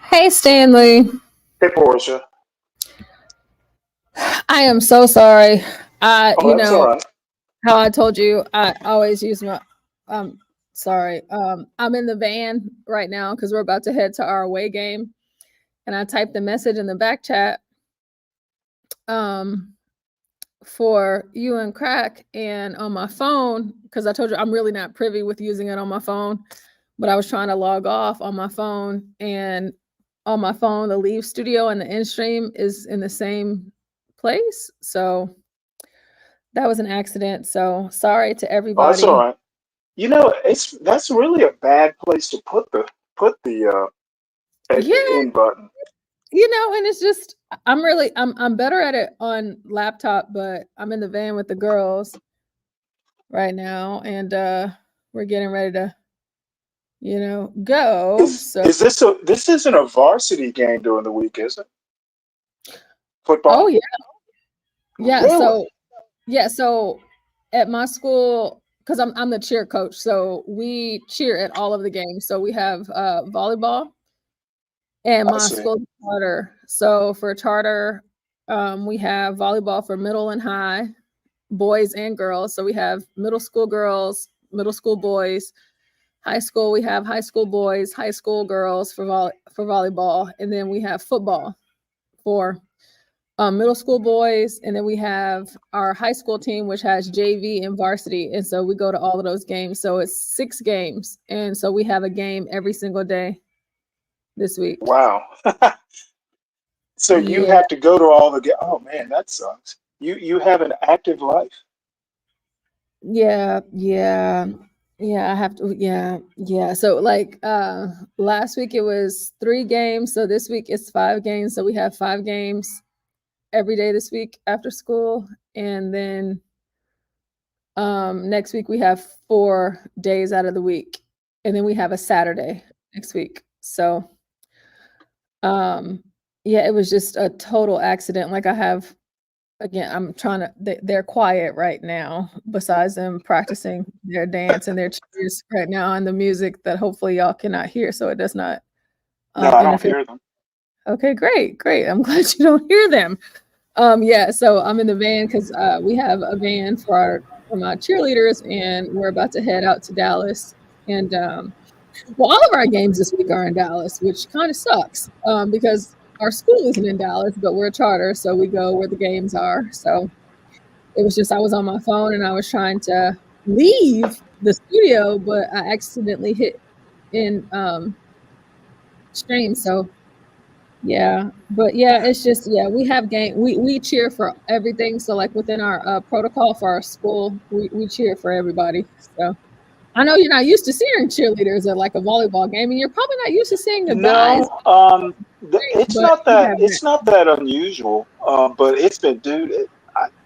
Hey Stanley, Hey, Portia. I am so sorry. Oh, that's all right. How I told you, I always use my. Um, sorry. I'm in the van right now because we're about to head to our away game, and I typed the message in the back chat. Um, for you and Crack, and on my phone because I told you I'm really not privy with using it on my phone, but I was trying to log off on my phone, and on my phone the Leave Studio and the InStream is in the same place. So that was an accident. So sorry to Oh, that's all everybody. right. It's that's really a bad place to put the Yeah, end button. and it's just I'm better at it on laptop, but I'm in the van with the girls right now, and we're getting ready to go. So This isn't a varsity game during the week, is it? oh Football? yeah, yeah. Really? So at my school, because I'm the cheer coach, so we cheer at all of the games. So we have volleyball, and I my see. school charter. So for charter, we have volleyball for middle and high, boys and girls. So we have middle school girls, middle school boys. High school, we have high school boys, high school girls for volleyball, and then we have football for middle school boys, and then we have our high school team, which has JV and varsity, and so we go to all of those games. So it's 6 games, and so we have a game every single day this week. Wow. So you Yeah, have to go to all the Oh man, that sucks. You have an active life. yeah. I have to. Yeah. So like last week it was 3 games. So this week it's 5 games. So we have 5 games every day this week after school, and then next week we have 4 days out of the week, and then we have a Saturday next week. So, um, yeah, it was just a total accident. Like I have, again, I'm trying to. They're quiet right now. Besides them practicing their dance and their cheers right now, and the music that hopefully y'all cannot hear, so it does not No, I don't interfere. hear them. Okay, great. I'm glad you don't hear them. Yeah, so I'm in the van because we have a van for my cheerleaders, and we're about to head out to Dallas. And well, all of our games this week are in Dallas, which kind of sucks because our school isn't in Dallas, but we're a charter, so we go where the games are. So it was just I was on my phone and I was trying to leave the studio, but I accidentally hit in stream. So yeah, but yeah, it's just yeah, we have game. We cheer for everything. So like within our protocol for our school, we cheer for everybody. So I know you're not used to seeing cheerleaders at like a volleyball game, and you're probably not used to seeing the guys, No, it's but not we that have that. it's not that unusual. But it's been, dude.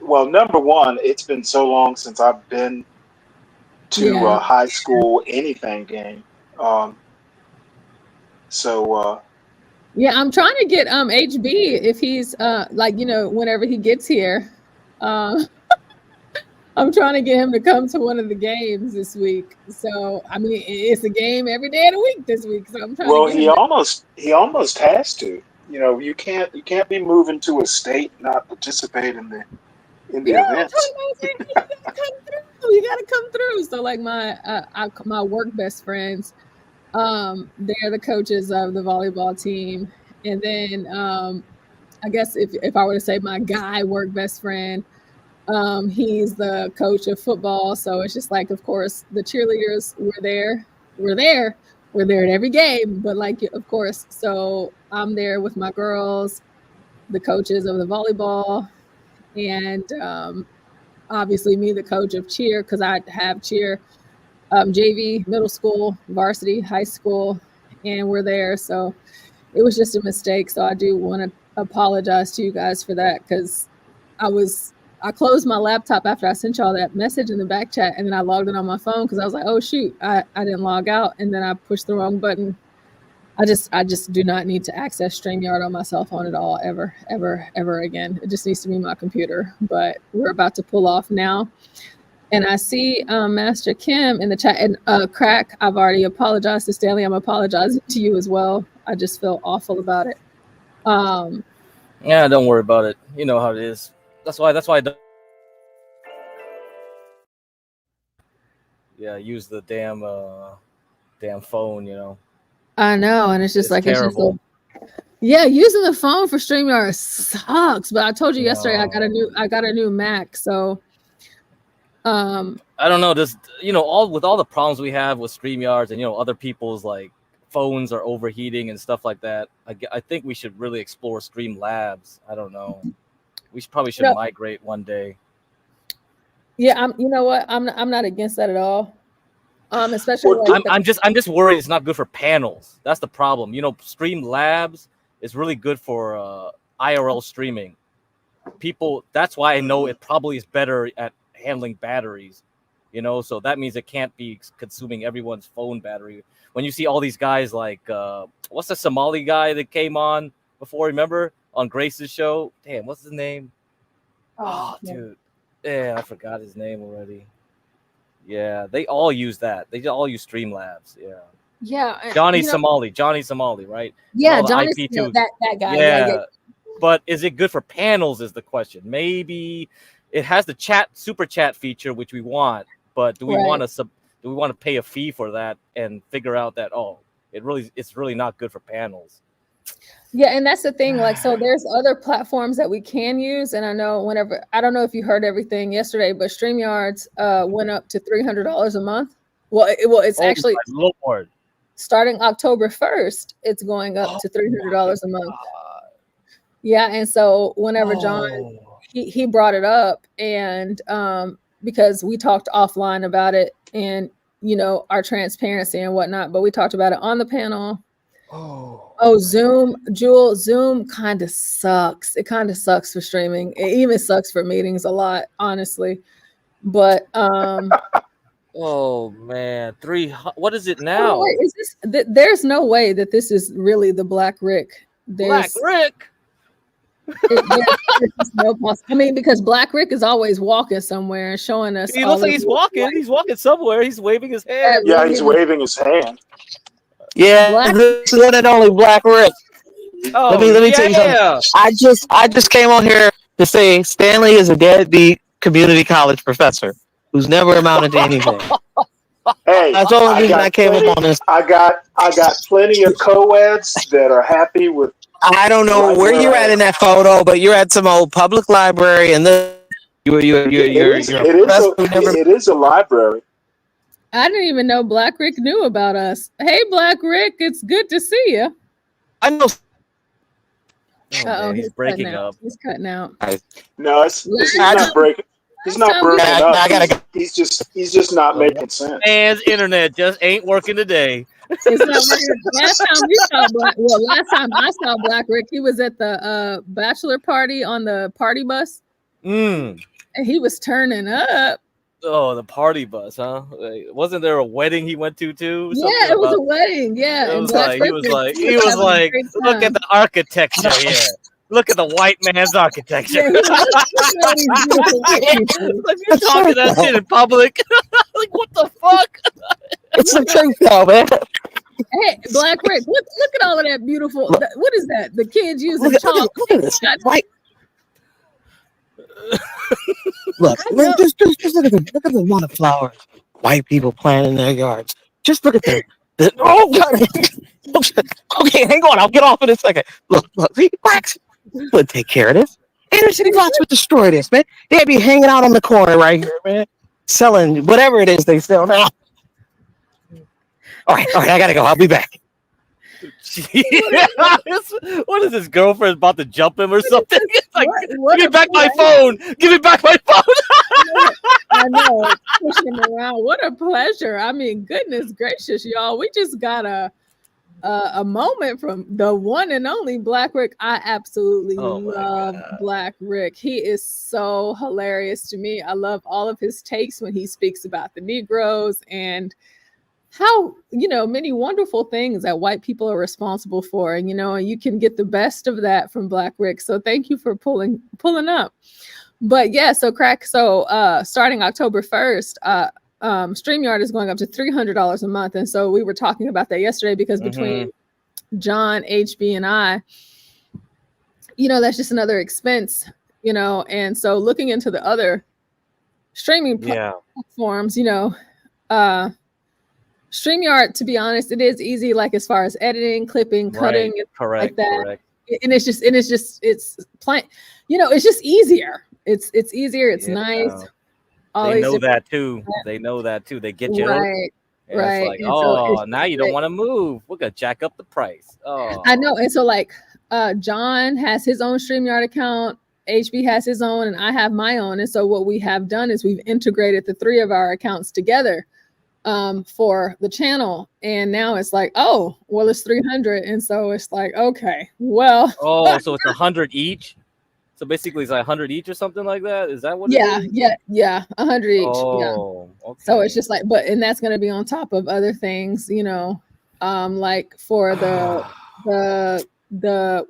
Well, number one, it's been so long since I've been to Yeah, a high school anything game. Um, so yeah. I'm trying to get HB if he's like whenever he gets here. Uh, I'm trying to get him to come to one of the games this week. So I mean, it's a game every day of the week this week. So I'm trying to well, get he him to. almost has to. You can't be moving to a state and not participate in the Yeah, I told events. him I was like, "Hey, you gotta come through. You gotta come through." So like my work best friends, they're the coaches of the volleyball team, and then I guess if I were to say my guy work best friend, he's the coach of football. So it's just like, of course, the cheerleaders were there. We're there. We're there at every game. But like, of course, so I'm there with my girls, the coaches of the volleyball, and obviously me, the coach of cheer, because I have cheer, JV, middle school, varsity, high school, and we're there. So it was just a mistake. So I do want to apologize to you guys for that because I was I closed my laptop after I sent y'all that message in the back chat, and then I logged in on my phone because I was like, oh shoot, I didn't log out, and then I pushed the wrong button. I just do not need to access StreamYard on my cell phone at all, ever again. It just needs to be my computer. But we're about to pull off now. And I see Master Kim in the chat. And Crack, I've already apologized to Stanley. I'm apologizing to you as well. I just feel awful about it. Yeah, don't worry about it. You know how it is. That's why I don't. Yeah, use the damn phone, you know. I know, and it's just like terrible. it's just like, yeah, using the phone for StreamYard sucks. But I told you yesterday I got a new Mac, so I don't know. This, you know, all the problems we have with StreamYards and, you know, other people's like phones are overheating and stuff like that. I think we should really explore Streamlabs. I don't know. We probably should migrate one day. Yeah, you know what? I'm not against that at all. Especially I'm just worried it's not good for panels. That's the problem. You know, Streamlabs is really good for IRL streaming. That's why I know it probably is better at handling batteries. You know, so that means it can't be consuming everyone's phone battery. When you see all these guys like what's the Somali guy that came on before, remember, on Grace's show? Damn, what's his name? Oh dude. Yeah, I forgot his name already. Yeah, they all use that. They all use Streamlabs. Yeah. Yeah. Johnny Somali, right? Yeah, Johnny, that guy. Yeah. But is it good for panels is the question. Maybe it has the super chat feature, which we want, but do we want to pay a fee for that and figure out that it's really not good for panels? Yeah, and that's the thing. Like, so there's other platforms that we can use, and I know I don't know if you heard everything yesterday, but StreamYards went up to $300 a month. Well, it's actually Lord. Starting October 1st, it's going up to $300 a month. Yeah, and so whenever John he brought it up, and because we talked offline about it, and you know, our transparency and whatnot, but we talked about it on the panel. Zoom kind of sucks. It kind of sucks for streaming. It even sucks for meetings a lot, honestly. But oh man, what is it now? Is this? There's no way that this is really the Black Rick. Black Rick. There's no I mean, because Black Rick is always walking somewhere and showing us. He looks like he's walking. He's walking somewhere. He's waving his hand. Yeah, he's waving his hand. Yeah, this is one and only Black Rick. Let me tell you something. I just came on here to say Stanley is a deadbeat community college professor who's never amounted to anything. Hey, that's the only reason I came up on this. I got plenty of co-eds that are happy with. I don't know where you're at in that photo, but you're at some old public library, and it is a library. I didn't even know Black Rick knew about us. Hey, Black Rick, it's good to see you. I know. Man, he's breaking up. He's cutting out. No, he's not breaking. He's not breaking up. He's just not making sense. Man's internet just ain't working today. It's not working. Last time I saw Black Rick, he was at the bachelor party on the party bus. And he was turning up. Oh, the party bus, huh? Wasn't there a wedding he went to too? Yeah, it was a wedding. Yeah, he was like, look at the architecture here. Look at the white man's architecture. Yeah, like you're talking that shit in public. Like what the fuck? It's the truth, though, man. Hey, Black Rick, look at all of that beautiful. What is that? The kids using chalk. Look at this. Right. Look, man, just look at the amount of flowers white people plant in their yards. Just look at the oh God. Okay, hang on, I'll get off in a second. Look, see, blacks would take care of this. Inner city blacks would destroy this, man. They'd be hanging out on the corner right here, man, selling whatever it is they sell now. All right, I gotta go. I'll be back. What is his girlfriend about to jump him or something? It's like, give me back my phone. Give me back my phone. I know, pushing him around. What a pleasure. I mean, goodness gracious, y'all. We just got a moment from the one and only Black Rick. I absolutely love Black Rick. He is so hilarious to me. I love all of his takes when he speaks about the Negroes and how, you know, many wonderful things that white people are responsible for. And, you know, you can get the best of that from Black Rick. So thank you for pulling up. But yeah, so starting October 1st, StreamYard is going up to $300 a month. And so we were talking about that yesterday because between John, HB, and I, that's just another expense, and so looking into the other streaming platforms, StreamYard, to be honest, it is easy, like as far as editing, clipping, cutting, correct, like that. Correct. And it's plain, it's just easier. It's easier. It's nice. They know that too. They know that too. They get you right. It's like, so now you don't want to move. We're gonna jack up the price. Oh, I know. And so like John has his own StreamYard account, HB has his own, and I have my own. And so what we have done is we've integrated the three of our accounts together for the channel. And now it's like, oh, well, it's 300. And so it's like, okay, well. Oh, so it's 100 each. So basically, it's like 100 each or something like that. Is that what? Yeah, 100 each. Oh, okay. So it's just like, and that's going to be on top of other things, like for the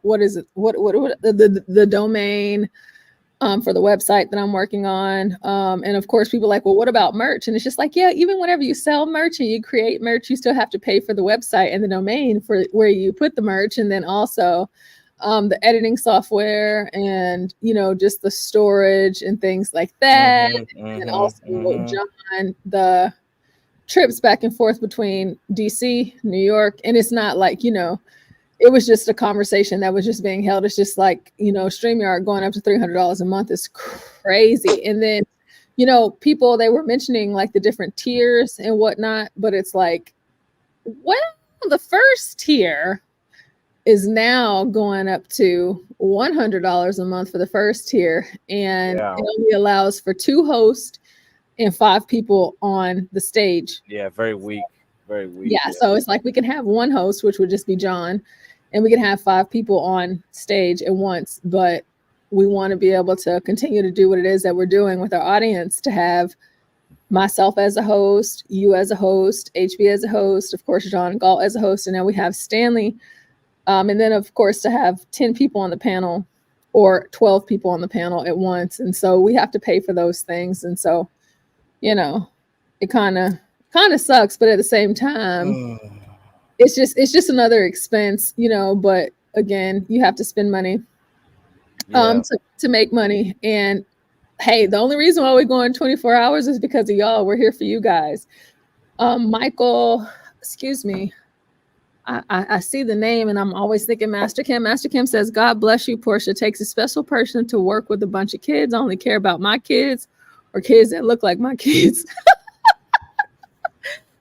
what is it? What the domain, for the website that I'm working on, and of course, people are like, well, what about merch? And it's just like, yeah, even whenever you sell merch and you create merch, you still have to pay for the website and the domain for where you put the merch, and then also the editing software and just the storage and things like that. And also John, the trips back and forth between DC, New York. And it's not like, it was just a conversation that was just being held. It's just like, StreamYard going up to $300 a month is crazy. And then, people, they were mentioning like the different tiers and whatnot, but it's like, well, the first tier is now going up to $100 a month for the first tier. And it only allows for 2 hosts and 5 people on the stage. Yeah, very weak. Very weak. Yeah, so it's like we can have 1 host, which would just be John, and we can have 5 people on stage at once. But we want to be able to continue to do what it is that we're doing with our audience, to have myself as a host, you as a host, HB as a host, of course, John and Galt as a host, and now we have Stanley. And then, of course, to have 10 people on the panel or 12 people on the panel at once. And so we have to pay for those things. And so, it kind of sucks. But at the same time, it's just another expense, but again, you have to spend money to make money. And hey, the only reason why we're going 24 hours is because of y'all. We're here for you guys. Michael, excuse me. I see the name and I'm always thinking Master Kim. Master Kim says, God bless you, Portia. Takes a special person to work with a bunch of kids. I only care about my kids or kids that look like my kids.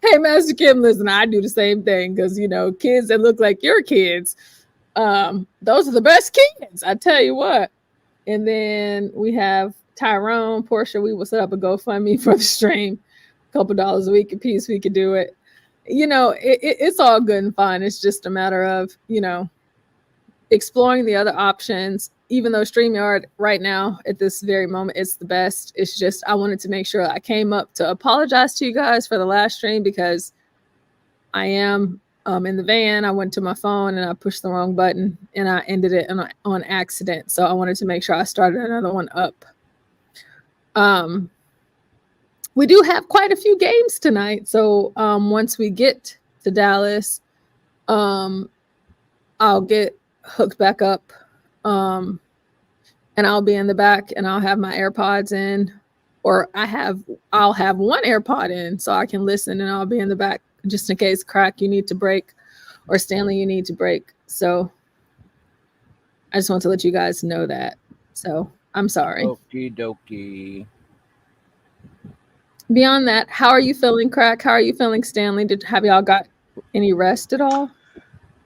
Hey, Master Kim, listen, I do the same thing because, kids that look like your kids, those are the best kids. I tell you what. And then we have Tyrone, Portia. We will set up a GoFundMe for the stream. A couple dollars a week a piece. We could do it. It's all good and fine. It's just a matter of, exploring the other options, even though StreamYard right now at this very moment, it's the best. It's just, I wanted to make sure I came up to apologize to you guys for the last stream because I am in the van. I went to my phone and I pushed the wrong button and I ended it on accident. So I wanted to make sure I started another one up. We do have quite a few games tonight. So once we get to Dallas, I'll get hooked back up and I'll be in the back and I'll have my AirPods in, or I'll have one AirPod in so I can listen, and I'll be in the back just in case, Crack, you need to break, or Stanley, you need to break. So I just want to let you guys know that. So I'm sorry. Okie dokie. Beyond that, how are you feeling, Crack? How are you feeling, Stanley? Have y'all got any rest at all?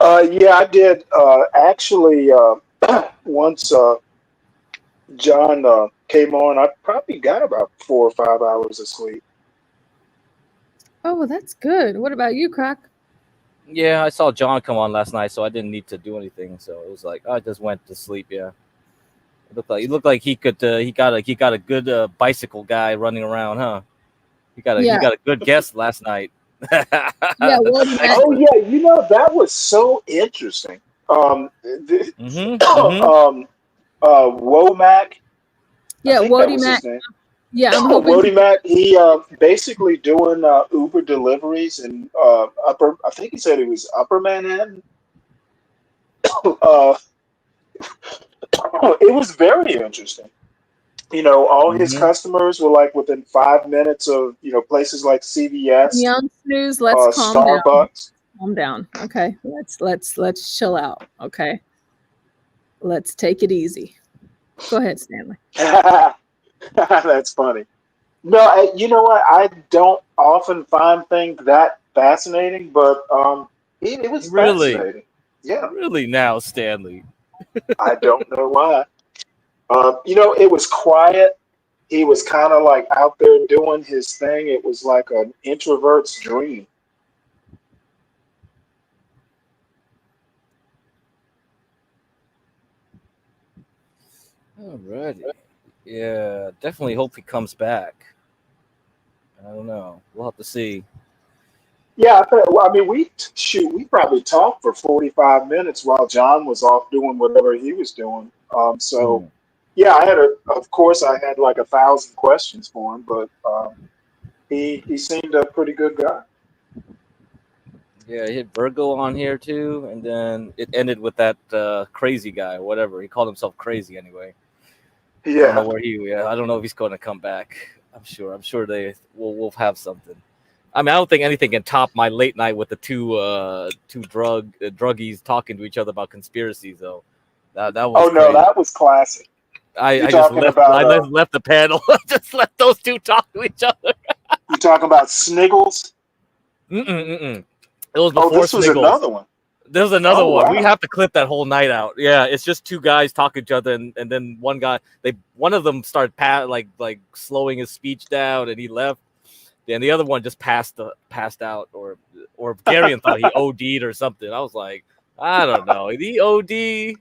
Yeah, I did. Actually, once John came on, I probably got about 4 or 5 hours of sleep. Oh, well, that's good. What about you, Crack? Yeah, I saw John come on last night, so I didn't need to do anything. So it was like I just went to sleep. Yeah, it looked like he could. He got a good bicycle guy running around, huh? He got a good guest last night. Yeah, oh yeah, that was so interesting. Womack I Yeah, think that Wody was Mac. his name. Yeah, I'm hoping. Wody Matt, he basically doing Uber deliveries in upper. I think he said it was Upper Manhattan. Uh, it was very interesting. All his Hmm. customers were like within 5 minutes of places like CVS, Young snooze, let's calm down. Starbucks. Calm down. Okay. Let's chill out. Okay. Let's take it easy. Go ahead, Stanley. That's funny. No, you know what? I don't often find things that fascinating, but it was Really, fascinating. Yeah, really now, Stanley. I don't know why. It was quiet. He was kind of like out there doing his thing. It was like an introvert's dream. Alrighty. Yeah, definitely hope he comes back. I don't know. We'll have to see. Yeah, well, I mean, we probably talked for 45 minutes while John was off doing whatever he was doing. So, Hmm. yeah, of course, I had like 1,000 questions for him, but he seemed a pretty good guy. Yeah, he hit Virgo on here too, and then it ended with that crazy guy, whatever he called himself, crazy anyway. I don't know Yeah. where he. Yeah, I don't know if he's going to come back. I'm sure. I'm sure they will have something. I mean, I don't think anything can top my late night with the two druggies talking to each other about conspiracies though. That Oh was no, crazy. that was classic. I, You I just talking left. about I left the panel. Just let those two talk to each other. you talking about Sniggles? Mm-mm, mm-mm. It was Oh, before this was Sniggles. another one. There's another Oh one. We wow. have to clip that whole night out. Yeah, it's just two guys talking to each other, and then one of them started like slowing his speech down, and he left. And the other one just passed out, or Garion thought he OD'd or something. I was like, I don't know. He OD.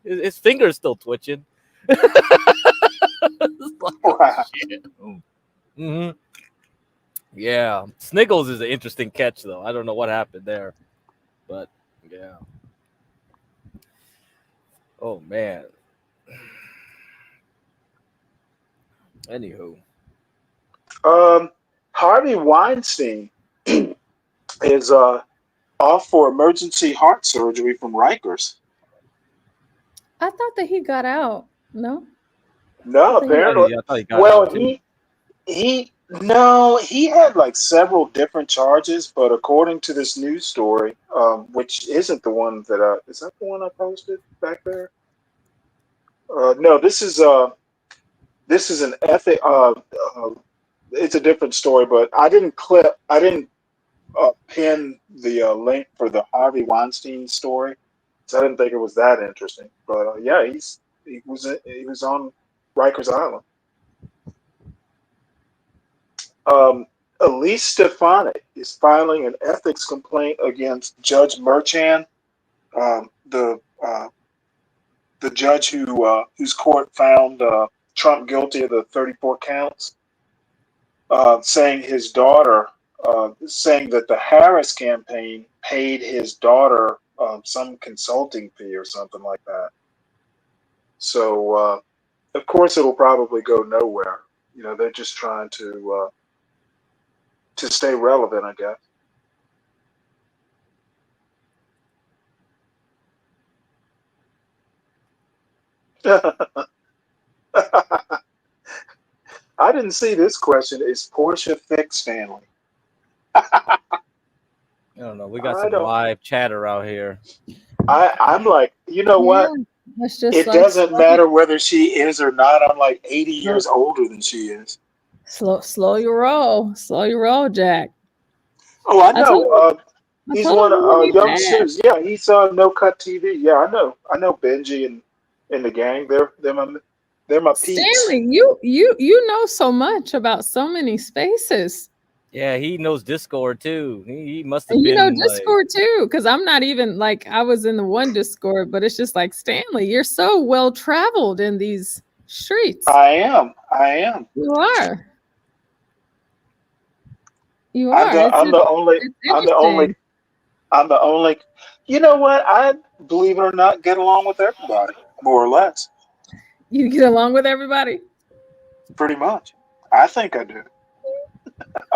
His finger's still twitching. It's like, oh Wow. shit. Hmm. Yeah, Sniggles is an interesting catch though. I don't know what happened there, but yeah. Oh man. Anywho. Um, Harvey Weinstein is off for emergency heart surgery from Rikers. I thought that he got out. No? I No, thought he apparently. I thought he got Well, out too. he no, he had like several different charges, but according to this news story, which isn't the one that is that the one I posted back there? No, this is an ethic. It's a different story, but I didn't pin the link for the Harvey Weinstein story, so I didn't think it was that interesting. But yeah, he was on Rikers Island. Um, Elise Stefanik is filing an ethics complaint against Judge Merchan, um, the uh, the judge whose court found Trump guilty of the 34 counts, saying that the Harris campaign paid his daughter some consulting fee or something like that. So of course it'll probably go nowhere. They're just trying to stay relevant, I guess. I didn't see this question. Is Portia thick, Stanley? I don't know. We got I some don't. live chatter out here. I'm like, you know Yeah. what? Let's just It like doesn't matter whether she is or not. I'm like 80 years older than she is. slow your roll. Slow your roll, Jack. Oh, I I told know. him I He's told him one it wouldn't be Young bad. Snooze. Yeah, he's No Cut TV. Yeah, I know. I know Benji and the gang. They're my peeps. Stanley, you know so much about so many spaces. Yeah, he knows Discord too. He must have And you know been like, Discord too, because I'm not even like I was in the one Discord, but it's just like Stanley, you're so well traveled in these streets. I am. I am. You are. You I'm are. the It's I'm just the only it's I'm the only interesting. I'm the only. You know what? I believe it or not get along with everybody more or less. You get along with everybody. Pretty much. I think I do.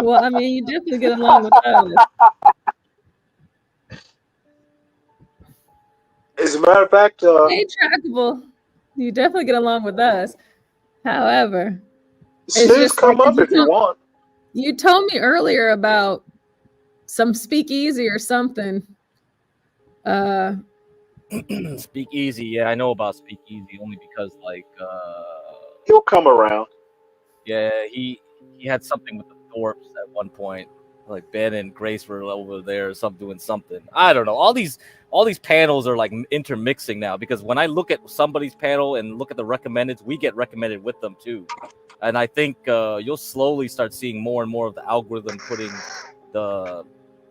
Well, I mean, you definitely get along with us. As a matter of fact, Hey, trackable. You definitely get along with us. However, it's snooze just like come up if you want. you told me earlier about some speakeasy or something. Speakeasy, yeah, I know about Speakeasy only because like He'll come around. yeah, he had something with the Thorpes at one point. Like Ben and Grace were over there or something doing something. I don't know. All these panels are like intermixing now because when I look at somebody's panel and look at the recommended, we get recommended with them too. And I think you'll slowly start seeing more and more of the algorithm putting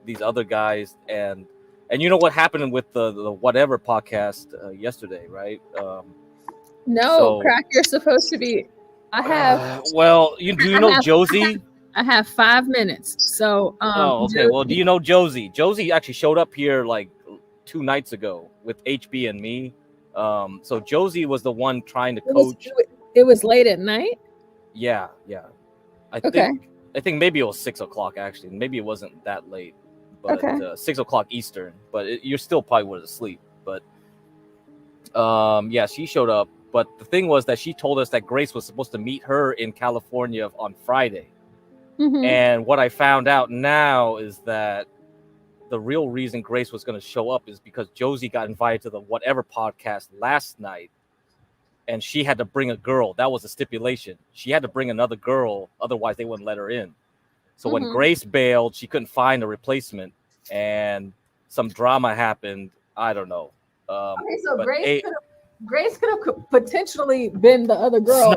these other guys and you know what happened with the whatever podcast yesterday, right? No, So Crack, you're supposed to be. I have. well, do you know Josie? I have 5 minutes. So, Oh, okay. Well, do you know Josie? Josie actually showed up here like 2 nights ago with HB and me. So Josie was the one trying to coach. It was late at night. Yeah. I Okay. think maybe it was 6 o'clock actually. Maybe it wasn't that late, but Okay. 6 o'clock Eastern. But you're still probably was asleep. But yeah, she showed up. But the thing was that she told us that Grace was supposed to meet her in California on Friday. Mhm. And what I found out now is that the real reason Grace was going to show up is because Josie got invited to the whatever podcast last night, and she had to bring a girl. That was a stipulation. She had to bring another girl, otherwise they wouldn't let her in. So when Grace bailed, she couldn't find a replacement, and some drama happened. I don't know. Okay, so but Grace could have potentially been the other girl.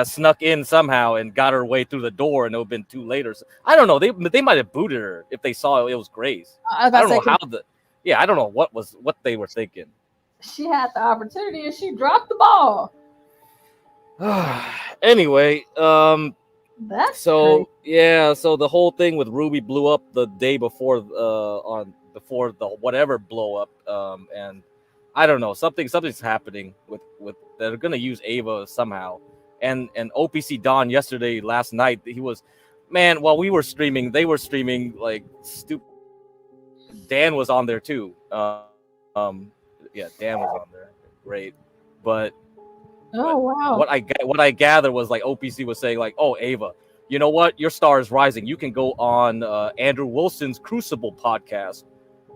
Snuck in somehow and got her way through the door, and it would have been too late. I don't know. They might have booted her if they saw it was Grace. I don't know how I don't know what they were thinking. She had the opportunity and she dropped the ball. Anyway, that's so crazy. Yeah, so the whole thing with Ruby blew up the day before before the whatever blow up, and I don't know, something's happening with they're gonna use Ava somehow. And OPC Don last night, he was, man, while we were streaming, they were streaming like stupid. Dan was on there too. Yeah, Dan was on there. Great. But wow. What I gather was like OPC was saying like, oh, Ava, you know what? Your star is rising. You can go on Andrew Wilson's Crucible podcast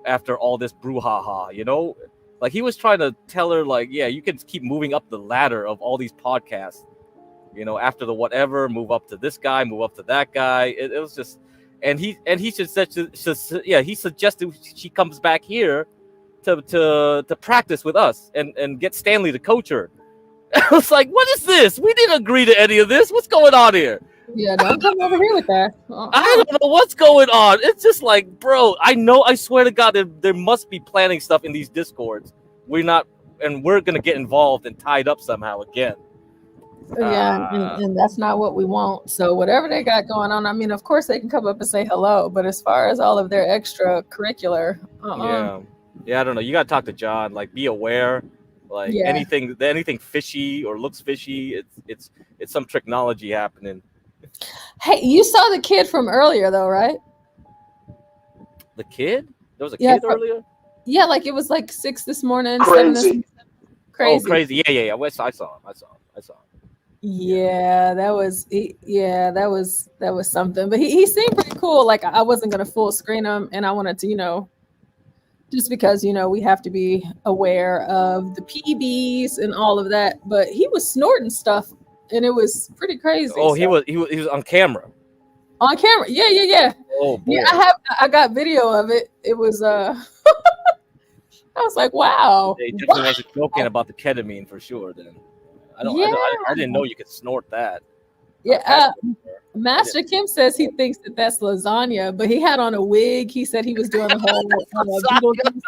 after all this brouhaha, you know? Like he was trying to tell her, like, yeah, you can keep moving up the ladder of all these podcasts. You know, after the whatever, move up to this guy, move up to that guy. It was just, and he he suggested she comes back here to practice with us and get Stanley to coach her. I was like, what is this? We didn't agree to any of this. What's going on here? Yeah, don't come over here with that. I don't know what's going on. It's just like, bro, I swear to God, there must be planning stuff in these discords. We're gonna get involved and tied up somehow again. Yeah, and that's not what we want. So whatever they got going on, I mean, of course they can come up and say hello, but as far as all of their extracurricular, yeah, I don't know. You gotta talk to John. Like, be aware. Like anything fishy or looks fishy, it's some technology happening. Hey, you saw the kid from earlier though, right? The kid? There was a kid earlier? Yeah, like it was like 6 this morning. Crazy. 7 crazy. Oh, crazy. Yeah. I saw him. Yeah, that was something. But he seemed pretty cool. Like I wasn't gonna full screen him, and I wanted to, just because we have to be aware of the PBs and all of that. But he was snorting stuff, and it was pretty crazy. Oh, he was on camera. On camera, yeah. Oh boy. Yeah, I got video of it. It was I was like, wow. They definitely wasn't joking about the ketamine for sure. Then I didn't know you could snort that. Yeah. Master Kim says he thinks that's lasagna, but he had on a wig. He said he was doing the whole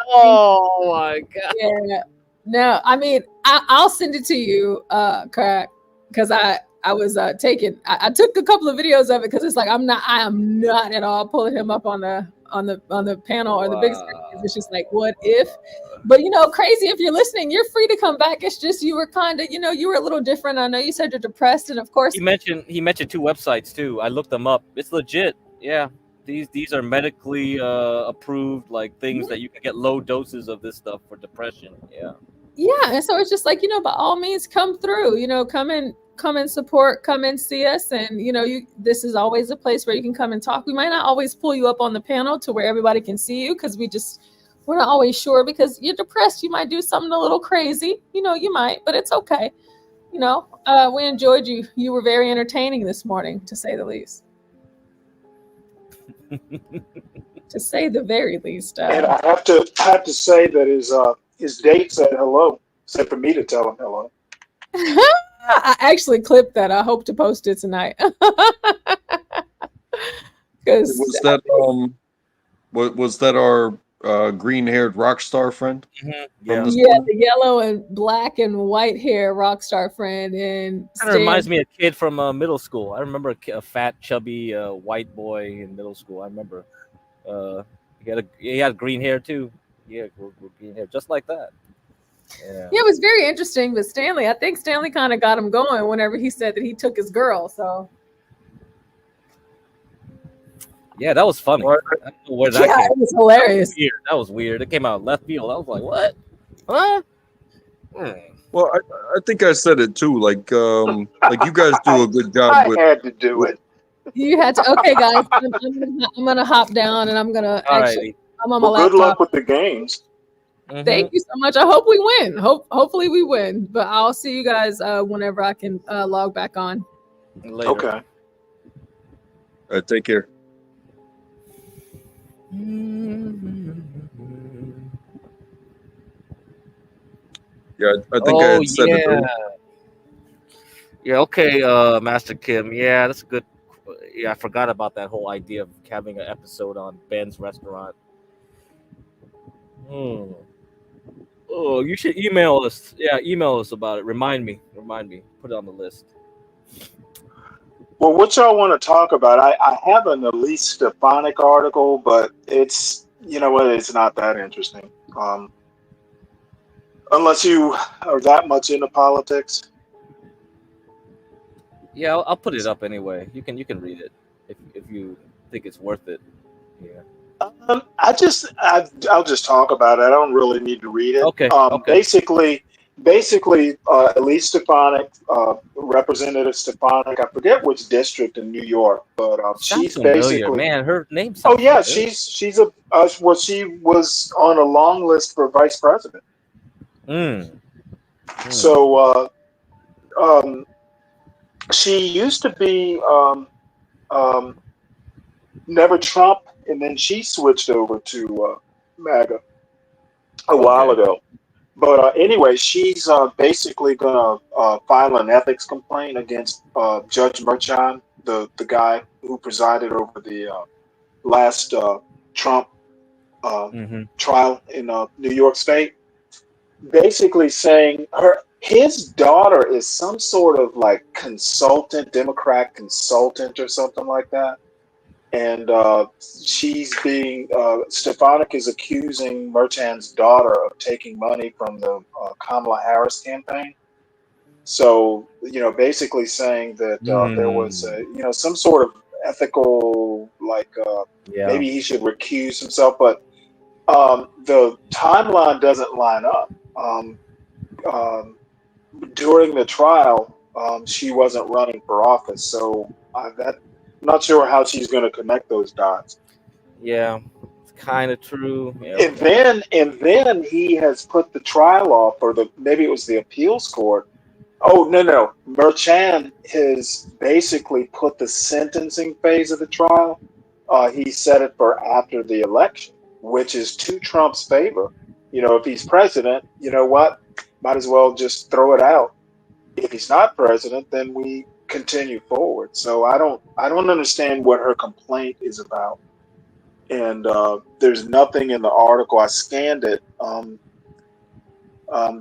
oh my God. Yeah. No, I mean, I'll send it to you, Crack, because I was I took a couple of videos of it because it's like I am not at all pulling him up on the the panel or the big screen. It's just like, what if? But crazy. If you're listening, you're free to come back. It's just you were kind of, you were a little different. I know you said you're depressed, and of course, He mentioned 2 websites too. I looked them up. It's legit. Yeah, these are medically approved, like things that you can get low doses of this stuff for depression. Yeah. yeah. And so it's just like, by all means, come through. Come and support, come and see us, and this is always a place where you can come and talk. We might not always pull you up on the panel to where everybody can see you, because we're not always sure, because you're depressed. You might do something a little crazy, you might, but it's okay. We enjoyed you. You were very entertaining this morning, to say the least. To say the very least. And I have to say that his date said hello. Said for me to tell him hello. I actually clipped that. I hope to post it tonight. Was that our green-haired rock star friend? Mm-hmm. Yeah. The yellow and black and white hair rock star friend. And kind of reminds me of a kid from middle school. I remember a fat, chubby white boy in middle school. I remember he had green hair too. Yeah, green hair, just like that. Yeah, it was very interesting. But I think Stanley kind of got him going whenever he said that he took his girl. So yeah, that was funny. I don't know where that came. It was hilarious. That was weird. It came out left field. I was like, what? Huh? Well, I think I said it too. Like you guys do a good job. I had to do it. You had to. Okay, guys, I'm gonna hop down, and I'm gonna I'm on my laptop. Good luck with the games. Mm-hmm. Thank you so much. I hope we win. Hopefully we win. But I'll see you guys whenever I can log back on. Later. Okay. Take care. Yeah, I think I had said it earlier. Yeah, okay, Master Kim. Yeah, that's a good. Yeah, I forgot about that whole idea of having an episode on Ben's restaurant. Oh, you should email us. Yeah, email us about it. Remind me. Put it on the list. Well, what y'all want to talk about? I have an Elise Stefanik article, but it's it's not that interesting. Unless you are that much into politics. Yeah, I'll put it up anyway. You can read it if you think it's worth it. Yeah. I'll just talk about it. I don't really need to read it. Okay. Basically, Elise Stefanik, Representative Stefanik, I forget which district in New York, but she's familiar. Basically, man, her name. Oh yeah, familiar. She was on a long list for vice president. So she used to be Never Trump, and then she switched over to MAGA a while ago. But anyway, she's basically going to file an ethics complaint against Judge Merchan, the guy who presided over the last Trump trial in New York State. Basically saying his daughter is some sort of like Democrat consultant or something like that. And she's being, Stefanik is accusing Merchan's daughter of taking money from the Kamala Harris campaign. So, basically saying that there was, some sort of ethical, maybe he should recuse himself. But the timeline doesn't line up. During the trial, she wasn't running for office. So I'm not sure how she's going to connect those dots. Yeah, it's kind of true. Yeah. And then he has put the trial off, or maybe it was the appeals court. Oh no, Merchan has basically put the sentencing phase of the trial. He set it for after the election, which is to Trump's favor. If he's president, you know what? Might as well just throw it out. If he's not president, then we continue forward. So I don't understand what her complaint is about, and there's nothing in the article. I scanned it.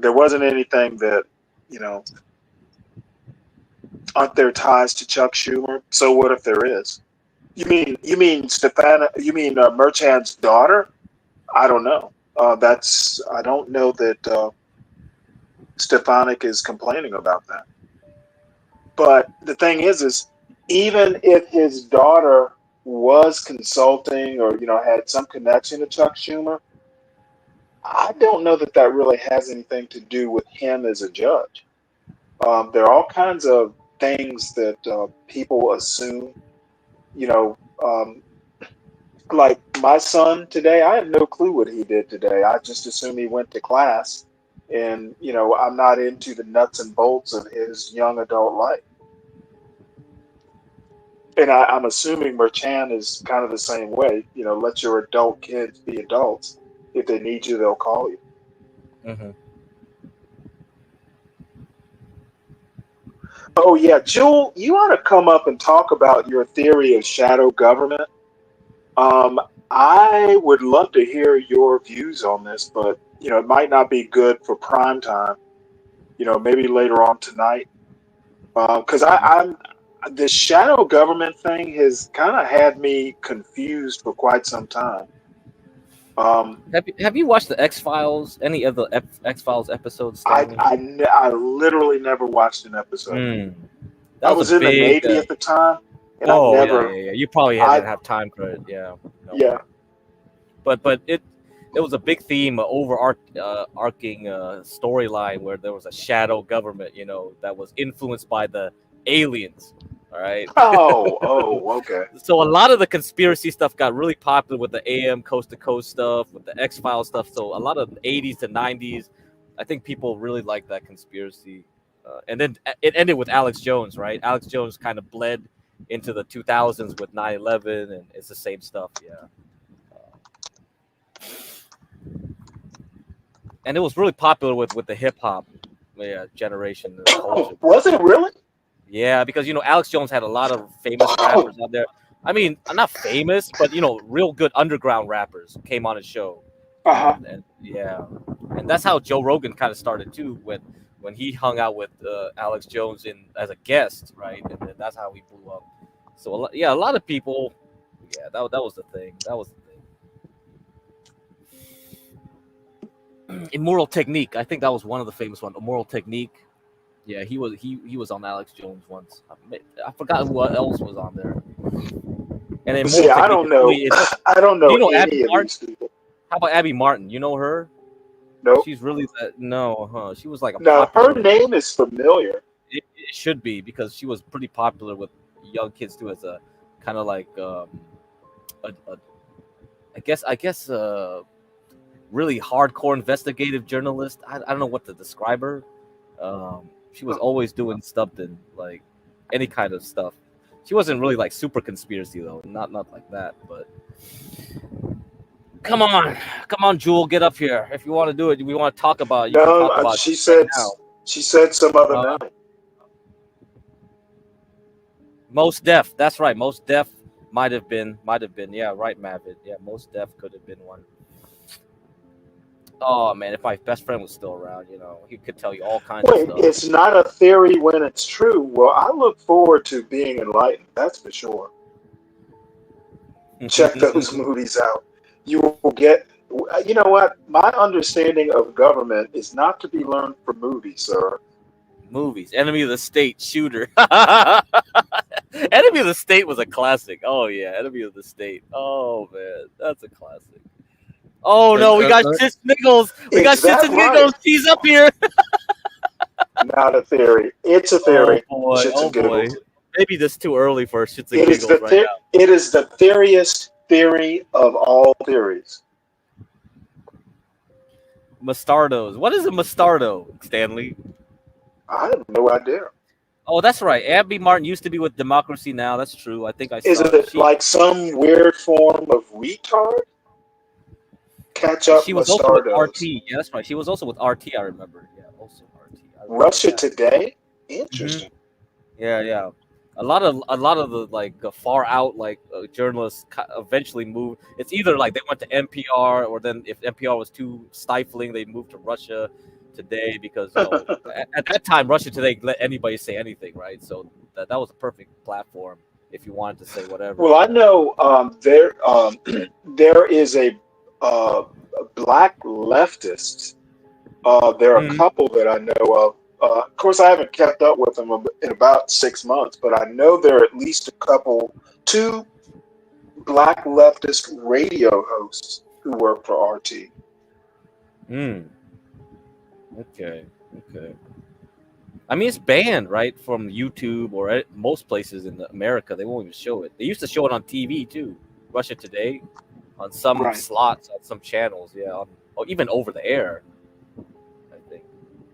There wasn't anything that aren't there ties to Chuck Schumer. So what if there is? You mean Stefana? You mean Merchan's daughter? I don't know. I don't know that Stefanik is complaining about that. But the thing is even if his daughter was consulting or had some connection to Chuck Schumer, I don't know that that really has anything to do with him as a judge. There are all kinds of things that people assume. You know, like my son today, I have no clue what he did today. I just assume he went to class, and I'm not into the nuts and bolts of his young adult life. And I'm assuming Merchan is kind of the same way. Let your adult kids be adults. If they need you, they'll call you. Mm-hmm. Oh yeah, Jewel, you ought to come up and talk about your theory of shadow government. Um, I would love to hear your views on this, but it might not be good for prime time. Maybe later on tonight, because I'm the shadow government thing has kind of had me confused for quite some time. Um, Have you watched the X Files? Any of the X Files episodes, I, Stanley? I ne- I literally never watched an episode. Mm. That I was a was in the big. Navy at the time, and I Oh yeah, never, yeah, yeah. You probably I didn't have time for it. Yeah, no. yeah. But it was a big theme, arcing storyline where there was a shadow government, that was influenced by the aliens. All right. Oh, okay. So a lot of the conspiracy stuff got really popular with the AM Coast to Coast stuff, with the X Files stuff. So a lot of the 80s to 90s, I think people really liked that conspiracy. And then it ended with Alex Jones, right? Alex Jones kind of bled into the 2000s with 9/11, and it's the same stuff, yeah. And it was really popular with the hip hop, yeah, generation and culture. Was it really? Yeah, because Alex Jones had a lot of famous rappers out there. I mean, not famous, but real good underground rappers came on his show, Uh-huh. and yeah, and that's how Joe Rogan kind of started too when he hung out with Alex Jones in as a guest, right? And then that's how he blew up. So a lot of people, yeah, that was the thing. That was the thing. Immoral Technique, I think that was one of the famous ones. Immoral Technique. Yeah, he was on Alex Jones once. I forgot who else was on there. And See, Immoral I Technique don't is know. really. I don't Do know you know Abby any of Martin? these people. How about Abby Martin? You know her? Nope. She's really that. No, huh? She was like a No, her popular. name is familiar. It should be because she was pretty popular with young kids too, as a kind of like a I guess really hardcore investigative journalist. I don't know what to describe her. She was always doing something like any kind of stuff. She wasn't really like super conspiracy though, not like that. But come on, Jewel, get up here. If you want to do it, we want to talk about it. You can No, talk about it she right said now. she said some other Uh, name. Most Def, that's right. Most Def might have been. Yeah, right, Mavid. Yeah, Most Def could have been one. Oh man, if my best friend was still around, he could tell you all kinds of Wait, stuff. it's not a theory when it's true. Well, I look forward to being enlightened. That's for sure. Check those movies out. You will get. You know what? My understanding of government is not to be learned from movies, sir. Movies, Enemy of the State, Shooter. Enemy of the State was a classic. Oh yeah, Enemy of the State. Oh man, that's a classic. Oh I, no, we I, got I, shits and giggles. We got Is shits that and right? giggles. He's up here. Not a theory. It's a Oh theory. boy, Shits oh and boy. giggles. Maybe this too early for shits and It is giggles right now. it is the theoriest theory of all theories. Mustardos. What is a mustardo, Stanley? I have no idea. Oh, that's right. Abby Martin used to be with Democracy Now. That's true. I think I Is saw it like some weird form of retard? Catch up, she was also with Mustardos. RT. Yeah, that's right. She was also with RT. I remember. Yeah, also RT. I remember Russia that. Today? Hmm. Interesting. Yeah, yeah. A lot of the like far out like journalists eventually moved. It's either like they went to NPR, or then if NPR was too stifling, they moved to Russia Today because at that time Russia Today let anybody say anything, right? So that was a perfect platform. if you wanted to say whatever. Well, I know there is a black leftist. There are a couple that I know of. Of course, I haven't kept up with them in about 6 months, but I know there are at least two black leftist radio hosts who work for RT. Okay. I mean, it's banned, right, from YouTube or most places in America. They won't even show it. They used to show it on TV too, Russia Today, on some slots on some channels. Yeah, or even over the air. I think.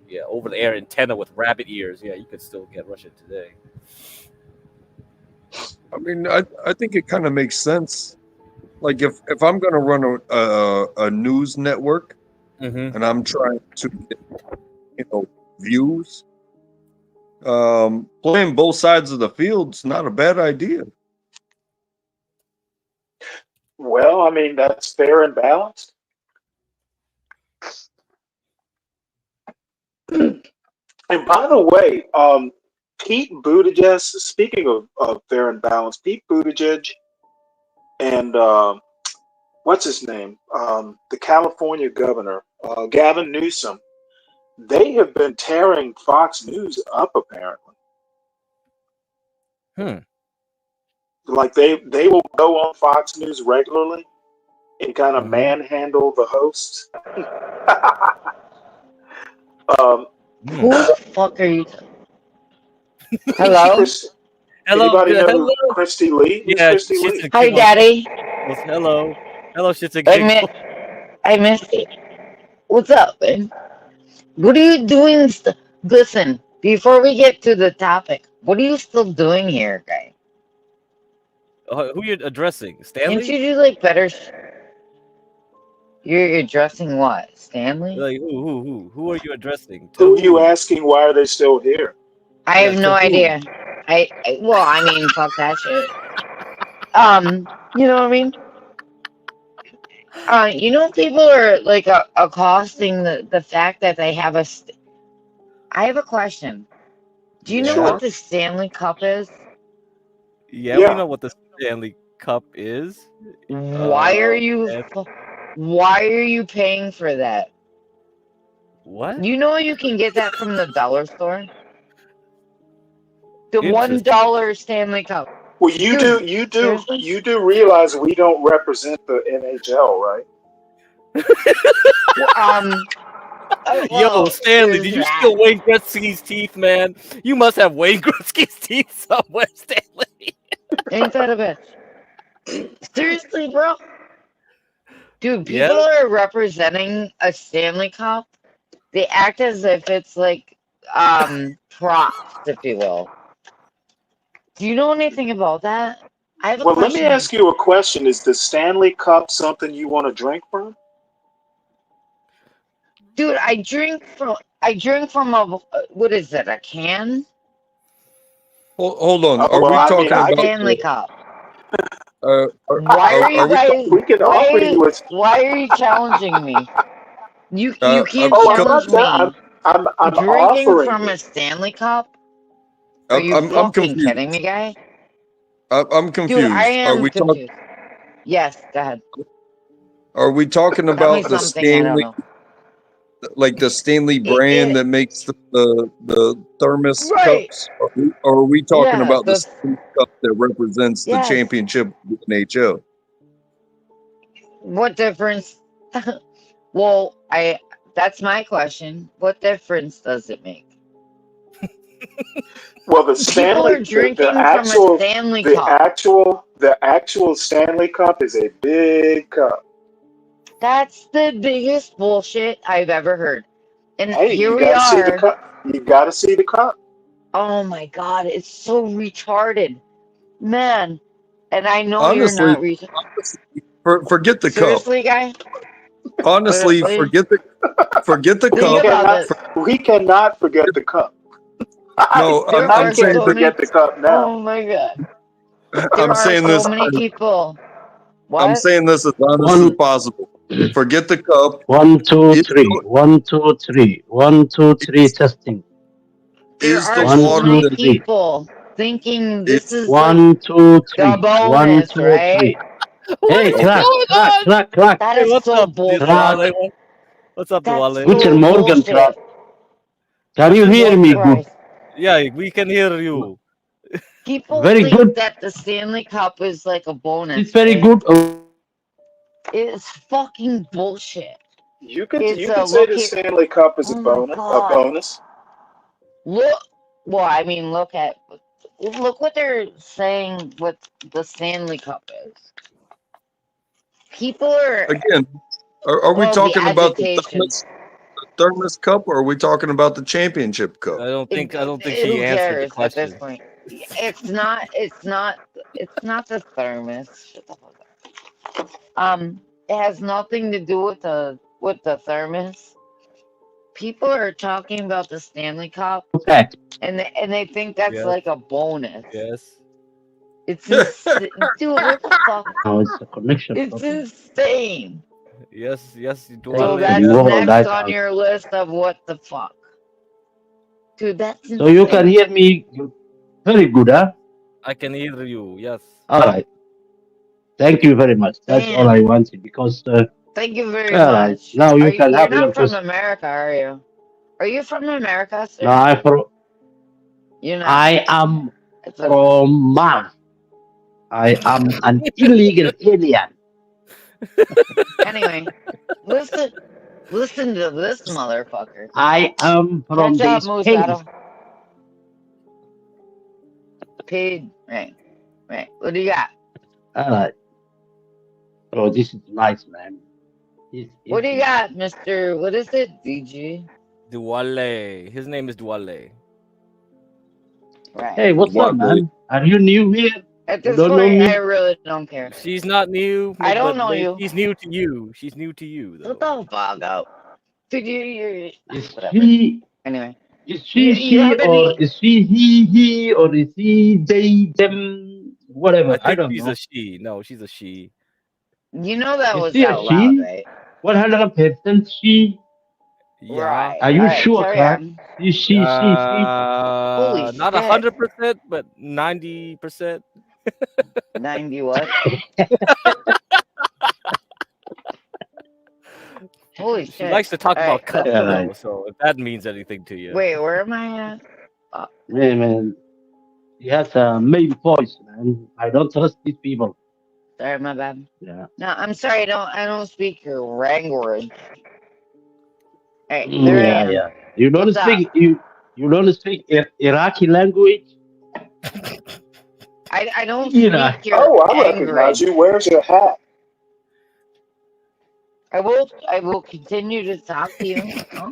Yeah, over the air antenna with rabbit ears. Yeah, you could still get Russia Today. I mean, I think it kind of makes sense. Like if I'm gonna run a news network and I'm trying to get, views, playing both sides of the field's not a bad idea. Well, I mean, that's fair and balanced. And by the way, Pete Buttigieg, speaking of fair and balanced, Pete Buttigieg and what's his name? The California governor, Gavin Newsom, they have been tearing Fox News up, apparently. Like they will go on Fox News regularly and kind of manhandle the hosts. Who the fuck are you? Hello? Anybody know who Christy Lee? Yeah, Christy Lee. Hi, Daddy. Hello, shit's a I missed it. What's up, man? What are you doing? Listen, before we get to the topic, what are you still doing here, guy? Who you addressing? Stanley? Can't you do like better? You're addressing what? Stanley? Like who are you addressing? Who are you asking? Why are they still here? I have no idea. I mean, fuck that shit. You know what I mean? People are like accosting the fact that they have I have a question. Do you know what the Stanley Cup is? Yeah, we know what the Stanley Cup is. Why are you paying for that? What? You know you can get that from the dollar store? The $1 Stanley Cup. Well, you do realize we don't represent the NHL, right? Yo, Stanley, did you steal Wayne Gretzky's teeth, man? You must have Wayne Gretzky's teeth somewhere, Stanley. Ain't that a bitch? Seriously, bro? Dude, people are representing a Stanley Cup. They act as if it's like props, if you will. Do you know anything about that? I have a question. Let me ask you a question. Is the Stanley Cup something you want to drink from? Dude, I drink from a what is it? A can? Hold on. Are we talking about Stanley Cup? Why are you guys? We can offer you a... Why are you challenging me? You can't challenge me. I'm drinking from a Stanley Cup. Are you I'm confused. kidding me, guy? I'm confused. Dude, I am confused. Yes, go ahead. Are we talking about the Stanley, like the Stanley brand that makes the thermos cups? Or are we talking about the Stanley Cup that represents the championship of the NHL? What difference? Well, that's my question. What difference does it make? Well, the Stanley, the actual Stanley Cup is a big cup. That's the biggest bullshit I've ever heard. And hey, here we are. See the cup. You got to see the cup. Oh my God, it's so retarded, man. And I know honestly, you're not retarded. Forget the Seriously, cup. Guy? Honestly, forget the cup. We cannot forget the cup. No, I'm saying forget the cup now. Oh my God. I'm saying this. So many people. What? I'm saying this as honest as possible. Forget the cup. 1, 2, 3. 1, 2, 3. 1, 2, 3. Testing. There are so many people thinking this is 1, 2, 3. the 1, bonus, 2, right? 3. What Hey, is crack, going crack, on? crack, crack. That Hey, is what's so up, bullshit. Diwali? What's up, That's Diwali? Guten so Morgen, crack. bullshit. Can you Guten hear me Morgen. good? Christ. Yeah, we can hear you. People Very think good. that the Stanley Cup is like a bonus. It's very right? good. Oh, It's fucking bullshit. You It's could say look the here. Stanley Cup is Oh my a god. bonus. Look. Well, I mean, look what they're saying. What the Stanley Cup is. People are Again, are we well, the talking about the agitation. thermos cup, or are we talking about the championship cup? I don't think he Who answered the cares at this question. point? It's not the thermos. Shut the fuck up. It has nothing to do with the thermos. People are talking about the Stanley Cup, okay. and they think that's Yes. like a bonus. Yes. It's insane. Dude, what the fuck? Now it's a connection It's problem. insane. Yes. So Diwali. that's You all next that on out. your list of what the fuck. Dude, that's insane. So you can hear me very good, huh? I can hear you. Yes. All right. Thank you very much. That's all I wanted because. Thank you very All right. much. Now you can You're have your not from question. America, are you? Are you from America, sir? No, I'm from. You're not. I am It's okay. from Mars. I am an illegal alien. Anyway, listen to this motherfucker. I am from Catch up, the Moose space. Battle. Paid. Right. What do you got? All right. Oh, this is nice, man. What do you got, Mr. What is it? DG? Diwali. His name is Diwali. Right. Hey, what's up, man? Are you new here? At You this don't know point, me? I really don't care. She's not new. I don't but know you. She's new to you. She's new to you, though. What the fuck up? Dude, you're Is whatever. she? Anyway. Is she? Or is she? He? Or is he? They? Them? Whatever. I don't she's know. a she. No, she's a she. You know that Is was she a out loud, she? right? 100% she. Yeah. Right. Are you All right, sure, carry Crack? on. She. Holy Not shit. 100%, but 90%. 90 what? Holy shit. She likes to talk about cups, Yeah, though, right. so if that means anything to you. Wait, where am I at? Man. He has a male voice, man. I don't trust these people. Sorry, my bad. Yeah. No, I'm sorry. I don't speak your language. Hey, there I am. Yeah. You don't What's speak. up? You don't speak Iraqi language. I don't Iraq. speak your Oh, I recognize you. Where's your hat? I will continue to talk to you. Huh?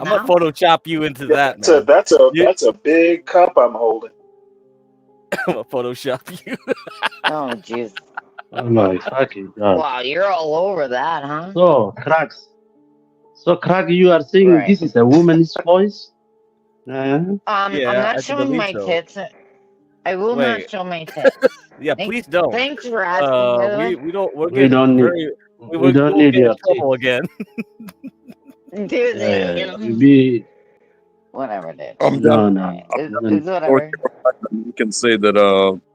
I'm gonna Photoshop you into that, That's man. That's a big cup I'm holding. I'm gonna Photoshop you. Oh, jeez. Oh my fucking god. Wow, you're all over that, huh? So, Crack, you are saying Right. this is a woman's voice? I'm not showing my tits. I will not show my tits. Yeah, please don't. Thanks for asking. We don't. We're We getting don't need. very. We don't need get in your trouble again. Dude, We. Whatever, dude. I'm No. done. It's whatever. You can say that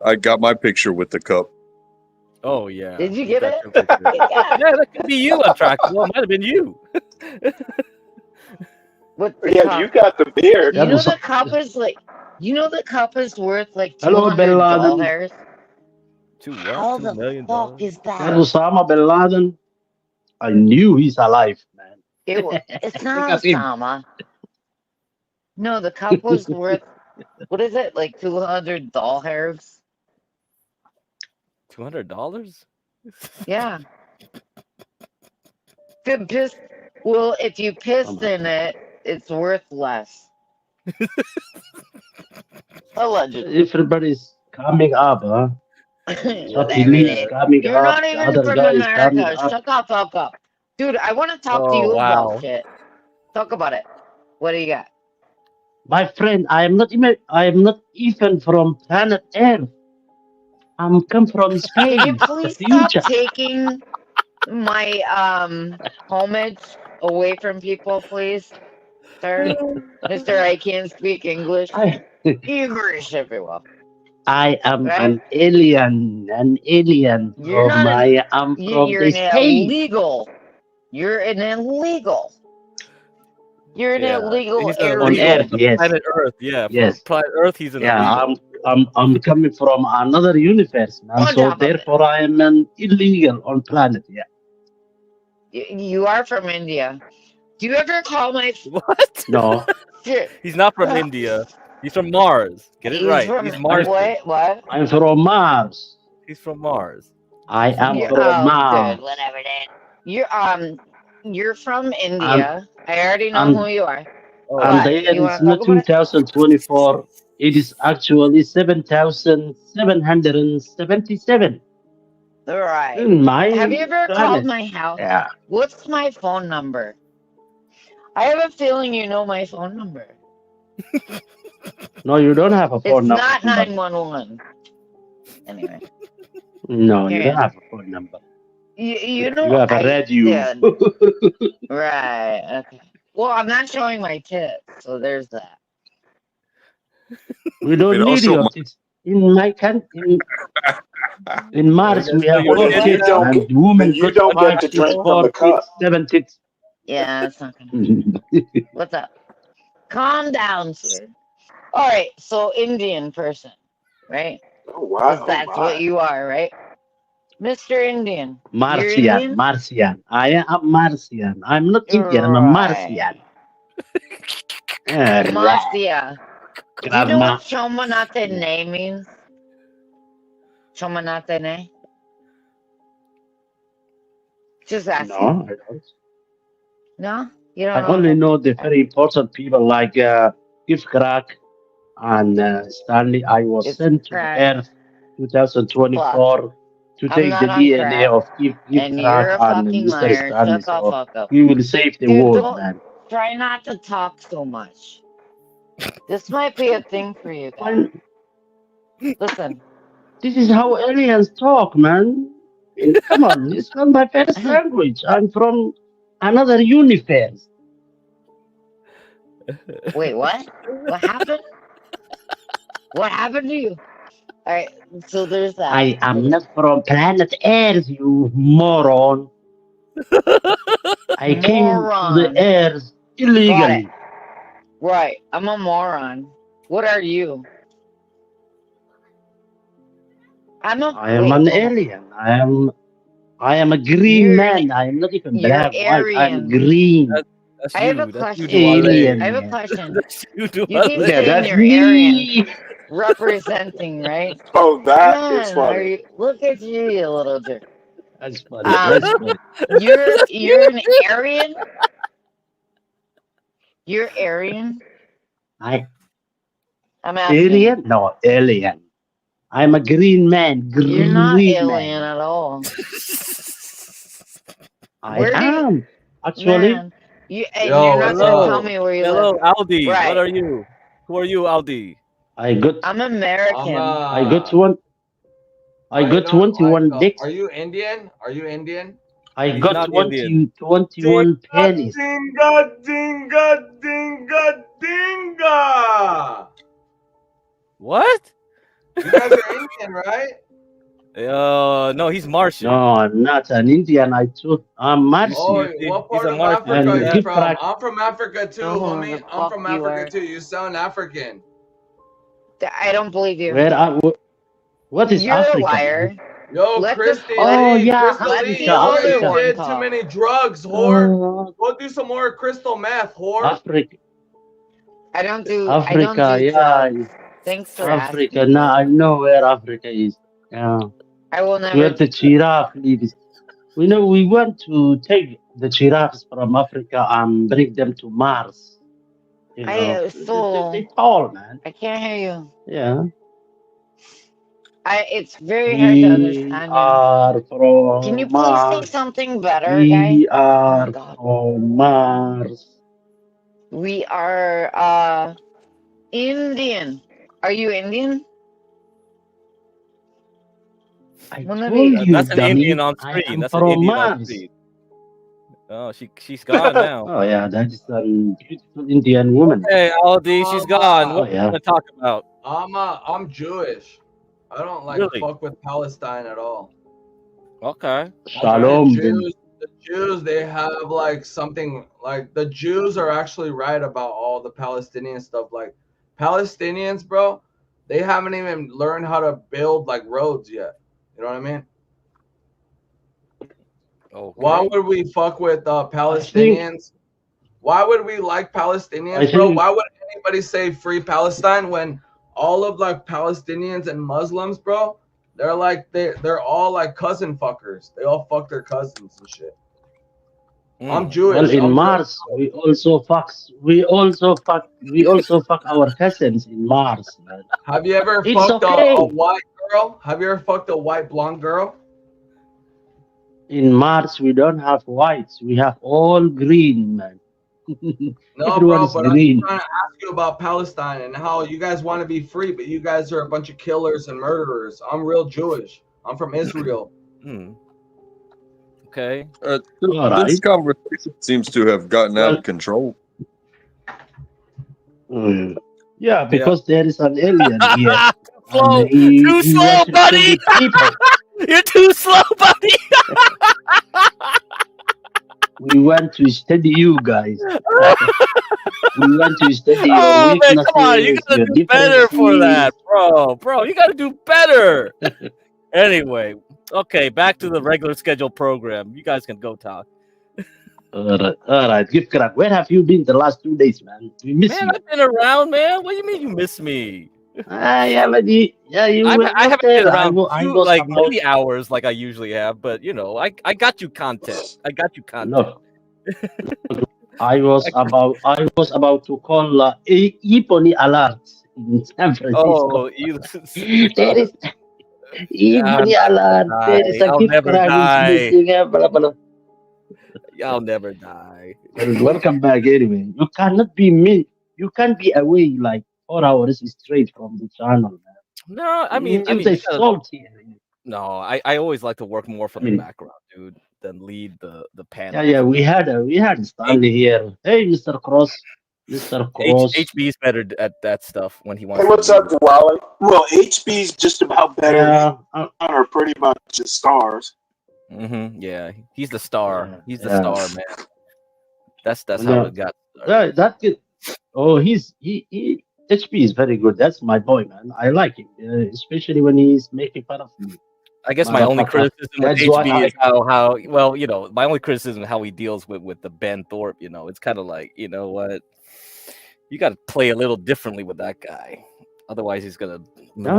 I got my picture with the cup. Oh yeah. Did you get it? Yeah, that could be you. I'm tracking. Well, it might have been you. What? Yeah, you got the beard. You know the cup is like. You know the cup is worth like Hello, Bin Laden. $200. How $2 the million? fuck is that? That Osama Bin Laden. I knew he's alive, man. It's not Osama. No, the cup was worth. What is it? Like $200? $200? Yeah. Well, if you pissed in it, it's worth less. Allegedly. Everybody's coming up, huh? You're not even from America. Shut the fuck up. Dude, I want to talk to you about shit. Talk about it. What do you got? My friend, I am not even from planet Earth. I'm come from space. Can you please stop taking my homage away from people, please? Sir, Mister, I can't speak English. English, if you will. I am Right? an alien. You're From not an. I am from You're the an space. illegal. You're an illegal. You're an Yeah, illegal he's On illegal alien. Earth, on the yes. planet Earth. Yeah, from Yes. planet Earth, he's an Yeah, illegal. I'm coming from another universe, man. On So top of it. therefore I am an illegal on planet, yeah. You are from India. Do you ever call my? What? No. Shit. He's not from India. He's from Mars. Get it He's right. from He's Martian. what? I'm from Mars. He's from Mars. I He's from am Mars. from Oh, Mars. good, whatever. Then you're from India. I already know and who you are. Oh, and What? the year You is want to not talk about it? 2024. It is actually 7,777 All right. in my Have you ever called planet. my house? Yeah. What's my phone number? I have a feeling you know my phone number. No, you don't have a phone It's number. not 911. Anyway, No, you here. don't have a phone number. You know You have a radio. yeah, right. Okay. Well, I'm not showing my tits, so there's that. We don't Wait, need also, your tits. In my country, in Mars, Are you we gonna have show your Well, 4 then tits you tits, now? don't and get. Then women you got don't 5 get to tits, drink from 4 the tits, cup. 7 tits. Yeah, it's not gonna. What's up? Calm down, sir. All right. So Indian person, right? Oh Because wow! Oh that's what my! you are, right? Mr. Indian. You're Martian, Indian? Martian. I am Martian. I'm not Indian, I'm a Right. Martian. Right. Marcia. Do you know what Grandma. Chomanatene means? Chomanatene? Just asking. No, I don't. No? You don't I know only that? know the very important people like Gift Crack and Stanley. I was It's sent to the crack. Earth Fuck. 2024 to I'm take the not on DNA crack. of Gift And Crack you're a and fucking Mr. liar. Stanley. Shut the So fuck up. we will save the Dude, world, don't man. try not to talk so much. This might be a thing for you guys. Fine. Listen. This is how aliens talk, man. Come on, it's not my first language. I'm from another universe. Wait, what? What happened? What happened to you? Alright, so there's that. I am not from planet Earth, you moron. I came to the Moron. Earth Got it. illegally. Right, I'm a moron. What are you? I am wait, an hold on. alien. I am a green You're man. I am not even you're black, white. I'm Aryan. green. That's I have a you. That's you, question. Alien. Duale. I have a question. That's you, You keep Duale. Yeah, saying that's you're Aryan, me. representing, right? Oh, that is Man, are funny. you? Look at you, you little jerk. That's funny. That's funny. You're an Aryan. You're Aryan. I'm asking. Alien? No, alien. I'm a green man. You're not Green alien man. at all. I Where do you, am. Actually, man? And Yo, you're not what's gonna up? tell me where you Hello, live. Aldi. What Right. are you? Who are you, Aldi? I got I'm American. I got one. I got 21 dicks. Are you Indian? Are you Indian? I He's got not 20, Indian. 21 pennies. Dinga, dinga, dinga, dinga. What? You guys are Indian, right? No, he's Martian. No, I'm not an Indian. I'm Martian. Oh, He- what he's part a of Martian. Africa are And you Gift from? Crack. I'm from Africa too, Oh, homie. the I'm from fuck you Africa are. too. You sound African. I don't believe you. What is You're Africa? a liar. Man? Yo, Let the- Christy Oh, Lee, yeah, Crystal let Lee, the you other already one did talk. too many drugs, whore. Uh, Go do some more crystal meth, whore. Africa, I don't do Africa, yeah, drugs. Thanks for Africa. asking. Now I know where Africa is. Yeah, I will where never. the giraffe lives. We want to take the giraffes from Africa and bring them to Mars. They tall, man. I can't hear you. Yeah. It's very hard to We understand you. are from Can you please say Mars. something better, guy? We Oh are my God. from Mars. We are Indian. Are you Indian? I Wanna told be- you, That's an dummy. Indian on I screen. am That's an from Indian on Mars. screen. Oh, she's gone now. Oh yeah, that is a beautiful Indian woman. Okay, Aldi, she's gone. Oh What are you yeah. gonna talk about? I'm Jewish. I don't like Really? fuck with Palestine at all. Okay. Shalom. Then. The Jews, they have like something like the Jews are actually right about all the Palestinian stuff. Like Palestinians, bro, they haven't even learned how to build like roads yet. You know what I mean? Okay. Why would we fuck with Palestinians? Why would we like Palestinians, bro? Why would anybody say free Palestine when all of like Palestinians and Muslims, bro, they're all like cousin fuckers. They all fuck their cousins and shit. I'm Jewish. Well, in Mars, we also fuck our cousins in Mars, man. Have you ever It's fucked okay. a white girl? Have you ever fucked a white blonde girl? In Mars, we don't have whites. We have all green, man. No, bro, but green. I'm trying to ask you about Palestine and how you guys want to be free, but you guys are a bunch of killers and murderers. I'm real Jewish. I'm from Israel. Okay. This conversation seems to have gotten out of control. Yeah, because there is an alien here. Slow. Too slow, buddy. You're too slow, buddy. We want to study you guys. We want to study your Oh weaknesses, man, come on! You gotta do better for that, bro. You gotta do better. Anyway, okay, back to the regular scheduled program. You guys can go talk. All right. Give crack. Where have you been the last 2 days, man? We miss you. I've been around, man. What do you mean you miss me? Yeah, but you I haven't been around like about... many hours like I usually have, but you know, I got you content. I got you content. No. I was about to call Epony Alert in San Francisco. Oh, there is Epony Alert. There is a gift card missing. Blah, blah. I'll never die. Welcome back anyway. You cannot be you can't be away like 4 hours straight from the channel, man. No, I mean, no, I always like to work more from the background, dude, than lead the panel. Yeah, we had Stanley here. Hey, Mr. Cross. HB's better at that stuff when he wants. Hey, what's up, Wally? Well, HB's just about better. Are pretty much the stars. Yeah, he's the star. He's the star, man. That's how it got started. That kid. Oh, he HP is very good. That's my boy, man. I like him, especially when he's making fun of me. I guess my only criticism with HB is how well, you know, my only criticism is how he deals with the Ben Thorpe. You know, it's kind of like, you know what, you got to play a little differently with that guy. Otherwise, he's gonna. No.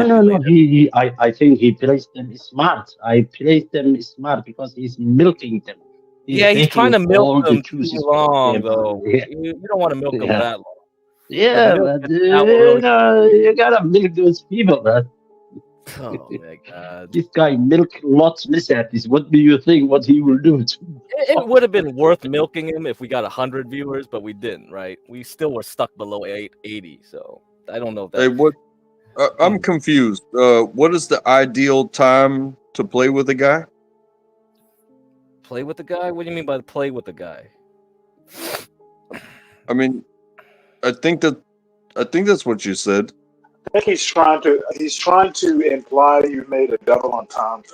I think he plays them smart. I play them smart because he's milking them. He's trying to milk them too long, though. Yeah. You don't want to milk them that long. Yeah, but you gotta milk those people, man. Oh my god! This guy milk lots lizards. What do you think? What he will do? It would have been worth milking him if we got 100 viewers, but we didn't. Right? We still were stuck below 80. So I don't know. If hey, what? I'm confused. What is the ideal time to play with a guy? Play with the guy? What do you mean by play with the guy? I mean, I think that's what you said. I think he's trying to imply you made a double entendre.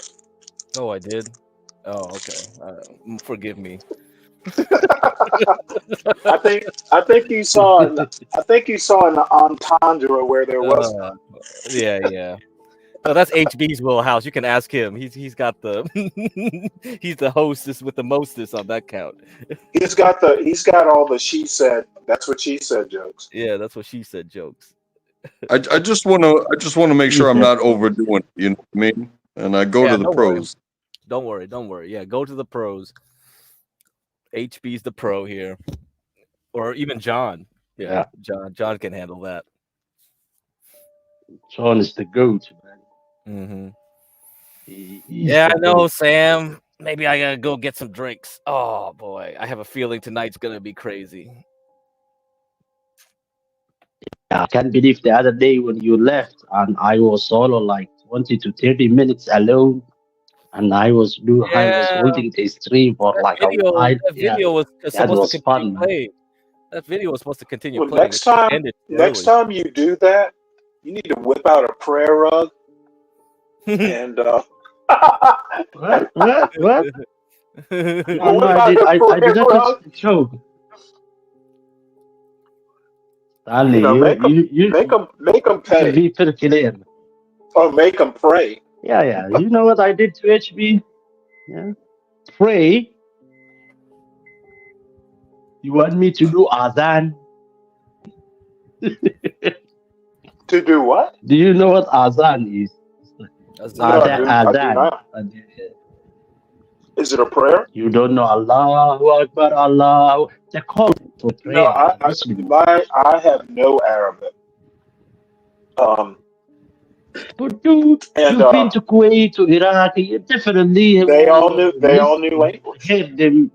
Oh, I did. Oh, okay. Forgive me. I think you saw an entendre where there was. Yeah. Oh, that's HB's wheelhouse. You can ask him. He's got the he's the hostess with the mostest on that count. He's got all the she said. That's what she said jokes. Yeah, that's what she said jokes. I just want to make sure I'm not overdoing it, you know what I mean? And I go to the pros. Don't worry. Yeah, go to the pros. HB's the pro here, or even John. Yeah. John can handle that. John is the goat, Mm-hmm. man. Yeah, I know, Sam. Maybe I gotta go get some drinks. Oh boy, I have a feeling tonight's gonna be crazy. I can't believe the other day when you left and I was solo like 20 to 30 minutes alone. And I was holding the stream for That like a video, while. that Yeah, video was that supposed was to continue fun, man. playing. That video was supposed to continue Well, playing. next time, Ended too next early. time you do that, you need to whip out a prayer rug and What? What? What? No, no, whip I out did. a I prayer did not touch rug. the joke. Stanley, You know, you make them to pay be pretty clear. or make them pray. Yeah, yeah. You know what I did to HB? Yeah. Pray. You want me to do Adhan? To do what? Do you know what Adhan is? No, I do Adhan. not. Is it a prayer? You don't know Allahu Akbar, Allah. They call for No, prayer. Muslim. I have no Arabic. But dude, And you've been to Kuwait, to Iraq. You definitely they all knew English. heard them.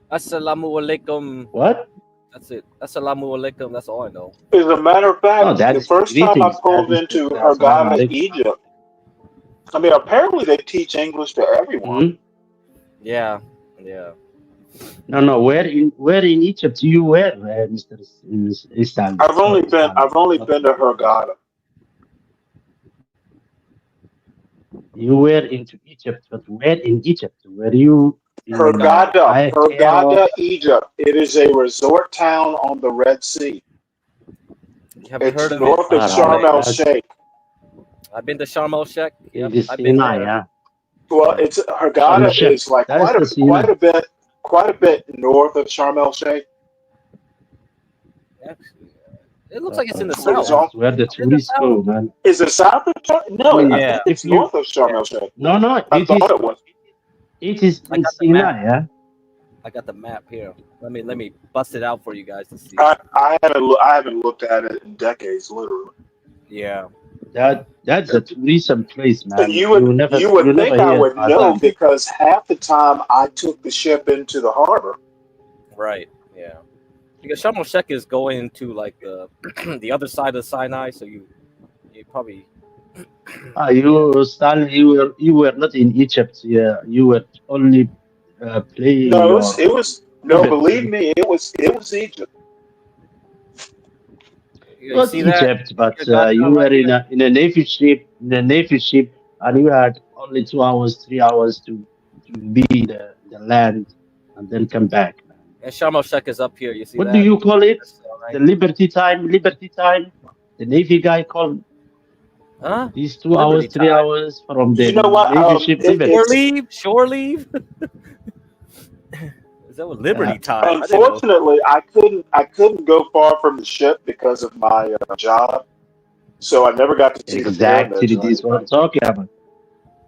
Assalamu alaikum. What? That's it. Assalamu alaikum. That's all I know. As a matter of fact, No, that the is first time I greetings. pulled That is into the Hurghada, Assalamu alaikum. Egypt, I mean, apparently they teach English to everyone. Yeah, yeah. No. Where in Egypt you were, Mr. Istanbul? I've only been to Hurghada. You were into Egypt, but where in Egypt? Were you in Hurghada, Egypt. It is a resort town on the Red Sea. Have you heard It's of north it? of Sharm el Sheikh. I've been to Sharm el Sheikh. Yep, This I've been Sinai, there. yeah. Well, it's Hurghada is like That is the quite a bit north of Sharm el Sheikh. It looks like it's in the But it's south. all- where the tourists go, man. Is it south of Sharm? No, I Yeah. think it's north of Sharm el Sheikh. No, I thought it was. it is I in got the Sinai, yeah. I got the map here. Let me bust it out for you guys to see. I haven't looked at it in decades, literally. Yeah. That's a tourism place, man. And you would think I would know Adhan. because half the time I took the ship into the harbor. Right. Yeah. Because Sharm el Sheikh is going to like the other side of Sinai, so you probably Stanley, you were not in Egypt. Yeah, you were only playing. No, it was no. Believe me, it was Egypt. you see that? Egypt, but You're not you right were here. in a navy ship, and you had only 2 hours, 3 hours to be the land, and then come back. And Sharm el Sheikh is up here. You see What that? do you call it? That's all right. The Liberty time. The Navy guy called Huh? these 2 Liberty hours, 3 time. hours from the You know what? Navy ship. Liberty. Shore leave. Is that what Liberty time? I didn't know. Unfortunately, I couldn't go far from the ship because of my job, so I never got to see Exactly, the this pyramids. is what I'm talking about.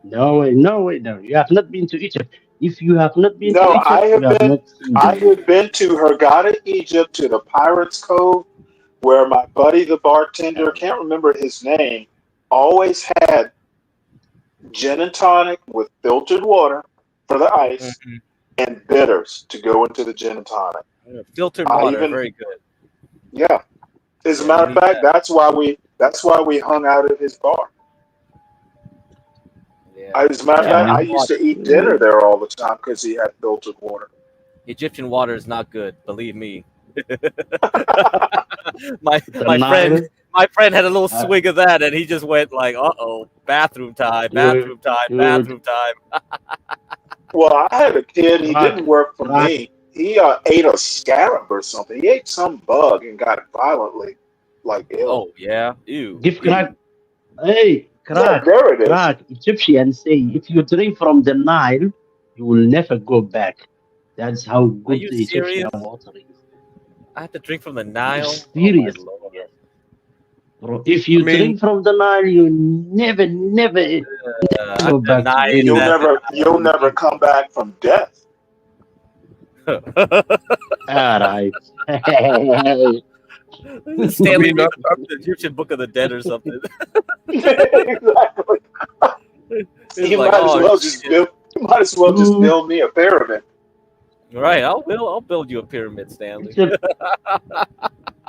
No way. You have not been to Egypt. If you have not been to No, Egypt, I you have have not seen I have been to Hurghada, Egypt, to the Pirates Cove, where my buddy, the bartender, can't remember his name, always had gin and tonic with filtered water for the ice and bitters to go into the gin and tonic. Filtered water, very good. Yeah. As a matter of fact, that's why we hung out at his bar. Yeah. As a matter of fact, I used to eat dinner there all the time because he had filtered water. Egyptian water is not good, believe me. my friend had a little swig of that, and he just went like, "Uh-oh, bathroom time." Well, I had a kid. He didn't work for me. He ate a scarab or something. He ate some bug and got violently ill. Oh yeah, ew. Give crack. Hey, crack. Yeah, there it is. Crack. Egyptians say if you drink from the Nile, you will never go back. That's how good you the Egyptian serious? water is. I have to drink from the Nile. Serious. Oh, my Lord. Bro, if you drink from the Nile, you never go back to anywhere. You'll never come back from death. All right. Stanley reading the Egyptian Book of the Dead or something. Exactly. You might as well just build me a pyramid. Right, I'll build you a pyramid, Stanley.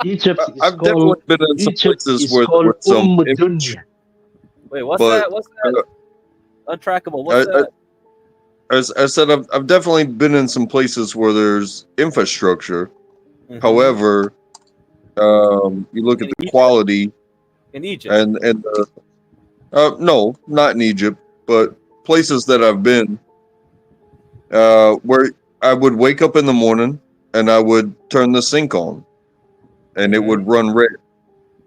Egypt is I've definitely been in some places with some Wait, what's that? What's that? Untrackable. What's that? As I said, I've definitely been in some places where there's infrastructure. Mhm. However, you look at In the Egypt? quality In Egypt. and no, not in Egypt, but places that I've been where I would wake up in the morning and I would turn the sink on and it would run red.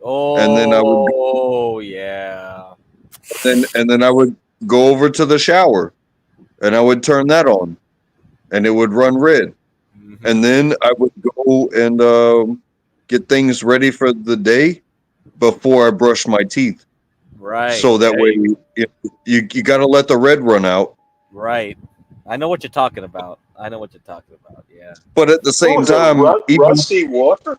And then I would yeah. and then I would go over to the shower and I would turn that on and it would run red. Mhm. And then I would go and get things ready for the day before I brush my teeth. Right. So that way you got to let the red run out. Right. I know what you're talking about. Yeah. But at the same time, rusty water,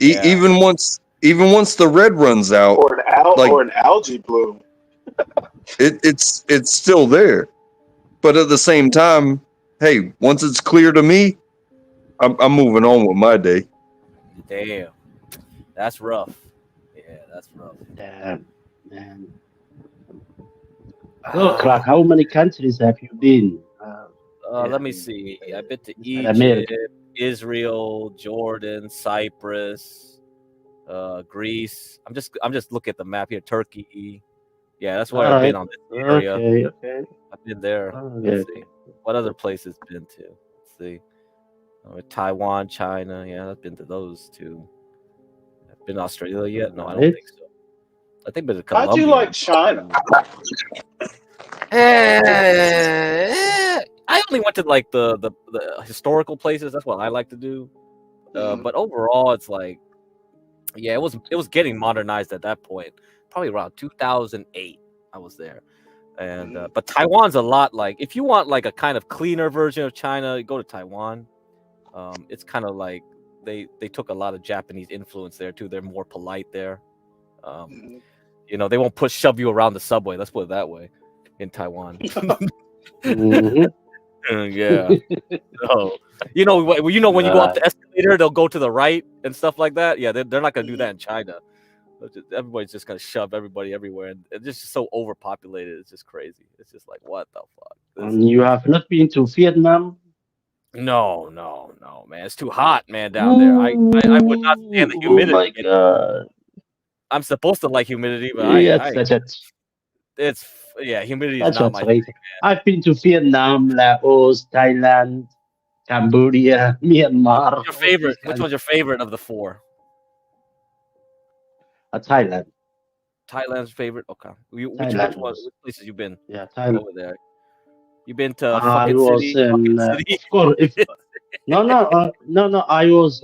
even once the red runs out, or an algae bloom, it's still there. But at the same time, hey, once it's clear to me, I'm moving on with my day. Damn. That's rough. Yeah, that's rough. Damn, man. So, Clark, how many countries have you been? Let me see. I've been to Egypt, America. Israel, Jordan, Cyprus, Greece. I'm just looking at the map here. Turkey. Yeah, that's where I've been on this area. Okay. I've been there. Okay. Let's see. What other places been to? Let's see. Taiwan, China. Yeah, I've been to those too. I've been to Australia yet? No, I don't think so. I think been to Colombia. How'd you like China? I only went to like the historical places. That's what I like to do. But overall, it's like, yeah, it was getting modernized at that point. Probably around 2008, I was there. And but Taiwan's a lot like, if you want like a kind of cleaner version of China, you go to Taiwan. It's kind of like they took a lot of Japanese influence there too. They're more polite there. You know, they won't shove you around the subway. Let's put it that way in Taiwan. Yeah. So, you know when you go up the escalator, they'll go to the right and stuff like that. Yeah, they're not gonna do that in China. Everybody's just gonna shove everybody everywhere, and it's just so overpopulated. It's just crazy. It's just like, what the fuck? And you have not been to Vietnam? No, man. It's too hot, man, down there. I would not stand the humidity. Oh my god. I'm supposed to like humidity, but humidity is not my thing, man. I've been to Vietnam, Laos, Thailand, Cambodia, Myanmar. What's your favorite? Which one's your favorite of the four? Thailand. Thailand's favorite? Okay. Which places you been? Yeah, Thailand. Over there. You been to fucking city? Of course, no. I was.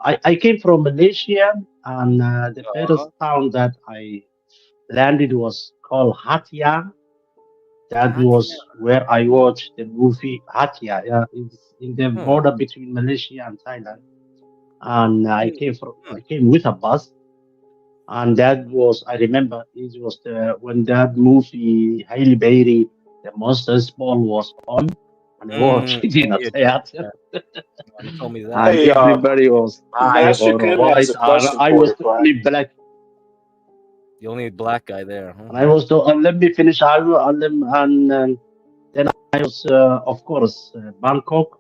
I came from Malaysia, and the first town that I landed was called Hatia. That was where I watched the movie Hatia. Yeah, it's in the border between Malaysia and Thailand. And I came with a bus, and that was, I remember, it was when that movie Hailey Bailey, The Monsters Ball, was on, and I watched it in a theater. You told me that. And everybody was Master Kim has a question I was the only black. The only black guy there. And I was let me finish. And then I was, of course, Bangkok.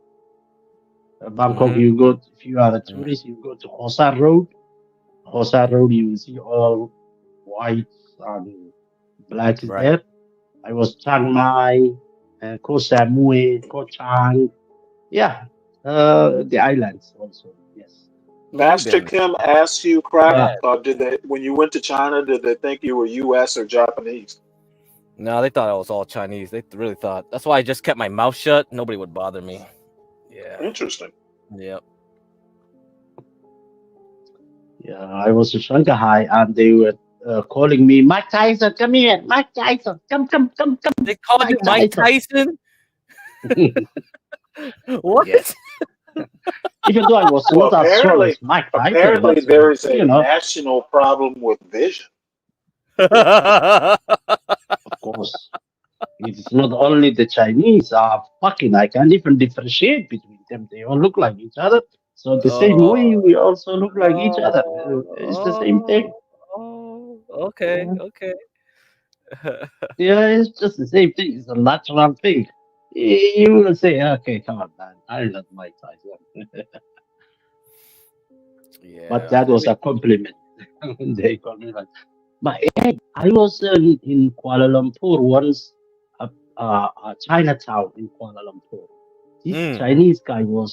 Bangkok, you go, if you are a tourist, you go to Hosar Road. Hosar Road, you will see all white and black there. I was Chiang Mai, Koh Samui, Koh Chang. Yeah, the islands also, yes. Master Kim asked you, Crack, when you went to China, did they think you were U.S. or Japanese? No, they thought I was all Chinese. They really thought. That's why I just kept my mouth shut. Nobody would bother me. Yeah. Interesting. Yep. Yeah, I was in Shanghai, and they were calling me, Mike Tyson, come here, Mike Tyson, come. They called you Mike Tyson? What? Yes. Even though I was not as strong as Mike Tyson. Apparently, there is a national problem with vision. Of course. It's not only the Chinese are fucking, I can't even differentiate between them. They all look like each other. So the same way we also look like each other. It's the same thing. Okay. Yeah, it's just the same thing. It's a natural thing. You will say, okay, come on, man. I'm not Mike Tyson. But Yeah. that I was mean, a compliment. They compliment. But hey, I was in Kuala Lumpur once, Chinatown in Kuala Lumpur. This mm. Chinese guy was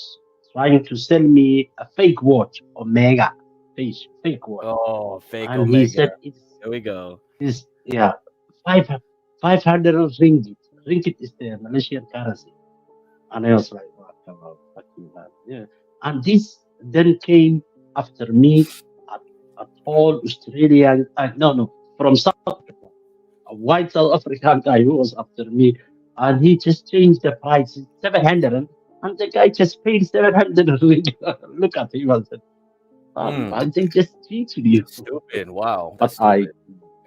trying to sell me a fake watch, Omega, fake watch, Oh, fake and he Omega. said Here we go. it's yeah, five 500 ringgit. Ringgit is the Malaysian currency. And I was like, "What about fuck you, man?" Yeah. And this then came after me, a tall Australian, no, from South Africa, a white South African guy who was after me. And he just changed the price, 700. And the guy just paid 700. Look at him and said, Mm. I think just cheated you. Stupid. Wow. But That's stupid.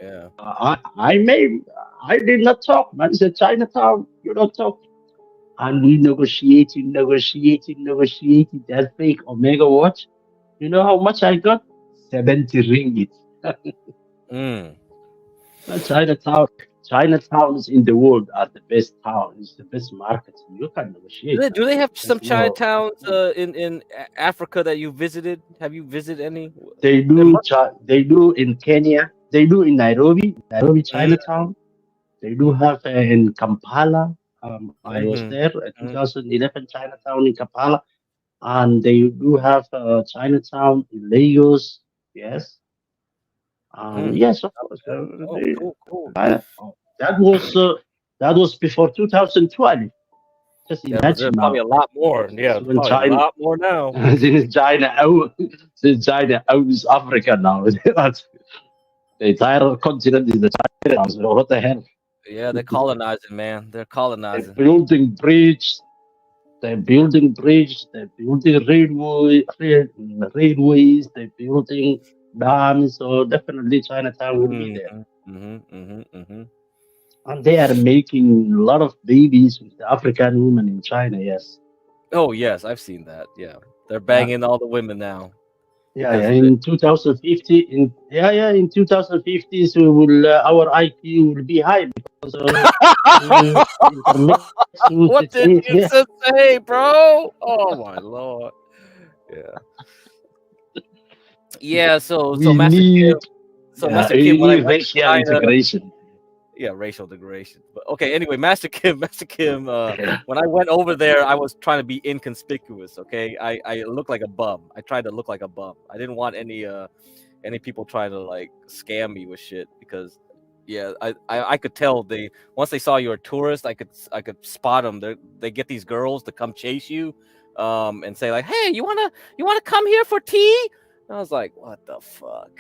Yeah. I did not talk, man. It's a Chinatown, you don't talk. And we negotiated that fake Omega watch. You know how much I got? 70 ringgit. Mm. Well, Chinatowns in the world are the best towns, the best markets. You can negotiate, man. Do they have some There's no. Chinatowns in Africa that you visited? Have you visited any? They There do. must. They do in Kenya. They do in Nairobi, Mm, Chinatown. They do have in Kampala. I was mm-hmm, there in mm, 2011, Chinatown in Kampala. And they do have Chinatown in Lagos, yes, and mm. yes, of course, Okay. Oh, cool, cool. oh, that was before 2012. Just Yeah, but there's imagine probably now, a lot more. since Yeah, when probably a China, lot more now. since China owns Africa now, that's the entire continent is the China now. So what the hell? Yeah, they're colonizing, man. They're They're colonizing. building bridge. They're building bridge. They're building railways. They're building dams. So definitely Chinatown will be there. Mm-hmm, mm-hmm, mm-hmm, mm-hmm. And they are making a lot of babies with the African women in China. Yes. Oh yes, I've seen that. Yeah, they're Yeah. banging all the women now Yeah. because In 2050, in 2050, so will our IQ will be high because we'll intermix with the what did Chinese. you Yeah. just say, bro? Oh my lord. Yeah. Yeah. So We Master Kim. need, So yeah, Master we Kim, when I need went to racial China, integration. yeah, racial degradation. But okay, anyway, Master Kim, Master Kim. Okay. When I went over there, I was trying to be inconspicuous. Okay, I looked like a bum. I tried to look like a bum. I didn't want any people trying to like scam me with shit because yeah, I could tell they once they saw you're a tourist, I could spot them. They get these girls to come chase you, and say like, hey, you wanna come here for tea? I was like, what the fuck?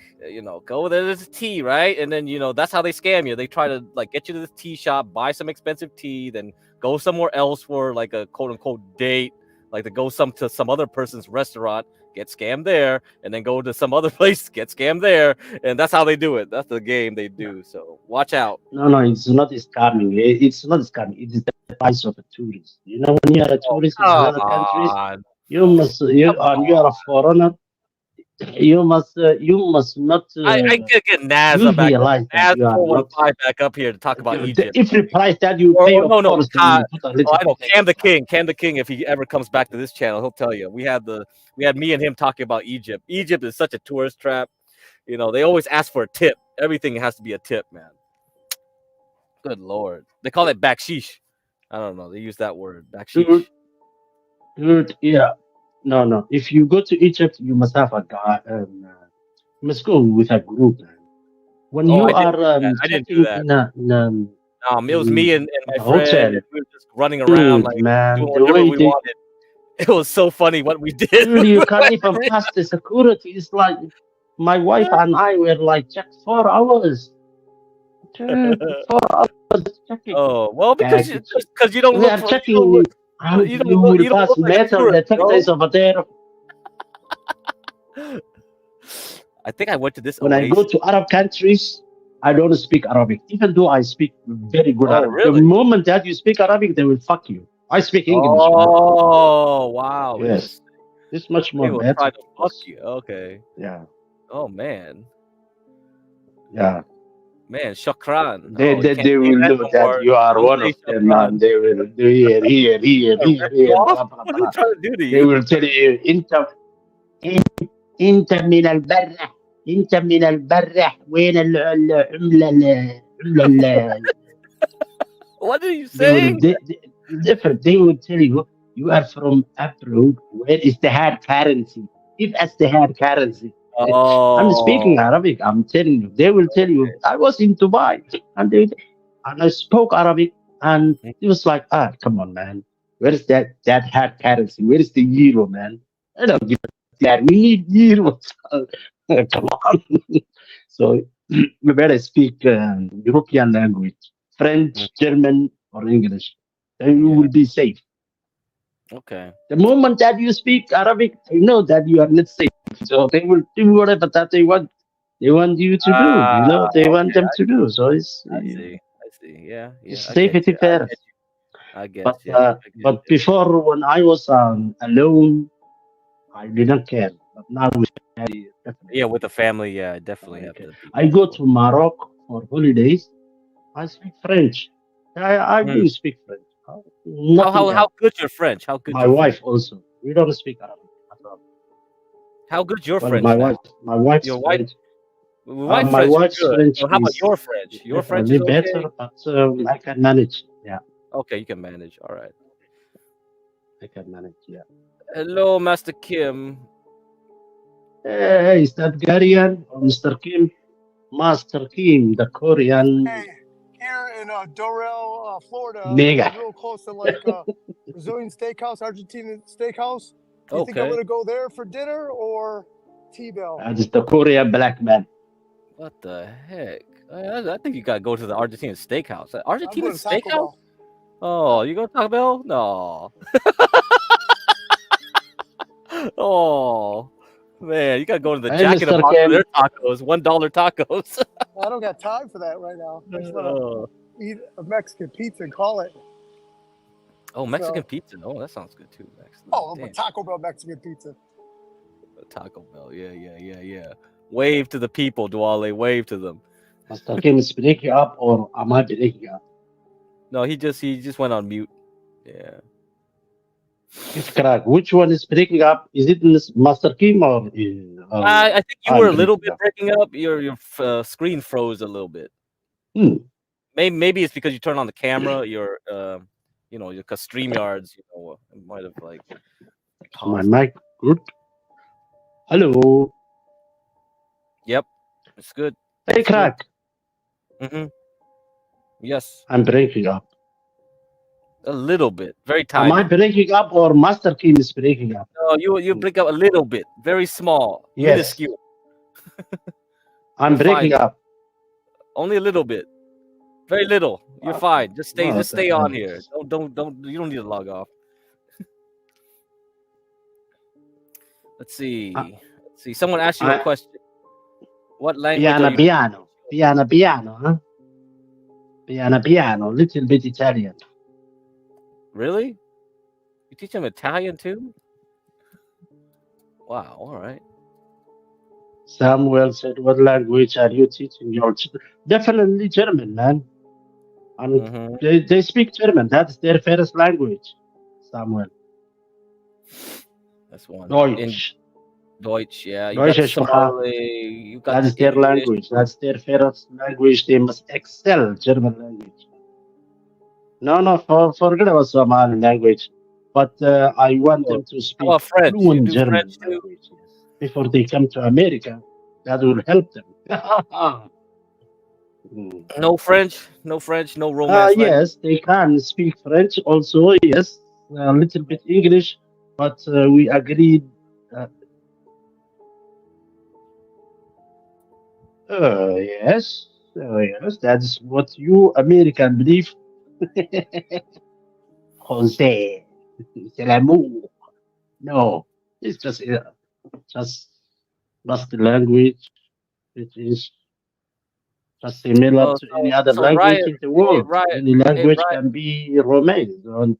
Go there, there's a tea, right? And then that's how they scam you. They try to like get you to this tea shop, buy some expensive tea, then go somewhere else for like a quote unquote date, like to go to some other person's restaurant, get scammed there, and then go to some other place, get scammed there, and that's how they do it. That's the game they do. So watch out. No, it's not scamming. It's not scamming. It is the price of a tourist. You know, when you are a Oh tourist in come another countries, on, you come and you on. are a foreigner. You must not. I could get You NASA back up, realize that Naz you are not. 415 back up here to talk about Egypt. Every price that you pay, Or of no, no, course, they Todd. will put a Oh, little I know. bit Cam the extra. King. Cam the King, if he ever comes back to this channel, he'll tell you. We had me and him talking about Egypt. Egypt is such a tourist trap. They always ask for a tip. Everything has to be a tip, man. Good lord. They call it bakshish. I don't know. They use that word. Dude, Bakshish. yeah. No. If you go to Egypt, you must have a guy. You must go with a group. Man. When Oh, you I didn't are do that. I didn't do checking that. It was me and in my a friend, hotel, and we were just running around, dude, like man, doing the whatever way we they, wanted. It was so funny what we did. dude, you can't even pass the security. It's like my wife and I were like checked 4 hours. Dude, 4 hours checking Oh well, because you baggage. because you don't We look are for you don't look checking, and you you don't look will you don't pass look like a metal tourist, bro. detectors over there. I think I went to this When I go Oasis. to Arab countries, I don't speak Arabic, even though I speak very good Oh Arabic. The really? moment that you speak Arabic, they will fuck you. I speak English, man. Oh wow, Yes, interesting. it's much They more will better try to fuck because, you. Okay. yeah, Oh man. yeah. Man, shukran. They, Oh, you they, can't they say will that know no that more. you are Don't one say of them, shukran. and they will do here, Rip you off? blah, blah, What are they blah. trying to do to They you? will tell you, انت من البرة، انت من البرة، وين العملة What are you they will saying? different. They will tell you you are from abroad. Where is the hard currency? Give us the hard currency. I'm speaking Oh, Arabic. I'm telling you. They will tell you. I was in Dubai and I spoke Arabic, and it was like, come on, man. Where is that hard currency? Where is the euro, man? I don't give a that. We need euros. Come on. So we better speak European language, French, German, or English. Then you yeah. will be safe. Okay. The moment that you speak Arabic, you know that you are not safe. So they will do whatever that they want. They want you to do. You know, they want Okay. them to do. So it's I see. I see. Yeah. Yeah. it's I get safety you. I first. get you. I get But you. I get but you. before when I was alone, I didn't care. But now Yeah, with the family, yeah, I definitely have okay. to be I go careful. to Morocco for holidays. I speak French. I Hmm. do speak French. How Nothing else. good your French? How good My your wife French? also. We don't speak Arabic at all. How good your Well, French now? my wife's Your wife, French. wife My French is wife's good. French So how about is your French? Your French definitely is okay. better, but I can manage. Yeah, Okay, you can manage. All right. I can manage. Yeah. Hello, Master Kim. Hey, is that Garian or Mr. Kim? Master Kim, the Korean Hey, here in Dorel, Florida, nigga. real close to like Brazilian steakhouse, Argentinian steakhouse. Do you think I'm Okay. gonna go there for dinner or T-Bell? That is the Korean black man. What the heck? I think you gotta go to the Argentine steakhouse. I'm Argentine going to Taco steakhouse? Bell. Oh, you go to Taco Bell? No. Oh man, you gotta go to the Hey, Jack in the Mr. Box for Kim. their tacos. $1 tacos. I don't got time for that right now. I just want Oh, to eat a Mexican pizza and call it. Mexican So, pizza. Oh, that sounds good too. Excellent. oh, Damn. Taco Bell Mexican pizza. Taco Bell. Yeah. Wave to the people, Duale. Wave to them. Mr. Kim is breaking up, or am I breaking up? No, he just went on mute. Yeah. It's correct. Which one is breaking up? Is it Master Kim or I think you I'm were a little breaking bit up? breaking up. Your screen froze a little bit. Hmm. Maybe it's because you turned on the camera. Your your StreamYards, it might have like Is my paused. mic good? Hello. Yep, it's good. Hey, It's good. crack. Mm-hmm. Yes, I'm breaking up. a little bit, very Am I tiny. breaking up or Master Kim is breaking up? No, you Hmm. break up a little bit, very small, Yes, minuscule. You're I'm fine. breaking up. Only a little bit, very little. You're fine. Just What the stay on hell? here. Don't. You don't need to log off. Let's Uh, see. Let's see. Someone asked you a I, question. What language are you? piano, huh? Piano, little bit Italian. Really? You teach them Italian too? Wow. All right. Samuel said, "What language are you teaching your children?" Definitely German, man. And Mm-hmm. they speak German. That's their first language. Samuel. That's one. In Deutsch. Deutsch, yeah. You got Deutsche the Sprache. Somali. You got That the is their English. language. That's their first language. They must excel German language. No, forget about Somali language. But I want Oh, them to how speak about French? You fluent do German French too? language, yes, before they come to America. That will help them. Mm. No French. No French. No Romance language. Yes, they can speak French also, yes, a little bit English, but we agreed. Uh, yes, yes, that's what you American believe. Jose, c'est l'amour. No, it's just the language. It is just similar Oh, to any other so language Ryan, in the hey world. Ryan, Any hey language Ryan. can be Romance, and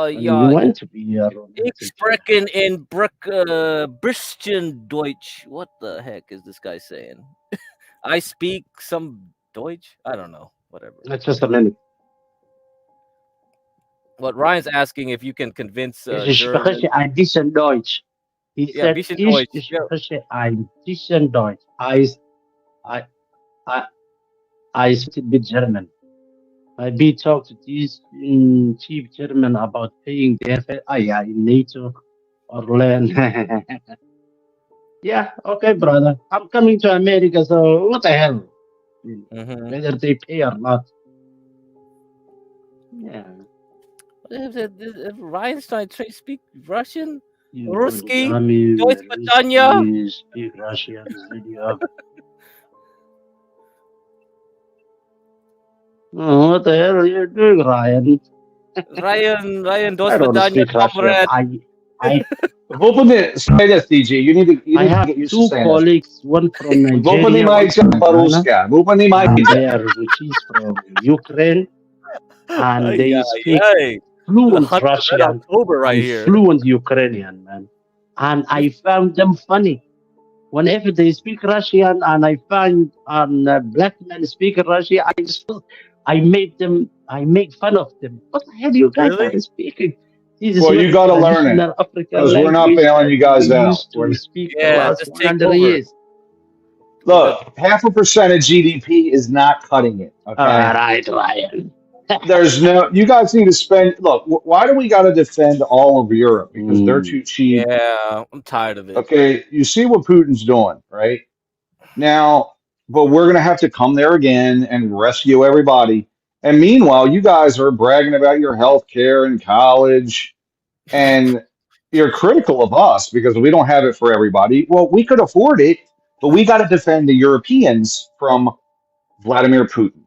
you Ja, want to be a ich romantic. sprechen in bisschen Deutsch. What the heck is this guy saying? I speak some Deutsch? I don't know. Whatever. Just a minute. What Ryan's asking if you can convince Ich German. spreche ein bisschen Deutsch. He Yeah, said, bisschen ich Deutsch. Yeah. spreche ein bisschen Deutsch. I speak a bit German. I be talk to these cheap German about paying their fare. Yeah, in NATO or land. Yeah, okay, brother. I'm coming to America, so what the hell? Mm-hmm. Whether they pay or not. Yeah. If Ryan's trying to speak Russian, You Ruski, dummy, Deutsch Batania. you speak Russian, idiot. Oh, what the hell are you doing, Ryan? Ryan, Deutsch I don't Batania, speak Russian. comrade. Say this, DJ. You need to I have get used to two saying this. colleagues, one from Вы Nigeria, one понимаете from Ghana, по-русски. Вы and понимаете. they are refugees from Ukraine, and they speak The fluent Hunt of Red Russian October right and here. fluent Ukrainian, man. And I found them funny. Whenever they speak Russian, and I find black men speak Russian, I make fun of them. What the hell you guys Really? are speaking? This is Well, you got to learn it traditional African because we're not language bailing that you guys we out. used to speak the Yeah, last just take 100 over. years. Look, 0.5% of GDP is not cutting it. Okay. All right, Ryan. There's no. You guys need to spend. Look, why do we got to defend all of Europe? Because they're too cheap. Yeah, I'm tired of it. Okay, you see what Putin's doing, right? Now, but we're going to have to come there again and rescue everybody. And meanwhile, you guys are bragging about your health care and college, and you're critical of us because we don't have it for everybody. Well, we could afford it, but we got to defend the Europeans from Vladimir Putin.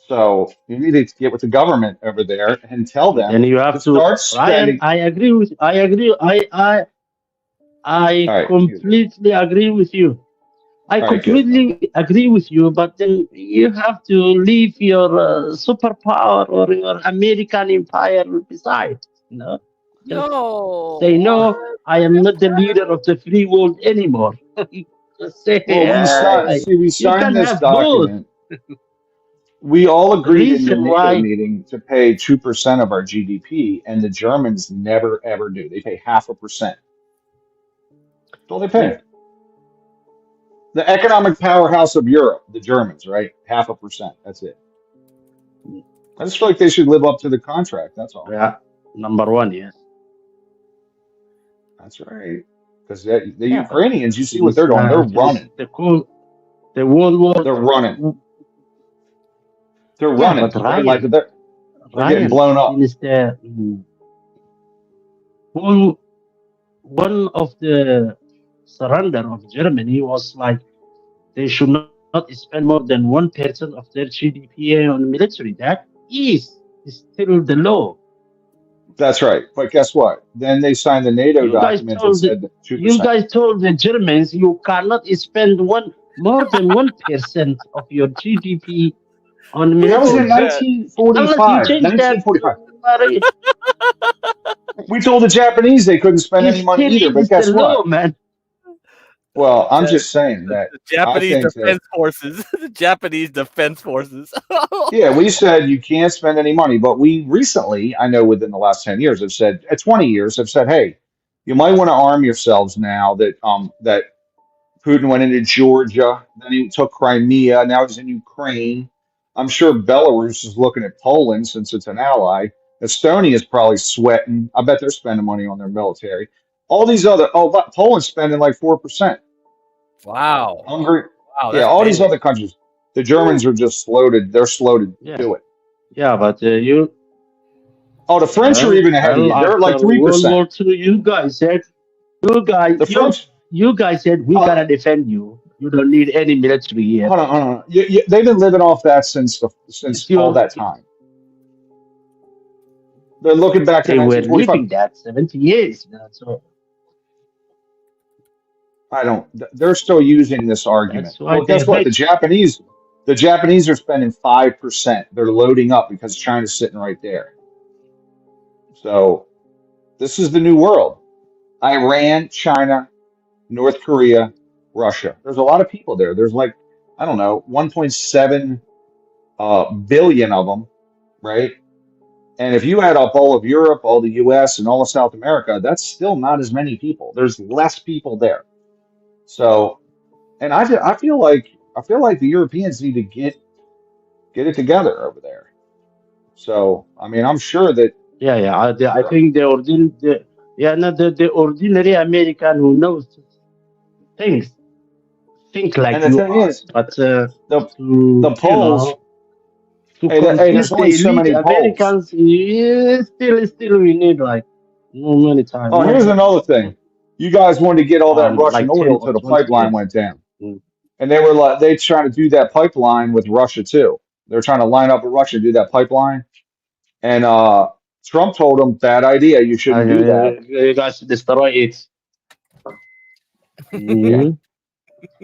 So you need to get with the government over there and tell them Then you have to, start spending. Ryan. I agree. I right, completely agree with you. I right, completely agree with you. But then you have to leave your superpower or your American empire beside. You know. No. Say no. I am not the leader of the free world anymore. Just say, Well, we signed this document. We all agreed in the NATO meeting to pay 2% of our GDP, and the Germans never ever do. They pay 0.5%. That's all they pay. The economic powerhouse of Europe, the Germans, right? 0.5%. That's it. I just feel like they should live up to the contract. That's all. Yeah, number one, yes. That's right. Because the Ukrainians, you see what they're doing. They're running. The World War. They're running. They're running. But Ryan, they're getting blown up. One of the surrender of Germany was like they should not spend more than 1% of their GDP on military. That is still the law. That's right. But guess what? Then they signed the NATO document that said that 2%. You guys told the Germans you cannot spend more than 1% of your GDP on military. That was in 1945. 1945. We told the Japanese they couldn't spend any money either, but guess what? Law, man. Well, I'm just saying that the Japanese Defense Forces. The Japanese Defense Forces. Yeah, we said you can't spend any money, but we recently, I know within the last 10 years, have said, 20 years, have said, hey, you might want to arm yourselves now that that Putin went into Georgia, then he took Crimea, now he's in Ukraine. I'm sure Belarus is looking at Poland since it's an ally. Estonia is probably sweating. I bet they're spending money on their military. All these other, Poland's spending like 4%. Wow. Hungary. Wow. Yeah, all these other countries. The Germans are just slow to, they're slow to do it. Yeah, but you. Oh, the French are even ahead of you. They're like 3%. World War II, you guys said, you guys said, we gotta defend you. You don't need any military here. Hold on. They've been living off that since all that time. They're looking back they at were living that 70 years. So they're still using this argument. Well, guess what? The Japanese are spending 5%. They're loading up because China's sitting right there. So this is the new world. Iran, China, North Korea, Russia. There's a lot of people there. There's like I don't know, 1.7 billion of them, right? And if you add up all of Europe, all the US, and all of South America, that's still not as many people. There's less people there. So, and I feel like the Europeans need to get it together over there. So, I mean, I'm sure that Yeah. I think the ordinary American who knows things think like and the you thing are, is, but the polls, to hey, confuse there's the only so elite many polls. Americans, still we need like many time, Oh, here's another thing. You guys wanted to get all that Russian like 10 oil or till the 20 pipeline years. went down. And they were like, they trying to do that pipeline with Russia too. They're trying to line up with Russia to do that pipeline. And Trump told them, bad idea. You shouldn't do that. You guys destroy it. Yeah.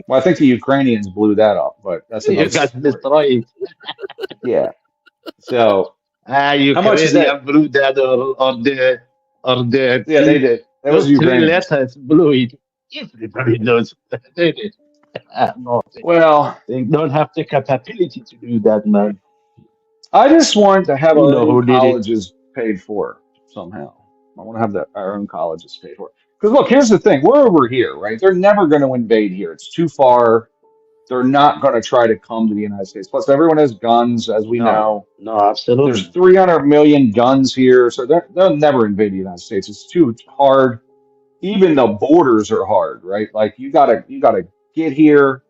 Well, I think the Ukrainians blew that up, but that's You another guys story. destroy it. Yeah. So Ukrainian much is that? blew that, or the Yeah, they did. That was those three Ukrainians. letters blew it. Everybody knows they did. No, Well, they don't have the capability to do that, man. I just want to have You our know own who did it. colleges paid for somehow. I want to have our own colleges paid for. Because look, here's the thing: we're over here, right? They're never going to invade here. It's too far. They're not going to try to come to the United States. Plus, everyone has guns, as we know. No, absolutely. There's 300 million guns here, so they'll never invade the United States. It's too hard. Even the borders are hard, right? Like you gotta get here.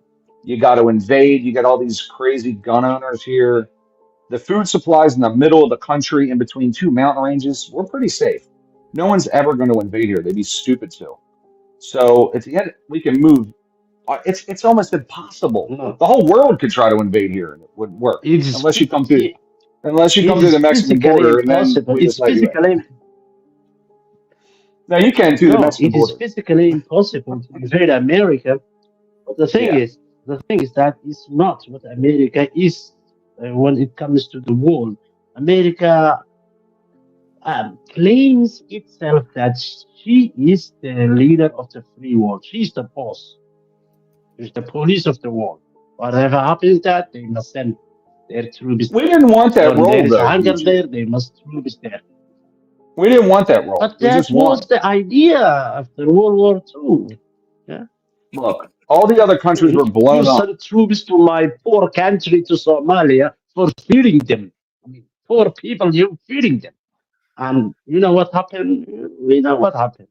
You got to invade. You got all these crazy gun owners here. The food supplies in the middle of the country in between two mountain ranges, we're pretty safe. No one's ever going to invade here. They'd be stupid to. So at the end, we can move. It's almost impossible. No. The whole world could try to invade here and it wouldn't work unless you come through the Mexican border and then we just let you in. No, you can't do the Mexican border. It is physically impossible to invade America. But the thing is that it's not what America is when it comes to the world. America claims itself that she is the leader of the free world. She's the boss. She's the police of the world. Whatever happens, that they must send their troops. We didn't want that role, there is though. hunger there, they must troops there. We didn't want that role. But that was the idea after World War II. Yeah. Look, all the other countries were blown up. You sent troops to my poor country, to Somalia, for feeding them. I mean, poor people, you're feeding them. And you know what happened? We know what happened.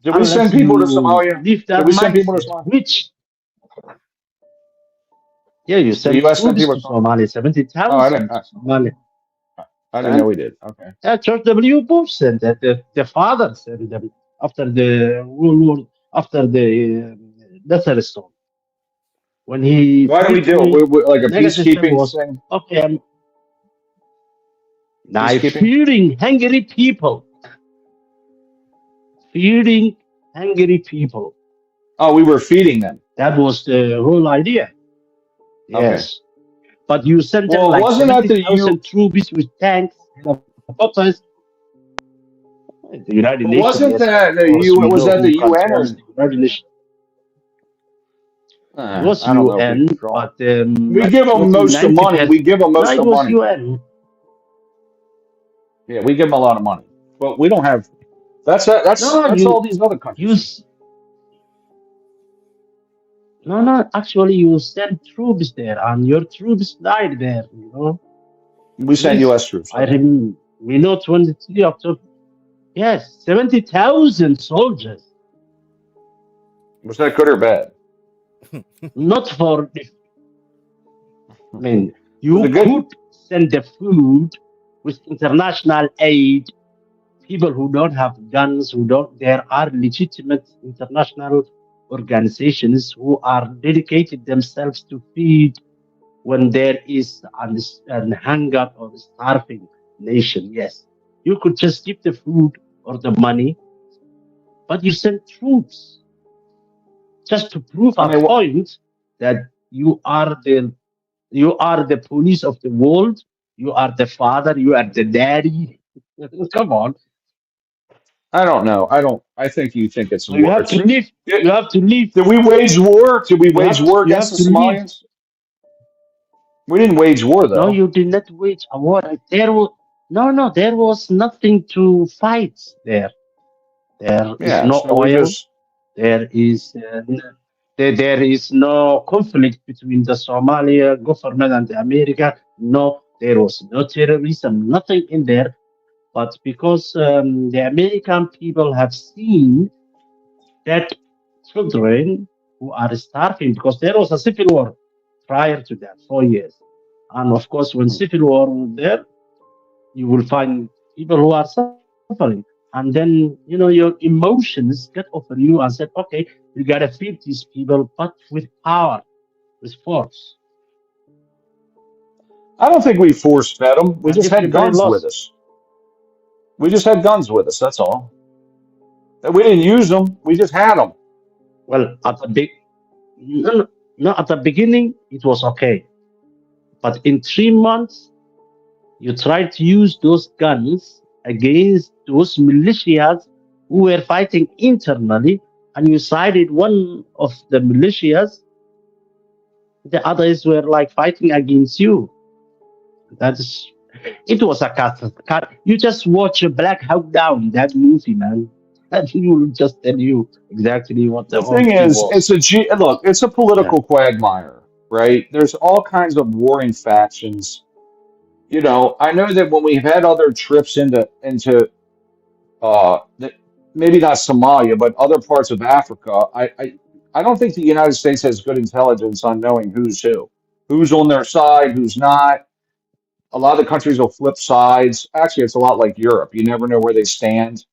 Did we send people to Somalia? Did we send people to Somalia? Yeah, you sent troops to Somalia, 70,000 Somalia. I didn't know we did. Okay. George W. Bush sent that. The father sent them after the World War, after the Desert Storm. When he why do we do it? We're like a peacekeeping thing. Okay. Now feeding hungry people. Feeding hungry people. Oh, we were feeding them. That was the whole idea. Yes. Okay. But you sent them like wasn't that the troops with tanks, helicopters. The United Nations. Wasn't that the UN? Was that the UN or the United Nations? It was UN, but we give them most of the money. We give them most of the money. UN. Yeah, we give them a lot of money, but we don't have. That's all these other countries. No. Actually, you sent troops there, and your troops died there. You know. We sent U.S. troops. I remember. We know 23 October. Yes, 70,000 soldiers. Was that good or bad? Not for. I mean, you could send the food with international aid. People who don't have guns, there are legitimate international organizations who are dedicated themselves to feed when there is an hunger or starving nation. Yes, you could just give the food or the money, but you send troops just to prove a point that you are the police of the world. You are the father. You are the daddy. Come on. I don't know. I think you think it's war. You have to leave. You have to leave. Did we wage war? Did we wage war against the Somalians? We didn't wage war No, though. you did not wage a war. There was nothing to fight there. There is Yeah, no so we oil. just There is there is no conflict between the Somalia government and the America. No, there was no terrorism, nothing in there. But because the American people have seen that children who are starving, because there was a civil war prior to that, 4 years. And of course, when civil war was there, you will find people who are suffering. And then, your emotions get over you and said, okay, you got to feed these people, but with power, with force. I don't think we force fed them. We And just had everybody guns with lost. us. We just had guns with us. That's all. We didn't use them. We just had them. Well, at the beginning, it was okay. But in 3 months, you tried to use those guns against those militias who were fighting internally, and you sided one of the militias, the others were like fighting against you. That's it was a cut. You just watch a Black Hawk Down, that movie, man. And he will just tell you exactly what the The whole thing thing is, was. look. It's a Yeah. political quagmire, right? There's all kinds of warring factions. I know that when we've had other trips into maybe not Somalia, but other parts of Africa, I don't think the United States has good intelligence on knowing who's on their side, who's not. A lot of the countries will flip sides. Actually, it's a lot like Europe. You never know where they stand.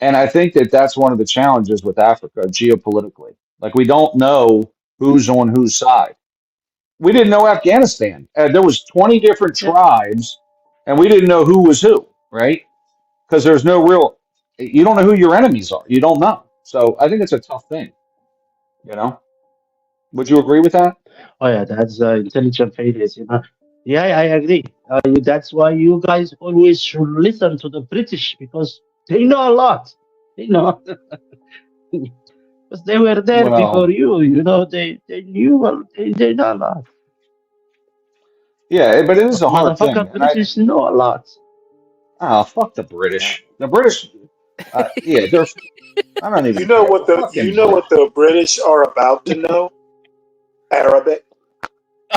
And I think that that's one of the challenges with Africa geopolitically. Like we don't know who's on whose side. We didn't know Afghanistan. There was 20 different Yeah. tribes, and we didn't know who was who, right? Because there's no real. You don't know who your enemies are. You don't know. So I think it's a tough thing. You know. Would you agree with that? Oh yeah, that's intelligent failures. Yeah, I agree. That's why you guys always should listen to the British because they know a lot. They know because they were there before Well, you. They knew they know a lot. yeah, but it is But a hard thing, motherfucker, and I. British know a lot. Oh, fuck the Yeah. British. The British. Yeah, they're. I don't even You know care. what The the you fucking know what the British are about to know? Arabic.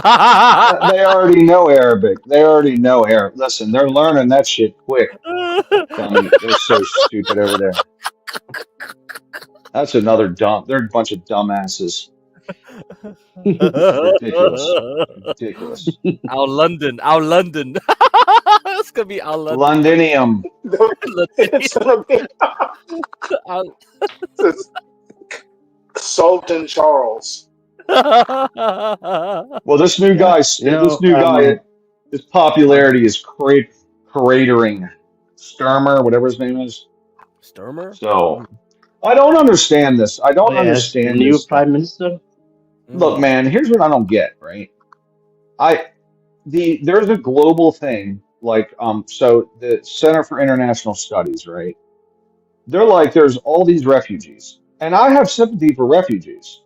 They already know Arabic. They already know Arabic. Listen, they're learning that shit quick, dummy. They're so stupid over there. That's another dumb. They're a bunch of dumbasses. Ridiculous. Ridiculous. Our London, our London. It's gonna be our London. Londinium. It's gonna be Our- it's Sultan Charles. Well, this new Yeah. guy, his popularity is cratering. Sturmer, whatever his name is. Sturmer? So I don't understand this. I don't Yes, the understand new this. prime minister. Look, man, here's what I don't get, right? I there's a global thing like so the Center for International Studies, right? They're like there's all these refugees. And I have sympathy for refugees.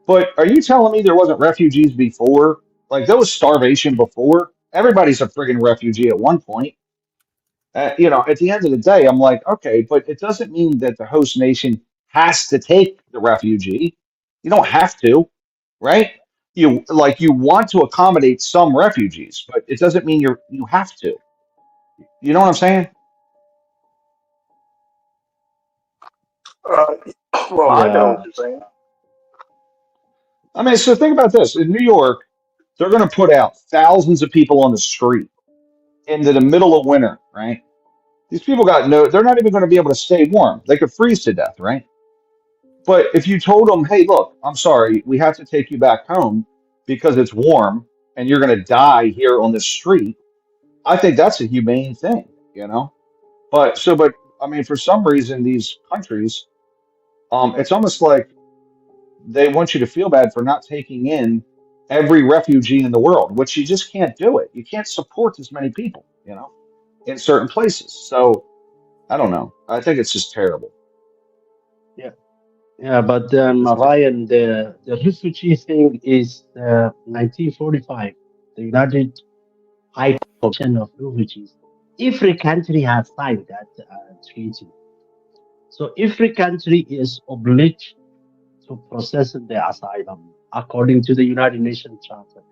But are you telling me there wasn't refugees before? Like there was starvation before? Everybody's a friggin' refugee at one point. At the end of the day, I'm like, okay, but it doesn't mean that the host nation has to take the refugee. You don't have to, right? You want to accommodate some refugees, but it doesn't mean you have to. You know what I'm saying? Uh, well, I know what Yeah. you're saying. I mean, so think about this. In New York, they're going to put out thousands of people on the street into the middle of winter, right? These people they're not even going to be able to stay warm. They could freeze to death, right? But if you told them, hey, look, I'm sorry, we have to take you back home because it's warm and you're going to die here on the street, I think that's a humane thing. But I mean, for some reason, these countries, it's almost like they want you to feel bad for not taking in every refugee in the world, which you just can't do it. You can't support as many people, in certain places. So I don't know. I think it's just terrible. Yeah. Yeah, but It's Ryan, the refugee thing is 1945. the United High Commission of Refugees. Every country has signed that treaty. So every country is obliged to process the asylum according to the United Nations Charter.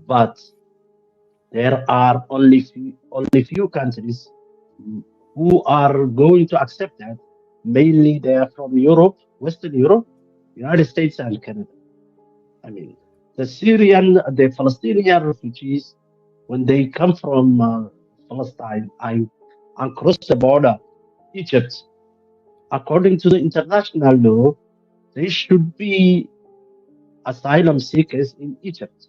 But there are only few countries who are going to accept that. Mainly they are from Europe, Western Europe, United States, and Canada. I mean, the Palestinian refugees, when they come from Palestine and cross the border, Egypt, according to the international law, they should be asylum seekers in Egypt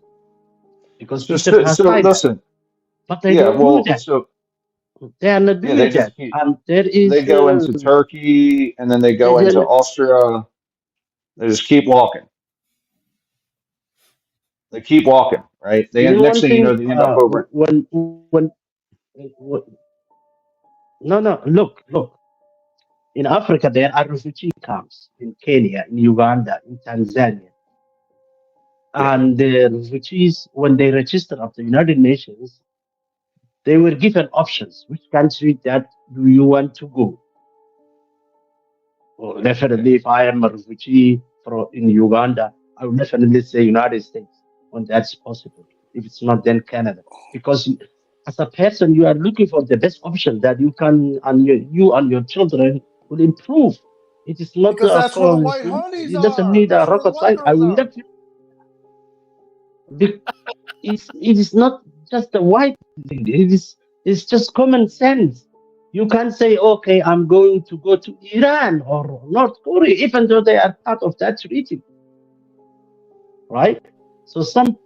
because Egypt has So signed that. listen, But they yeah, don't do well, that. so They are not yeah, doing that. And there they is go into Turkey and then they go there's into an, Austria. They just keep walking. They keep walking, right? They you know next one thing you know, thing they end up over. when no, look, in Africa there are refugee camps in Kenya, in Uganda, in Tanzania, Yeah. and the refugees when they register at the United Nations, they were given options. Which country that do you want to go? Well, definitely, if I am a refugee in Uganda, I would definitely say United States when that's possible. If it's not, then Canada. Because as a person, you are looking for the best option that you can, and you and your children will improve. It is not, Because that's where the white honeys it doesn't are. need a That's where the rocket white science. I girls will are. let you. It is not just a white thing. It's just common sense. You can't say, okay, I'm going to go to Iran or North Korea, even though they are part of that treaty, right? So some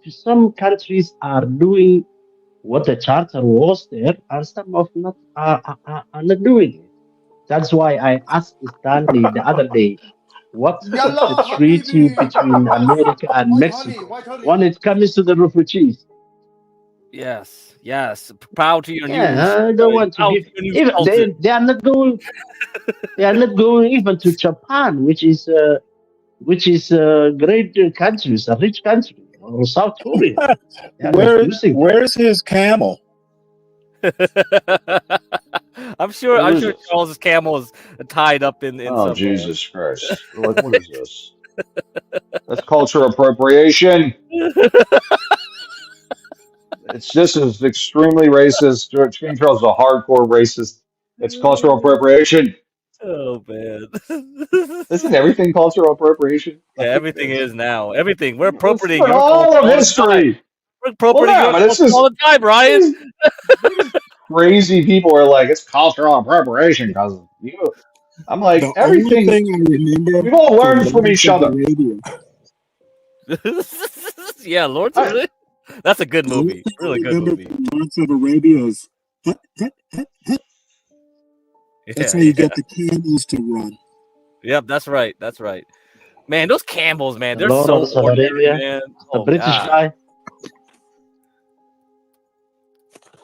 countries are doing what the charter was there, and some of not are not doing it. That's why I asked Stanley the other day, what's the Yalla treaty Habibi. between America and White honey, Mexico white honey. when it comes to the refugees? Yes. Proud to your new, Yeah, I don't want to proud give. to your new Even sultan. they are not going. They are not going even to Japan, which is a great country, it's a rich country, or South Korea. They are refusing that. Where's his camel? I'm sure Charles's camel is tied up in Oh, some. Jesus Christ! Like, what is this? That's cultural appropriation. This is extremely racist. King Charles is a hardcore racist. It's cultural appropriation. Oh man. Isn't everything cultural appropriation? Yeah, Like, everything is now. Everything. We're it's appropriating for your all culture of all the time. history. We're Well, appropriating yeah, your but it's culture all just the time, Brian. these crazy people are like, it's cultural appropriation because you. I'm like, The only everything. thing I remember We've all from learned from Lawrence each of other. Arabia, Yeah, Lords of Arabia. That's a good the only movie. thing I Really good remember movie. from Lawrence of Arabia is hut, hut, hut, hut. That's how you get the camels to run. Yep, that's right. That's right. Man, those camels, man, they're so Lawrence of ordinary, Arabia, man. the Oh British God. guy.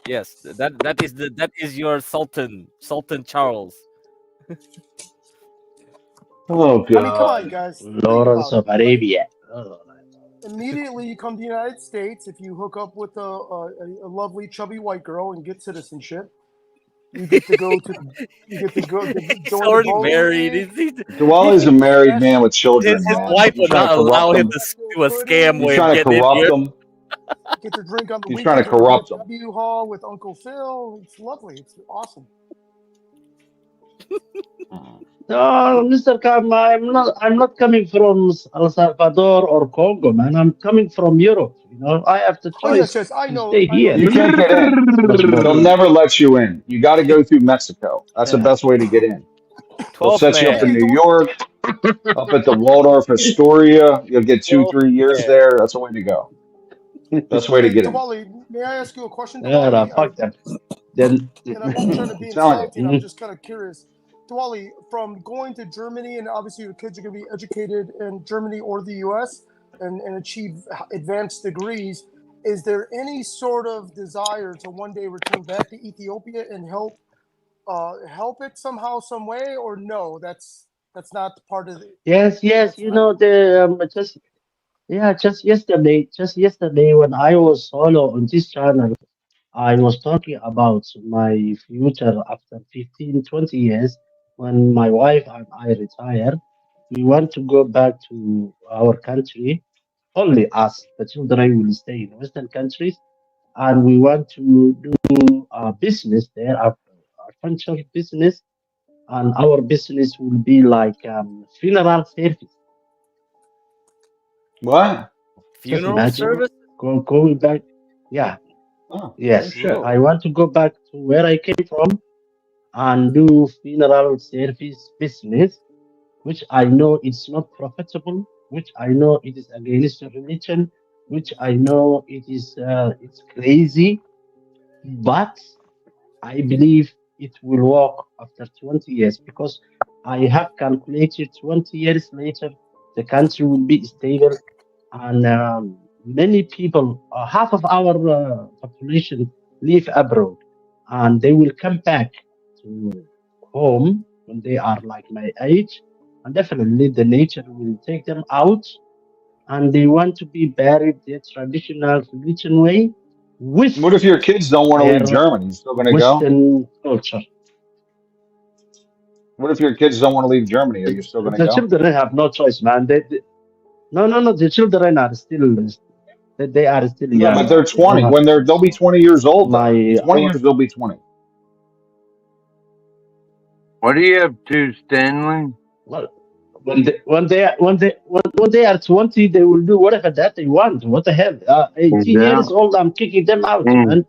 Yes, that is your Sultan Charles. Oh I mean, come on, God. guys. Think Lawrence about of it. Like, Arabia. Oh, immediately you come to the United States. If you hook up with a lovely chubby white girl and get citizenship, you get to go to He's join the already voting married. league. Dwali's a married Yes, man with get children, to His man. vote. wife You're would trying not to corrupt allow him them. to Get do a scam You're way of trying to getting in corrupt here. them. Get to drink on the You're trying to weekends at the corrupt them. VFW hall with Uncle Phil. It's lovely. It's awesome. no, Mr. Kam, I'm not coming from El Salvador or Congo, man. I'm coming from Europe. You know, I have the Oh yes, choice yes. I to know. stay I know here. You you can't do. get in. They'll never let you in. You got to go through Mexico. That's the Yeah. best way to get in. They'll 12th set you up in man. Okay, New York, up at the Waldorf Astoria. You'll get 12th 2-3 years man. there. That's the way to go. Best way to Hey, get in. Diwali, may I ask you a question, Yeah, Diwali? fuck that. Then, And I'm not trying to I'm be telling you. insulting. I'm just kind of curious. Diwali, from going to Germany, and obviously your kids are going to be educated in Germany or the U.S. and achieve advanced degrees, is there any sort of desire to one day return back to Ethiopia and help it somehow, some way, or no? That's not part of the. yes, That's you not. know, the just Yeah, just yesterday when I was solo on this channel, I was talking about my future after 15, 20 years when my wife and I retire. We want to go back to our country. Only us, the children will stay in Western countries, and we want to do a business there, a venture business, and our business will be like funeral service. What? Just Funeral imagine service? going back. Yeah, Oh, no yes, shit. I want to go back to where I came from and do funeral service business, which I know it's not profitable, which I know it is against the religion, which I know it's crazy, but I believe it will work after 20 years because I have calculated 20 years later the country will be stable and many people, half of our population live abroad and they will come back to home when they are like my age and definitely the nature will take them out and they want to be buried the traditional religion way with What if your kids don't want to leave their Germany? You still gonna go? Western culture. What if your kids don't want to leave Germany? Are you still gonna The go? children have no choice, man. No, no, no. The children are still they are still Yeah, but young. they're They don't 20. have When they'll choice. be 20 years old though. In My 20 our years they'll be 20. What are you up to, Stanley? well, when they are 20, they will do whatever that they want. What the hell? 18 Yeah. years old, I'm kicking them out, Mm.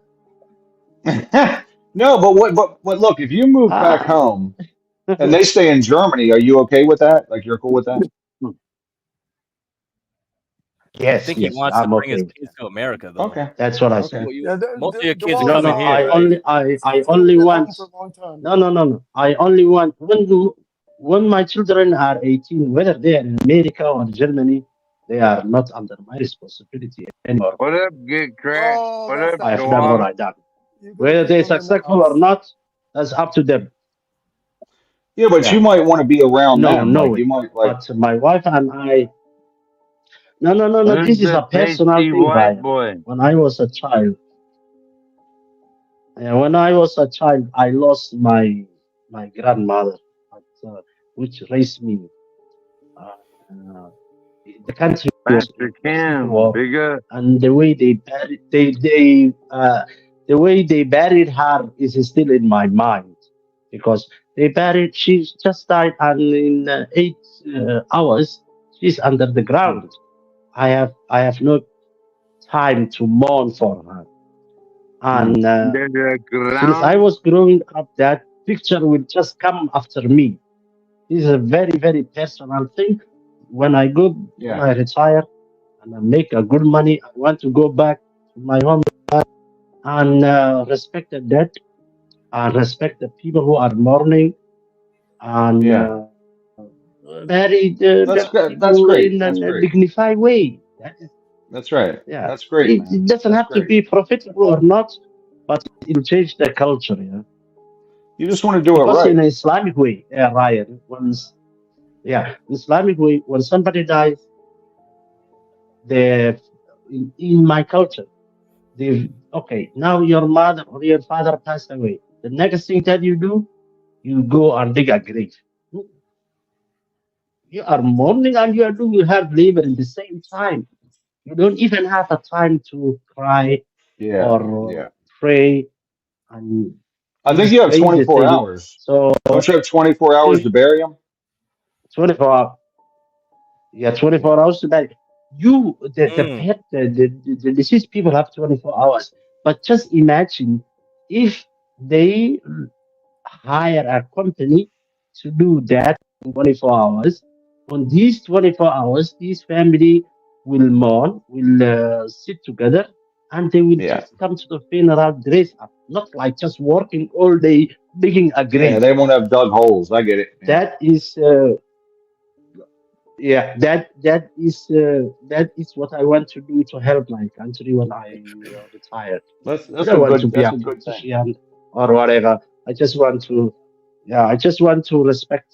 man. No, but but look, if you move back Ah, home and they stay in Germany, are you okay with that? Like you're cool with that? I yes, think he yes, wants to I'm bring okay his with kids that. to America, though. Okay. That's what I Okay. said. Well, Yeah, most of your kids are No, coming no. Dewali, here, I right? only I they will only be at home want. for a long time. No, no, no, no. I only want when my children are 18, whether they are in America or Germany, they are not under my responsibility anymore. What up, Get Crack? Oh, What that's up, I not have done true. what Koala? I done. You got to Whether keep they're them in the successful or house. not, that's up to them. Yeah, but you Yeah. might want to be around No, them. no Like you way. might like But my wife and I, no, no, no, no. Who's This is the a personal pasty thing, white Ryan. boy? When I was a child, when I was a child, I lost my grandmother, but, which raised me. Uh, uh, the country was Master in civil Cam, war, big up. and the way they buried her is still in my mind because they buried. She just died, and in 8 hours she's under the hmm. ground. I have no time to mourn for her, and Under the since I ground. was growing up, that picture will just come after me. This is a very, very personal thing. When Yeah. I retire and I make a good money, I want to go back to my home and respect the dead and respect the people who are mourning and Yeah. bury That's the good. That's people great. in That's a great. dignified way. That is, That's right. yeah. That's great, It man. doesn't That's have to great. be profitable or not, but it will change the culture, You just want to do it because right. in an Islamic way, Ryan, in Islamic way, when somebody dies, the in my culture, okay, now your mother or your father passed away. The next thing that you do, you go and dig a grave. You are mourning and you have labor in the same time. You don't even have a time to cry Yeah. or Yeah. pray, and I this think is you have crazy 24 thing. hours. So Don't you have 24 hours if to bury them? 24 hours, yeah, Yeah. 24 hours to die. Mm. The deceased people have 24 hours. But just imagine if they hire a company to do that in 24 hours. On these 24 hours, this family will mourn, will sit together, and they will Yeah. just come to the funeral dress up, not like just working all day digging a Yeah. grave. They won't have dug holes. I get it. Yeah. That is, yeah, that is what I want to do to help my country when I retire. I That's don't a want to good be a thing. politician or whatever. I just want to, yeah, I just want to respect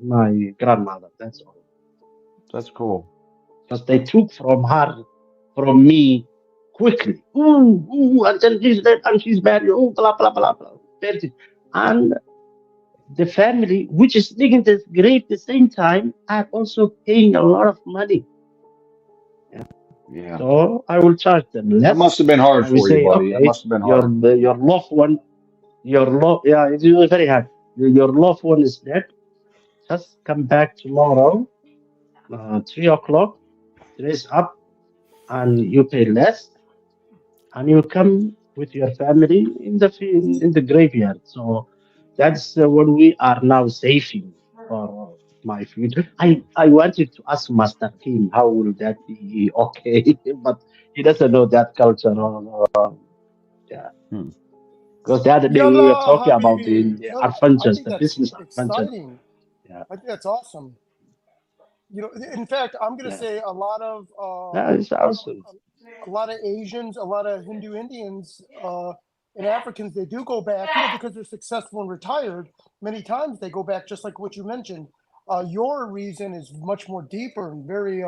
my grandmother. That's all. That's cool. because they took from me quickly. And then she's dead and she's married. Blah blah blah blah. And the family, which is digging the grave at the same time, are also paying a lot of money. Yeah. So I will charge them less. That must have been hard I will for you, say, buddy. That okay, must have been hard. your loved one, yeah, it was very hard. Your loved one is dead. Just come back tomorrow, 3 o'clock, dress up, and you pay less, and you come with your family in the graveyard. So that's what we are now saving for my future. I wanted to ask Master Kim how will that be okay, but he doesn't know that culture. Yeah, because the other day we were Yalla, talking about Habibi. the No, I adventures, think the that's business adventures. exciting. Yeah, I think that's awesome. In fact, I'm going to yeah, say that is awesome. a lot of Asians, a lot of Hindu Indians, and Africans, they do go back, because they're successful and retired. Many times they go back, just like what you mentioned. Your reason is much more deeper and very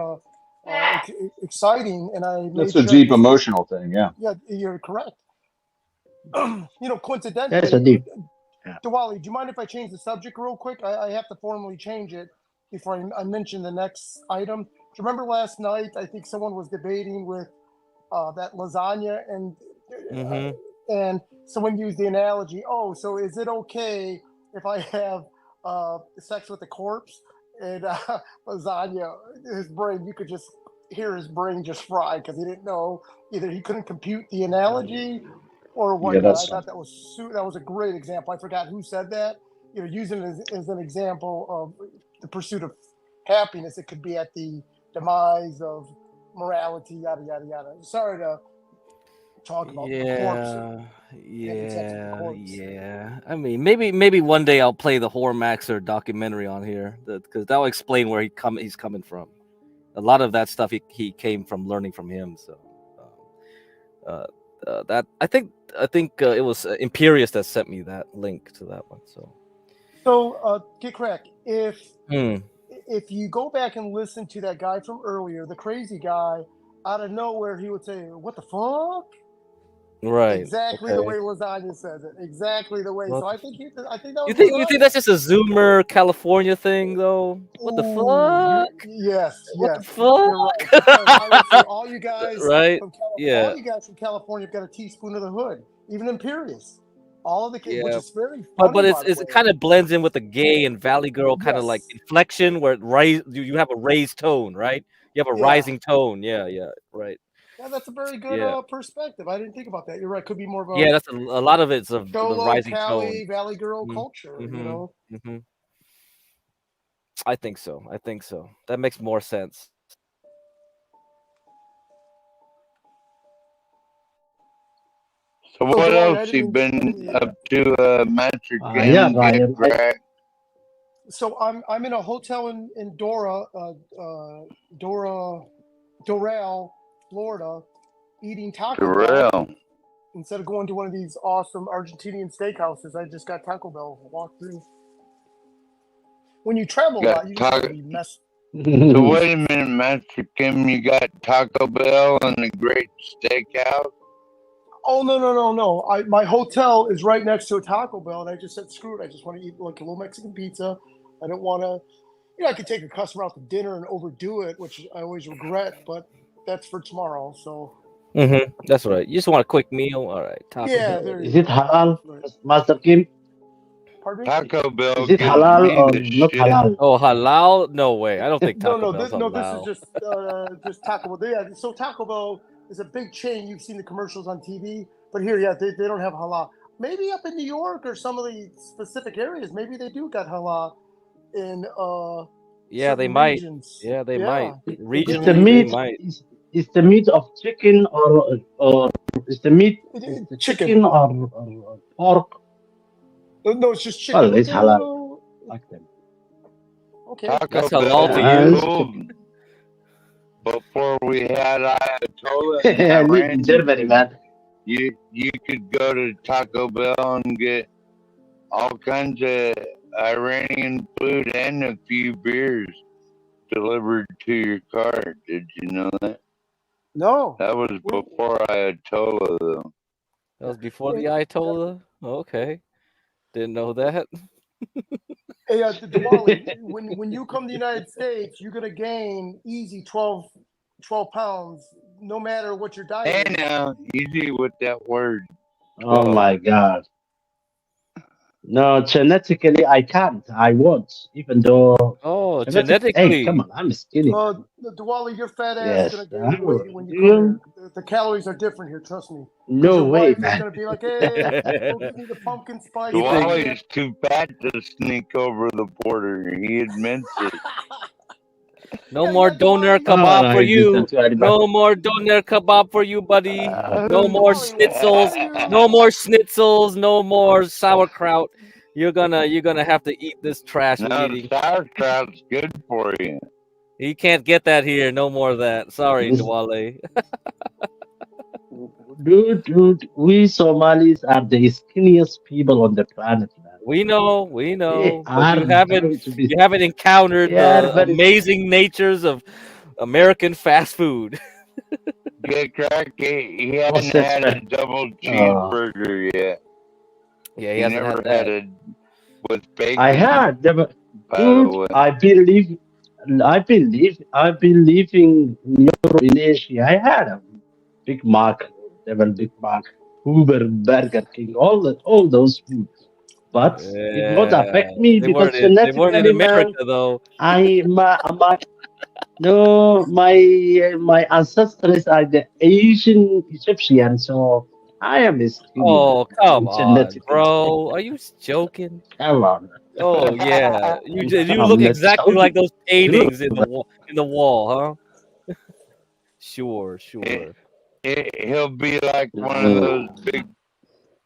exciting. And I That's made a sure I deep listened. emotional thing. Yeah. Yeah, you're correct. That's a Coincidentally, deep. Yeah. Diwali, do you mind if I change the subject real quick? I have to formally change it before I mention the next item. Do you remember last night? I think someone was debating with that lasagna, and someone used the analogy. Oh, so is it okay if I have sex with a corpse? And lasagna, his brain, you could just hear his brain just fry because he didn't know, either he couldn't compute the analogy or Yeah, whatnot. I that's thought that was a great example. I forgot who said that. Using it as an example of the pursuit of happiness, it could be at the demise of morality, yada yada yada. Sorry to talk about the corpse and having sex with the corpse. Yeah. I mean, maybe one day I'll play the Horror Maxer documentary on here, because that'll explain where he's coming from. A lot of that stuff he came from learning from him. So that I think it was Imperious that sent me that link to that one. So get correct. If you go back and listen to that guy from earlier, the crazy guy, out of nowhere he would say, "What the fuck?" Right. Exactly the way Lasagna says it. Exactly the way. So I think that was You think Lasagna. that's just a Zoomer California thing though? What the fuck? Yes. What the fuck? You're right. Because I would say all you guys right? from California, Yeah. all you guys from California have got a teaspoon of the hood. Even Imperious. All of the kids, which Yeah. is very funny. But it kind of blends in with the gay and Valley Girl kind of like Yes. inflection where you have a raised tone, right? You have a Yeah. rising tone. Yeah, right. Yeah, that's a very good perspective. I didn't think about that. You're right. Could be more of a that's a lot of it's the Cholo, rising Cali, tone. Valley Girl culture. I think so. That makes more sense. So what else you been up to, Master Kim? Yeah, Ryan. So I'm in a hotel in Doral, Florida, eating Taco Bell. Instead of going to one of these awesome Argentinian steakhouses, I just got Taco Bell. Walked through. When you travel a lot, you just be messed. So wait a minute, Master Kim, you got Taco Bell and a great steakhouse? Oh no! My hotel is right next to a Taco Bell, and I just said, screw it. I just want to eat like a little Mexican pizza. I don't want to, I could take a customer out to dinner and overdo it, which I always regret, but that's for tomorrow. So. That's right. You just want a quick meal, all right? Taco Bell. Is it halal, Master Kim? Pardon me? Taco Bell. Is it halal or not halal? Oh, halal? No way. I don't think Taco Bell's halal. This is just Taco Bell. Yeah, so Taco Bell is a big chain. You've seen the commercials on TV, but here, they don't have halal. Maybe up in New York or some of the specific areas, maybe they do got halal in they might. Regions. Yeah, they might. Regionally, is the meat, they might. Is the meat of chicken or is the meat chicken or pork? No, it's just chicken. Well, it's halal. Like them. Okay. That's halal to you. Before we had Ayatollah I live in Germany, man. You could go to Taco Bell and get all kinds of Iranian food and a few beers delivered to your car. Did you know that? No. That was before Ayatollah, though. That was before the Ayatollah? Okay. Didn't know that. Hey, Diwali, when you come to the United States, you're gonna gain easy 12 pounds, no matter what your diet Hey is. now, easy with that word. Oh my God. No, genetically I can't. I won't. Even though Oh, hey, come genetically. on, I'm skinny. Diwali, your fat ass is Yes. gonna gain weight when you Do come you? here. The calories are different here, trust me. Because No your way, wife is man. gonna be like, "Hey, go give me the pumpkin spice." Diwali's too fat to sneak over the border. He admits it. No more doner kebab for you. No, No more doner kebab for you, buddy. No more Diwali, what schnitzels. are No you? more schnitzels. No more sauerkraut. You're gonna have to eat this trash we're No, eating. sauerkraut's good for you. You can't get that here. No more of that. Sorry, Diwali. Dude, we Somalis are the skinniest people on the planet, man. We know, They but are very to be. you haven't encountered They are the very. amazing natures of American fast food. Get cracky. He hadn't Processed had a fat. double Oh, cheeseburger yet. Yeah, he He hasn't never had had that. it with I bacon, had them, by the dude. way. I believe in Europe, in Asia. I had a Big Mac, double Big Mac, Uber, Burger King, all those food. But it won't Yeah, affect me they because weren't in genetically, man, America though. no, my ancestors are the Asian Egyptian, so I am a skinny man Oh, come on, genetically. bro. Are you joking? Come on. Oh yeah, you look I'm not exactly like joking. those Dude, paintings in the wall, huh? Sure. He'll be like one of those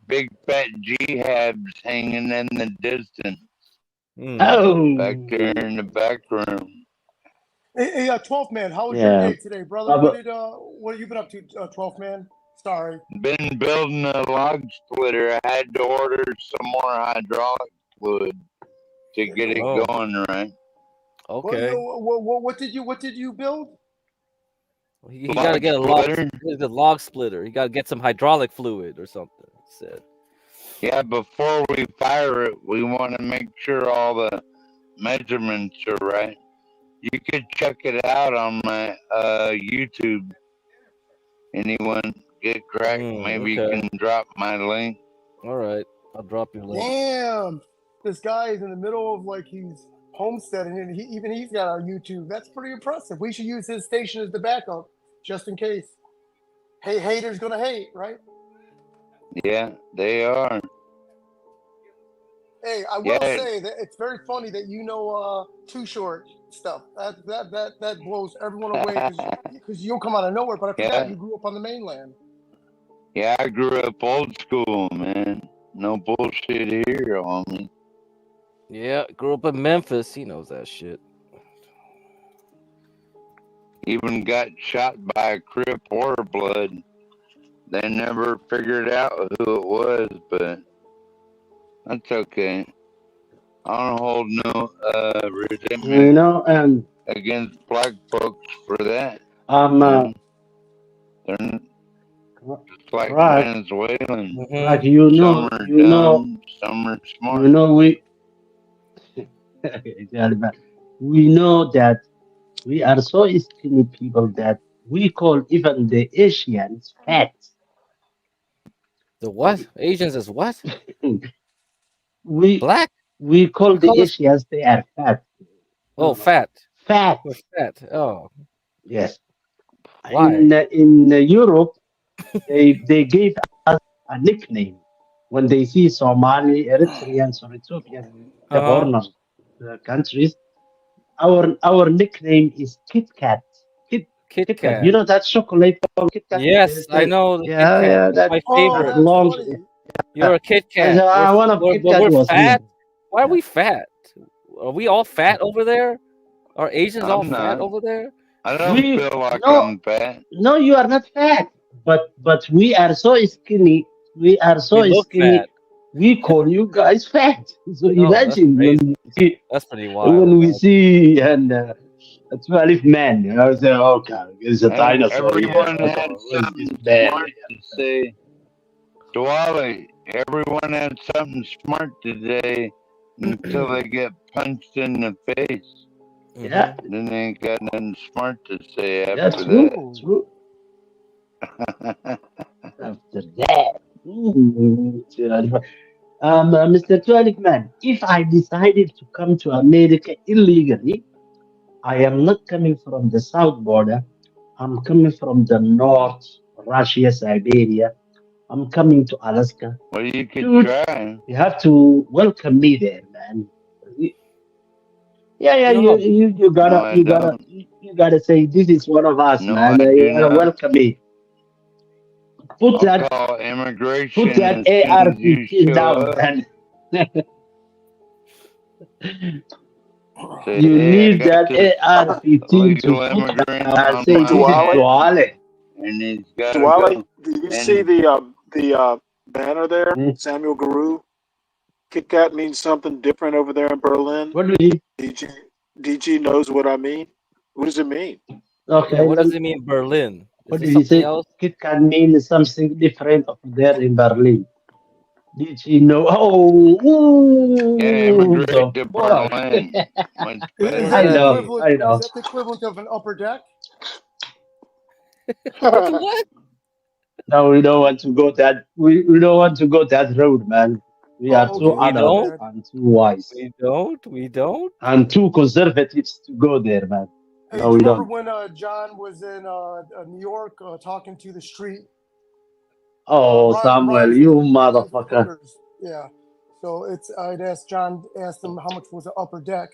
big fat jihabs hanging in the distance back there Oh, in the back room. Hey, 12th man, how was your yeah. day today, brother? What have you been up to, 12th man? Sorry. Been building a log splitter. I had to order some more hydraulic fluid to get it going right. Okay. What did you build? He got to get a log splitter. He got to get some hydraulic fluid or something. He said. Yeah, before we fire it, we want to make sure all the measurements are right. You could check it out on my YouTube. Anyone get cracked? Maybe you can drop my link. All right, I'll drop your link. Damn, this guy is in the middle of like he's homesteading, and he's got a YouTube. That's pretty impressive. We should use his station as the backup, just in case. Hey, haters gonna hate, right? Yeah, they are. Hey, I will say that it's very funny that you know Too Short stuff. That blows everyone away because you'll come out of nowhere. But I forgot you grew up on the mainland. Yeah, I grew up old school, man. No bullshit here on me. Yeah, grew up in Memphis. He knows that shit. Even got shot by a Crip or Blood. They never figured out who it was, but that's okay. I don't hold no resentment against black folks for that. They're just like Venezuelans. Like some are dumb, some are smart. we know that we are so skinny people that we call even the Asians fat. The what? Asians is what? we black? We call the Asians they are fat. Oh, fat. Fat. We're fat. Oh. Yes. Why? In Europe, they gave us a nickname when they see Somali, Eritreans, or Ethiopian, the foreigner countries. Our nickname is Kit Kat. Kit Kat. You know that chocolate Kit Kat? Yes, I know the Kit Kat. Yeah, that's my favorite. Long. You're a Kit Kat. One of Kit Kat we're was fat. Why are we fat? Are we all fat over there? Are Asians all fat over there? I don't feel like I'm fat. No, you are not fat. But we are so skinny. We are so skinny. Fat. We call you guys fat. So imagine when we see, that's pretty wild. When we see and a 12 man. You know, say, okay, it's a dinosaur here. Everyone Okay, had where's this something man smart here? to say. Dwally, everyone had something smart today until they get punched in the face. Yeah, Then they ain't got nothing smart to say yeah, after true, that. true. After that, Mr. 12 man, if I decided to come to America illegally, I am not coming from the south border. I'm coming from the north, Russia, Siberia. I'm coming to Alaska. Well, you could Dude, try. you have to welcome me there, man. Yeah, You know how you No, I don't. you gotta say this is one of us, No, man. I You do gotta not. welcome me. Put I'll that call immigration as soon as you AR-15 show down, up. man. Say, You hey, I need got that this AR-15 to illegal put immigrant down and on say my this is Dwally, land, Duale. and he's got to Dwally, go. do you see And the banner there? Hmm? Samuel Guru. Kit Kat means something different over there in Berlin. What do you? DG DG knows what I mean. What does it mean? yeah, Okay, what does it mean Berlin? Is what it did he something say? else? It can mean something different up there in Berlin. Did you know? Oh, yeah, ooh, immigrate the to fuck! Berlin. Much What Is does better. that I that know, mean? the I equivalent? Is know. that the equivalent of an upper deck? What's what? No, we don't want to go that. We don't want to go that road, man. We are Oh, too okay. We My adults don't? bad. and too wise We don't? We don't? and too conservatives to go there, man. Hey, No, do you we remember don't. when John was in New York talking to the street Oh, Samuel, you riots with motherfucker. hookers? Yeah. So I'd asked John, asked him how much was the upper deck,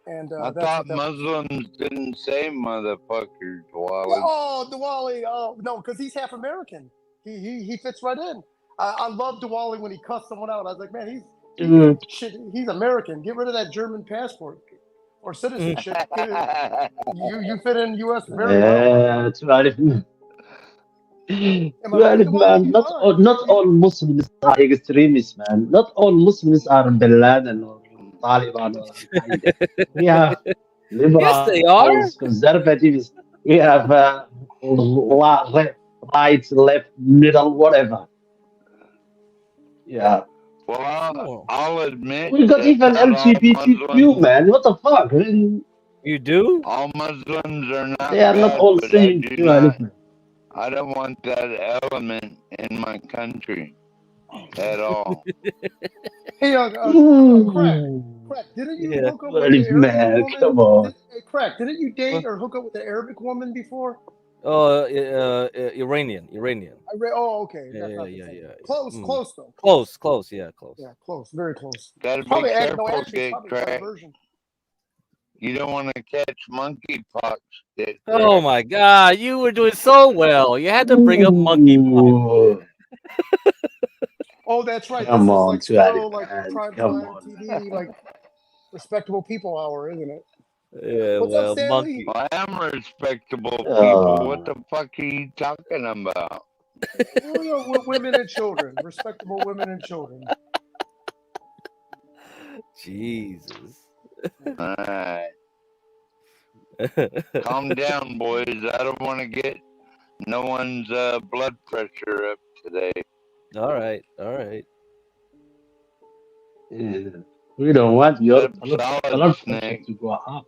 and I that's thought what that. Muslims didn't say motherfuckers, Wally. Oh, Diwali. Oh no, because he's half American. He fits right in. I love Diwali when he cussed someone out. I was like, man, Dude, he's American. Get rid of that German passport or citizenship. You fit in U.S. very well. 12 Am I right, 12 Diwali? man. You are. Not all Muslims are extremists, man. Not all Muslims are Bin Laden or Taliban or Al Qaeda. We have Yes, they are. liberals, conservatives. We have right, left, middle, whatever. Yeah. Well, Oh, I'll admit We got that even not all LGBTQ, Muslims, man. What the fuck? you do? all Muslims are They not are not bad, all but I same, do 12 not. man. I don't want that element in my country at all. Hey, Ooh, Crack, didn't you Yeah. hook up with the 12 Arabic man. woman? Come on. Hey, Crack, didn't you Uh, date or hook up with the Arabic woman before? Iranian. Oh, okay, Yeah, that's yeah, not the yeah, same. yeah. Close, Mm. close though, close. Close, yeah, close. Yeah, close, very close. Gotta It's be probably no, careful, actually, it's get probably a better cracked. version. You don't want to catch monkeypox, get Oh cracked. my God, you were doing so well. You had to bring up monkeypox. Ooh, Oh, that's right. This come is on, like still 12 like man. prime Come time on, TV, man. like respectable people hour, isn't it? Yeah, What's up, well, Stanley? monkey. Well, I am respectable people. What Oh, the fuck are you talking about? Women and children, respectable women and children. Jesus. Alright. Calm down, boys. I don't want to get no one's blood pressure up today. All right, all right. yeah. We don't want your Except Solid blood pressure Snake. to go up,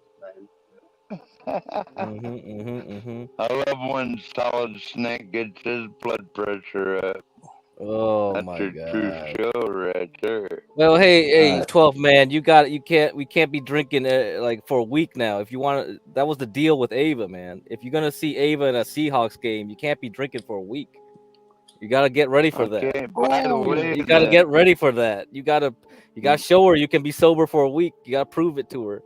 man. I love when Solid Snake gets his blood pressure up. Oh That's my a true God. show right there. Well, hey, Uh, 12 man, we can't be drinking like for a week now. If you want, that was the deal with Ava, man. If you're gonna see Ava in a Seahawks game, you can't be drinking for a week. You gotta get ready for that. Okay, by the way, You gotta get ready for that. You gotta show her you can be sober for a week. You gotta prove it to her.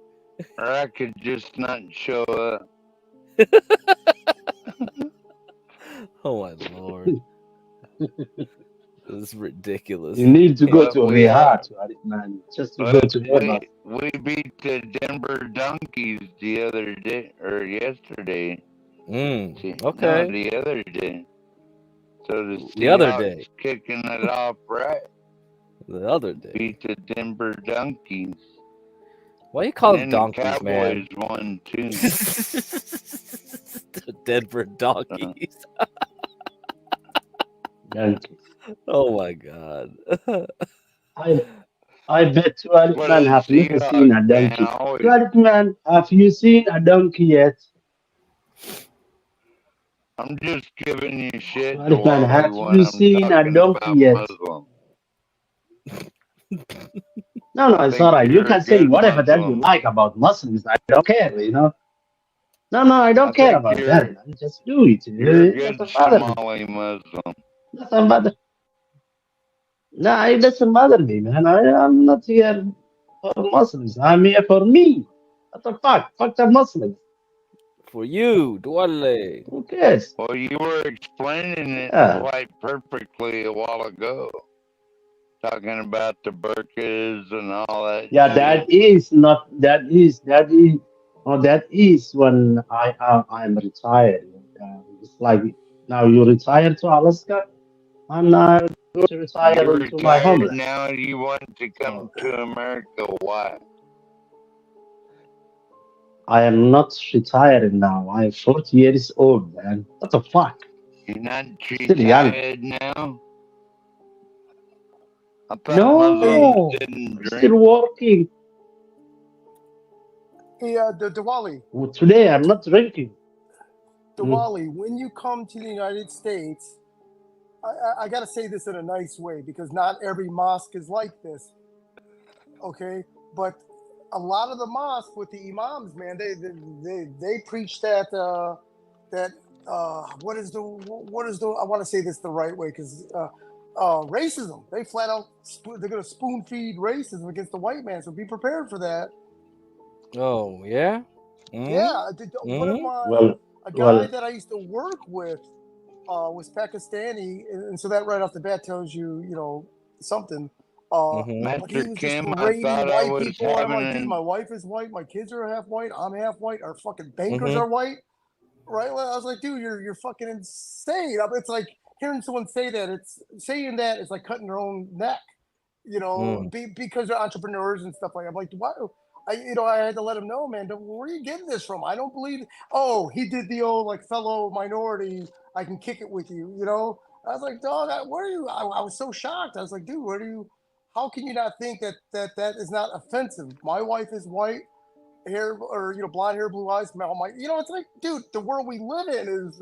or I could just not show up. Oh my Lord, this is ridiculous. you need to go But to rehab, man, just to go to heaven. we beat the Denver Donkeys the other day or yesterday. See, no, Okay. the other day. So the The other Seahawks day. kicking it off right. The other day. Beat the Denver Donkeys. Why you call them And donkeys, the man? Cowboys won too. The Denver donkeys. Donkeys. Oh my god. I bet 12 What man, a have you ever seen Seahawks a fan donkey? always. 12 man, have you seen a donkey yet? I'm just giving you shit, 12 man, Diwali, have when you I'm seen a talking donkey about yet? Muslim. No, I it's think alright. You you're a can say good whatever that you Muslim. like about Muslims. I don't care, you know. No, I don't I care think about that, man. Just do it. you're a It good doesn't bother me. Somali Muslim. Doesn't bother. No, it doesn't bother me, man. I'm not here for Muslims. I'm here for me. What the fuck? Fuck the Muslims. For you, Duale. Who cares? Well, you were explaining it Yeah. quite perfectly a while ago. Talking about the burqas and all that Yeah, shit. that is when I'm retired. It's like now you retire to Alaska, and I go to retire You into my retired homeland. now. You want to come So to America? Why? I am not retired now. I'm 40 years old, man. What the fuck? You're not Still young. retired now. I thought Hey, Muslims No, didn't I'm drink. still working. hey, Diwali, Well, today I'm not drinking. Diwali, when you come to the United States, I got to say this in a nice way because not every mosque is like this. Okay, but a lot of the mosques with the imams, man, they preach that what is the I want to say this the right way because racism. They flat out they're going to spoon feed racism against the white man. So be prepared for that. Oh yeah. Yeah, one of Well, a guy well, that I used to work with was Pakistani, and so that right off the bat tells you, something. But he Master was just Kim, I berating thought I white was people, and I'm like, dude, having my wife is white, my kids are half white, I'm half white, our fucking bankers Mm-hmm. are white, right? Well, I was like, dude, you're fucking insane. It's like hearing someone say that. It's saying that is like cutting their own neck, because they're entrepreneurs and stuff like that. I'm like, why? I had to let him know, man. Where are you getting this from? I don't believe. Oh, he did the old like fellow minority. I can kick it with you. I was like, dog, where are you? I was so shocked. I was like, dude, where do you? How can you not think that is not offensive? My wife is white hair, or blonde hair, blue eyes. It's like, dude, the world we live in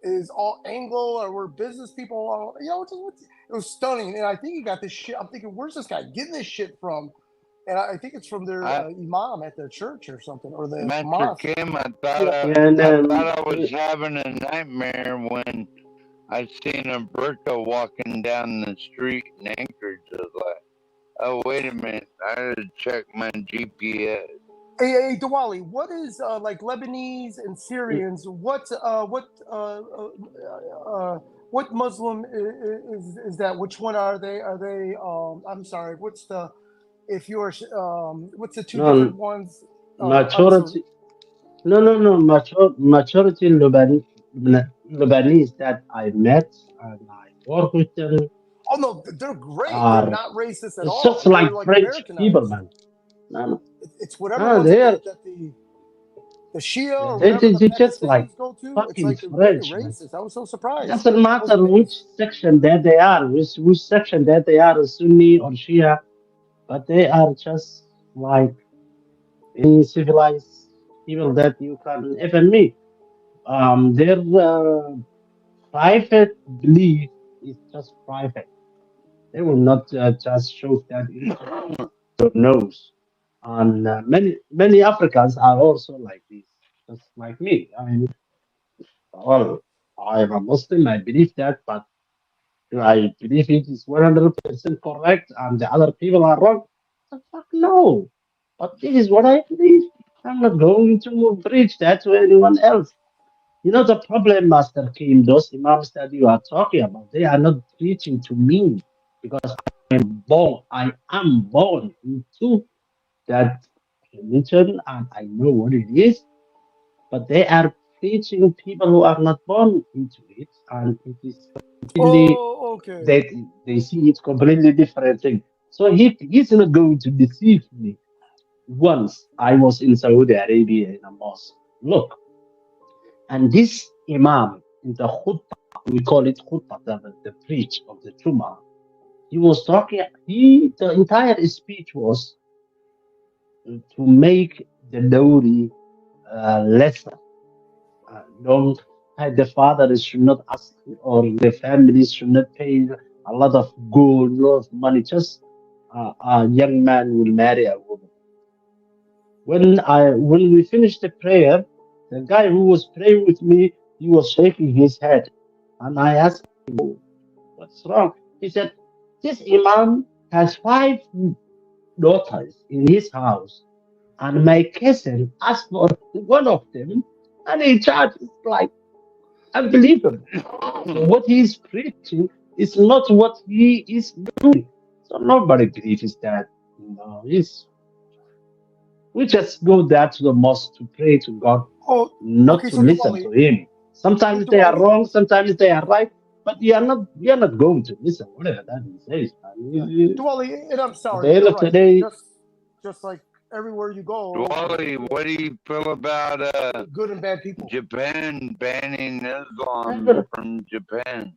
is all Anglo, or we're business people. It was stunning, and I think he got this shit. I'm thinking, where's this guy getting this shit from? And I think it's from their imam at their church or something, or the Master mosque. Kim. I and thought I was having a nightmare when I seen a burqa walking down the street in Anchorage. I was like, oh wait a minute, I gotta check my GPS. Hey, Diwali, what is like Lebanese and Syrians? What Muslim is that? Which one are they? Are they? I'm sorry. What's the? If you're what's the two different no, ones? majority. No. Majority Lebanese that I met and I work with them Oh no, they're great. They're are. not racist at It's just all. They're like like French people, Americanized. man. No, It's whatever no, ones that they're the Shia or they whatever the they just like Pakistanis go to. It's fucking like they're very French, man. racist. I was so It surprised. doesn't I was matter which amazed. section that they are, which section that they are, Sunni or Shia, but they are just like any civilized people that you can ever meet. Their private belief is just private. They will not just show that into your nose. And many Africans are also like this, just like me. I mean, well, I'm a Muslim. I believe that, but I believe it is 100% correct, and the other people are wrong. The fuck no. But this is what I believe. I'm not going to preach that to anyone else. You know the problem, Master Kim, those imams that you are talking about, they are not preaching to me because I am born into that religion and I know what it is, but they are preaching people who are not born into it, and it is completely Oh, okay. they see it completely different thing. So he's not going to deceive me. once I was in Saudi Arabia in a mosque. Look, and this Imam in the khutbah, we call it khutbah, the preach of the Jummah. He was talking. The entire speech was to make the dowry lesser. Don't the fathers should not ask, or the families should not pay a lot of gold, a lot of money. Just a young man will marry a woman. When we finished the prayer, the guy who was praying with me, he was shaking his head, and I asked him, "What's wrong?" He said, "This imam has 5 daughters in his house, and my cousin asked for one of them, and he charges like unbelievable. So what he is preaching is not what he is doing. So nobody believes that. We just go there to the mosque to pray to God, not okay, to so listen Diwali, to him. Sometimes they are wrong, sometimes they are right, but you are not going to listen whatever that he says. Diwali, and I'm At sorry, the end you're of the right. day, Just like everywhere you go, Wally, what do you feel about good and bad people? Japan banning Islam from Japan?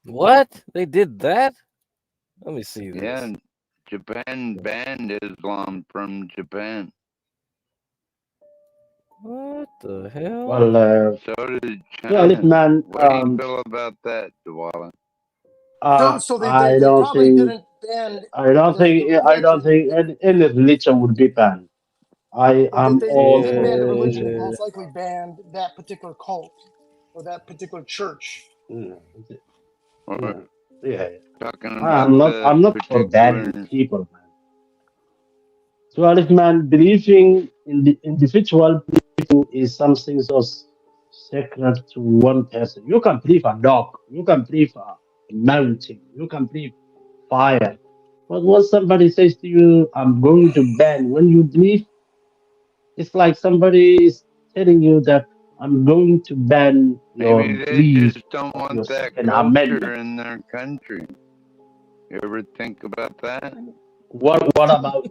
What? They did that? Let me see this. Yeah, Japan banned Islam from Japan. What the hell? well, So did well, China. man, What do you feel about that, Dwala? So they I don't probably think didn't ban I don't think the I don't religion. think any religion would be banned. I am They all didn't ban the religion. They for most likely banned that particular cult or that particular church. yeah. Talking I'm about not I'm not for banning particular. people, man. 12 man believing in the individual belief is something so sacred to one person. You can believe a dog, you can believe a mountain, you can believe fire. But when somebody says to you, I'm going to ban, when you believe, it's like somebody is telling you that I'm going to ban your Maybe they belief just don't of your want that Second culture Amendment. in their country. You ever think about that? What about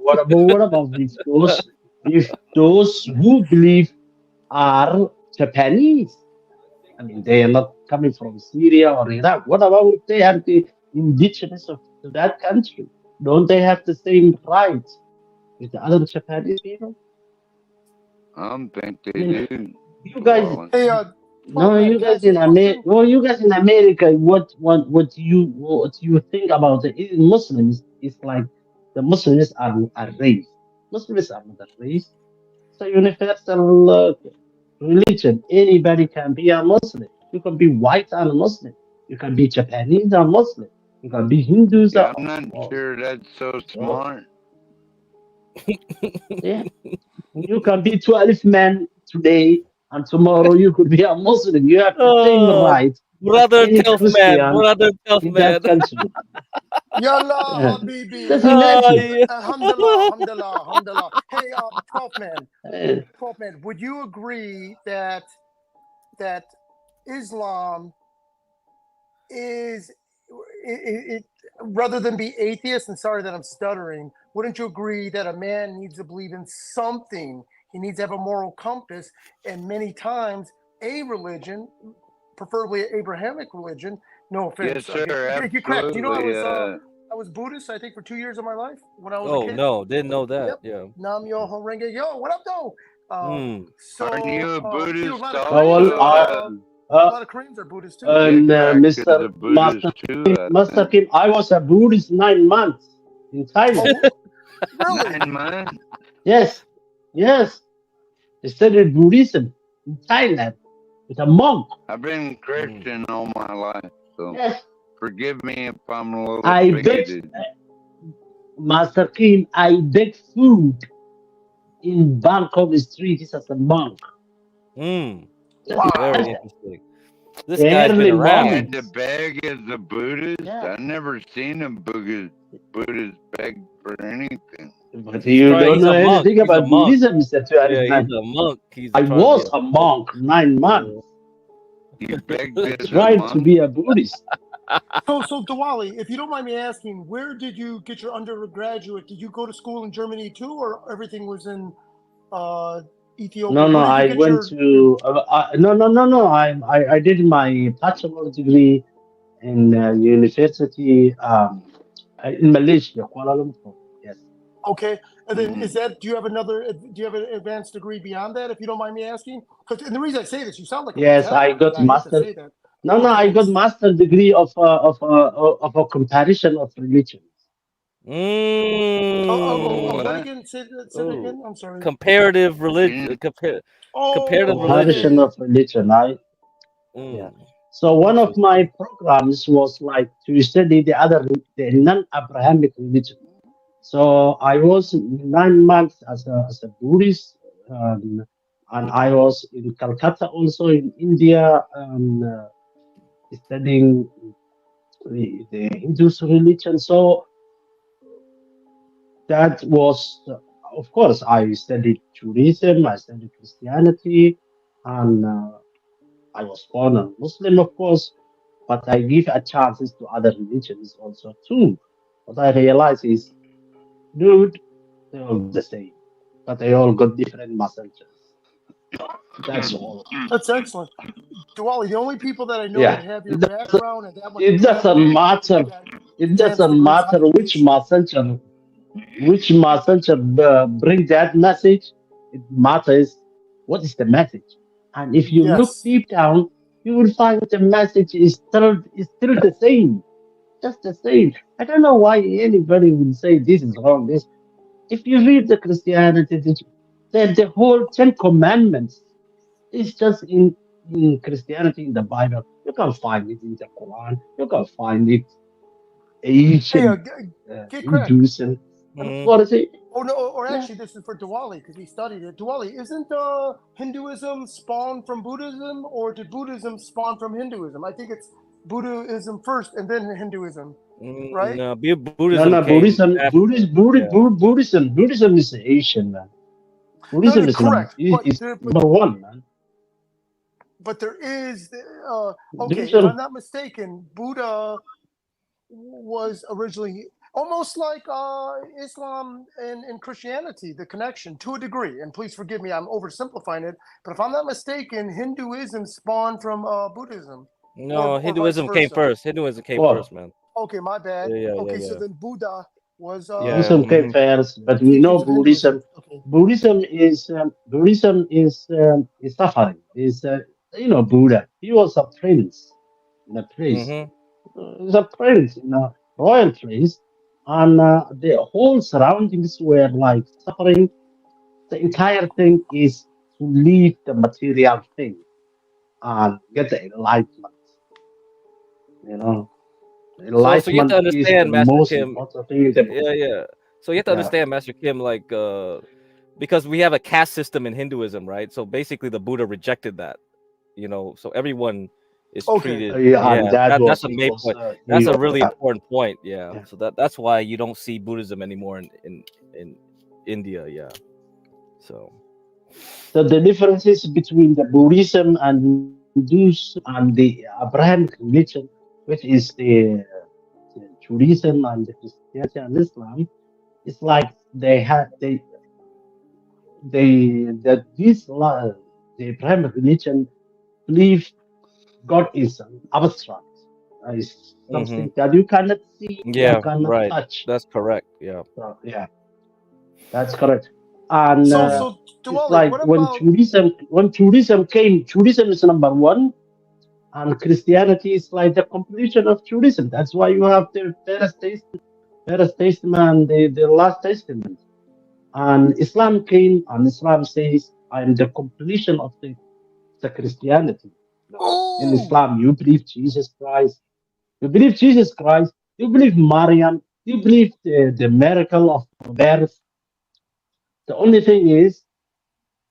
if those who believe are Japanese? I mean, they are not coming from Syria or Iraq. What about if they are the indigenous of to that country? Don't they have the same rights with the other Japanese people? I don't think I they mean, do. you guys, Hey, no, 12 man, you can I guys ask you in a America, question? well, you guys in America, what you think about the Muslims is like the Muslims are a race. Muslims are not a race. It's a universal religion. Anybody can be a Muslim. You can be white and a Muslim. You can be Japanese and Muslim. You can be Hindus Yeah, or I'm not sure that's so smart. yeah. You can be 12 men today, and tomorrow you could be a Muslim. You have the same right as Brother any Telf man, Christian brother Telf in man. that country. Yalla, Habibi. Just imagine. Yeah. Alhamdulillah, alhamdulillah, alhamdulillah. Hey, 12 man, Uh, 12 man, would you agree that Islam is it rather than be atheist, and sorry that I'm stuttering, wouldn't you agree that a man needs to believe in something? He needs to have a moral compass, and many times a religion, preferably an Abrahamic religion. No offense. Yes, sir. You're correct. You know, Absolutely. I was Buddhist, I think, for 2 years of my life when I was a Oh kid. no, didn't know that. Yep. Yeah. Nam yo horenge yo. What up, though? So Aren't you a you know, Buddhist a lot of Koreans also? are a lot of Koreans are Buddhist too. and Jack is Mr. a Buddhist too, I Master think. Kim, I was a Buddhist 9 months in Thailand. Oh, really? 9 months? Yes, yes. I studied Buddhism in Thailand with a monk. I've been Christian all my life, so Yes. forgive me if I'm a little I begged bigoted. Master Kim, I begged food in Bangkok streets as a monk. Very interesting. This guy's Early been You around. had to mornings. beg as a Buddhist? Yeah. I've never seen a Buddhist beg for anything. But you don't He's know a monk. anything He's a about monk. Buddhism, Mr. Yeah, he's Tuareg. a monk. He's I probably was a monk 9 months. You begged I as a tried to monk? be a Buddhist. So Diwali, if you don't mind me asking, where did you get your undergraduate? Did you go to school in Germany too, or everything was in uh, Ethiopia? No, Where did you I get went your to no. I did my bachelor degree in university in Malaysia, Kuala Lumpur. Yes. Okay, and then Mhm. do you have do you have an advanced degree beyond that, if you don't mind me asking? And the reason I say this, you sound like a Yes, I patel, and got I hate to master. say that. No, Okay, I got master degree of a comparison of religions. What Mm. again? Say that Oh, again. I'm sorry. comparative religion. Comparative Comparison religion. Okay. of religion. Yeah. Mm. So one of Interesting. my programs was like to study the non-Abrahamic religion. So I was 9 months as a Buddhist, and I was in Calcutta also in India, studying the Hindu religion. So that was, of course, I studied Judaism, I studied Christianity, and I was born a Muslim, of course, but I give a chances to other religions also too. What I realize is, dude, they all the same, but they all got different messages. That's all. That's excellent. Diwali, the only people that I know that Yeah, have your background and that much it freedom doesn't are people who matter. got It advanced doesn't degrees, matter higher education. which messenger bring that message. It matters what is the message. And if you look Yes. deep down, you will find the message is still the same, just the same. I don't know why anybody will say this is wrong. This, if you read the Christianity, the whole Ten Commandments is just in Christianity in the Bible. You can find it in the Quran. You can find it Hey, ancient get Craig. Hinduism. And Mm. what is it? Oh no, or Yeah. actually, this is for Diwali because he studied it. Diwali, isn't Hinduism spawned from Buddhism, or did Buddhism spawn from Hinduism? I think it's Buddhism first and then Hinduism, right? No, No, Buddhism no, came Buddhism, after. Yeah. Buddhism is Asian, man. No, Buddhism no, is number correct. is number one, man. But there is okay. If I'm Buddhism, not mistaken, Buddha was originally almost like Islam and Christianity, the connection to a degree. And please forgive me, I'm oversimplifying it. But if I'm not mistaken, Hinduism spawned from Buddhism, No, or vice Hinduism came versa. first. Hinduism came well, first, man. Okay, my bad. Yeah, yeah, Okay, yeah, so yeah. then Buddha was Yeah. Buddhism came first, but we know future Hinduism. Okay. Buddhism is suffering. Is Buddha? He was a prince in a place. Mm-hmm. He's a prince in a royal place, and the whole surroundings were like suffering. The entire thing is to leave the material thing and get the enlightenment. You know, So you have to enlightenment is the understand, Master most Kim. important thing in the world. Yeah, yeah. So you have to Yeah. understand, Master Kim, like because we have a caste system in Hinduism, right? So basically, the Buddha rejected that. So everyone is Okay. treated. Yeah, and Yeah, that that's was a he main was point. That's a he really yeah, important point. Yeah. yeah. So that's why you don't see Buddhism anymore in India. Yeah. So. So the differences between the Buddhism and Hindus and the Abrahamic religion, which is the Judaism and the Christianity and Islam, it's like they had they that this the Abrahamic religion believe God is an abstract, is Mm-hmm. something that you cannot see, you Yeah. cannot Right. touch. That's correct. Yeah. So, yeah, that's correct. And So it's Diwali, like what about when Judaism came, Judaism is number one, and Christianity is like the completion of Judaism. That's why you have the First Testament and the Last Testament. And Islam came, and Islam says, I am the completion of the Christianity. In oh Islam, you believe Jesus Christ, you believe Jesus Christ, you believe Maryam, you believe the miracle of birth. The only thing is,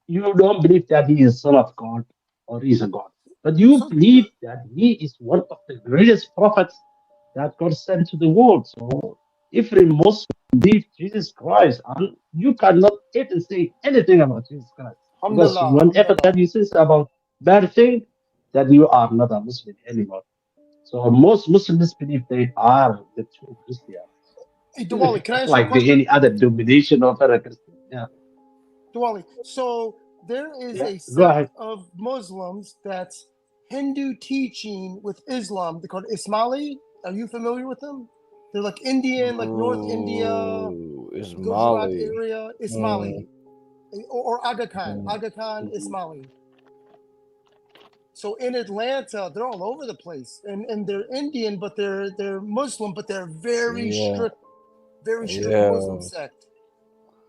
you don't believe that he is son of God or he is a God, but you so believe that he is one of the greatest prophets that God sent to the world. So if a Muslim believes Jesus Christ, and you cannot even say anything about Jesus Christ, because alhamdulillah, whenever alhamdulillah. that you say about bad thing, that you are not a Muslim anymore. So most Muslims believe they are the true Christians. Hey, Diwali, can I ask you a Like question? any other domination of other Christian. Yeah. Diwali, so there is a Go sect ahead. of Muslims that's Hindu teaching with Islam. They're called Ismaili. Are you familiar with them? They're like Indian, like North India, Gujarat Ismaili. area, Ismaili. Or Aga Khan. Aga Khan, Ismaili. So in Atlanta, they're all over the place, and they're Indian, but they're Muslim, but they're very strict Muslim sect.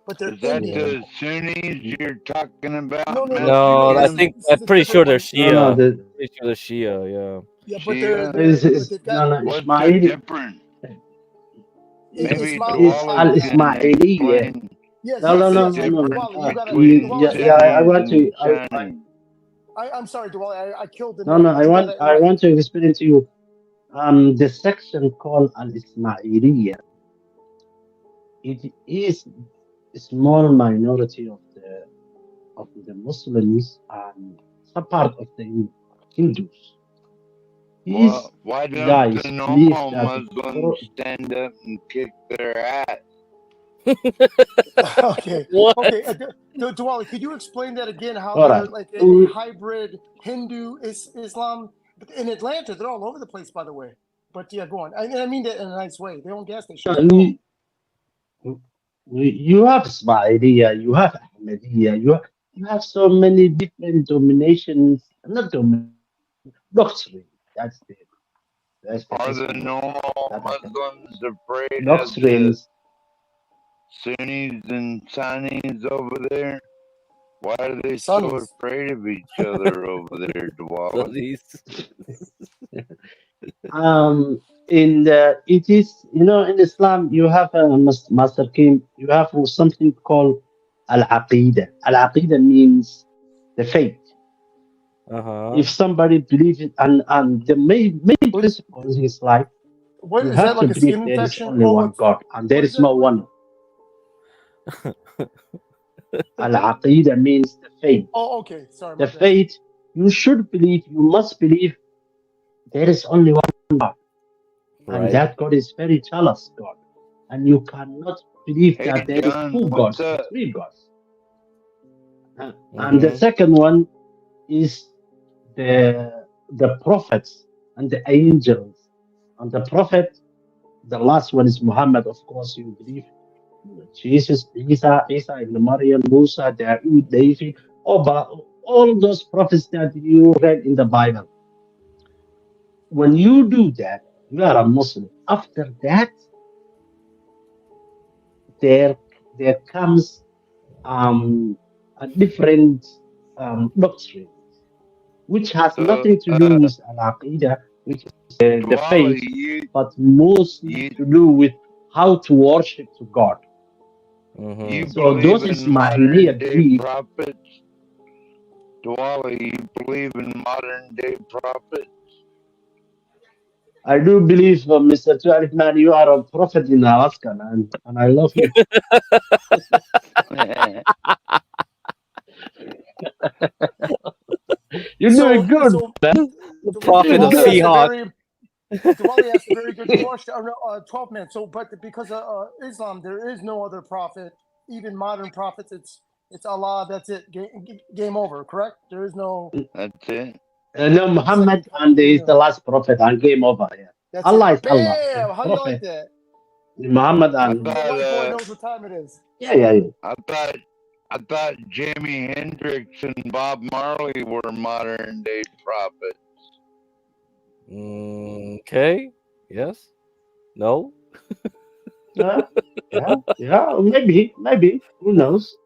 But they're Is that Indian. the Sunnis you're talking about? No, I think I'm pretty sure they're Shia. No, Pretty sure they're Shia. Yeah. Yeah, but they've got What's the Ismaili. difference? Maybe It's Al Diwali can Ismailiyya. explain Yes, No. the difference between Sunnis and Sunnis. I'm sorry, Diwali. I killed the No, name. no. But I want to explain to you. The section called Al Ismailiyya. It is a small minority of the Muslims and some part of the Hindus. These Why don't guys the believe normal that Muslims stand up and kick their ass? Okay. What? Okay. Diwali, could you explain that again? How All they're right. like a hybrid Hindu Islam? But in Atlanta, they're all over the place, by the way. But yeah, go on. I mean that in a nice way. They own gas stations. You have Ismailiyya, you have Ahmadiyya, you have so many different dominations, not doctrine. That's the Are the issue. normal Muslims afraid of the Doctrines. Sunnis and Sunnis over there? Why are they so afraid of each other over there, Diwali? It is, in Islam you have Master Kim, you have something called al-aqidah. Al-aqidah means the faith. If somebody believes it, and the main principle in his life, you Is have that to like a believe skin there is infection? only one God, and there is no one. Al-aqidah means the faith. Oh, okay. Sorry. The faith, you should believe, you must believe there is only one God. And that God is very jealous God. And you cannot believe that there is two gods or three gods. And the second one is the prophets and the angels. And the prophet, the last one is Muhammad, of course, you believe. Jesus, Isa ibn Maryam, Musa, Dawood, David, all those prophets that you read in the Bible. When you do that, you are a Muslim. After that, there comes a different doctrine, which has nothing to do with al-aqidah, which is the faith, but mostly to do with how to worship to God. You So believe those in modern Ismailiyya day believe. prophets? Diwali, you believe in modern day prophets? I do believe, Mr. Tuareg, man, you are a prophet in Alaska, man, and I love you. You're doing good, man. The prophet of Seahawk. Diwali asked a very good question. 12 minutes. So, but because of Islam, there is no other prophet, even modern prophets. It's Allah. That's it. Game over. Correct. There is no. That's it. No, Muhammad, and he is the last prophet, and game over. Yeah. That's Allah it. is Allah. Bam! How do you like that? Muhammad and the white boy knows what time it is. Yeah. I thought Jimi Hendrix and Bob Marley were modern day prophets. Okay. Yes. No. Yeah. Maybe. Who knows?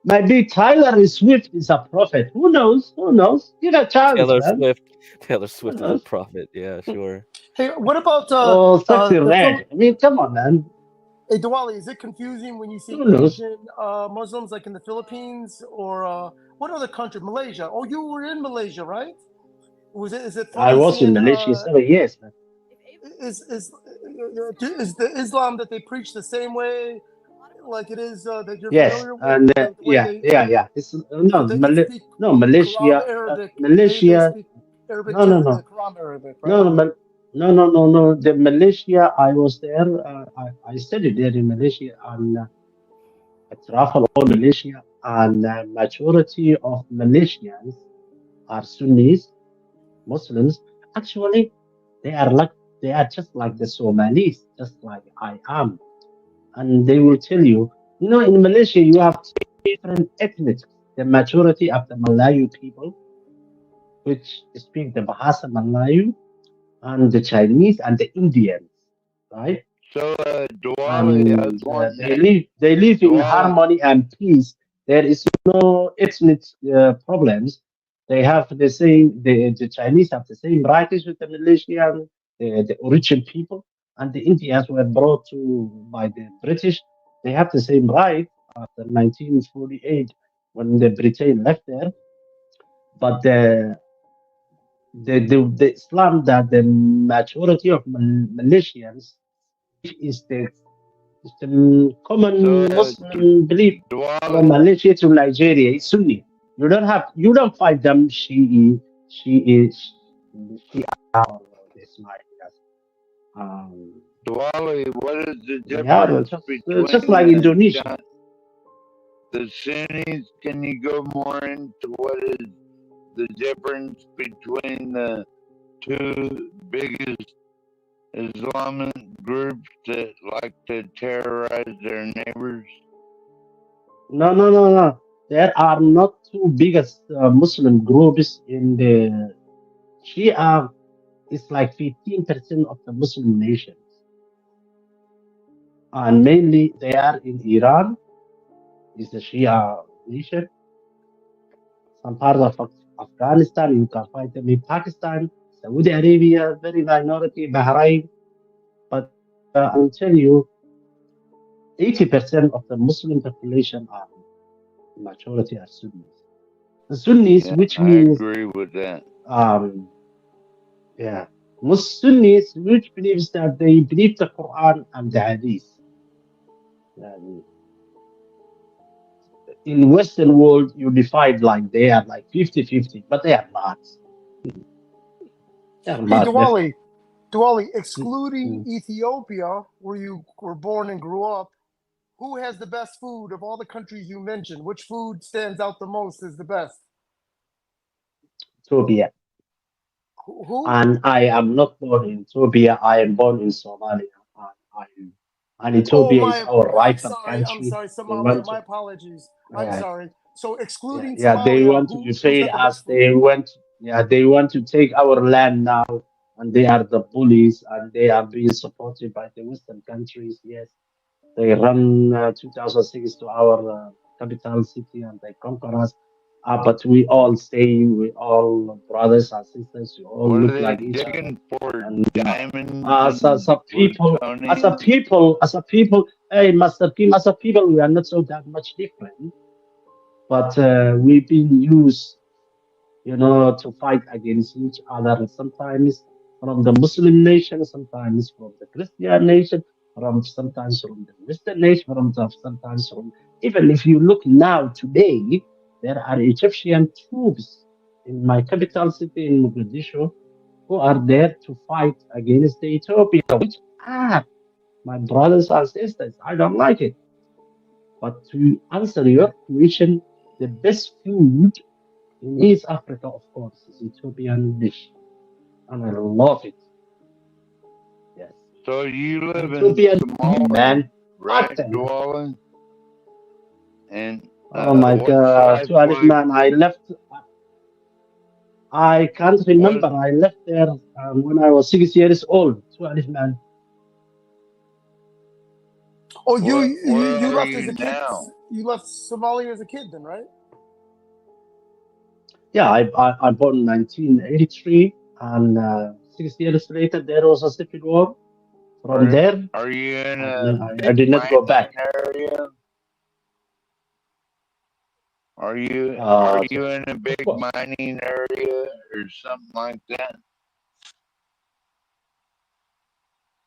Maybe Tyler Swift is a prophet. Who knows? Give a chance, man. Taylor Swift is a prophet. Yeah, sure. Hey, what about Sexy Red? I mean, come on, man. Hey, Diwali, is it confusing when you see Asian Muslims like in the Philippines or what other country? Malaysia. Oh, you were in Malaysia, right? Is it? I was in Malaysia 7 years, man. Is the Islam that they preach the same way, like it is that you're familiar with? And yeah. It's, Malaysia. Arabic. Arabic No, no, to no, Quran Arabic, right? no, no, no. The Malaysia, I was there. I studied there in Malaysia, and I travel all Malaysia, and majority of Malaysians are Sunnis, Muslims. Actually, they are just like the Somalis, just like I am, and they will tell you, in Malaysia you have different ethnics. The majority of the Malayu people, which speak the Bahasa Malayu, and the Chinese and the Indians, right? So, Diwali, I was And wanting they live in Diwali. harmony and peace. There is no ethnic problems. They have the Chinese have the same rights with the Malaysian, the origin people, and the Indians were brought to by the British. They have the same right after 1948 when the Britain left there. But the Islam that the majority of Malaysians is the So, common Muslim belief from Diwali. Malaysia to Nigeria is Sunni. You don't find them Shia or the Ismailis. Diwali, what is the They are difference just between like Indonesia. the Sunnis? Can you go more into what is the difference between the two biggest Islamic groups that like to terrorize their neighbors? No. There are not two biggest Muslim groups in the Shia. It's like 15% of the Muslim nations, and mainly they are in Iran. Is the Shia nation. Some parts of Afghanistan, you can find them in Pakistan, Saudi Arabia, very minority, Bahrain. But I will tell you, 80% of the Muslim population are majority are Sunnis. The Sunnis, Yeah, which I means, agree with that. yeah, Sunnis, which believes that they believe the Quran and the Hadith. And in Western world, you divide like they are like 50-50, but they are not. They are Hey, not. Diwali, excluding Ethiopia, where you were born and grew up, who has the best food of all the countries you mentioned? Which food stands out the most as the best? Ethiopia. Who? And I am not born in Ethiopia. I am born in Somalia. And Oh Ethiopia is my! our I'm rival sorry. I'm country. sorry, They Somalia. want My to, apologies. I'm uh, sorry. So yeah, excluding yeah, they Somalia, want to who's invade got the us. best food? They want to take our land now, and they are the bullies, and they are being supported by the Western countries. Yes, they run 2006 to our capital city, and they conquer us. But we all stay, we all brothers and sisters. We all What are look they like each other. digging for? And Diamonds as and a people, plutonium? hey, Master P, as a people, we are not so that much different. But we've been used, to fight against each other. Sometimes from the Muslim nation, sometimes from the Christian nation, sometimes from the Western nation, sometimes from. Even if you look now today, there are Egyptian troops in my capital city in Mogadishu who are there to fight against the Ethiopia, which are my brothers and sisters. I don't like it. But to answer your question, the best food in East Africa, of course, is Ethiopian dish, and I love it. Yes, So you live in Ethiopian food, Somalia, man. right, Often. Dwalin? And Oh my what God, tribe 12 was man. I can't what remember. I left there when I was 6 years old. 12 man. Oh, where you are left as you a kid. now? You left Somalia as a kid, then, right? Yeah, I born in 1983, and 6 years later there was a civil war. From Are there, are you in a I big did not go mining back. area? Are Uh, you in a of big course, mining area or something like that?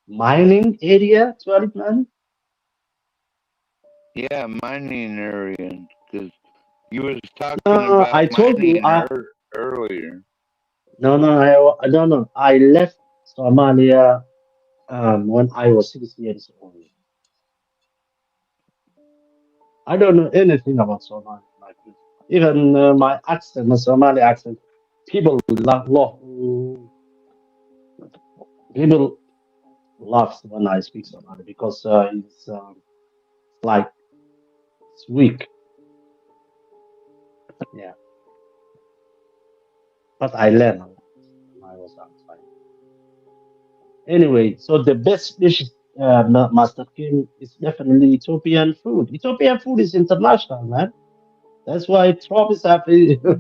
mining area, 12 man. Yeah, mining area. Because you was talking about I told you, mining earlier. No, no. I left Somalia when I was 6 years old. I don't know anything about Somalia. Like even my accent, my Somali accent, people people love when I speak Somali because it's like it's weak. Yeah, but I learned a lot when I was outside. Anyway, so the best dish, Master Kim, is definitely Ethiopian food. Ethiopian food is international, man. That's why Trump is happy. Yeah,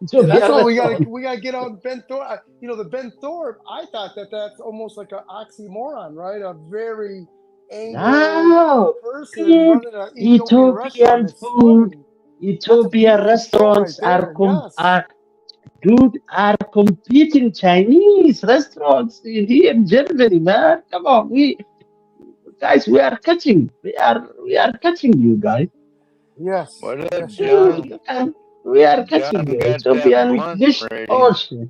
that's Ethiopian why restaurant. we gotta get on Ben Thorpe. You know, the Ben Thorpe. I thought that's almost like an oxymoron, right? A very Anglo No, person dude, running an Ethiopian restaurant. Ethiopian It's food, funny. That's a Ethiopian beautiful show right restaurants there. Yes. are competing Chinese restaurants in here in Germany, man. Come on, we are catching. We are catching you guys. Yes. What up, Yes, you Dude, are. John? we are John catching you. got that Ethiopian blunt dish. ready. Oh shit.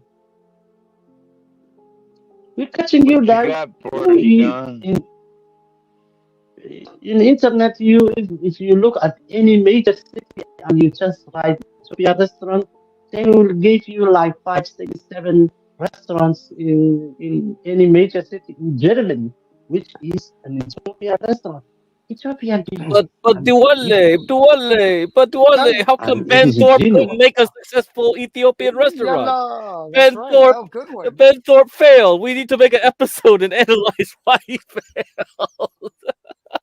We're catching you What you guys. got for You, us, you, John? in internet, if you look at any major city and you just write Ethiopian restaurant, they will give you like 5, 6, 7 restaurants in any major city in Germany, which is an Ethiopian restaurant. Ethiopian people, But and Duale, how come it Ben is a Thorpe couldn't genius. make a successful Ethiopian restaurant? Yalla. That's right. Oh, good one. Ben Thorpe failed. We need to make an episode and analyze why he failed.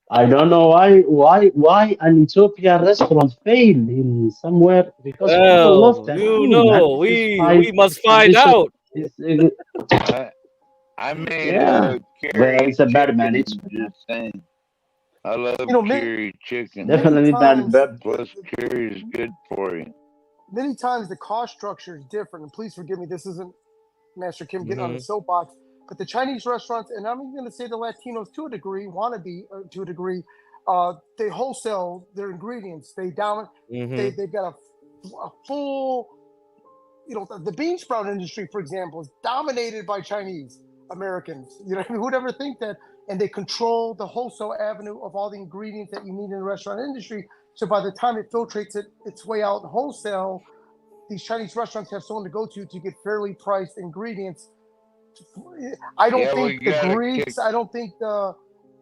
I don't know why an Ethiopian restaurant failed in somewhere because people love Well, that you food, man. know, It's a we must find tradition. out. It's I made yeah, but curry it's a bad man. chicken. It's Just saying. I love You know, curry chicken. definitely bad. Plus, curry is good for you. many times the cost structure is different. And please forgive me, this isn't Master Kim getting on the soapbox, but the Chinese restaurants, and I'm even going to say the Latinos to a degree, want to be to a degree, they wholesale their ingredients. They've got a full, you know, the bean sprout industry, for example, is dominated by Chinese Americans. You know, who'd ever think that? And they control the wholesale avenue of all the ingredients that you need in the restaurant industry. So by the time it filtrates its way out wholesale, these Chinese restaurants have someone to go to get fairly priced ingredients. I don't think the Greeks, I don't think the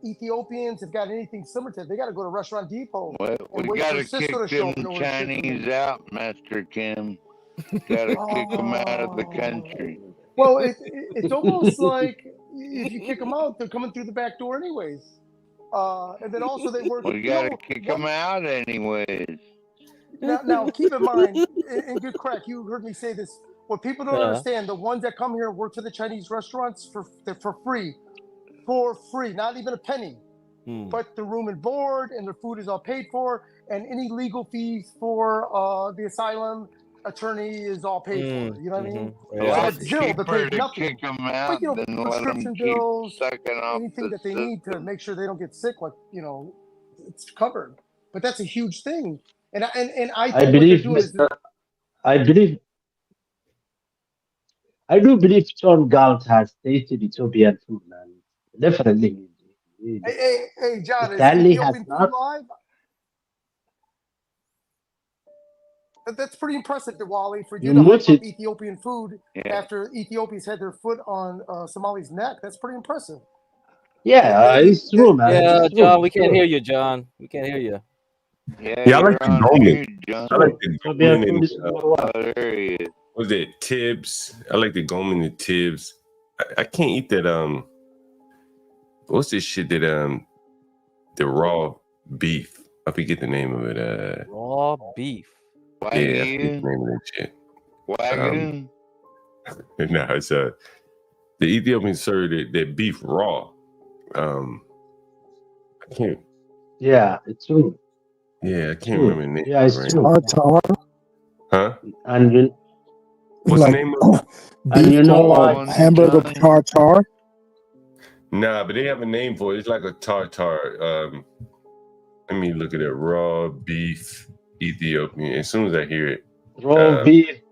Ethiopians have got anything similar to that. They got to go to Restaurant Depot and wait for Cisco to show up in order to ship them Chinese out, Master Kim. Got to kick them out of the country. Well, it's almost like if you kick them out, they're coming through the back door anyways. And then also they work. Well, you got to kick them out anyways. Now, keep in mind, in good crack, you heard me say this. What people don't understand, the ones that come here and work for the Chinese restaurants for free, not even a penny. But the room and board and their food is all paid for, and any legal fees for the asylum attorney is all paid for. You know what I mean? Yeah. So still, they're paid nothing. Kick them out, But, you know, then prescription let them bills, anything that they need to make sure they don't get sick, like, you know, it's covered. But that's a huge thing. And I think what they're doing is I do believe John Galt has tasted Ethiopian food, man. Definitely. Hey, John, Stanley is has Ethiopian not. food live? That's pretty impressive, Diwali, for you to hype up Ethiopian food after Ethiopia's had their foot on Somali's neck. That's pretty impressive. Yeah, it's true, man. Yeah, it's John, true. we can't hear you, John. We can't hear you. Yeah, I like the Goldman. I like the Goldman and there he is. Was it Tibbs? I like the Goldman and Tibbs. I can't eat that what's this shit that the raw beef. I forget the name of it. Raw beef. Yeah, I forget the name of that shit. Wagyu? No, it's the Ethiopians serve that beef raw. I can't. Yeah, it's true. Yeah, I can't remember the name. Yeah, it's true. Tartar. Huh? And what's the name of it? And you know what? Hamburger tartar. Nah, but they have a name for it. It's like a tartar. Let me look at it. Raw beef Ethiopian. As soon as I hear it. Raw beef.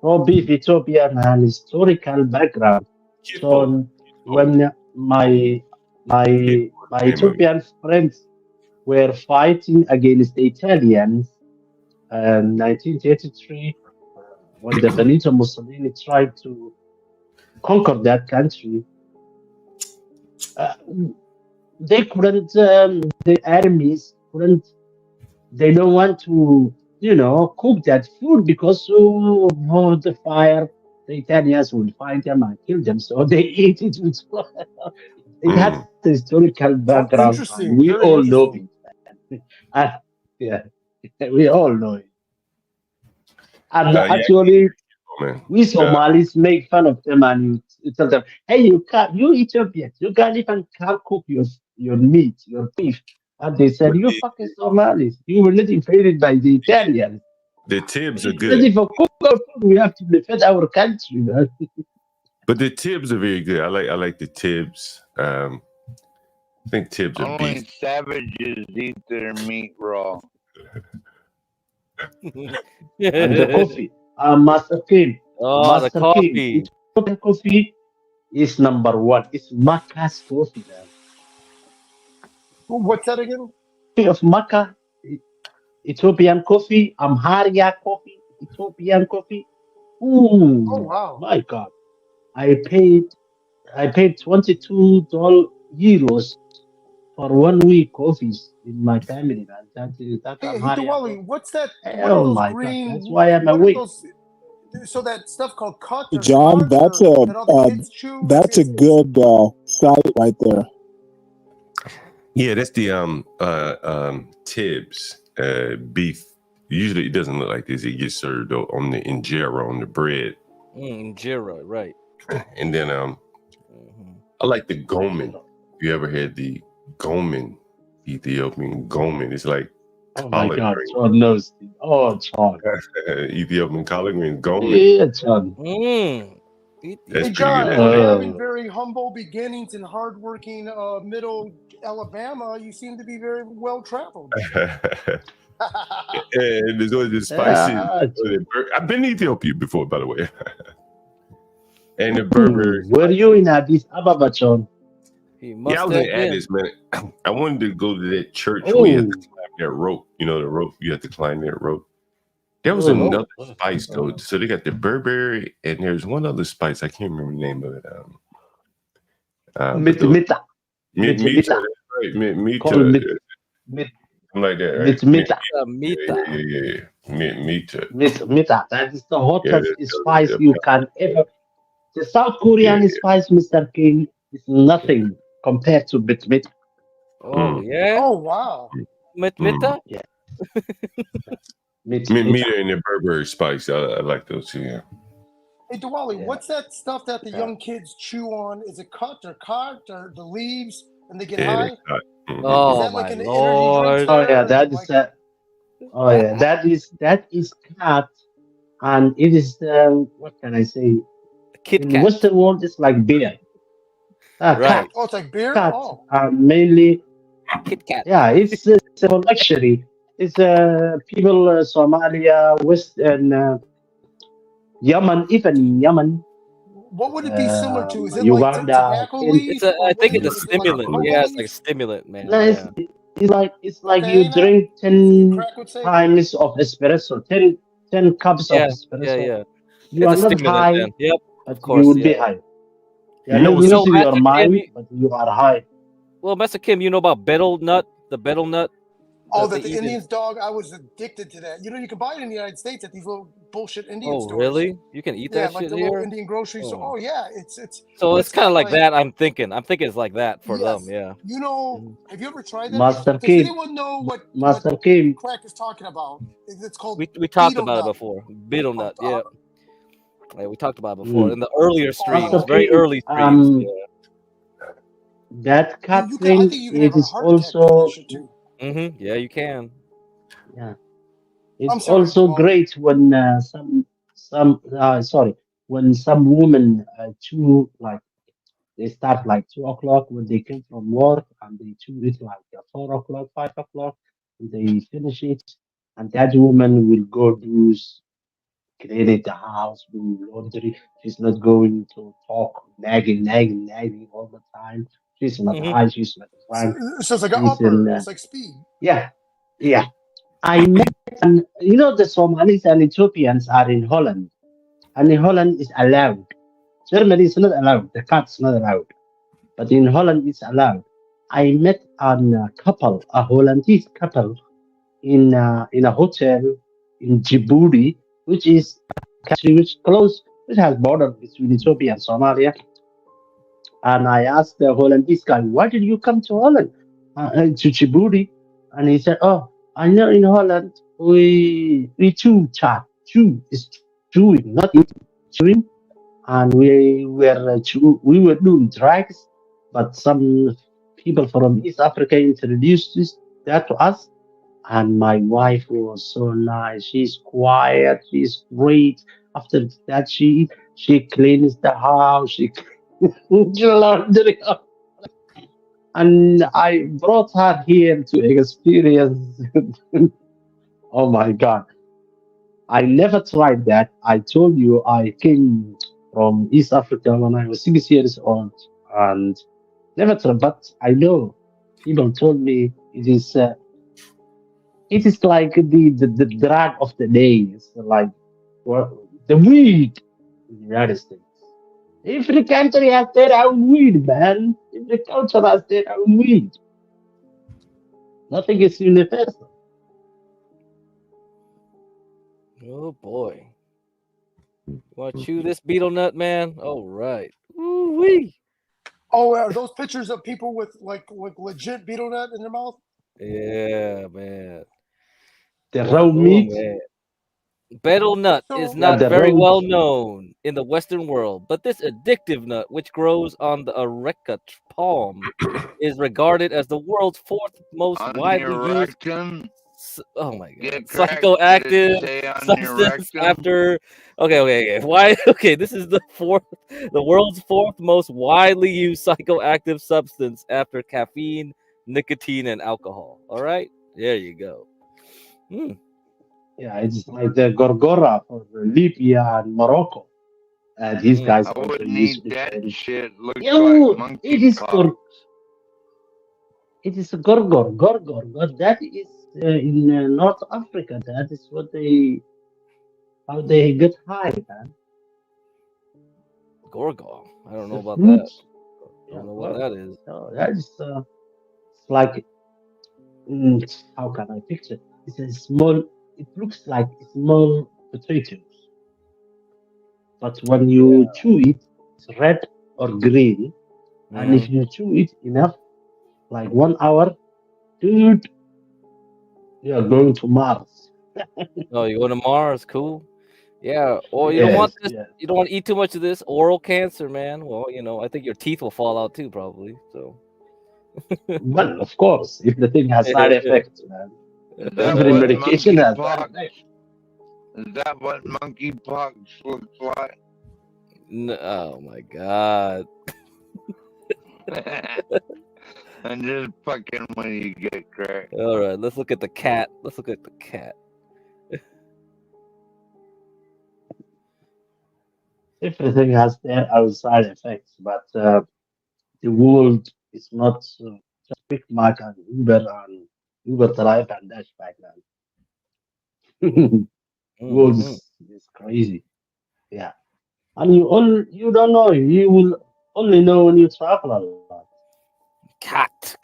raw beef Ethiopian and historical background. So when my Ethiopian friends were fighting against the Italians in 1933, when the Benito Mussolini tried to conquer that country, uh, they couldn't. The armies couldn't. They don't want to, cook that food because of the fire. The Italians would find them and kill them, so they eat it with fire. It has a historical Oh, background, and interesting. we Very all know interesting. it. And, yeah, we all know it. And Yeah, actually, man. we Somalis make fun of them and you tell them, hey, you Ethiopians, you can't cook your meat, your beef. And they said, you fucking Somalis, you were not invaded by the Italians. The Tibbs are Even good. if we cook our food, we have to defend our country, man. But the Tibbs are very good. I like the Tibbs. I think Tibbs are Only beef. savages eat their meat raw. And the coffee, Master King. Oh, the Master coffee. King, Ethiopian coffee is number one. It's Maca's coffee, man. What's that again? Of Maca, Ethiopian coffee, Amharia coffee, Ethiopian coffee. Ooh, Oh wow. my God! I paid $22 for 1 week coffees in my family, man. That Hey, Amharia Diwali, coffee. what's that? What are Oh those my God! green? That's why I'm What are awake. those? So that stuff called cut or John, scotch that's or that all the kids chew. that's a good site right there. Yeah, that's the Tibbs beef. Usually it doesn't look like this. It gets served on the injera on the bread. Injera, right. And then I like the gomen. You ever had the gomen, Ethiopian gomen? It's like Oh my collard God! green. John knows. Oh, John. Ethiopian collard green gomen. Yeah, John. That's Hey pretty John, good. after having very humble beginnings in hardworking middle Alabama, you seem to be very well traveled. And there's always the spices. I've been to Ethiopia before, by the way. And the Berber. Were you in Addis Ababa, John? Yeah, I was in Addis, man. I wanted to go to that church where you have to climb that rope. You know the rope, you have to climb that rope. There was another spice though. So they got the Burberry, and there's one other spice. I can't remember the name of it. Mita. Mita. Right. Mita. Something like that, right? Mita. Yeah. Mita. Mita. That is the hottest spice you can ever. The South Korean spice, Mr. King, is nothing compared to Mita. Oh, yeah? Oh, wow. Mita? Yeah. Mita and the Burberry spice. I like those too, yeah. Hey, Diwali, what's that stuff that the young kids chew on? Is it cut or the leaves and they get high? Oh, is that like my an Lord. energy drink? Oh yeah, that is cat, and it is what can I say? Kit In Kat. Western world, it's like beer. Right. Cat. Oh, it's like beer. Cat, Oh, mainly. Kit Kat. Yeah, it's for luxury. It's people Somalia, West and Yemen, even Yemen. what would it be similar to? Is it Uganda, like tobacco leaf? I think it's a stimulant. Yeah, it's like a stimulant, man. No, it's like you Cocaine, drink 10 crack would say? times of espresso, 10 cups of espresso. Yeah. You It's are a not stimulant, high, then. Yep, but of course, you will be yeah. high. You are You know not what's losing your Master Kim, mind, but you are high. Well, Master Kim, you know about betel nut? The betel nut? Oh, that the they eat Indians, dog. I was addicted to that. You can buy it in the United States at these little bullshit Indian Oh, stores. really? You can eat Yeah, that like shit the here? little Indian grocery store. Oh yeah, it's. So but it's kind of got, like that. I'm thinking it's like that for Yes. them. Yeah. You know, have you ever tried that? Master Does Kim, anyone know what Master Kim, crack is talking about? It's called We talked betel about it nut. before. Betel nut. Yeah. Yeah, we talked about it Mm. before in the earlier streams, Master very Kim, early streams. Yeah. that cat I thing, think you can it have a is heart attack with that also, shit too. Yeah, you can. yeah, I'm it's sorry, also Diwali. great when when some women chew like they start like 2 o'clock when they come from work and they chew it like 4 o'clock, 5 o'clock, and they finish it, and that woman will go do cleaning the house, doing laundry. She's not going to talk, nagging all the time. She's not high. She's not drunk. So it's like an She's upper. in, It's like speed. yeah. I met, and the Somalis and Ethiopians are in Holland, and in Holland is allowed. Germany is not allowed. The cat's not allowed, but in Holland it's allowed. I met a couple, a Hollandese couple, in a hotel in Djibouti, which is a country which has border between Ethiopia and Somalia. And I asked the Hollandese guy, "Why did you come to Holland, to Djibouti?" And he said, "Oh, I know in Holland we chew chat. Chew is chewing, not eating, chewing. And we were doing drugs, but some people from East Africa introduced that to us. And my wife was so nice. She's quiet. She's great. After that, she cleans the house. She cleans the laundry. And I brought her here to experience. Oh my God. I never tried that. I told you I came from East Africa when I was 6 years old and never tried, but I know people told me it is like the drug of the day. It's like the weed in the United States. Every country has their own weed, man. Every culture has their own weed. Nothing is universal. Oh boy. You want to chew this beetle nut, man? All right. Woo-wee. Oh, are those pictures of people with like legit beetle nut in their mouth? Yeah, man. The raw meat. Man. Betel nut is So- not the very raw- well known in the Western world, but this addictive nut, which grows on the areca palm, is regarded as the world's fourth most On widely your used. rectum? Oh my god! Get cracked. Did it Psychoactive say on your substance rectum? after. Okay. Why? Okay, this is the world's fourth most widely used psychoactive substance after caffeine, nicotine, and alcohol. All right, there you go. Yeah, it's like the Gorgora for Libya and Morocco. These guys I also wouldn't use eat it. that shit. Looks Yo, like monkey it is pox. it is Gorgor. Gorgor. That is in North Africa. That is how they get high, man. Gorgol. I don't know The about fruit. that. I Yeah, don't know what that is. no, that is it's like how can I picture? It's a small. It looks like small potatoes, but when you chew it, it's red or green. And if you chew it enough, like 1 hour, dude, you are going to Mars. Oh, you go to Mars? Cool. Yeah. Or you don't want this. Yes. You don't want to eat too much of this oral cancer, man. Well, I think your teeth will fall out too, probably. So. Well, of course, if the thing has side effects, man. Is that Every what medication has side monkeypox? effects. Is that what monkeypox looks like? No, oh my god. I'm just fucking when you get cracked. All right, let's look at the cat. Everything has their own side effects, but the world is not just Big Mac and Uber Drive and Dash back then. World is crazy. Yeah. And you don't know. You will only know when you travel a lot. Cat,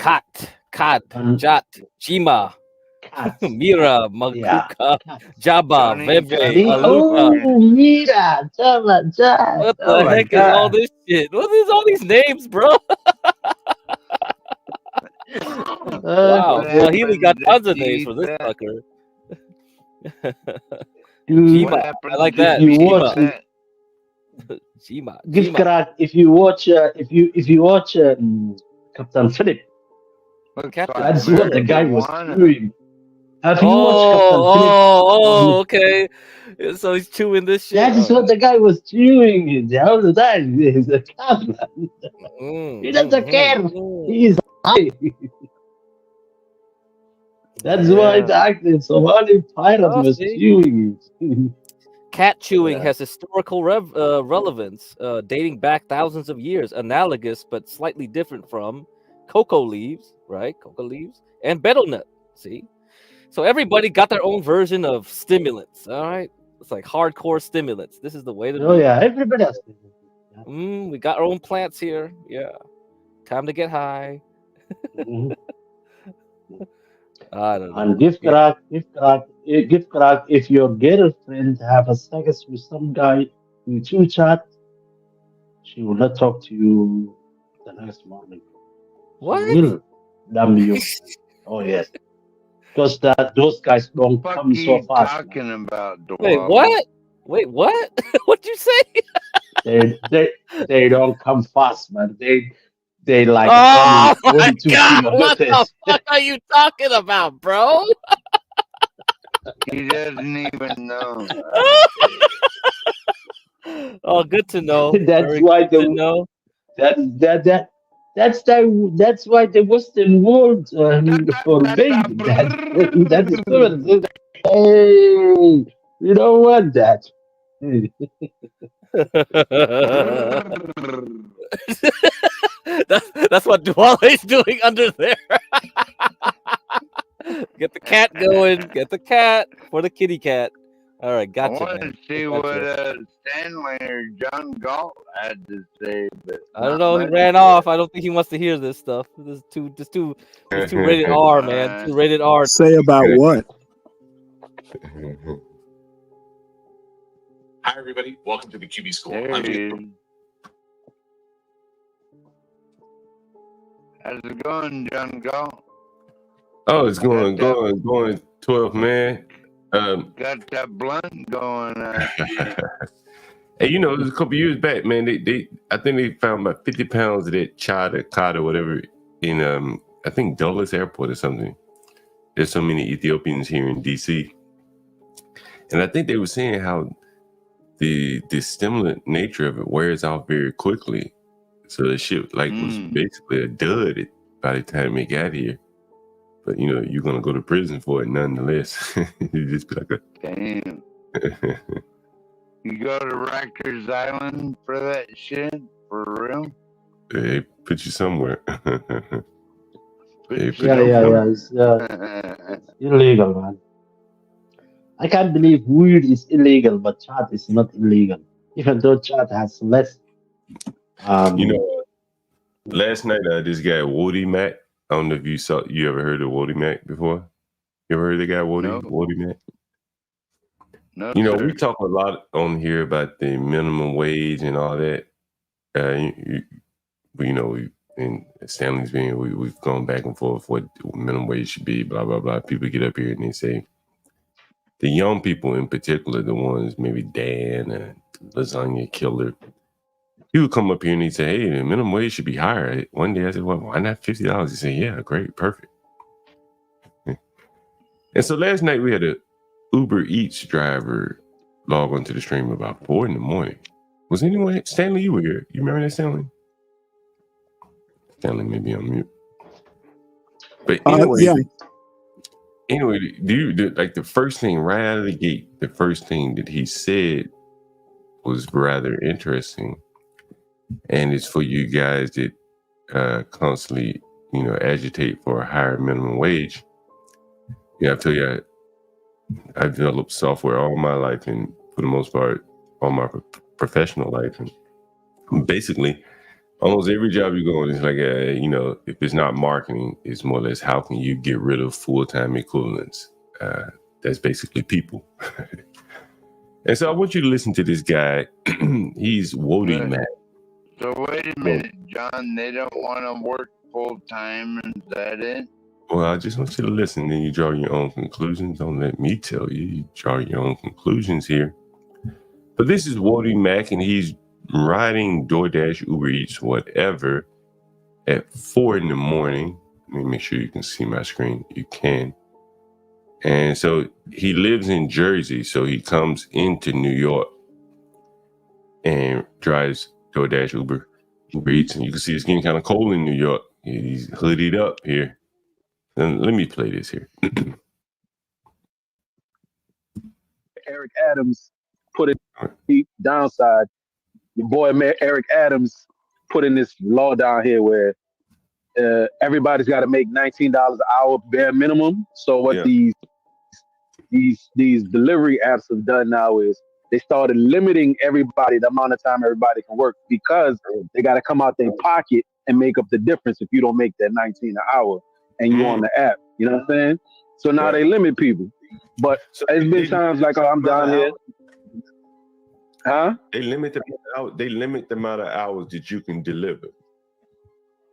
Jat, Jima, Mira, Maguka, Jabba, Veve, Aluka. Oh, Mira, Jabba, Jat. What the heck is all this shit? What is all these names, bro? Wow, Swahili got tons of names for this fucker. Jima, I like that. Jima. Give crack if you watch Captain Philip. That's what the guy was doing. Have you watched Captain Philip? Oh, okay. So he's chewing this shit. That is what the guy was chewing the whole time. He's a cat, man. He doesn't care. He is high. That's why the actor Somali pirate was chewing it. cat chewing has historical relevance, dating back thousands of years, analogous but slightly different from cocoa leaves, right? Cocoa leaves and betel nut. See, so everybody got their own version of stimulants. All right, it's like hardcore stimulants. This is the way to do it. Everybody has. We got our own plants here. Yeah, time to get high. I don't know. And gift crack, if your girlfriend have a sex with some guy in two chat, she will not talk to you the next morning. What? She will damn you. Oh yes. Because those guys don't come so fast. Talking about Wait, what? Wait, what? What'd you say? They don't come fast, man. They like oh only my 22 God, kilometers. what the fuck are you talking about, bro? He doesn't even know. Oh, good to know. That's Very why good to know. That's why the Western world forbade that is good. Hey, you don't want that. That's what Duale's doing under there. Get the cat going. Get the cat for the kitty cat. All right, gotcha. I want to see what Stanley or John Galt had to say, but I don't know. He ran off. I don't think he wants to hear this stuff. This is too rated R, man. Too rated R. Say about what? Hi, everybody. Welcome to the QB School. I'm How's it going, John Galt? Oh, it's going 12, man. Got that blunt going. Hey, you know, it was a couple years back, man. I think they found about 50 pounds of that cod or whatever in I think Dulles Airport or something. There's so many Ethiopians here in DC, and I think they were saying how the stimulant nature of it wears off very quickly. So the shit was basically a dud by the time it got here. But you know, you're gonna go to prison for it nonetheless. You just be like damn. You go to Rikers Island for that shit? For real? They put you somewhere. It's illegal, man. I can't believe weed is illegal, but chat is not illegal. Even though chat has less. You know, last night this guy Woody Mac. I don't know if you ever heard of Woody Mac before. You ever heard of the guy Woody Mac? No, you know, sir. we talk a lot on here about the minimum wage and all that. In Stanley's being, we've gone back and forth what minimum wage should be, blah, blah, blah. People get up here and they say, the young people in particular, the ones maybe Dan, Lasagna Killer, he would come up here and he'd say, hey, the minimum wage should be higher. One day I said, well, why not $50? He said, yeah, great, perfect. And so last night we had a Uber Eats driver log onto the stream about 4 a.m. Was anyone, Stanley, you were here. You remember that, Stanley? Stanley may be on mute. But anyway, like the first thing right out of the gate, the first thing that he said was rather interesting. And it's for you guys that constantly, agitate for a higher minimum wage. Yeah, I tell you, I've developed software all my life, and for the most part, all my professional life. And basically, almost every job you go on is like, if it's not marketing, it's more or less how can you get rid of full-time equivalents? That's basically people. And so I want you to listen to this guy. He's Woody Mac. So wait a minute, John. They don't want to work full-time, is that it? Well, I just want you to listen, then you draw your own conclusions. Don't let me tell you. You draw your own conclusions here. But this is Woody Mac, and he's riding DoorDash, Uber Eats, whatever, at 4 a.m. Let me make sure you can see my screen. You can. And so he lives in Jersey, so he comes into New York and drives DoorDash, Uber Eats, and you can see it's getting kind of cold in New York. He's hoodied up here. And let me play this here. Eric Adams put it deep downside. Your boy Eric Adams put in this law down here where everybody's got to make $19 an hour bare minimum. So what these delivery apps have done now is they started limiting everybody the amount of time everybody can work because they got to come out their pocket and make up the difference if you don't make that 19 an hour and you on the app. You know what I'm saying? So now they limit people. But it's been times like, I'm down here. Huh? They limit the amount of hours that you can deliver.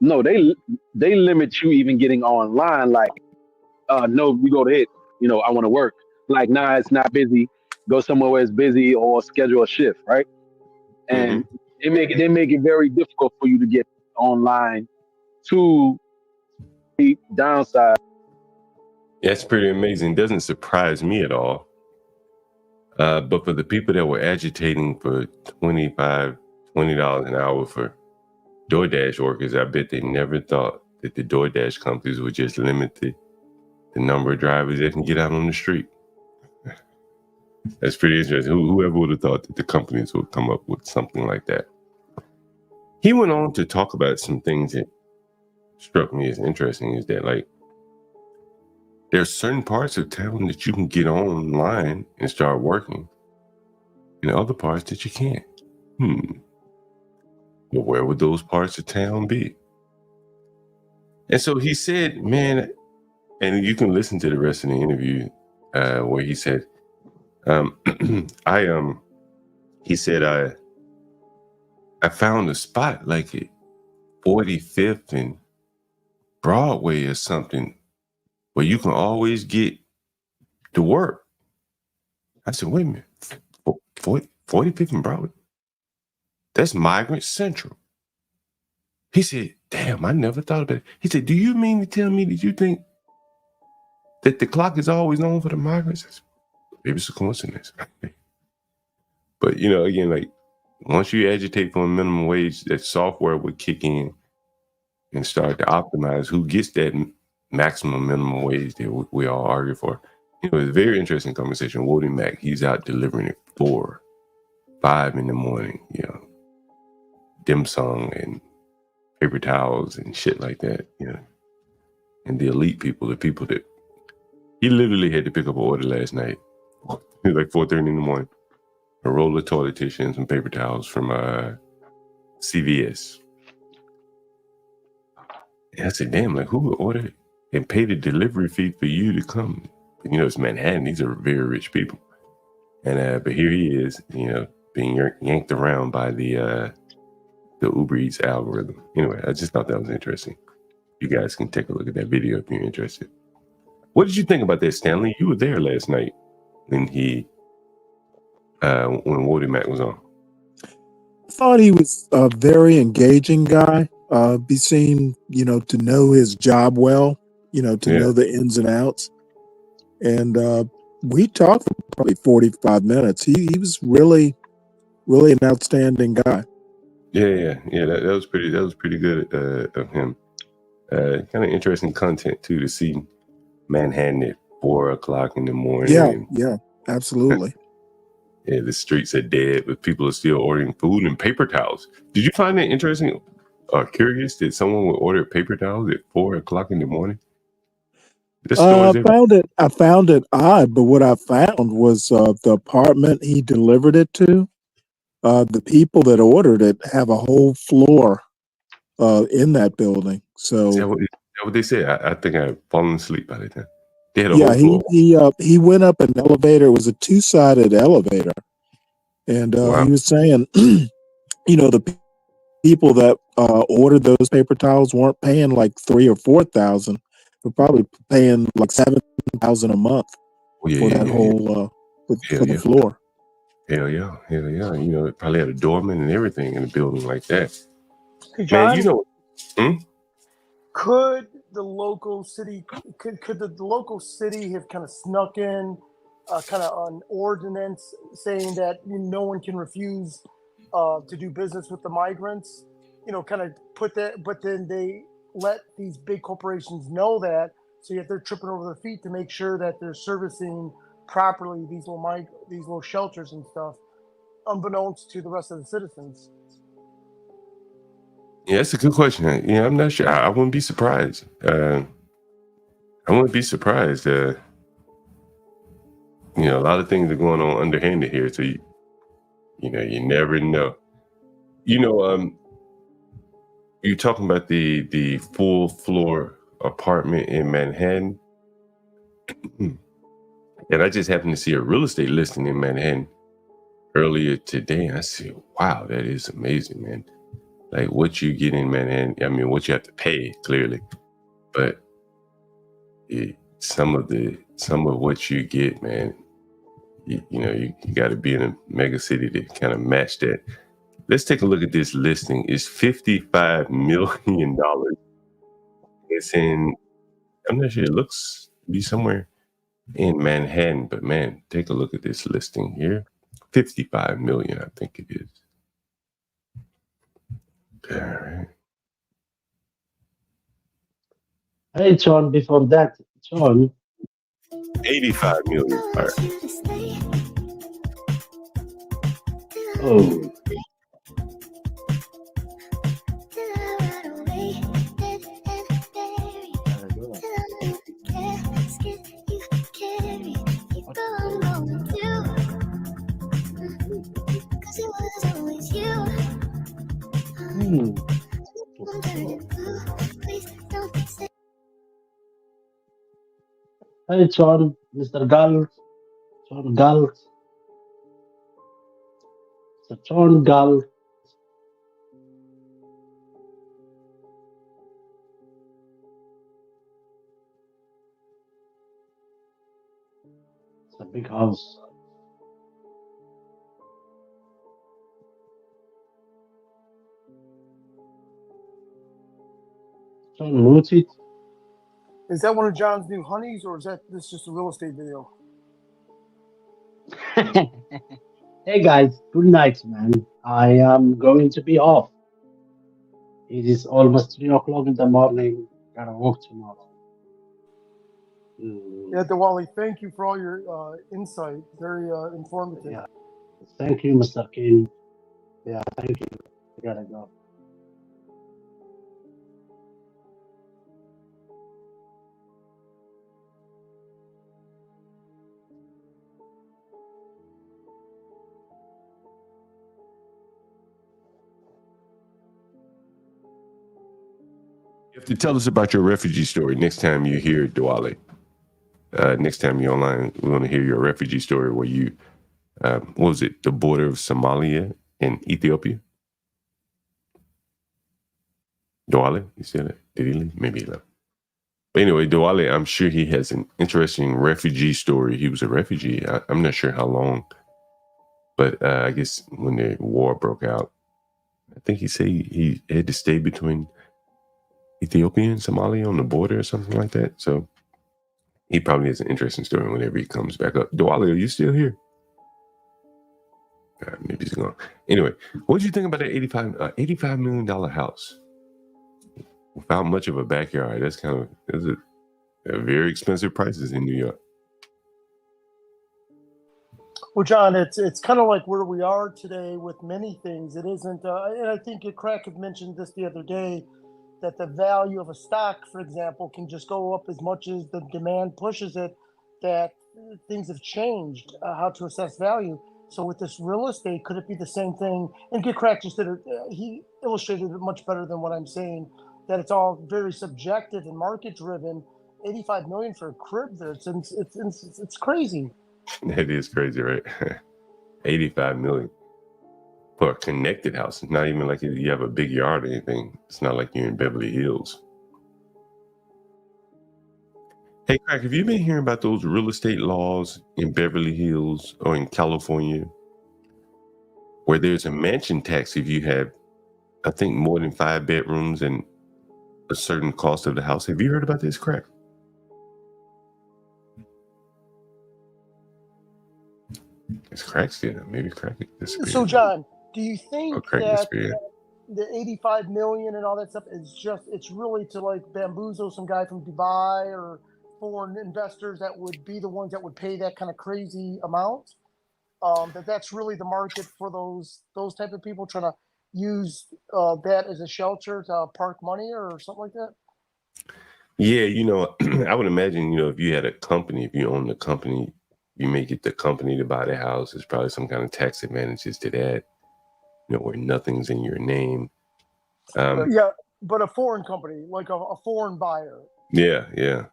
No, they limit you even getting online. Like, no, we go to it. I want to work. Like, nah, it's not busy. Go somewhere where it's busy or schedule a shift, right? And they make it very difficult for you to get online. To the downside. That's pretty amazing. It doesn't surprise me at all. But for the people that were agitating for $20 an hour for DoorDash workers, I bet they never thought that the DoorDash companies would just limit the number of drivers that can get out on the street. That's pretty interesting. Whoever would have thought that the companies would come up with something like that? He went on to talk about some things that struck me as interesting, is that, like, there's certain parts of town that you can get online and start working, and other parts that you can't. But where would those parts of town be? And so he said, man, and you can listen to the rest of the interview where he said, he said, I found a spot like at 45th and Broadway or something where you can always get to work. I said, wait a minute, 45th and Broadway? That's Migrant Central. He said, damn, I never thought about it. He said, do you mean to tell me that you think that the clock is always on for the migrants? Maybe it's a coincidence. But, again, like, once you agitate for a minimum wage, that software would kick in and start to optimize who gets that maximum minimum wage that we all argue for. It's a very interesting conversation. Woody Mack, he's out delivering at 4, 5 in the morning, dim sum and paper towels and shit like that, And the elite people, the people that he literally had to pick up an order last night. It was like 4:30 in the morning. A roll of toilet tissue and some paper towels from CVS. And I said, damn, like, who would order and pay the delivery fee for you to come? But, it's Manhattan. These are very rich people. And but here he is, being yanked around by the Uber Eats algorithm. Anyway, I just thought that was interesting. You guys can take a look at that video if you're interested. What did you think about that, Stanley? You were there last night when when Woody Mack was on. I thought he was a very engaging guy. He seemed, to know his job well, to know the ins and outs. And we talked for probably 45 minutes. He was really, really an outstanding guy. Yeah. That was pretty good of him. Kind of interesting content too, to see Manhattan at 4 o'clock in the morning. Yeah, absolutely. Yeah, the streets are dead, but people are still ordering food and paper towels. Did you find that interesting or curious that someone would order paper towels at 4 o'clock in the morning? I found it odd, but what I found was the apartment he delivered it to. The people that ordered it have a whole floor in that building. So is that what they said? I think I'd fallen asleep by the time. They had a whole floor. He went up an elevator. It was a 2-sided elevator, and he was saying, the people that ordered those paper towels weren't paying like $3,000 or $4,000. They're probably paying like $7,000 a month for that whole for the floor. Hell yeah. It probably had a doorman and everything in the building like that. Hey, John, man, could the local city have kind of snuck in kind of an ordinance saying that no one can refuse to do business with the migrants? Kind of put that, but then they let these big corporations know that, so yet they're tripping over their feet to make sure that they're servicing properly these little shelters and stuff. unbeknownst to the rest of the citizens? Yeah, that's a good question. Yeah, I'm not sure. I wouldn't be surprised. I wouldn't be surprised. A lot of things are going on underhanded here, so you never know. You're talking about the full floor apartment in Manhattan, and I just happened to see a real estate listing in Manhattan earlier today, and I said, "Wow, that is amazing, man! Like what you get in Manhattan. I mean, what you have to pay clearly, but some of what you get, man. You got to be in a mega city to kind of match that." Let's take a look at this listing. It's $55 million. It's in, I'm not sure, it looks to be somewhere in Manhattan, but man, take a look at this listing here. 55 million, I think it is. All right. Hey, John, before that, John. 85 million. All right. Oh. Hey, John, Mr. Galt. John Galt. Mr. John Galt. It's a big house. John Mooted. Is that one of John's new honeys, or is this just a real estate video? Hey guys, good night, man. I am going to be off. It is almost 3 o'clock in the morning. Gotta work tomorrow. Yeah, Diwali, thank you for all your insight. Very informative. Yeah. Thank you, Mr. King. Yeah, thank you. I gotta go. You have to tell us about your refugee story next time you're here, Diwali. Next time you're online, we want to hear your refugee story where you, what was it, the border of Somalia and Ethiopia? Diwali, you said it? Did he leave? Maybe he left. But anyway, Diwali, I'm sure he has an interesting refugee story. He was a refugee. I'm not sure how long, but I guess when the war broke out, I think he said he had to stay between Ethiopia and Somalia on the border or something like that. So he probably has an interesting story whenever he comes back up. Diwali, are you still here? Maybe he's gone. Anyway, what did you think about that $85 million house without much of a backyard? That's kind of a very expensive prices in New York. Well, John, it's kind of like where we are today with many things. It isn't, and I think Crack had mentioned this the other day, that the value of a stock, for example, can just go up as much as the demand pushes it. That things have changed how to assess value. So with this real estate, could it be the same thing? And Crack just did it. He illustrated it much better than what I'm saying. That it's all very subjective and market driven. 85 million for a crib there. It's crazy. That is crazy, right? 85 million for a connected house. It's not even like you have a big yard or anything. It's not like you're in Beverly Hills. Hey, Crack, have you been hearing about those real estate laws in Beverly Hills or in California where there's a mansion tax if you have, I think, more than 5 bedrooms and a certain cost of the house? Have you heard about this, Crack? It's Crack still. Maybe Crack disappeared. So, John, do you think that disappeared. the 85 million and all that stuff is it's really to like bamboozle some guy from Dubai or foreign investors that would be the ones that would pay that kind of crazy amount? That's really the market for those type of people trying to use that as a shelter to park money or something like that. Yeah, I would imagine, if you had a company, if you own the company, you may get the company to buy the house. There's probably some kind of tax advantages to that, where nothing's in your name. Yeah, but a foreign company, like a foreign buyer. Yeah.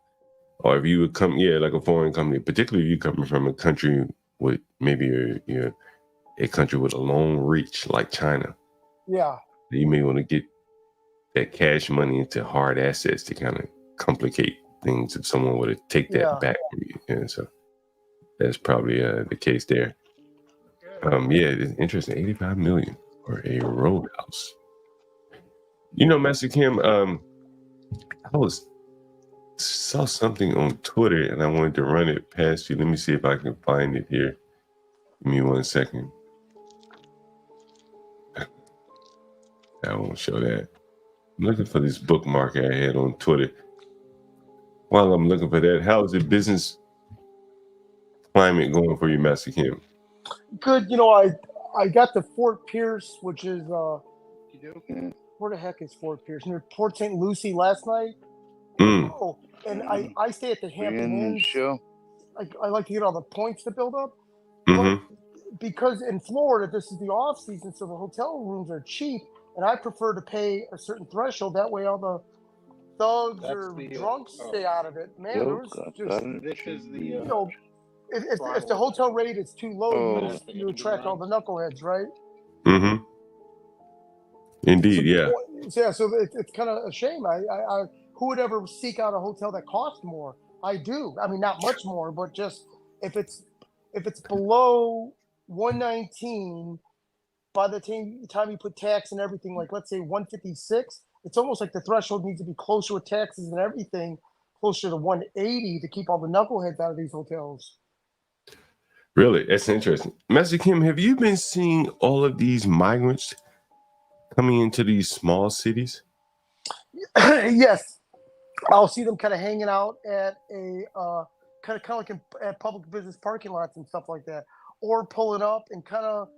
Or if you would come, like a foreign company, particularly if you're coming from a country with maybe a country with a long reach like China. Yeah. You may want to get that cash money into hard assets to kind of complicate things if someone were to take that back from you. Yeah, so that's probably the case there. It's interesting. 85 million for a roadhouse. Master Kim, I saw something on Twitter and I wanted to run it past you. Let me see if I can find it here. Give me 1 second. I won't show that. I'm looking for this bookmark I had on Twitter. While I'm looking for that, how's the business climate going for you, Master Kim? Good. I got to Fort Pierce, which is where the heck is Fort Pierce? Near Port St. Lucie last night. Oh, and I stay at the Hampton Inns. I like to get all the points to build up. But because in Florida, this is the off season, so the hotel rooms are cheap, and I prefer to pay a certain threshold. That way, all the thugs or drunks stay out of it. Man, there was just if the hotel rate is too low, you attract all the knuckleheads, right? Mm-hmm. Indeed, yeah. So it's kind of a shame. I who would ever seek out a hotel that costs more? I do. I mean, not much more, but just if it's below 119, by the time you put tax and everything, like let's say 156, it's almost like the threshold needs to be closer with taxes and everything, closer to 180 to keep all the knuckleheads out of these hotels. Really? That's interesting. Master Kim, have you been seeing all of these migrants coming into these small cities? Yes. I'll see them kind of hanging out at a kind of like at public business parking lots and stuff like that, or pulling up and kind of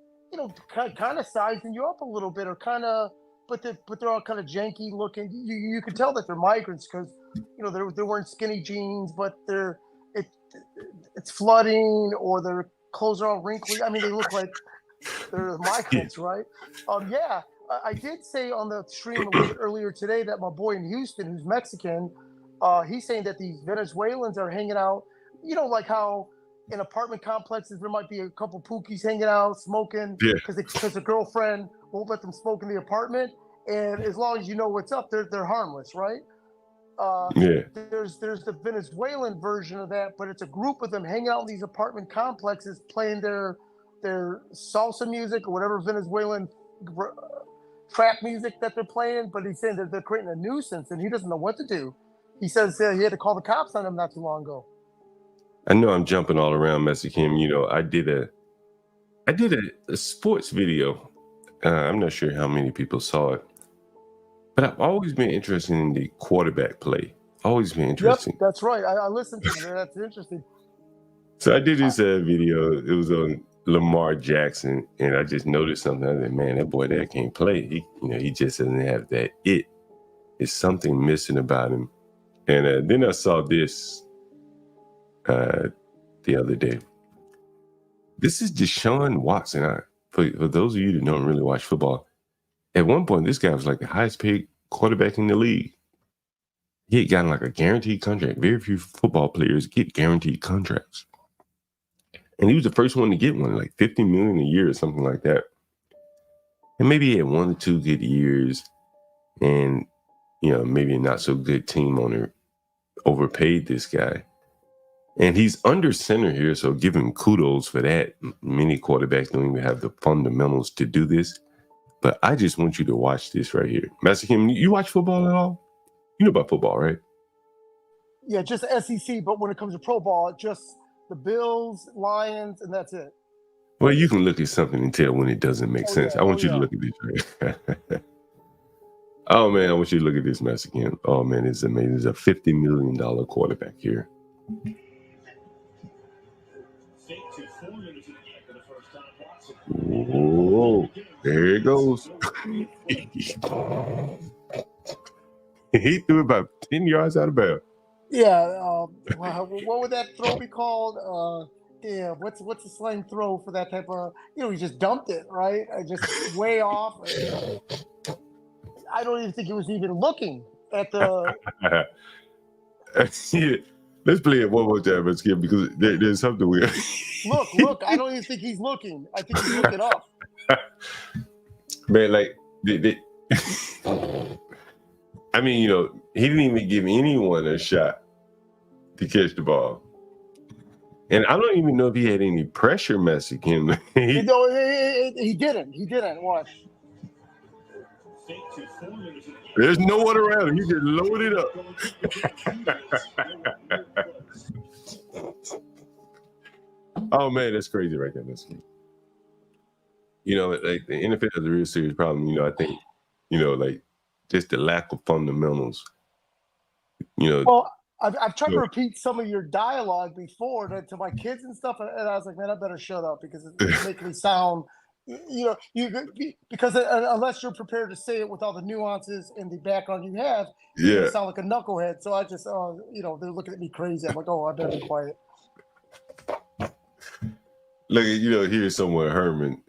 sizing you up a little bit, or but they're all kind of janky looking. You can tell that they're migrants because they're wearing skinny jeans, but it's flooding or their clothes are all wrinkly. I mean, they look like they're migrants, right? Yeah. I did say on the stream a little bit earlier today that my boy in Houston, who's Mexican, he's saying that these Venezuelans are hanging out, like how in apartment complexes there might be a couple pookies hanging out, smoking, because the girlfriend won't let them smoke in the apartment. And as long as you know what's up, they're harmless, right? There's the Venezuelan version of that, but it's a group of them hanging out in these apartment complexes playing their salsa music or whatever Venezuelan trap music that they're playing, but he's saying that they're creating a nuisance and he doesn't know what to do. He says he had to call the cops on them not too long ago. I know I'm jumping all around, Master Kim. I did a sports video. I'm not sure how many people saw it, but I've always been interested in the quarterback play. Always been interesting. Yep, that's right. I listened to it. That's interesting. So I did this video. It was on Lamar Jackson, and I just noticed something. I said, man, that boy that can't play. He just doesn't have that it. There's something missing about him. And then I saw this the other day. This is Deshaun Watson. For those of you that don't really watch football, at one point, this guy was like the highest paid quarterback in the league. He had gotten like a guaranteed contract. Very few football players get guaranteed contracts. And he was the first one to get one, like $50 million a year or something like that. And maybe he had 1 or 2 good years, and maybe a not so good team owner overpaid this guy. And he's under center here, so give him kudos for that. Many quarterbacks don't even have the fundamentals to do this. But I just want you to watch this right here. Master Kim, you watch football at all? You know about football, right? Yeah, just SEC, but when it comes to pro ball, just the Bills, Lions, and that's it. Well, you can look at something and tell when it doesn't make sense. I want you to look at this right. Oh, man, I want you to look at this, Master Kim. Oh, man, it's amazing. There's a $50 million quarterback here. Oh, there it goes. He threw it about 10 yards out of bounds. Yeah. What would that throw be called? Yeah. What's the slang throw for that type of? He just dumped it, right? Just way off. I don't even think he was even looking at the. Let's play it one more time, let's Skip, because there's something weird. Look! I don't even think he's looking. I think he's looking up. Man, like, I mean, he didn't even give anyone a shot to catch the ball. And I don't even know if he had any pressure messing him. He didn't. He didn't. Watch. There's no one around him. He just loaded up. Oh, man, that's crazy right there. Like the NFL has a real serious problem. I think, like just the lack of fundamentals. Well, I've tried to repeat some of your dialogue before to my kids and stuff, and I was like, man, I better shut up because it's making me sound, because unless you're prepared to say it with all the nuances and the background you have, you sound like a knucklehead. So I just, they're looking at me crazy. I'm like, oh, I better be quiet. Look, here's somewhere, Herman.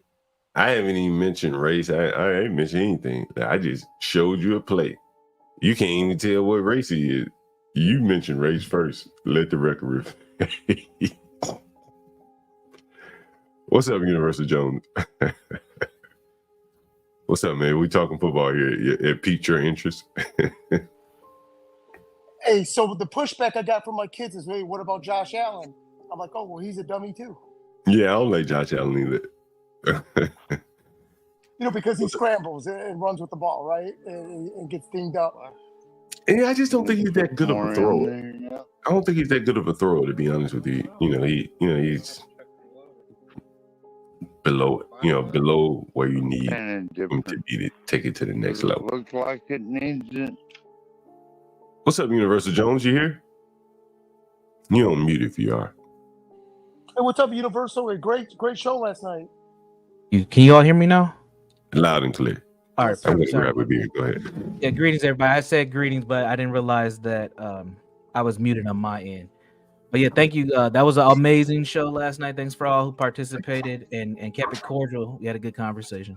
I haven't even mentioned race. I ain't mentioned anything. I just showed you a play. You can't even tell what race he is. You mentioned race first. Let the record reflect. What's up, Universal Jones? What's up, man? We talking football here. It piqued your interest. Hey, so the pushback I got from my kids is, hey, what about Josh Allen? I'm like, oh, well, he's a dummy too. Yeah, I don't like Josh Allen either. Because he scrambles and runs with the ball, right? And gets dinged up. And I just don't think he's that good of a thrower. I don't think he's that good of a thrower, to be honest with you. He's below where you need him to be to take it to the next level. Looks like it needs it. What's up, Universal Jones? You here? You on mute if you are. Hey, what's up, Universal? A great show last night. Can you all hear me now? Loud and clear. All right, I'm gonna grab a beer. Go ahead. Yeah, greetings, everybody. I said greetings, but I didn't realize that I was muted on my end. But yeah, thank you. That was an amazing show last night. Thanks for all who participated and kept it cordial. We had a good conversation.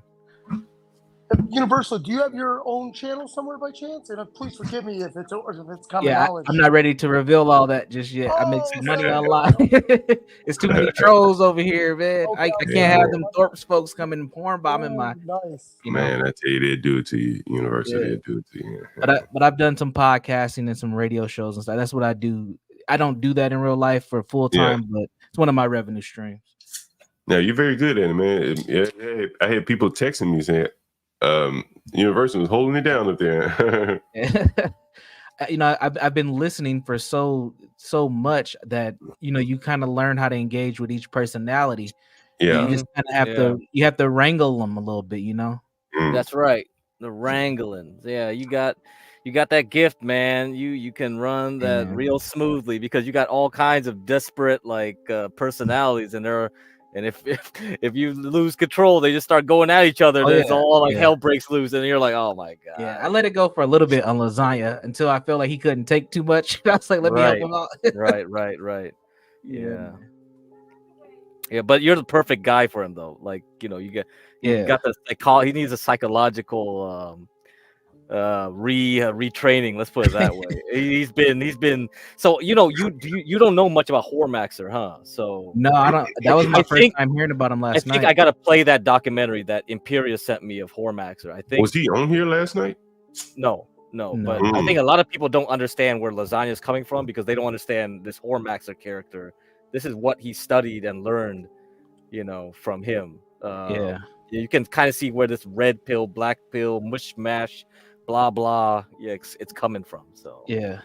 Universal, do you have your own channel somewhere by chance? And please forgive me if it's common knowledge. I'm not ready to reveal all that just yet. I make some money online. It's too many trolls over here, man. I can't have them Thorpe's folks coming and porn bombing my. Nice. Man, I tell you, they do it to you. University, they do it to you. But I've done some podcasting and some radio shows and stuff. That's what I do. I don't do that in real life for full time, but it's one of my revenue streams. Yeah, you're very good at it, man. Yeah, I had people texting me saying, Universal was holding it down up there. I've been listening for so much that you kind of learn how to engage with each personality. Yeah, you just kind of have to wrangle them a little bit. That's right, the wrangling. Yeah, you got that gift, man. You can run that real smoothly because you got all kinds of disparate personalities in there. And if you lose control, they just start going at each other. It's all hell breaks loose, and you're like, "Oh my god!" Yeah, I let it go for a little bit on Lasagna until I felt like he couldn't take too much. I was like, "Let me help him out." Right. Yeah, but you're the perfect guy for him, though. You got the he needs a psychological retraining. Let's put it that way. He's been so you don't know much about Hormaxer, huh? So no, I don't. That was my first time hearing about him last night. I think I gotta play that documentary that Imperia sent me of Hormaxer. I think was he on here last night? No, but I think a lot of people don't understand where Lasagna is coming from because they don't understand this Hormaxer character. This is what he studied and learned, from him. You can kind of see where this red pill, black pill, mush mash, blah blah. Yeah, it's coming from. So yeah.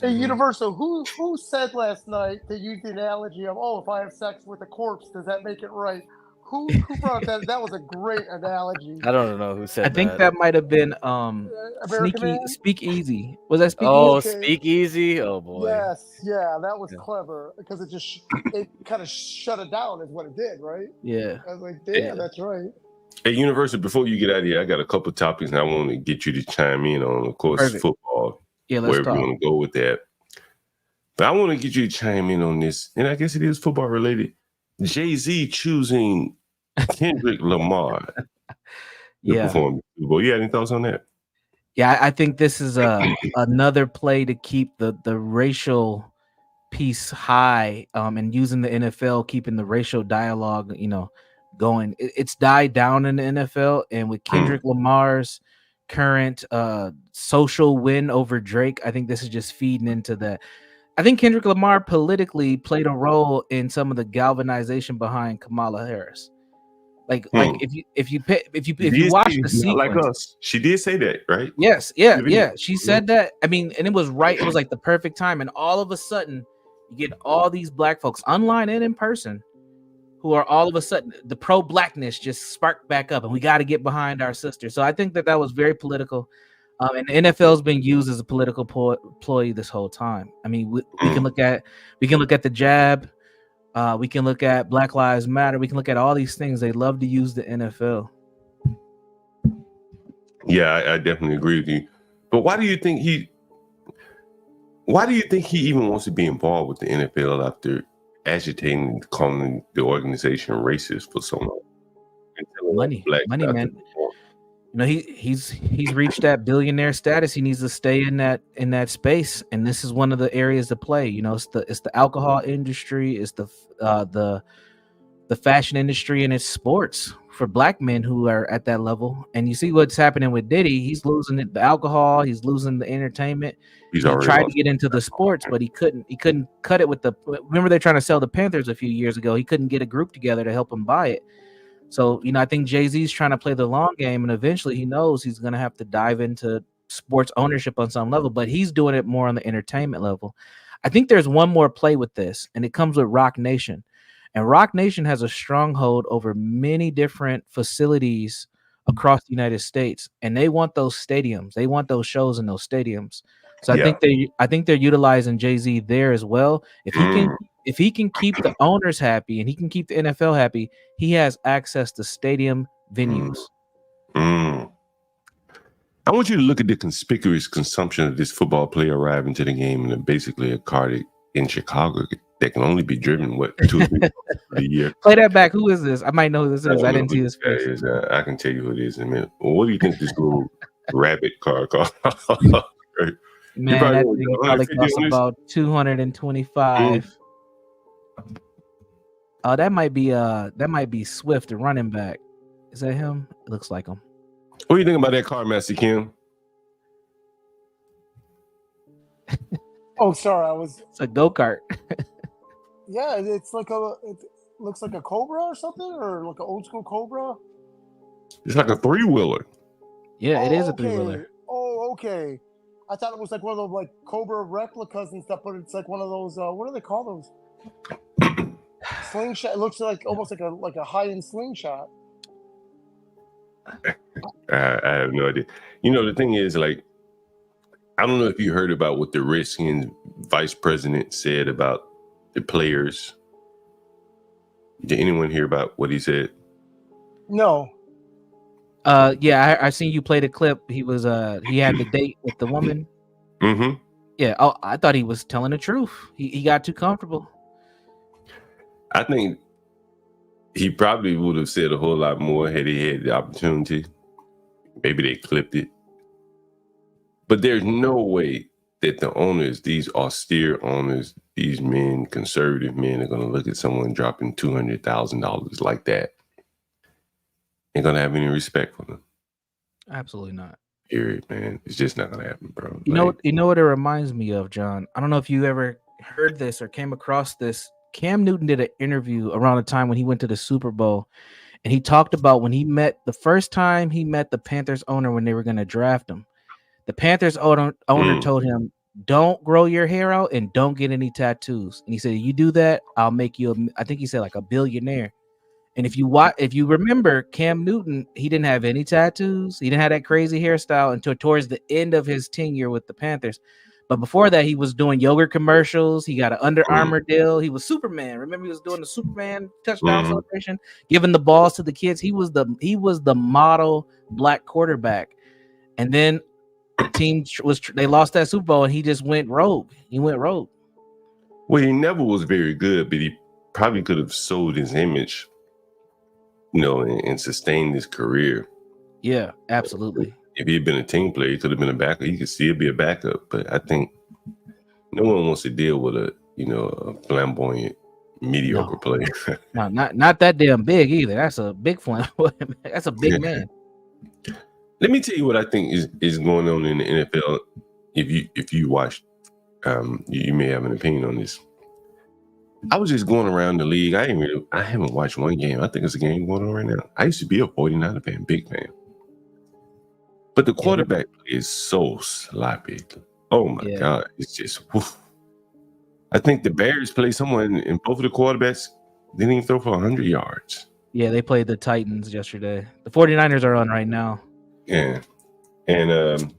Hey, Universal, who said last night to use the analogy of, if I have sex with a corpse, does that make it right? Who brought that? That was a great analogy. I don't know who said I think that might have been American Man. Speak Easy. Was that Speak Oh, Easy? Okay. Speakeasy. Oh boy. Yes, yeah, that was Yeah. clever because it just it kind of shut it down, is what it did, right? Yeah. I was like, yeah, that's right. Hey, Universal, before you get out of here, I got a couple topics and I want to get you to chime in on, of course, Perfect. football. Yeah, let's wherever talk. you want to go with that. But I want to get you to chime in on this, and I guess it is football related. Jay-Z choosing Kendrick Lamar to perform the Super Bowl. You have any thoughts on that? Yeah, I think this is another play to keep the racial piece high, and using the NFL, keeping the racial dialogue, going. It's died down in the NFL, and with Kendrick Lamar's current social win over Drake, I think this is just feeding into that. I think Kendrick Lamar politically played a role in some of the galvanization behind Kamala Harris. Like if you watch the sequence, like us, she did say that, right? Yes, yeah. She said that. I mean, and it was right. It was like the perfect time, and all of a sudden, you get all these black folks, online and in person, who are all of a sudden the pro-blackness just sparked back up, and we got to get behind our sister. So I think that was very political. And the NFL's been used as a political ploy this whole time. I mean, we can look at the jab, we can look at Black Lives Matter, we can look at all these things. They love to use the NFL. Yeah, I definitely agree with you. But why do you think he even wants to be involved with the NFL after agitating, calling the organization racist for so long? Money, man. He's reached that billionaire status. He needs to stay in that space, and this is one of the areas to play. It's the alcohol industry, it's the fashion industry, and it's sports for black men who are at that level. And you see what's happening with Diddy. He's losing the alcohol, he's losing the entertainment. He tried to get into the sports, but he couldn't cut it with remember they're trying to sell the Panthers a few years ago. He couldn't get a group together to help him buy it. So, I think Jay-Z's trying to play the long game, and eventually he knows he's going to have to dive into sports ownership on some level, but he's doing it more on the entertainment level. I think there's one more play with this, and it comes with Rock Nation. And Rock Nation has a stronghold over many different facilities across the United States, and they want those stadiums. They want those shows in those stadiums. So I think they're utilizing Jay-Z there as well. If he can keep the owners happy and he can keep the NFL happy, he has access to stadium venues. I want you to look at the conspicuous consumption of this football player arriving to the game in basically a car in Chicago that can only be driven 2 or 3 times a year. Play that back. Who is this? I might know who this is. I didn't see this face. I can tell you who it is in a minute. Well, what do you think this little rabbit car costs? Man, that thing probably costs about $225. Oh, that might be Swift, the running back. Is that him? It looks like him. What do you think about that car, Master Kim? Oh, sorry, It's a go-kart. Yeah, it looks like a Cobra or something, or like an old school Cobra. It's like a 3-wheeler. Yeah, it is a 3-wheeler. Oh, okay. I thought it was like one of those like Cobra replicas and stuff, but it's like one of those. What do they call those? Slingshot. It looks like almost like a high-end slingshot. I have no idea. The thing is, like, I don't know if you heard about what the Redskins vice president said about the players. Did anyone hear about what he said? No. Yeah, I seen you play the clip. He was he had the date with the woman. Mm-hmm. Yeah. Oh, I thought he was telling the truth. He got too comfortable. I think he probably would have said a whole lot more had he had the opportunity. Maybe they clipped it. But there's no way that the owners, these austere owners, these men, conservative men, are going to look at someone dropping $200,000 like that. Ain't going to have any respect for them. Absolutely not. Period, man. It's just not going to happen, bro. You know what it reminds me of, John? I don't know if you ever heard this or came across this. Cam Newton did an interview around the time when he went to the Super Bowl, and he talked about when the first time he met the Panthers owner when they were going to draft him. The Panthers owner told him, don't grow your hair out and don't get any tattoos. And he said, you do that, I'll make you, I think he said like a billionaire. And if you remember, Cam Newton, he didn't have any tattoos. He didn't have that crazy hairstyle until towards the end of his tenure with the Panthers. But before that, he was doing yogurt commercials. He got an Under Armour deal. He was Superman. Remember, he was doing the Superman touchdown celebration, giving the balls to the kids. He was the model black quarterback. And then the team they lost that Super Bowl, and he just went rogue. Well, he never was very good, but he probably could have sold his image, and sustained his career. Yeah, absolutely. If he had been a team player, he could have been a backup. He could still be a backup, but I think no one wants to deal with a flamboyant, mediocre player. No, not that damn big either. That's a big flamboyant. That's a big man. Let me tell you what I think is going on in the NFL. If you watch, you may have an opinion on this. I was just going around the league. I haven't watched one game. I think it's a game going on right now. I used to be a 49er fan, big fan. But the quarterback is so sloppy. Oh my God. It's just woof. I think the Bears play someone and both of the quarterbacks didn't even throw for 100 yards. Yeah, they played the Titans yesterday. The 49ers are on right now. Yeah. And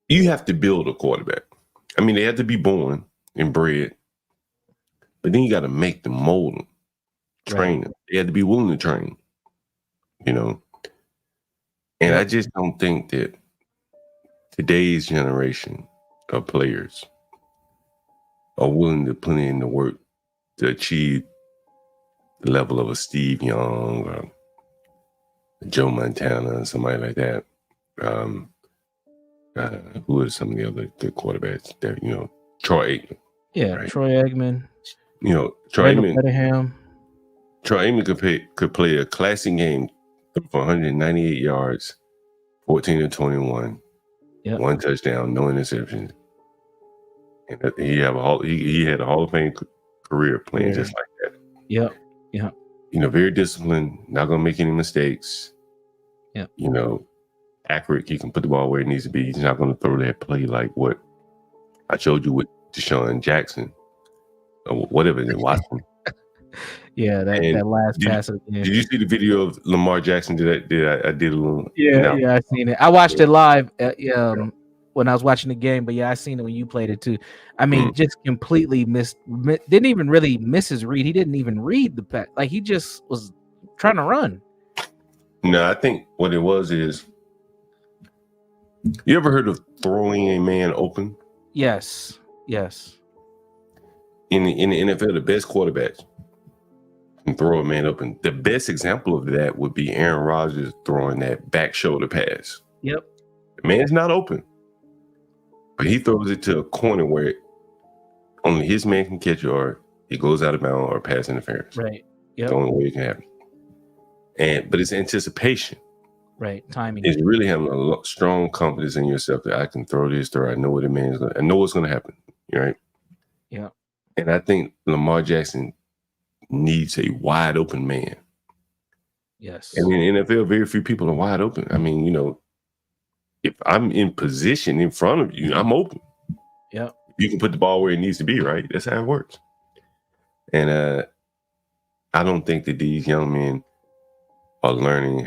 you have to build a quarterback. I mean, they have to be born and bred, but then you got to make them, mold them, train them. They have to be willing to train, And I just don't think that today's generation of players are willing to put in the work to achieve the level of a Steve Young or Joe Montana or somebody like that. Who are some of the other good quarterbacks that, Troy Aikman. Yeah, right? Troy Aikman. Troy Aikman. Bettingham. Troy Aikman could play a classic game for 198 yards, 14-21, one touchdown, no interceptions. And he had a Hall of Fame career playing just like that. Yep. Very disciplined, not gonna make any mistakes. Yep. Accurate. He can put the ball where it needs to be. He's not gonna throw that play like what I showed you with Deshaun Jackson or whatever in Watson. Yeah, that last pass. Did you see the video of Lamar Jackson? I did a little. Yeah, I seen it. I watched it live when I was watching the game, but I seen it when you played it too. I mean, just completely didn't even really miss his read. He didn't even read the pass. Like he just was trying to run. No, I think what it was is, you ever heard of throwing a man open? Yes. In the NFL, the best quarterbacks can throw a man open. The best example of that would be Aaron Rodgers throwing that back shoulder pass. Yep. The man's not open, but he throws it to a corner where only his man can catch it, or it goes out of bounds or pass interference. Right. Yep. The only way it can happen. But it's anticipation. Right. Timing. It's really having a strong confidence in yourself that I can throw this through. I know what the man is going to, I know what's going to happen. Right. Yeah. And I think Lamar Jackson needs a wide open man. Yes. And in the NFL, very few people are wide open. I mean, if I'm in position in front of you, I'm open. Yeah. You can put the ball where it needs to be, right? That's how it works. And I don't think that these young men are learning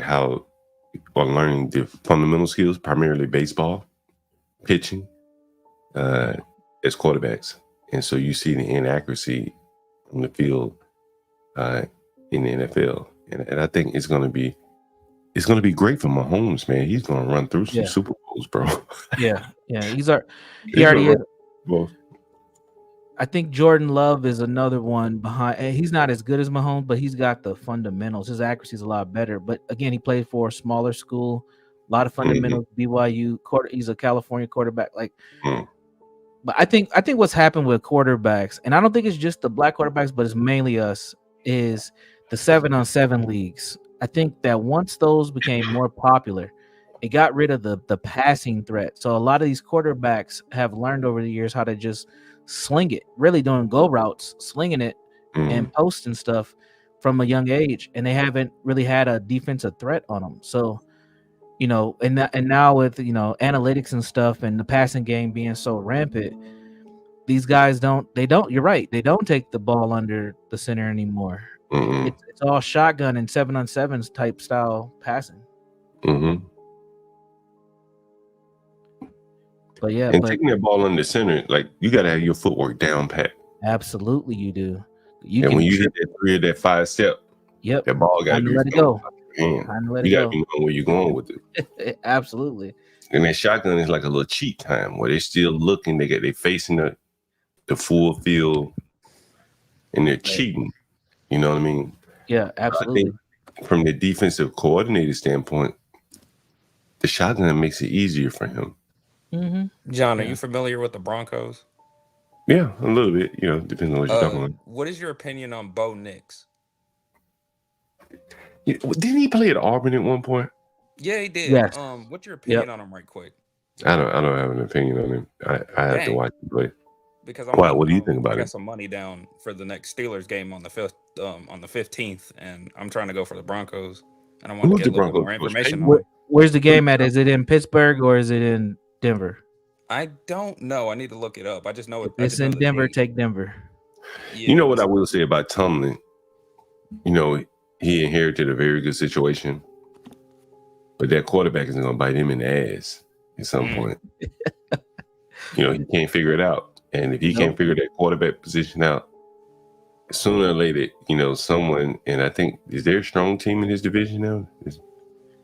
the fundamental skills, primarily baseball, pitching, as quarterbacks. And so you see the inaccuracy on the field in the NFL. And I think it's gonna be great for Mahomes, man. He's gonna run through some Super Bowls, bro. Yeah. He already is. I think Jordan Love is another one behind. He's not as good as Mahomes, but he's got the fundamentals. His accuracy is a lot better. But again, he played for a smaller school, a lot of fundamentals. BYU, he's a California quarterback. But I think what's happened with quarterbacks, and I don't think it's just the black quarterbacks, but it's mainly us, is the 7-on-7 leagues. I think that once those became more popular, it got rid of the passing threat. So a lot of these quarterbacks have learned over the years how to just sling it, really doing go routes, slinging it and posting stuff from a young age, and they haven't really had a defensive threat on them. So, and now with analytics and stuff and the passing game being so rampant, these guys don't. You're right. They don't take the ball under the center anymore. Mm-mm. It's all shotgun and 7-on-7s type style passing. Mm-hmm. But yeah, and taking that ball under center, like you got to have your footwork down pat. Absolutely, you do. And when you hit that 3 or that 5 step, that ball got to let it go. You got to be knowing where you're going with it. Absolutely. And that shotgun is like a little cheat time where they're still looking. They facing the full field, and they're cheating. You know what I mean? Yeah, absolutely. I think from the defensive coordinator standpoint, the shotgun makes it easier for him. Mm-hmm. John, are you familiar with the Broncos? Yeah, a little bit. You know, depending on what you're talking about. What is your opinion on Bo Nix? Yeah, didn't he play at Auburn at one point? Yeah, he did. Yes. What's your opinion on him, right quick? I don't have an opinion on him. I have to watch him play. Because Why? What do you think about I got it? some money down for the next Steelers game on the 15th, and I'm trying to go for the Broncos, and I want to get a little bit more information on it. Where's the game at? Is it in Pittsburgh or is it in Denver? I don't know. I need to look it up. I just know it. It's in Denver. Take Denver. Yeah, you know what I will say about Tomlin? You know, he inherited a very good situation, but that quarterback is going to bite him in the ass at some point. You know, he can't figure it out. And if he can't figure that quarterback position out, sooner or later, you know, someone, and I think, is there a strong team in his division now?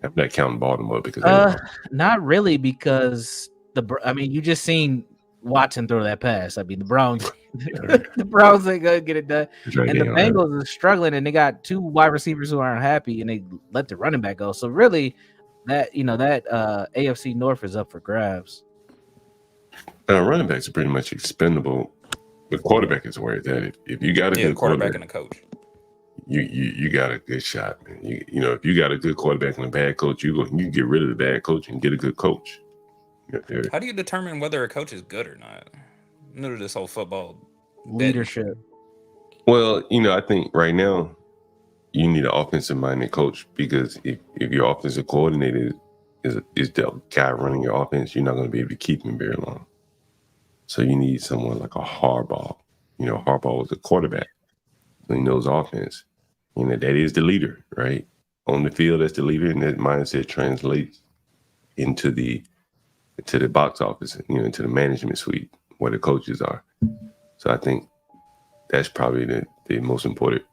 I'm not counting Baltimore because not really, because you just seen Watson throw that pass. I mean, the Browns, the Browns ain't gonna get it done, and the Bengals are struggling, and they got 2 wide receivers who aren't happy, and they let the running back go. So really, that AFC North is up for grabs. Running backs are pretty much expendable. The quarterback is where it's at. If you got a good quarterback and a coach, you got a good shot, man. You know, if you got a good quarterback and a bad coach, you get rid of the bad coach and get a good coach. How do you determine whether a coach is good or not? I'm new to this whole football leadership. Well, you know, I think right now you need an offensive-minded coach, because if your offensive coordinator is the guy running your offense, you're not going to be able to keep him very long. So you need someone like a Harbaugh. You know, Harbaugh was a quarterback, so he knows offense. You know, that is the leader, right? On the field, that's the leader, and that mindset translates into the box office, you know, into the management suite where the coaches are. So I think that's probably the most important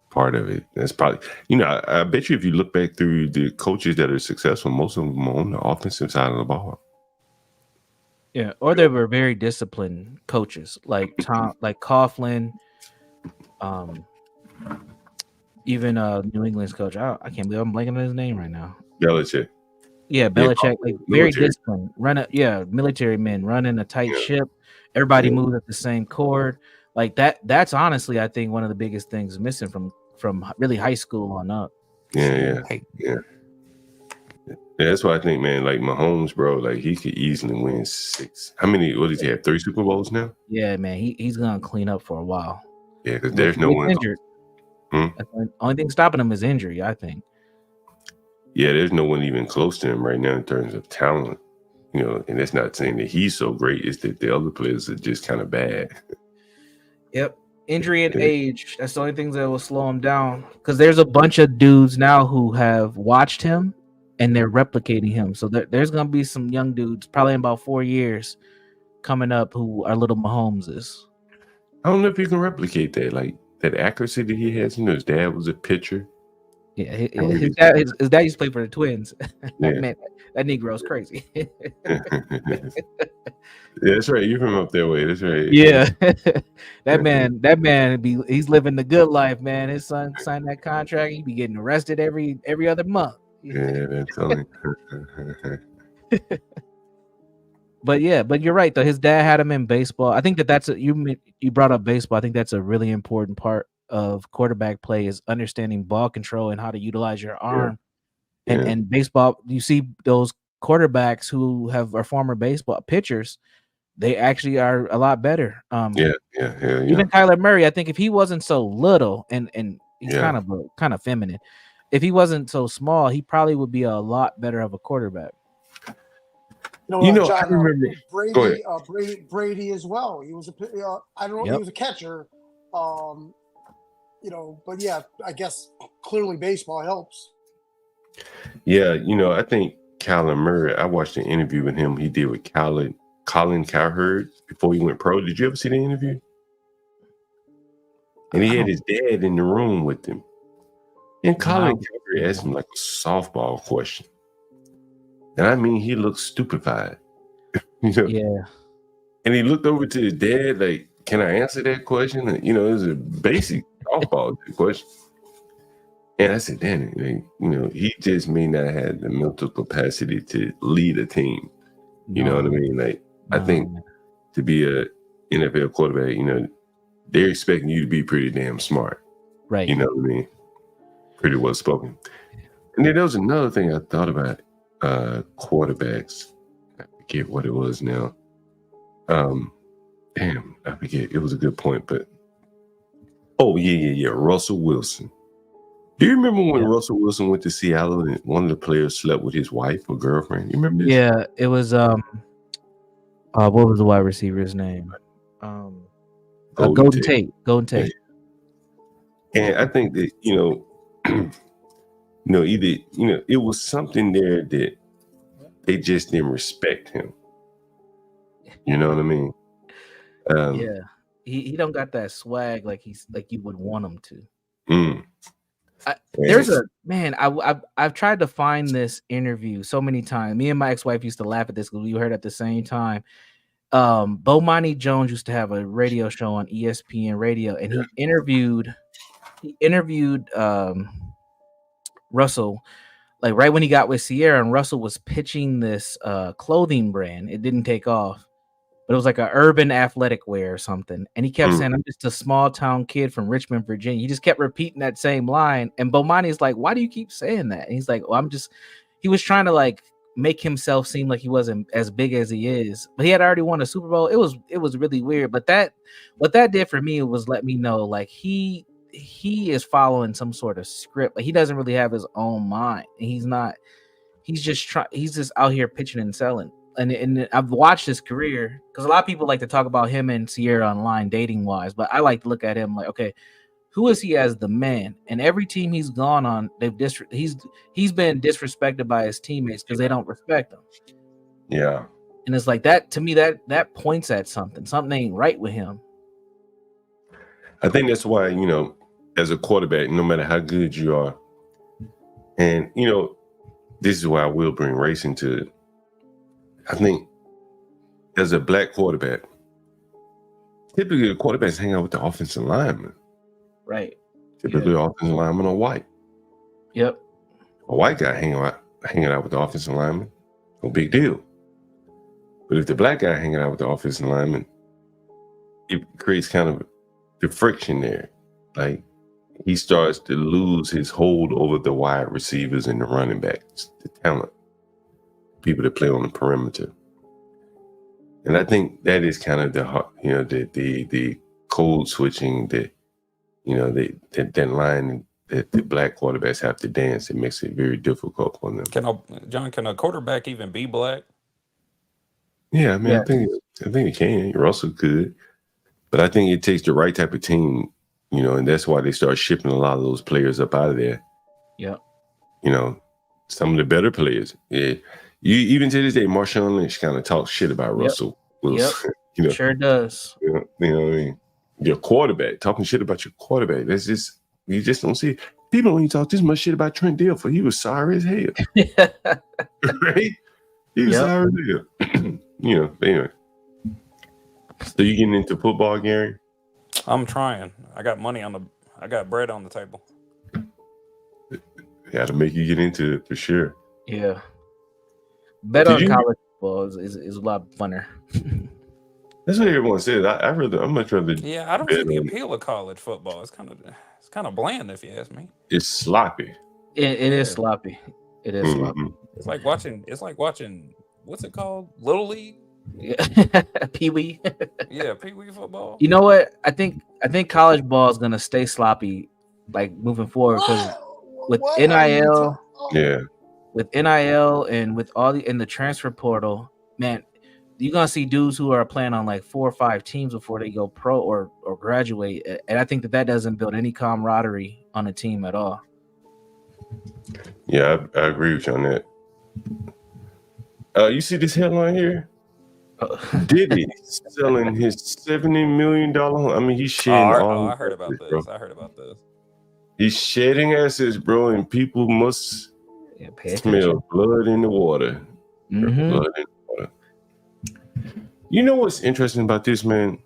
part of it. That's probably, you know, I bet you if you look back through the coaches that are successful, most of them are on the offensive side of the ball. Yeah, or they were very disciplined coaches, like Coughlin, even New England's coach. I can't believe I'm blanking on his name right now. Belichick. Yeah, Belichick, like very disciplined. Military men running a tight ship. Everybody moves at the same chord. Like that. That's honestly, I think, one of the biggest things missing from really high school on up. Yeah. That's why I think, man, like Mahomes, bro, like he could easily win 6. How many? What does he have? 3 Super Bowls now? Yeah, man, he's gonna clean up for a while. Yeah, because there's no one injured. The only thing stopping him is injury, I think. Yeah, there's no one even close to him right now in terms of talent. You know, and that's not saying that he's so great. It's that the other players are just kind of bad. Yep. Injury and age. That's the only things that will slow him down. Because there's a bunch of dudes now who have watched him and they're replicating him. So there's going to be some young dudes, probably in about 4 years, coming up who are little Mahomeses. I don't know if you can replicate that. Like that accuracy that he has. You know, his dad was a pitcher. Yeah, his dad used to play for the Twins. Man, that Negro's crazy. Yeah, that's right. You're from up that way. That's right. Yeah, that man, he's living the good life, man. His son signed that contract. He be getting arrested every other month. Yeah, that's funny. But you're right though. His dad had him in baseball. I think you brought up baseball. I think that's a really important part of quarterback play, is understanding ball control and how to utilize your arm. And baseball, you see those quarterbacks who are former baseball pitchers, they actually are a lot better. Even Kyler Murray, I think if he wasn't so little and he's kind of feminine, if he wasn't so small, he probably would be a lot better of a quarterback. John, I remember. Go ahead. Brady as well. He was I don't know. Yep. He was a catcher. But yeah, I guess clearly baseball helps. Yeah, I think Kyler Murray. I watched an interview with him. He did with Colin Cowherd before he went pro. Did you ever see the interview? And he had his dad in the room with him. And Colin Cowherd asked him like a softball question. And I mean, he looked stupefied. Yeah. And he looked over to his dad like, can I answer that question? And, it was a basic softball question. And I said, damn, he just may not have the mental capacity to lead a team. You know what I mean? Like, I think to be a NFL quarterback, they're expecting you to be pretty damn smart. Right. You know what I mean? Pretty well spoken. And then there was another thing I thought about quarterbacks. I forget what it was now. Damn, I forget. It was a good point, but Russell Wilson. Do you remember when Russell Wilson went to Seattle and one of the players slept with his wife or girlfriend? You remember this? Yeah, it was what was the wide receiver's name? Golden Tate. And I think that either it was something there that they just didn't respect him. You know what I mean? Yeah, he don't got that swag like you would want him to. There's I've tried to find this interview so many times. Me and my ex-wife used to laugh at this because we heard at the same time. Bomani Jones used to have a radio show on ESPN radio, and he interviewed Russell like right when he got with Sierra, and Russell was pitching this clothing brand. It didn't take off, but it was like a urban athletic wear or something. And he kept saying, I'm just a small town kid from Richmond, Virginia. He just kept repeating that same line. And Bomani's like, why do you keep saying that? And he's like, well, he was trying to like make himself seem like he wasn't as big as he is, but he had already won a Super Bowl. It was really weird. But what that did for me was let me know like he is following some sort of script. Like he doesn't really have his own mind. And he's just out here pitching and selling. And I've watched his career because a lot of people like to talk about him and Sierra online dating wise, but I like to look at him like, okay, who is he as the man? And every team he's gone on, he's been disrespected by his teammates because they don't respect him. Yeah. And it's like that to me, that points at something. Something ain't right with him. I think that's why, as a quarterback, no matter how good you are, and this is why I will bring race into it. I think as a black quarterback, typically the quarterbacks hang out with the offensive lineman. Right. Typically the offensive lineman are white. Yep. A white guy hanging out with the offensive lineman, no big deal. But if the black guy hanging out with the offensive lineman, it creates kind of the friction there. Like he starts to lose his hold over the wide receivers and the running backs, the talent. People that play on the perimeter. And I think that is kind of the code switching that that line that the black quarterbacks have to dance. It makes it very difficult for them. Can a quarterback even be black? Yeah, I mean, I think he can. Russell could. But I think it takes the right type of team, and that's why they start shipping a lot of those players up out of there. Yeah. Some of the better players. Yeah. Even to this day, Marshawn Lynch kind of talks shit about Russell Wilson. Yep. Sure does. You know what I mean? Your quarterback, talking shit about your quarterback. You just don't see it. People don't even talk this much shit about Trent Dilfer. He was sorry as hell. Right? He was sorry as hell. Anyway. So you getting into football, Gary? I'm trying. I got bread on the table. Got to make you get into it for sure. Yeah. Bet on college football is a lot funner. That's what everyone says. I'm much rather. Yeah, I don't see the appeal of college football. It's kind of bland, if you ask me. It's sloppy. It is sloppy. It is sloppy. It's like watching. What's it called? Little League. Yeah. Pee-wee. Yeah, Pee-wee football. You know what? I think college ball is gonna stay sloppy, like moving forward, because with NIL. Yeah. With NIL and with all the transfer portal, man, you're gonna see dudes who are playing on like 4 or 5 teams before they go pro or graduate, and I think that doesn't build any camaraderie on a team at all. Yeah, I agree with you on that. You see this headline here? Diddy selling his $70 million home. I mean, he's shedding all. I heard about this. I heard about this. He's shedding assets, bro, and people must smell blood in the water. Mm-hmm. Blood in the water. You know what's interesting about this, man?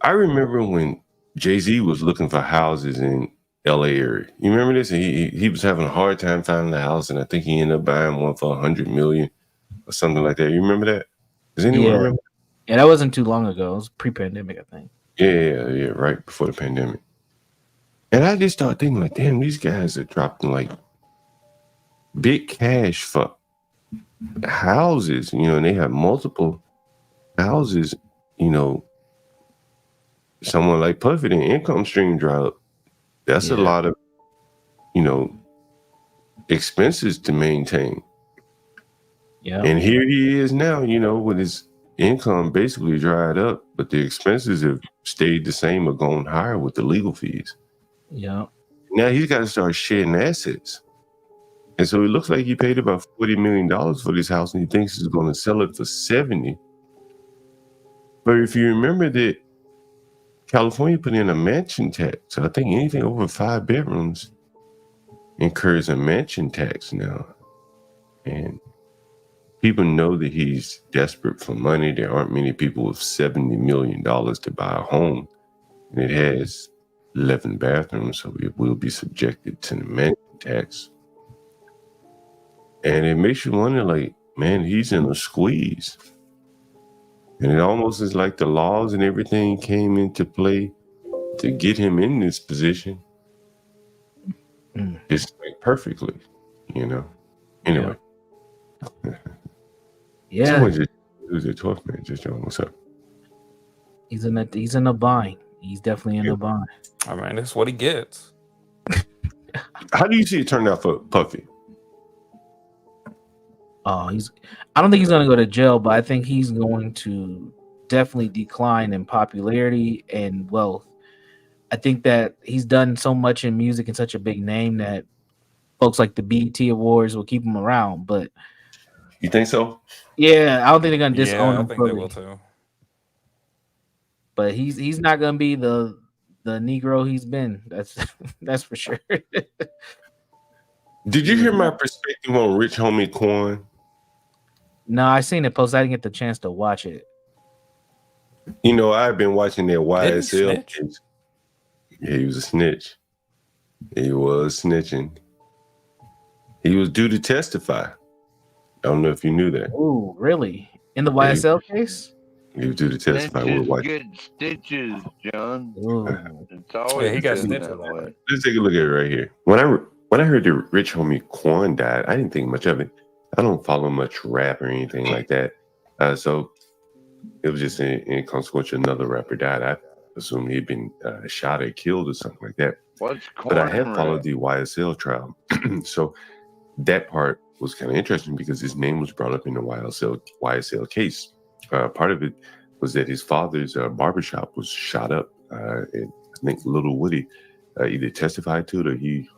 I remember when Jay-Z was looking for houses in LA area. You remember this? He was having a hard time finding a house, and I think he ended up buying one for $100 million or something like that. You remember that? Does anyone remember? Yeah, that wasn't too long ago. It was pre-pandemic, I think. Yeah, right before the pandemic. And I just started thinking, like, damn, these guys are dropping like big cash for houses, and they have multiple houses, someone like Puffy, the income stream dry up. That's a lot of, expenses to maintain. Yeah. And here he is now, with his income basically dried up, but the expenses have stayed the same or gone higher with the legal fees. Yeah. Now he's got to start shedding assets. And so it looks like he paid about $40 million for this house, and he thinks he's going to sell it for $70. But if you remember that California put in a mansion tax, so I think anything over 5 bedrooms incurs a mansion tax now. And people know that he's desperate for money. There aren't many people with $70 million to buy a home. And it has 11 bathrooms, so it will be subjected to the mansion tax. And it makes you wonder, like, man, he's in a squeeze. And it almost is like the laws and everything came into play to get him in this position. It's like perfectly, Anyway. Yeah. Someone just who's a 12th man just joined. What's up? He's in a bind. He's definitely in a bind. I mean, that's what he gets. How do you see it turn out for Puffy? I don't think he's going to go to jail, but I think he's going to definitely decline in popularity and wealth. I think that he's done so much in music and such a big name that folks like the BET Awards will keep him around. But you think so? Yeah, I don't think they're going to disown him. I think they will too. But he's not going to be the Negro he's been. That's for sure. Did you hear my perspective on Rich Homie Quan? No, I seen it post. I didn't get the chance to watch it. I've been watching that YSL case. Yeah, he was a snitch. He was snitching. He was due to testify. I don't know if you knew that. Oh, really? In the YSL case? He was due to testify. Snitches get stitches, John. It's always he got been stitches. that way. Let's take a look at it right here. When I heard that Rich Homie Quan died, I didn't think much of it. I don't follow much rap or anything like that. So it was just inconsequential. Another rapper died. I assumed he'd been shot or killed or something like that. But I have followed the YSL trial. So that part was kind of interesting because his name was brought up in the YSL case. Part of it was that his father's barbershop was shot up. And I think Little Woody either testified to it or he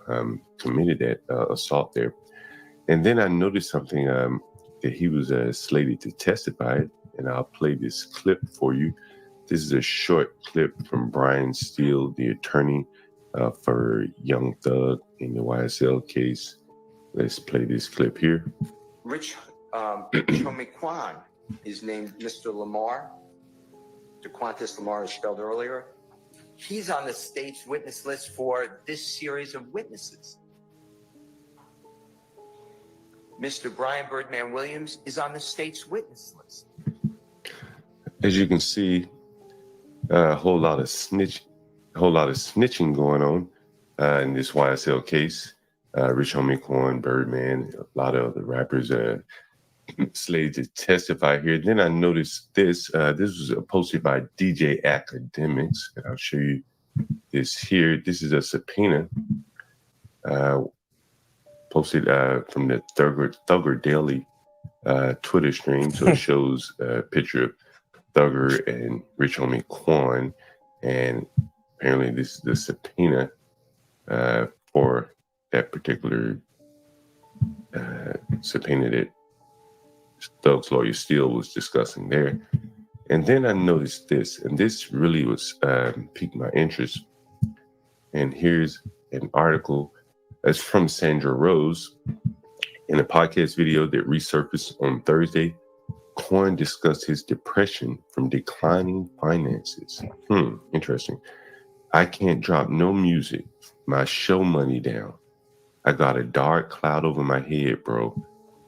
committed that assault there. And then I noticed something that he was slated to testify, and I'll play this clip for you. This is a short clip from Brian Steele, the attorney for Young Thug in the YSL case. Let's play this clip here. Rich Homie Quan is named Mr. Lamar. DeQuantis Lamar is spelled earlier. He's on the state's witness list for this series of witnesses. Mr. Brian Birdman Williams is on the state's witness list. As you can see, a whole lot of snitching going on in this YSL case. Rich Homie Quan, Birdman, a lot of other rappers slated to testify here. Then I noticed this. This was posted by DJ Academics, and I'll show you this here. This is a subpoena posted from the Thugger Daily Twitter stream. So it shows a picture of Thugger and Rich Homie Quan, and apparently this is the subpoena for that particular subpoena that Thug's lawyer Steele was discussing there. And then I noticed this, and this really was piqued my interest. And here's an article that's from Sandra Rose in a podcast video that resurfaced on Thursday. Quan discussed his depression from declining finances. Interesting. I can't drop no music. My show money down. I got a dark cloud over my head, bro.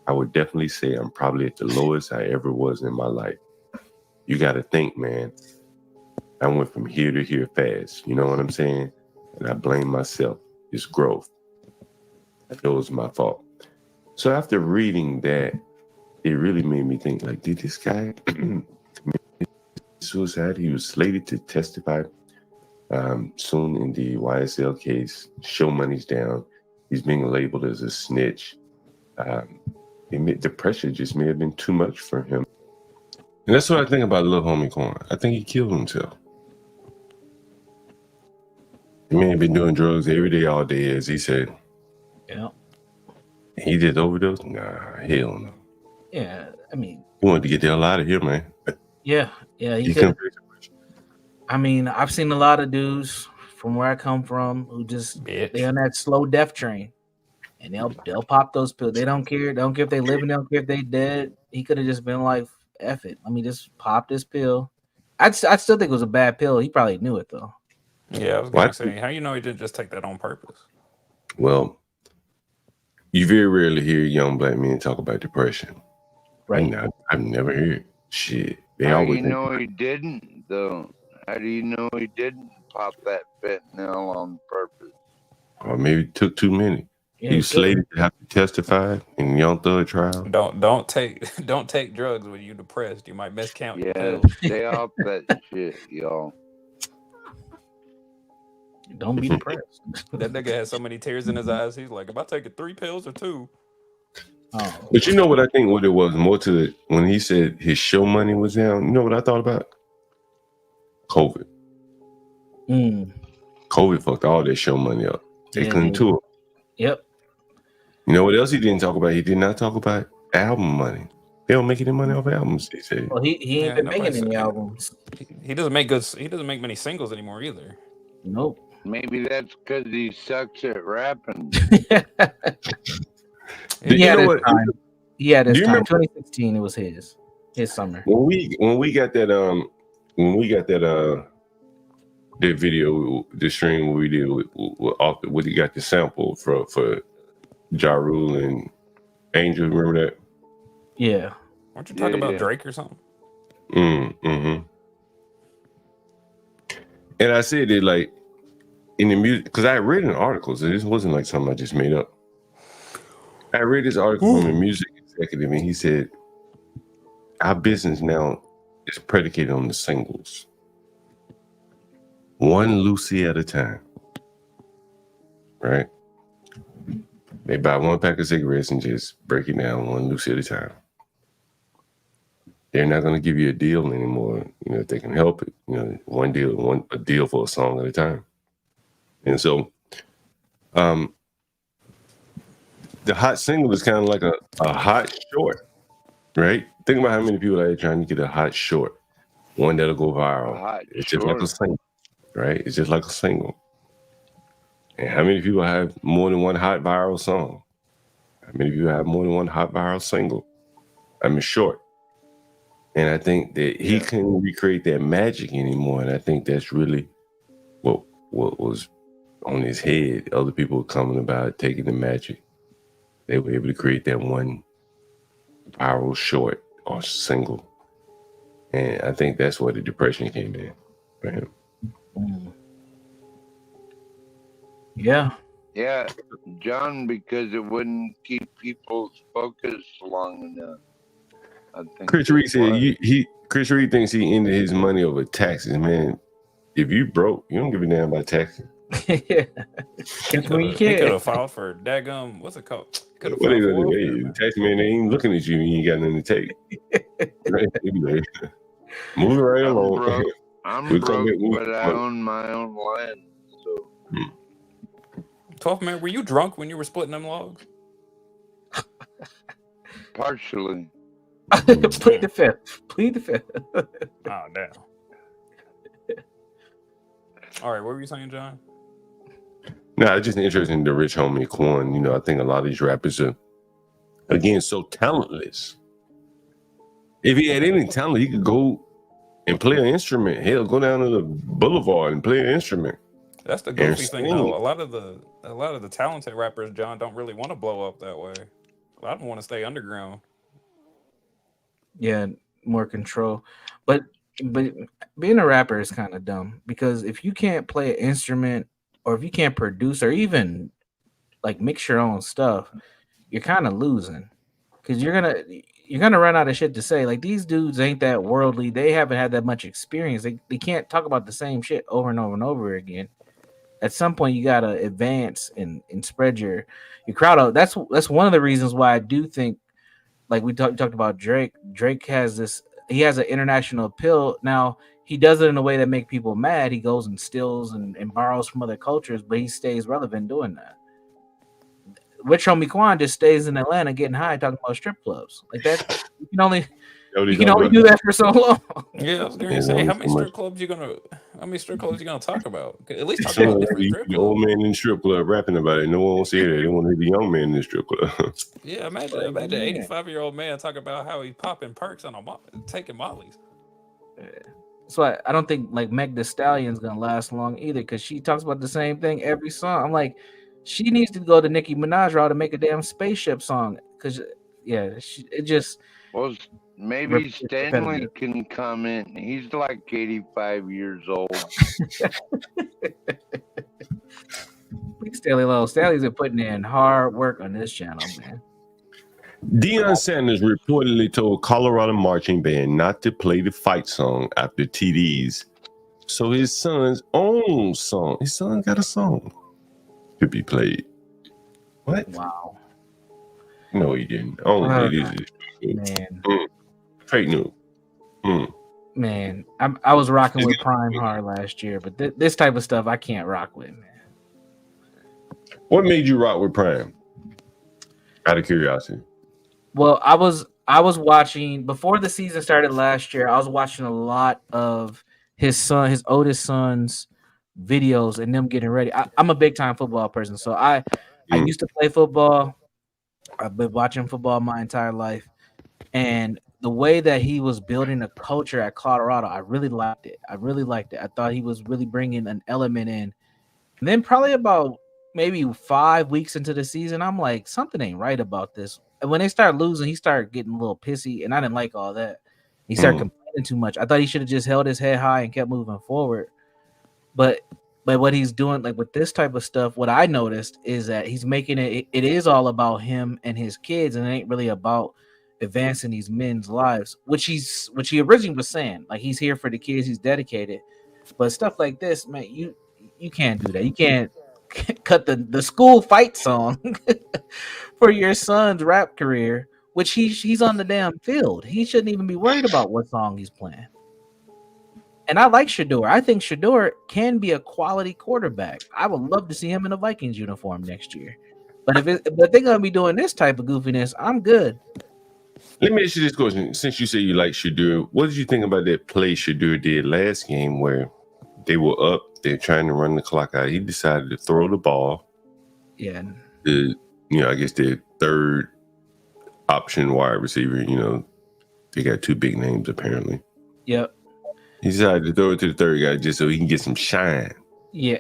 I would definitely say I'm probably at the lowest I ever was in my life. You got to think, man. I went from here to here fast. You know what I'm saying? And I blame myself. It's growth. It was my fault. So after reading that, it really made me think, like, did this guy commit suicide? He was slated to testify soon in the YSL case. Show money's down. He's being labeled as a snitch. The pressure just may have been too much for him. And that's what I think about Lil Homie Quan. I think he killed himself. He may have been doing drugs every day, all day, as he said. Yeah. He did overdose? Nah, hell no. Yeah, I mean, He wanted to get the hell out of here, man. yeah, he couldn't. I mean, I've seen a lot of dudes from where I come from who just they on that slow death train, and they'll pop those pills. They don't care. They don't care if they living. They don't care if they dead. He could have just been like, "F it, let me just pop this pill." I still think it was a bad pill. He probably knew it though. Yeah, I was gonna say, how you know he didn't just take that on purpose? Well, you very rarely hear young black men talk about depression. Right. I've never heard shit. They How always do you know he didn't, though? How do you know he didn't pop that fentanyl on purpose? Or maybe took too many. He was slated to have to testify in Young Thug trial. Don't take drugs when you're depressed. You might miscount your Yeah, pills. stay off that shit, y'all. Don't be depressed. That nigga had so many tears in his eyes. He's like, "Am I taking 3 pills or 2?" Oh. But you know what I think? What it was more to it when he said his show money was down. You know what I thought about? COVID. COVID fucked all their show money up. They couldn't tour. Yep. You know what else he didn't talk about? He did not talk about album money. They don't make any money off albums. They say. Well, he ain't been making any albums. He doesn't make good. He doesn't make many singles anymore either. Nope. Maybe that's because he sucks at rapping. He had his time. He had his time. 2016, it was his summer. When we got that that video, the stream we did with he got the sample for Ja Rule and Angel, remember that? Yeah. Weren't you talking about Drake or something? Mm-hmm. And I said it like in the music because I read an article, so this wasn't like something I just made up. I read this article from the music executive, and he said our business now is predicated on the singles. One Lucy at a time. Right? They buy one pack of cigarettes and just break it down one Lucy at a time. They're not going to give you a deal anymore, if they can help it. A deal for a song at a time. And so the hot single is kind of like a hot short, right? Think about how many people are trying to get a hot short, one that'll go viral. It's just like a single, right? It's just like a single. And how many people have more than one hot viral song? How many people have more than one hot viral single? Short. And I think that he couldn't recreate that magic anymore. And I think that's really what was on his head. Other people were coming about taking the magic. They were able to create that one viral short or single. And I think that's where the depression came in for him. Yeah. Yeah, John, because it wouldn't keep people's focus long enough. I think Chris Reed said Chris Reed thinks he ended his money over taxes. Man, if you broke, you don't give a damn about taxes. Catch when you He could can. have filed for daggum. What's it called? could have What they found gonna four. do? Hey, tax man, they ain't looking at you. You ain't got nothing to take. Right? They be like, moving right I'm along. broke. I'm We come broke, back. but I own my own land. So 12 man, were you drunk when you were splitting them logs? partially. Plead the fifth. Plead the fifth. Oh damn. All right, what were you saying, John? Nah, it's just interesting in the Rich Homie Quan. You know, I think a lot of these rappers are, again, so talentless. If he had any talent, he could go and play an instrument. Hell, go down to the boulevard and play an instrument. That's the goofy thing, though. A lot of the talented rappers, John, don't really want to blow up that way. A lot of them want to stay underground. Yeah, more control. But being a rapper is kind of dumb because if you can't play an instrument or if you can't produce or even like mix your own stuff, you're kind of losing because you're gonna run out of shit to say. Like these dudes ain't that worldly. They haven't had that much experience. They can't talk about the same shit over and over and over again. At some point, you gotta advance and spread your crowd out. That's one of the reasons why I do think, like we talked about Drake. Drake has this. He has an international appeal. Now he does it in a way that make people mad. He goes and steals and borrows from other cultures, but he stays relevant doing that. Rich Homie Quan just stays in Atlanta getting high, talking about strip clubs like that. You can only do that for so long. Yeah, I was gonna say, how many strip clubs you gonna talk about? At least talk about different strip The clubs. old man in the strip club rapping about it. No one wants to hear that. They want to hear the young man in the strip club. Yeah, imagine 85-year-old man talk about how he popping perks on taking mollies. So I don't think like Meg Thee Stallion's gonna last long either because she talks about the same thing every song. I'm like, she needs to go to Nicki Minaj route to make a damn spaceship song because Well, maybe Stanley can come in. He's like 85 years old. Stanley Lowe. Stanley's been putting in hard work on this channel, man. Deion Sanders reportedly told Colorado marching band not to play the fight song after TDs. So his son's own song, his son got a song to be played. What? Wow. No, he didn't. Only man. Fake news. Man, I was rocking with Prime hard last year, but this type of stuff I can't rock with, man. What made you rock with Prime? Out of curiosity. Well, I was watching before the season started last year. I was watching a lot of his oldest son's videos and them getting ready. I'm a big time football person, so I used to play football. I've been watching football my entire life, and the way that he was building a culture at Colorado, I really liked it. I thought he was really bringing an element in. And then probably about maybe 5 weeks into the season, I'm like, something ain't right about this. And when they start losing, he started getting a little pissy, and I didn't like all that. He started complaining too much. I thought he should have just held his head high and kept moving forward. But what he's doing, like with this type of stuff, what I noticed is that he's making it is all about him and his kids, and it ain't really about advancing these men's lives, which he originally was saying. Like he's here for the kids, he's dedicated. But stuff like this, man, you can't do that. You can't cut the school fight song for your son's rap career, which he's on the damn field. He shouldn't even be worried about what song he's playing. And I like Shador. I think Shador can be a quality quarterback. I would love to see him in a Vikings uniform next year. But if they're gonna be doing this type of goofiness, I'm good. Let me ask you this question. Since you say you like Shador, what did you think about that play Shador did last game where they were up, they're trying to run the clock out? He decided to throw the ball. Yeah. I guess the third option wide receiver, they got two big names apparently. Yep. He decided to throw it to the third guy just so he can get some shine. Yeah.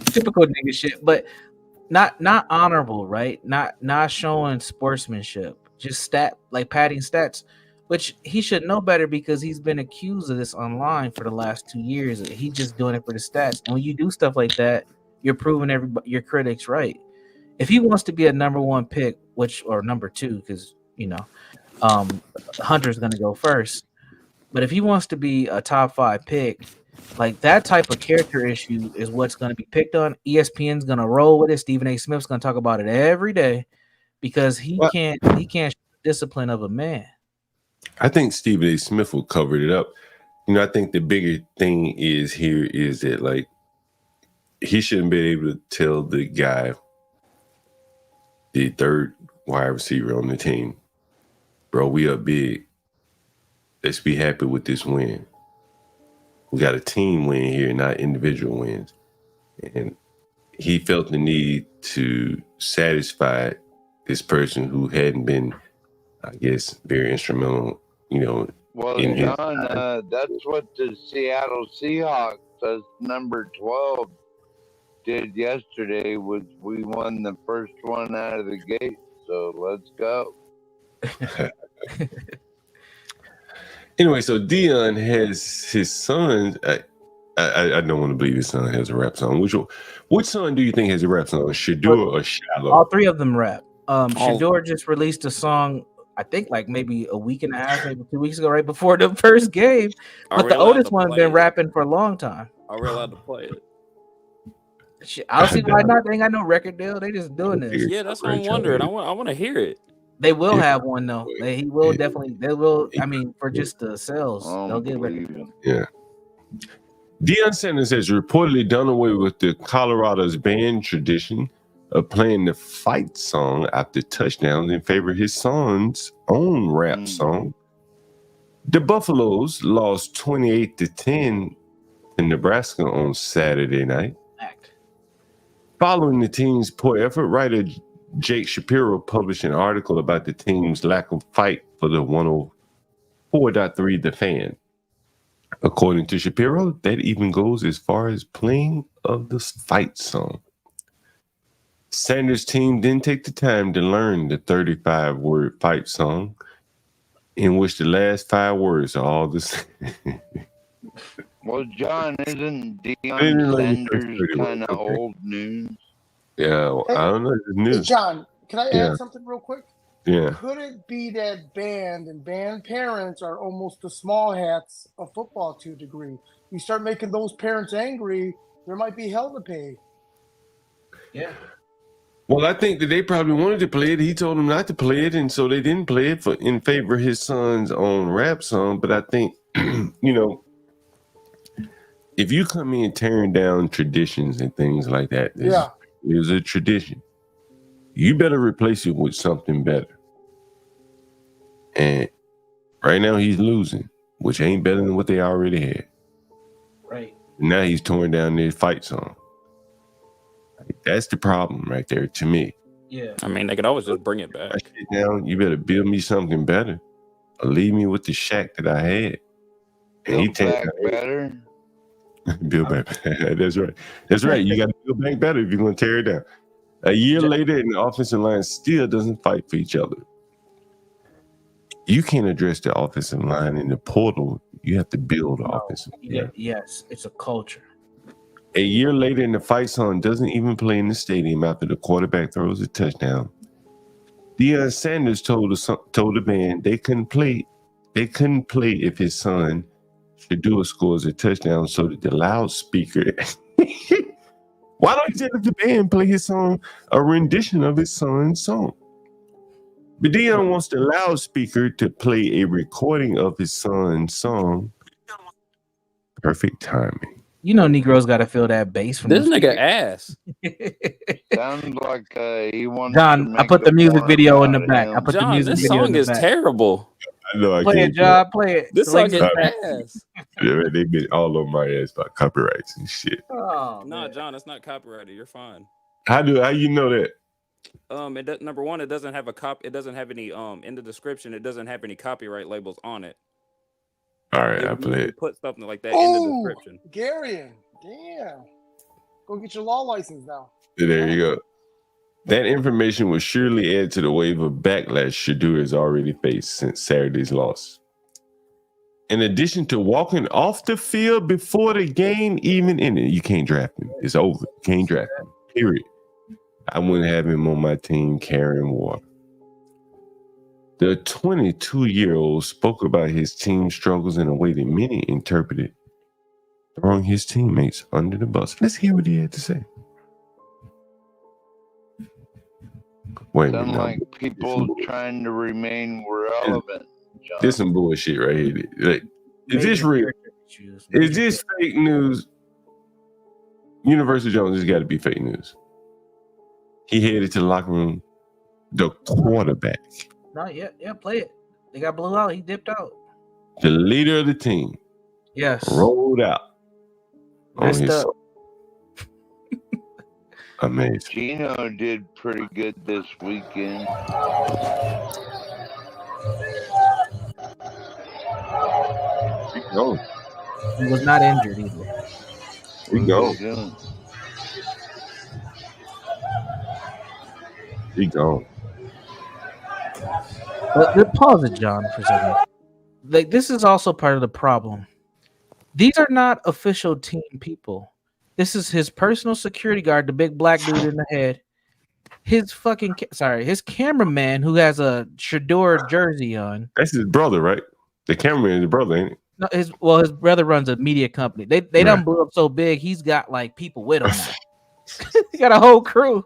Typical nigga shit, but not honorable, right? Not showing sportsmanship. Just padding stats, which he should know better because he's been accused of this online for the last 2 years. He's just doing it for the stats. And when you do stuff like that, you're proving your critics right. If he wants to be a number one pick, or number two, because Hunter's gonna go first. But if he wants to be a top 5 pick, Like that type of character issue is what's going to be picked on. ESPN's going to roll with it. Stephen A. Smith's going to talk about it every day because he can't show the discipline of a man. I think Stephen A. Smith will cover it up. I think the bigger thing is that like he shouldn't be able to tell the guy, the third wide receiver on the team, bro, we are big. Let's be happy with this win. We got a team win here, not individual wins. And he felt the need to satisfy this person who hadn't been, I guess, very instrumental, Well, in his John, that's what the Seattle Seahawks, as number 12, did yesterday. Was we won the first one out of the gate. So let's go. Anyway, so Dion has his son. I don't want to believe his son has a rap song. Which son do you think has a rap song? Shador or Shallow? All three of them rap. Shador just released a song, I think like maybe a week and a half, maybe 2 weeks ago, right before the first game. But the oldest one's been rapping for a long time. Are we allowed to play it? I don't see why not. They ain't got no record deal. They just doing this. Yeah, that's what I'm wondering. I want to hear it. They will have one though. He will definitely. They will. I mean, for just the sales, they'll get record deal. Yeah. Deion Sanders has reportedly done away with the Colorado's band tradition of playing the fight song after touchdowns in favor of his son's own rap song. The Buffaloes lost 28-10 in Nebraska on Saturday night. Following the team's poor effort, writer Jake Shapiro published an article about the team's lack of fight for the 104.3 The Fan. According to Shapiro, that even goes as far as playing of the fight song. Sanders' team didn't take the time to learn the 35-word fight song, in which the last 5 words are all the same. Well, John, isn't Deion Sanders kind of old news? Yeah, well, I don't know. It's new. Hey, John, can I add something real quick? Yeah. Could it be that band and band parents are almost the small hats of football to a degree? You start making those parents angry, there might be hell to pay. Yeah. Well, I think that they probably wanted to play it. He told them not to play it, and so they didn't play it in favor of his son's own rap song. But I think, if you come in tearing down traditions and things like that, there's a tradition. You better replace it with something better. And right now he's losing, which ain't better than what they already had. Right. Now he's torn down their fight song. That's the problem right there to me. Yeah. I mean, they could always just bring it back. Now you better build me something better, or leave me with the shack that I had. And he back better. Build back. That's right. That's right. You got to build back better if you're going to tear it down. A year later, and the offensive line still doesn't fight for each other. You can't address the offensive line in the portal. You have to build the offensive line. Yes, it's a culture. A year later, and the fight song doesn't even play in the stadium after the quarterback throws a touchdown. Deion Sanders told the band they couldn't play if his son Shador scores a touchdown, so that the loudspeaker. Why don't you let the band play his song, a rendition of his son's song? But Deion wants the loudspeaker to play a recording of his son's song. Perfect timing. You know, Negroes got to feel that bass from this nigga ass. Sounds like he wants. John, I put the music video in the back. I put John, the music this video song in the is back. terrible. I know I Play can't. it, John. Play it. This song is ass. Yeah, they've been all over my ass about copyrights and shit. Oh, no, John, it's not copyrighted. You're fine. How you know that? Number one, it doesn't have it doesn't have any in the description. It doesn't have any copyright labels on it. All right, I play it. Put something like that in the description. Garion, damn. Go get your law license now. There you go. That information will surely add to the wave of backlash Shador has already faced since Saturday's loss. In addition to walking off the field before the game even ended, you can't draft him. It's over. You can't draft him. Period. I wouldn't have him on my team carrying water. The 22-year-old spoke about his team struggles in a way that many interpreted throwing his teammates under the bus. Let's hear what he had to say. Wait a minute. Like people trying to remain relevant. There's some bullshit right here. Like, is this real? Is this fake news? Universal Jones has got to be fake news. He headed to the locker room. The quarterback. No, yeah, play it. They got blew out. He dipped out. The leader of the team. Yes. Rolled out. Messed up. Amazing. Gino did pretty good this weekend. He was not injured either. He gone. He gone. But pause it, John, for a second. Like, this is also part of the problem. These are not official team people. This is his personal security guard, the big black dude in the head. His his cameraman who has a Shador jersey on. That's his brother, right? The cameraman is his brother, ain't it? No, his brother runs a media company. They done blew up so big, he's got like people with him now. He got a whole crew.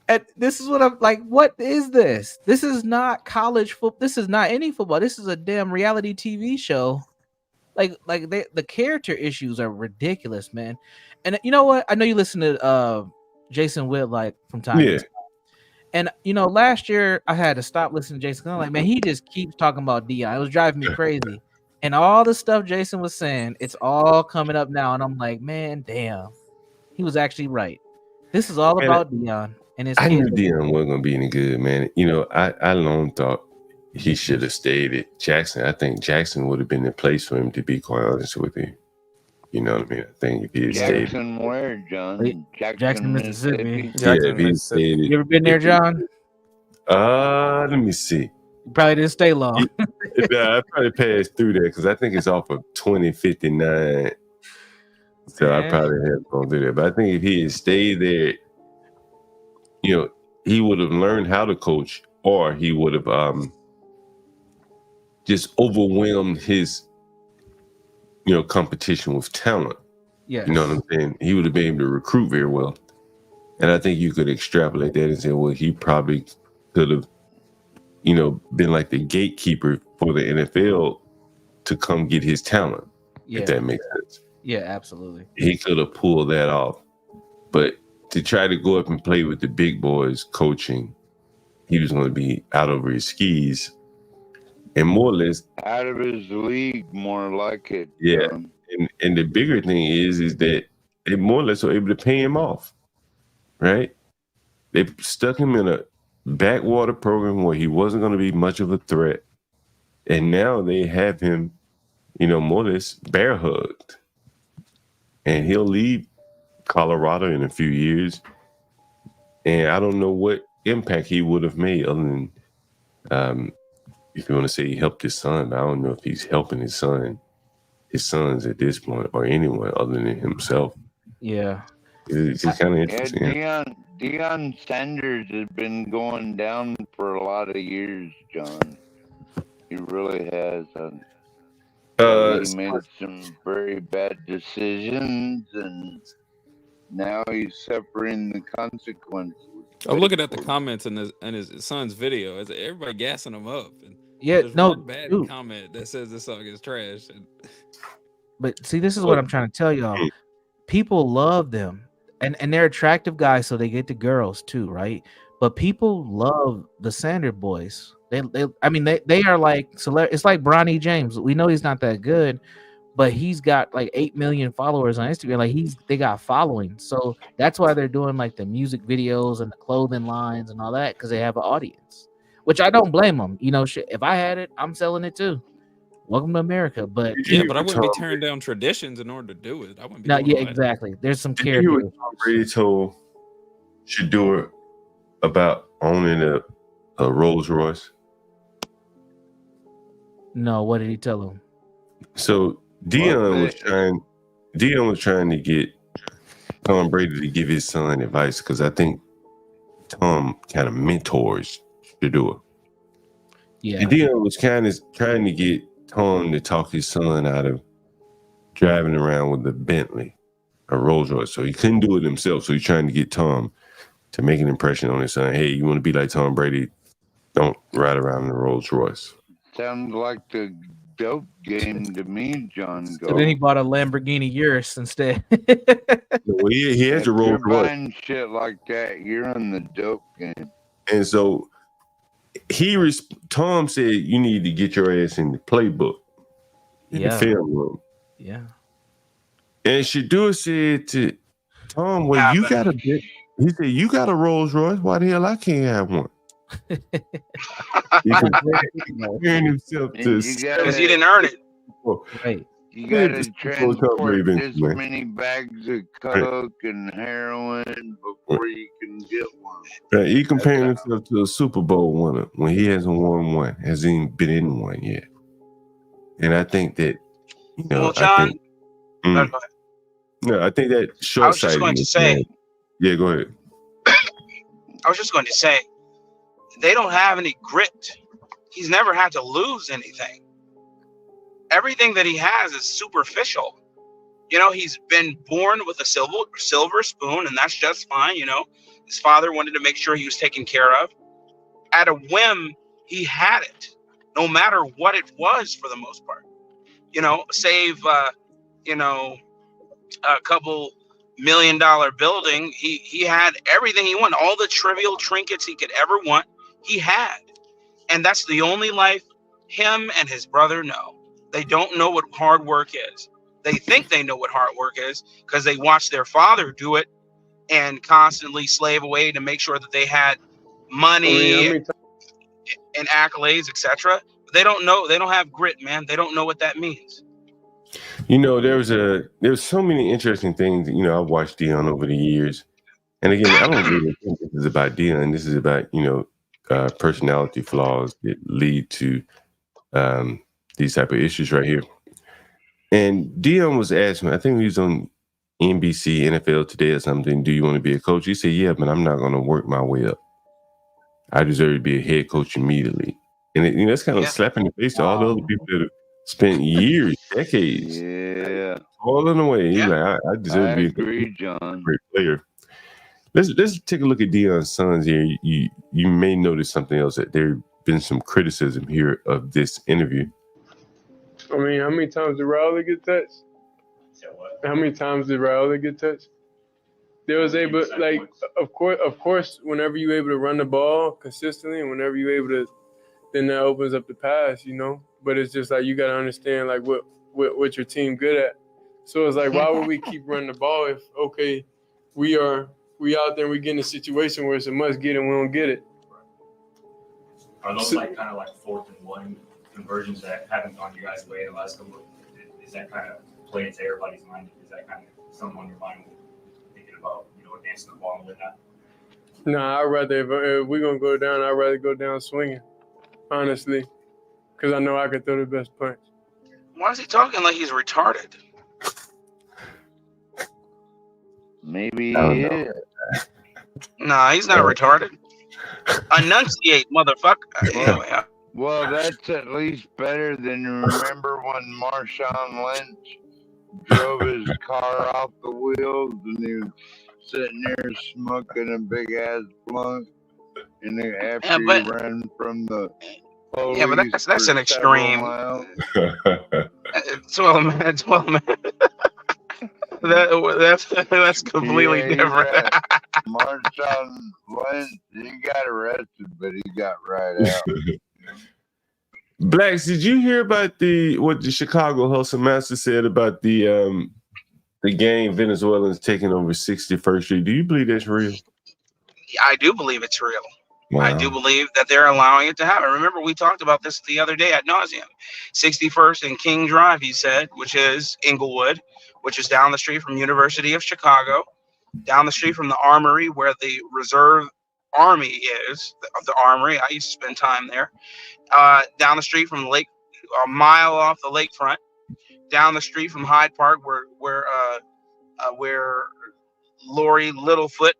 And this is what I'm like, what is this? This is not college football. This is not any football. This is a damn reality TV show. Like the character issues are ridiculous, man. And you know what? I know you listen to Jason Witt like from time to time. And last year I had to stop listening to Jason. I'm like, man, he just keeps talking about Deion. It was driving me crazy. And all the stuff Jason was saying, it's all coming up now. And I'm like, man, damn, he was actually right. This is all about Deion. And I knew Deion wasn't gonna be any good, man. I long thought he should have stayed at Jackson. I think Jackson would have been the place for him, to be quite honest with you. You know what I mean? I think if he had stayed. Jackson where, John? Jackson, Mississippi. If he stayed. You ever been there, John? Let me see. You probably didn't stay long. I probably passed through there because I think it's off of 2059. So I probably had gone through there. But I think if he had stayed there, he would have learned how to coach, or he would have just overwhelmed his competition with talent. Yeah. You know what I'm saying? He would have been able to recruit very well. And I think you could extrapolate that and say, well, he probably could have, been like the gatekeeper for the NFL to come get his talent. Yeah. If that makes sense. Yeah, absolutely. He could have pulled that off. But to try to go up and play with the big boys coaching, he was going to be out over his skis. And more or less out of his league, more like it. Yeah. And the bigger thing is that they more or less were able to pay him off. Right? They stuck him in a backwater program where he wasn't going to be much of a threat. And now they have him, more or less bear hugged. And he'll leave Colorado in a few years. And I don't know what impact he would have made other than if you want to say he helped his son, but I don't know if he's helping his sons at this point, or anyone other than himself. Yeah. It's kind of interesting. Yeah, Deion Sanders has been going down for a lot of years, John. He really has. He made some very bad decisions, and now he's suffering the consequences. I'm looking at the comments in his son's video. It's everybody gassing him up. And there's one bad comment that says this song is trash. But see, this is what I'm trying to tell y'all. People love them, and they're attractive guys, so they get the girls too, right? But people love the Sander boys. They are like it's like Bronny James. We know he's not that good, but he's got like 8 million followers on Instagram. Like they got following, so that's why they're doing like the music videos and the clothing lines and all that, because they have an audience. Which I don't blame them. If I had it, I'm selling it too. Welcome to America. But but I wouldn't be tearing down traditions in order to do it. I wouldn't be. Exactly. There's some character. You Tom Brady told Shador about owning a Rolls Royce. No, what did he tell him? So Deion was trying to get Tom Brady to give his son advice, because I think Tom kind of mentors Shador. Yeah. And Deion was kind of trying to get Tom to talk his son out of driving around with a Bentley, a Rolls Royce. So he couldn't do it himself. So he's trying to get Tom to make an impression on his son. Hey, you want to be like Tom Brady? Don't ride around in a Rolls Royce. Sounds like the dope game to me, John. So then he bought a Lamborghini Urus instead. Well, he has a Rolls You're Royce. buying shit like that, you're in the dope game. And so Tom said, you need to get your ass in the playbook, in the film room. Yeah. And Shadua said to Tom, well, you got a bit. He said, you got a Rolls Royce. Why the hell I can't have one? He comparing himself to because he didn't earn it. Right. You gotta transport this many bags of coke and heroin before you can get one. Right. He comparing himself to a Super Bowl winner when he hasn't won one, hasn't even been in one yet. And I think that, you know, well, John, I think that short-sighted. I was just going to say. Yeah, go ahead. I was just going to say, they don't have any grit. He's never had to lose anything. Everything that he has is superficial. You know, he's been born with a silver spoon, and that's just fine. You know, his father wanted to make sure he was taken care of. At a whim, he had it, no matter what it was for the most part. You know, save, you know, a couple $1 million building. He had everything he wanted, all the trivial trinkets he could ever want, he had. And that's the only life him and his brother know. They don't know what hard work is. They think they know what hard work is because they watched their father do it and constantly slave away to make sure that they had money and accolades, etc. They don't know. They don't have grit, man. They don't know what that means. You know, there's so many interesting things. You know, I've watched Dion over the years, and again, I don't really think this is about Dion. This is about, you know, personality flaws that lead to these type of issues right here. And Dion was asked, I think he was on NBC NFL Today or something, do you want to be a coach? He said, yeah, but I'm not going to work my way up. I deserve to be a head coach immediately. And you know, that's kind of slapping the face to all the other people that have spent years, decades, toiling away. He's like, I deserve to be a great player. Let's take a look at Dion's sons here. You may notice something else, that there have been some criticism here of this interview. I mean, how many times did Raul get touched? How many times did Raul get touched? They was able, like, of course, whenever you're able to run the ball consistently, and whenever you're able to, then that opens up the pass, you know. But it's just like you got to understand, like, what your team good at. So it's like, why would we keep running the ball if, okay, we out there and we get in a situation where it's a must get and we don't get it? Are those like kind of like 4th and 1 conversions that haven't gone your guys' way in the last couple? Is that kind of playing into everybody's mind? Is that kind of something on your mind, thinking about, you know, advancing the ball and whatnot? Nah, I'd rather, if we're going to go down, I'd rather go down swinging, honestly, because I know I can throw the best punch. Why is he talking like he's retarded? Maybe he is. Nah, he's not retarded. Enunciate, motherfucker. Anyway, well, that's at least better than, remember when Marshawn Lynch drove his car off the wheels and he was sitting there smoking a big ass blunt, and then after he ran from the police, yeah, but that's an extreme. 12 minutes. That's completely different. Marshawn Lynch, he got arrested, but he got right out. Blacks, did you hear about what the Chicago Hustle Master said about the gang Venezuelans taking over 61st Street? Do you believe that's real? I do believe it's real. Wow. I do believe that they're allowing it to happen. Remember, we talked about this the other day ad nauseum. 61st and King Drive, he said, which is Inglewood, which is down the street from University of Chicago, down the street from the Armory where the Reserve Army is, the Armory. I used to spend time there. Down the street from the lake, a mile off the lakefront, down the street from Hyde Park, where Lori Littlefoot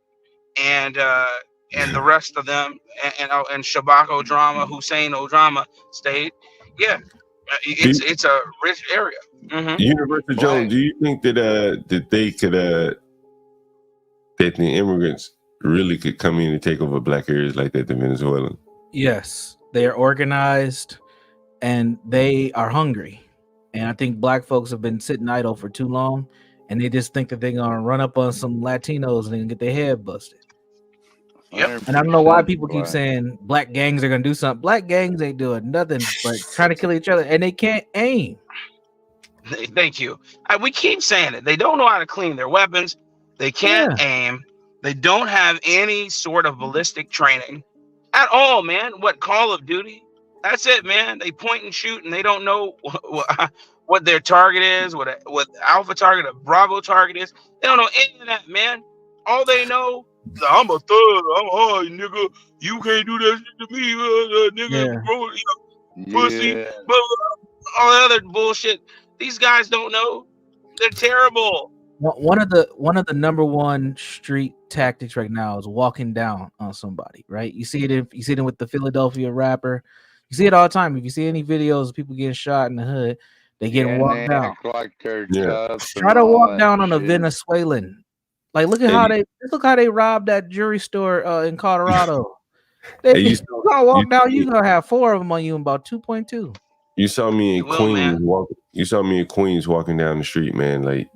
and the rest of them and Shabak O'Drama, Hussein O'Drama stayed. Yeah, It's a rich area. Universal Jones, do you think that they could that the immigrants really could come in and take over black areas like that in Venezuela? Yes, they are organized and they are hungry. And I think black folks have been sitting idle for too long, and they just think that they're gonna run up on some Latinos and get their head busted. Yep. And I don't know why people keep saying black gangs are gonna do something. Black gangs ain't doing nothing but trying to kill each other, and they can't aim. Thank you. We keep saying it. They don't know how to clean their weapons. They can't aim. They don't have any sort of ballistic training at all, man. What, Call of Duty? That's it, man. They point and shoot, and they don't know what their target is, what Alpha target, a Bravo target is. They don't know any of that, man. All they know is, I'm a thug. I'm hard, nigga. You can't do that shit to me, nigga. Bro, pussy. Blah, blah, all the other bullshit. These guys don't know. They're terrible. One of the number one street tactics right now is walking down on somebody, right? You see it with the Philadelphia rapper. You see it all the time. If you see any videos of people getting shot in the hood, they get walked down. Like Try to walk down on a Venezuelan. Like look how they robbed that jewelry store in Colorado. You gonna walk down, you gonna have 4 of them on you in about 2.2. You saw me in Queens walking. You saw me in Queens walking down the street, man. Like,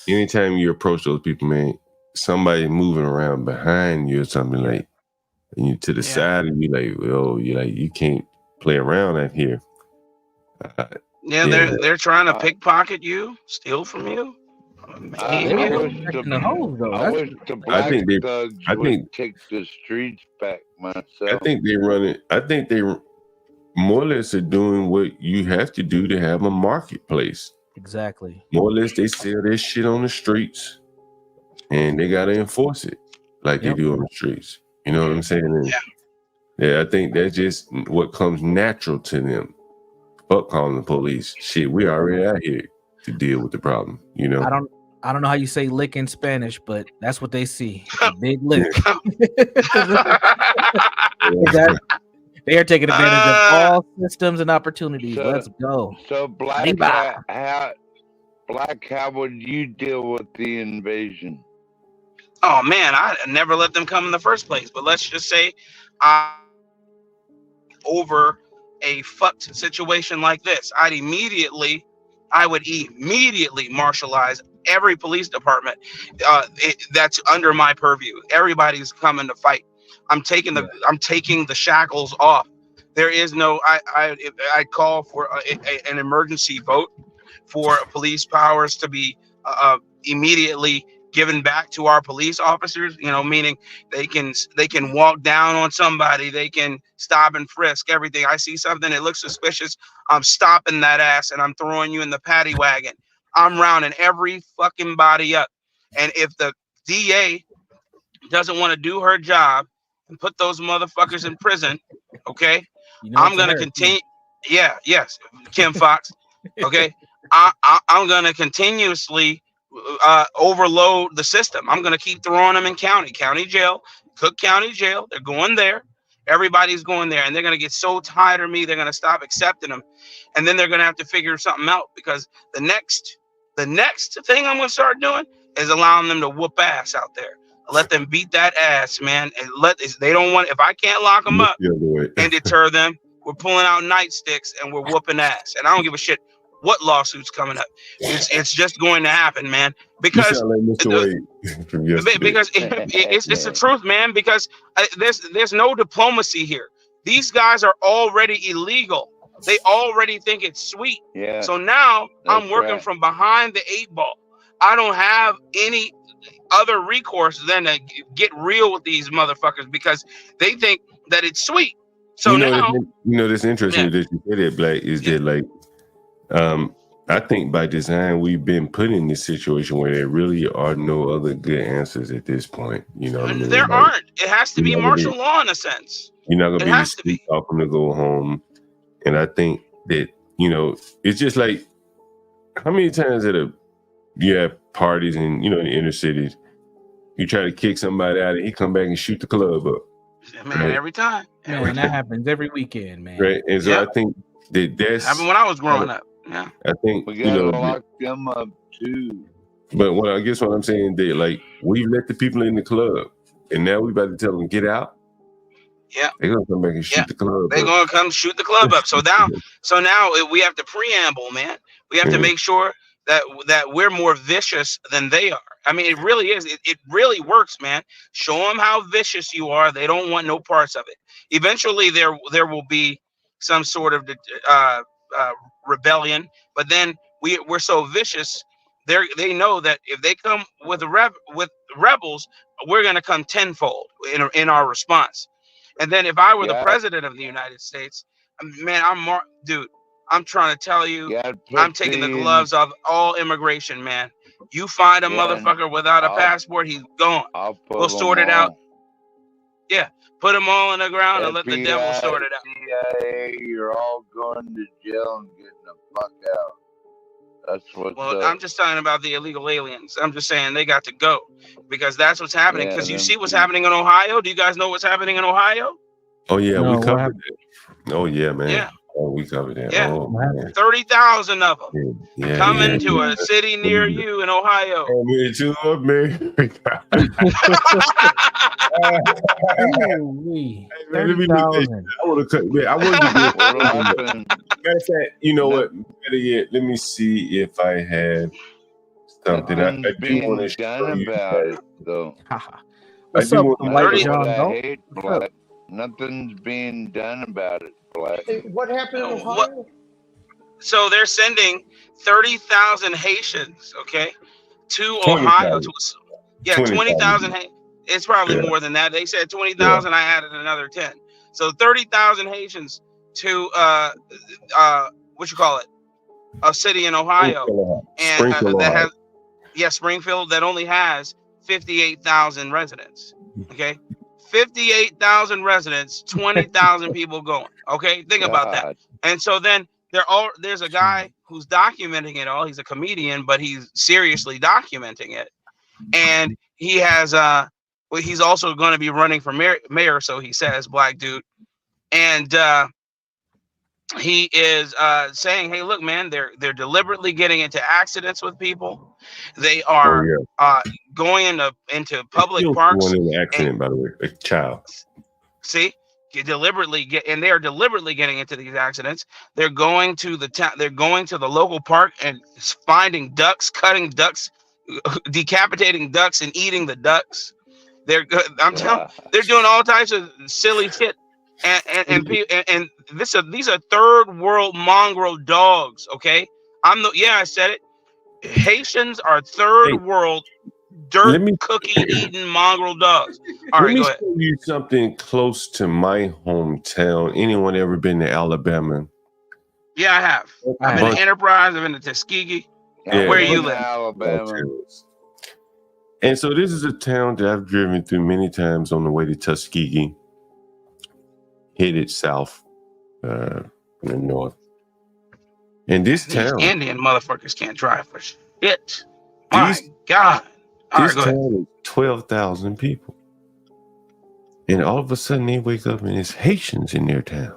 anytime you approach those people, man, somebody moving around behind you or something, like, and you to the side, and you like, oh, you can't play around out here. They're trying to pickpocket you, steal from you. I wish the black thugs would take the streets back myself. I think they run it. I think they more or less are doing what you have to do to have a marketplace. Exactly. More or less, they sell their shit on the streets, and they gotta enforce it like they do on the streets. You know what I'm saying? And yeah, I think that's just what comes natural to them. Fuck calling the police. Shit, we already out here to deal with the problem. You know. I don't know how you say lick in Spanish, but that's what they see. A big lick. They are taking advantage of all systems and opportunities. Let's go. So Black, how would you deal with the invasion? Oh man, I never let them come in the first place. But let's just say, over a fucked situation like this, I would immediately marshalize every police department that's under my purview. Everybody's coming to fight. I'm taking the shackles off. There is no. I call for an emergency vote for police powers to be immediately given back to our police officers. You know, meaning they can walk down on somebody, they can stop and frisk everything. I see something that looks suspicious, I'm stopping that ass and I'm throwing you in the paddy wagon. I'm rounding every fucking body up. And if the DA doesn't want to do her job and put those motherfuckers in prison, okay, I'm gonna continue. Yes, Kim Fox. Okay, I'm gonna continuously overload the system. I'm gonna keep throwing them in county jail, Cook County Jail. They're going there. Everybody's going there, and they're gonna get so tired of me, they're gonna stop accepting them, and then they're gonna have to figure something out, because the next thing I'm gonna start doing is allowing them to whoop ass out there. Let them beat that ass, man. And they don't want. If I can't lock them up and deter them, we're pulling out nightsticks and we're whooping ass. And I don't give a shit what lawsuit's coming up. It's just going to happen, man. Because it's the truth, man. Because there's no diplomacy here. These guys are already illegal. They already think it's sweet. Yeah. So now I'm working from behind the 8 ball. I don't have any other recourse than to get real with these motherfuckers, because they think that it's sweet. So that's interesting that you say that, Black, is that like I think by design we've been put in this situation where there really are no other good answers at this point. You know what I mean? There aren't. It has to be martial law in a sense. You're not gonna be talking to go home. And I think that, you know, it's just like, how many times you have parties in, you know, in the inner cities, you try to kick somebody out and he come back and shoot the club up. Man, right? Every time. Man, that happens every weekend, man. Right. And so I think That's happened when I was growing up. Yeah. I think We you gotta know. lock them up too. But what I guess what I'm saying, that like we let the people in the club, and now we about to tell them get out. Yeah. They're gonna come back and shoot the club They're up. gonna come shoot the club up. So now we have to preamble, man. We have to make sure that we're more vicious than they are. I mean, it really is. It really works, man. Show them how vicious you are. They don't want no parts of it. Eventually, there will be some sort of rebellion. But then we're so vicious. They know that if they come with rebels, we're gonna come tenfold in our response. And then if I were the president of the United States, man, dude, I'm trying to tell you, I'm taking the gloves off all immigration, man. You find a motherfucker without a passport, he's gone. We'll sort it out. Yeah, put them all on the ground and let the devil sort it out. CIA, you're all going to jail and getting the fuck out. That's what's up. I'm just talking about the illegal aliens. I'm just saying they got to go because that's what's happening. Because you see what's happening in Ohio. Do you guys know what's happening in Ohio? Oh yeah, we covered it. Oh yeah, man. Yeah. Oh, we covered it. Yeah. Oh, man. 30,000 of them coming to a city near Yeah. you in Ohio. Oh, man, you love me. Let me I want to cut. Man, I want to do matter of fact, you know what? Better yet, let me see if I have something. I do want to show you about it, though. What's up, White John Galt? Nothing's being done about it, Black. Hey, what happened in Ohio? So they're sending 30,000 Haitians, okay, to Ohio. 20,000. It's probably more than that. They said 20,000. I added another 10. So 30,000 Haitians to what you call it, a city in Ohio, and that has Springfield that only has 58,000 residents. Okay, 58,000 residents, 20,000 people going. Okay, think about that. And so then there's a guy who's documenting it all. He's a comedian, but he's seriously documenting it, and he has he's also going to be running for mayor, so he says, black dude, and he is saying, hey, look, man, they're deliberately getting into accidents with people. They are going into public parks. One in the accident, by the way, a child. See, they're deliberately getting into these accidents. They're going to the town. They're going to the local park and finding ducks, cutting ducks, decapitating ducks, and eating the ducks. They're doing all types of silly shit. And these are third world mongrel dogs. Okay, I said it. Haitians are third world dirt cookie eating mongrel dogs. All right, let me go ahead. show you something close to my hometown. Anyone ever been to Alabama? Yeah, I have. I've been to Enterprise. I've been to Tuskegee. Yeah, where you live? Alabama. And so this is a town that I've driven through many times on the way to Tuskegee, headed south from the north. And this town, Indian motherfuckers can't drive for shit. My God. This town is 12,000 people. And all of a sudden they wake up and it's Haitians in their town.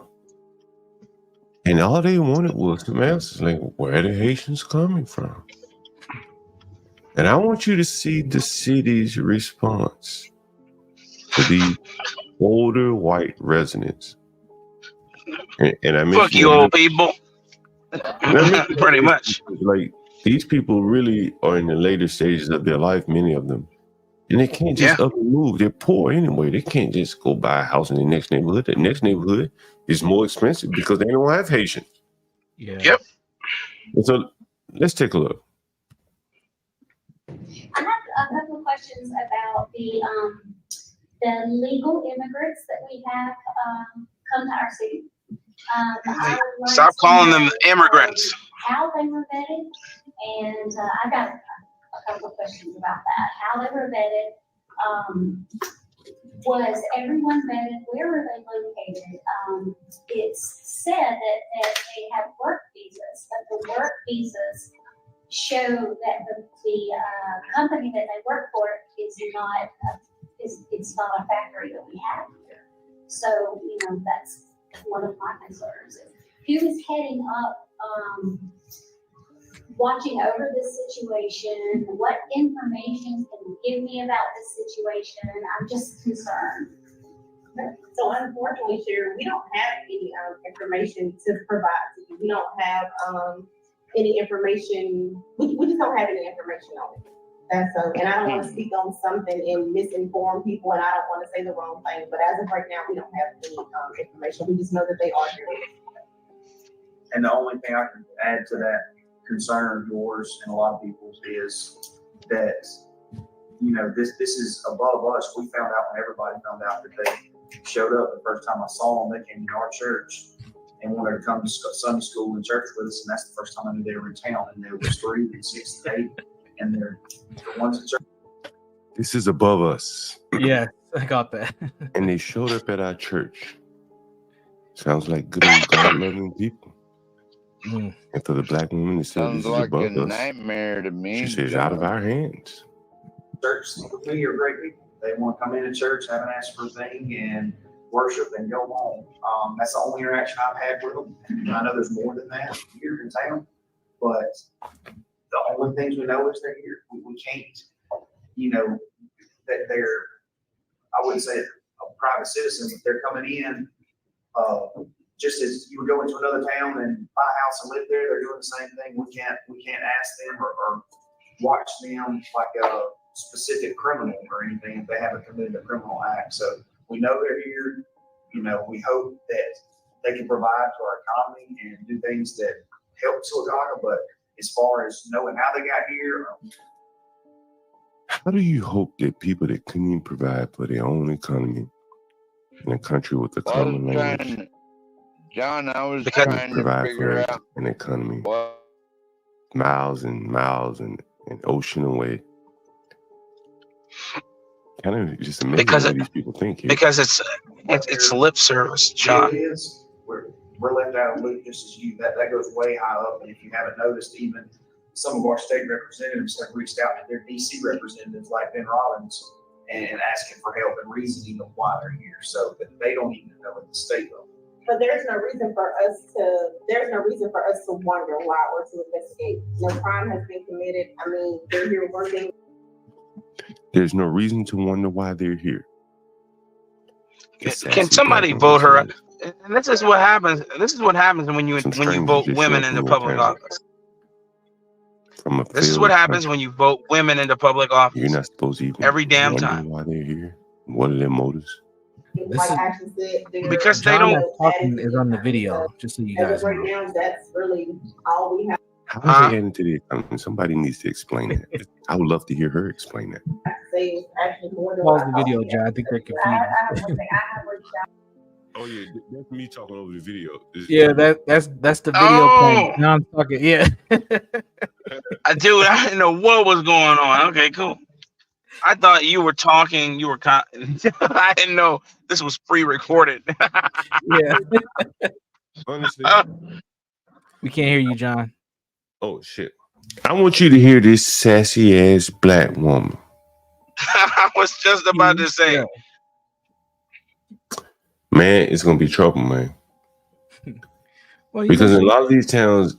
And all they wanted was some answers, like, where are the Haitians coming from? And I want you to see the city's response to these older white residents. And I fuck you, old people. Pretty much. Like, these people really are in the later stages of their life, many of them. And they can't just up and move. They're poor anyway. They can't just go buy a house in the next neighborhood. The next neighborhood is more expensive because they don't have Haitians. Yeah. Yep. And so let's take a look. I have a couple of questions about the legal immigrants that we have come to our city. Stop calling them immigrants. How they were vetted, and I got a couple of questions about that. How they were vetted. Was everyone vetted? Where were they located? It's said that they have work visas, but the work visas show that the company that they work for is not it's not a factory that we have here. So that's one of my concerns. who is heading up, watching over this situation? What information can you give me about this situation? I'm just concerned. So unfortunately, Sherry, we don't have any information to provide to you. We don't have any information. We just don't have any information on it. That's and I don't want to speak on something and misinform people, and I don't want to say the wrong thing. But as of right now, we don't have any information. We just know that they are here. And the only thing I can add to that concern of yours and a lot of people's is that, you know, this is above us. We found out when everybody found out that they showed up. The first time I saw them, they came to our church and wanted to come to Sunday school and church with us, and that's the first time I knew they were in town. And there was 3 and 6 and 8, and they're the ones at church. This is above us. Yeah, I got that. And they showed up at our church. Sounds like good old God-loving people. And for the black woman, it says Sounds this is like above a us. nightmare to me. She says out of our hands. Church, we are great people. They want to come into church, have an ask for a thing, and worship and go home. That's the only interaction I've had with them. And I know there's more than that here in town, but the only things we know is they're here. We can't, you know, that they're, I wouldn't say a private citizen, but they're coming in just as you would go into another town and buy a house and live there. They're doing the same thing. We can't ask them or watch them like a specific criminal or anything if they haven't committed a criminal act. So we know they're here. You know, we hope that they can provide to our economy and do things that help Silicaca. But as far as knowing how they got here, How do you hope that people that couldn't even provide for their own economy in a country with a common language, John, I was can trying to provide figure for out an economy what miles and miles and ocean away? Kind of just amazing what these people think here. Because it's lip service, John. it is. We're left out of the loop just as you. That goes way high up. And if you haven't noticed, even some of our state representatives have reached out to their DC representatives like Ben Robbins and asking for help and reasoning of why they're here. So that they don't even know at the state level. But there's no reason for us to wonder why or to investigate. No crime has been committed. I mean, they're here working. There's no reason to wonder why they're here. Can somebody vote her? And this is what happens. This is what happens when you vote women into public office. This is what happens when you vote women into public office. You're not supposed to even every damn wonder time. why they're here. What are their motives? Because they don't. Talking is on the video, just so you guys Right know. now, that's really all we have How is it adding to the economy? Somebody needs to explain that. I would love to hear her explain that. to say. Is actually more than Pause what the I video, thought. John. I think they're confused. I have one thing. I have reached out. Oh yeah, that's me talking over the video. Yeah, that's the video playing. Now I'm talking. Yeah. Dude, I didn't know what was going on. Okay, cool. I thought you were talking. You were. I didn't know this was pre-recorded. Yeah. Honestly, We can't hear you, John. oh shit! I want you to hear this sassy ass black woman. I was just about to say. Man, it's gonna be trouble, man. Well, Because in a lot of these towns,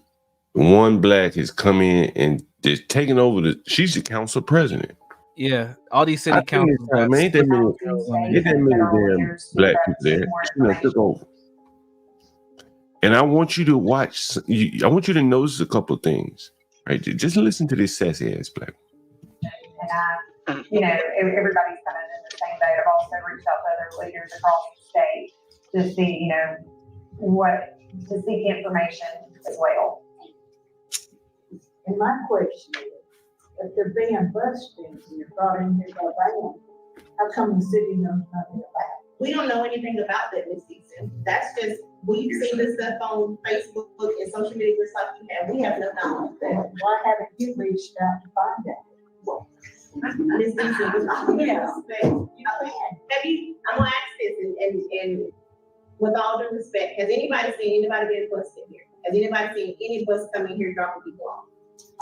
one black has come in and just taken over she's the council president. Yeah, all these city councils. Man, ain't that many damn black people there. She done took over. And I want you to watch. I want you to notice a couple of things. Right, just listen to this sassy ass black. And you know, everybody's kind of in the same boat. I've also reached out to other leaders across the state to see, you know, to seek information as well. And my question is, if they're being bus students and you're brought in here by van, how come the city knows nothing about it? We don't know anything about that this season. That's just, we've seen this stuff on Facebook and social media just like you have. We have no knowledge of that. Why haven't you reached out to find out? Well, this season was not, maybe, I'm gonna ask this and with all due respect, has anybody seen anybody being busted here? Has anybody seen any bus coming here dropping people off?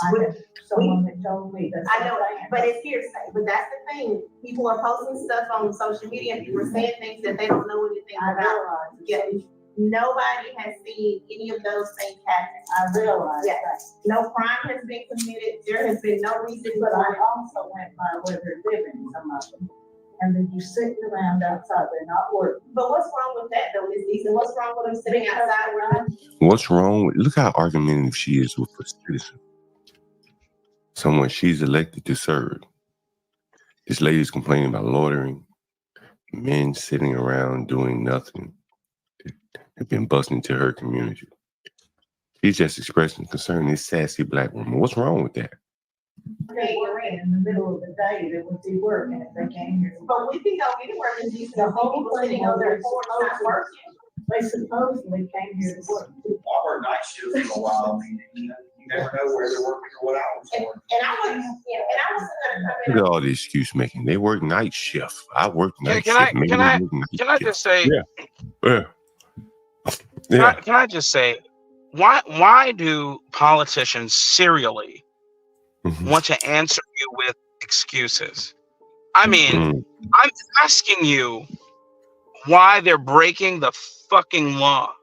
I have someone that told me that. I know, but it's hearsay. But that's the thing. People are posting stuff on social media and people are saying things that they don't know anything about. Yeah. Nobody has seen any of those things happen. I realize Yes. that. No crime has been committed. There has been no reason But why. I also went by where they're living, some of them. And they're just sitting around outside, they're not working. But what's wrong with that though, Ms. Eason? What's wrong with them sitting outside where What's wrong with, look how argumentative she is with a citizen. Someone she's elected to serve. This lady's complaining about loitering, men sitting around doing nothing. They've been busting into her community. She's just expressing concern, this sassy black woman. What's wrong with that? They were in the middle of the day, they would be working if they came here. But we can go anywhere, Ms. Eason. The whole People thing sitting on their was porch not working. They supposedly came here to work. I worked night shift for a while. I mean, you never know where they're working or what hours they're working. And I wasn't gonna come in. Look at all the excuse making. They work night shift. I work night Can shift. Maybe they work night I shift. just say? Yeah. Yeah. Can I just say? Why do politicians serially want to answer you with excuses? I mean, I'm asking you why they're breaking the fucking law.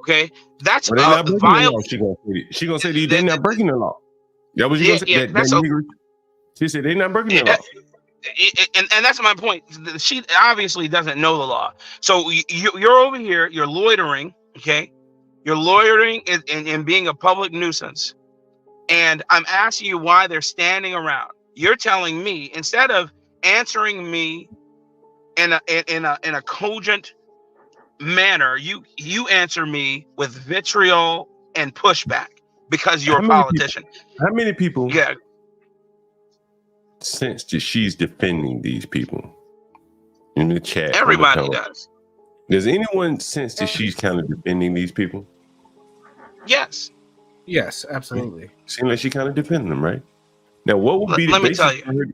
Okay, that's Well, they're not breaking the law. violation. She gonna say they're not breaking the law. That was you gonna say. Yeah, that nigger, she said they're not breaking the law. And that's my point. She obviously doesn't know the law. So you're over here, you're loitering, okay? You're loitering and being a public nuisance. And I'm asking you why they're standing around. You're telling me, instead of answering me in a cogent manner, you answer me with vitriol and pushback because you're a politician. How many people sense that she's defending these people in the chat? Everybody does. Does anyone sense that she's kind of defending these people? Yes. Yes, absolutely. Seems like she kind of defending them, right? Now, what would be the Let me basis tell you. for her?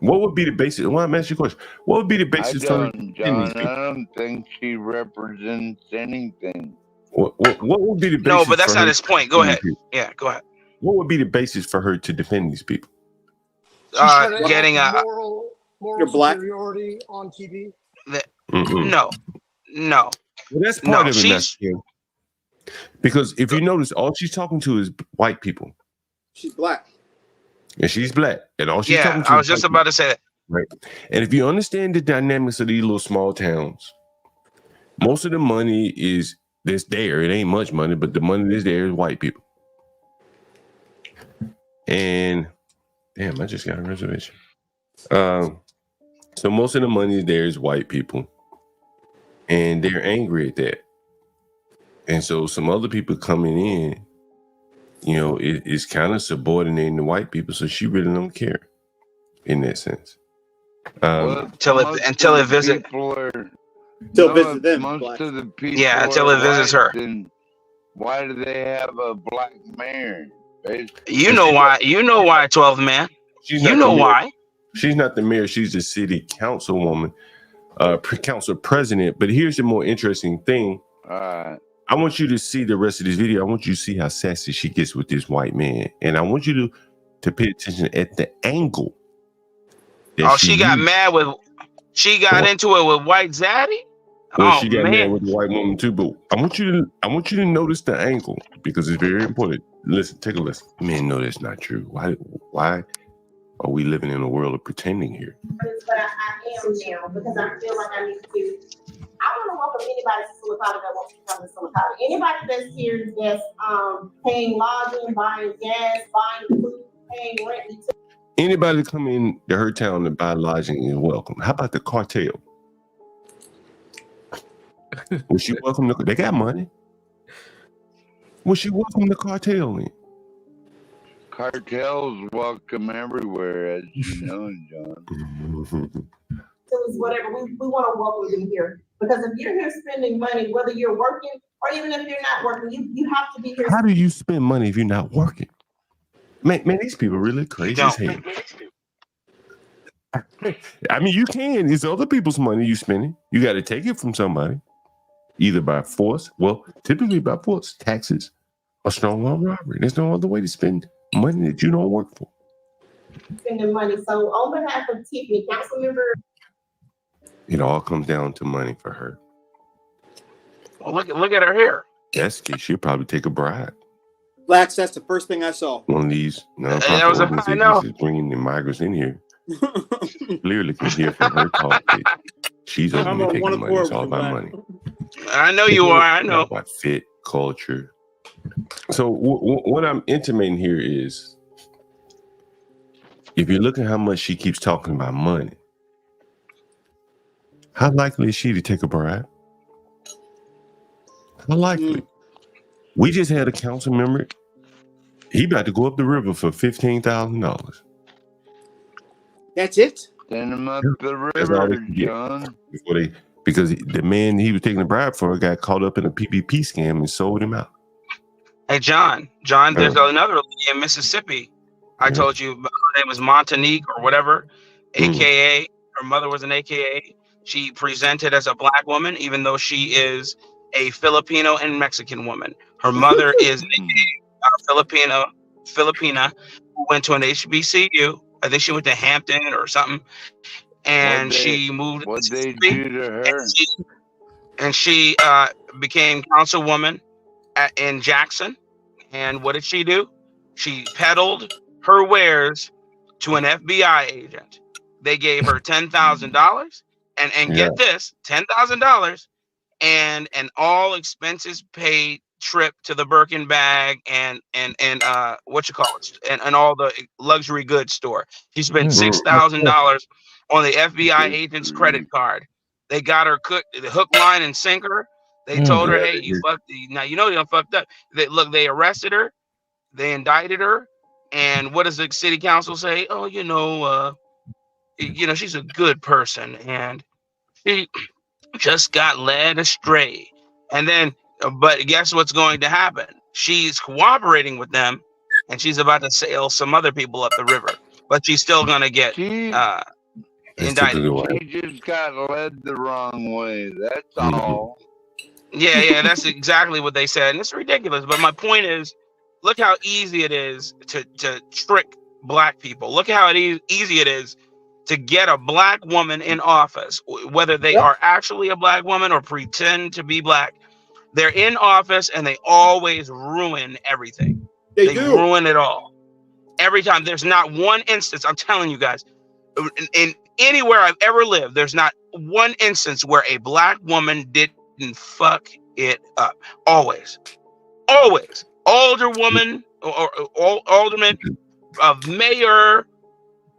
What would be the basis? Well, I'm asking you a question. What would be the basis for her defending these people? I don't think she represents anything. What would be the basis? No, but that's for not her his to point. Go defend ahead. these people? Yeah, go ahead. What would be the basis for her to defend these people? Getting a moral superiority on TV. No. Well, that's part of it. That's because if you notice, all she's talking to is white people. She's black. And she's black. And all she's talking to I was is just white about to say that. Right. And if you understand the dynamics of these little small towns, most of the money that's there. It ain't much money, but the money that's there is white people. And damn, I just got a reservation. So most of the money there is white people. And they're angry at that. And so some other people coming in, it's kind of subordinating the white people. So she really don't care in that sense. Until it visit. Until visit them. Most of the people. Yeah, until it visits her. Then why do they have a black mayor? You know why? 12th man. You know why? She's not the mayor. She's the city councilwoman, council president. But here's the more interesting thing. I want you to see the rest of this video. I want you to see how sassy she gets with this white man. And I want you to pay attention at the angle. She got mad with, she got into it with White Zaddy? Well, she got mad with the white woman too, but I want you to notice the angle because it's very important. Listen, take a listen. Men know that's not true. Why are we living in a world of pretending here? But I am now because I feel like I need to. I want to welcome anybody to Silicon that wants to come to Silicon. Anybody that's here that's paying lodging, buying gas, buying food, paying rent. Anybody come in to her town to buy lodging is welcome. How about the cartel? Was she welcome to? They got money. Was she welcome the cartel in? Cartels welcome everywhere, as you know, John. So it's whatever we want to welcome them here because if you're here spending money, whether you're working or even if you're not working, you have to be here. How do you spend money if you're not working? Man, these people really crazy as hell. I mean, you can. It's other people's money you spending. You got to take it from somebody, either by force. Well, typically by force, taxes, or strong arm robbery. There's no other way to spend money that you don't work for. Spending money. So on behalf of Tiffany, council member. It all comes down to money for her. Well, look at her hair. That's she'll probably take a bribe. Blacks, that's the first thing I saw. One of these That nonprofit was I know. organizations is bringing the migrants in here. Clearly can hear from her talk that she's I'm openly on taking one money. It's accord all with you, about Black. money. I know you are. I know. About fit, culture. So what I'm intimating here is, if you look at how much she keeps talking about money, how likely is she to take a bribe? How likely? We just had a council member. He about to go up the river for $15,000. That's it? Send him up the That's all they river, can get John. because the man he was taking the bribe for got caught up in a PPP scam and sold him out. Hey, John, there's another lady in Mississippi. I told you her name was Montanique or whatever, AKA. Her mother was an AKA. She presented as a black woman, even though she is a Filipino and Mexican woman. Her mother is a Filipina who went to an HBCU. I think she went to Hampton or something. And she moved. What they do to her? And she became councilwoman in Jackson. And what did she do? She peddled her wares to an FBI agent. They gave her $10,000 and get this, $10,000 and an all expenses paid trip to the Birkin bag and what you call it and all the luxury goods store. She spent $6,000 on the FBI agent's credit card. They got her the hook, line, and sinker. They told her, "Hey, you fucked. Now you know you done fucked up." They arrested her, they indicted her, and what does the city council say? Oh, she's a good person, and she just got led astray. And then, but guess what's going to happen? She's cooperating with them, and she's about to sail some other people up the river, but she's still gonna get indicted. She just got led the wrong way. That's all. Yeah, that's exactly what they said, and it's ridiculous. But my point is, look how easy it is to trick black people. Look how easy it is to get a black woman in office, whether they are actually a black woman or pretend to be black. They're in office and they always ruin everything. They ruin it all. Every time. There's not one instance, I'm telling you guys, in anywhere I've ever lived, there's not one instance where a black woman didn't fuck it up. Always. Older woman or alderman, mayor,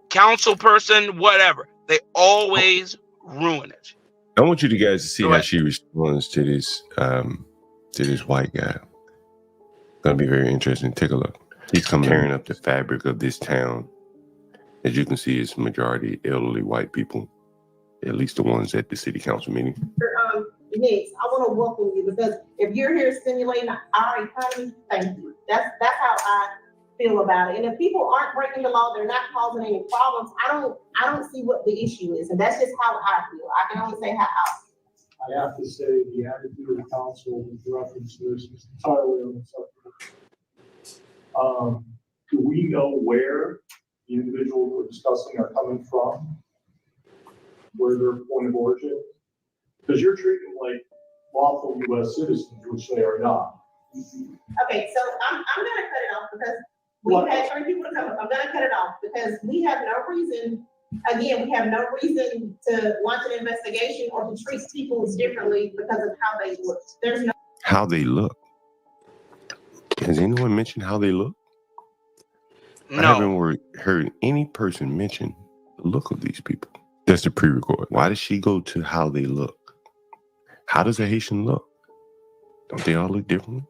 council person, whatever. They always ruin it. I want you guys to see how she responds to this white guy. Gonna be very interesting. Take a look. He's tearing up the fabric of this town. As you can see, it's majority elderly white people, at least the ones at the city council meeting. Next, I want to welcome you because if you're here stimulating our economy, thank you. That's how I feel about it. And if people aren't breaking the law, they're not causing any problems. I don't see what the issue is, and that's just how I feel. I can only say how I feel. I have to say the attitude of the council with reference to this is entirely unacceptable. Do we know where the individuals we're discussing are coming from? Where their point of origin? Because you're treating them like lawful U.S. citizens, which they are not. Okay, so I'm gonna cut it off because we've had 3 people to come up. I'm gonna cut it off because we have no reason. Again, we have no reason to launch an investigation or to treat people differently because of how they look. There's no. How they look. Has anyone mentioned how they look? No. I haven't heard any person mention the look of these people. That's the pre-record. Why does she go to how they look? How does a Haitian look? Don't they all look different?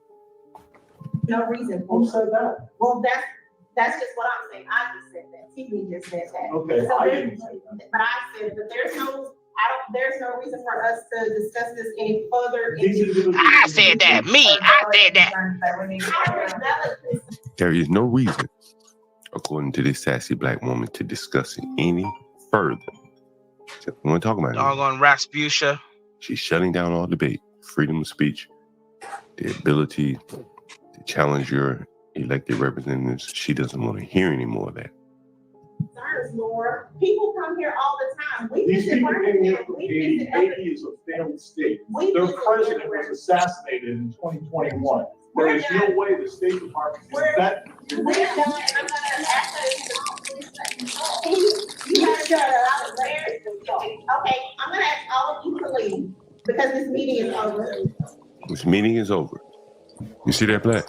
No reason. Who said that? Well, that's just what I'm saying. I just said that. Tiffany just said that. Okay, so I didn't say that. But I said it. But there's no reason for us to discuss this any further. I said that. I said that. There is no reason, according to this sassy black woman, to discuss it any further. So we want to talk about it. Doggone Rasputia. She's shutting down all debate, freedom of speech, the ability to challenge your elected representatives. She doesn't want to hear any more of that. concerns, Laura. People come here all the time. We These visit people came here Birmingham. from We Haiti. visit other. Haiti is a failed state. We Their visit president everywhere. was assassinated in 2021. There is no way the State Department can vet. We're done. I'm gonna ask you gotta shut up. Okay, I'm gonna ask all of you to leave because this meeting is over. This meeting is over. You see that, Black?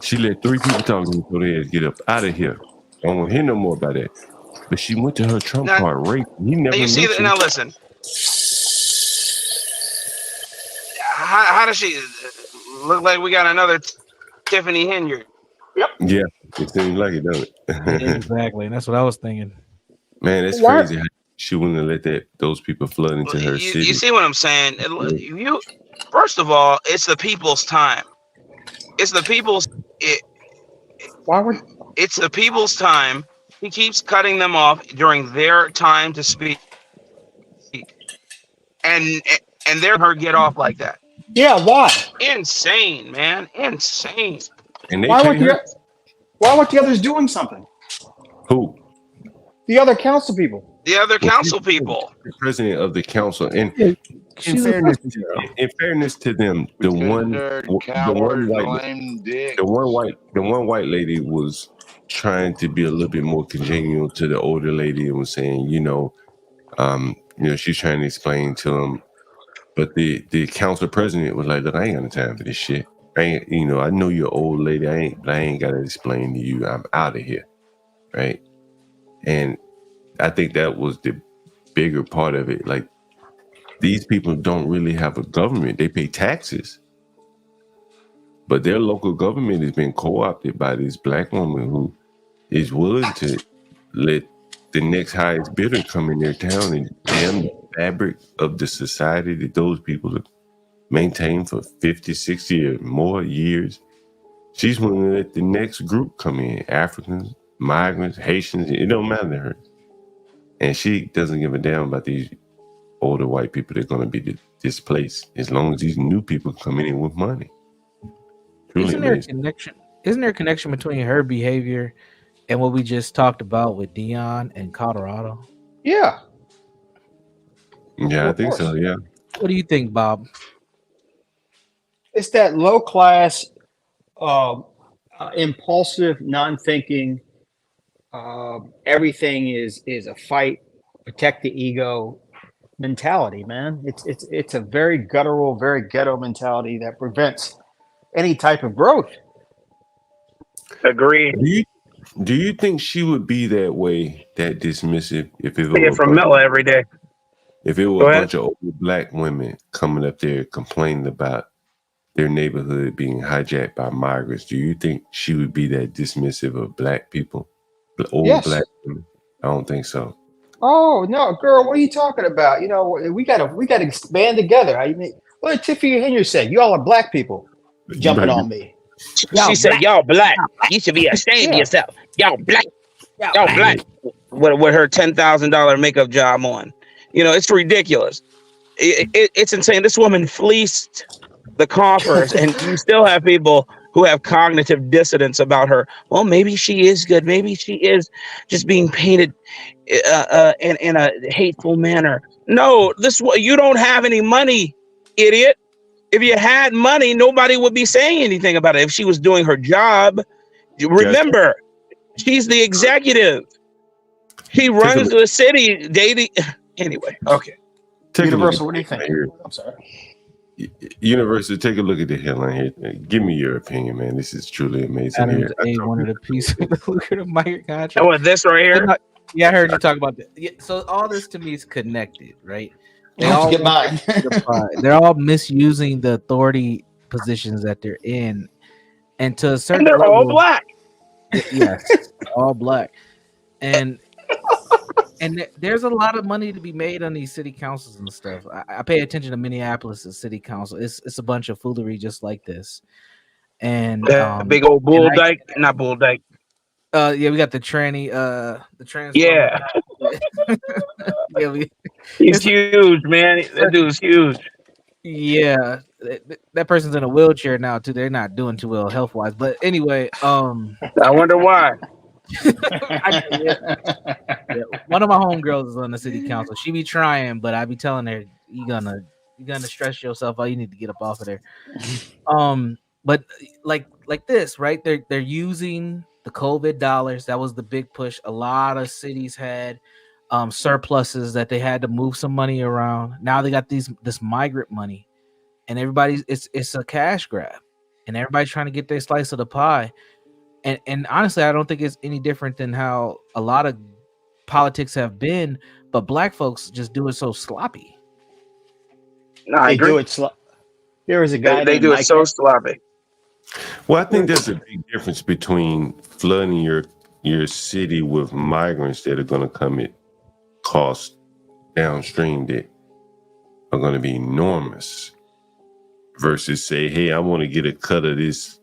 She let 3 people talk to me so they get up out of here. I don't want to hear no more about that. But she went to her Trump card rape. He never You see that? mentioned. Now listen. How does she look like? We got another Tiffany Henyard. Yeah, it seems like it, doesn't it? Exactly, and that's what I was thinking. Man, it's Why- crazy how she wouldn't let those people flood into her city. You see what I'm saying? You first of all, it's the people's time. It's the people's. It's the people's time. He keeps cutting them off during their time to speak, and they're her get off like that. Yeah, why? Insane, man. Insane. And they Why can't weren't the others doing something? Who? The other council people. The other council people. The president of the council, and in fairness to them, the one white lady was trying to be a little bit more congenial to the older lady and was saying, she's trying to explain to him, but the council president was like, "Look, I ain't got no time for this shit. I know you're an old lady. I ain't got to explain to you. I'm out of here." Right. And I think that was the bigger part of it. Like, these people don't really have a government. They pay taxes. But their local government has been co-opted by this black woman who is willing to let the next highest bidder come in their town and damn the fabric of the society that those people have maintained for 50, 60 or more years. She's willing to let the next group come in, Africans, migrants, Haitians, it don't matter to her. And she doesn't give a damn about these older white people that are going to be displaced as long as these new people come in with money. Truly Isn't there a amazing. connection? Isn't there a connection between her behavior and what we just talked about with Dion and Colorado? Yeah. Yeah, I think so. Yeah. What do you think, Bob? It's that low class, impulsive, non-thinking. Everything is a fight, protect the ego mentality, man. It's a very guttural, very ghetto mentality that prevents any type of growth. Agreed. Do you think she would be that way, that dismissive, if it See it from Miller every day. If it were Go a ahead. bunch of old black women coming up there complaining about their neighborhood being hijacked by migrants, do you think she would be that dismissive of black people? Old Yes. black women? I don't think so. Oh no, girl, what are you talking about? We gotta expand together. What did Tiffany Henyard say? Y'all are black people jumping on me. She said, "Y'all black. You should be ashamed of yourself. Y'all black. Y'all black." With her $10,000 makeup job on, it's ridiculous. It's insane. This woman fleeced the coffers, and you still have people who have cognitive dissonance about her. Well, maybe she is good. Maybe she is just being painted in a hateful manner. No, you don't have any money, idiot. If you had money, nobody would be saying anything about it. If she was doing her job, remember, she's the executive. She runs the city daily. Anyway, okay. Universal, what do you think? I'm sorry. Universal, take a look at the headline here. Give me your opinion, man. This is truly amazing. Adam's Here. wanted a piece of the lucrative migrant contract. Oh, this right here? Yeah, I heard you talk about that. Yeah, so all this to me is connected, right? Don't all get mine. They're all misusing the authority positions that they're in, and to a certain they're level, all black. Yes, all black, and there's a lot of money to be made on these city councils and stuff. I pay attention to Minneapolis' city council. It's a bunch of foolery just like this, and big old bull dyke, not bull dyke. Yeah, we got the tranny, the trans. Yeah. He's huge, man. That dude's huge. Yeah, that person's in a wheelchair now too. They're not doing too well health wise, but anyway, I wonder why. Yeah, one of my homegirls is on the city council. She be trying, but I be telling her, you're gonna stress yourself out. You need to get up off of there. But like this, right? They're using the COVID dollars. That was the big push. A lot of cities had surpluses that they had to move some money around. Now they got this migrant money, and everybody's it's a cash grab, and everybody's trying to get their slice of the pie. And honestly, I don't think it's any different than how a lot of politics have been, but black folks just do it so sloppy. No, I They agree. do it. There was a guy They named do it Mike. so sloppy. Well, I think there's a big difference between flooding your city with migrants that are going to come at costs downstream that are going to be enormous versus say, hey, I want to get a cut of this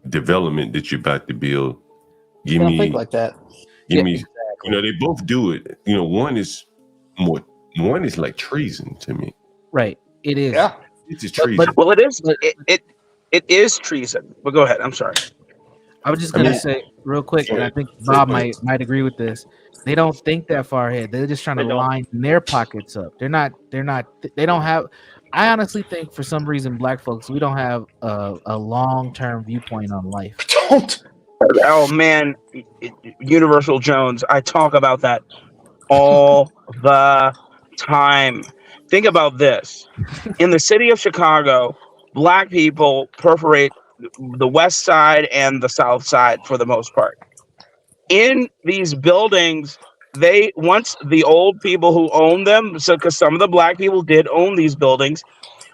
development that you're about to build. I don't think like that. Give me, you know, they both do it. You know, one is like treason to me. Right. It is. Yeah. It's just treason. Well, it is. It is treason. But go ahead. I'm sorry. I was just gonna say real quick, and I think Bob might agree with this. They don't think that far ahead. They're just trying to line their pockets up. They don't have. I honestly think for some reason, black folks, we don't have a long-term viewpoint on life. Oh man, Universal Jones. I talk about that all the time. Think about this. In the city of Chicago, black people perforate the west side and the south side for the most part. In these buildings, once the old people who own them, so because some of the black people did own these buildings,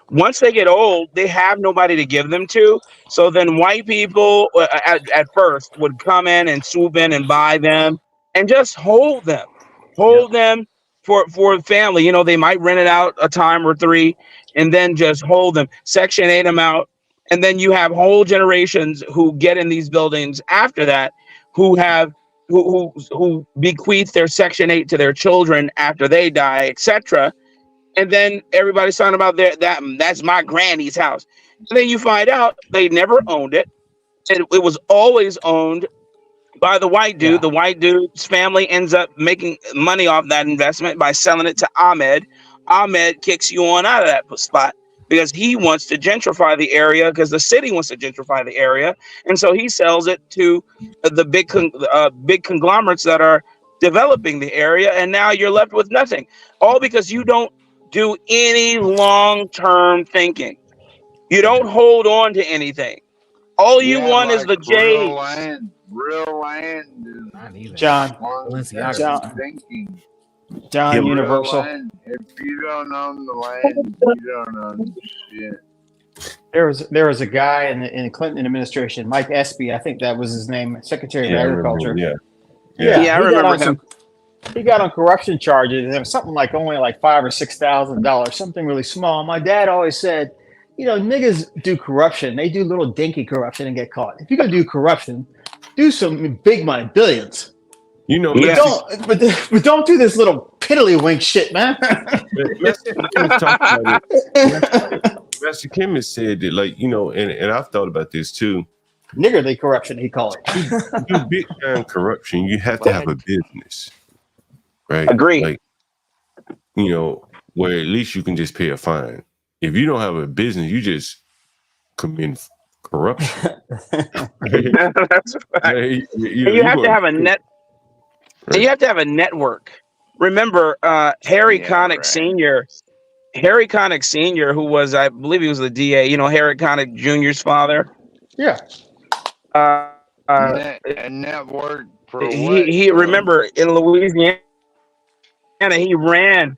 once they get old, they have nobody to give them to. So then white people at first would come in and swoop in and buy them and just hold them for family. You know, they might rent it out a time or three and then just hold them, Section 8 them out. And then you have whole generations who get in these buildings after that, who bequeath their Section 8 to their children after they die, etc. And then everybody's talking about that's my granny's house. And then you find out they never owned it. It was always owned by the white dude. Yeah. The white dude's family ends up making money off that investment by selling it to Ahmed. Ahmed kicks you on out of that spot because he wants to gentrify the area, because the city wants to gentrify the area. And so he sells it to the big conglomerates that are developing the area. And now you're left with nothing. All because you don't do any long-term thinking. You don't hold on to anything. All you want is the J's. Real land is John, thinking. John, Universal. Land, if you don't own the land, you don't own shit. There was a guy in the Clinton administration, Mike Espy, I think that was his name, Secretary of Agriculture. I remember him. He got on corruption charges, and it was something like only like $5,000 or $6,000, something really small. My dad always said, you know, niggas do corruption. They do little dinky corruption and get caught. If you're gonna do corruption, do some big money, billions. You know, but don't do this little piddly-wink shit, man. Master Kim has said that, like, you know, and I've thought about this too. Niggerly corruption, he called it. To do big time corruption, you have to have a business, right? Agree. Like, you know, where at least you can just pay a fine. If you don't have a business, you just commit corruption. That's right. You have to have a net. You have to have a network. Remember, Harry Connick Sr. Harry Connick Sr., who was, I believe he was the DA. You know, Harry Connick Jr.'s father. Yeah. A network for what? He remember in Louisiana, he ran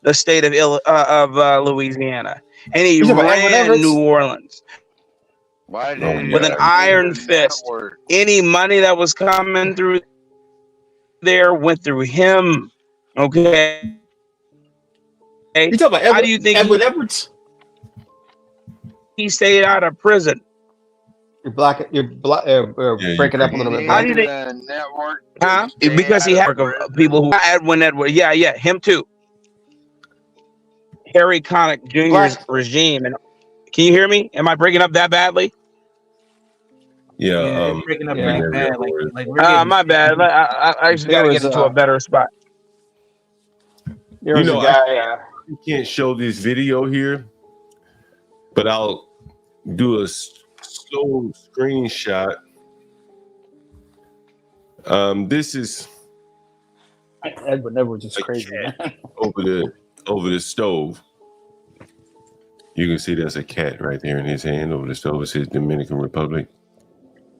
the state of Louisiana, and he ran New Orleans with an iron fist. Any money that was coming through there went through him. Okay. You talking about How do you think Edward Edwards? He stayed out of prison? You're breaking up a little bit. How do you think? Network? Because he had people who Edwin Edwards. Yeah, him too. Harry Connick Jr.'s regime. And can you hear me? Am I breaking up that badly? Yeah, it's breaking up yeah, pretty every bad. other word. Like we're getting. My bad. I just got to get into a better spot. There You was a know, guy. I can't show this video here, but I'll do a slow screenshot. This is Edward Edwards is crazy, man. over the stove. You can see there's a cat right there in his hand over the stove. It says Dominican Republic.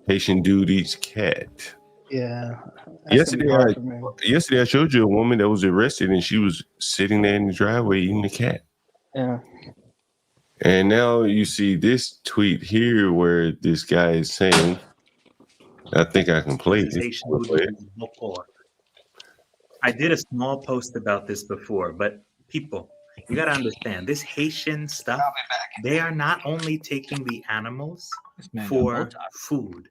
Haitian dude eats cat. Yeah. That's gonna be hard for me. Yesterday, I showed you a woman that was arrested and she was sitting there in the driveway eating the cat. Yeah. And now you see this tweet here where this guy is saying, I think I can play this. I did a small post about this before, but people, you got to understand this Haitian stuff, they are not only taking the animals for food.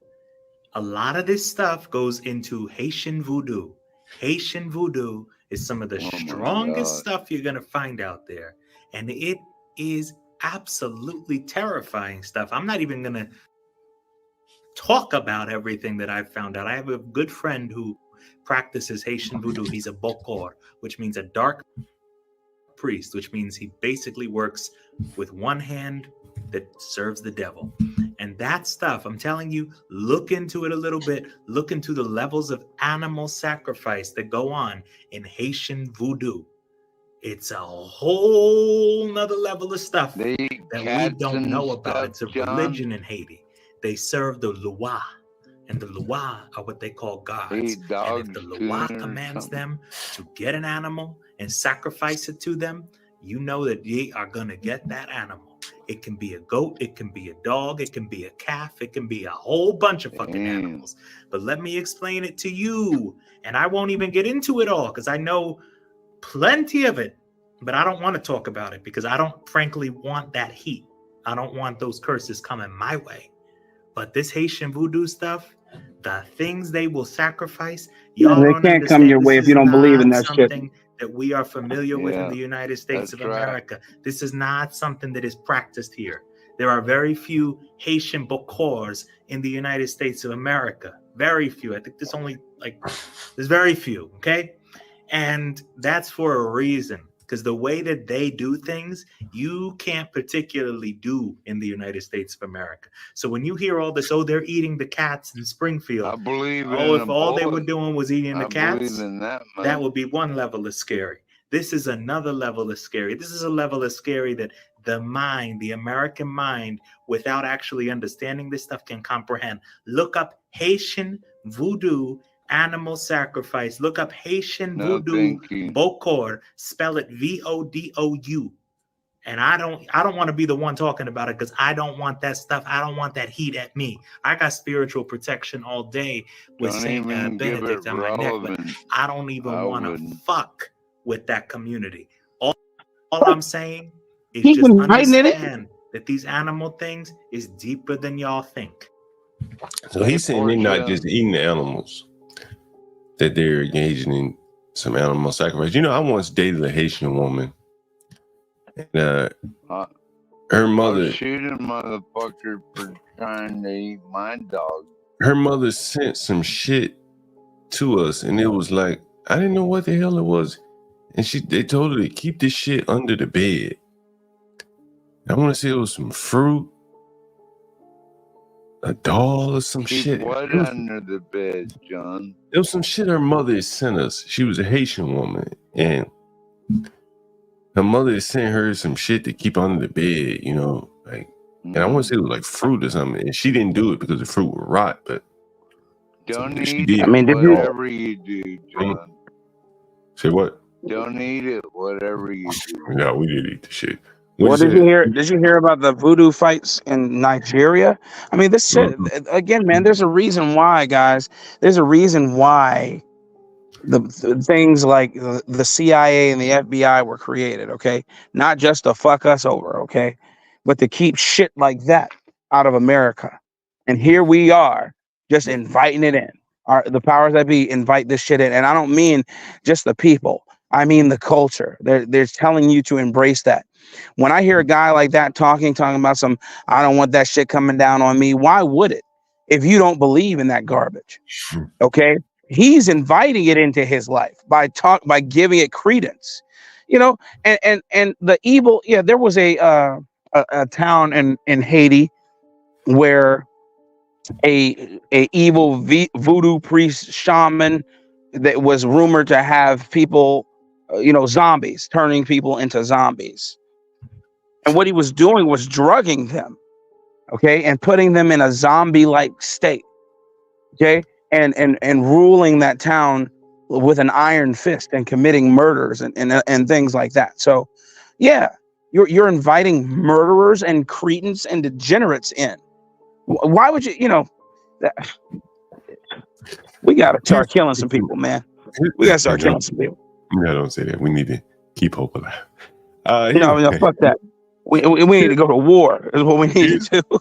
A lot of this stuff goes into Haitian voodoo. Haitian voodoo is some of the strongest stuff you're going to find out there. And it is absolutely terrifying stuff. I'm not even going to talk about everything that I've found out. I have a good friend who practices Haitian voodoo. He's a bokor, which means a dark priest, which means he basically works with one hand that serves the devil. And that stuff, I'm telling you, look into it a little bit. Look into the levels of animal sacrifice that go on in Haitian voodoo. It's a whole nother level of stuff that we don't know about. It's a religion in Haiti. They serve the Loa, and the Loa are what they call gods. And if the Loa commands them to get an animal and sacrifice it to them, you know that they are going to get that animal. It can be a goat, it can be a dog, it can be a calf, it can be a whole bunch of fucking animals. But let me explain it to you. And I won't even get into it all because I know plenty of it, but I don't want to talk about it because I don't frankly want that heat. I don't want those curses coming my way. But this Haitian voodoo stuff, the things they will sacrifice, y'all they don't can't come your way if you don't believe in that shit. That we are familiar with in the United States of America. This is not something that is practiced here. There are very few Haitian bokors in the United States of America. Very few. I think there's very few, okay? And that's for a reason. Because the way that they do things, you can't particularly do in the United States of America. So when you hear all this, they're eating the cats in Springfield. I believe if all they were doing was eating the cats, that would be one level of scary. This is another level of scary. This is a level of scary that the mind, the American mind, without actually understanding this stuff, can comprehend. Look up Haitian voodoo animal sacrifice. Look up Haitian voodoo bokor. Spell it VODOU. And I don't want to be the one talking about it because I don't want that stuff. I don't want that heat at me. I got spiritual protection all day with Saint Benedict on my neck, but I don't even want to fuck with that community. All I'm saying is just understand that these animal things is deeper than y'all think. So he's saying they're not just eating the animals, that they're engaging in some animal sacrifice. You know, I once dated a Haitian woman. And her mother shooting motherfucker for trying to eat my dog. Her mother sent some shit to us, and it was like, I didn't know what the hell it was. And they told her to keep this shit under the bed. I want to say it was some fruit, a doll or some shit. What under the bed, John? It was some shit her mother sent us. She was a Haitian woman, and her mother sent her some shit to keep under the bed, you know, like, and I want to say it was like fruit or something. And she didn't do it because the fruit would rot, but don't eat it, whatever you do, John. Say what? Don't eat it, whatever you do. No, we didn't eat the shit. What did you hear? Did you hear about the voodoo fights in Nigeria? I mean, this shit, again, man, there's a reason why, guys. There's a reason why the things like the CIA and the FBI were created, okay? Not just to fuck us over, okay? But to keep shit like that out of America. And here we are just inviting it in. The powers that be invite this shit in. And I don't mean just the people. I mean the culture. They're telling you to embrace that. When I hear a guy like that talking about some, I don't want that shit coming down on me. Why would it? If you don't believe in that garbage, okay? He's inviting it into his life by giving it credence, you know. And the evil. Yeah, there was a town in Haiti where a evil voodoo priest shaman that was rumored to have people, zombies, turning people into zombies. And what he was doing was drugging them, okay, and putting them in a zombie-like state, okay, and ruling that town with an iron fist and committing murders and things like that. So, yeah, you're inviting murderers and cretins and degenerates in. Why would you? We gotta start killing some people, man. We gotta start killing some people. No, don't say that. We need to keep hope alive. No, fuck that. We need to go to war. Is what we need to do.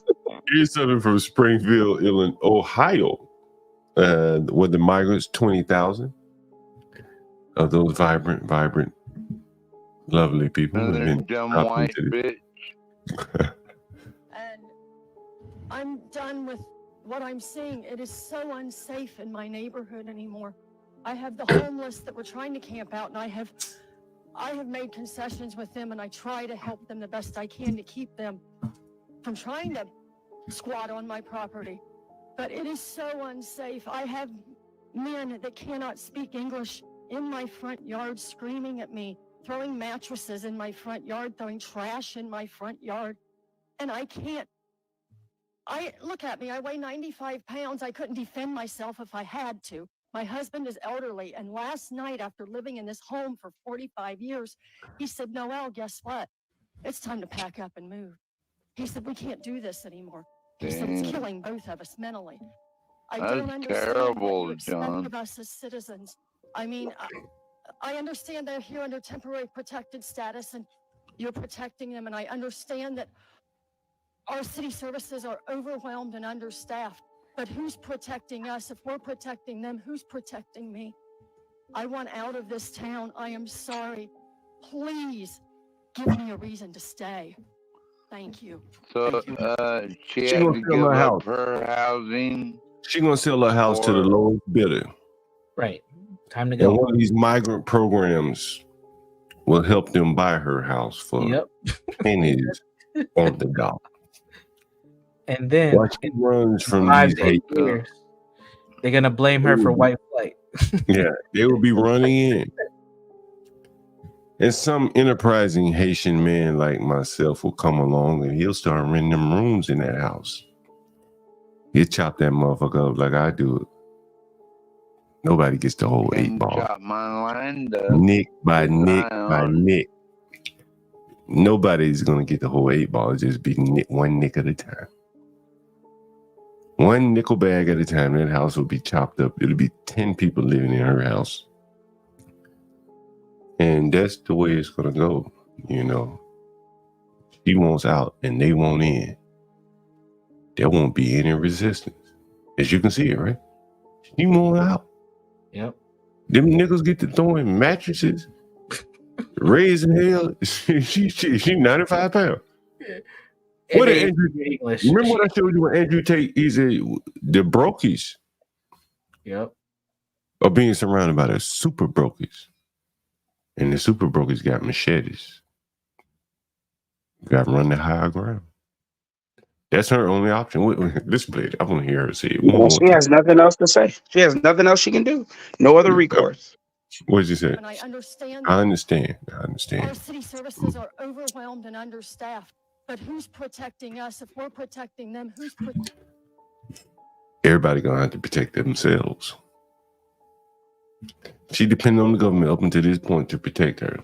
Here's something from Springfield, Illinois, Ohio. With the migrants, 20,000 of those vibrant, lovely people have been Dumb dropped white into the- bitch. And I'm done with what I'm seeing. It is so unsafe in my neighborhood anymore. I have the homeless that were trying to camp out, and I have made concessions with them, and I try to help them the best I can to keep them from trying to squat on my property. But it is so unsafe. I have men that cannot speak English in my front yard screaming at me, throwing mattresses in my front yard, throwing trash in my front yard. And I can't. Look at me, I weigh 95 pounds. I couldn't defend myself if I had to. My husband is elderly, and last night, after living in this home for 45 years, he said, Noelle, guess what? It's time to pack up and move. He said, we can't do this anymore. He said, it's killing both of us mentally. I don't That's understand terrible, what you expect John. of us as citizens. I mean, I understand they're here under temporary protected status, and you're protecting them, and I understand that our city services are overwhelmed and understaffed. But who's protecting us? If we're protecting them, who's protecting me? I want out of this town. I am sorry. Please give me a reason to stay. Thank you. So, she She had gonna to sell give her up house. her housing. She gonna sell her house to the lowest bidder. Right. Time to And go. one of these migrant programs will help them buy her house for pennies on the dollar. And then While she runs from 5 these to 8 haters. years, they're gonna blame her for white flight. Yeah, they will be running in. And some enterprising Haitian man like myself will come along and he'll start renting them rooms in that house. He'll chop that motherfucker up like I do it. Nobody gets the whole 8 ball. Chop my land up. Nick by nick Eye by on. nick. Nobody's gonna get the whole 8 ball. It's just be one nick at a time. One nickel bag at a time. That house will be chopped up. It'll be 10 people living in her house. And that's the way it's gonna go, you know. She wants out and they want in. There won't be any resistance. As you can see it, right? She want out. Yep. Them niggas get to throwing mattresses, raising hell. She 95 pounds. What did Andrew English? Remember what I showed you when Andrew Tate? He said the brokies Yep. are being surrounded by the super brokies. And the super brokies got machetes. Got to run the higher ground. That's her only option. Let's play it. I want to hear her say it. Well, she has nothing else to say. She has nothing else she can do. No other recourse. What did you say? And I understand. I understand. Our city services are overwhelmed and understaffed. But who's protecting us? If we're protecting them, who's protecting? Everybody gonna have to protect themselves. She depended on the government up until this point to protect her.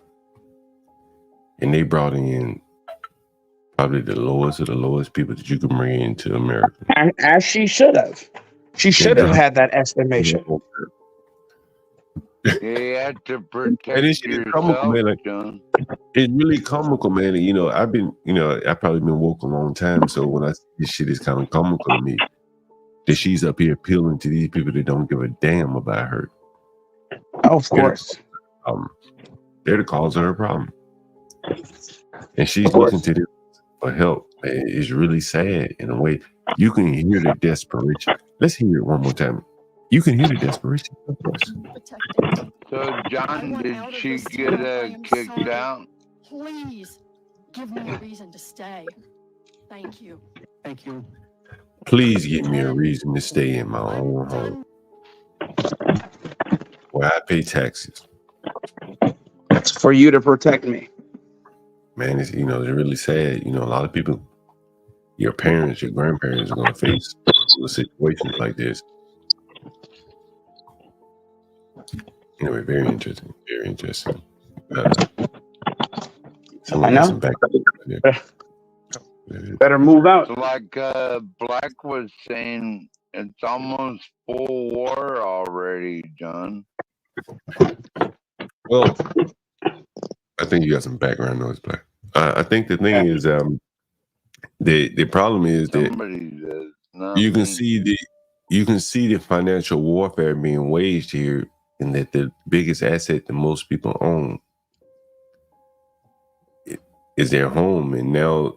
And they brought in probably the lowest of the lowest people that you can bring into America. As she should have. She should have had that estimation. You have to protect And it's comical, yourself, man. Like, John. it's really comical, man. You know, I've probably been woke a long time. So when I see this shit, is kind of comical to me that she's up here appealing to these people that don't give a damn about her. Of course. They're the cause of her problem. And she's Of course. looking to them for help. It's really sad in a way. You can hear the desperation. Let's hear it one more time. You can hear the desperation. Of course. So, John, did she get kicked out? Please give me a reason to stay. Thank you. Thank you. Please give me a reason to stay in my own home where I pay taxes. It's for you to protect me. Man, it's really sad. A lot of people, your parents, your grandparents are going to face situations like this. Anyway, very interesting. Very interesting. I know. Better move out. So like Black was saying, it's almost full war already, John. Well, I think you got some background noise, Black. I think the thing is, the problem is that you can see the financial warfare being waged here, and that the biggest asset that most people own is their home, and now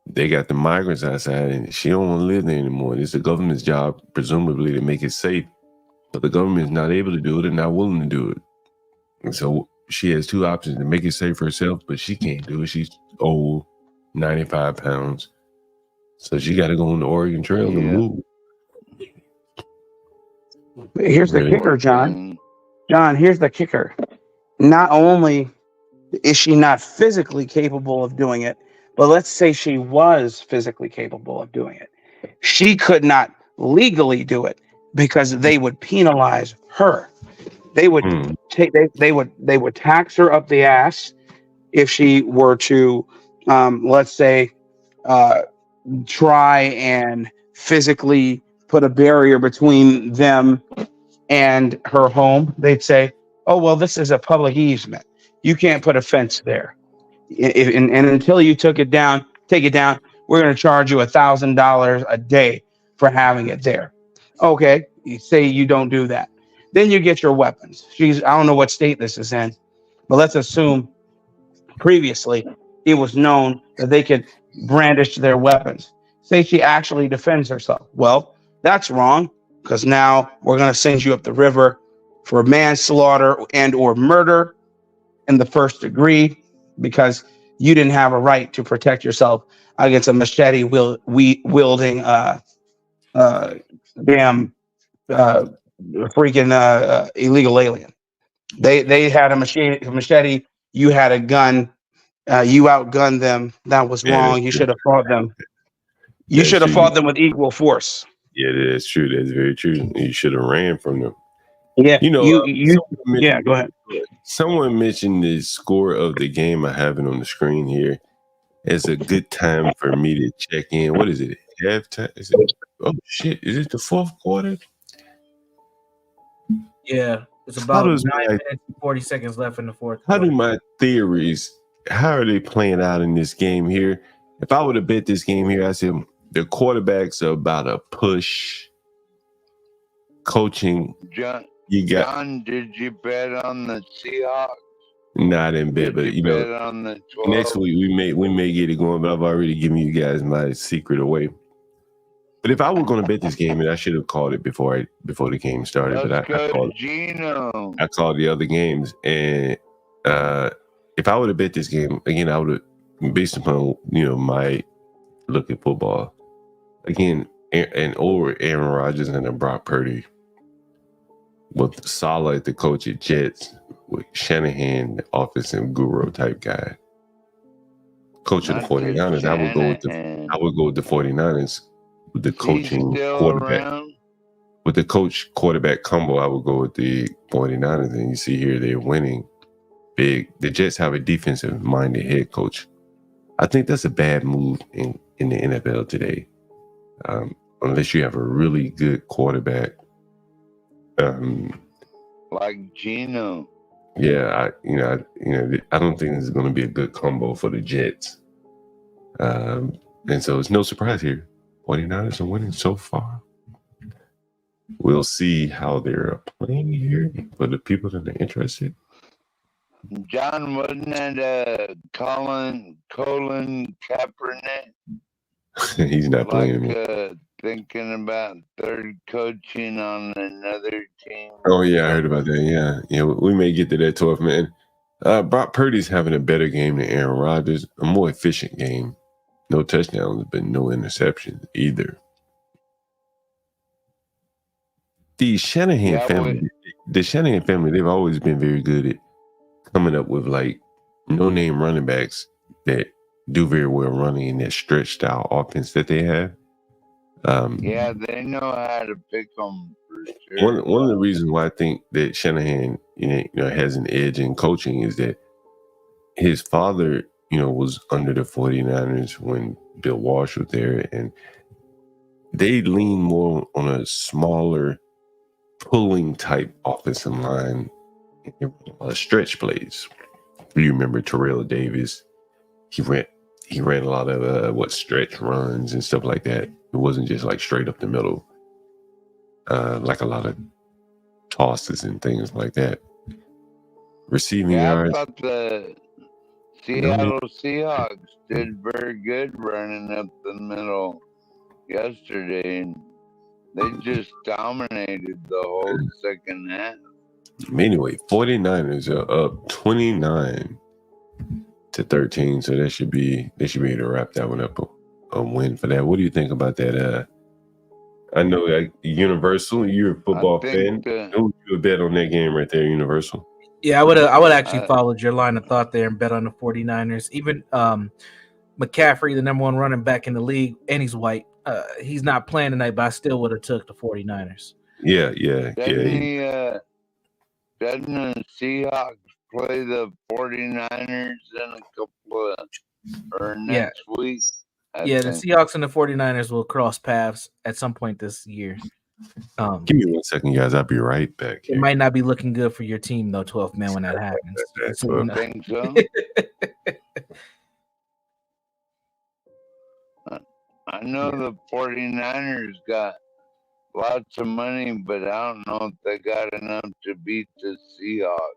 they got the migrants outside, and she don't want to live there anymore. It's the government's job, presumably, to make it safe, but the government is not able to do it and not willing to do it. And so she has two options: to make it safe for herself, but she can't do it. She's old, 95 pounds, so she got to go on the Oregon Trail and move. Here's the kicker, John. John, here's the kicker. Not only is she not physically capable of doing it, but let's say she was physically capable of doing it. She could not legally do it because they would penalize her. They would they would tax her up the ass if she were to, let's say, try and physically put a barrier between them and her home. They'd say, "Oh well, this is a public easement. You can't put a fence there. And until you take it down, we're going to charge you $1,000 a day for having it there." Okay, you say you don't do that. Then you get your weapons. I don't know what state this is in, but let's assume previously it was known that they could brandish their weapons. Say she actually defends herself. Well, that's wrong, because now we're going to send you up the river for manslaughter and or murder in the first degree, because you didn't have a right to protect yourself against a machete wielding damn freaking illegal alien. They had a machete. You had a gun. You outgunned them. That was wrong. You should have fought them. You should have fought them with equal force. Yeah, that's true. That's very true. You should have ran from them. Yeah, go ahead. Someone mentioned the score of the game I have it on the screen here. It's a good time for me to check in. What is it? Halftime? Oh shit! Is it the fourth quarter? Yeah, it's about 9 minutes and 40 seconds left in the fourth How quarter. do my theories? How are they playing out in this game here? If I would have bet this game here, I said the quarterbacks are about a push. Coaching, John, did you bet on the Seahawks? Not in bet, but Bet on the 12? next week we may get it going. But I've already given you guys my secret away. But if I were going to bet this game, and I should have called it before the game started. Let's but I called Gino. I called the other games, and if I would have bet this game again, I would have, based upon my look at football again, and over Aaron Rodgers and then Brock Purdy, with Saleh at the coach at Jets, with Shanahan, the offensive guru type guy, coach of the 49ers. I would go with the 49ers with the coaching quarterback. Around? With the coach quarterback combo, I would go with the 49ers. And you see here they're winning big. The Jets have a defensive minded head coach. I think that's a bad move in the NFL today. Unless you have a really good quarterback. Like Gino. Yeah, I don't think this is going to be a good combo for the Jets. And so it's no surprise here. 49ers are winning so far. We'll see how they're playing here for the people that are interested. John, wasn't that Colin Kaepernick? He's not playing Like anymore. thinking about third coaching on another team. Oh yeah, I heard about that. Yeah, we may get to that 12th man. Brock Purdy's having a better game than Aaron Rodgers, a more efficient game. No touchdowns, but no interceptions either. The Shanahan family, they've always been very good at coming up with like no-name running backs that do very well running in that stretch style offense that they have. Yeah, they know how to pick them for sure. One of the reasons why I think that Shanahan, has an edge in coaching is that his father, was under the 49ers when Bill Walsh was there, and they lean more on a smaller pulling type offensive line, stretch plays. You remember Terrell Davis? He ran a lot of stretch runs and stuff like that. It wasn't just like straight up the middle, like a lot of tosses and things like that. Receiving yards. I thought the Seattle Seahawks did very good running up the middle yesterday, and they just dominated the whole second half. Anyway, 49ers are up 29-13, so they should be able to wrap that one up a win for that. What do you think about that? I know Universal, you're a football fan. Who you would bet on that game right there, Universal? Yeah, I would actually followed your line of thought there and bet on the 49ers. Even McCaffrey, the number one running back in the league, and he's white. He's not playing tonight, but I still would have took the 49ers. Yeah. Doesn't the Seahawks play the 49ers in a couple of next week? The Seahawks and the 49ers will cross paths at some point this year. Give me 1 second, guys. I'll be right back. It might not be looking good for your team, though, 12th man, when that happens. I think so. I know the 49ers got lots of money, but I don't know if they got enough to beat the Seahawks.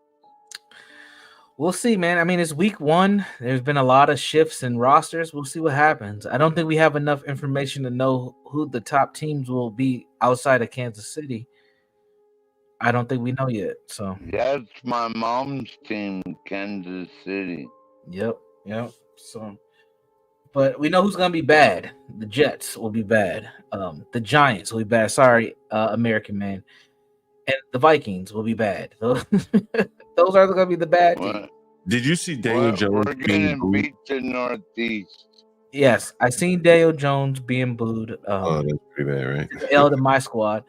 We'll see, man. I mean, it's week 1. There's been a lot of shifts in rosters. We'll see what happens. I don't think we have enough information to know who the top teams will be outside of Kansas City. I don't think we know yet. So that's my mom's team, Kansas City. Yep. So, but we know who's gonna be bad. The Jets will be bad. The Giants will be bad. Sorry, American man. And the Vikings will be bad. Those are going to be the bad teams. Did you see Daniel Jones? We're going to beat the Northeast. Yes, I seen Daniel Jones being booed. That's pretty bad, right? L to my squad.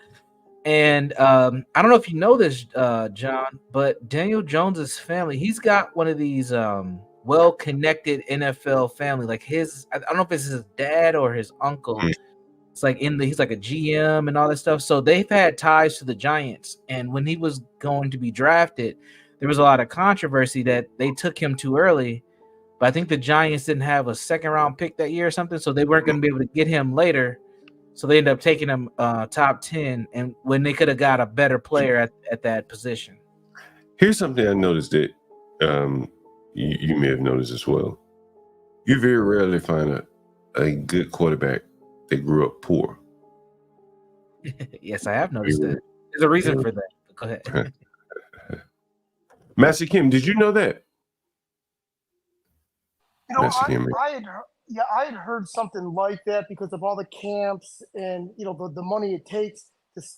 And I don't know if you know this, John, but Daniel Jones's family, he's got one of these well-connected NFL family. Like I don't know if it's his dad or his uncle. It's like he's like a GM and all that stuff. So they've had ties to the Giants. And when he was going to be drafted, there was a lot of controversy that they took him too early. But I think the Giants didn't have a second round pick that year or something. So they weren't going to be able to get him later. So they ended up taking him top 10. And when they could have got a better player at that position. Here's something I noticed that you may have noticed as well. You very rarely find a good quarterback that grew up poor. Yes, I have noticed that. There's a reason for that. Go ahead. Master Kim, did you know that? I had heard something like that because of all the camps and the money it takes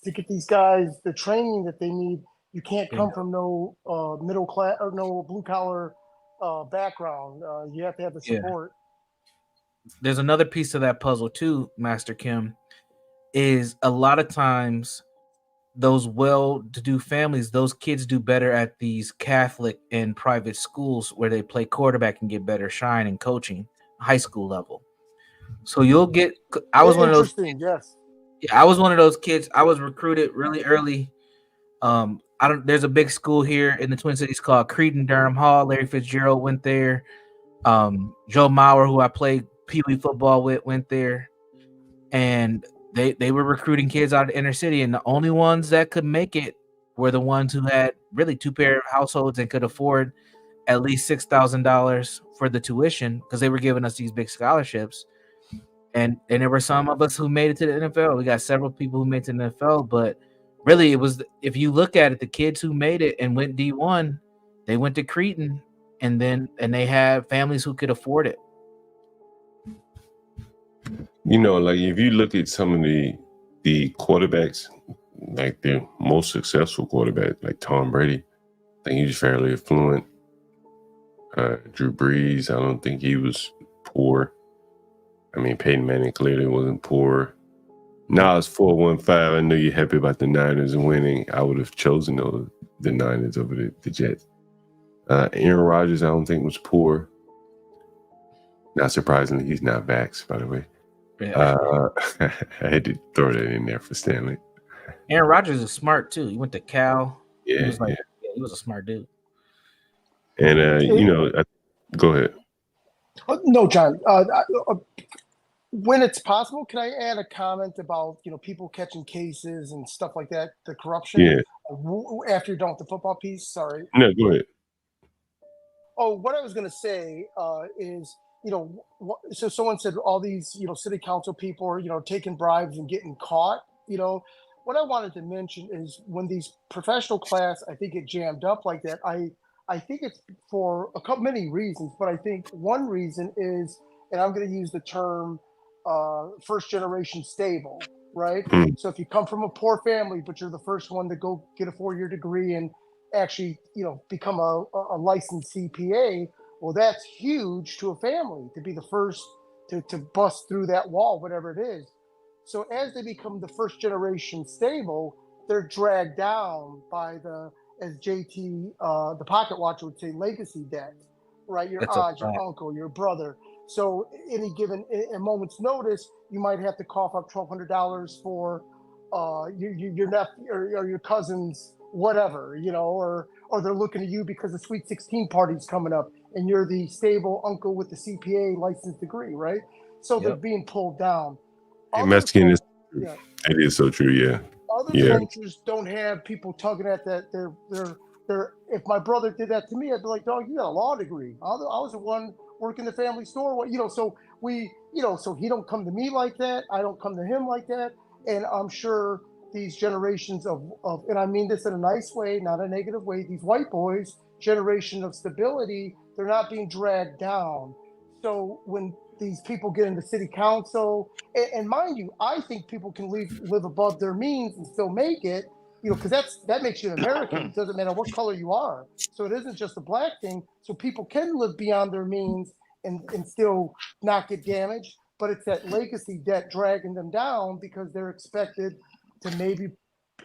to get these guys the training that they need. You can't come from no middle class or no blue collar background. You have to have the support. There's another piece of that puzzle too, Master Kim, is a lot of times those well-to-do families, those kids do better at these Catholic and private schools where they play quarterback and get better shine in coaching, high school level. So you'll get. I was one of those. Yes. Yeah, I was one of those kids. I was recruited really early. There's a big school here in the Twin Cities called Cretin-Durham Hall. Larry Fitzgerald went there. Joe Mauer, who I played Pee Wee football with, went there, and they were recruiting kids out of the inner city, and the only ones that could make it were the ones who had really 2-parent households and could afford at least $6,000 for the tuition because they were giving us these big scholarships. And there were some of us who made it to the NFL. We got several people who made it to the NFL, but really it was, if you look at it, the kids who made it and went D1, they went to Creighton, and they had families who could afford it. You know, like if you look at some of the quarterbacks, like the most successful quarterback, like Tom Brady, I think he's fairly affluent. Drew Brees, I don't think he was poor. I mean, Peyton Manning clearly wasn't poor. Now it's 415. I know you're happy about the Niners winning. I would have chosen the Niners over the Jets. Aaron Rodgers, I don't think was poor. Not surprisingly, he's not vaxxed, by the way. Yeah. I had to throw that in there for Stanley. Aaron Rodgers is smart too. He went to Cal. Yeah, he was like, he was a smart dude. And you know, go ahead. No, John. When it's possible, can I add a comment about people catching cases and stuff like that, the corruption? Yeah. After you're done with the football piece, sorry. No, go ahead. Oh, what I was going to say is, so someone said all these, city council people are, taking bribes and getting caught. What I wanted to mention is when these professional class, I think, get jammed up like that. I think it's for many reasons, but I think one reason is, and I'm going to use the term first generation stable, right? So if you come from a poor family, but you're the first one to go get a 4-year degree and actually, become a licensed CPA, well, that's huge to a family to be the first to bust through that wall, whatever it is. So as they become the first generation stable, they're dragged down by as JT, the pocket watcher would say, legacy debt, right? Your aunt, your uncle, your brother. So any given a moment's notice, you might have to cough up $1,200 for your nephew or your cousin's whatever, or they're looking at you because the Sweet 16 party's coming up and you're the stable uncle with the CPA license degree, right? So they're being pulled down. Hey, Mexican is true. It is so true, yeah. Other cultures don't have people tugging at that. They're if my brother did that to me, I'd be like, dog, you got a law degree. I was the one working the family store. So so he don't come to me like that. I don't come to him like that. And I'm sure these generations of and I mean this in a nice way, not a negative way, these white boys, generation of stability, they're not being dragged down. So when these people get into city council, and mind you, I think people can live above their means and still make it, because that makes you an American. It doesn't matter what color you are. So it isn't just a black thing. So people can live beyond their means and still not get damaged. But it's that legacy debt dragging them down because they're expected to maybe,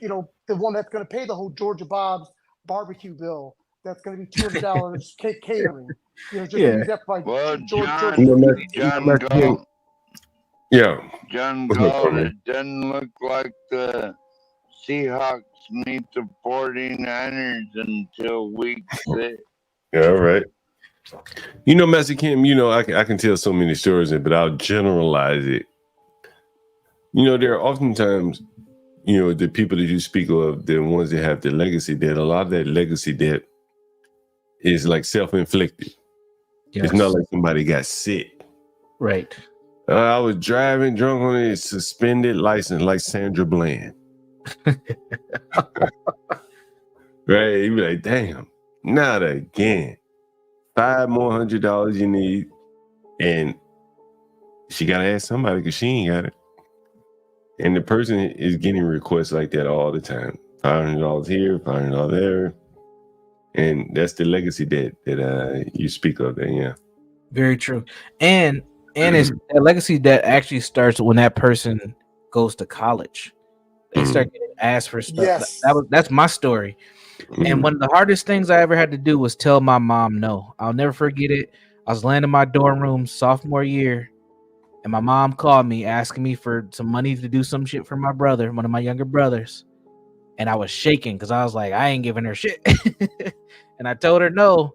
the one that's going to pay the whole Georgia Bob's barbecue bill. That's going to be $200 catering. Use that by John Galt. Yeah. John Galt, it doesn't look like the Seahawks meet the 49ers until week 6. Yeah, all right. Mexican, I can tell so many stories, but I'll generalize it. There are oftentimes, the people that you speak of, the ones that have the legacy debt, a lot of that legacy debt is like self-inflicted. Yes. It's not like somebody got sick. Right. I was driving drunk on a suspended license like Sandra Bland. Right? You be like, damn, not again. $5 more $100 you need. And she got to ask somebody because she ain't got it. And the person is getting requests like that all the time. $500 here, $500 there. And that's the legacy debt that you speak of there, yeah. Very true. And it's that legacy debt actually starts when that person goes to college. They start getting asked for stuff. Yes. That's my story. And one of the hardest things I ever had to do was tell my mom no. I'll never forget it. I was laying in my dorm room sophomore year, and my mom called me asking me for some money to do some shit for my brother, one of my younger brothers. And I was shaking because I was like, I ain't giving her shit. And I told her no.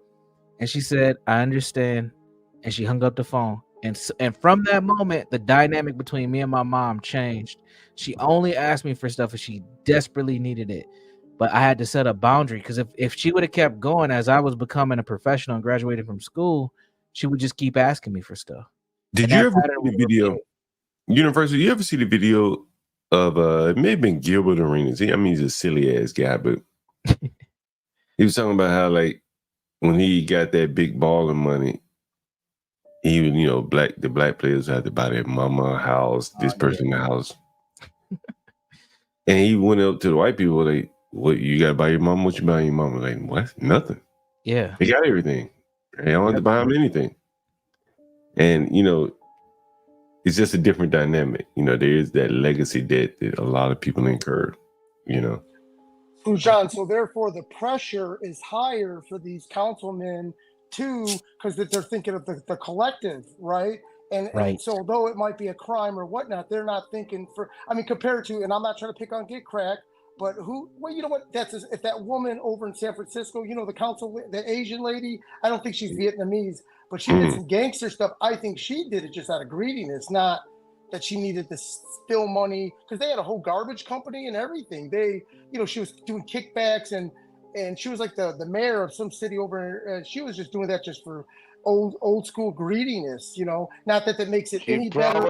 And she said, I understand. And she hung up the phone. And from that moment, the dynamic between me and my mom changed. She only asked me for stuff if she desperately needed it. but I had to set a boundary because if she would have kept going as I was becoming a professional and graduating from school, she would just keep asking me for stuff. Did And you that ever pattern see the would video? repeat. Universal, you ever see the video of it may have been Gilbert Arenas. He's a silly ass guy, but he was talking about how like when he got that big ball of money, he would, the black players had to buy their mama a house, this person a house. And he went up to the white people like, what you gotta buy your mama? What you buy your mama? Like, what? Nothing. Yeah. They got everything. They don't have to buy them anything. And it's just a different dynamic. There is that legacy debt that a lot of people incur, So, John, so therefore the pressure is higher for these councilmen too, because they're thinking of the collective, right? And so although it might be a crime or whatnot, they're not thinking compared to, and I'm not trying to pick on Get Crack, but you know what? If that woman over in San Francisco, the Asian lady, I don't think she's Vietnamese, but she did some gangster stuff. I think she did it just out of greediness, not that she needed to steal money, because they had a whole garbage company and everything. She was doing kickbacks and she was like the mayor of some city over. She was just doing that just for old school greediness. Not that makes it any better.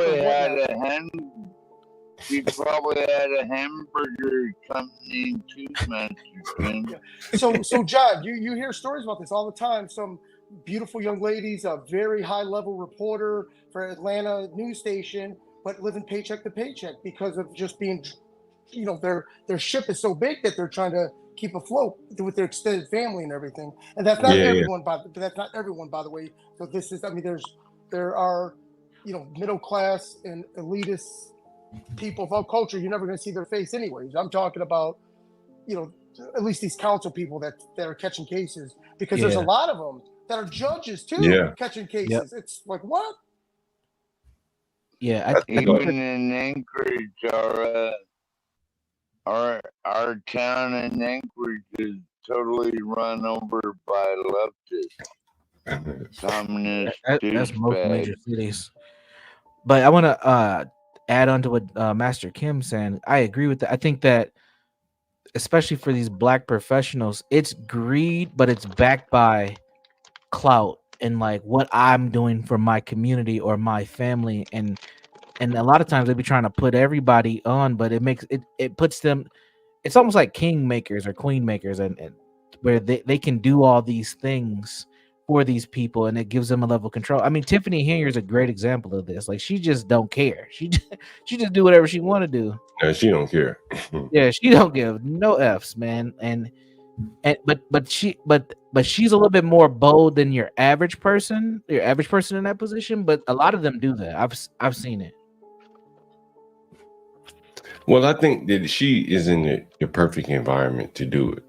She probably had a hamburger company too, Master. So John, you hear stories about this all the time. Some beautiful young ladies, a very high level reporter for Atlanta news station, but living paycheck to paycheck because of just being, their ship is so big that they're trying to keep afloat with their extended family and everything. And that's not everyone, but that's not everyone, by the way. So this is, there are, middle class and elitist people of our culture. You're never going to see their face anyways. I'm talking about, at least these council people that are catching cases, because there's a lot of them that are judges too, catching cases. It's like, what? Yeah, even in Anchorage, our town in Anchorage is totally run over by leftists, communist that's most major douchebags. cities. But I want to add on to what Master Kim saying. I agree with that. I think that especially for these black professionals, it's greed, but it's backed by clout and like what I'm doing for my community or my family. And a lot of times they be trying to put everybody on, but it puts them, it's almost like king makers or queen makers, and where they can do all these things for these people, and it gives them a level of control. I mean, Tiffany here is a great example of this. Like, she just don't care. She just do whatever she want to do. No, she don't care. Yeah, she don't give no F's, man. But she's a little bit more bold than your average person in that position. But a lot of them do that. I've seen it. Well, I think that she is in the perfect environment to do it.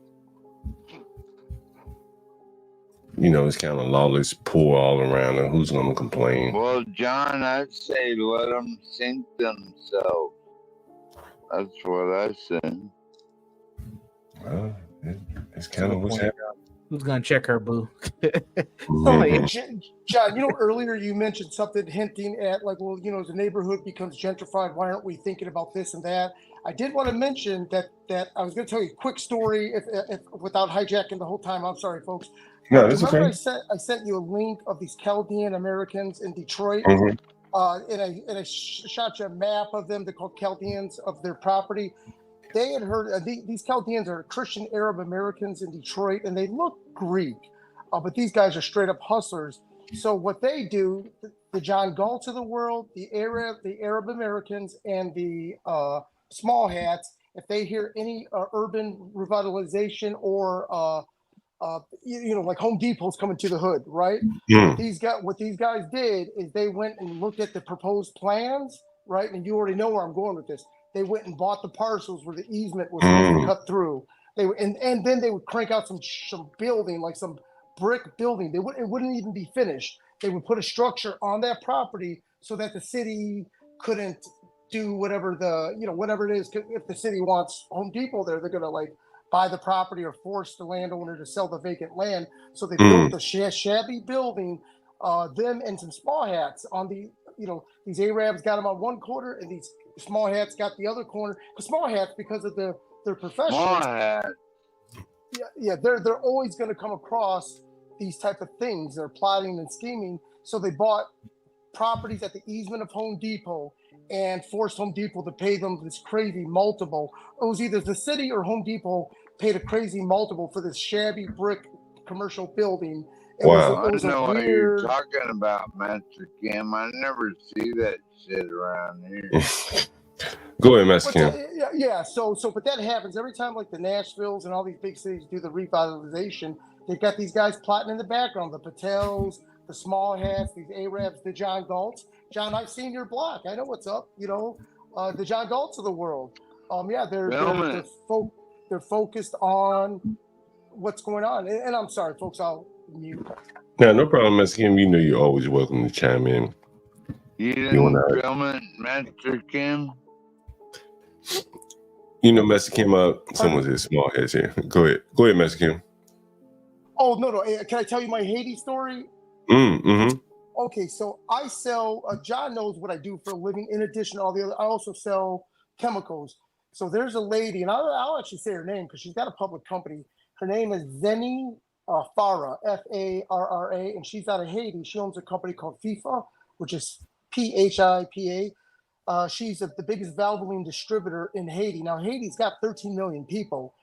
It's kind of lawless, poor all around her. Who's going to complain? Well, John, I'd say let them sink themselves. That's what I said. Well, it's kind of what's happening. Who's going to check her, boo? John, earlier you mentioned something hinting at like, well, as the neighborhood becomes gentrified, why aren't we thinking about this and that? I did want to mention that I was going to tell you a quick story, if without hijacking the whole time. I'm sorry, folks. No, that's remember okay. I sent you a link of these Chaldean Americans in Detroit, Mhm. and I shot you a map of them. They're called Chaldeans, of their property. They had heard these Chaldeans are Christian Arab Americans in Detroit, and they look Greek, but these guys are straight up hustlers. So what they do, the John Galts of the world, the Arab Americans, and the small hats, if they hear any urban revitalization or like Home Depot's coming to the hood, right? Yeah. What these guys did is they went and looked at the proposed plans, right? And you already know where I'm going with this. They went and bought the parcels where the easement was supposed to cut through. And then they would crank out some building, like some brick building. It wouldn't even be finished. They would put a structure on that property so that the city couldn't do whatever whatever it is. If the city wants Home Depot there, they're gonna like buy the property or force the landowner to sell the vacant land. So they built the shabby building, them and some small hats on the, these Arabs got them on one corner and these small hats got the other corner. The small hats, because of their profession. Small hat. they're always going to come across these type of things. They're plotting and scheming. So they bought properties at the easement of Home Depot and forced Home Depot to pay them this crazy multiple. It was either the city or Home Depot paid a crazy multiple for this shabby brick commercial building. It Wow. was I a know what you're weird. talking about, Master Kim. I never see that shit around here. Go ahead, Master Kim. But that happens every time, like the Nashvilles and all these big cities do the revitalization. They've got these guys plotting in the background, the Patels, the Small Hats, these Arabs, the John Galts. John, I've seen your block. I know what's up. You know, the John Galts of the world. They're focused on what's going on. And I'm sorry, folks, I'll mute. No problem, Master Kim. You know you're always welcome to chime in. You didn't film it, Master Kim? You know, Master Kim, someone said small heads here. Go ahead, Master Kim. Oh, no. Can I tell you my Haiti story? Mm-hmm. Okay, so I sell, John knows what I do for a living. In addition to all the other, I also sell chemicals. So there's a lady, and I'll actually say her name because she's got a public company. Her name is Zeni Farah, Farra, and she's out of Haiti. She owns a company called FIFA, which is PHIPA. She's the biggest Valvoline distributor in Haiti. Now, Haiti's got 13 million people.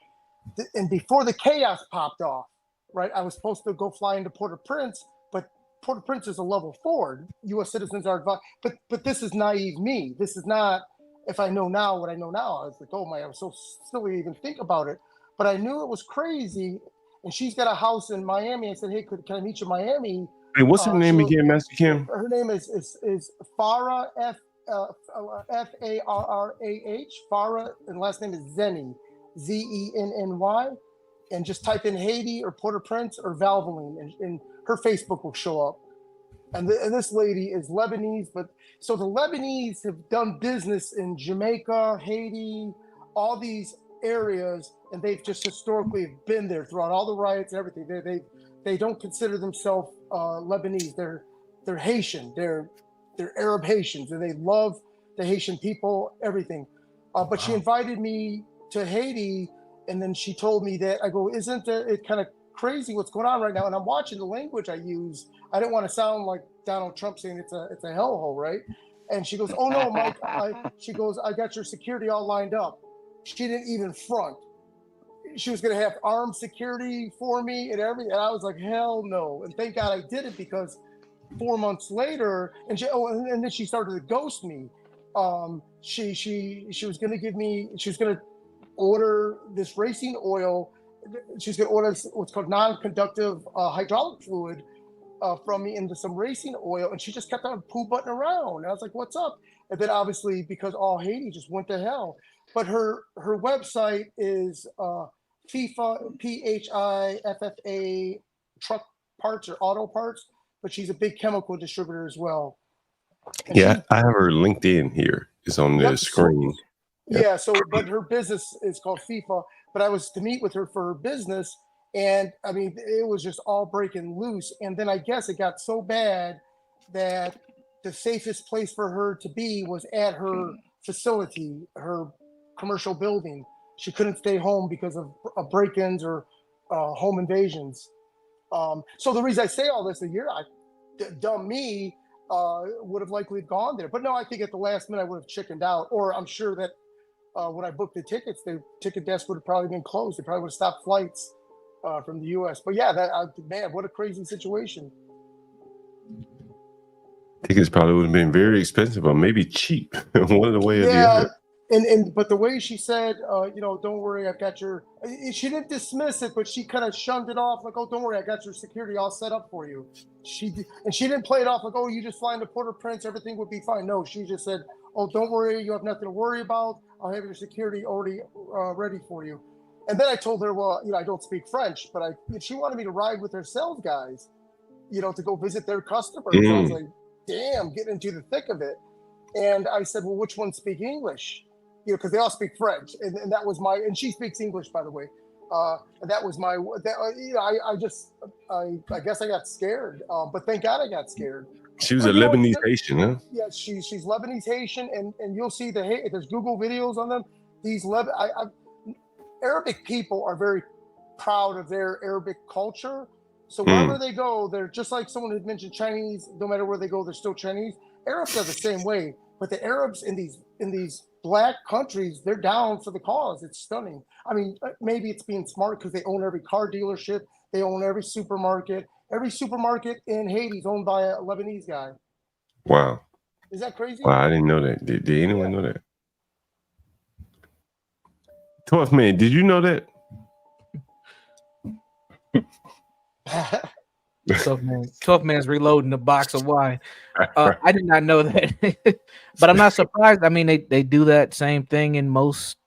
And before the chaos popped off, right, I was supposed to go fly into Port-au-Prince, but Port-au-Prince is a level 4. U.S. citizens are advised. But this is naive me. This is not, if I know now what I know now, I was like, oh my, I was so silly to even think about it. But I knew it was crazy. And she's got a house in Miami. I said, hey, can I meet you in Miami? Hey, what's her name again, Master Kim? Her name is Farah, Farrah, Farah, and last name is Zeni, Zenny. And just type in Haiti or Port-au-Prince or Valvoline, and her Facebook will show up. And this lady is Lebanese, so the Lebanese have done business in Jamaica, Haiti, all these areas, and they've just historically been there throughout all the riots and everything. They don't consider themselves Lebanese. They're Haitian. They're Arab Haitians, and they love the Haitian people, everything. But she invited me to Haiti, and then she told me that, I go, isn't it kind of crazy what's going on right now? And I'm watching the language I use. I didn't want to sound like Donald Trump saying it's a hellhole, right? And she goes, oh no, Mike. She goes, I got your security all lined up. She didn't even front. She was going to have armed security for me and everything. And I was like, hell no. And thank God I did it, because 4 months later, and then she started to ghost me. She was going to give me, she was going to order this racing oil. She's going to order what's called non-conductive hydraulic fluid from me into some racing oil. And she just kept on poo-butting around. And I was like, what's up? And then obviously, because all Haiti just went to hell. But her website is FIFA, PHIFFA, truck parts or auto parts, but she's a big chemical distributor as well. And I have her LinkedIn here. It's on the screen. But her business is called FIFA. But I was to meet with her for her business, and I mean, it was just all breaking loose. And then I guess it got so bad that the safest place for her to be was at her facility, her commercial building. She couldn't stay home because of break-ins or home invasions. So the reason I say all this, dumb me would have likely gone there. But no, I think at the last minute I would have chickened out. Or I'm sure that when I booked the tickets, the ticket desk would have probably been closed. They probably would have stopped flights from the U.S. But yeah, man, what a crazy situation. Tickets probably would have been very expensive, or maybe cheap, one of the way or the other. But the way she said, don't worry, I've got your. She didn't dismiss it, but she kind of shunned it off, like, oh, don't worry, I got your security all set up for you. She didn't play it off like, oh, you just fly into Port-au-Prince, everything would be fine. No, she just said, oh, don't worry, you have nothing to worry about. I'll have your security already ready for you. And then I told her, well, I don't speak French, but she wanted me to ride with her sales guys, to go visit their customers. I was like, damn, getting into the thick of it. And I said, well, which ones speak English? Because they all speak French, and that was and she speaks English, by the way. And that was I guess I got scared, but thank God I got scared. She was a Lebanese Haitian, huh? Yeah, she's Lebanese Haitian, and you'll see there's Google videos on them. These Arabic people are very proud of their Arabic culture. So wherever they go, they're just like someone had mentioned Chinese. No matter where they go, they're still Chinese. Arabs are the same way, but the Arabs in these black countries, they're down for the cause. It's stunning. I mean, maybe it's being smart because they own every car dealership, they own every supermarket. Every supermarket in Haiti is owned by a Lebanese guy. Wow. Is that crazy? Wow, I didn't know that. Did anyone know that? 12th man, did you know that? 12 man's reloading the box of wine. I did not know that, but I'm not surprised. I mean, they do that same thing in most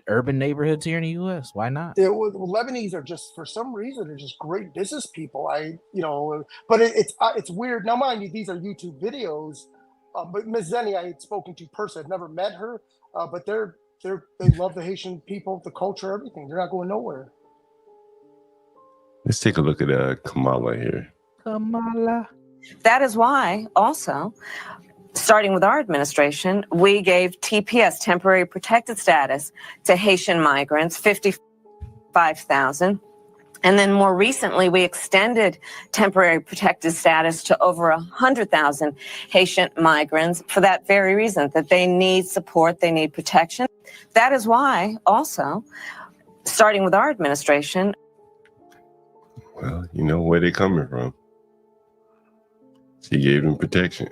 urban neighborhoods here in the U.S. Why not? Yeah, well, Lebanese are just, for some reason, they're just great business people. But it's weird. Now, mind you, these are YouTube videos. But Ms. Zenny, I had spoken to personally. I've never met her, but they love the Haitian people, the culture, everything. They're not going nowhere. Let's take a look at Kamala here. Kamala. That is why, also, starting with our administration, we gave TPS, temporary protected status, to Haitian migrants, 55,000. And then more recently, we extended temporary protected status to over 100,000 Haitian migrants for that very reason, that they need support, they need protection. That is why, also, starting with our administration. Well, you know where they're coming from. She gave them protection.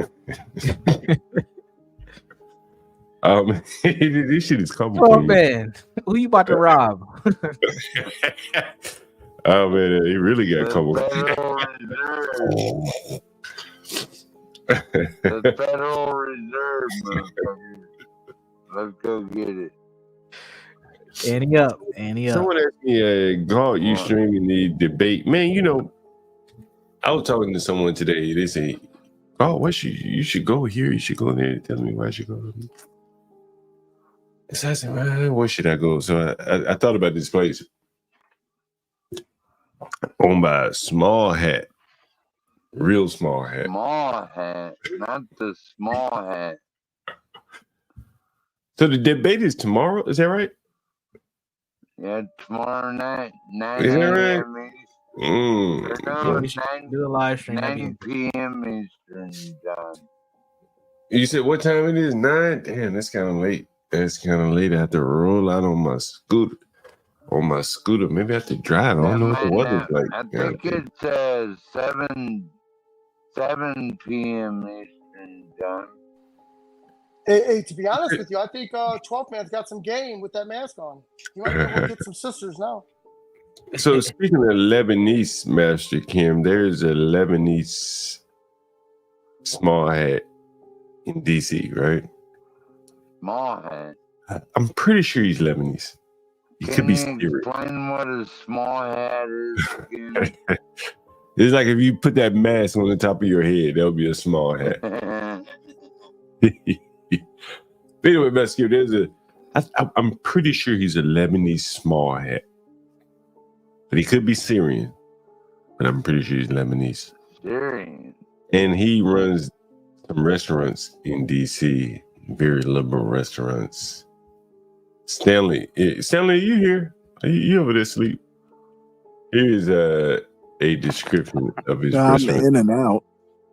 This shit is coming. Oh man, who you about to rob? Oh man, he really got coming. The Federal Reserve, motherfucker. Let's go get it. Annie up. Someone asked me, Galt, you streaming the debate. Man, you know, I was talking to someone today. They say, "Oh, you should go here. You should go there." They tell me why I should go. So I said, well, where should I go? So I thought about this place owned by a small hat, real small hat. Small hat, not the small hat. So the debate is tomorrow. Is that right? Yeah, tomorrow night, 9 Is that right? a.m. We should do a live stream. 9 p.m. Eastern time. You said what time it is? 9? Damn, that's kind of late. That's kind of late. I have to roll out on my scooter. Maybe I have to drive. I don't know what the weather's like. I think it's 7 p.m. Eastern time. Hey, to be honest with you, I think 12 man's got some game with that mask on. You might be able to get some sisters now. So speaking of Lebanese, Master Kim, there's a Lebanese small hat in DC, right? Small hat. I'm pretty sure he's Lebanese. He could be Can you Syrian. explain what a small hat is again? It's like if you put that mask on the top of your head, that'll be a small hat. But anyway, Master Kim, I'm pretty sure he's a Lebanese small hat. But he could be Syrian. But I'm pretty sure he's Lebanese. Syrian. And he runs some restaurants in DC, very liberal restaurants. Stanley, are you here? Are you over there asleep? Here is a description of his I'm restaurant. in and out.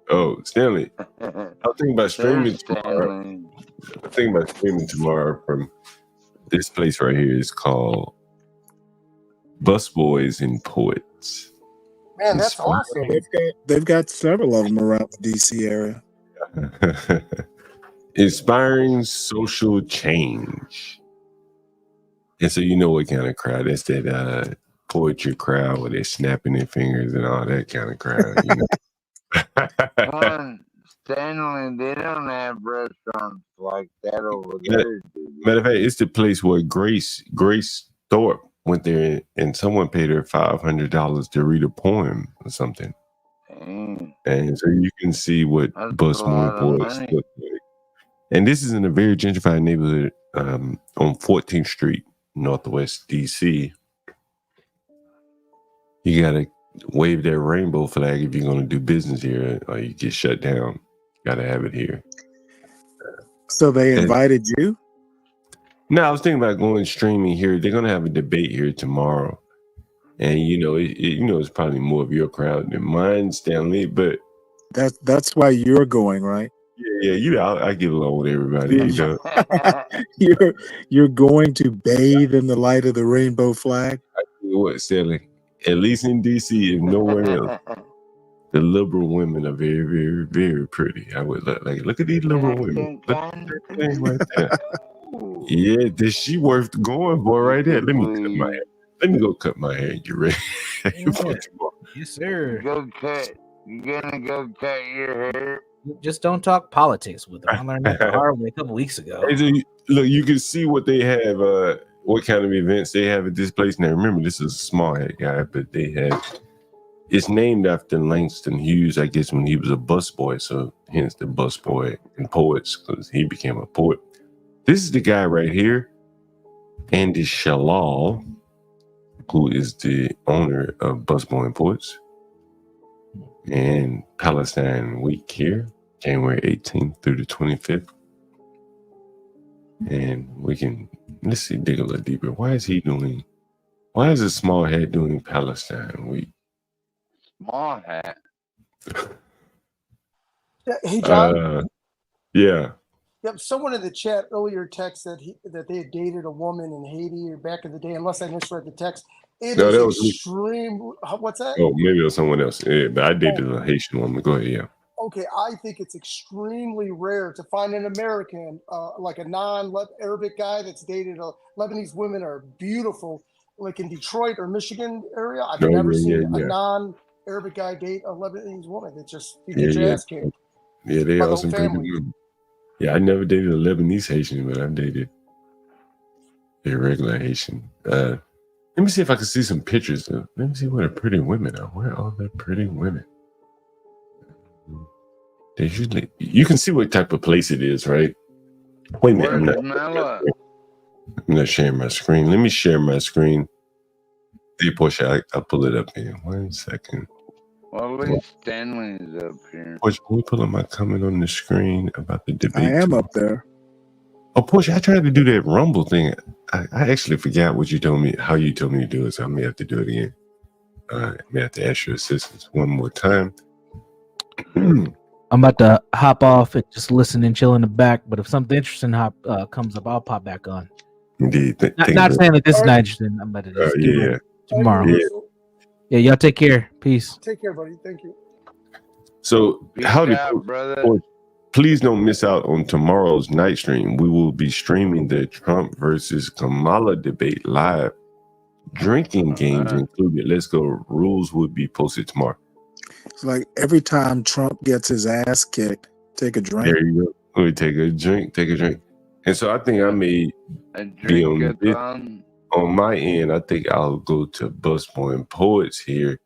Oh, Stanley. I'm thinking about streaming tomorrow. I'm thinking about streaming tomorrow from this place right here. It's called Busboys and Poets. Man, that's awesome. They've got several of them around the DC area. Inspiring social change. And so you know what kind of crowd. That's that poetry crowd where they're snapping their fingers and all that kind of crowd. You know? Stanley, they don't have restaurants like that over there. Matter of fact, it's the place where Grace Thorpe went there and someone paid her $500 to read a poem or something. Dang. And so you can see what Busboy Poets look like. And this is in a very gentrified neighborhood on 14th Street, Northwest DC. You gotta wave that rainbow flag if you're gonna do business here, or you get shut down. Gotta have it here. So they invited you? No, I was thinking about going streaming here. They're gonna have a debate here tomorrow, And it's probably more of your crowd than mine, Stanley. But That's why you're going, right? yeah, I get along with everybody. You're going to bathe in the light of the rainbow flag. I tell you what, Stanley, at least in DC and nowhere else, the liberal women are very, very, very pretty. I would look at these liberal women. Look at that thing right there. Yeah, this she worth going for right there. Let me cut my hair. Let me go cut my hair and get ready. Yes, sir. Go cut. You're gonna go cut your hair. Just don't talk politics with them. I learned that the hard way a couple weeks ago. Look, you can see what they have, what kind of events they have at this place. Now, remember, this is a small head guy, but they have. It's named after Langston Hughes, I guess, when he was a busboy. So hence the busboy and poets, because he became a poet. This is the guy right here, Andy Shalal, who is the owner of Busboy and Poets. And Palestine Week here, January 18th through the 25th. And let's dig a little deeper. Why is a small hat doing Palestine Week? Small hat. Hey, John. Yeah. Yep. Someone in the chat earlier texted that they had dated a woman in Haiti back in the day. Unless I misread the text, it No, is that was me. extreme. What's that? Oh, maybe it was someone else. Yeah, but I dated a Haitian woman. Go ahead, yeah. Okay, I think it's extremely rare to find an American, like a non-Arabic guy that's dated Lebanese women are beautiful, like in Detroit or Michigan area. I've never seen a non-Arabic guy date a Lebanese woman. It's just you get your ass kicked. Yeah, they by are the some whole pretty family. women. Yeah, I never dated a Lebanese Haitian, but I've dated a regular Haitian. Let me see if I can see some pictures. Let me see where the pretty women are. Where are the pretty women? They usually, you can see what type of place it is, right? Wait a minute, I'm not sharing my screen. Let me share my screen. Hey, Portia, I'll pull it up here. 1 second. Well, at least Stanley's up here. Portia, can you pull up my comment on the screen about the debate? I am up there. Oh, Portia, I tried to do that Rumble thing. I actually forgot what you told me, how you told me to do it, so I may have to do it again. I may have to ask your assistance one more time. I'm about to hop off and just listen and chill in the back. But if something interesting comes up, I'll pop back on. Indeed. Not saying that this is not interesting. I'm about to just get ready tomorrow. Yeah, y'all take care. Peace. Take care, buddy. Thank you. So, please don't miss out on tomorrow's night stream. We will be streaming the Trump versus Kamala debate live. Drinking games included. Let's go. Rules will be posted tomorrow. It's like every time Trump gets his ass kicked, take a drink. There you go. We take a drink. And so I think I may be on my end. I think I'll go to Busboy and Poets here,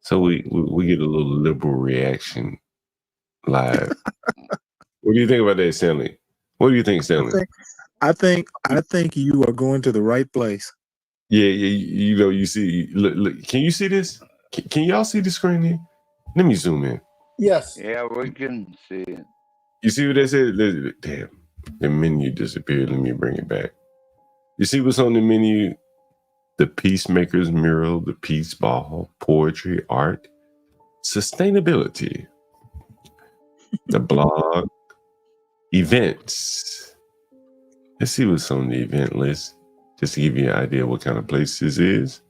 so we get a little liberal reaction live. What do you think about that, Stanley? What do you think, Stanley? I think you are going to the right place. Yeah. You see, look. Can you see this? Can y'all see the screen here? Let me zoom in. Yes. Yeah, we can see it. You see what that said? Damn, the menu disappeared. Let me bring it back. You see what's on the menu? The Peacemaker's mural, the Peace Ball, poetry, art, sustainability, the blog, events. Let's see what's on the event list, just to give you an idea what kind of place this is.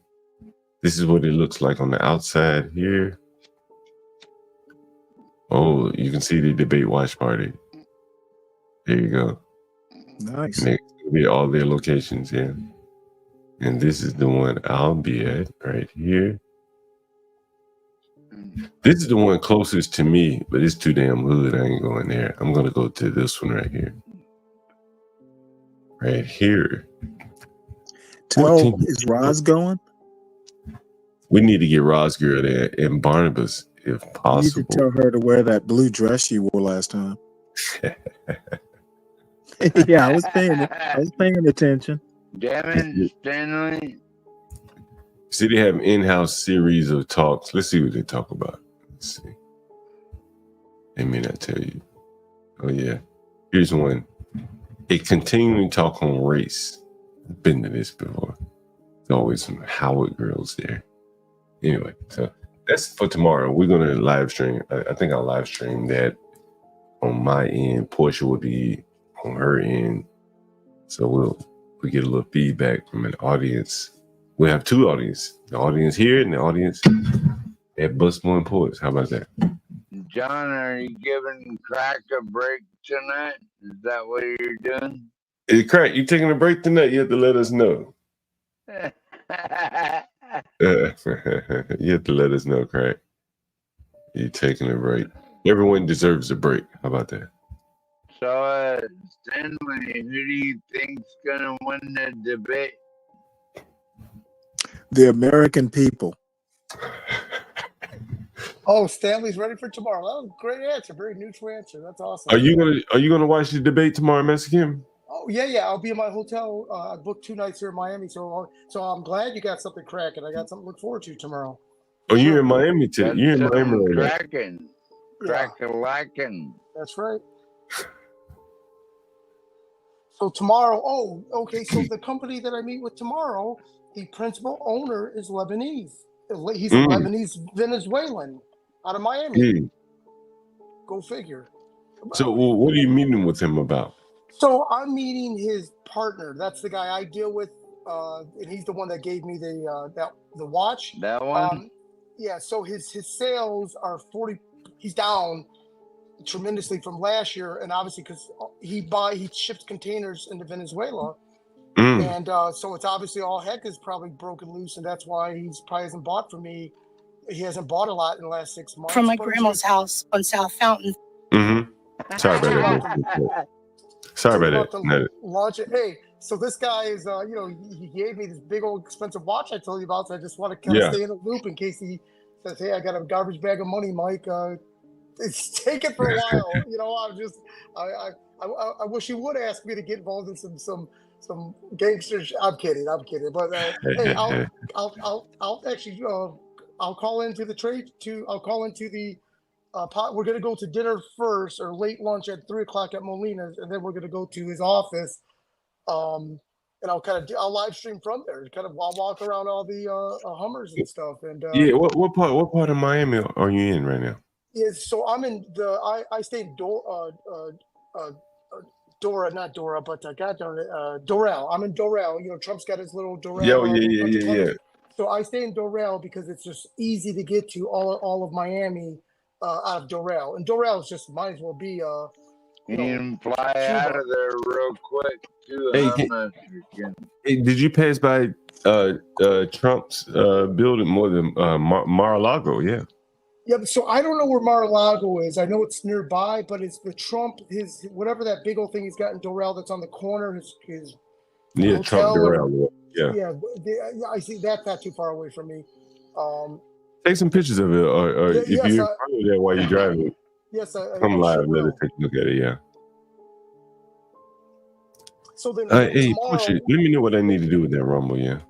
This is what it looks like on the outside here. Oh, you can see the debate watch party. There you go. Nice. Next will be all their locations, yeah. And this is the one I'll be at right here. This is the one closest to me, but it's too damn hood. I ain't going there. I'm going to go to this one right here. Right here. Is Roz going? We need to get Roz girl there and Barnabas if possible. You need to tell her to wear that blue dress you wore last time. Yeah, I was paying attention. Damn it, Stanley. See, they have an in-house series of talks. Let's see what they talk about. Let's see. They may not tell you. Oh, yeah. Here's one. A continuing talk on race. I've been to this before. always some Howard girls there. Anyway, so that's for tomorrow. We're gonna live stream. I think I'll live stream that on my end. Portia will be on her end. So we get a little feedback from an audience. We have two audiences. The audience here and the audience at Busmore and Ports. How about that? John, are you giving Crack a break tonight? Is that what you're doing? Hey, Crack, you taking a break tonight? You have to let us know. You have to let us know, Crack. You taking a break. Everyone deserves a break. How about that? So, Stanley, who do you think's gonna win the debate? The American people. Oh, Stanley's ready for tomorrow. That was a great answer. Very neutral answer. That's awesome. Are you gonna watch the debate tomorrow, Mexican? Oh yeah. I'll be in my hotel. I booked 2 nights here in Miami, so I'm glad you got something cracking. I got something to look forward to tomorrow. Oh, you're in Miami today. You're in Got Miami some right now. cracking. Crack-a-lacking. That's right. So tomorrow, okay. So the company that I meet with tomorrow, the principal owner is Lebanese. He's a Lebanese Venezuelan out of Miami. Go figure. So, what are you meeting with him about? So I'm meeting his partner. That's the guy I deal with, and he's the one that gave me the watch. That one. Yeah. So his sales are 40. He's down tremendously from last year, and obviously because he ships containers into Venezuela, and so it's obviously all heck is probably broken loose, and that's why he's probably hasn't bought from me. He hasn't bought a lot in the last 6 months. From my grandma's house on South Fountain. Sorry about that. Sorry about that. Launch it. Hey, so this guy is, he gave me this big old expensive watch I told you about, so I just want to kind of stay in the loop in case he says, "Hey, I got a garbage bag of money, Mike. It's taken for a while." I wish he would ask me to get involved in some gangsters. I'm kidding. But hey, I'll actually I'll call into the trade to. I'll call into the. We're gonna go to dinner first, or late lunch at 3:00 at Molina's, and then we're gonna go to his office. And I'll live stream from there. I'll walk around all the Hummers and stuff. And yeah, what part of Miami are you in right now? Yeah, so I'm in I stay in Dora, not Dora, but Doral. I'm in Doral. Trump's got his little Doral. Yeah. So I stay in Doral because it's just easy to get to all of Miami out of Doral. And Doral is just might as well be you can fly Cuba. out of there real quick too. Hey, did you pass by Trump's building more than Mar-a-Lago? Yeah. Yeah, so I don't know where Mar-a-Lago is. I know it's nearby, but it's the Trump, his whatever that big old thing he's got in Doral that's on the corner. His Trump Doral. Yeah, I see that's not too far away from me. Take some pictures of it, or if you're in front of that while you're driving. Yes, come live. Let us take a look at it. Yeah. So then, hey, Portia, let me know what I need to do with that Rumble. Yeah.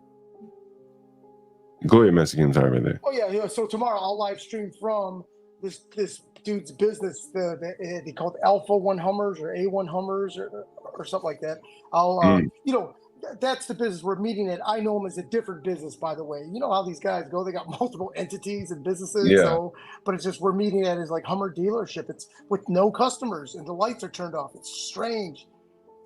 Go ahead, Mexican. Sorry about that. Oh yeah. So tomorrow I'll live stream from this dude's business. They call it Alpha 1 Hummers or A1 Hummers or something like that. I'll that's the business we're meeting at. I know him as a different business, by the way. You know how these guys go; they got multiple entities and businesses. Yeah. So, but it's just we're meeting at his like Hummer dealership. It's with no customers and the lights are turned off. It's strange.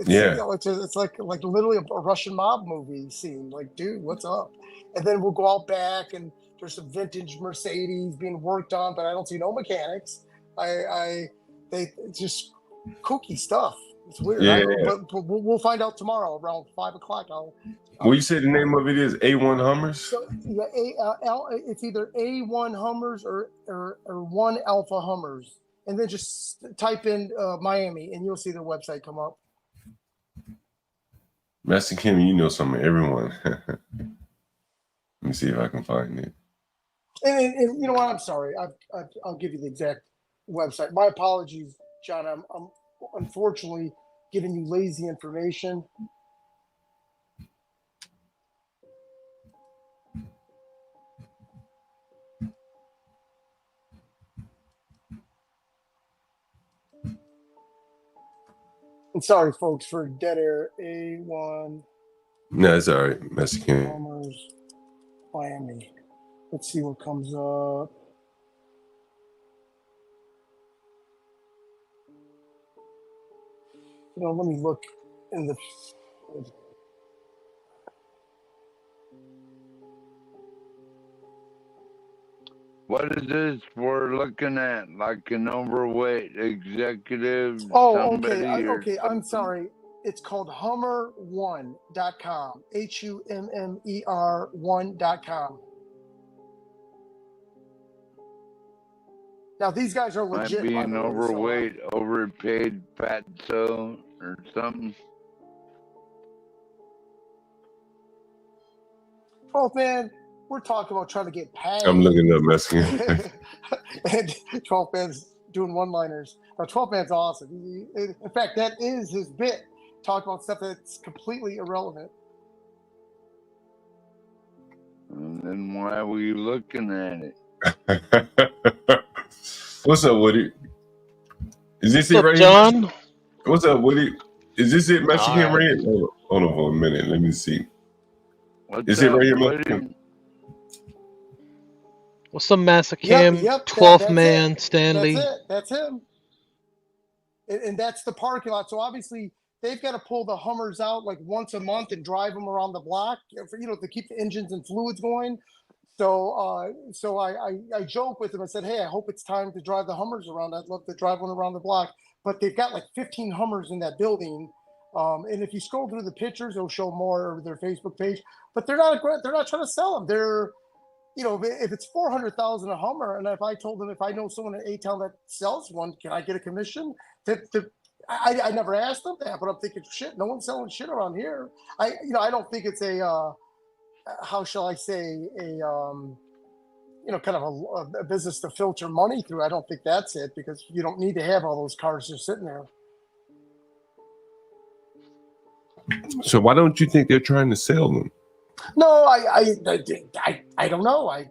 It's like literally a Russian mob movie scene. Like, dude, what's up? And then we'll go out back and there's some vintage Mercedes being worked on, but I don't see no mechanics. It's just kooky stuff. It's weird. But we'll find out tomorrow around 5:00. Well, you said the name of it is A1 Hummers. So, yeah, it's either A1 Hummers or 1 Alpha Hummers, and then just type in Miami, and you'll see their website come up. Master Kim, you know some of everyone. Let me see if I can find it. And you know what? I'm sorry. I'll give you the exact website. My apologies, John. I'm unfortunately giving you lazy information. And sorry, folks, for dead air. A1 No, it's all right, Mexican. Hummers, Miami. Let's see what comes up. Let me look in the. What is this we're looking at? Like an overweight executive, Oh, okay. somebody or Okay. I'm sorry. It's called Hummer1.com. HUMMER1.com. Now these guys are might legit, be by an the way. overweight, overpaid fatso or something? Oh man, we're talking about trying to get paid. I'm looking up Mexican. And 12 Man's doing one-liners. Now 12 Man's awesome. In fact, that is his bit. Talk about stuff that's completely irrelevant. And then why were you looking at it? What's up, Woody? Is this it What's right up, here? John? What's up, Woody? Is this it, All Mexican right. right here? Hold on for a minute. Let me see. What's Is it up, right here, Woody? Mexican? What's up, Master Kim? Yep. 12th That's man, it. Stanley. That's it. That's him. And that's the parking lot. So obviously they've got to pull the Hummers out like once a month and drive them around the block, to keep the engines and fluids going. So I joke with him. I said, hey, I hope it's time to drive the Hummers around. I'd love to drive one around the block. But they've got like 15 Hummers in that building. And if you scroll through the pictures, it'll show more of their Facebook page. But they're not trying to sell them. They're, if it's 400,000 a Hummer, and if I told them if I know someone in A-Town that sells one, can I get a commission? I never asked them that, but I'm thinking, shit, no one's selling shit around here. I don't think it's a how shall I say, kind of a business to filter money through. I don't think that's it, because you don't need to have all those cars just sitting there. So why don't you think they're trying to sell them? No, I don't know. I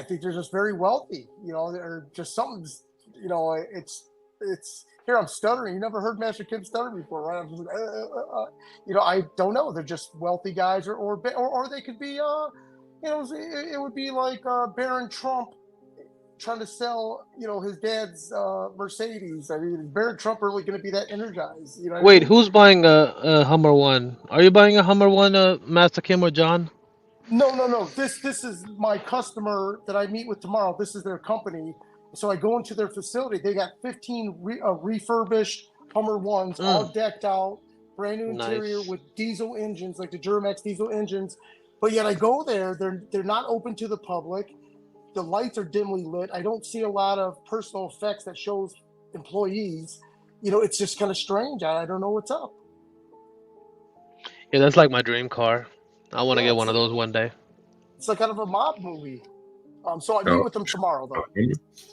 think they're just very wealthy. They're just something's. It's here. I'm stuttering. You never heard Master Kim stutter before, right? I'm just like, I don't know. They're just wealthy guys, or they could be. It would be like Baron Trump trying to sell, his dad's Mercedes. I mean, is Baron Trump really going to be that energized? You know what I Wait, mean? who's buying a Hummer One? Are you buying a Hummer One, Master Kim or John? No. This is my customer that I meet with tomorrow. This is their company. So I go into their facility. They got 15 refurbished Hummer Ones, all decked out, brand new interior Nice. with diesel engines, like the Duramax diesel engines. But yet I go there. They're not open to the public. The lights are dimly lit. I don't see a lot of personal effects that shows employees. It's just kind of strange. I don't know what's up. Yeah, that's like my dream car. I want to Yeah, get one of those one day. it's like kind of a mob movie. So I meet with them tomorrow, though.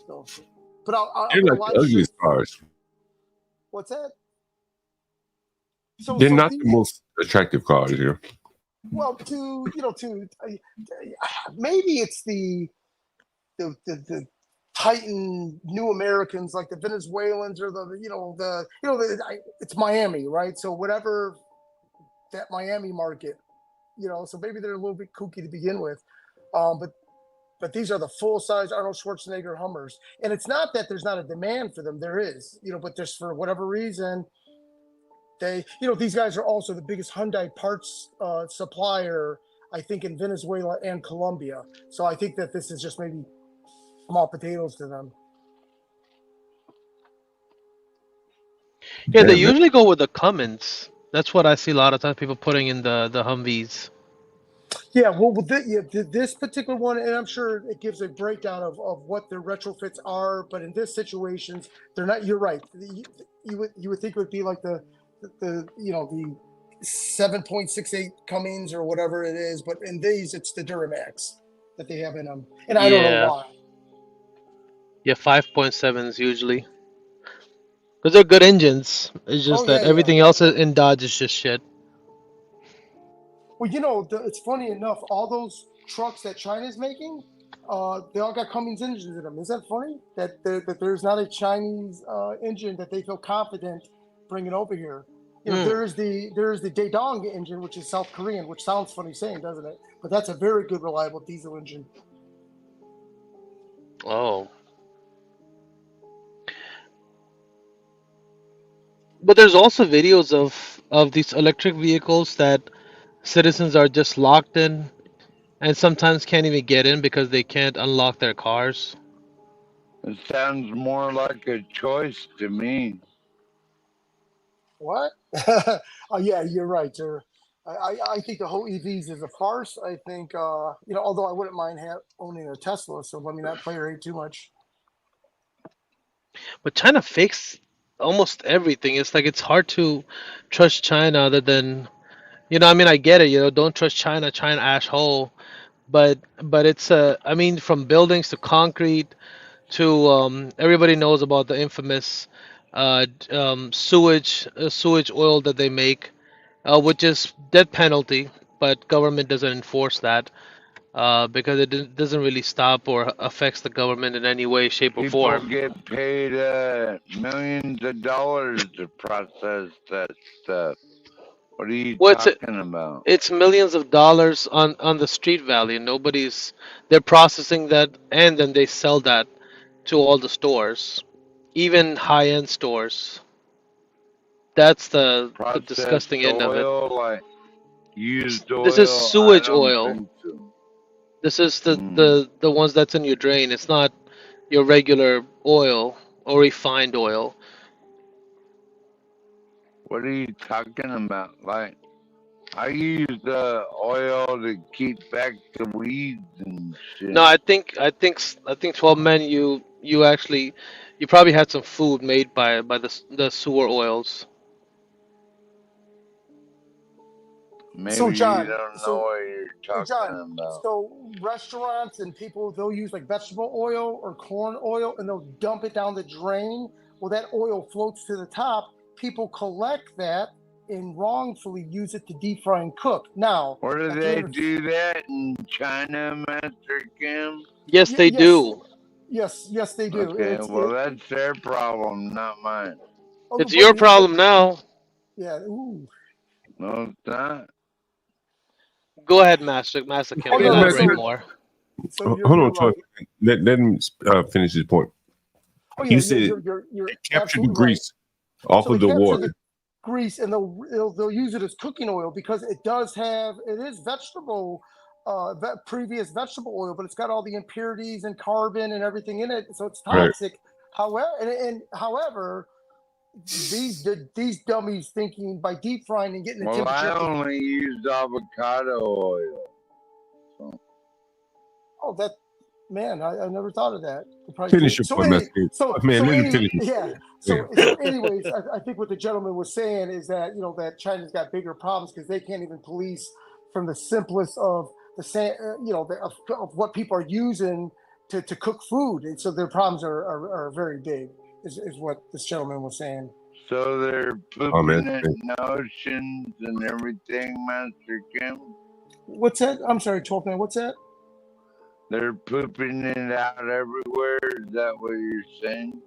So, but I'm They're gonna like the live ugliest cars. What's that? So They're so not these, the most attractive cars here. well, maybe it's the Titan New Americans, like the Venezuelans, or it's Miami, right? So whatever that Miami market, so maybe they're a little bit kooky to begin with, but these are the full size Arnold Schwarzenegger Hummers, and it's not that there's not a demand for them. There is, but just for whatever reason, these guys are also the biggest Hyundai parts supplier, I think, in Venezuela and Colombia. So I think that this is just maybe small potatoes to them. Yeah, they usually go with the Cummins. That's what I see a lot of times people putting in the Humvees. Yeah, well, this particular one, and I'm sure it gives a breakdown of what their retrofits are, but in this situations, they're not. You're right. You would think it would be like the 7.68 Cummins or whatever it is, but in these it's the Duramax that they have in them, and I don't know why. Yeah, 5.7s usually. Because they're good engines. It's just that everything else in Dodge is just shit. Well, it's funny enough, all those trucks that China's making, they all got Cummins engines in them. Isn't that funny? That there's not a Chinese engine that they feel confident bringing over here. You know, there's the Daedong engine, which is South Korean, which sounds funny saying, doesn't it? But that's a very good, reliable diesel engine. Oh. But there's also videos of these electric vehicles that citizens are just locked in and sometimes can't even get in because they can't unlock their cars. It sounds more like a choice to me. What? Oh, yeah, you're right, sir. I think the whole EVs is a farce. I think, although I wouldn't mind owning a Tesla, so let me not play rate too much. But China fakes almost everything. It's like it's hard to trust China other than, I mean, I get it, don't trust China, China asshole. But it's I mean, from buildings to concrete to everybody knows about the infamous sewage oil that they make, which is death penalty, but government doesn't enforce that because doesn't really stop or affects the government in any way, shape, or People form. get paid millions of dollars to process that stuff. What are you Well, talking about? it's millions of dollars on the street value. They're processing that and then they sell that to all the stores, even high-end stores. That's the Processed disgusting end of it. oil, like used This is oil? I sewage don't oil. think so. This is the ones that's in your drain. It's not your regular oil or refined oil. What are you talking about? Like, I use oil to keep back the weeds and shit. No, I think 12 men. You probably had some food made by the sewer oils. Maybe So, you John, don't know what you're hey, John, talking about. so restaurants and people, they'll use like vegetable oil or corn oil and they'll dump it down the drain. Well, that oil floats to the top. People collect that and wrongfully use it to deep fry and cook. Now, Where do at the they end of, do that in China, Master Kim? Yes, they do. yes, they do. Okay, well, that's their problem, not mine. It's your problem now. Yeah, ooh. No, it's not. Go ahead, Master Kim. Oh, no, Elaborate so- more. So Hold you're on, Troy. right. Let him finish his point. Oh, He yeah, said you're they capture the absolutely right. grease off So of they the capture water. the grease and they'll use it as cooking oil because it is vegetable, previous vegetable oil, but it's got all the impurities and carbon and everything in it, so it's Right. toxic. However, these dummies thinking by deep frying and getting the Well, temperature. I only used avocado oil. Oh, that man, I never thought of that. Finish your point, Master Kim. Man, let him finish. Anyways, I think what the gentleman was saying is that that China's got bigger problems because they can't even police from the simplest of of what people are using to cook food, and so their problems are very big. Is what this gentleman was saying. So they're pooping it in oceans and everything, Master Kim? What's that? I'm sorry, 12 man. What's that? They're pooping it out everywhere. Is that what you're saying?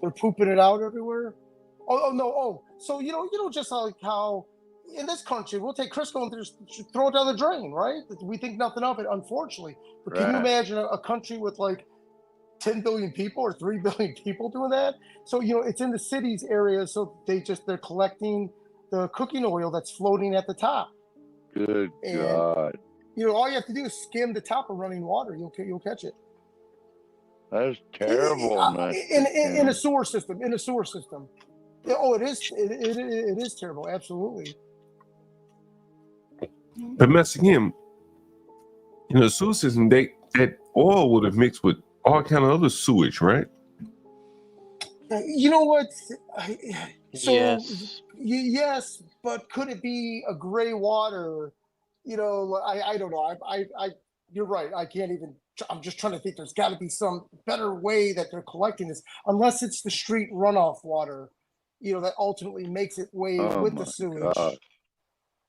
They're pooping it out everywhere. Oh no! Oh, so just like how in this country we'll take Crisco and just throw it down the drain, right? We think nothing of it, unfortunately. But can you Right. imagine a country with like 10 billion people or 3 billion people doing that? So it's in the cities areas, so they're collecting the cooking oil that's floating at the top. Good God. All you have to do is skim the top of running water. You'll catch it. That's terrible, man. In a sewer system. Oh, it is terrible. Absolutely. But Master Kim, the sewer system, that oil would have mixed with all kind of other sewage, right? You know what? So Yes. yes, but could it be a gray water? I don't know. I you're right. I can't even. I'm just trying to think. There's got to be some better way that they're collecting this, unless it's the street runoff water. That ultimately makes it way with the sewage. God.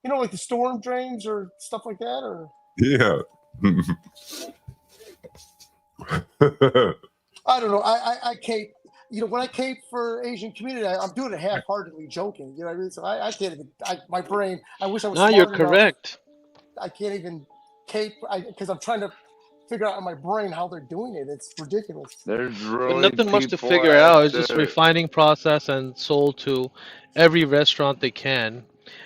Like the storm drains or stuff like that, or Yeah. I don't know. I can't. when I cape for Asian community, I'm doing it half-heartedly, joking. You know what I mean? So I can't even. My brain. I wish I was No, you're smart enough. correct. I can't even cape because I'm trying to figure out in my brain how they're doing it. It's ridiculous. There's But really nothing much to people figure at out. It's just the refining process and sold to every restaurant they can.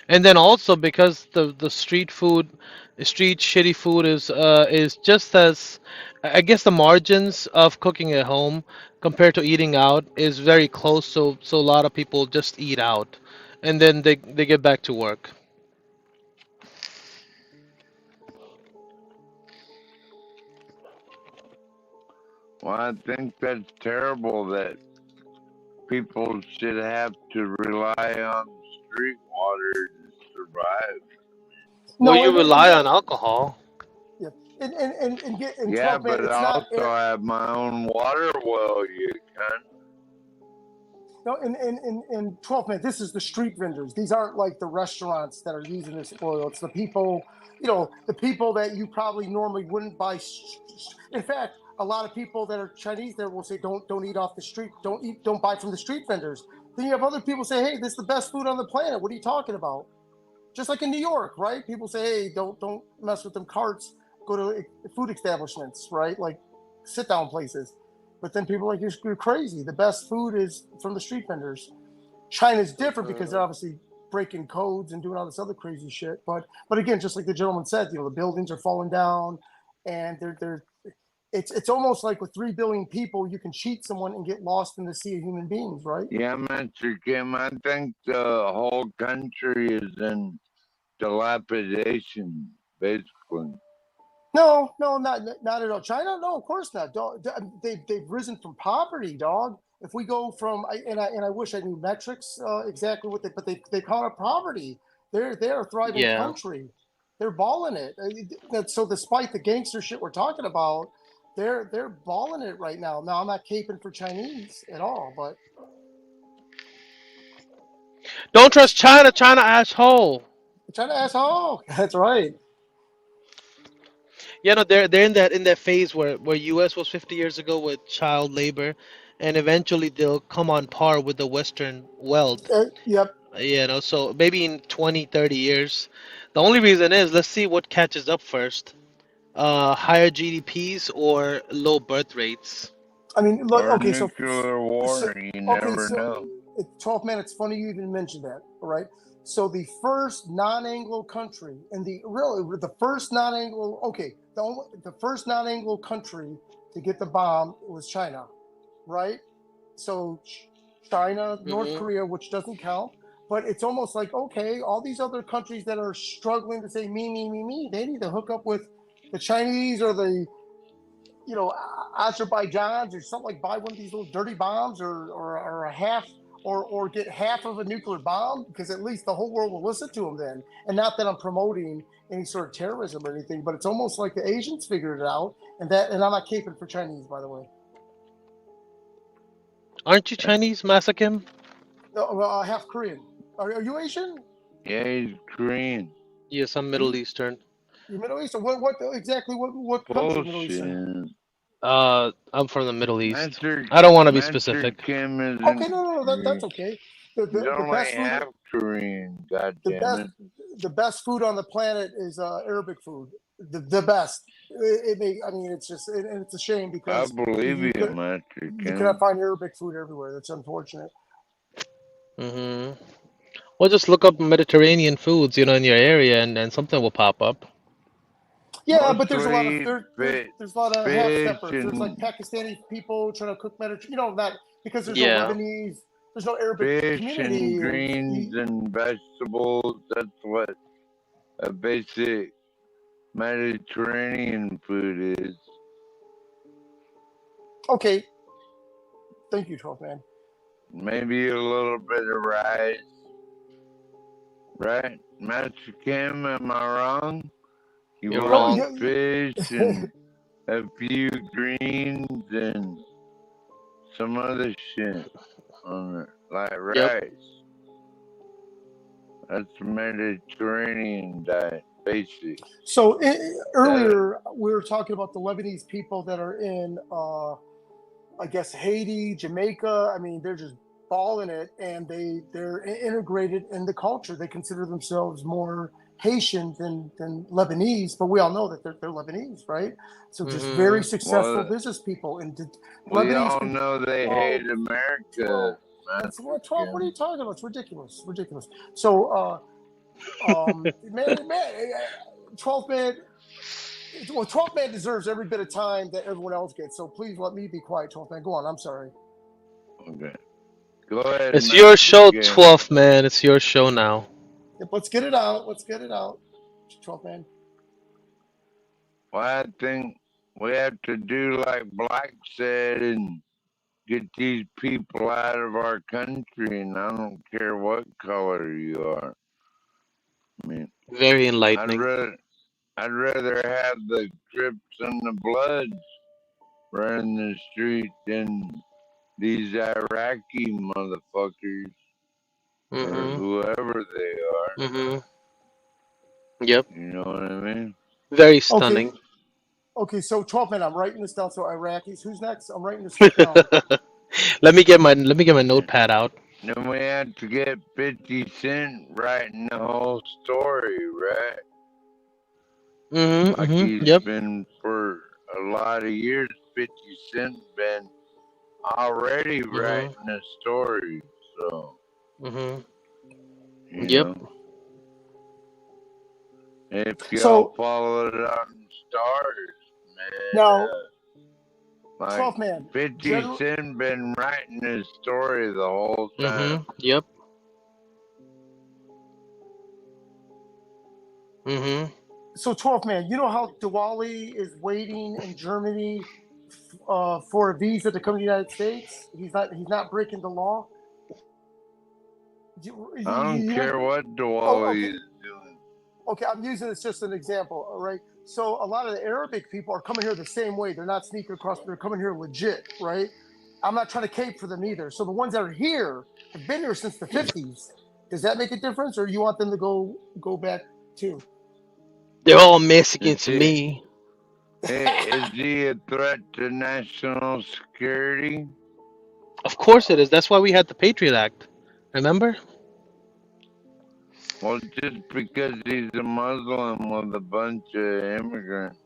And then also because the street shitty food is just as I guess the margins of cooking at home compared to eating out is very close. So a lot of people just eat out, and then they get back to work. well, I think that's terrible that people should have to rely on street water to survive. Well, No, you and rely on alcohol. yeah, and Yeah, 12 man. but It's I not also have my own water well, you can. no, in 12 man. This is the street vendors. These aren't like the restaurants that are using this oil. It's the people, the people that you probably normally wouldn't buy. In fact, a lot of people that are Chinese there will say, don't eat off the street. Don't buy from the street vendors. Then you have other people say, hey, this is the best food on the planet. What are you talking about? Just like in New York, right? People say, hey, don't mess with them carts. Go to food establishments, right? Like sit down places. But then people are like, you're crazy. The best food is from the street vendors. China's different because they're obviously breaking codes and doing all this other crazy shit. But again, just like the gentleman said, the buildings are falling down, and it's almost like with 3 billion people, you can cheat someone and get lost in the sea of human beings, right? Yeah, Mr. Kim, I think the whole country is in dilapidation, basically. No, not at all. China, no, of course not. Dog, they've risen from poverty, dog. If we go from, I wish I knew metrics exactly what but they call it poverty. They're a thriving Yeah. country. They're balling it. So despite the gangster shit we're talking about, they're balling it right now. Now I'm not caping for Chinese at all, but Don't trust China. China asshole. China asshole. That's right. Yeah, no, they're in that phase where U.S. was 50 years ago with child labor, and eventually they'll come on par with the Western wealth. Yep. So maybe in 20, 30 years. The only reason is let's see what catches up first. Higher GDPs or low birth rates. I mean, look, Or okay, nuclear war, you never know. 12 man, it's funny you even mentioned that, all right? So the first non-Anglo country, and the first non-Anglo, the first non-Anglo country to get the bomb was China, right? So China, North Korea, which doesn't count, but it's almost like, okay, all these other countries that are struggling to say me, they need to hook up with the Chinese or the Azerbaijan's or something, like buy one of these little dirty bombs or a half or get half of a nuclear bomb, because at least the whole world will listen to them then. And not that I'm promoting any sort of terrorism or anything, but it's almost like the Asians figured it out, and I'm not caping for Chinese, by the way. Aren't you Chinese, Masakim? No, half Korean. Are you Asian? Yeah, he's Korean. Yes, I'm Middle Eastern. You're Middle Eastern. What country? Middle Eastern? I'm from the Middle East. Mr. I don't want to be Mr. specific. Kim is Okay, no, that's okay. He's only half Korean, goddammit. The best food on the planet is Arabic food. The best. It's just, and it's a shame because I believe you, Mr. you Kim. cannot find Arabic food everywhere. That's unfortunate. Well, just look up Mediterranean foods, in your area, and something will pop up. Yeah, but there's a lot of Mostly there's a lot of half steppers. There's like and Pakistani people trying to cook Mediterranean. That because there's Yeah. no Lebanese, there's no Arabic fish community. and greens and vegetables. That's what a basic Mediterranean food is. Okay. Thank you, 12 man. Maybe a little bit of rice. Right? Master Kim, am I wrong? You You're want wrong. fish and a few greens and some other shit on it, like rice. Yep. That's the Mediterranean diet, basic. So earlier we were talking about the Lebanese people that are in I guess Haiti, Jamaica. I mean, they're just balling it, and they're integrated in the culture. They consider themselves more Haitian than Lebanese, but we all know that they're Lebanese, right? So just very successful Well, business people, and we Lebanese all people. know they hate America, That's Master 12. What are Kim. you talking about? It's ridiculous. So, man, 12 man. Well, 12 man deserves every bit of time that everyone else gets. So please let me be quiet, 12 man. Go on. I'm sorry. Okay. Go ahead, It's your show, Kim. 12th man. It's your show now. Yep, let's get it out. 12 man. Well, I think we have to do like Black said and get these people out of our country, and I don't care what color you are. I mean, Very enlightening. I'd rather have the Crips and the Bloods running the street than these Iraqi motherfuckers or whoever they are. Yep. You know what I mean? Very stunning. Okay, so 12 man, I'm writing this down. So Iraqis, who's next? I'm writing this shit down. Let me get my notepad out. Then we have to get 50 Cent writing the whole story, right? Like he's Yep. been for a lot of years. 50 Cent been already writing a story, so you Yep. know, if y'all So- follow it on stars, man. Now, Like 12 man. 50 Cent been writing his story the whole time. Yep. So 12 man, you know how Diwali is waiting in Germany for a visa to come to the United States? He's not breaking the law. I don't care what Diwali is doing. Okay, I'm using this just an example, all right? So a lot of the Arabic people are coming here the same way. They're not sneaking across, they're coming here legit, right? I'm not trying to cape for them either. So the ones that are here have been here since the 50s. Does that make a difference, or you want them to go back too? They're all Mexican to me. Is he a threat to national security? Of course it is. That's why we had the Patriot Act. Remember? Well, just because he's a Muslim with a bunch of immigrants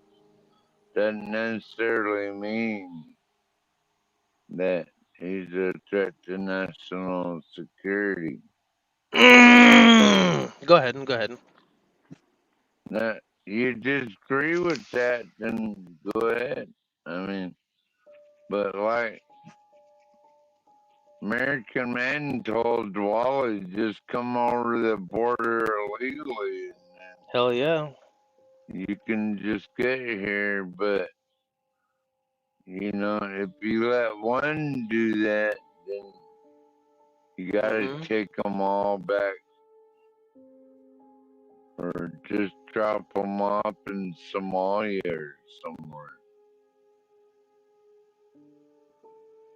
doesn't necessarily mean that he's a threat to national security. Go ahead. Now, you disagree with that, then go ahead. I mean, but like American Man told Wally, just come over the border illegally. Hell yeah. You can just get here, but you know, if you let one do that, then you gotta take them all back, or just drop them off in Somalia or somewhere.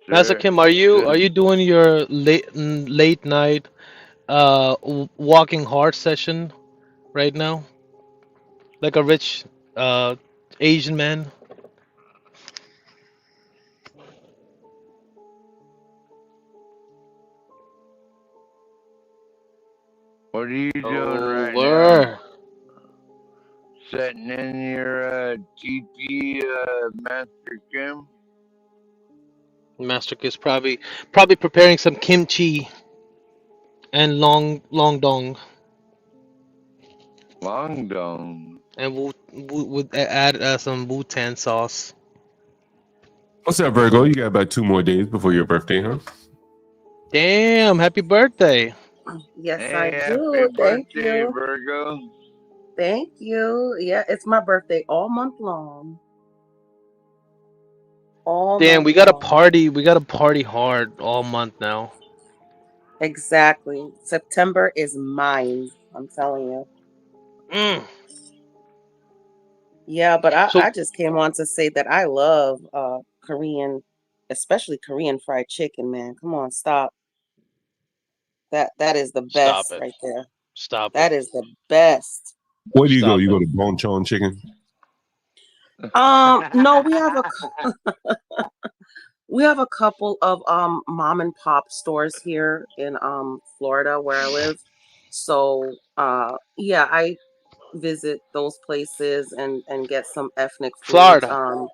Master Kim, are you doing your late night walking hard session right now? Like a rich Asian man? What are you doing right Word. now? Setting in your TP, Master Kim? Master Kim's probably preparing some kimchi and long dong. Long dong. And we'll add some Wu-Tan sauce. What's up, Virgo? You got about 2 more days before your birthday, huh? Damn, happy birthday. Yes, Hey, I happy do. Thank birthday, you. Virgo. Thank you. Yeah, it's my birthday all month long. Damn, we gotta party hard all month now. Exactly. September is mine. I'm telling you. Yeah, but I just came on to say that I love Korean, especially Korean fried chicken, man. Come on, stop. That is the best Stop it. right there. Stop That is the best. Where do you go? You go to Bonchon Chicken? No, we have We have a couple of mom and pop stores here in Florida where I live. So yeah, I visit those places and get some ethnic foods. Florida.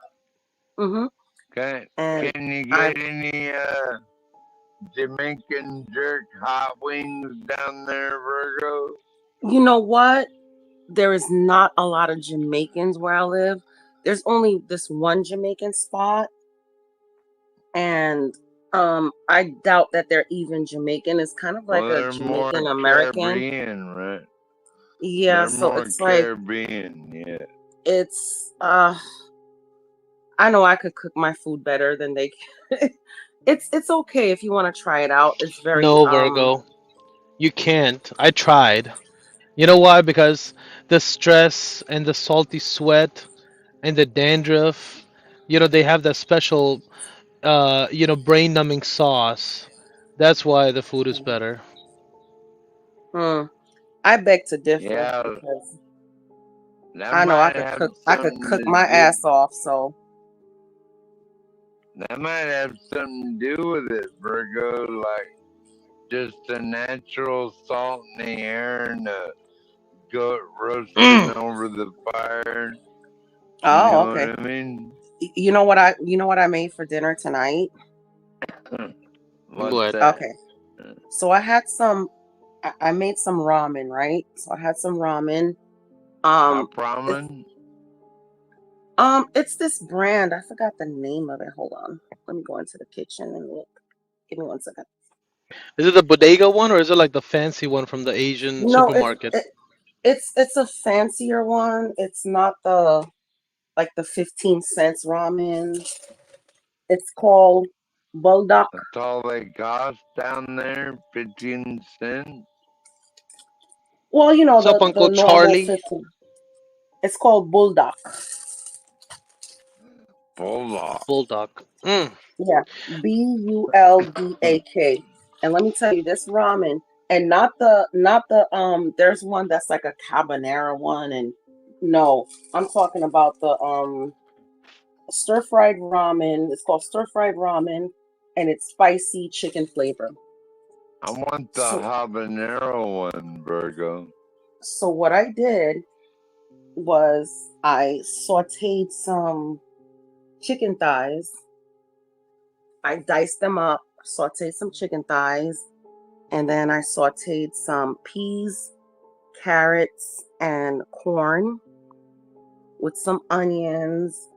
Mhm. Can And can you I get any Jamaican jerk hot wings down there, Virgo? you know what? There is not a lot of Jamaicans where I live. There's only this one Jamaican spot, and I doubt that they're even Jamaican. It's kind of like Well, a they're more Jamaican American. Caribbean, right? Yeah, They're so more it's like Caribbean, yeah. it's I know I could cook my food better than they can. It's okay if you want to try it out. It's very No, Virgo, you can't. I tried. You know why? Because the stress and the salty sweat and the dandruff, they have that special, brain numbing sauce. That's why the food is better. hmm, I beg to differ Yeah, because that I know might have I could something cook to my do. ass off, so That might have something to do with it, Virgo. Like just the natural salt in the air and the goat roasting over the fire. You oh, know okay. what I mean? You know what I made for dinner tonight? What's What? that? Okay. So I made some ramen, right? So I had some ramen. Pop It's ramen? it's this brand. I forgot the name of it. Hold on. Let me go into the kitchen and look. Give me 1 second. Is it the bodega one or is it like the fancy one from the Asian No, supermarket? it's a fancier one. It's not the like the 15 cents ramen. It's called Bulldog. That's all they cost down there? 15 cents? Well, What's up, the Uncle normal Charlie? 15. It's called Bulldog. Bulldog. Bulldog. Yeah, Buldak. And let me tell you, this ramen, and not the there's one that's like a carbonara one, and no, I'm talking about the stir fried ramen. It's called stir fried ramen, and it's spicy chicken flavor. I want the So habanero one, Virgo. so what I did was I sauteed some chicken thighs. I diced them up, sauteed some chicken thighs, and then I sauteed some peas, carrots, and corn with some onions.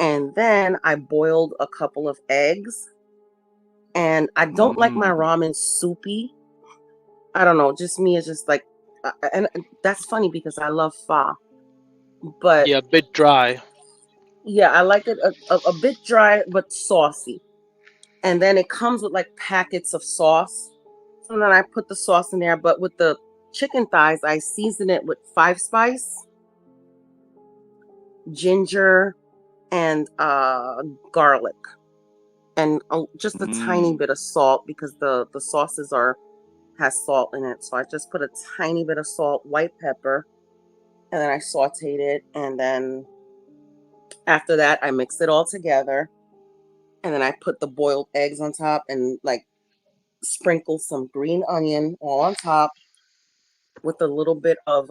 And then I boiled a couple of eggs. And I don't like my ramen soupy. I don't know, just me, it's just like, and that's funny because I love pho. But Yeah, a bit dry. yeah, I like it a bit dry but saucy. And then it comes with like packets of sauce. So then I put the sauce in there, but with the chicken thighs, I season it with 5 spice, ginger, and garlic, and just a tiny bit of salt because the sauces has salt in it. So I just put a tiny bit of salt, white pepper, and then I sauteed it, and then after that I mixed it all together, and then I put the boiled eggs on top and like sprinkle some green onion all on top with a little bit of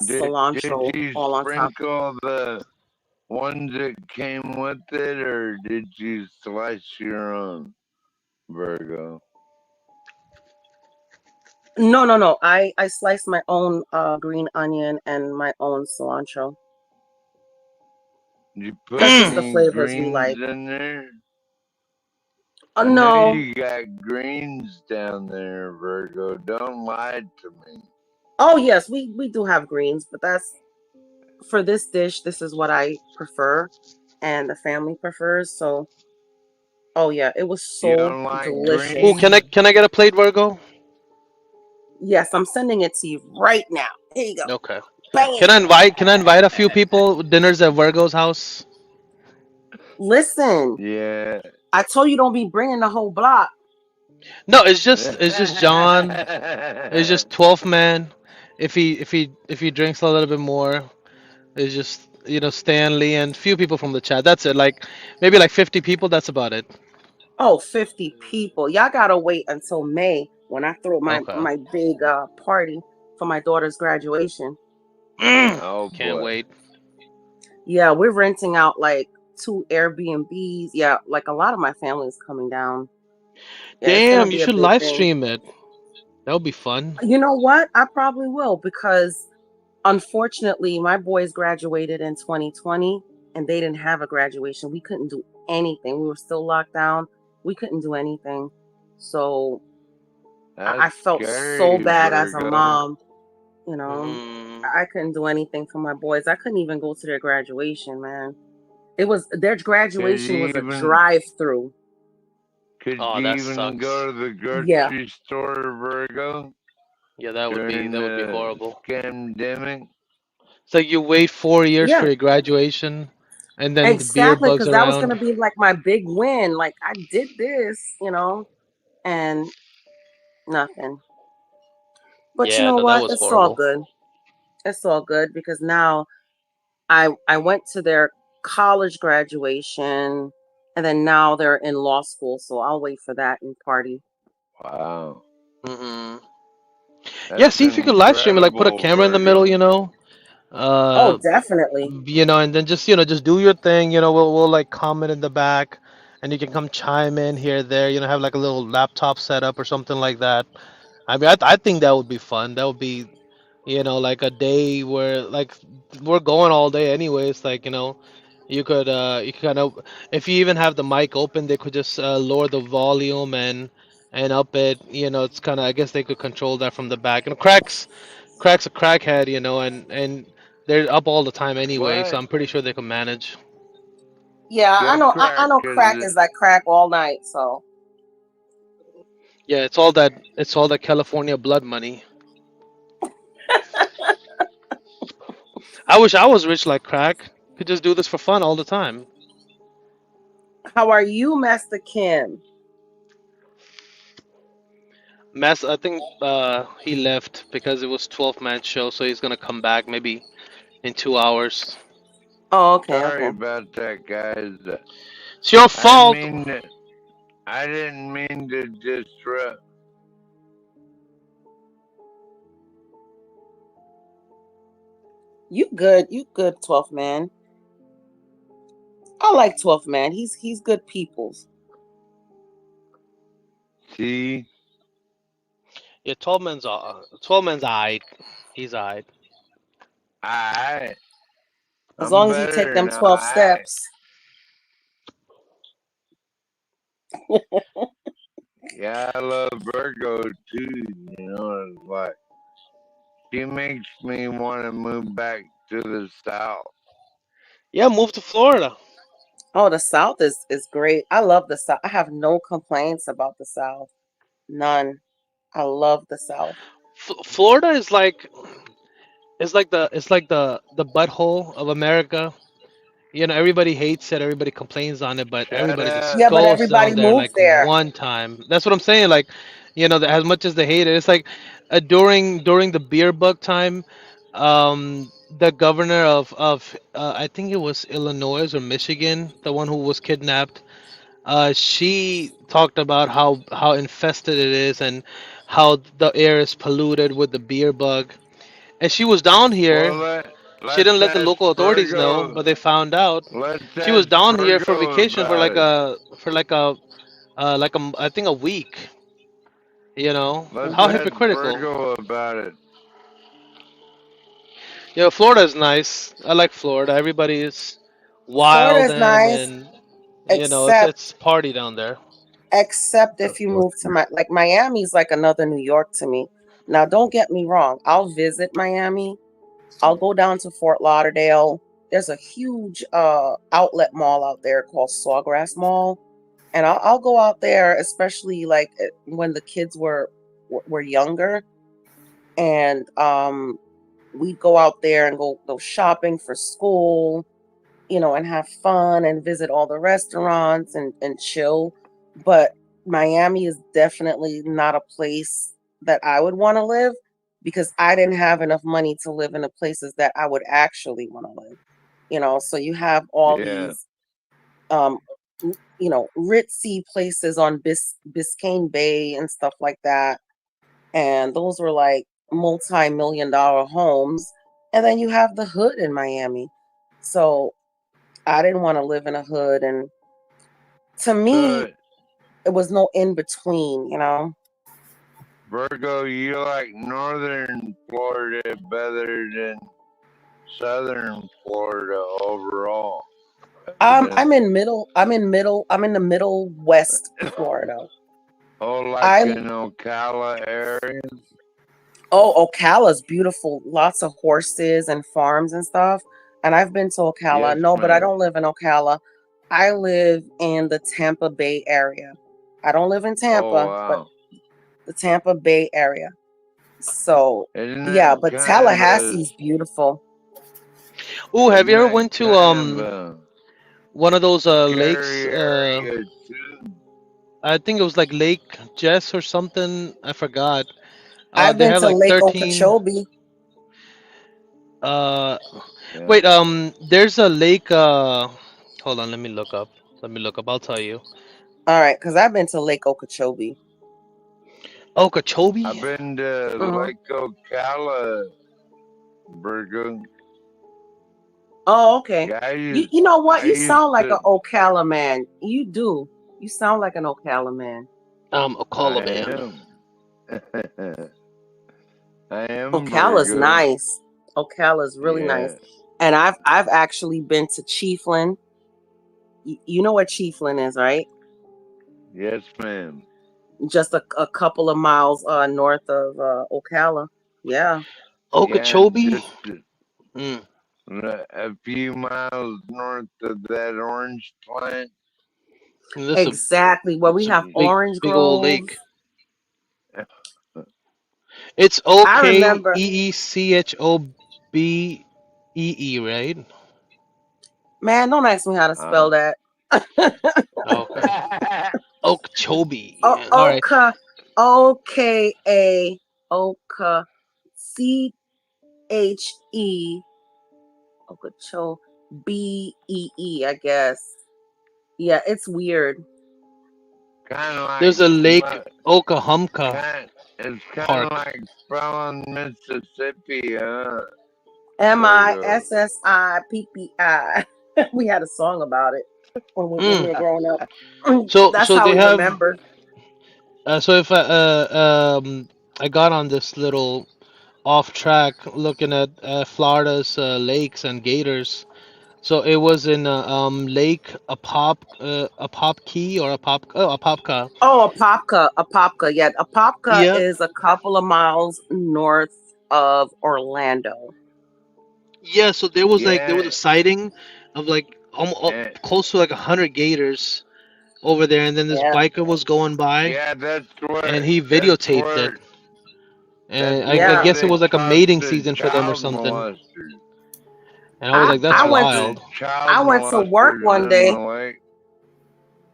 Did cilantro you all on top. sprinkle the ones that came with it, or did you slice your own, Virgo? No. I sliced my own green onion and my own cilantro. Did you put That's just the any flavors we like. greens in there? I know No. you got greens down there, Virgo. Don't lie to me. Oh yes, we do have greens, but that's for this dish. This is what I prefer, and the family prefers. So, oh yeah, it was You so don't like delicious. Oh, can I greens? can I get a plate, Virgo? Yes, I'm sending it to you right now. Here you go. Okay. Bam. Can I invite a few people dinners at Virgo's house? Listen, Yeah. I told you don't be bringing the whole block. No, it's just John. It's just 12 man. If he drinks a little bit more, it's just Stanley and few people from the chat. That's it. Like maybe like 50 people. That's about it. Oh, 50 people. Y'all gotta wait until May when I throw my Okay. my big party for my daughter's graduation. Oh Can't boy. wait. Yeah, we're renting out like 2 Airbnbs. Yeah, like a lot of my family is coming down. Yeah, it's gonna Damn, you be a should big live thing. stream it. That would be fun. You know what? I probably will because unfortunately my boys graduated in 2020 and they didn't have a graduation. We couldn't do anything. We were still locked down. We couldn't do anything. So I That's felt so scary, bad as a Virgo. mom, you know. Mm, I couldn't do anything for my boys. I couldn't even go to their graduation, man. It was their Could graduation you was a even drive-through. could oh, you that even sucks. go to the Yeah, grocery store, Virgo, Yeah, that would be during that would be the horrible. scamdemic? It's like you wait 4 years for yeah, your graduation, and then the beer exactly. bugs Because that was around. gonna be like my big win. Like I did this, and nothing. But you Yeah, know no, that what? was It's all horrible. good. It's all good because now I went to their college graduation, and then now they're in law school. So I'll wait for that and party. Wow, Hmm. Yeah, that's see if you could live stream it, like put a incredible, camera in the middle, Virgo. Oh, uh, definitely. and then just do your thing. We'll like comment in the back, and you can come chime in here, there. Have like a little laptop setup or something like that. I mean, I think that would be fun. That would be, like a day where like we're going all day anyways. Like, you could kind of, if you even have the mic open, they could just lower the volume and up it. It's kind of, I guess they could control that from the back. And cracks a crackhead, and they're up all the time anyway, so What? I'm pretty sure they can manage. Yeah, I Gut know. I crack know. Crack is is like crack all night. So Yeah, it's all that California blood money. I wish I was rich like crack. Could just do this for fun all the time. how are you, Master Kim? I think he left because it was 12-man show, so he's gonna come back maybe in 2 hours. Oh, okay, sorry okay. about that, guys. It's your I didn't fault. mean to, I didn't mean to disrupt. You good? You good, 12th man? I like 12th man. He's good peoples. See, Yeah, 12-man's alright. He's alright. I As I'm long as you take better them than 12 I. steps. Yeah, I love Virgo too. It's like she makes me want to move back to the south. Yeah, move to Florida. Oh, the South is great. I love the South. I have no complaints about the South. None. I love the South. Florida is like it's like the butthole of America. Everybody hates it, everybody complains on it, but Shut everybody just Yeah, up. but goes everybody down there moves like there. one time. That's what I'm saying. Like, as much as they hate it, it's like during the beer bug time, the governor of I think it was Illinois or Michigan, the one who was kidnapped. She talked about how infested it is and how the air is polluted with the beer bug. And she was down Well, here. She let's didn't let the ask local authorities know, Virgo. but they found out. Let's She was ask down here for Virgo vacation for about like it. I think a week. Let's How ask hypocritical. Virgo about it. Florida is nice. I like Florida. Everybody is Florida wild is nice, and it's except it's party down there. if you move to like Miami's like another New York to me. Now, don't get me wrong. I'll visit Miami. I'll go down to Fort Lauderdale. There's a huge outlet mall out there called Sawgrass Mall, and I'll go out there, especially like when the kids were younger, and we'd go out there and go shopping for school, and have fun and visit all the restaurants and chill. But Miami is definitely not a place that I would want to live because I didn't have enough money to live in the places that I would actually want to live. So you have all Yeah. these, ritzy places on Biscayne Bay and stuff like that. And those were like multi-million-dollar homes. And then you have the hood in Miami. So I didn't want to live in a hood. And to me, So, it was no in between, Virgo, you like northern Florida better than southern Florida overall. I'm in the middle west Florida. Oh, like I in Ocala area? Ocala's beautiful. Lots of horses and farms and stuff. And I've been to Ocala. Yes, No, but I ma'am. don't live in Ocala. I live in the Tampa Bay area. I don't live in Tampa, Oh, wow. but the Tampa Bay area. So Isn't yeah, that but kind of Tallahassee's beautiful. Oh, have isn't you ever that went to kind of a one of those lakes? scary area too? I think it was like Lake Jess or something. I forgot. I've They been have to like Lake 13. Okeechobee. Yeah. Wait. There's a lake. Hold on. Let me look up. I'll tell you. All right, because I've been to Lake Okeechobee. Okeechobee. I've been to Mhm. Lake Ocala, Virgo. Oh, okay. Yeah, You know what? I You used sound like to. an Ocala man. You do. You sound like an Ocala man. Ocala I man. am. I am Ocala's Virgo. nice. Ocala's really nice. Yeah. And I've actually been to Chiefland. You know where Chiefland is, right? Yes, ma'am. Just a couple of miles north of Ocala. Yeah. Okeechobee. Yeah, just Mm. a few miles north of that orange plant. Exactly. Where we have orange big old groves. lake. It's I remember. Okeechobee, right? Man, don't ask me how to spell that. Okay. Okeechobee. Oh, All right. OKA Oka CHE Okeechobee, I guess. Yeah, it's weird. Kind of like There's a lake, Okahumka it's kind Park. of like spelling Mississippi, huh? MISSIPPI. We had a song about it when we were growing up. So That's how they we have. remember. So if I got on this little off track looking at Florida's lakes and gators. So it was in Lake Apopka or Apopka. Oh, Apopka. Yeah, Apopka Yeah, is a couple of miles north of Orlando. yeah. So there was a Yeah. sighting of like close to like 100 gators over there, and then this biker was going by, Yeah, that's where. and he That's videotaped where. it. And That's I where guess it they was like a caught mating the season for them or child something. molesters. And I was like, that's I went wild. I went to work one day. In the lake.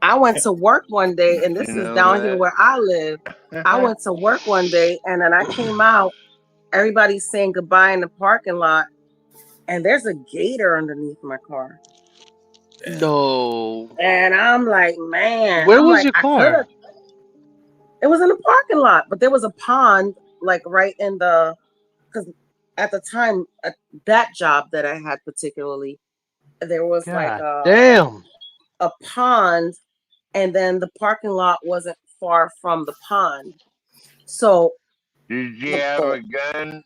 I went to work one day, and this You is know down here that? where I live. I went to work one day, and then I came out. Everybody's saying goodbye in the parking lot, and there's a gator underneath my car. No. And I'm like, man, Where was your car? It was in the parking lot, but there was a pond like right in the, because at the time, that job that I had particularly, there was like Damn. a pond, and then the parking lot wasn't far from the pond. So Did you have a gun?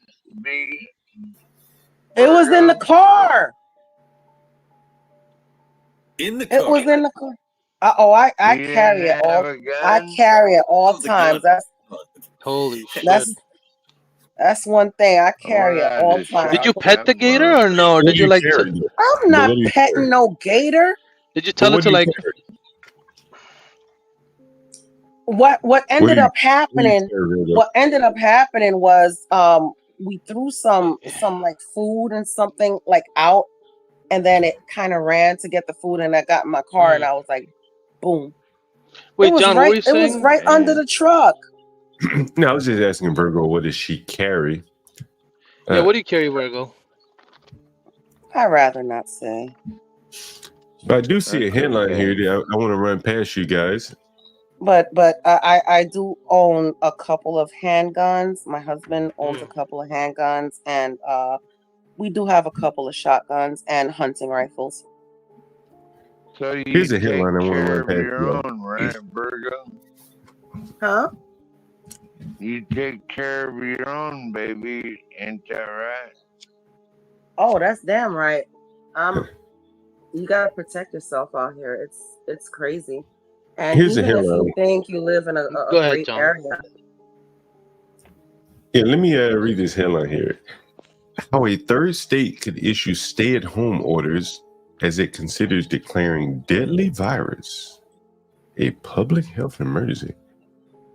It was in the car. In the car. It was in the car. I You carry it didn't all. have a gun? I carry it all times. Holy shit. That's one thing. I carry it all times. Did you pet the gator or no? Or did you like? I'm not petting no gator. Did you tell it to like? What ended up happening? carry, What ended up happening was we threw some like food and something like out, and then it kind of ran to get the food, and I got in my car, and I was like, boom. Wait, it was John, right. what were you saying? It was right under the truck. No, I was just asking Virgo, what does she carry? Yeah, what do you carry, Virgo? I'd rather not say. But I do see a That's headline okay. here that I want to run past you guys. But I do own a couple of handguns. My husband owns a couple of handguns, and we do have a couple of shotguns and hunting rifles. So you Here's a take headline I want to care run of past your you. own, right, Virgo? Huh? You take care of your own, baby. Ain't that right? Oh, that's damn right. You gotta protect yourself out here. It's crazy. And Here's a even if headline. you think you live in a Go ahead, great John. area, Yeah, let me read this headline here. How a third state could issue stay-at-home orders as it considers declaring deadly virus a public health emergency.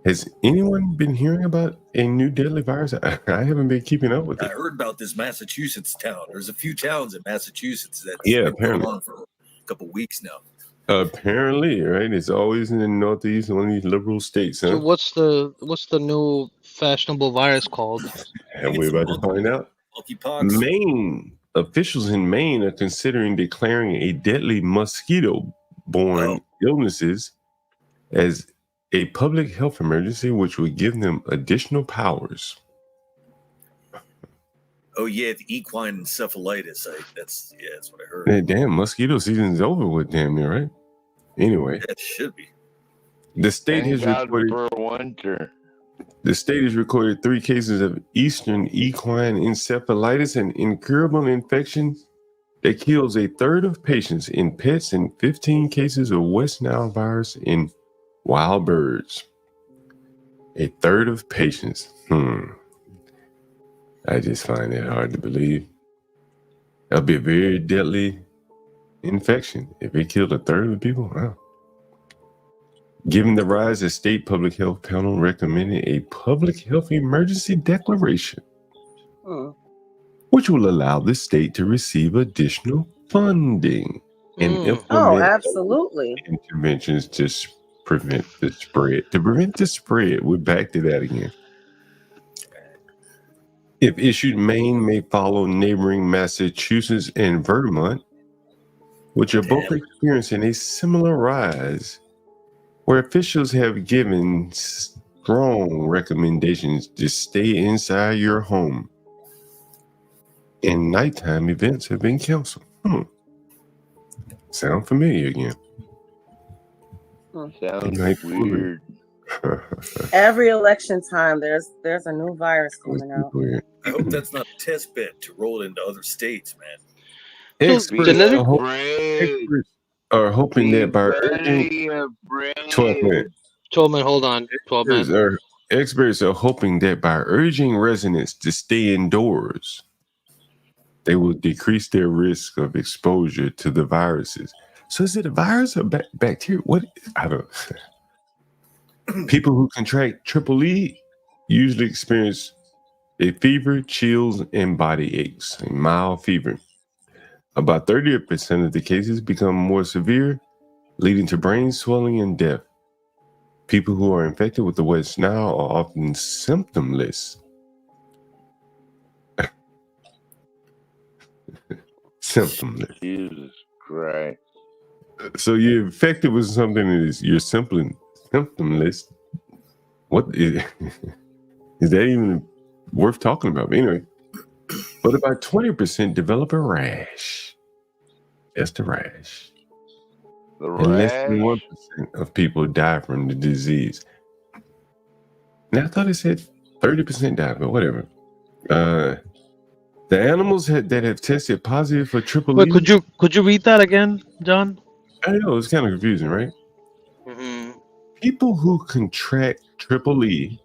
Has anyone been hearing about a new deadly virus? I haven't been keeping up with I it. heard about this Massachusetts town. There's a few towns in Massachusetts that's Yeah, been going apparently. on for a couple weeks now. Apparently, right? It's always in the Northeast, one of these liberal states, So huh? what's the new fashionable virus called? And we're about to find out. Monkeypox. Maine officials in Maine are considering declaring a deadly mosquito-borne illnesses as a public health emergency, which would give them additional powers. Oh yeah, the equine encephalitis. That's what I heard. That damn mosquito season's over with, damn near, right? Anyway, That should be. the state Thank has God recorded. for winter. The state has recorded 3 cases of eastern equine encephalitis, an incurable infection that kills a third of patients in pets, and 15 cases of West Nile virus in wild birds. A third of patients. I just find that hard to believe. That'll be a very deadly infection if it killed a third of the people. Wow. Given the rise, the state public health panel recommended a public health emergency declaration, which will allow the state to receive additional funding and implement absolutely. interventions to prevent the spread. To prevent the spread, we're back to that again. If issued, Maine may follow neighboring Massachusetts and Vermont, which are both experiencing a similar rise, where officials have given strong recommendations to stay inside your home, and nighttime events have been canceled. Sound familiar again? Sounds weird. every election time there's a new virus coming out. I hope that's not a test bed to roll into other states, man. Experts are hoping that by urging 12 minutes. 12 minutes, hold on. 12 minutes. Experts are hoping that by urging residents to stay indoors, they will decrease their risk of exposure to the viruses. So is it a virus or bacteria? What? I don't know. People who contract triple E usually experience a fever, chills, and body aches, a mild fever. About 30% of the cases become more severe, leading to brain swelling and death. People who are infected with the West Nile are often symptomless. Symptomless. Jesus Christ. So you're infected with something that you're simply symptomless. What is that even worth talking about? But anyway, but about 20% develop a rash. Just a rash. And less than 1% of people die from the disease. Now I thought it said 30% die, but whatever. The animals that have tested positive for triple Wait, E. could you read that again, John? I know it's kind of confusing, right? People who contract triple E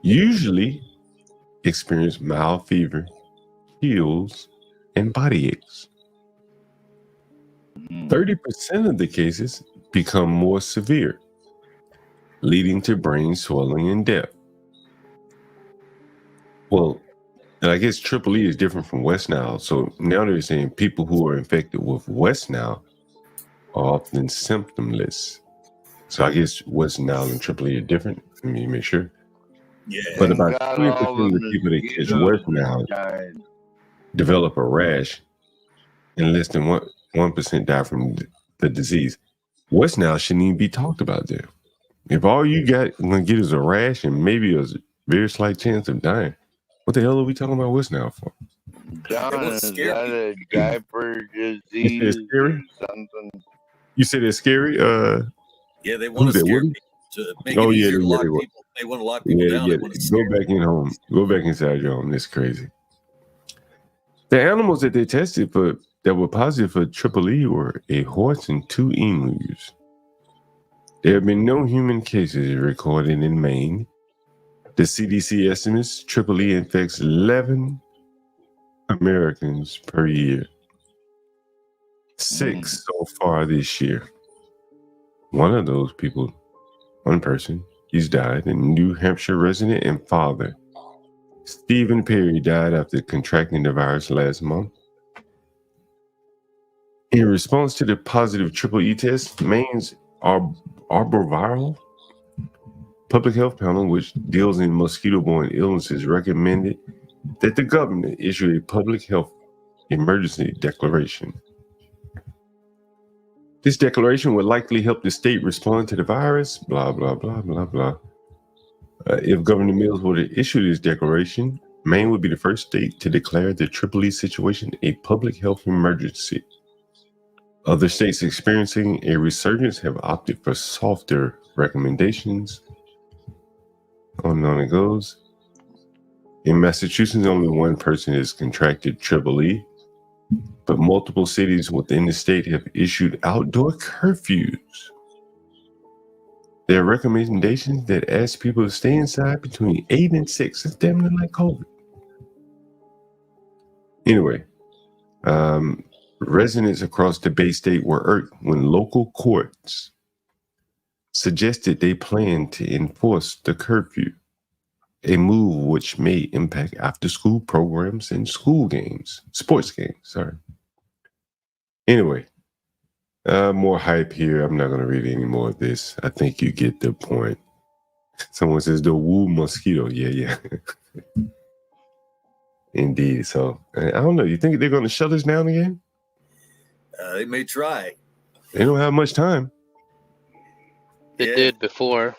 usually experience mild fever, chills, and body aches. 30% of the cases become more severe, leading to brain swelling and death. Well, and I guess triple E is different from West Nile. So now they're saying people who are infected with West Nile are often symptomless. So I guess West Nile and triple E are different. Let me make sure. Yeah. But about 20% of the people that catch West Nile develop a rash, and less than 1% die from the disease. West Nile shouldn't even be talked about there. If all you got gonna get is a rash and maybe a very slight chance of dying, what the hell are we talking about West Nile for? John, what's is scary? that a diaper You said disease it's or scary? something? You said it's scary? Yeah, they want Who's to that, scare Woody? people to make Oh, it yeah, easier to lock they were. people. They want to lock people Yeah, down. yeah. They want to Go scare back in home. Go back inside your home. That's crazy. The animals that they tested for that were positive for triple E were a horse and 2 emus. There have been no human cases recorded in Maine. The CDC estimates triple E infects 11 Americans per year. 6 so far this year. One of those people, one person, he's died. A New Hampshire resident and father. Stephen Perry died after contracting the virus last month. In response to the positive triple E test, Maine's Arboviral Public Health Panel, which deals in mosquito-borne illnesses, recommended that the government issue a public health emergency declaration. This declaration would likely help the state respond to the virus, blah, blah, blah, blah, blah. If Governor Mills were to issue this declaration, Maine would be the first state to declare the triple E situation a public health emergency. Other states experiencing a resurgence have opted for softer recommendations. On and on it goes. In Massachusetts, only one person has contracted triple E, but multiple cities within the state have issued outdoor curfews. There are recommendations that ask people to stay inside between 8 and 6. It's damn near like COVID. Anyway, residents across the Bay State were irked when local courts suggested they plan to enforce the curfew, a move which may impact after-school programs and sports games, sorry. Anyway, more hype here. I'm not going to read any more of this. I think you get the point. Someone says the woo mosquito. Yeah. Indeed. So, I don't know. You think they're going to shut us down again? They may try. They don't have much time. They did before.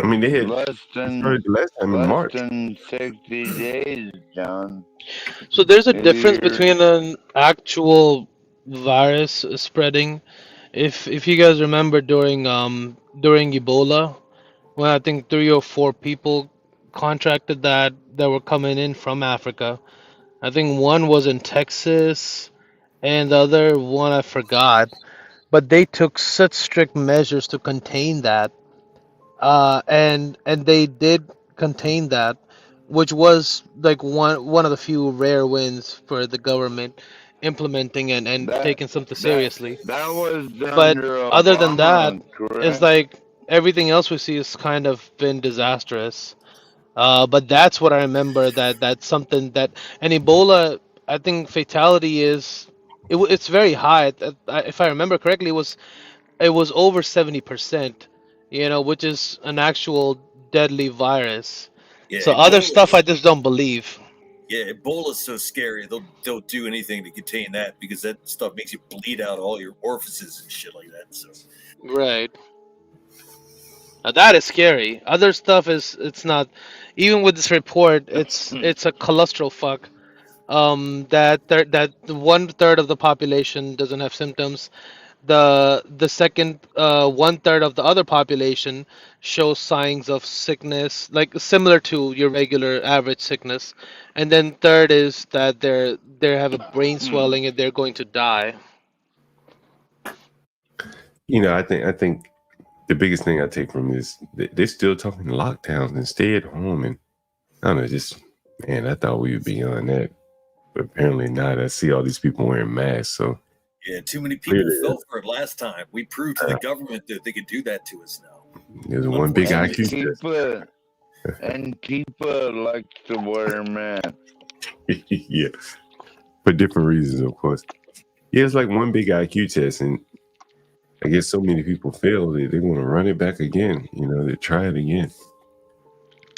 I mean, they had less than started the last time in March. 60 days, John. So there's a difference between an actual virus spreading. If you guys remember during Ebola, when I think 3 or 4 people contracted that were coming in from Africa. I think one was in Texas and the other one I forgot. But they took such strict measures to contain that. And they did contain that, which was like one of the few rare wins for the government implementing and taking something seriously. That was But under other than that, Obama, correct? it's like everything else we see has kind of been disastrous. But that's what I remember, that's something that, and Ebola, I think fatality is it's very high. If I remember correctly, it was over 70%, which is an actual deadly virus. Yeah, So other Ebola stuff is- I just don't believe. Yeah, Ebola's so scary. They'll do anything to contain that because that stuff makes you bleed out all your orifices and shit like that. So Right. Now that is scary. Other stuff it's not. Even with this report, it's a cholesterol fuck. That 1/3 of the population doesn't have symptoms. The second 1/3 of the other population shows signs of sickness, like similar to your regular average sickness, and then third is that they have a brain swelling and they're going to die. I think the biggest thing I take from this, they're still talking lockdowns and stay at home, and I don't know, man, I thought we would be on that, but apparently not. I see all these people wearing masks, so yeah, too many people Clearly, fell for it last time. We proved to the government that they could do that to us now. there's one big IQ test. Antifa likes to wear a mask. Yeah, for different reasons, of course. Yeah, it's like one big IQ test, and I guess so many people fail that they want to run it back again. They try it again.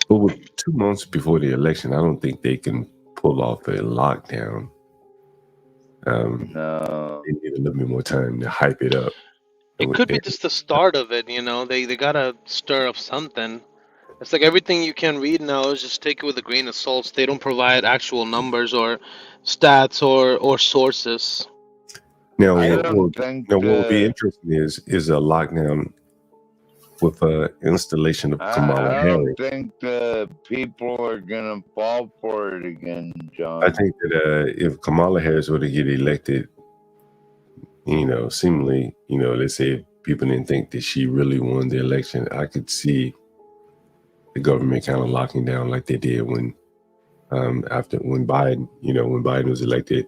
But with 2 months before the election, I don't think they can pull off a lockdown. No. They need a little bit more time to hype it up. It could be just the start of it, you know. They gotta stir up something. It's like everything you can read now is just take it with a grain of salt. They don't provide actual numbers or stats or sources. Now, I what don't think what will be the interesting is a lockdown with installation of Kamala I don't Harris. think the people are gonna fall for it again, I John. think that if Kamala Harris were to get elected, seemingly, let's say if people didn't think that she really won the election, I could see the government kind of locking down like they did when Biden was elected,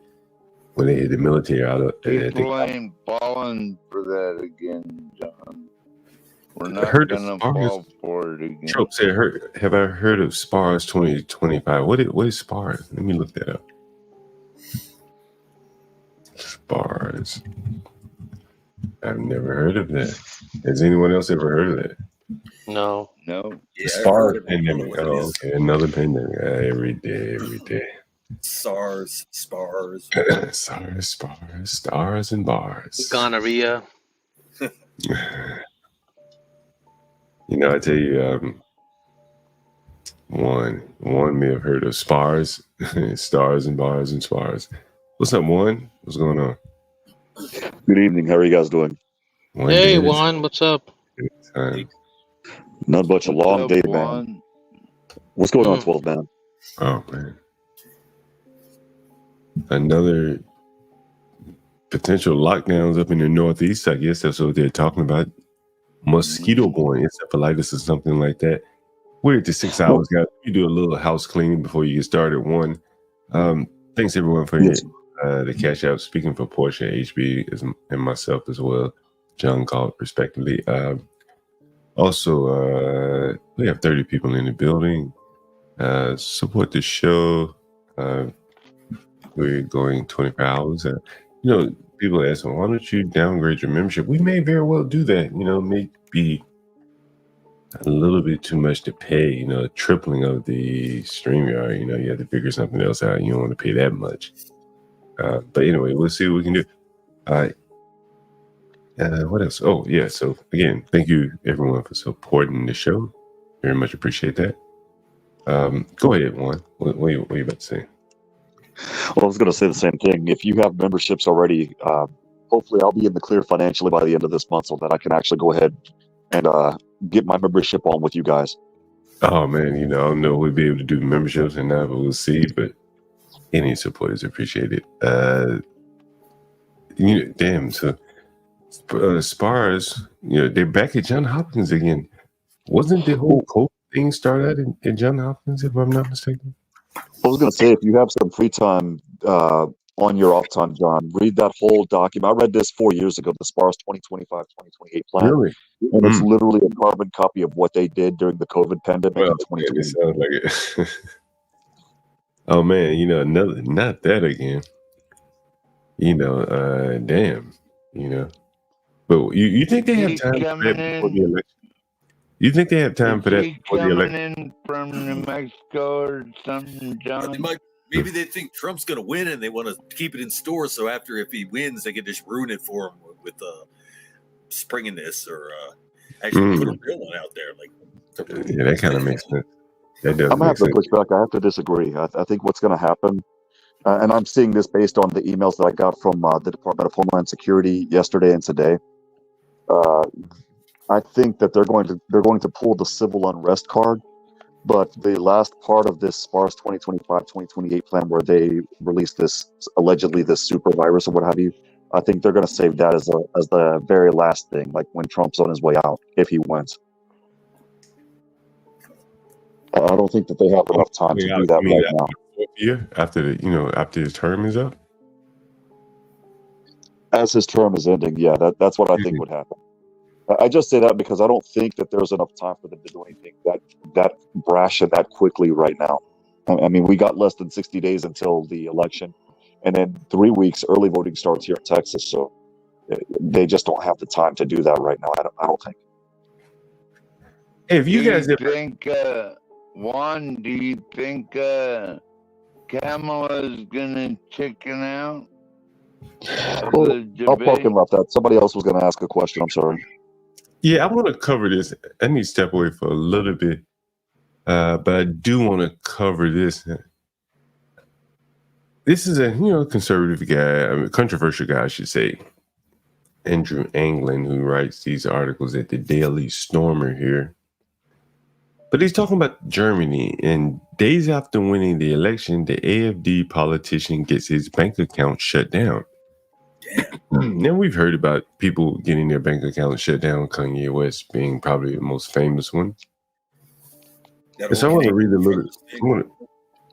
when they had the military out of People ain't falling for that again, John. We're I not heard of gonna SPARS. fall for it again. Trump said, have I heard of SPARS 2025? What is SPARS? Let me look that up. SPARS. I've never heard of that. Has anyone else ever heard of that? No. No. Yeah, I SPARS heard it. I don't know pandemic. what it Oh, is. okay. Another pandemic. Every day. SARS, SPARS. SARS, SPARS, stars and bars. Gonorrhea. I tell you, one may have heard of SPARS, stars and bars and spars. What's up, Juan? What's going on? Good evening. How are you guys doing? Hey Juan, what's up? Not much. A What's long up, day, man. Juan? What's going on, 12 man? Oh man, another potential lockdowns up in the Northeast. I guess that's what they're talking about. Mosquito-borne encephalitis or something like that. We're at the 6 hours, guys. You do a little house cleaning before you get started. One, thanks everyone for the cash out. Speaking for Portia, HB, and myself as well, John Galt, respectively. Also, we have 30 people in the building. Support the show. We're going 24 hours. People ask, well, why don't you downgrade your membership? We may very well do that. May be a little bit too much to pay. Tripling of the StreamYard. You have to figure something else out. You don't want to pay that much. But anyway, we'll see what we can do. What else? Oh, yeah. So again, thank you everyone for supporting the show. Very much appreciate that. Go ahead, Juan. What are you about to say? Well, I was going to say the same thing. If you have memberships already, hopefully I'll be in the clear financially by the end of this month so that I can actually go ahead and get my membership on with you guys. Oh, man, I don't know if we'll be able to do memberships or not, but we'll see. But any support is appreciated. Damn, so SPARS, they're back at Johns Hopkins again. Wasn't the whole COVID thing started in Johns Hopkins, if I'm not mistaken? I was going to say, if you have some free time on your off time, John, read that whole document. I read this 4 years ago, the SPARS 2025-2028 plan. Really? And it's literally a carbon copy of what they did during the COVID pandemic in 2020. It sounds like it. Oh, man, not that again. Damn, But you think they have time for that before the election? You think they have time for that before the election? In from New Mexico or something, John? Maybe they think Trump's going to win and they want to keep it in store. So if he wins, they can just ruin it for him with springing this or actually put a real one out there. Yeah, that kind of makes sense. That does I'm going to have make to sense. push back. I have to disagree. I think what's going to happen, and I'm seeing this based on the emails that I got from the Department of Homeland Security yesterday and today. I think that they're going to pull the civil unrest card, but the last part of this SPARS 2025-2028 plan, where they released this allegedly this super virus or what have you, I think they're going to save that as the very last thing, like when Trump's on his way out, if he wins. I don't think that they have enough time to do that right now. Year after his term is up. As his term is ending, yeah, that's what I think would happen. I just say that because I don't think that there's enough time for them to do anything that brash and that quickly right now. I mean, we got less than 60 days until the election, and then 3 weeks early voting starts here in Texas. So they just don't have the time to do that right now. I don't think. Hey, if you guys think, Juan, do you think Kamala's gonna chicken out? Well, I'll park and let that. Somebody else was going to ask a question. I'm sorry. Yeah, I want to cover this. I need to step away for a little bit, but I do want to cover this. This is a conservative guy, controversial guy, I should say. Andrew Anglin, who writes these articles at the Daily Stormer here. But he's talking about Germany, and days after winning the election, the AfD politician gets his bank account shut down. Now we've heard about people getting their bank account shut down, Kanye West being probably the most famous one. That And so I whole want to read a little.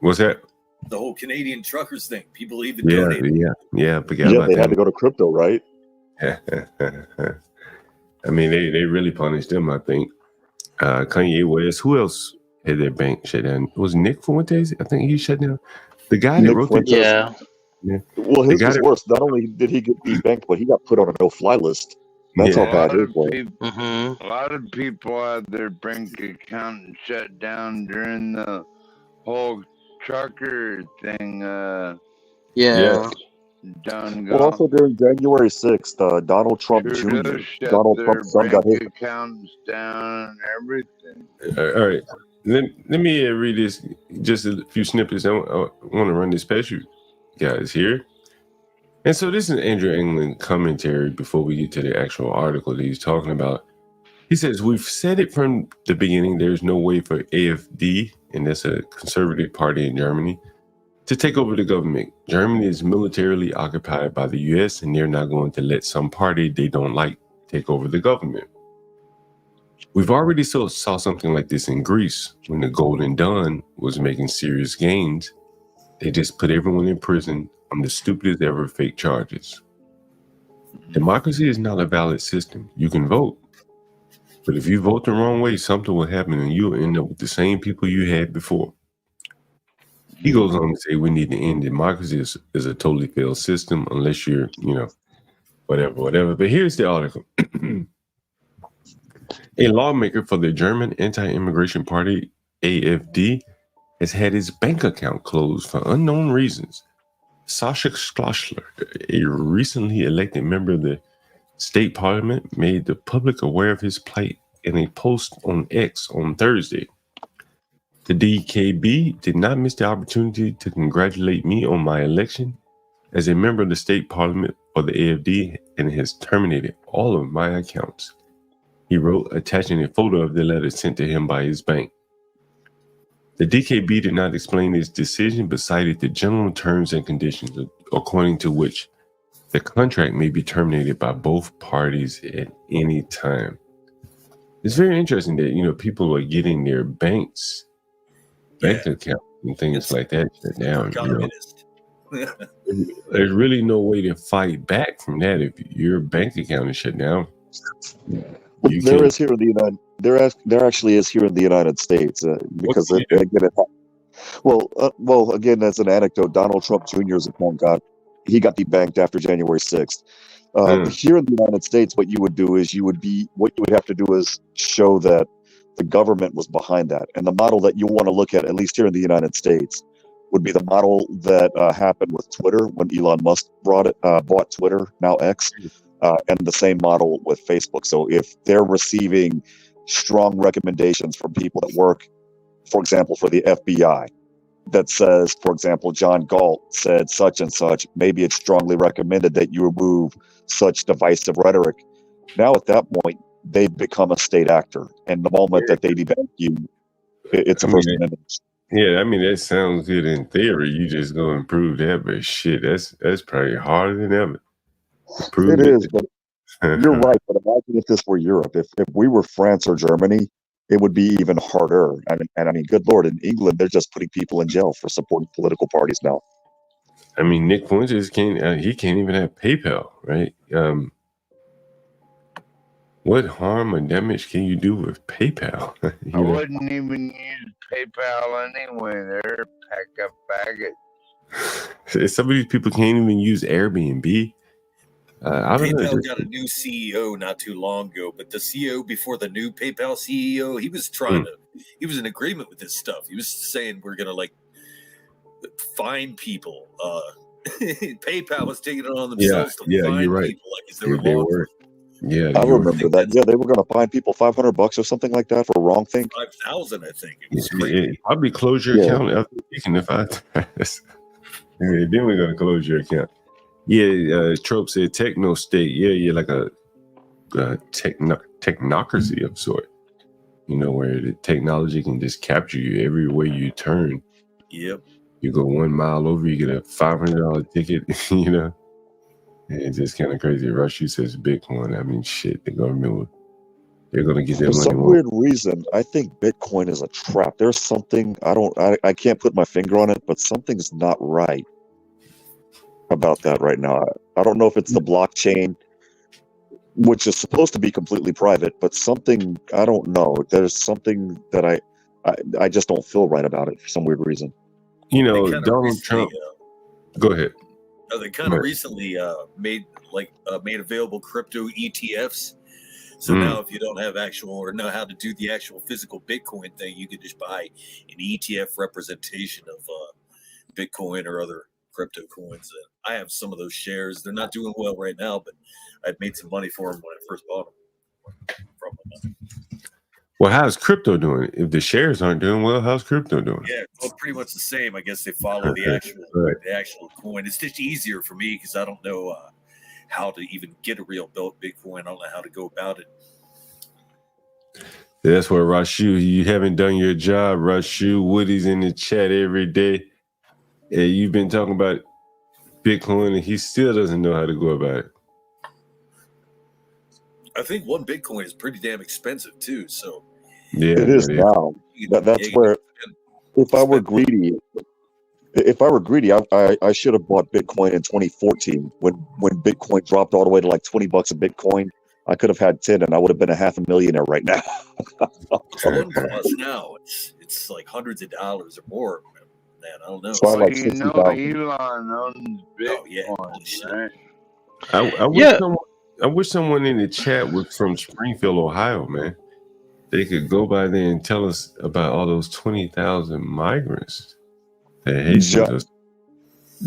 What's that? The whole Canadian truckers thing. People even donate. Yeah. Forget about they that. had to go to crypto, right? I mean, they really punished them, I think. Kanye West. Who else had their bank shut down? It was Nick Fuentes? I think he shut down. The guy that Nick wrote Fuentes. Yeah. Well, The his guy was that- worse. Not only did he get debanked, but he got put on a no-fly list. That's Yeah. how bad his was. A lot of people had their bank account shut down during the whole trucker thing. Yeah. Done Well, also during January 6th, Donald Trump Trudeau Jr., shut Donald their Trump's son, got bank his. accounts down and everything. All right. Let me read this, just a few snippets. I want to run this past you guys here. And so this is Andrew England commentary before we get to the actual article that he's talking about. He says, we've said it from the beginning, there's no way for AfD, and that's a conservative party in Germany, to take over the government. Germany is militarily occupied by the US, and they're not going to let some party they don't like take over the government. We've already saw something like this in Greece when the Golden Dawn was making serious gains. They just put everyone in prison on the stupidest ever fake charges. Democracy is not a valid system. You can vote, but if you vote the wrong way, something will happen and you'll end up with the same people you had before. He goes on to say we need to end democracy is a totally failed system unless you're, whatever. But here's the article. A lawmaker for the German anti-immigration party, AfD, has had his bank account closed for unknown reasons. Sascha Schlossler, a recently elected member of the state parliament, made the public aware of his plight in a post on X on Thursday. The DKB did not miss the opportunity to congratulate me on my election as a member of the state parliament for the AfD and has terminated all of my accounts. He wrote, attaching a photo of the letter sent to him by his bank. The DKB did not explain its decision, but cited the general terms and conditions according to which the contract may be terminated by both parties at any time. It's very interesting that, people are getting their bank account and things like that shut down. There's really no way to fight back from that. If your bank account is shut down, There is here in the United. There actually is here in the United States because again, as an anecdote, Donald Trump Jr.'s account got debanked after January 6th. Here in the United States, what you would have to do is show that the government was behind that, and the model that you want to look at least here in the United States, would be the model that happened with Twitter when Elon Musk bought Twitter, now X. And the same model with Facebook. So if they're receiving strong recommendations from people that work, for example, for the FBI, that says, for example, John Galt said such and such, maybe it's strongly recommended that you remove such divisive rhetoric. Now at that point, they've become a state actor. And the moment that they debank you, it's a First Amendment. Yeah, I mean, that sounds good in theory. You just go and prove that, but shit, that's probably harder than ever. It is, but you're right. But imagine if this were Europe. If we were France or Germany, it would be even harder. I mean, good Lord, in England, they're just putting people in jail for supporting political parties now. I mean, Nick Fuentes can't even have PayPal, right? What harm or damage can you do with PayPal? I wouldn't even use PayPal anyway. They're a pack of faggots. Some of these people can't even use Airbnb. I don't know. PayPal got a new CEO not too long ago, but the CEO before the new PayPal CEO, he was he was in agreement with this stuff. He was saying we're gonna fine people PayPal was taking it on Yeah, themselves to yeah, find you're right. people, like, 'cause they were They law were. Yeah, I you were. remember that. Yeah, they were going to fine people $500 or something like that for a wrong thing. 5,000, I think. It Yeah, was crazy. probably close your Yeah. account after taking the 5,000. Yeah, then we're gonna close your account. Yeah, Trope said techno state. Yeah, like a technocracy of sort. You know, where the technology can just capture you everywhere you turn. Yep. You go 1 mile over, you get a $500 ticket. You know, and it's just kind of crazy. Rushy says Bitcoin. I mean, shit, the government they're gonna get their For money. some weird reason, I think Bitcoin is a trap. There's something I can't put my finger on it, but something's not right about that right now. I don't know if it's the blockchain, which is supposed to be completely private, but something I don't know. There's something that I just don't feel right about it for some weird reason. You They know, kind of Donald recently, Trump. Go ahead. they kind of recently made available crypto ETFs. So now, if you don't have actual or know how to do the actual physical Bitcoin thing, you can just buy an ETF representation of Bitcoin or other crypto coins. And I have some of those shares. They're not doing well right now, but I've made some money for them when I first bought them from them. Well, how's crypto doing? If the shares aren't doing well, how's crypto doing? Yeah, well, pretty much the same. I guess they follow the actual coin. It's just easier for me because I don't know how to even get a real Bitcoin. I don't know how to go about it. That's where Rashu, you haven't done your job, Rashu. Woody's in the chat every day. And you've been talking about Bitcoin, and he still doesn't know how to go about it. I think one Bitcoin is pretty damn expensive too. So yeah, it is now. That's where if I were greedy, I should have bought Bitcoin in 2014 when Bitcoin dropped all the way to like $20 a Bitcoin. I could have had 10 and I would have been a $500,000 right now. What's one cost now? It's like hundreds of dollars or more. Man, I don't know. So I like you know 60,000. Elon owns Bitcoin, right? I wish someone in the chat was from Springfield, Ohio, man. They could go by there and tell us about all those 20,000 migrants that Haitians are.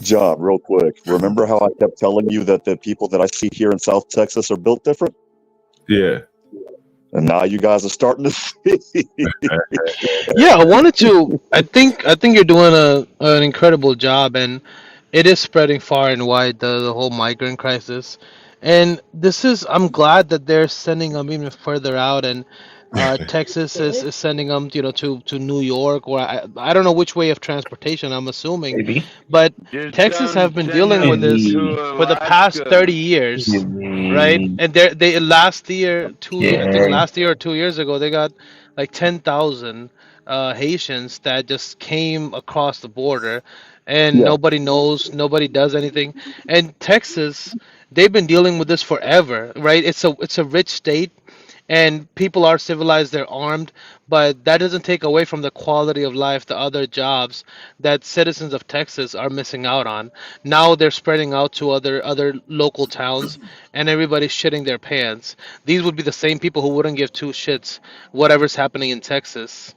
John, real quick. Remember how I kept telling you that the people that I see here in South Texas are built different? Yeah. And now you guys are starting to see. Yeah, I wanted to. I think you're doing an incredible job, and it is spreading far and wide the whole migrant crisis. And I'm glad that they're sending them even further out, and Texas is sending them, to New York, or I don't know which way of transportation. I'm assuming, but Just Texas have been send dealing with them this to for the past Alaska. 30 years, right? And they last year, I think last year or 2 years ago, they got like 10,000 Haitians that just came across the border, and nobody knows, nobody does anything. And Texas, they've been dealing with this forever, right? It's a rich state, and people are civilized, they're armed, but that doesn't take away from the quality of life, the other jobs that citizens of Texas are missing out on. Now they're spreading out to other local towns, and everybody's shitting their pants. These would be the same people who wouldn't give two shits whatever's happening in Texas.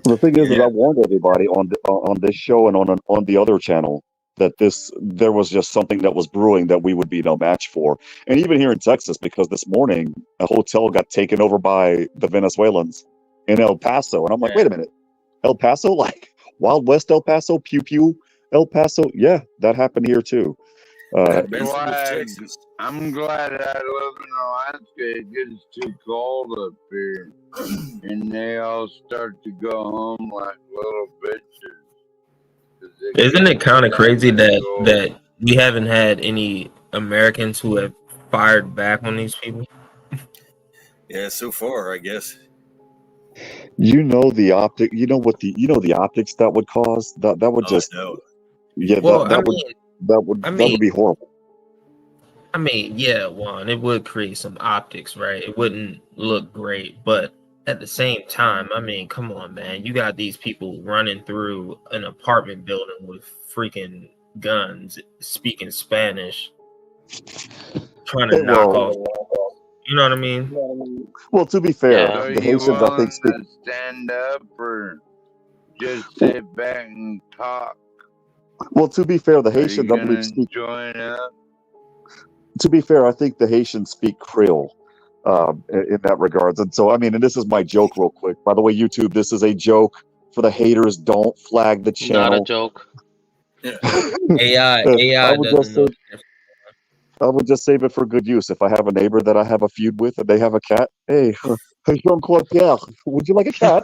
The thing is I warned everybody on this show and on the other channel that there was just something that was brewing that we would be no match for. And even here in Texas, because this morning a hotel got taken over by the Venezuelans in El Paso. And I'm like, wait a minute, El Paso? Like Wild West El Paso? Pew Pew El Paso? Yeah, that happened here too. I'm glad I live in Alaska. It gets too cold up here, and they all start to go home like little bitches. Isn't it kind of crazy that we haven't had any Americans who have fired back on these people? Yeah, so far, I guess. You know the optics that would cause that would just that would be horrible. I mean, yeah, Juan, it would create some optics, right? It wouldn't look great, but at the same time, I mean, come on, man. You got these people running through an apartment building with freaking guns, speaking Spanish, trying to knock off. You know what I mean? Well, to be fair, So the you Haitians, I want think, speak. to stand up or just sit back and talk? Well, to be fair, the Are you Haitians, I believe, gonna speak. join up? To be fair, I think the Haitians speak Creole in that regards. And so, I mean, and this is my joke, real quick. By the way, YouTube, this is a joke for the haters. Don't flag the Not a channel. joke. AI I AI would doesn't just say, know. I would just save it for good use. If I have a neighbor that I have a feud with and they have a cat, hey, Jean-Claude Pierre, would you like a cat?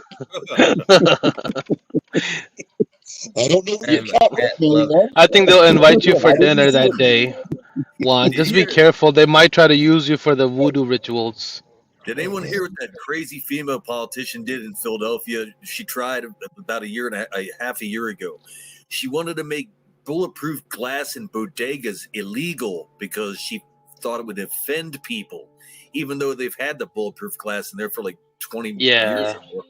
I don't know where your And my cat cat went, Billy, loves man. I think they'll invite you Yeah, for I didn't dinner see that it. day. Juan, Did just you be hear? careful. They might try to use you for the voodoo rituals. Did anyone hear what that crazy female politician did in Philadelphia? She tried about half a year ago. She wanted to make bulletproof glass in bodegas illegal because she thought it would offend people, even though they've had the bulletproof glass in there for like 20 years Yeah. or more.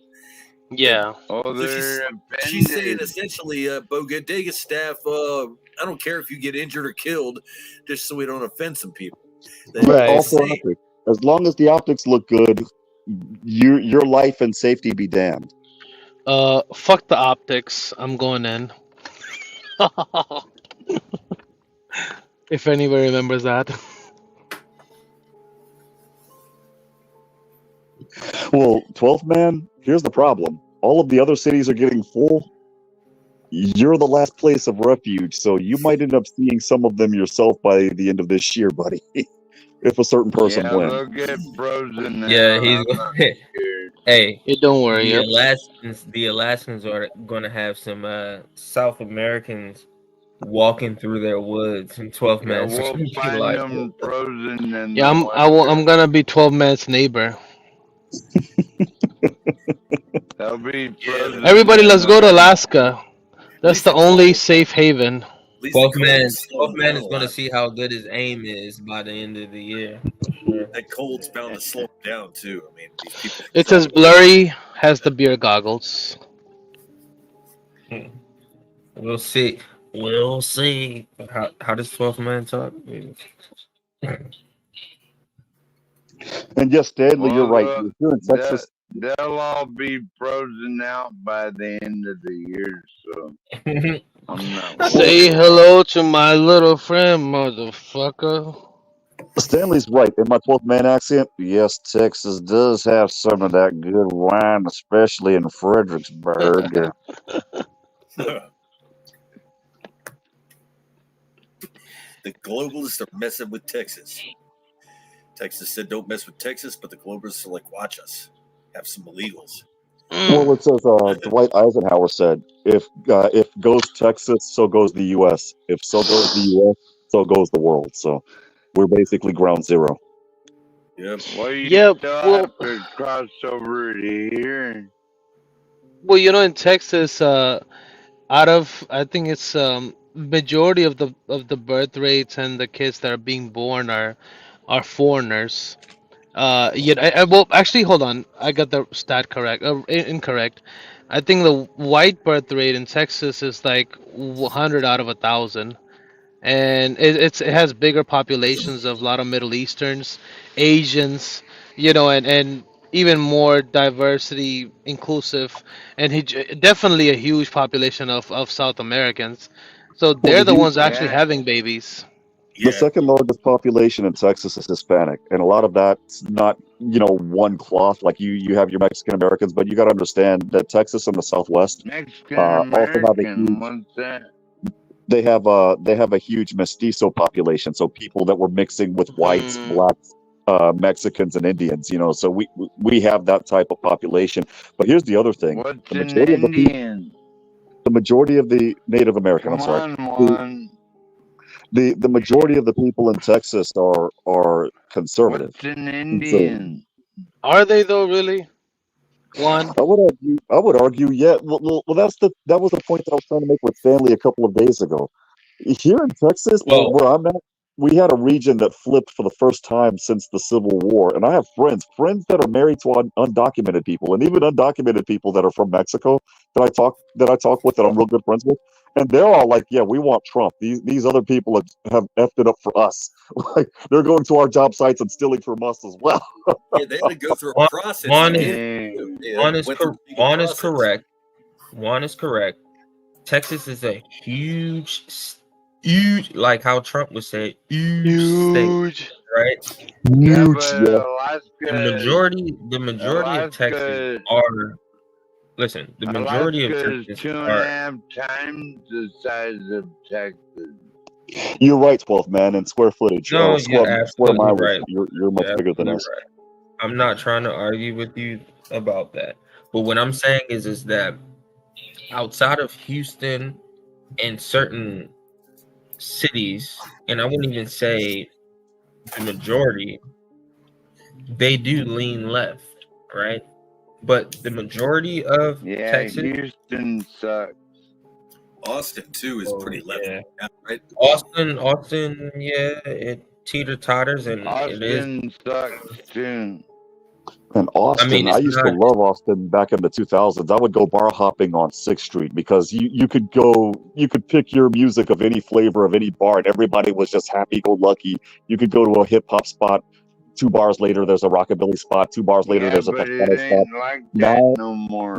Yeah. Oh, So they're she's saying offended. essentially, bodega staff, I don't care if you get injured or killed, just so we don't offend some people. That's Right. Right. Also, insane. optics. As long as the optics look good, your life and safety be damned. Fuck the optics. I'm going in. If anybody remembers that. Well, 12th man, here's the problem. All of the other cities are getting full. You're the last place of refuge, so you might end up seeing some of them yourself by the end of this year, buddy. If a certain person Yeah, wins. they'll get frozen Yeah, now. he's I'm not scared. hey, Yeah, don't worry. the Yep. Alaskans are gonna have some South Americans walking through their woods, and 12 Yeah, men are we'll gonna be find like, them frozen in Yeah, the I'm gonna be 12 man's neighbor. They'll be frozen Everybody, in let's the go to winter. Alaska. That's the only safe haven. 12 man is gonna see how good his aim is by the end of the year. For sure. That cold's bound to slow them down too. I mean, these people. It's as blurry as the beer goggles. We'll see. We'll see. How does 12 man talk? And yes, Stanley, you're right. Well, If you're in Texas, they'll all be frozen out by the end of the year, so I'm not Say worried. hello to my little friend, motherfucker. Stanley's right. In my 12th man accent, yes, Texas does have some of that good wine, especially in Fredericksburg. The globalists are messing with Texas. Texas said don't mess with Texas, but the globalists are like, watch us. Have some illegals. Well, it says Dwight Eisenhower said, "If goes Texas, so goes the U.S. If so goes the U.S., so goes the world." So we're basically ground zero. Yep. Well, you Yeah, still well, have to cross over to here. well, in Texas, out of I think it's majority of the birth rates and the kids that are being born are foreigners. Well, actually, hold on. I got the stat correct. Incorrect. I think the white birth rate in Texas is like 100 out of 1,000, and it has bigger populations of a lot of Middle Easterns, Asians, and even more diversity inclusive, and definitely a huge population of South Americans. So Well, they're the the huge, ones actually having babies. the second largest population in Texas is Hispanic, and a lot of that's not one cloth. Like you have your Mexican Americans, but you got to understand that Texas and the Southwest Mexican also have a American, huge. what's that? They have a huge mestizo population, so people that were mixing with whites, blacks, Mexicans, and Indians. So we have that type of population. But here's the other thing: What's the an majority of Indian? the majority of the Native American. Come I'm sorry. on, Juan. The majority of the people in Texas are conservative. What's an And so Indian? Are they though, really? One. I would argue, yeah. Well, that was the point that I was trying to make with Stanley a couple of days ago. Here in Texas, where I'm at, we had a region that flipped for the first time since the Civil War, and I have friends that are married to undocumented people, and even undocumented people that are from Mexico that I talk with that I'm real good friends with, and they're all like, "Yeah, we want Trump. These other people have effed it up for us. Like they're going to our job sites and stealing from us as well." Yeah, they had to go through a process to get it. Juan is correct. Juan is correct. Texas is a huge, like how Trump would say, huge state, right? Yeah, Huge, but yeah. The majority of Texas are. Listen, the majority of Alaska is Texas 2.5 times the size of Texas. You're right, 12th man, and square footage, No, square you're square absolutely mileage. right. You're much You're bigger than absolutely us. right. I'm not trying to argue with you about that, but what I'm saying is that outside of Houston and certain cities, and I wouldn't even say the majority, they do lean left, right? But the majority of Texas, Houston sucks. Austin too is pretty left, right? Austin, yeah, it teeter totters, and it is. Austin sucks too. And Austin, I it's used to not. love Austin back in the 2000s. I would go bar hopping on 6th Street because you could pick your music of any flavor of any bar, and everybody was just happy-go-lucky. You could go to a hip-hop spot. 2 bars later, there's a rockabilly spot. 2 bars later, there's a but Tejano it spot. ain't like that Now, no more.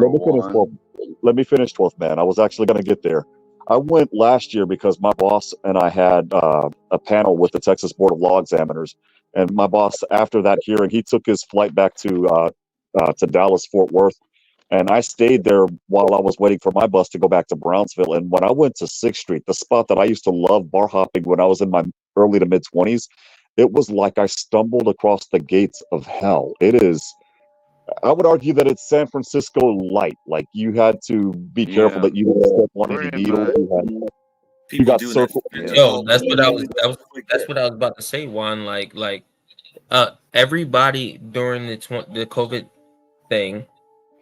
let me finish 12th man. I was actually going to get there. I went last year because my boss and I had a panel with the Texas Board of Law Examiners, and my boss, after that hearing, he took his flight back to Dallas Fort Worth, and I stayed there while I was waiting for my bus to go back to Brownsville. And when I went to 6th Street, the spot that I used to love bar hopping when I was in my early to mid 20s, it was like I stumbled across the gates of hell. It is. I would argue that it's San Francisco light. Like, you had to be careful that you didn't step on any needles. You got circled. Yo, that's what I was about to say, Juan. Like, everybody during the COVID thing,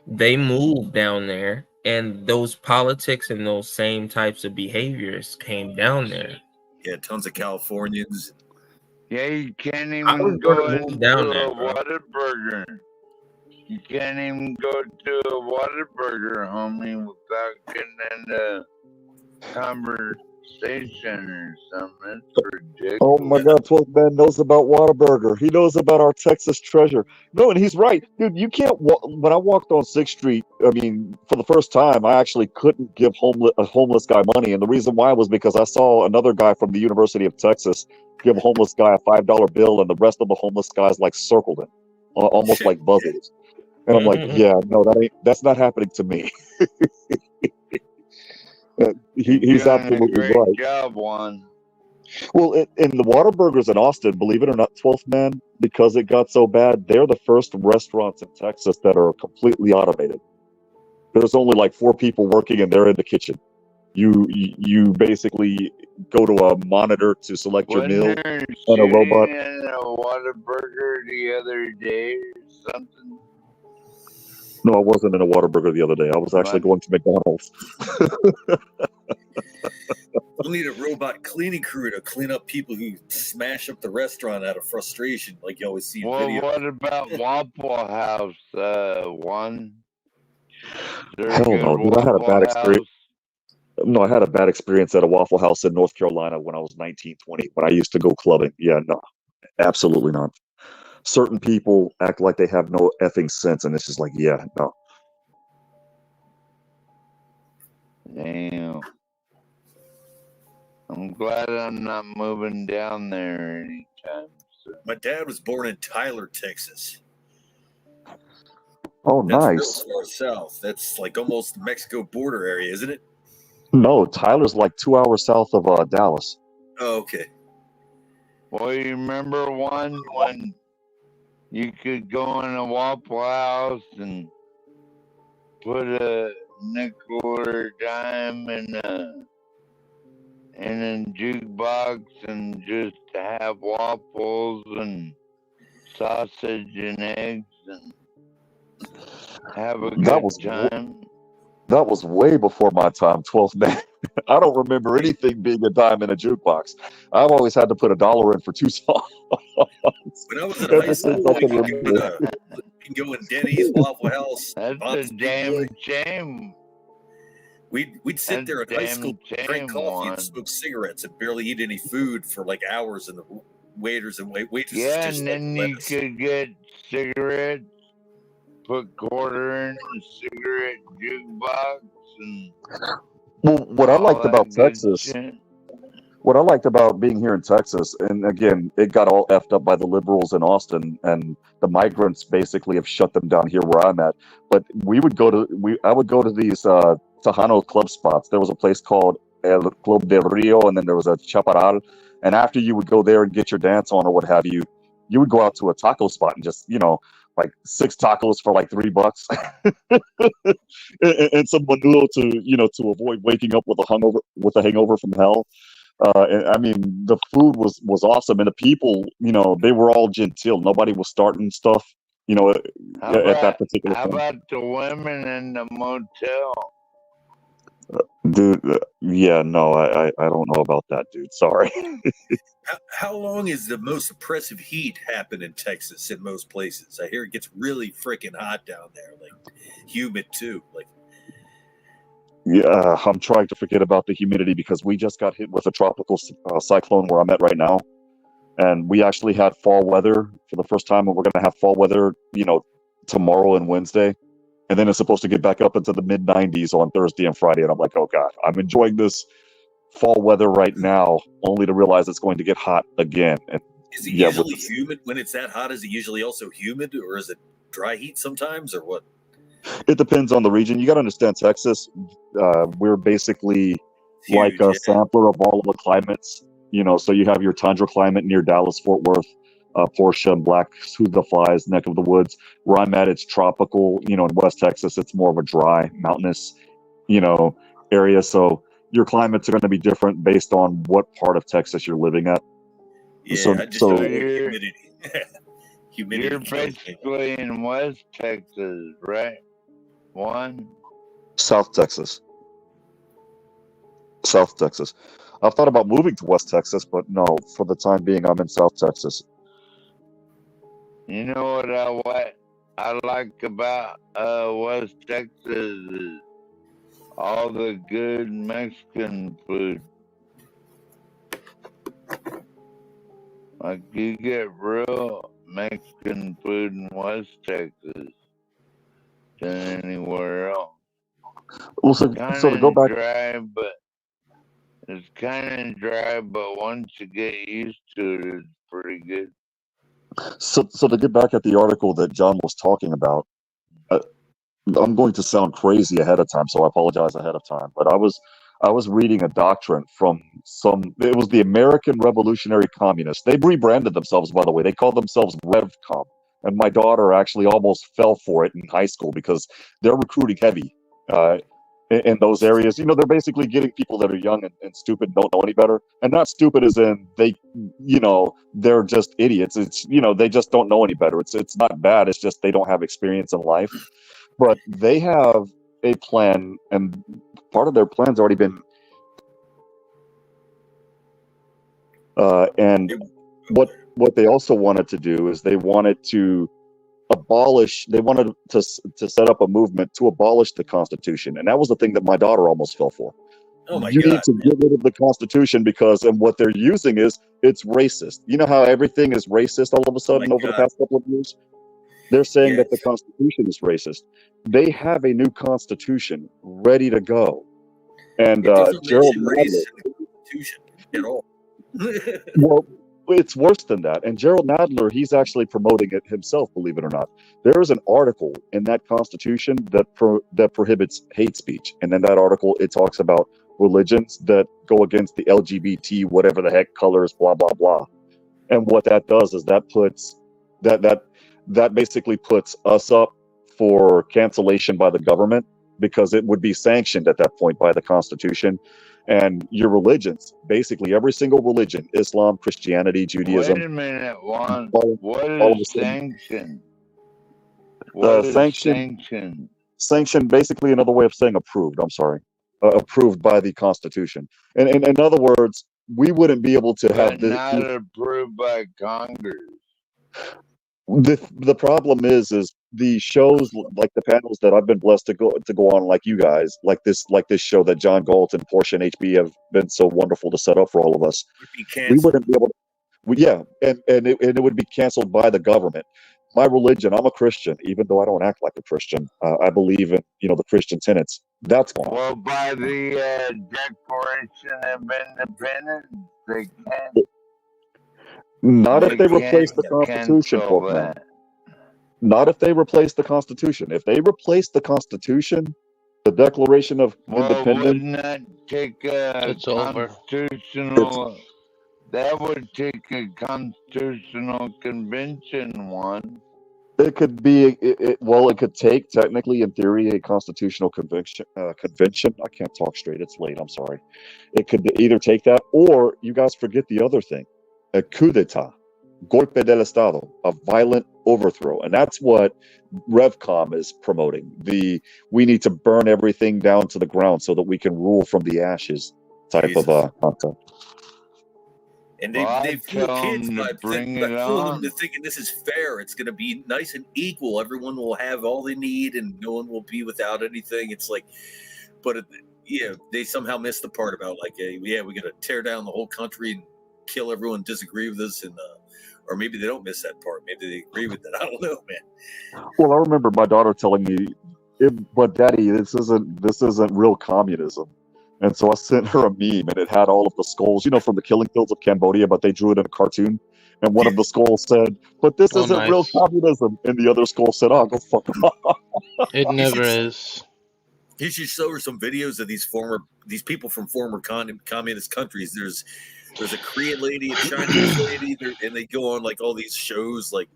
they moved down there, and those politics and those same types of behaviors came down there. Yeah, tons of Californians. Yeah, you can't I was even go gonna move into down a there, bro. Whataburger. You can't even go to a Whataburger, homie, without getting into conversation or something. It's ridiculous. Oh my God, 12th man knows about Whataburger. He knows about our Texas treasure. No, and he's right, dude. You can't. When I walked on 6th Street, I mean, for the first time, I actually couldn't give a homeless guy money, and the reason why was because I saw another guy from the University of Texas give a homeless guy a $5 bill, and the rest of the homeless guys like circled him, almost like buzzers. And I'm like, yeah, no, that's not happening to me. He's absolutely Great right. job, Juan. Well, in the Whataburgers in Austin, believe it or not, 12th man, because it got so bad, they're the first restaurants in Texas that are completely automated. There's only like 4 people working, and they're in the kitchen. You basically go to a monitor to select your meal, Wasn't there and a robot. in a Whataburger the other day or something? No, I wasn't in a Whataburger the other day. I was actually going to McDonald's. We'll need a robot cleaning crew to clean up people who smash up the restaurant out of frustration, like you always see in Well, videos. what about Waffle House, Juan? Hell no, dude. I had a bad experience. No, I had a bad experience at a Waffle House in North Carolina when I was 19, 20, when I used to go clubbing. Yeah, no, absolutely not. Certain people act like they have no effing sense, and it's just like, yeah, no. Damn. I'm glad I'm not moving down there anytime soon. My dad was born in Tyler, Texas. Oh, That's nice. real far south. That's like almost the Mexico border area, isn't it? No, Tyler's like 2 hours south of Dallas. Oh, okay. Well, you remember one when you could go in a Waffle House and put a nickel or a dime in a jukebox and just have waffles and sausage and eggs and have a good time? That was way before my time, 12th man. I don't remember anything being a dime in a jukebox. I've always had to put $1 in for 2 songs. When I was in high school, I can you remember. can go in Denny's, Waffle House. That's a damn shame. We'd sit there at high school, drink coffee, Juan. and smoke cigarettes, and barely eat any food for like hours. And the waiters and waitresses Yeah, just and then let you us. could get cigarettes, put quarter in a cigarette jukebox, and Well, what I all liked about that good Texas, shit. what I liked about being here in Texas, and again, it got all effed up by the liberals in Austin, and the migrants basically have shut them down here where I'm at. But I would go to these Tejano club spots. There was a place called El Club de Rio, and then there was a Chaparral. And after you would go there and get your dance on or what have you, you would go out to a taco spot and just, like 6 tacos for like $3, and some menudo to avoid waking up with a hangover from hell. And I mean, the food was awesome, and the people, they were all genteel. Nobody was starting stuff, How at that about particular how time. about the women in the motel? Dude, yeah, no, I don't know about that, dude. Sorry. How long is the most oppressive heat happen in Texas in most places? I hear it gets really freaking hot down there, like humid too. Like, Yeah, I'm trying to forget about the humidity because we just got hit with a tropical cyclone where I'm at right now, and we actually had fall weather for the first time, and we're gonna have fall weather, tomorrow and Wednesday. And then it's supposed to get back up into the mid 90s on Thursday and Friday. And I'm like, oh God, I'm enjoying this fall weather right now, only to realize it's going to get hot again. And is it yeah, usually humid when it's that hot? Is it usually also humid, or is it dry heat sometimes, or what? it depends on the region. You got to understand, Texas, we're basically like a sampler of all of the climates. So you have your tundra climate near Dallas, Fort Worth, Portia, and Black, Who the Flies, neck of the woods. Where I'm at, it's tropical. In West Texas, it's more of a dry, mountainous, area. So your climates are going to be different based on what part of Texas you're living at. Yeah, So, I just so don't like humidity. Humidity You're kills me. basically in West Texas, right? South Texas. South Texas. I've thought about moving to West Texas, but no, for the time being, I'm in South Texas. You know what I like about West Texas is all the good Mexican food. Like you get real Mexican food in West Texas than anywhere else. Well, so to go back, It's kind of dry, but once you get used to it, it's pretty good. so to get back at the article that John was talking about, I'm going to sound crazy ahead of time, so I apologize ahead of time. But I was reading a doctrine from it was the American Revolutionary Communists. They rebranded themselves, by the way. They called themselves RevCom. And my daughter actually almost fell for it in high school because they're recruiting heavy in those areas. They're basically getting people that are young and stupid and don't know any better. And not stupid as in they're just idiots. It's, they just don't know any better. It's not bad. It's just they don't have experience in life. But they have a plan, and part of their plan's already been. And what they also wanted to do is they wanted to set up a movement to abolish the Constitution, and that was the thing that my daughter almost fell for. Oh my You God, need to get rid of the Constitution and what they're using is it's racist. You know how everything is racist all of a sudden over the past couple of years? They're saying that the Constitution is racist. They have a new Constitution ready to go. And Gerald Nadler, Constitution at all. well, it's worse than that. And Gerald Nadler, he's actually promoting it himself, believe it or not. There is an article in that Constitution that prohibits hate speech. And in that article, it talks about religions that go against the LGBT, whatever the heck, colors, blah, blah, blah. And what that does is that puts that basically puts us up for cancellation by the government, because it would be sanctioned at that point by the Constitution. And your religions, basically every single religion, Islam, Christianity, Judaism. Wait a minute, Juan. What is sanction? Sanction, basically another way of saying approved. I'm sorry. Approved by the Constitution. And in other words, we wouldn't be able to have this. Not approved by Congress. The problem is the shows like the panels that I've been blessed to go on, like you guys, like this show that John Galt and Portia and HB have been so wonderful to set up for all of us. We wouldn't be able to, and it would be canceled by the government. my religion, I'm a Christian, even though I don't act like a Christian. I believe in, the Christian tenets. That's gone. Well, by the Declaration of Independence, they can't. Not if they replace Can't the Constitution, cancel Pokemon. that. Not if they replace the Constitution. If they replace the Constitution, the Declaration of Well, Independence, wouldn't that take a It's over. constitutional? That would take a constitutional convention one. it could be, well, it could take, technically, in theory, a constitutional convention. Convention. I can't talk straight. It's late. I'm sorry. It could either take that, or you guys forget the other thing, a coup d'état, golpe del Estado, a violent overthrow, and that's what Revcom is promoting. We need to burn everything down to the ground so that we can rule from the ashes type of concept. And Well, they I fool tell kids 'em to by bring fooling it them on. into thinking this is fair. It's going to be nice and equal. Everyone will have all they need, and no one will be without anything. It's like, but they somehow missed the part about like, we got to tear down the whole country and kill everyone who disagree with us, and or maybe they don't miss that part. Maybe they agree with that. I don't know, man. Well, I remember my daughter telling me, "But Daddy, this isn't real communism." And so I sent her a meme, and it had all of the skulls, from the killing fields of Cambodia, but they drew it in a cartoon. And one of the skulls said, "But this Oh, isn't real nice. communism." And the other skull said, "Oh, go fuck off." It never is. You should show her some videos of these people from former communist countries. There's a Korean lady, a Chinese lady, and they go on like all these shows like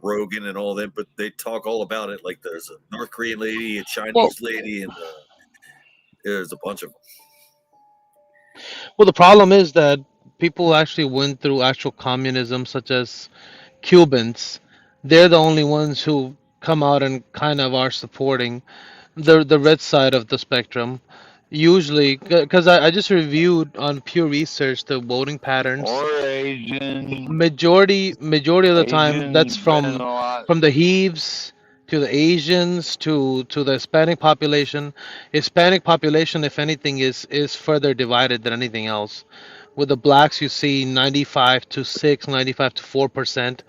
Rogan and all that, but they talk all about it. Like there's a North Korean lady, a Chinese lady, and there's a bunch of them. Well, the problem is that people actually went through actual communism, such as Cubans. They're the only ones who come out and kind of are supporting the red side of the spectrum. Usually, because I just reviewed on Pew Research the voting patterns. Or Asian. Majority of the time, that's Asians been a lot. from the Heaves to the Asians to the Hispanic population. Hispanic population, if anything, is further divided than anything else. With the blacks, you see 95 to 4%.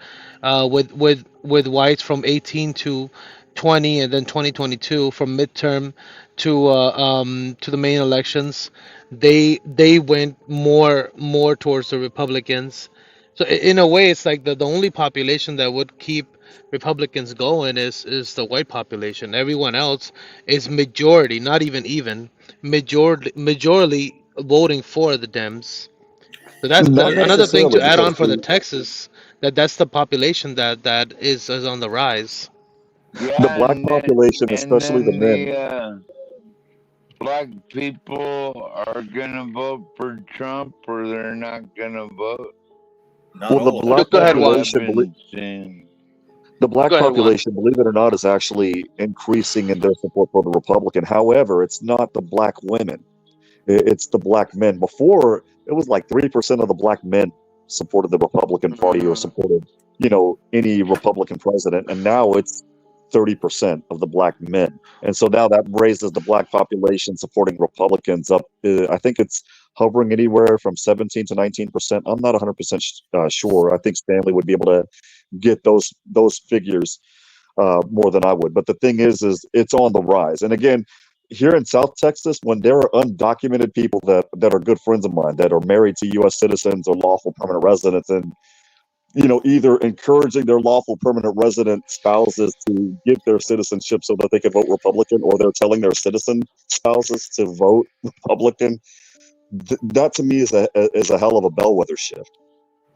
With whites from 18 to 20, and then 2022 from midterm to the main elections, they went more towards the Republicans. So in a way, it's like the only population that would keep Republicans going is the white population. Everyone else is majority, not even majority voting for the Dems. So that's Not another thing necessarily, to add on because for the Texas. That's the population that is on the rise. the Yeah, black population, and especially the then men, the black people are gonna vote for Trump, or they're not gonna vote. Not well, the all of black Go ahead, Juan. population, Seen. the black Go ahead, Juan. population, believe it or not, is actually increasing in their support for the Republican. However, it's not the black women. It's the black men. Before, it was like 3% of the black men supported the Republican Party or supported, any Republican president. And now it's 30% of the black men. And so now that raises the black population supporting Republicans up. I think it's hovering anywhere from 17 to 19%. I'm not 100% sure. I think Stanley would be able to get those figures more than I would. But the thing is it's on the rise. And again, here in South Texas, when there are undocumented people that are good friends of mine that are married to U.S. citizens or lawful permanent residents, and either encouraging their lawful permanent resident spouses to get their citizenship so that they can vote Republican, or they're telling their citizen spouses to vote Republican, that to me is a hell of a bellwether shift.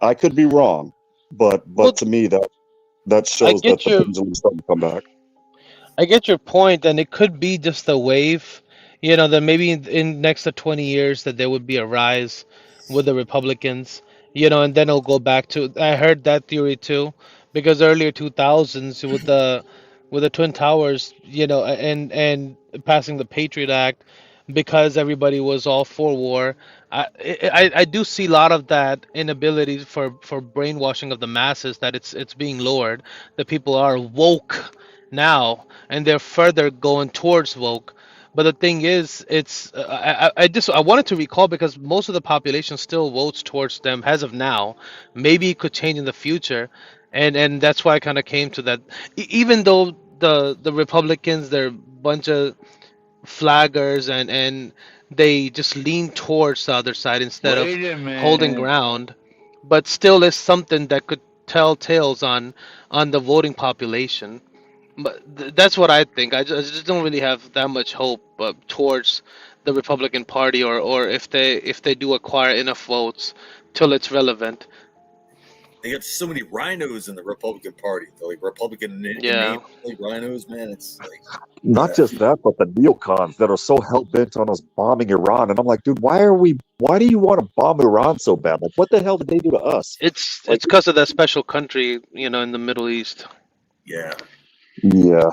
I could be wrong, but to me that shows that the pendulum's starting to come back. I get your point, and it could be just a wave. That maybe in next to 20 years that there would be a rise with the Republicans. And then it'll go back to. I heard that theory too, because earlier 2000s with the Twin Towers, and passing the Patriot Act, because everybody was all for war. I do see a lot of that inability for brainwashing of the masses, that it's being lowered, that people are woke now, and they're further going towards woke. But the thing is, it's I wanted to recall, because most of the population still votes towards them as of now. Maybe it could change in the future. and that's why I kind of came to that. Even though the Republicans, they're a bunch of flaggers and they just lean towards the other side instead of Wait a holding minute. ground, but still is something that could tell tales on the voting population. But that's what I think. I just don't really have that much hope towards the Republican Party, or if they do acquire enough votes till it's relevant. They got so many rhinos in the Republican Party. They're like Republican in Yeah. name, like rhinos, man. It's like Not just that, but the neocons that are so hell bent on us bombing Iran. And I'm like, dude, why do you want to bomb Iran so bad? Like, what the hell did they do to us? It's Like, because of that special country, in the Middle East. yeah. yeah,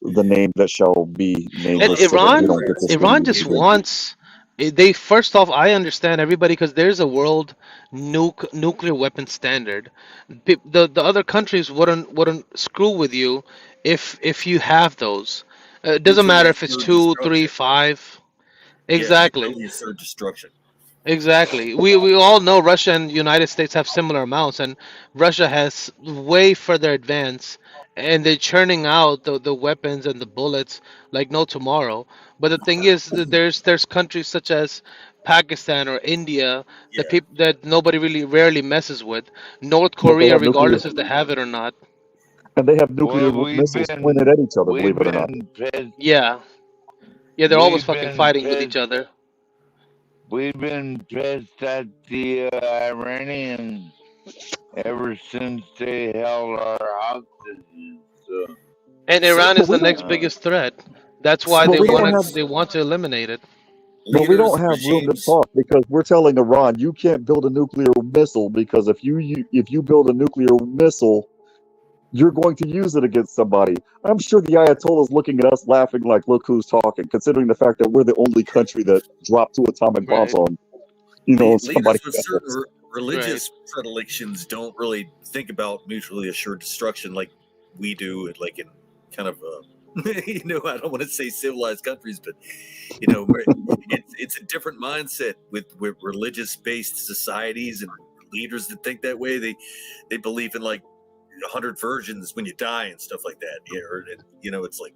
the name that shall be And nameless so that we don't get this Iran one. just wants. They first off, I understand everybody because there's a world nuclear weapon standard. The other countries wouldn't screw with you if you have those. It doesn't matter if it's Nuclear 2, 3, destruction. 5. Yeah, Exactly. nuclear destruction. Exactly. We all know Russia and United States have similar amounts, and Russia has way further advanced, and they're churning out the weapons and the bullets like no tomorrow. But the thing is that there's countries such as Pakistan or India that that nobody really rarely messes with. North But they Korea, have nuclear, regardless if they have it or not. and they have nuclear Well, missiles pointed at each other, we've believe it or not. been pissed. Yeah. Yeah, they're always We've fucking been fighting with pissed. each other. We've been pissed at the Iranians ever since they held our hostages. So, And Iran is the we don't- next biggest threat. That's why But they we don't want have, they want to eliminate it. but we don't have room to talk because we're telling Iran you can't build a nuclear missile because if you build a nuclear missile, you're going to use it against somebody. I'm sure the Ayatollah's looking at us laughing like, look who's talking, considering the fact that we're the only country that dropped 2 atomic bombs on, somebody Leaders with else. certain religious predilections don't really think about mutually assured destruction like we do, like in kind of I don't want to say civilized countries, but it's a different mindset with religious-based societies and leaders that think that way. They believe in like 100 virgins when you die and stuff like that. Yeah, or it's like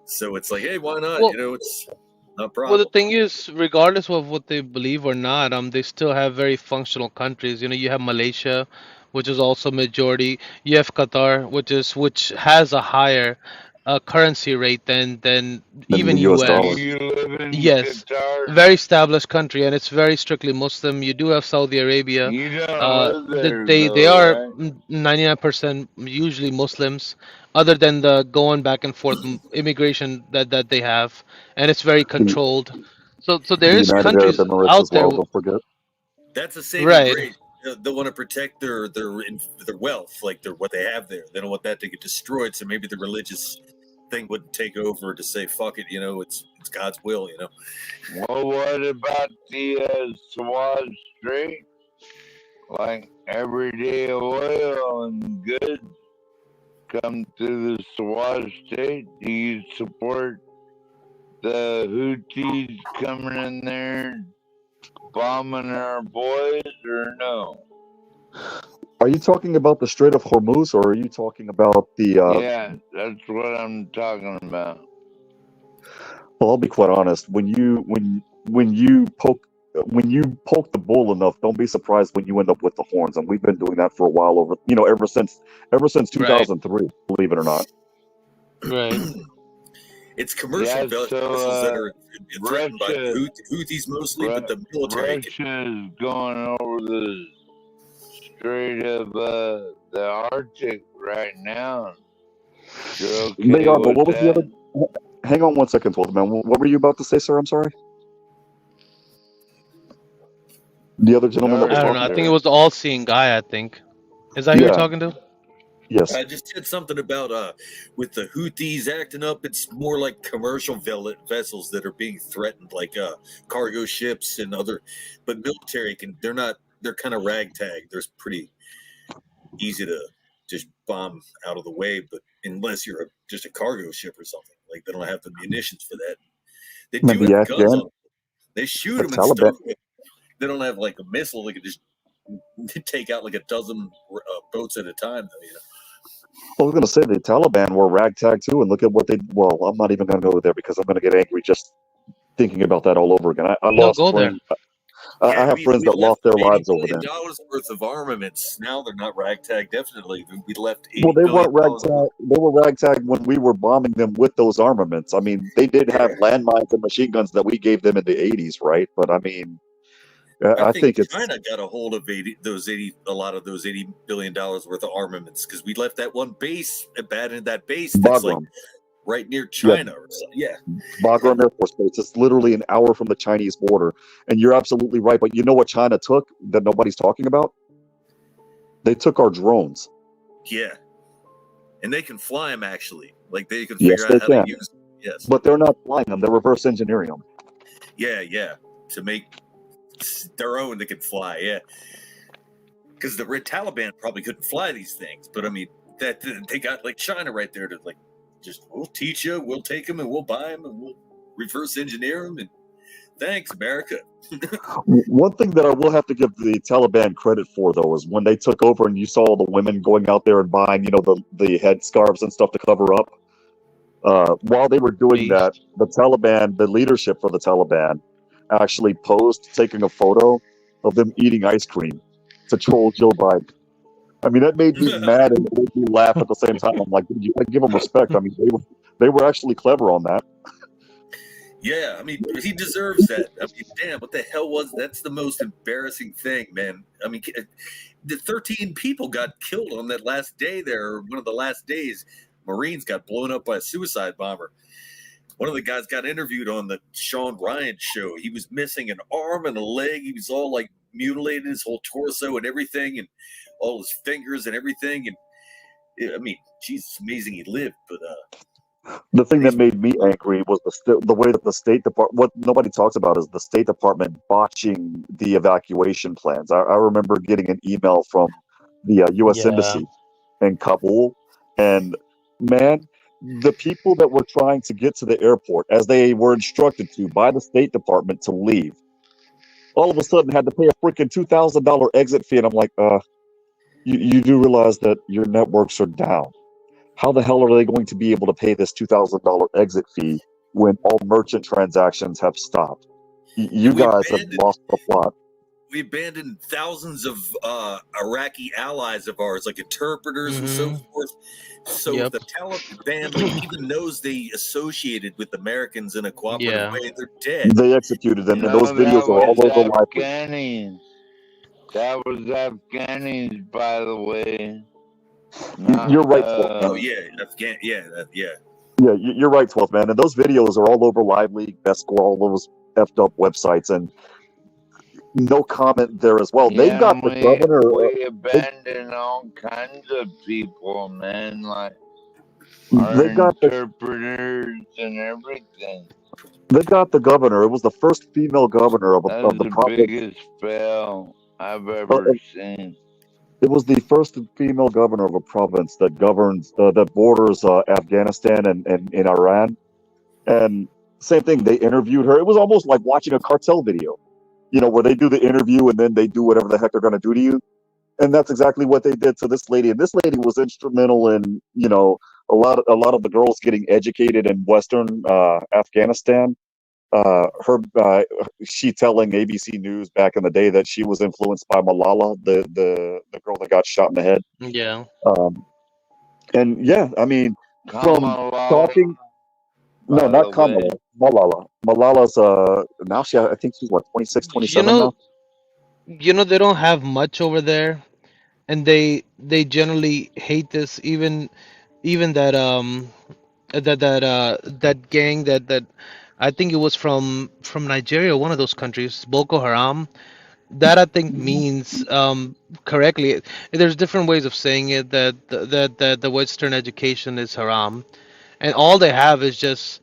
so it's like, hey, why not? Well- It's not a Well, problem. the thing is, regardless of what they believe or not, they still have very functional countries. You have Malaysia, which is also majority. You have Qatar, which has a higher currency rate than even the US US. dollar. you live in Yes, Qatar. very established country, and it's very strictly Muslim. You do have Saudi Arabia. You don't live there, They though, are right? 99% usually Muslims, other than the going back and forth immigration that they have, and it's very controlled. So The there's United Arab countries Emirates out as there, well, don't forget. That's a saving right? grace. They want to protect their wealth, like what they have there. They don't want that to get destroyed. So maybe the religious thing wouldn't take over to say, "Fuck it," it's God's will. Well, what about the Suez Strait? Like everyday oil and goods come through the Suez Strait. Do you support the Houthis coming in there bombing our boys or no? Are you talking about the Strait of Hormuz, or are you talking about the? Yeah, that's what I'm talking about. Well, I'll be quite honest. When you poke the bull enough, don't be surprised when you end up with the horns. And we've been doing that for a while ever since 2003. Believe it or not. Right. It's commercial vessels that are threatened by Houthis mostly, but the military. Russia is going over the Strait of the Arctic right now. You're okay They are, but with what was the that? other? Hang on one second, Twelve Man. What were you about to say, sir? I'm sorry. The other gentleman that was I don't talking. know. I think it was the all-seeing guy. I think. Is that who you're Yeah. talking to? Yes. I just said something about with the Houthis acting up. It's more like commercial vessels that are being threatened, like cargo ships and other. But military they're kind of ragtag. They're pretty easy to just bomb out of the way. But unless you're just a cargo ship or something, like they don't have the munitions for that. They do And the have guns Afghan, on them. They shoot the them and Taliban. stuff. They don't have like a missile. They can just take out like a dozen boats at a time, though. You know? I was going to say the Taliban were ragtag too, and look at what they. Well, I'm not even going to go there because I'm going to get angry just thinking about that all over again. I No, lost go there. friends. I have friends We that left lost their $80 lives over billion there. worth of armaments. Now they're not ragtag. Definitely, we left Well, $80 they billion. weren't ragtag. They were ragtag when we were bombing them with those armaments. I mean, they did have landmines and machine guns that we gave them in the '80s, right? But I mean, I I think think it's China got a hold of a lot of those $80 billion worth of armaments because we left that one base, abandoned that base that's like Bagram. right near Yeah, China or something. Yeah. Bagram Air Force Base. It's literally an hour from the Chinese border, and you're absolutely right. But you know what China took that nobody's talking about? They took our drones. Yeah. And they can fly them actually. Like they can Yes, figure they out how to can. use them. Yes. But they're not flying them. They're reverse engineering them. Yeah. To make their own that can fly. Yeah. Because the Taliban probably couldn't fly these things, but I mean that they got like China right there to like just we'll teach you, we'll take them and we'll buy them and we'll reverse engineer them and thanks America. One thing that I will have to give the Taliban credit for, though, is when they took over and you saw all the women going out there and buying, the headscarves and stuff to cover up. While they were doing that, the Taliban, the leadership for the Taliban, actually posed taking a photo of them eating ice cream to troll Joe Biden. I mean, that made me mad and it made me laugh at the same time. I'm like, you gotta give them respect. I mean, they were actually clever on that. Yeah, I mean, he deserves that. I mean, damn, what the hell that's the most embarrassing thing, man. I mean, the 13 people got killed on that last day there, one of the last days. Marines got blown up by a suicide bomber. One of the guys got interviewed on the Sean Ryan show. He was missing an arm and a leg. He was all like mutilated, his whole torso and everything, and all his fingers and everything. And I mean, Jesus, amazing he lived, but The thing that made me angry was the way that the State Department. What nobody talks about is the State Department botching the evacuation plans. I remember getting an email from the U.S. Yeah. Embassy in Kabul, and man, the people that were trying to get to the airport, as they were instructed to by the State Department to leave, all of a sudden had to pay a freaking $2,000 exit fee, and I'm like, you do realize that your networks are down. How the hell are they going to be able to pay this $2,000 exit fee when all merchant transactions have stopped? You guys have lost the plot. we abandoned thousands of Iraqi allies of ours, like interpreters and so forth. So if the Taliban like, even knows they associated with Americans in a cooperative way, they're dead. They executed them, and those No, videos that are all was over live. Afghanis. That was Afghanis, by the way. You're right, 12th. Oh yeah, Afghan. Yeah, yeah. Yeah, you're right, 12th man. And those videos are all over Live League, Best Score, all those effed up websites, and no comment there as well. They've got the governor. We abandoned all kinds of people, man. Like our They've got interpreters and everything. They got the governor. It was the first female governor of That's the the province. biggest fail I've ever seen. It was the first female governor of a province that governs that borders Afghanistan and in Iran. And same thing, they interviewed her. It was almost like watching a cartel video, where they do the interview and then they do whatever the heck they're going to do to you. And that's exactly what they did to this lady. And this lady was instrumental in, a lot of the girls getting educated in Western Afghanistan. She telling ABC News back in the day that she was influenced by Malala, the girl that got shot in the head. Yeah. And yeah, I mean, from talking, no, not Kamala, Malala. Malala's now I think she's what, 26, 27 now. They don't have much over there, and they generally hate this. Even that gang that I think it was from Nigeria, one of those countries, Boko Haram. That I think means correctly. There's different ways of saying it, that the Western education is haram, and all they have is just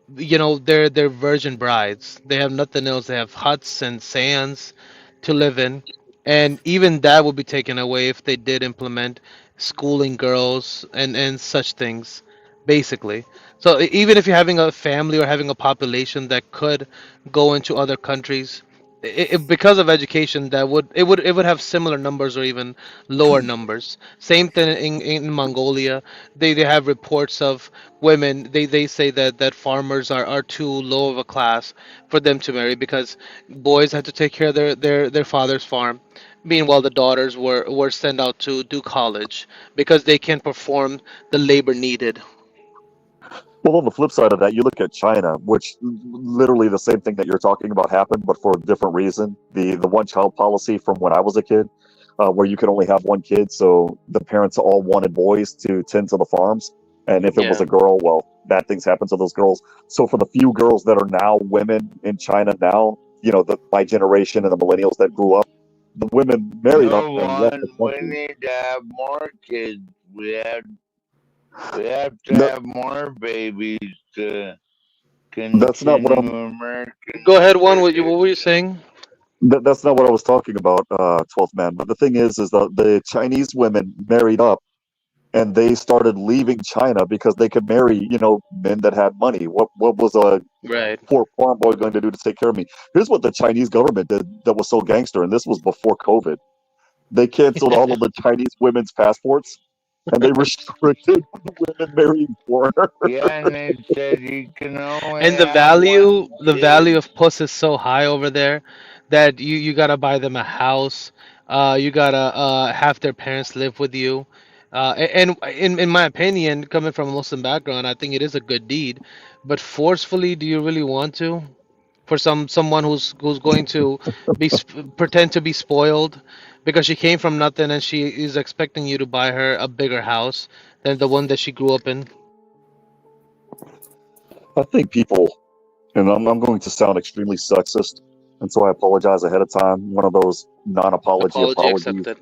they're virgin brides. They have nothing else. They have huts and sands to live in, and even that would be taken away if they did implement schooling girls and such things, basically. So even if you're having a family or having a population that could go into other countries because of education, it would have similar numbers or even lower numbers. Same thing in Mongolia. They have reports of women. They say that farmers are too low of a class for them to marry because boys had to take care of their father's farm. Meanwhile, the daughters were sent out to do college because they can perform the labor needed. Well, on the flip side of that, you look at China, which literally the same thing that you're talking about happened, but for a different reason. The one child policy from when I was a kid, where you could only have one kid, so the parents all wanted boys to tend to the farms, and if it was Yeah. a girl, well, bad things happen to those girls. So for the few girls that are now women in China now, my generation and the millennials that grew up, the women married up No and left the one. We country. need to have more kids. We have to That, have more babies to that's not what continue I'm. American Go ahead, one. What were you tradition. saying? That's not what I was talking about, 12th man. But the thing is the Chinese women married up and they started leaving China because they could marry, men that had money. What was a Right. poor farm boy going to do to take care of me? Here's what the Chinese government did that was so gangster, and this was before COVID. They canceled all of the Chinese women's passports and they restricted women marrying foreigners. Yeah, and they said you can only And the have value one the value kid. of puss is so high over there that you gotta buy them a house. You gotta have their parents live with you. And in my opinion, coming from a Muslim background, I think it is a good deed. But forcefully, do you really want to? For someone who's going to pretend to be spoiled because she came from nothing and she is expecting you to buy her a bigger house than the one that she grew up in. I think people, and I'm going to sound extremely sexist, and so I apologize ahead of time. One of those non-apology Apology apologies. accepted.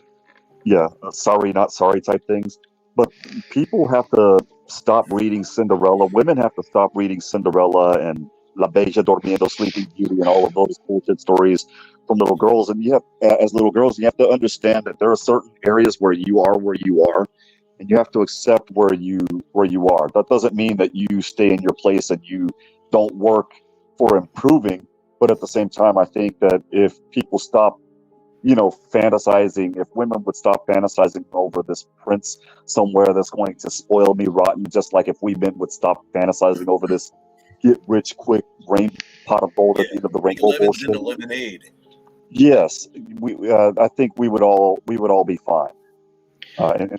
Yeah, sorry, not sorry type things. But people have to stop reading Cinderella. Women have to stop reading Cinderella and La Bella Durmiendo, Sleeping Beauty, and all of those bullshit stories from little girls. And as little girls, you have to understand that there are certain areas where you are, and you have to accept where you are. That doesn't mean that you stay in your place and you don't work for improving. But at the same time, I think that if people stop fantasizing, if women would stop fantasizing over this prince somewhere that's going to spoil me rotten, just like if we men would stop fantasizing over this get rich quick rain pot of gold at the end of the Make rainbow lemons bullshit. into lemonade. Yes, I think we would all be fine. And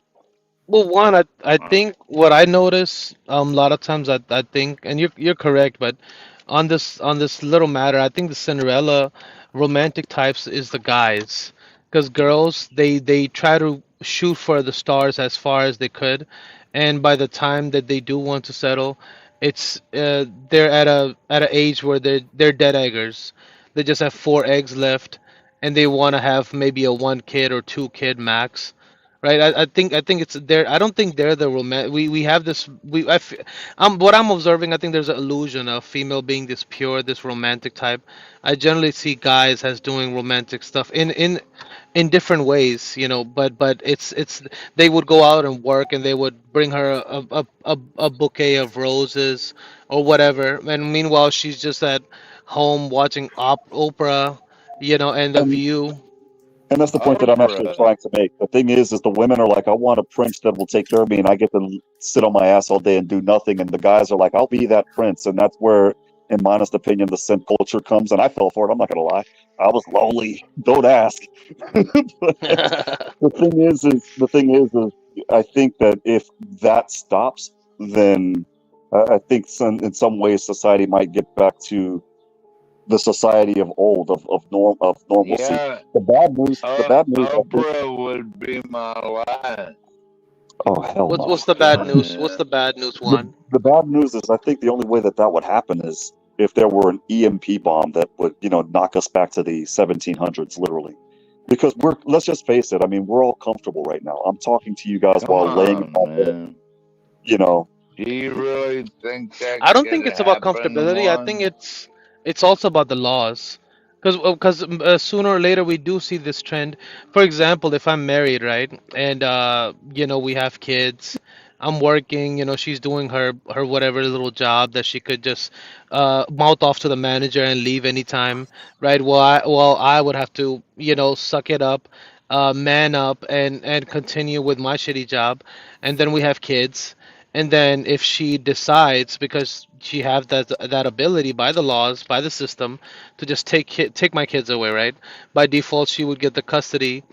Well, one, I think what I notice a lot of times I think, and you're correct, but on this little matter, I think the Cinderella romantic types is the guys, because girls they try to shoot for the stars as far as they could, and by the time that they do want to settle, they're at a age where they're dead eggers. They just have four eggs left, and they want to have maybe a one kid or two kid max, right? I think it's there. I don't think they're the romantic. We have this. What I'm observing. I think there's an illusion of female being this pure, this romantic type. I generally see guys as doing romantic stuff in different ways, but it's they would go out and work and they would bring her a bouquet of roses or whatever, and meanwhile she's just at home watching opera, and the and view. and that's the point that I'm actually Opera. trying to make. The thing is the women are like, I want a prince that will take care of me, and I get to sit on my ass all day and do nothing. And the guys are like, I'll be that prince, and that's where, in my honest opinion, the simp culture comes. And I fell for it. I'm not gonna lie, I was lonely. Don't ask. But the thing is, I think that if that stops, then I think in some ways society might get back to the society of old of normalcy. Yeah, The bad news, I think. Oprah would be my life. Oh hell What's no. the bad news? What's Yeah. the bad news, The one? the bad news is I think the only way that would happen is if there were an EMP bomb that would knock us back to the 1700s, literally. Because let's just face it. I mean, we're all comfortable right now. I'm talking to you guys Come while laying in my on, bed. man. You know, Do you really think that I don't could think it's about happen comfortability. I think tomorrow? it's also about the laws, because sooner or later we do see this trend. For example, if I'm married, right, and we have kids, I'm working, she's doing her whatever little job that she could just mouth off to the manager and leave anytime, right? Well, I would have to, suck it up, man up, and continue with my shitty job, and then we have kids. And then if she decides, because she has that ability by the laws, by the system, to just take my kids away, right? By default, she would get the custody.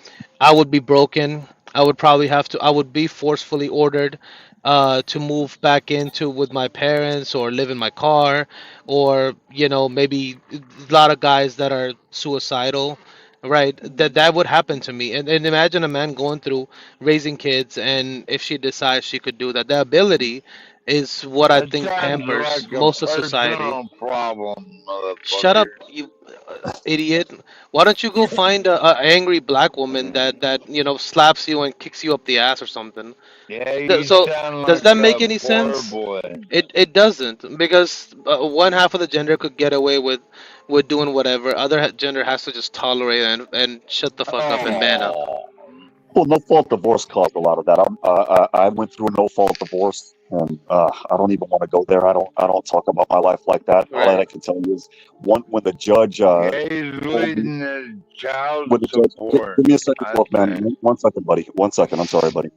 I would be broken. I would probably have to. I would be forcefully ordered to move back into with my parents or live in my car, or maybe a lot of guys that are suicidal, right? That would happen to me. And imagine a man going through raising kids, and if she decides she could do that, the ability is what I That think sounds pampers like a most of society. personal problem, Shut up, motherfucker. you idiot. Why don't you go find a angry black woman that slaps you and kicks you up the ass or something? Yeah, you So sound does like that make a any poor sense? boy. It doesn't, because one half of the gender could get away with doing whatever. Other gender has to just tolerate and shut the fuck up and man up. Oh, Well, no fault divorce caused a lot of that. I went through a no fault divorce, and I don't even want to go there. I don't talk about my life like that. All that Right. I can tell you is when the judge yeah, he's told me, leading the child when the judge support, give me a second, I 12 man. think. 1 second, buddy. 1 second. I'm sorry, buddy.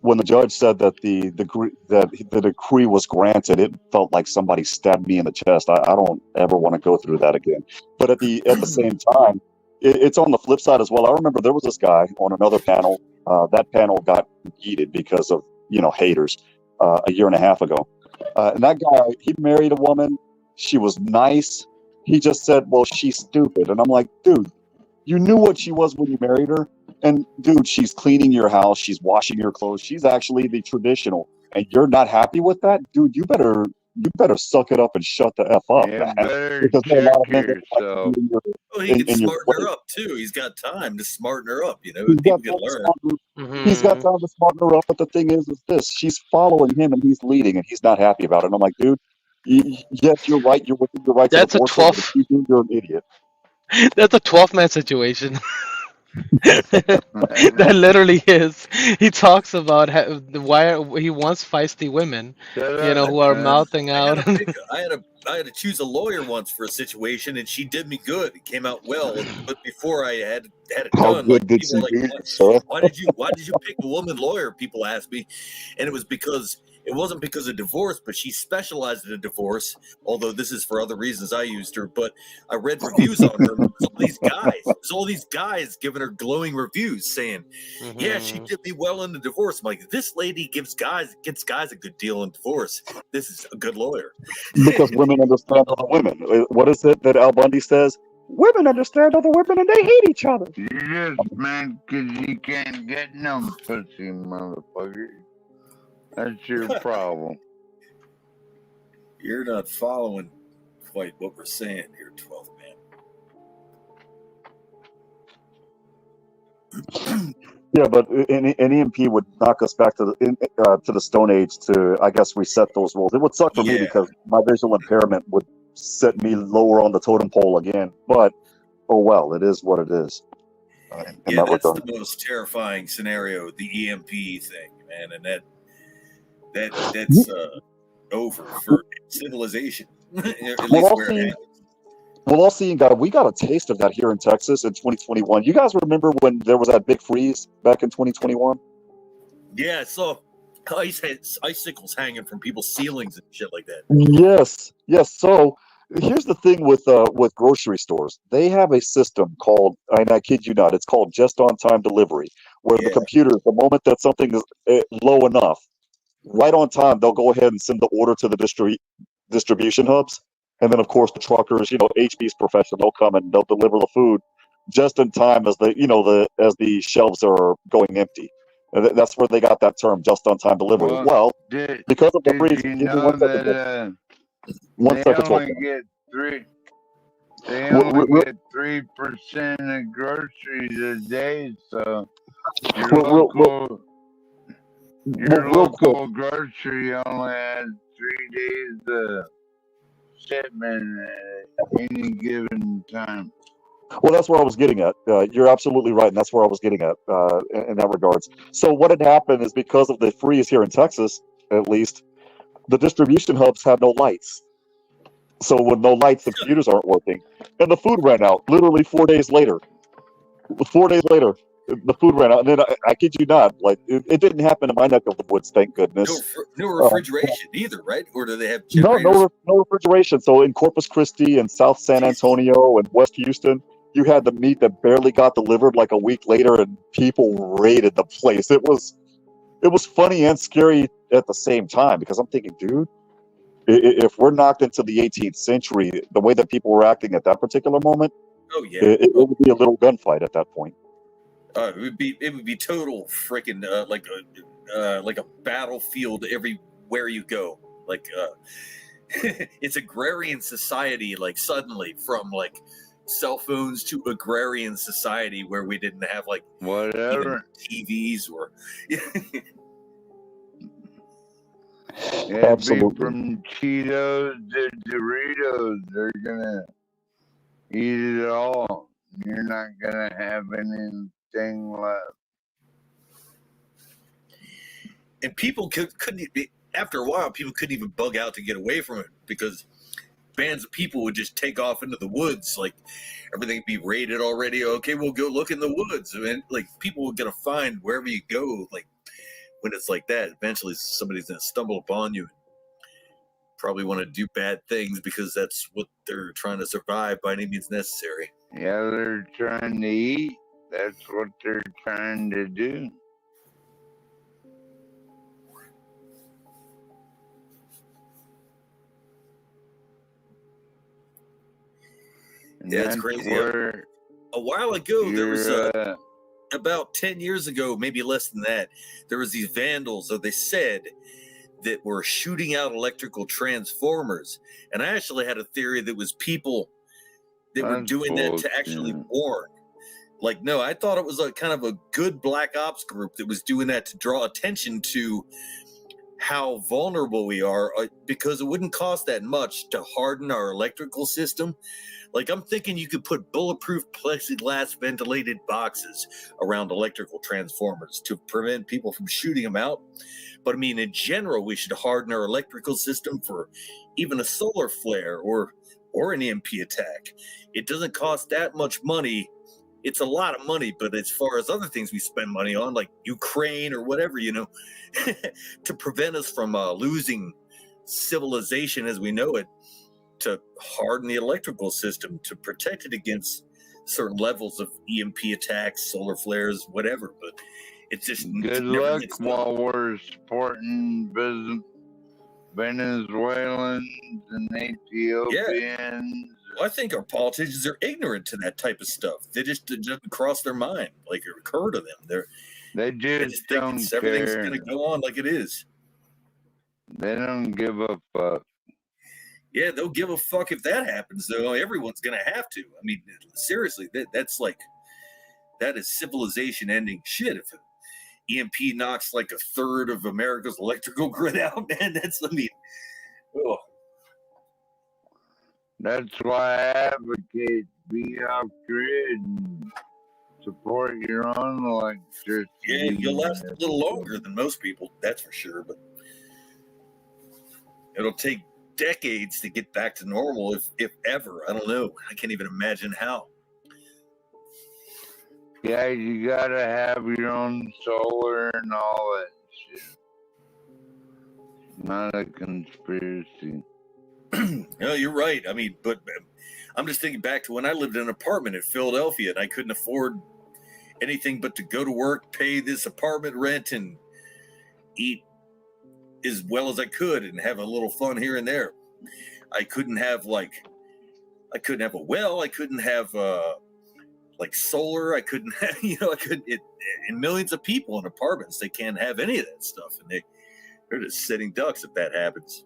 When the judge said that the decree was granted, it felt like somebody stabbed me in the chest. I don't ever want to go through that again. But at the same time, it's on the flip side as well. I remember there was this guy on another panel. That panel got yeeted because of haters a year and a half ago. And that guy, he married a woman. She was nice. He just said, "Well, she's stupid," and I'm like, dude, you knew what she was when you married her. And dude, she's cleaning your house, she's washing your clothes, she's actually the traditional. And you're not happy with that, dude. You better suck it up and shut the f up, You man. better Because there are a check lot of men that like to yourself. be in your Oh, he can in your smarten her place. up too. He's got time to smarten her up. He's People got can time to learn. smarten he's got time to smarten her up, but the thing is this: she's following him and he's leading, and he's not happy about it. And I'm like, dude, yes, you're right. You're within your right to That's a divorce her, but if 12. you do, you're an idiot. That's a 12-man situation. That literally is. He talks about why he wants feisty women, Shut up, who are man. mouthing I had out. to pick. I had to choose a lawyer once for a situation, and she did me good. It came out well, but before I had it How done, like good did people she were like, do, sir? why did you pick a woman lawyer?" People asked me, and it was because it wasn't because of divorce, but she specialized in divorce. Although this is for other reasons, I used her. But I read reviews on her. And it was all these guys giving her glowing reviews, saying, "Yeah, she did me well in the divorce." I'm like, this lady gets guys a good deal in divorce. This is a good lawyer. Because women understand other women. What is it that Al Bundy says? Women understand other women and they hate each other. You just mad because you can't get no pussy, motherfucker. That's your problem. You're not following quite what we're saying here, 12th man. Yeah, but an EMP would knock us back to the Stone Age to, I guess, reset those rules. It would suck for me Yeah. because my visual impairment would set me lower on the totem pole again. But oh well, it is what it is. In Yeah, that that's regard. the most terrifying scenario, the EMP thing, man, and that's over for civilization. At Well, least I'll where it see. happens. Well, I'll see, God. We got a taste of that here in Texas in 2021. You guys remember when there was that big freeze back in 2021? Yeah, I saw icicles hanging from people's ceilings and shit like that. Yes, yes. So here's the thing with grocery stores. They have a system called, and I kid you not, it's called just on time delivery, where the Yeah. computer, the moment that something is low enough, right on time, they'll go ahead and send the order to the distribution hubs, and then of course the truckers, HB's profession, they'll come and they'll deliver the food just in time as as the shelves are going empty. And that's where they got that term, just on time delivery. Well, because of the freeze, Did you give me know 1 second. that One they second, 12 only man. get three? They Real- only real- get 3% of groceries a day, so your real- real- local your real quick. local grocery only has 3 days of shipment at any given time. Well, that's where I was getting at. You're absolutely right, and that's where I was getting at in that regards. So what had happened is because of the freeze here in Texas, at least, the distribution hubs had no lights. So with no lights, the computers aren't working, and the food ran out. Literally 4 days later. 4 days later, the food ran out, and then I kid you not, like it didn't happen in my neck of the woods, thank goodness. No refrigeration either, right? Or do they have No, generators? no refrigeration. So in Corpus Christi and South San Antonio and West Houston, you had the meat that barely got delivered like a week later, and people raided the place. It was funny and scary at the same time because I'm thinking, dude, if we're knocked into the 18th century, the way that people were acting at that particular moment, Oh yeah, it would be a little gunfight at that point. it would be total freaking like a battlefield everywhere you go. Like it's agrarian society. Like suddenly from like cell phones to agrarian society where we didn't have like whatever TVs or. It'd be from Cheetos to Doritos. They're gonna eat it all. You're not gonna have anything left. And people couldn't after a while, people couldn't even bug out to get away from it because bands of people would just take off into the woods. Like everything would be raided already. Okay, we'll go look in the woods. I mean, like people were gonna find wherever you go. Like when it's like that, eventually somebody's gonna stumble upon you and probably want to do bad things because that's what they're trying to survive by any means necessary. Yeah, they're trying to eat. That's what they're trying to do. And Yeah, it's that's crazy. where A while ago, there was you're, about 10 years ago, maybe less than that, there was these vandals, or they said, that were shooting out electrical transformers. And I actually had a theory that was people that were doing that to actually warn. Like, no, I thought it was a kind of a good black ops group that was doing that to draw attention to how vulnerable we are, because it wouldn't cost that much to harden our electrical system. Like, I'm thinking you could put bulletproof plexiglass ventilated boxes around electrical transformers to prevent people from shooting them out. But I mean, in general, we should harden our electrical system for even a solar flare or an EMP attack. It doesn't cost that much money. It's a lot of money, but as far as other things we spend money on, like Ukraine or whatever, to prevent us from losing civilization as we know it, to harden the electrical system, to protect it against certain levels of EMP attacks, solar flares, whatever. But it's just good luck while we're supporting Venezuelans and Ethiopians. Well, I think our politicians are ignorant to that type of stuff. It doesn't cross their mind, like it occur to them. They just don't think everything's care. going to go on like it is. They don't give a fuck. Yeah, they'll give a fuck if that happens, though. Everyone's going to have to. I mean, seriously, that is civilization ending shit. If EMP knocks like a third of America's electrical grid out, man, oh. That's why I advocate be off grid and support your own electricity. Yeah, you'll last a little longer than most people, that's for sure. But it'll take decades to get back to normal, if ever. I don't know. I can't even imagine how. Yeah, you gotta have your own solar and all that shit. Not a conspiracy. No, you're right. I mean, but I'm just thinking back to when I lived in an apartment in Philadelphia and I couldn't afford anything but to go to work, pay this apartment rent, and eat as well as I could and have a little fun here and there. I couldn't have a well. I couldn't have solar. I couldn't have, and millions of people in apartments, they can't have any of that stuff. And they're just sitting ducks if that happens.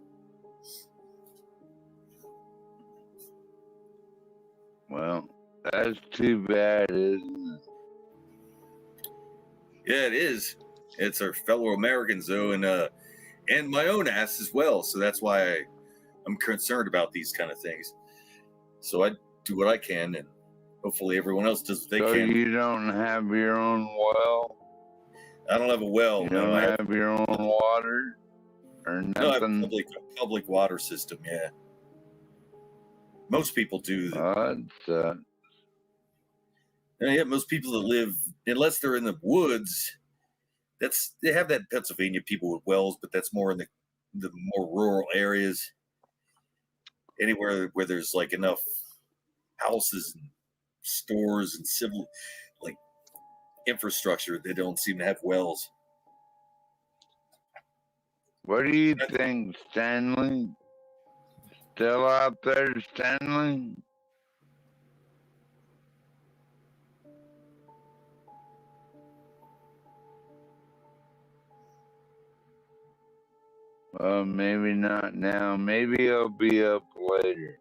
Well, that's too bad, isn't it? Yeah, it is. It's our fellow Americans, though, and my own ass as well. So that's why I'm concerned about these kind of things. So I do what I can, and hopefully everyone else does what they So can. you don't have your own well? I don't have a well. You don't have your own water? or No, I have nothing? public water system. Yeah, most people do. Yeah, most people that live, unless they're in the woods, they have that in Pennsylvania, people with wells, but that's more in the more rural areas. Anywhere where there's like enough houses and stores and civil like infrastructure, they don't seem to have wells. What do you think, Stanley? Still out there, Stanley? Well, maybe not now. Maybe he'll be up later.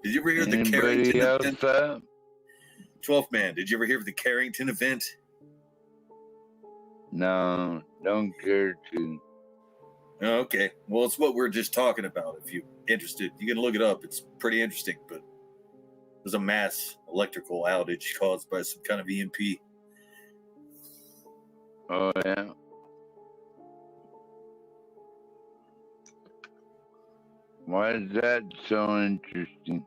Did you ever hear the Anybody Carrington else event? up? 12th man, did you ever hear of the Carrington event? No, don't care to. Oh, okay. Well, it's what we're just talking about. If you're interested, you can look it up. It's pretty interesting, but there's a mass electrical outage caused by some kind of EMP. Oh, yeah. Why is that so interesting?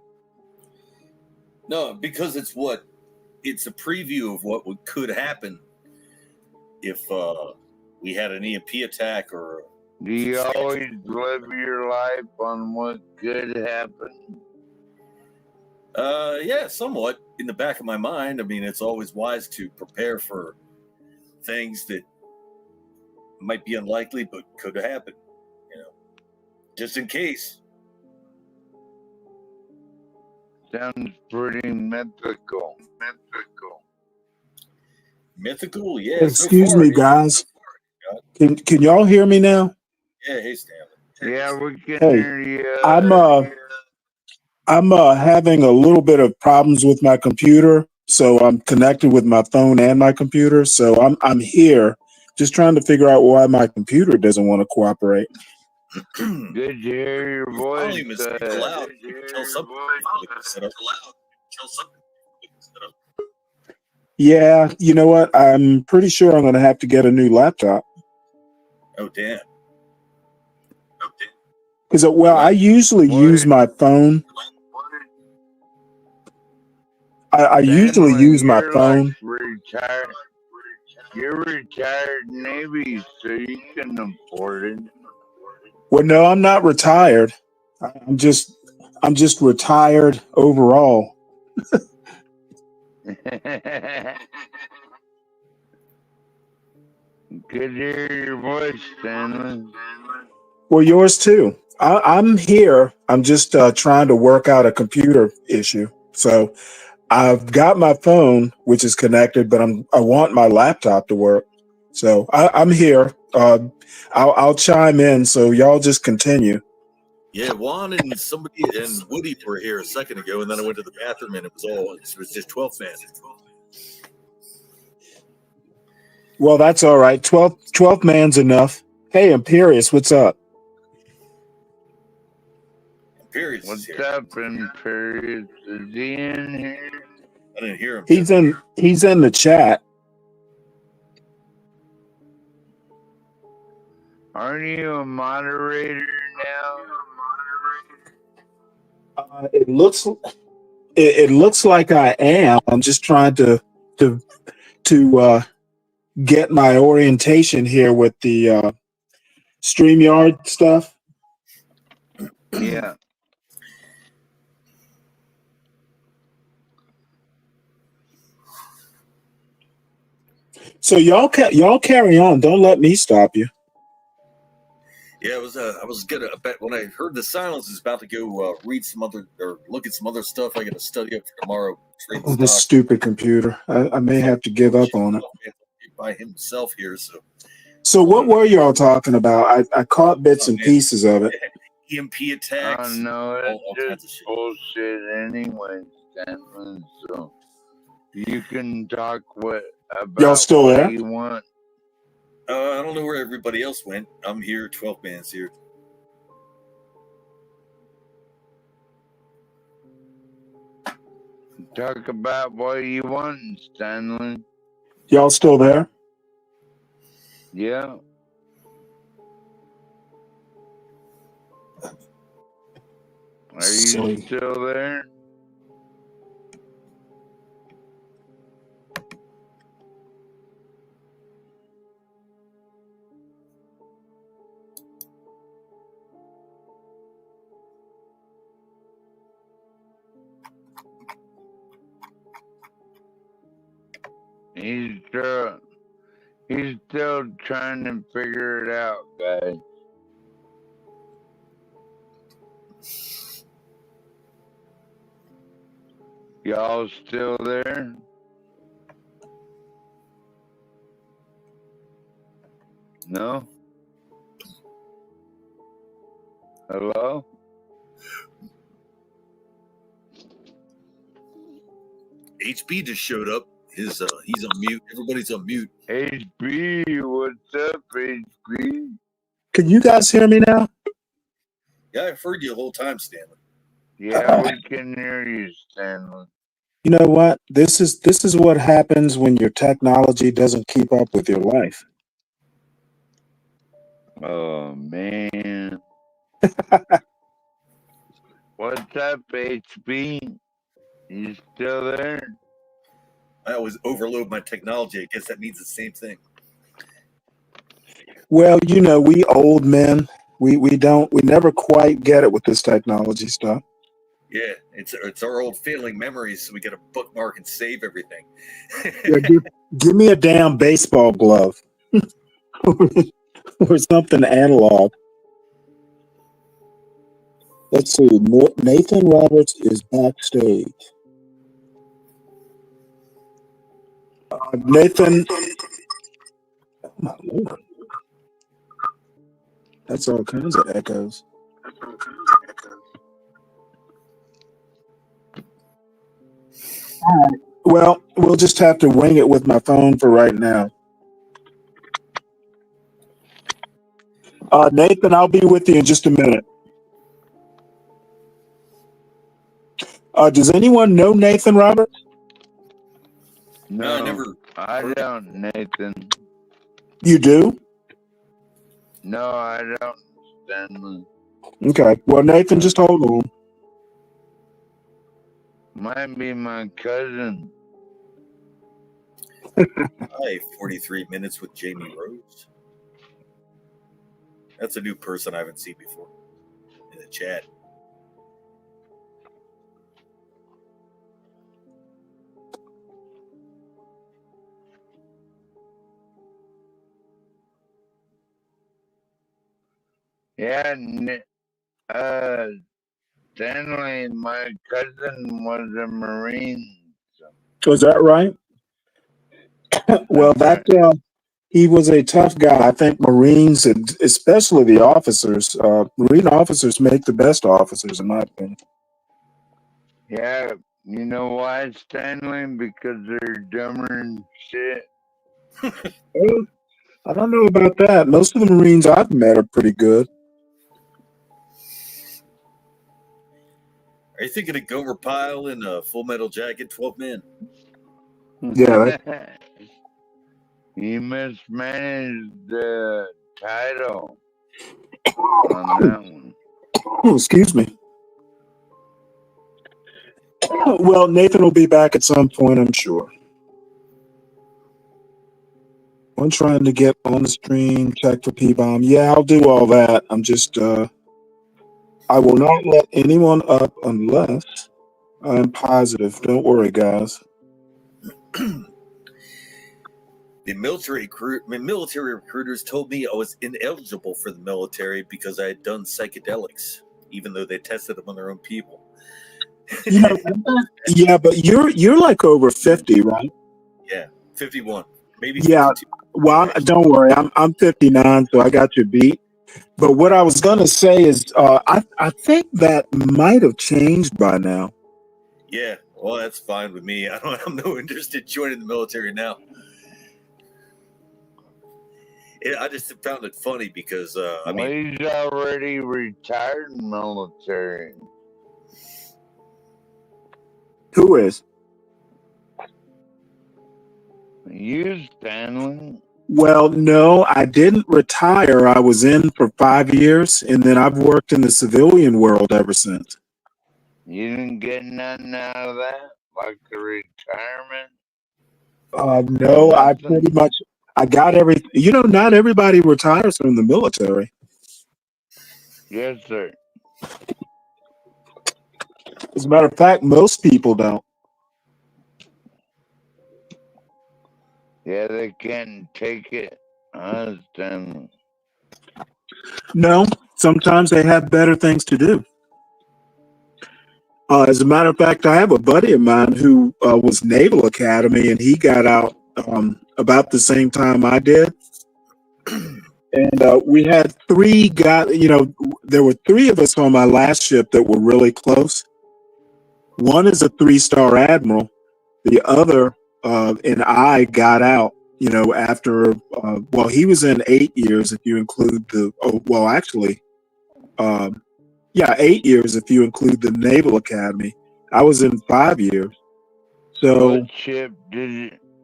No, because it's a preview of what could happen if we had an EMP attack or. Do you always live your life on what could happen? Yeah, somewhat in the back of my mind. I mean, it's always wise to prepare for things that might be unlikely but could happen, just in case. Sounds pretty mythical. Mythical, yeah. Excuse so far, me, guys. Can y'all hear me now? Yeah, hey Stanley. Yeah, we can Hey, hear you. I'm having a little bit of problems with my computer, so I'm connected with my phone and my computer. So I'm here, just trying to figure out why my computer doesn't want to cooperate. Good to hear your voice. Volume is super loud. You can tell something. Yeah, you know what? I'm pretty sure I'm going to have to get a new laptop. Oh damn. Because I usually use my phone. I usually use my phone. Retired. You're retired Navy, so you can afford it. Well, no, I'm not retired. I'm just retired overall. Good to hear your voice, Stanley. Well, yours too. I'm here. I'm just trying to work out a computer issue. So I've got my phone, which is connected, but I want my laptop to work. So I'm here. I'll chime in. So y'all just continue. Yeah, Juan and somebody and Woody were here a second ago, and then I went to the bathroom and it was just 12 man. Well, that's all right. 12 man's enough. Hey, Imperious, what's up? Imperious. What's up, Imperious? Is he in here? I didn't hear him. He's in the chat. Aren't you a moderator now? It looks like I am. I'm just trying to get my orientation here with the StreamYard stuff. Yeah. So y'all carry on. Don't let me stop you. Yeah, I was gonna bet when I heard the silence is about to go read some other or look at some other stuff. I got to study up for tomorrow. Oh, this stupid computer. I may have to give up on it. By himself here, So what were y'all talking about? I caught bits and pieces of it. EMP attacks. Oh no, all it's just bullshit anyway, Stanley. So you can talk about Y'all still what there? you want. I don't know where everybody else went. I'm here. 12 man's here. Talk about what you want, Stanley. Y'all still there? Yeah. Are you Silly. still there? He's still trying to figure it out, guys. Y'all still there? No? Hello? HB just showed up. He's on mute. Everybody's on mute. HB, what's up, HB? Can you guys hear me now? Yeah, I've heard you the whole time, Stanley. Yeah, we can hear you, Stanley. You know what? This is what happens when your technology doesn't keep up with your life. Oh, man. What's up, HB? You still there? I always overload my technology. I guess that means the same thing. Well, you know, we old men, we never quite get it with this technology stuff. Yeah, it's our old failing memories, so we got to bookmark and save everything. Yeah, give me a damn baseball glove or something analog. Let's see. Nathan Roberts is backstage. Nathan, oh my Lord, that's all kinds of echoes. All right. Well, we'll just have to wing it with my phone for right now. Nathan, I'll be with you in just a minute. Does anyone know Nathan Roberts? No, I don't, Nathan. You do? No, I don't, Stanley. Okay. Well, Nathan, just hold on. Might be my cousin. Hi, 43 Minutes with Jamie Rose. That's a new person I haven't seen before in the chat. Yeah, Stanley, my cousin was a Marine. Was that right? Well, he was a tough guy. I think Marines, and especially the officers, Marine officers make the best officers, in my opinion. Yeah, you know why, Stanley? Because they're dumber than shit. I don't know about that. Most of the Marines I've met are pretty good. Are you thinking of Gomer Pyle in Full Metal Jacket, 12 Men? Yeah. He mismanaged the title on that one. Excuse me. Well, Nathan will be back at some point, I'm sure. I'm trying to get on the stream, check for P-Bomb. Yeah, I'll do all that. I'm just, I will not let anyone up unless I'm positive. Don't worry, guys. The military recruiters told me I was ineligible for the military because I had done psychedelics, even though they tested them on their own people. Yeah, but you're like over 50, right? Yeah, 51, maybe 52. Yeah. Well, don't worry. I'm 59, so I got your beat. But what I was gonna say is, I think that might have changed by now. Yeah, well, that's fine with me. I'm no interest in joining the military now. I just found it funny because he's already retired military. Who is? You, Stanley. Well, no, I didn't retire. I was in for 5 years, and then I've worked in the civilian world ever since. You didn't get nothing out of that, like a retirement or No, I nothing. pretty much I got every. Not everybody retires from the military. Yes, sir. As a matter of fact, most people don't. Yeah, they can't take it. I understand. No, sometimes they have better things to do. As a matter of fact, I have a buddy of mine who was Naval Academy, and he got out about the same time I did. And we had three guys. There were three of us on my last ship that were really close. One is a 3-star admiral. The other and I got out. After he was in 8 years if you include the. Oh, well, actually, 8 years if you include the Naval Academy. I was in 5 years. So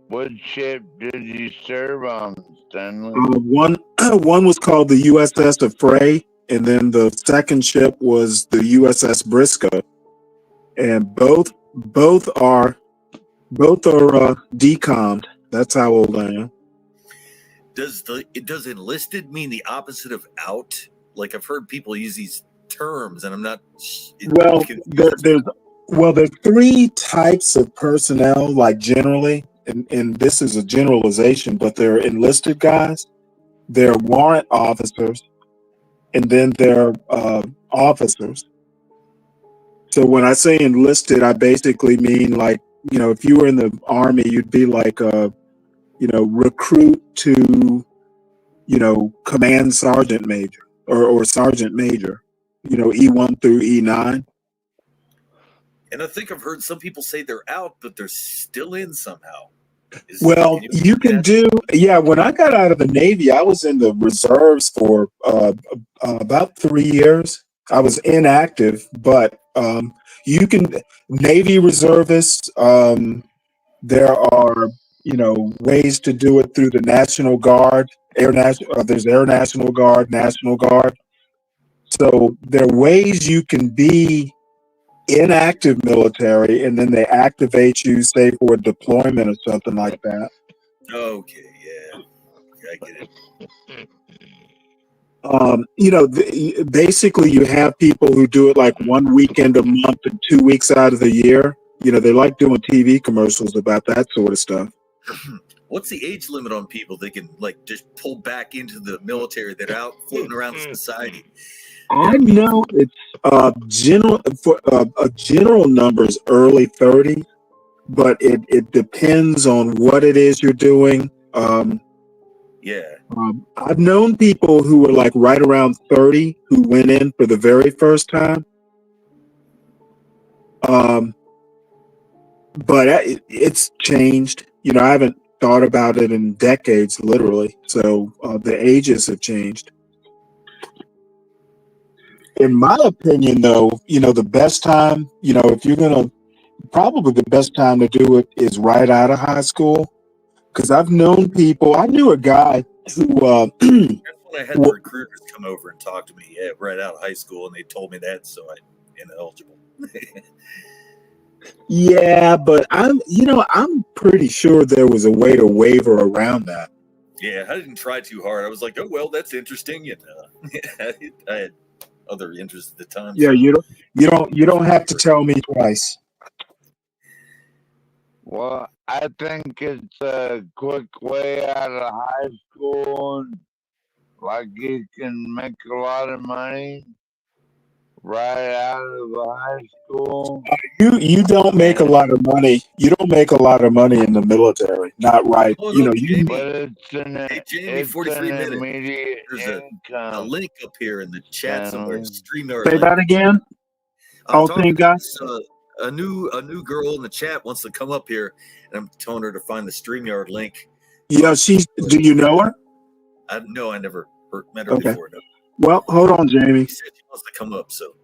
What ship did you serve on, Stanley? one was called the USS Affray, and then the second ship was the USS Briscoe, and both are decommed. That's how old I am. Does enlisted mean the opposite of out? Like I've heard people use these terms, and I'm not. Well, there's three types of personnel, like generally, and this is a generalization, but they're enlisted guys, they're warrant officers, and then they're officers. So when I say enlisted, I basically mean like, if you were in the Army, you'd be like a, recruit to, command sergeant major or sergeant major, E1 through E9. And I think I've heard some people say they're out, but they're still in somehow. Well, you can do, when I got out of the Navy, I was in the reserves for about 3 years. I was inactive, but you can, Navy reservists, there are, ways to do it through the National Guard, there's Air National Guard, National Guard. So there are ways you can be inactive military, and then they activate you, say, for a deployment or something like that. Okay, yeah, I get it. Basically, you have people who do it like 1 weekend a month and 2 weeks out of the year. They like doing TV commercials about that sort of stuff. What's the age limit on people that can like just pull back into the military that are out floating around the society? I know it's a general number is early 30s, but it depends on what it is you're doing. I've known people who were like right around 30 who went in for the very first time. But it's changed. I haven't thought about it in decades, literally. So the ages have changed. In my opinion, though, the best time, probably the best time to do it is right out of high school. Because I've known people, I knew a guy who. That's when I had the recruiters come over and talk to me, right out of high school, and they told me that, so I'm ineligible. Yeah, but I'm pretty sure there was a way to waver around that. Yeah, I didn't try too hard. I was like, oh well, that's interesting, I had other interests at the time. Yeah, you don't have to tell me twice. Well, I think it's a quick way out of high school. Like you can make a lot of money right out of high school. You don't make a lot of money. You don't make a lot of money in the military. Not right. Oh, no, Jamie, but it's Jamie, 43 minutes. Immediate There's a link up here in the chat somewhere. StreamYard Say link. that again. I'm talking guy. A new girl in the chat wants to come up here, and I'm telling her to find the StreamYard link. Yeah, do you know her? No, I never met her before. No. Well, hold on, Jamie. She said she wants to come up, so.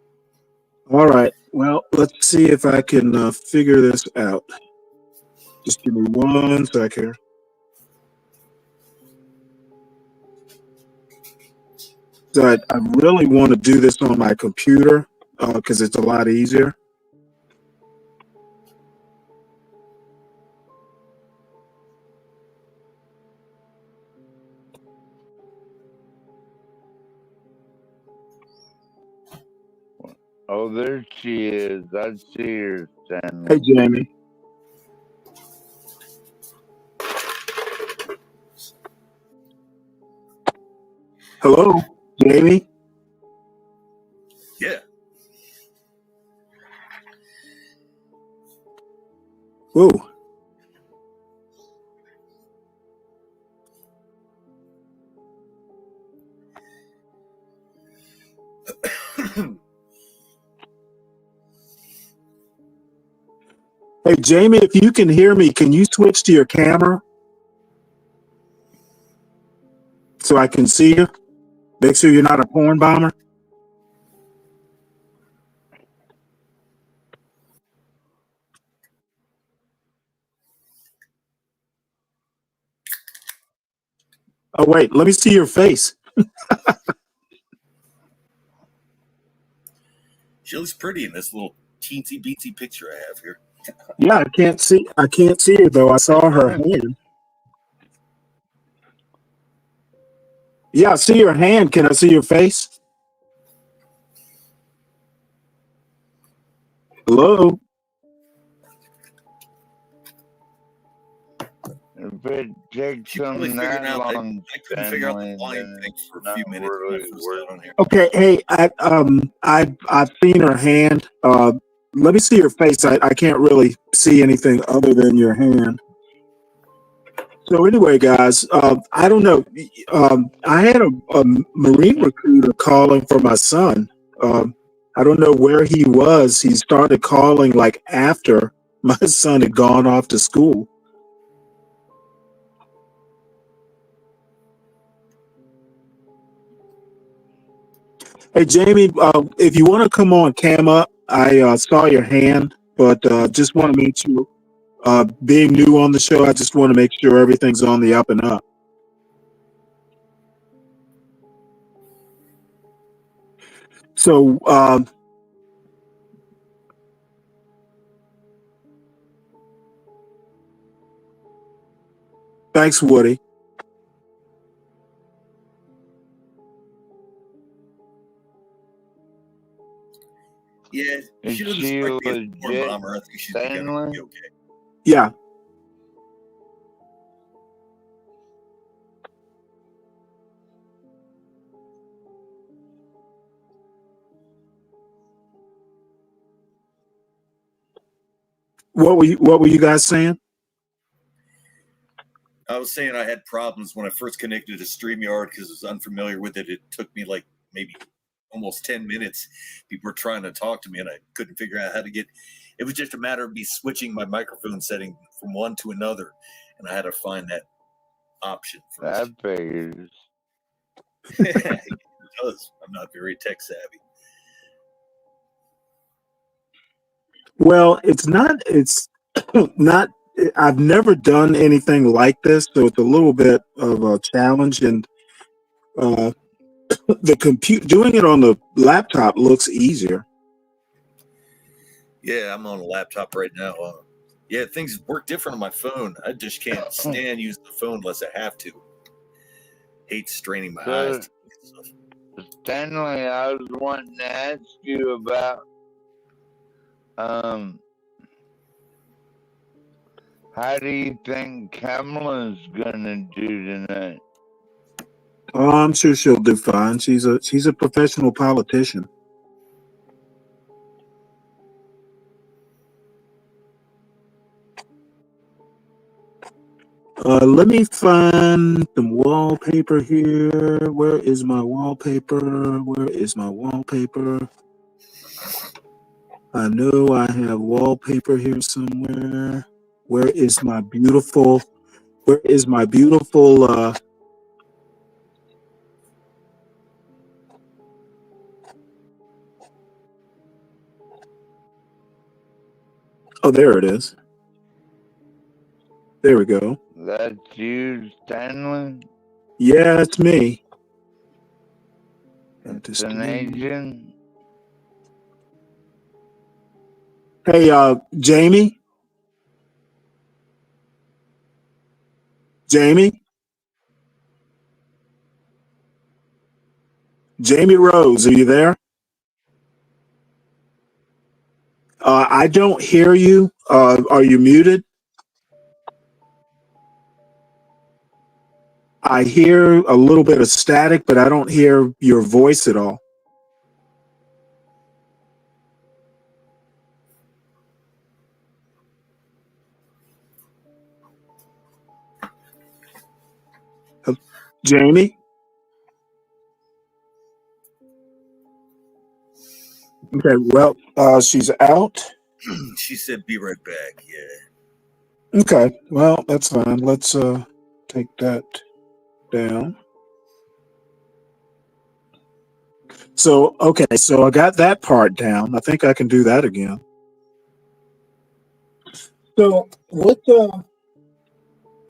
All right. Well, let's see if I can figure this out. Just give me 1 sec here. that I really want to do this on my computer because it's a lot easier. Oh, there she is. I see her, Hey, Stanley. Jamie. Hello, Jamie. Yeah. Whoa. Hey, Jamie, if you can hear me, can you switch to your camera so I can see you? Make sure you're not a porn bomber. Oh, wait, let me see your face. She looks pretty in this little teensy beatsy picture I have here. Yeah, I can't see her though. I saw her hand. Yeah, I see your hand. Can I see your face? Hello? If it takes She probably them figured that out long, I couldn't figure out the Stanley, volume then thing for it's a few not minutes when I really first worth got on here. Okay, hey, I've seen her hand. Let me see your face. I can't really see anything other than your hand. So anyway, guys, I don't know. I had a Marine recruiter calling for my son. I don't know where he was. He started calling like after my son had gone off to school. Hey, Jamie, if you want to come on cam up, I saw your hand, but just want to make sure, being new on the show, I just want to make sure everything's on the up and up. So, thanks, Woody. Yeah, Is she doesn't she strike me as a porn legit, bomber. I think she's gonna Stanley? be okay. Yeah. What were you guys saying? I was saying I had problems when I first connected to StreamYard because I was unfamiliar with it. It took me like maybe almost 10 minutes. People were trying to talk to me and I couldn't figure out how to get. It was just a matter of me switching my microphone setting from one to another, and I had to find that option first. That figures. It does. I'm not very tech savvy. Well, it's not, I've never done anything like this, so it's a little bit of a challenge. And doing it on the laptop looks easier. Yeah, I'm on a laptop right now. Yeah, things work different on my phone. I just can't stand using the phone unless I have to. Hate straining my eyes. Stanley, I was wanting to ask you about how do you think Kamala's gonna do tonight? Oh, I'm sure she'll do fine. She's a professional politician. Let me find some wallpaper here. Where is my wallpaper? Where is my wallpaper? I know I have wallpaper here somewhere. Where is my beautiful? Oh, there it is. There we go. That's you, Stanley? Yeah, it's me. Destination. Hey, Jamie, Jamie, Jamie Rose, are you there? I don't hear you. Are you muted? I hear a little bit of static, but I don't hear your voice at all. Jamie? Okay, well, she's out. She said, "Be right back." Yeah. Okay, well, that's fine. Let's take that down. So, okay, so I got that part down. I think I can do that again. So, what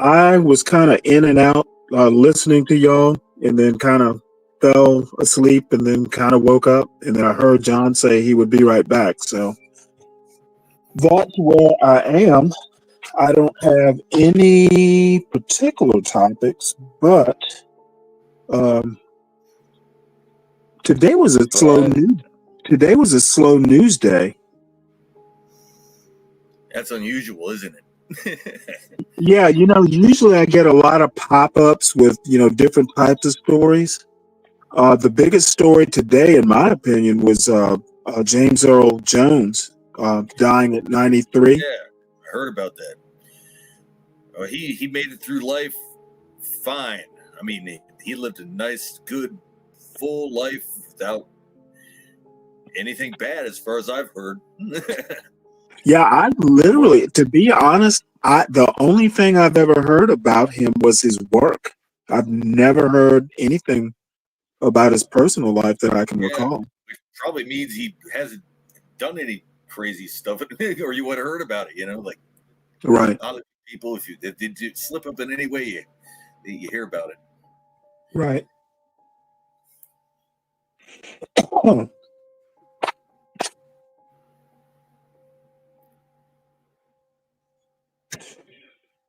I was kind of in and out listening to y'all, and then kind of fell asleep, and then kind of woke up, and then I heard John say he would be right back. So that's where I am. I don't have any particular topics, but today was a slow news. Today was a slow news day. That's unusual, isn't it? Yeah, usually I get a lot of pop-ups with, different types of stories. The biggest story today, in my opinion, was James Earl Jones dying at 93. Yeah, I heard about that. He made it through life fine. I mean, he lived a nice, good, full life without anything bad, as far as I've heard. Yeah, I literally, to be honest, the only thing I've ever heard about him was his work. I've never heard anything about his personal life that I can recall. Which probably means he hasn't done any crazy stuff, or you would have heard about it. Like Right. a lot of people, if you slip up in any way, you hear about it. Right.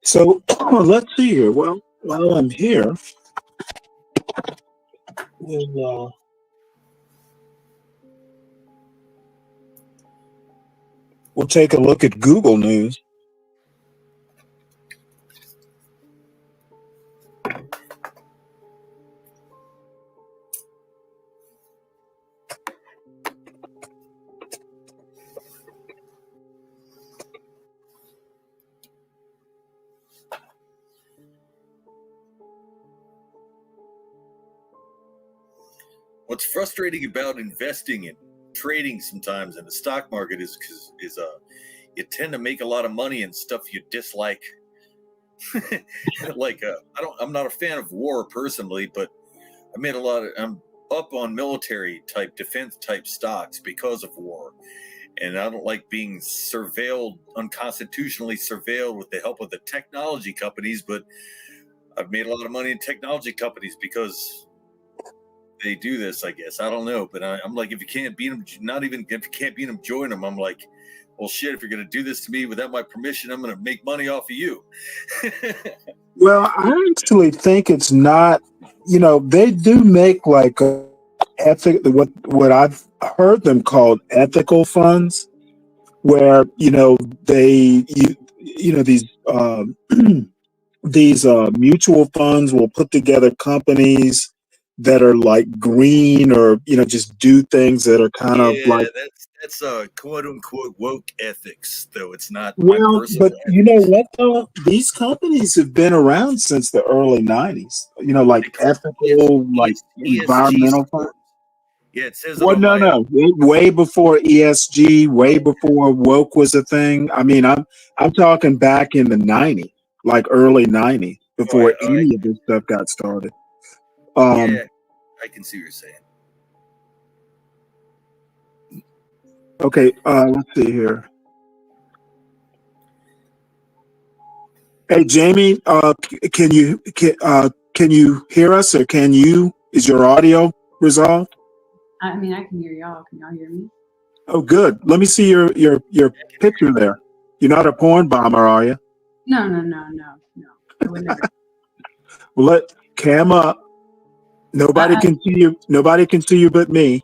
So let's see here. Well, while I'm here, we'll take a look at Google News. What's frustrating about investing and trading sometimes in the stock market is you tend to make a lot of money in stuff you dislike. I'm not a fan of war personally, but I'm up on military type, defense type stocks because of war. And I don't like being unconstitutionally surveilled with the help of the technology companies, but I've made a lot of money in technology companies because they do this, I guess. I don't know, but I'm like, if you can't beat them, if you can't beat them, join them. I'm like, well, shit, if you're going to do this to me without my permission, I'm going to make money off of you. Well, I actually think it's not, they do make like what I've heard them called ethical funds, where, these mutual funds will put together companies that are like green, or just do things that are kind of like, that's quote unquote woke ethics, though it's not my well, personal but you know what though, these companies have been around since the early 90s, like ethical, like environmental funds. Yeah, it says Well, no, way before ESG, way before woke was a thing. I mean, I'm talking back in the 90s, like early 90s, before any of this stuff got started. Yeah, I can see what you're saying. Okay, let's see here. Hey, Jamie, can you hear us, or is your audio resolved? I mean, I can hear y'all. Can y'all hear me? Oh, good. Let me see your picture there. You're not a porn bomber, are you? No. I would never. Well, let cam up. Nobody can see you. Nobody can see you but me.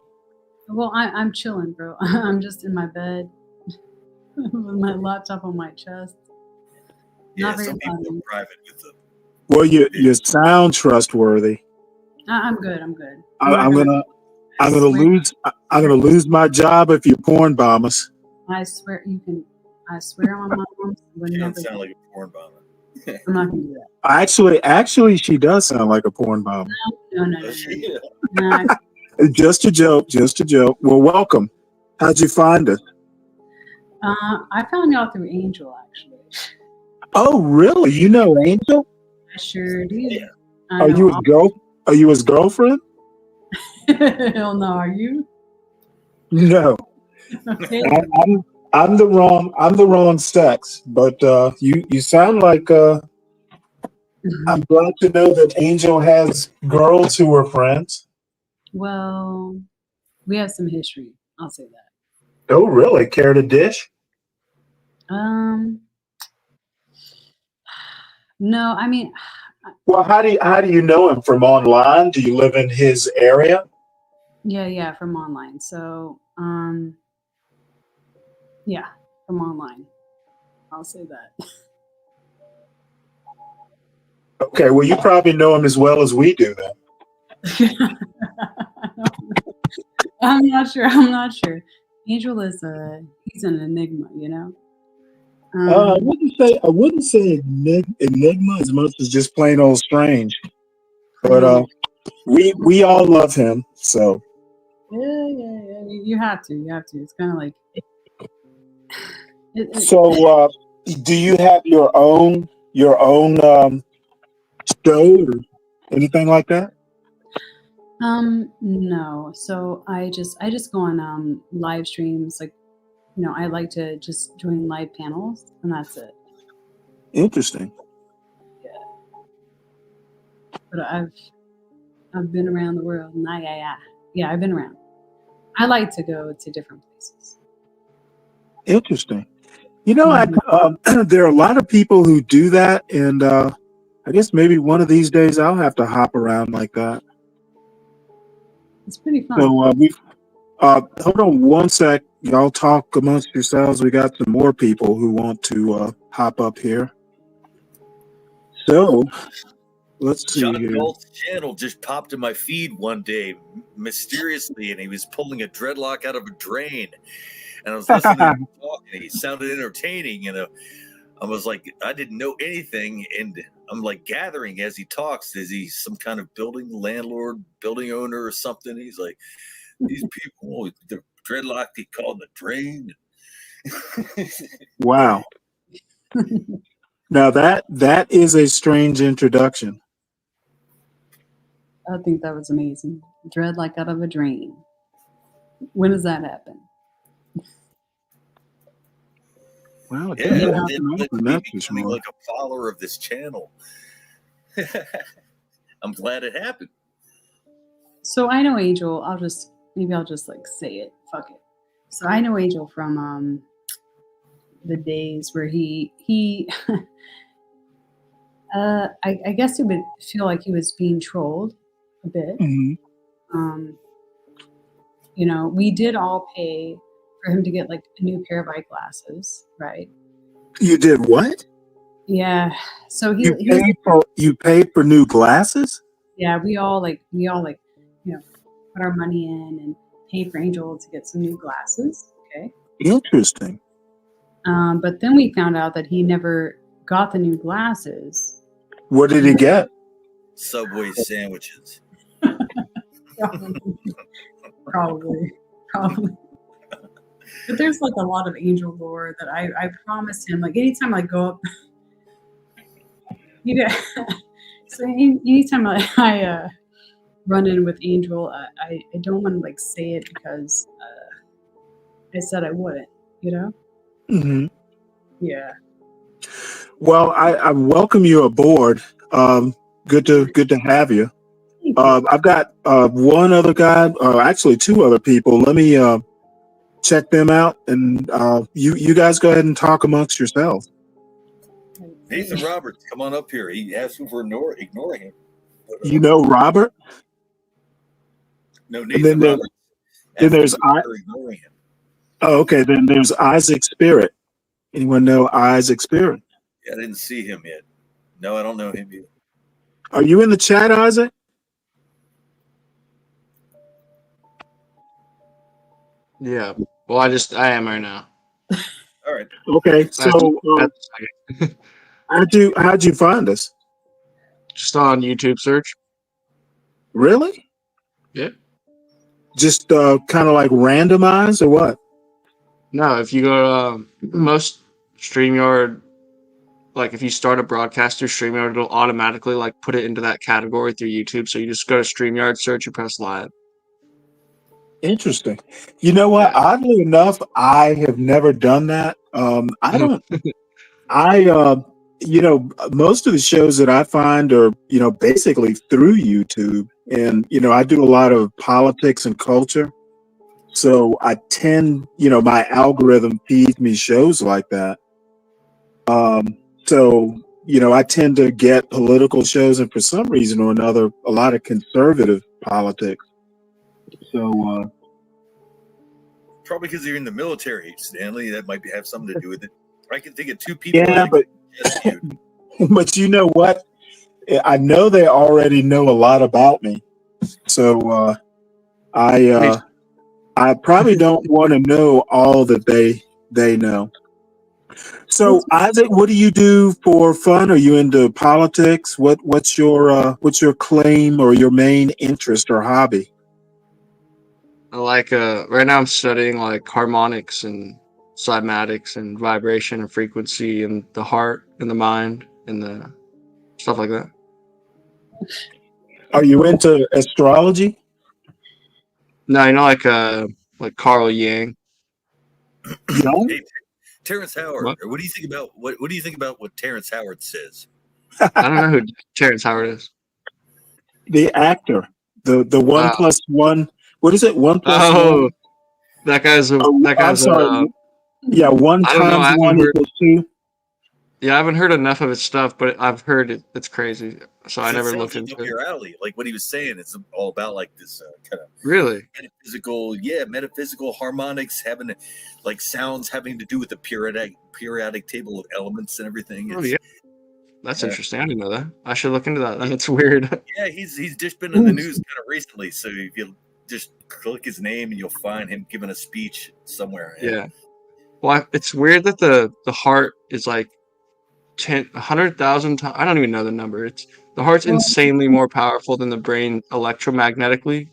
Well, I'm chilling, bro. I'm just in my bed with my laptop on my chest. Yeah, Not very some people funny. are private with them. Well, you sound trustworthy. I'm good. I'm good. I'm gonna lose my job if you porn bomb us. I swear you can. I swear on my mom. Would You never. don't sound like a porn bomber. I'm not gonna do that. Actually, she does sound like a porn bomber. No. Just a joke. Just a joke. Well, welcome. How'd you find us? I found y'all through Angel, actually. Oh, really? You know Angel? I sure do. Are you his girlfriend? Hell no. Are you? No. Okay. I'm the wrong sex, but you sound like I'm glad to know that Angel has girls who are friends. Well, we have some history. I'll say that. Oh, really? Care to dish? No, I mean, Well, how do you know him from online? Do you live in his area? yeah, from online. So, yeah, from online. I'll say that. Okay, well, you probably know him as well as we do then. I'm not sure. Angel is he's an enigma, you know. I wouldn't say enigma as much as just plain old strange. But we all love him, so. Yeah. You have to. It's kind of like. So, do you have your own show or anything like that? No. So I just go on live streams, like, you know, I like to just join live panels, and that's it. Interesting. But I've been around the world, and I've been around. I like to go to different places. Interesting. You know, there are a lot of people who do that, and I guess maybe one of these days I'll have to hop around like that. It's pretty fun. So hold on one sec. Y'all talk amongst yourselves. We got some more people who want to hop up here. So let's see John here. Galt's channel just popped in my feed one day mysteriously, and he was pulling a dreadlock out of a drain. And I was listening to him talk, and he sounded entertaining. And I was like, I didn't know anything. And I'm like gathering as he talks. Is he some kind of building landlord, building owner or something? He's like, these people, the dreadlock he called the drain. Wow. Now that is a strange introduction. I think that was amazing. Dread like out of a drain. When does that happen? Wow, Yeah, it did me becoming like a follower of this channel. I'm glad it happened. So I know Angel. I'll just like say it. Fuck it. So I know Angel from the days where he I guess he would feel like he was being trolled a bit. Mm-hmm. You know, we did all pay for him to get like a new pair of eyeglasses, right? You did what? Yeah. So you paid for new glasses? Yeah, we all like, you know, put our money in and pay for Angel to get some new glasses. Okay. Interesting. But then we found out that he never got the new glasses. What did he get? Subway sandwiches. Probably. But there's like a lot of Angel lore that I promised him. Like anytime I go up, you know. So anytime I run in with Angel, I don't want to like say it because I said I wouldn't. You know. Mm-hmm. Yeah. Well, I welcome you aboard. Good to have you. I've got one other guy, actually two other people. Let me check them out, and you guys go ahead and talk amongst yourselves. Nathan Roberts, come on up here. He asked you for ignoring him. You know Robert? No, And Nathan Roberts. then there's ignoring him. Oh, okay. Then there's Isaac Spirit. Anyone know Isaac Spirit? Yeah, I didn't see him yet. No, I don't know him either. Are you in the chat, Isaac? Yeah. Well, I am right now. All right. Okay. So how'd you find us? Just on YouTube search. Really? Yeah. Just kind of like randomized or what? No, if you go to most StreamYard, like if you start a broadcast through StreamYard, it'll automatically like put it into that category through YouTube. So you just go to StreamYard, search, and press live. Interesting. You know what? Oddly enough, I have never done that. I don't. Most of the shows that I find are, basically through YouTube, and I do a lot of politics and culture. So I tend, my algorithm feeds me shows like that. So I tend to get political shows, and for some reason or another, a lot of conservative politics. So Probably because you're in the military, Stanley. That might have something to do with it. I can think of two people. yeah, but you know what? I know they already know a lot about me, so I probably don't want to know all that they know. So Isaac, what do you do for fun? Are you into politics? What's your claim or your main interest or hobby? Like right now I'm studying like harmonics and cymatics and vibration and frequency and the heart and the mind and the stuff like that. Are you into astrology? No, like Carl Jung. Hey, Terrence Howard. What do you think about what do you think about what Terrence Howard says? I don't know who Terrence Howard is. The actor, the 1+1. What is it? 1+1. Oh, that guy's I'm sorry. Yeah, 1 I don't know. times 1 equals 2. Yeah, I haven't heard enough of his stuff, but I've heard it's crazy. So I It never sounds looked like into up it. your alley. Like what he was saying, it's all about like this kind of Really? metaphysical harmonics, having like sounds having to do with the periodic table of elements and everything. Oh yeah, that's interesting. I didn't know that. I should look into that. That's weird. Yeah, he's just been in the news kind of recently. So if you just click his name, and you'll find him giving a speech somewhere. Yeah. Well, it's weird that the heart is like 100,000 times. I don't even know the number. The heart's insanely more powerful than the brain electromagnetically.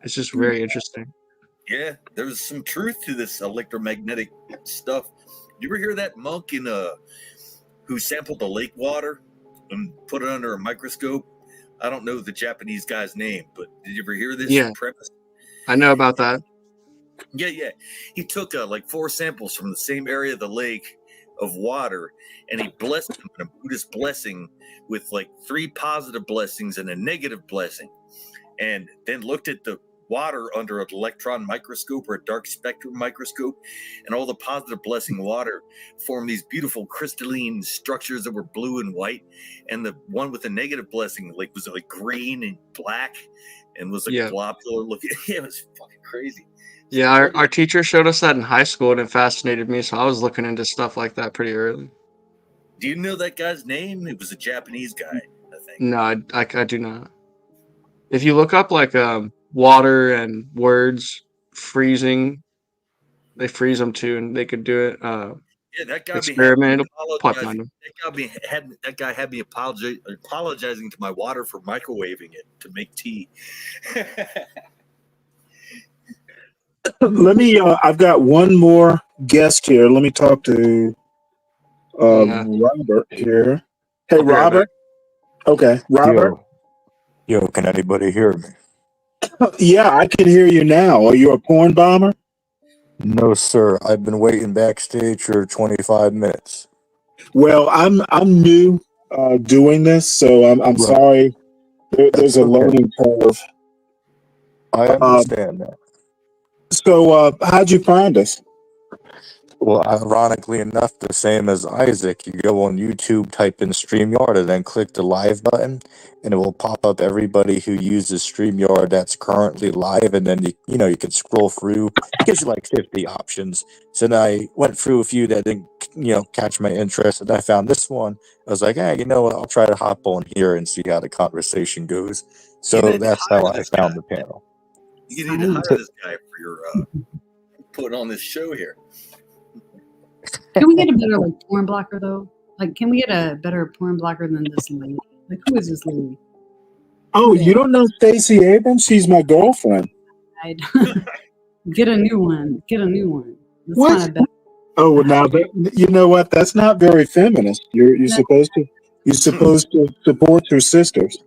It's just very interesting. Yeah, there's some truth to this electromagnetic stuff. You ever hear that monk who sampled the lake water and put it under a microscope? I don't know the Japanese guy's name, but did you ever hear this premise? I know about that. Yeah. He took like 4 samples from the same area of the lake of water, and he blessed them in a Buddhist blessing with like 3 positive blessings and a negative blessing, and then looked at the water under an electron microscope or a dark spectrum microscope, and all the positive blessing water formed these beautiful crystalline structures that were blue and white, and the one with the negative blessing was like green and black and was like globular looking. It was fucking crazy. Yeah, our teacher showed us that in high school, and it fascinated me, so I was looking into stuff like that pretty early. Do you know that guy's name? It was a Japanese guy, I think. No, I do not. If you look up like water and words freezing, they freeze them too, and they could do it. Yeah, that guy experiment. Find them. That guy had me apologizing to my water for microwaving it to make tea. Let me. I've got one more guest here. Let me talk to Robert here. Hey, Robert. Okay, Robert. Yo, can anybody hear me? Yeah, I can hear you now. Are you a porn bomber? No, sir. I've been waiting backstage for 25 minutes. Well, I'm new doing this, so I'm sorry there's a Okay. learning curve. I understand that. So, how'd you find us? Well, ironically enough, the same as Isaac, you go on YouTube, type in StreamYard, and then click the live button, and it will pop up everybody who uses StreamYard that's currently live, and then you can scroll through. It gives you like 50 options. So then I went through a few that didn't catch my interest, and I found this one. I was like, hey, you know what? I'll try to hop on here and see how the conversation goes. You So need to that's hire how I this guy. found the panel. You need to hire this guy for your putting on this show here. Can we get a better like porn blocker though? Like, can we get a better porn blocker than this lady? Like, who is this lady? Oh, you don't know Stacey Abrams? She's my girlfriend. I'd get a new one. Get a new one. Let's What? find a better. Oh, well, now you know what? That's not very feminist. You're supposed to support your sisters.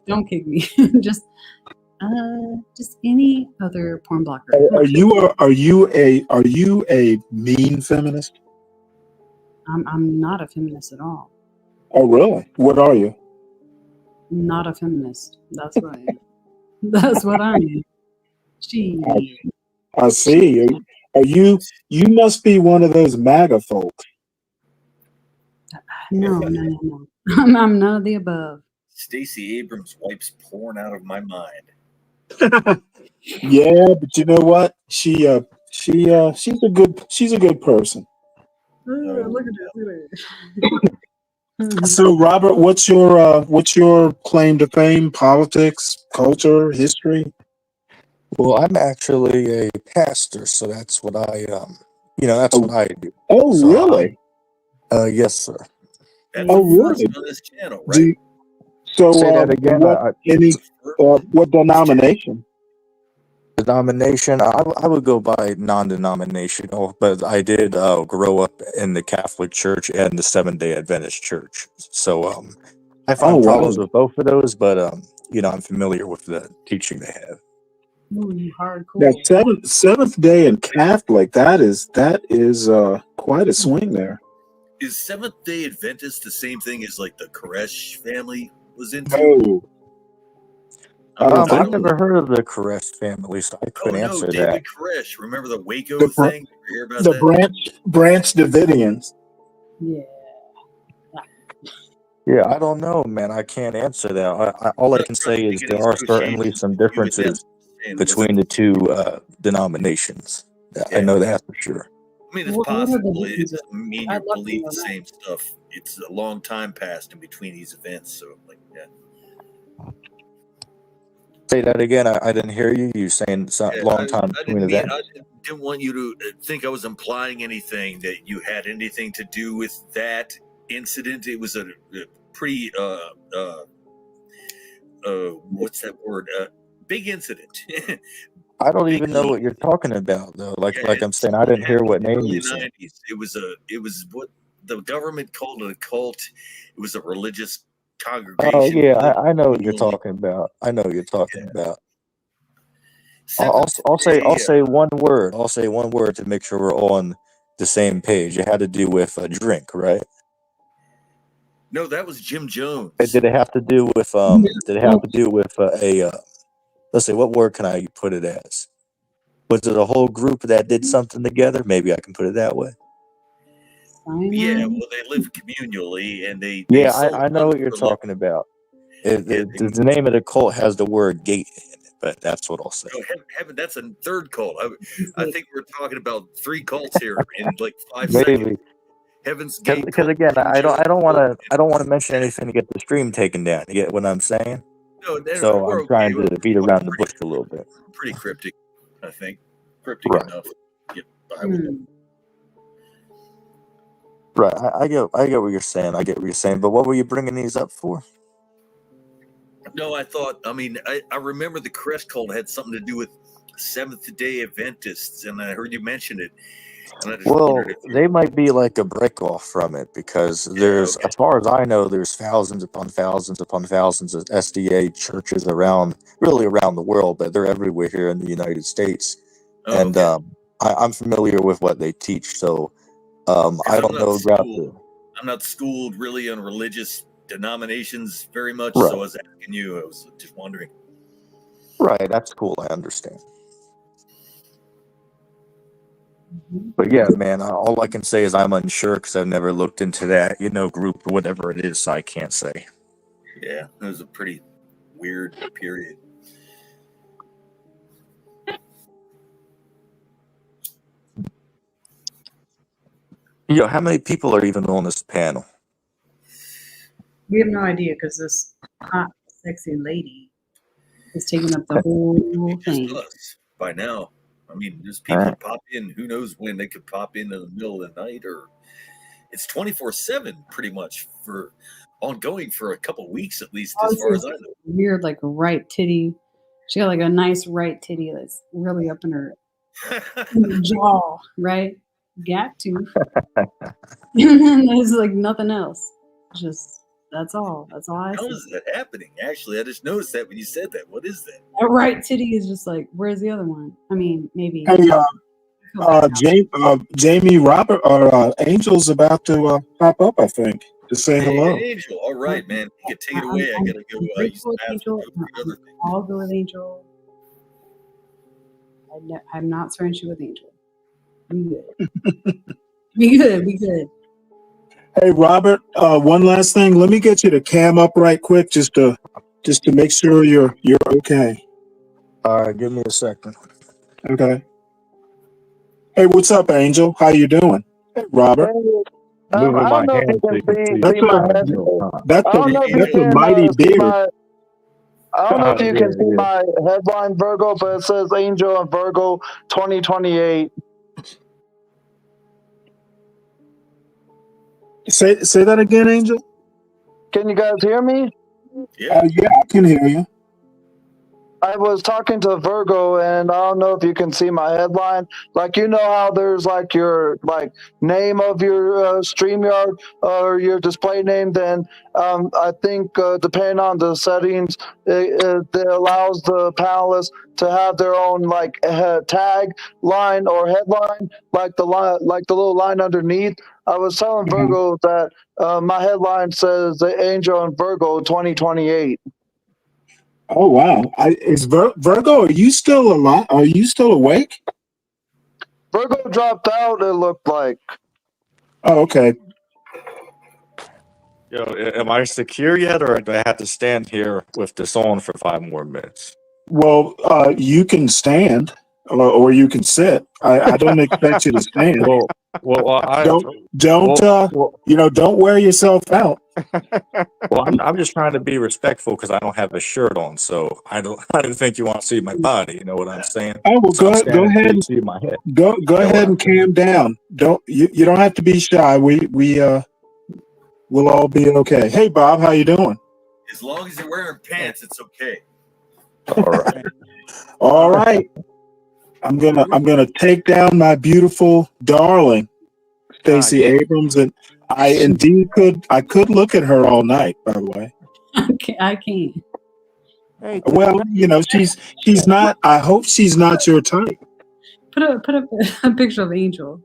Don't kick me. just any other porn blocker. Are you a mean feminist? I'm not a feminist at all. Oh, really? What are you? Not a feminist. That's what I am. That's what I am. Gee. I see. Are you? You must be one of those MAGA folks. No. I'm none of the above. Stacey Abrams wipes porn out of my mind. Yeah, but you know what? She's a good person. Look at this. So, Robert, what's your claim to fame? Politics, culture, history? Well, I'm actually a pastor, so that's what that's what I do. Oh, So, really? Yes, sir. That's Oh, the first really? on this channel, Do right? you- So, Say that again. what denomination? Denomination, I would go by non-denominational, but I did grow up in the Catholic Church and the Seventh-day Adventist Church. So I find problems with both of those, but I'm familiar with the teaching they have. Ooh, hardcore. That Seventh Day and Catholic, that is quite a swing there. Is Seventh Day Adventist the same thing as like the Koresh family was into? No. I've never heard of the Koresh family, so I couldn't answer David that. Koresh. Remember the Waco The thing? You hear about The that? Branch Davidians. Yeah. Yeah, I don't know, man. I can't answer that. All I can say is there are certainly some differences between the two denominations. I know that for sure. I mean, it's What are the possible. It differences? doesn't mean I'd you love to believe know the that. same stuff. It's a long time passed in between these events, so yeah. Say that again. I didn't hear you. You saying long time between events. I didn't want you to think I was implying anything that you had anything to do with that incident. It was a pretty what's that word? Big incident. I don't even know what you're talking about, though. Like I'm saying, I didn't hear what name you said. 90s. It was what the government called it a cult. It was a religious congregation. Oh yeah, I know what you're talking about. I know what you're talking about. I'll say one word. I'll say one word to make sure we're on the same page. It had to do with a drink, right? No, that was Jim Jones. Did it have to do with Did it have to do with let's see, what word can I put it as? Was it a whole group that did something together? Maybe I can put it that way. Yeah, well, they live communally, and they Yeah, sold I know what you're for, like, talking about. The name of the cult has the word gate in it, but that's what I'll say. oh, heaven, that's a third cult. I think we're talking about 3 cults here in like 5 seconds. Maybe Heaven's Gate because cult. again, I don't want to mention anything to get the stream taken down. You get what I'm saying? No, So we're I'm trying okay. to beat around the bush a little bit. Pretty cryptic, I think. Cryptic Right. enough. Get by with it. Right, I get what you're saying. I get what you're saying. But what were you bringing these up for? No, I remember the Koresh cult had something to do with Seventh-day Adventists, and I heard you mention it. And I just Well, wondered if they might be like a break off from it because there's, as far as I know, there's thousands upon thousands upon thousands of SDA churches really around the world, but they're everywhere here in the United States. And I'm familiar with what they teach, so I don't know about the. I'm not schooled really on religious denominations very much. Right. So I was asking you. I was just wondering. Right, that's cool. I understand. But yeah, man, all I can say is I'm unsure because I've never looked into that, group or whatever it is, so I can't say. Yeah, it was a pretty weird period. How many people are even on this panel? We have no idea because this hot, sexy lady is taking up the whole thing. Us by now. I mean, there's All people right. pop in. Who knows when they could pop in the middle of the night, or it's 24/7 pretty much for ongoing for a couple weeks at least, as far as I know. Weird, like right titty. She got like a nice right titty that's really up in her jaw, right? Gap tooth. And then there's like nothing else. Just that's all. That's all I How see. is that happening? Actually, I just noticed that when you said that. What is that? That right titty is just like, where's the other one? I mean, maybe. Hey, Jamie, Robert, or Angel's about to pop up, I think, to say hello. Hey, Angel. All right, man. You can take it away. I gotta go use the bathroom. Go do other things. I'll go with Angel. I'm not starting shit with Angel. We good. We good. We good. Hey, Robert, one last thing. Let me get you to cam up right quick, just to make sure you're okay. All right, give me a second. Okay. Hey, what's up, Angel? How you doing? Hey, Robert. Moving I my don't know if hand you so you can can see see my head. That's I don't know if you a can mighty see beard. my. I don't know if you can see Yeah. my headline, Virgo, but it says Angel and Virgo 2028. Say that again, Angel. Can you guys hear me? Yeah, I can hear you. I was talking to Virgo, and I don't know if you can see my headline. Like, you know how there's like your name of your StreamYard or your display name. Then I think depending on the settings, it allows the panelists to have their own tag line or headline, like the little line underneath. I was telling Virgo that my headline says the Angel and Virgo 2028. Oh wow! Is Virgo? Are you still alive? Are you still awake? Virgo dropped out. It looked like. Oh, okay. Yo, am I secure yet, or do I have to stand here with this on for 5 more minutes? Well, you can stand, or you can sit. I don't expect you to stand. Don't wear yourself out. Well, I'm just trying to be respectful because I don't have a shirt on, so I didn't think you want to see my body. You know what I'm saying? Oh well, So I'm go standing so ahead. you see my head. Go ahead and calm down. You don't have to be shy. We'll all be okay. Hey, Bob, how you doing? As long as you're wearing pants, it's okay. All right. All right. I'm gonna take down my beautiful darling, Stacey Abrams, and I indeed could look at her all night. By the way. I can't. Well, she's not. I hope she's not your type. Put up a picture of Angel.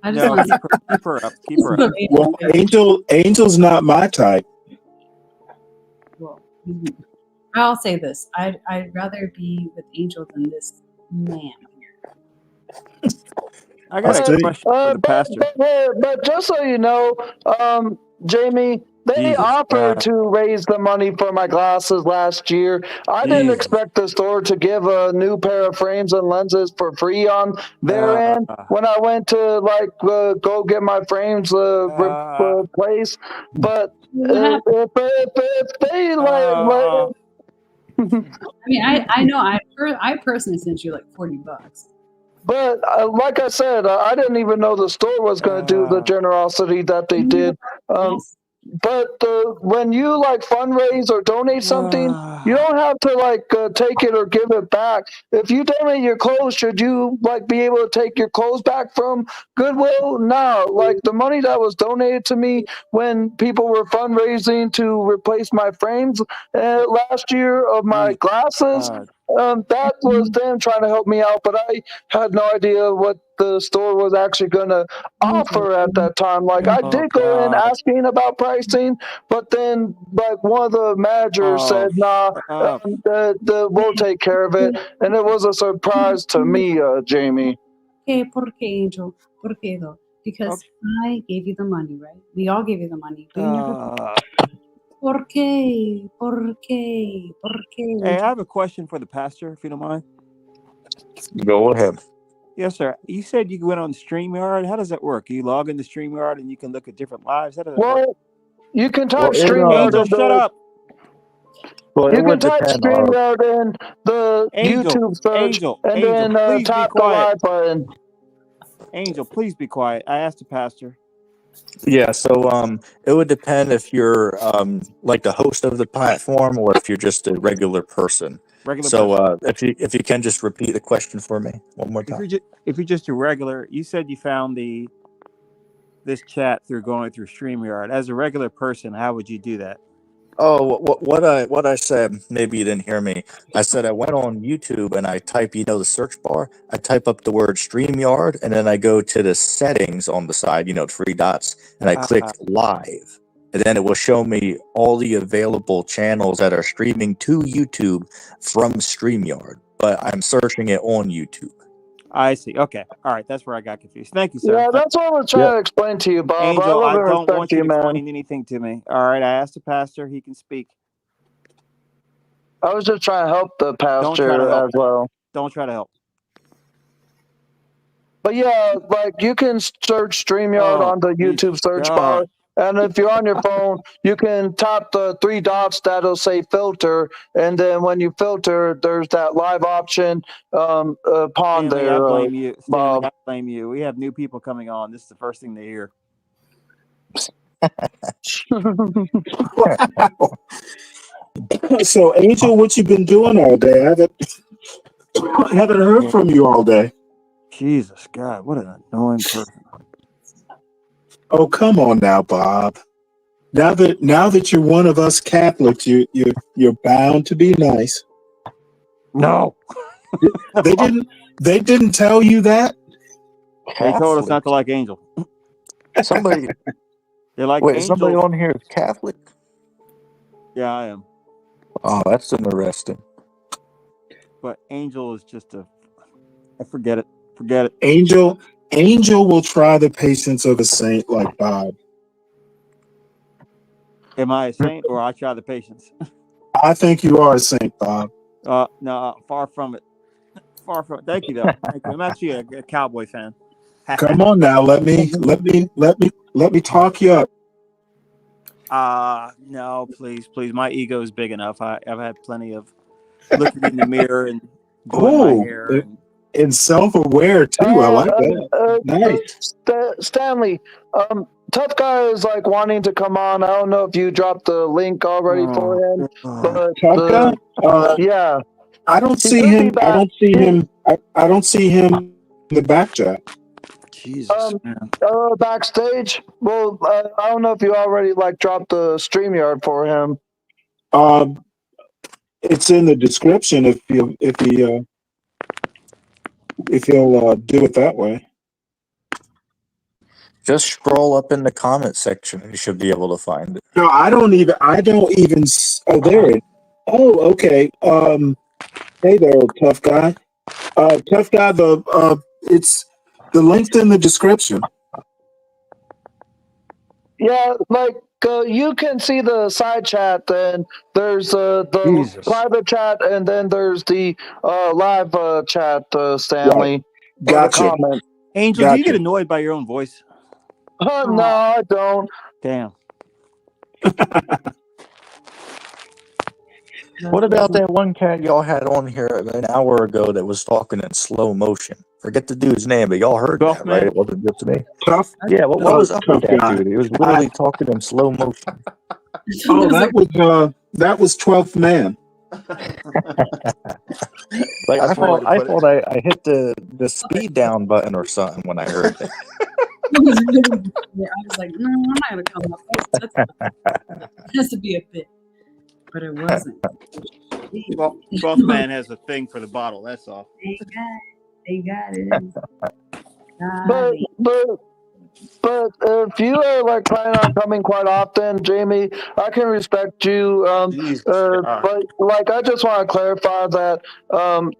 I just No, want to keep her up. Keep her up. Well, Angel's not my type. Well, I'll say this: I'd rather be with Angel than this man. I got a question for the pastor. But just so you know, Jamie, they Jesus, offered to raise the money for my glasses last year. I didn't Jesus. expect the store to give a new pair of frames and lenses for free on their end. When I went to go get my frames replaced, but if they I mean, I know I personally sent you like $40. But like I said, I didn't even know the store was going to do the generosity that they did. But when you fundraise or donate something, you don't have to take it or give it back. If you donate your clothes, should you be able to take your clothes back from Goodwill? No, the money that was donated to me when people were fundraising to replace my frames last year of my glasses. That was them trying to help me out, but I had no idea what the store was actually going to offer at that time. Like, I Oh did go in God. asking about pricing, but then, like, one of the managers Oh, said, "Nah, shut up. we'll take care of it," and it was a surprise to me, Jamie. ¿Por qué, Angel? ¿Por qué though? Because I gave you the money, right? We all gave you the money. But you never. ¿Por qué? ¿Por qué? ¿Por qué? Hey, I have a question for the pastor, if you don't mind. Go ahead. Yes, sir. You said you went on StreamYard. How does that work? You log into StreamYard and you can look at different lives. How does that work? Well, you can type Well, StreamYard Angel, in shut up. Well, it You can would type depend on. StreamYard in the Angel, YouTube search Angel, and Angel, then please be tap the quiet. live button. Angel, please be quiet. I asked the pastor. Yeah, so it would depend if you're like the host of the platform or if you're just a regular person. Regular So if you can just repeat the question for me one more time. If you're just a regular, you said you found this chat through going through StreamYard. As a regular person, how would you do that? Oh, what I said, maybe you didn't hear me. I said I went on YouTube and I type, the search bar. I type up the word StreamYard and then I go to the settings on the side, 3 dots, and I click live. And then it will show me all the available channels that are streaming to YouTube from StreamYard. But I'm searching it on YouTube. I see. Okay. All right. That's where I got confused. Thank you, sir. Yeah, that's what I was trying to explain to you, Bob. Angel, I I love and don't respect want you you, man. explaining anything to me. All right. I asked the pastor. He can speak. I was just trying to help the Don't try to pastor help. as well. Don't try to help. But yeah, like you can search StreamYard on the YouTube search bar. And if you're on your phone, you can tap the 3 dots that'll say filter. And then when you filter, there's that live option upon Stanley, there, I blame you. Stanley, Bob. I blame you. We have new people coming on. This is the first thing they hear. So, Angel, what you been doing all day? I haven't heard from you all day. Jesus, God, what an annoying person. Oh, come on now, Bob. Now that you're one of us Catholics, you're bound to be nice. No. They didn't tell you that? They told us not to like Angel. Somebody. They're like, wait, Angel. somebody on here is Catholic? Yeah, I am. Oh, that's interesting. But Angel is just forget it. Forget it. Angel will try the patience of a saint like Bob. Am I a saint or I try the patience? I think you are a saint, Bob. No, far from it. Far from it. Thank you, though. Thank you. I'm actually a Cowboy fan. Come on now, let me talk you up. No, please. My ego is big enough. I've had plenty of looking in the mirror and doing my hair. And self-aware too. I like that. Nice. Stanley, Tough Guy is like wanting to come on. I don't know if you dropped the link already for him. But Tough Guy? Yeah. I don't see him. I don't see him. I don't see him in the back chat. Jesus, man. Backstage. Well, I don't know if you already like dropped the StreamYard for him. It's in the description if he'll do it that way. Just scroll up in the comment section and you should be able to find it. No, I don't even. Oh, there it. Oh, okay. Hey there, Tough Guy. Tough Guy. It's the link's in the description. Yeah, like you can see the side chat, and there's the private chat, and then there's the live chat, Stanley. Gotcha. Angel, do you get annoyed by your own voice? No, I don't. Damn. What about that one cat y'all had on here an hour ago that was talking in slow motion? Forget the dude's name, but y'all heard that, right? It wasn't just me. Yeah, what was up with that dude? He was literally talking in slow motion. Oh, that was 12th Man. Like I thought I hit the speed down button or something when I heard that. I was like, no, I'm not gonna come up. That has to be a bit, but it wasn't. Boss man has a thing for the bottle. That's all. They got it. But but if you are like planning on coming quite often, Jamie, I can respect you. But like I just want to clarify that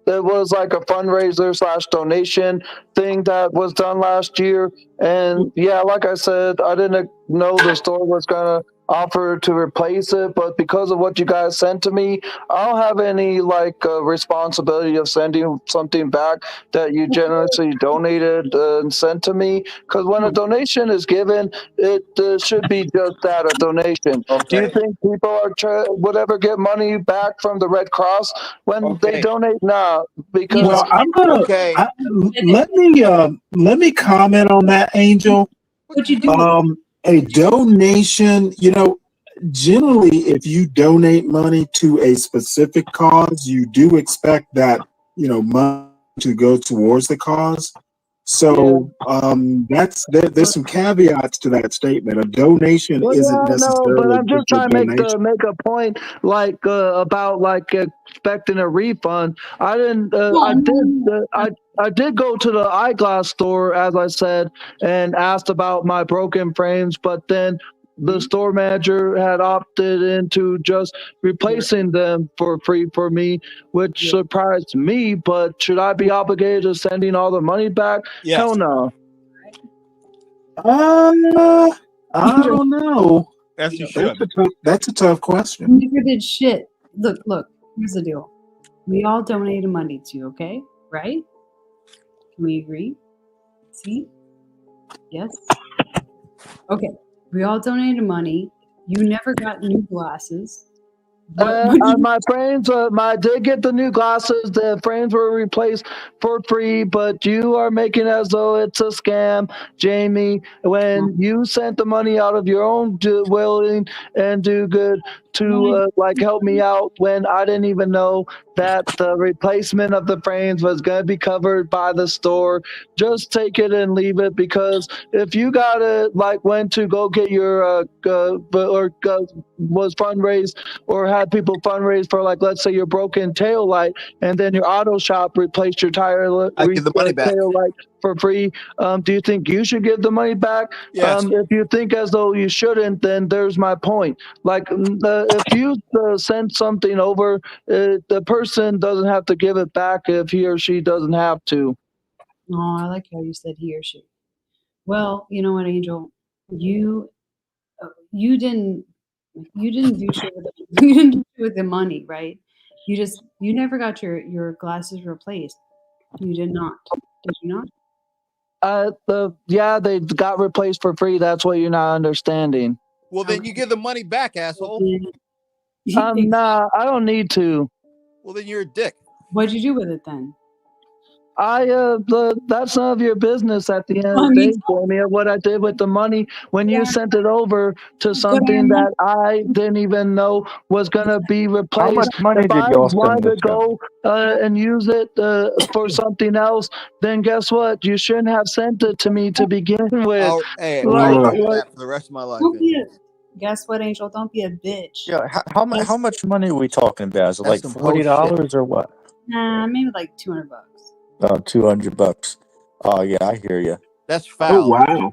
it was like a fundraiser / donation thing that was done last year, and yeah, like I said, I didn't know the store was gonna offer to replace it, but because of what you guys sent to me, I don't have any like responsibility of sending something back that you generously donated and sent to me. Because when a donation is given, it should be just that, a donation. Do you think people would ever get money back from the Red Cross when they donate? Nah, because Well, I'm gonna let me comment on that, Angel. What you do? A donation, generally, if you donate money to a specific cause, you do expect that money to go towards the cause. So there's some caveats to that statement. A donation Well, isn't yeah, no, but necessarily I'm just just a trying to donation. make a point, like about like expecting a refund. I didn't. I did go to the eyeglass store, as I said, and asked about my broken frames, but then the store manager had opted into just replacing them for free for me, which surprised me. But should I be obligated to sending all the money back? Yes. Hell no. I don't know. As you should. That's a tough question. Never did shit. Look. Here's the deal. We all donated money to you, okay? Right? Can we agree? See? Yes. Okay. We all donated money. You never got new glasses. My frames, I did get the new glasses. The frames were replaced for free, but you are making as though it's a scam, Jamie. When you sent the money out of your own willing and do good to like help me out, when I didn't even know that the replacement of the frames was going to be covered by the store. Just take it and leave it, because if you gotta like went to go get your was fundraised or had people fundraise for, like, let's say your broken tail light, and then your auto shop replaced your I give the money back. tail light for free. Do you think you should give the money back? Yes. If you think as though you shouldn't, then there's my point. Like, if you send something over, the person doesn't have to give it back if he or she doesn't have to. Oh, I like how you said he or she. Well, you know what, Angel? You didn't do shit with you didn't do shit with the money, right? You never got your glasses replaced. You did not. Did you not? Yeah, they got replaced for free. That's what you're not understanding. Well, then you give the money back, asshole. Nah, I don't need to. Well, then you're a dick. What'd you do with it then? That's none of your business at the end of the day, Jamie. What I did with the money when you sent it over to something that I didn't even know was gonna be How much replaced. money If did I y'all spend wanted to this year? go and use it for something else, then guess what? You shouldn't have sent it to me to begin with. Hey, Like, I'll remember that for the rest of my life. Guess what, Angel? Don't be a bitch. Yeah, how much money are we talking about? Is it like That's some post $40 or what? Nah, maybe like $200. $200. Oh yeah, I hear you. That's Oh foul. wow,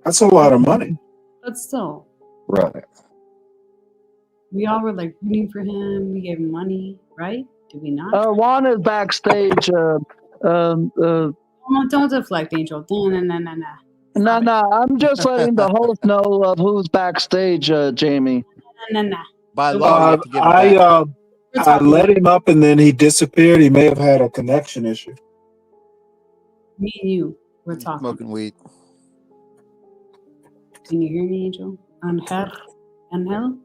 that's a lot of money. But still, Right. we all were like rooting for him. We gave him money, right? Did we not? Juan is backstage. Oh, don't deflect, Angel. No. I'm just letting the host know of who's backstage, Jamie. By law, you have to give it back. I let him up and then he disappeared. He may have had a connection issue. Me and you, we're talking. Smoking weed. Can you hear me, Angel? Angel?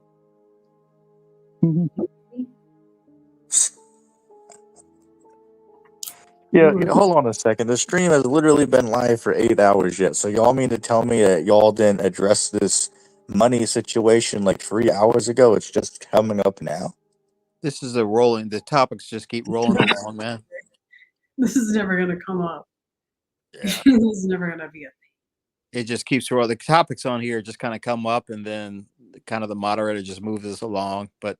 Yeah, hold on a second. The stream has literally been live for 8 hours yet. So y'all mean to tell me that y'all didn't address this money situation like 3 hours ago? It's just coming up now. This is a rolling. The topics just keep rolling along, man. This is never gonna come up. Yeah. This is never gonna be a thing. It just keeps rolling. The topics on here just kind of come up, and then kind of the moderator just moves us along. But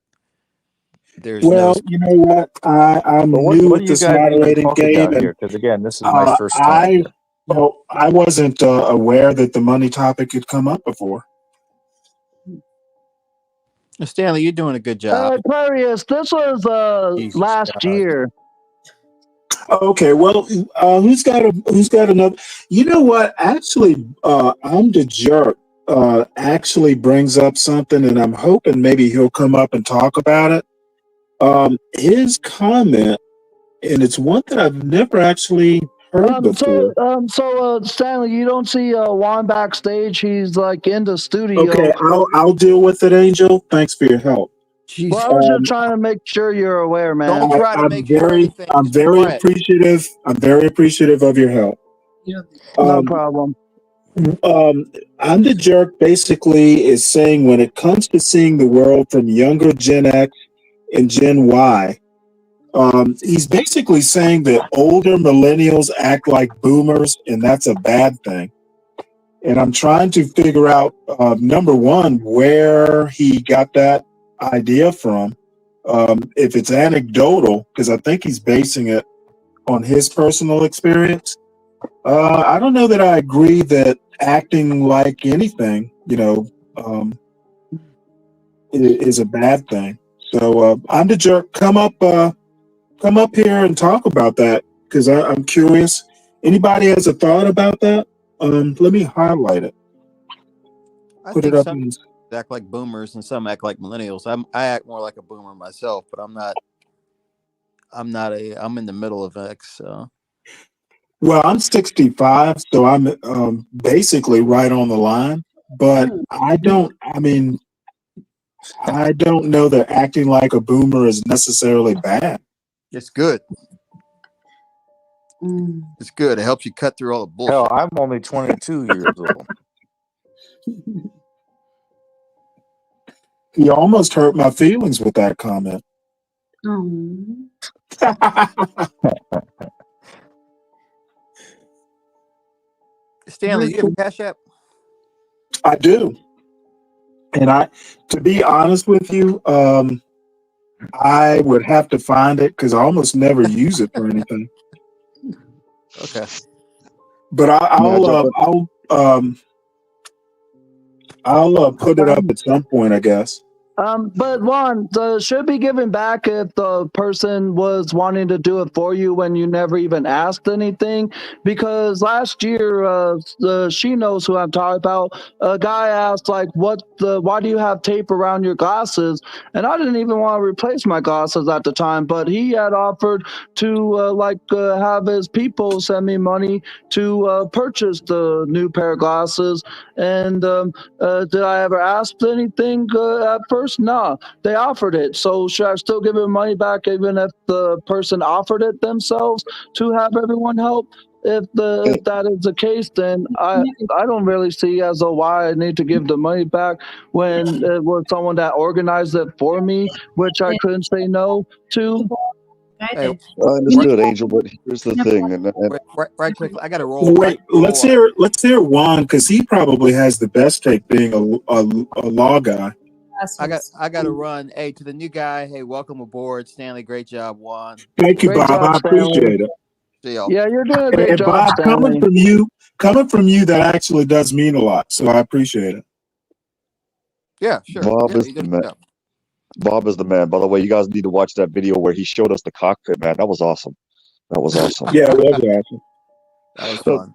there's no Well, you know what? I'm But new what with are you this guys even moderating talking game, about and here? Because again, this is my first time I here. well, I wasn't aware that the money topic had come up before. Stanley, you're doing a good job. Aquarius, this was Jesus last God. year. Okay, well, who's got another? You know what? Actually, I'm the jerk. Actually brings up something, and I'm hoping maybe he'll come up and talk about it. His comment, and it's one that I've never actually heard before. Stanley, you don't see Juan backstage. He's like in the studio. Okay, I'll deal with it, Angel. Thanks for your help. Well, I was just trying to make sure you're aware, man. Don't try to I'm make sure very, anything. I'm Just be very quiet. appreciative. I'm very appreciative of your help. No problem. I'm the jerk basically is saying when it comes to seeing the world from younger Gen X and Gen Y, he's basically saying that older millennials act like boomers, and that's a bad thing. And I'm trying to figure out, number one, where he got that idea from. If it's anecdotal, because I think he's basing it on his personal experience. I don't know that I agree that acting like anything, is a bad thing. So I'm the jerk. Come up here and talk about that because I'm curious. Anybody has a thought about that? Let me highlight it. I Put it think up. some act like boomers and some act like millennials. I act more like a boomer myself, but I'm not. I'm in the middle of X. So. Well, I'm 65, so I'm basically right on the line. But I don't know that acting like a boomer is necessarily bad. It's good. It's good. It helps you cut through all the bullshit. Hell, I'm only 22 years old. You almost hurt my feelings with that comment. Stanley, do you have a Cash App? I do. And to be honest with you, I would have to find it because I almost never use it for anything. Okay. But I'll put it up at some point, I guess. But Juan, should be given back if the person was wanting to do it for you when you never even asked anything. Because last year, she knows who I'm talking about. A guy asked like, why do you have tape around your glasses? And I didn't even want to replace my glasses at the time, but he had offered to have his people send me money to purchase the new pair of glasses. And did I ever ask anything at first? No, they offered it. So should I still give him money back even if the person offered it themselves to have everyone help? If that is the case, then I don't really see as to why I need to give the money back when it was someone that organized it for me, which I couldn't say no to. Hey, I understood, Angel, but here's the thing. And right quick. I got to roll. Wait, let's hear Juan because he probably has the best take being a law guy. I got to run. Hey, to the new guy. Hey, welcome aboard, Stanley. Great job, Juan. Thank you, Bob. I appreciate it. See y'all. Yeah, you're doing a great job, Bob, Stanley. coming from you, that actually does mean a lot. So I appreciate it. Yeah, sure. Bob is the man. Bob is the man. By the way, you guys need to watch that video where he showed us the cockpit, man. That was awesome. That was awesome. Yeah, it was awesome. That was fun.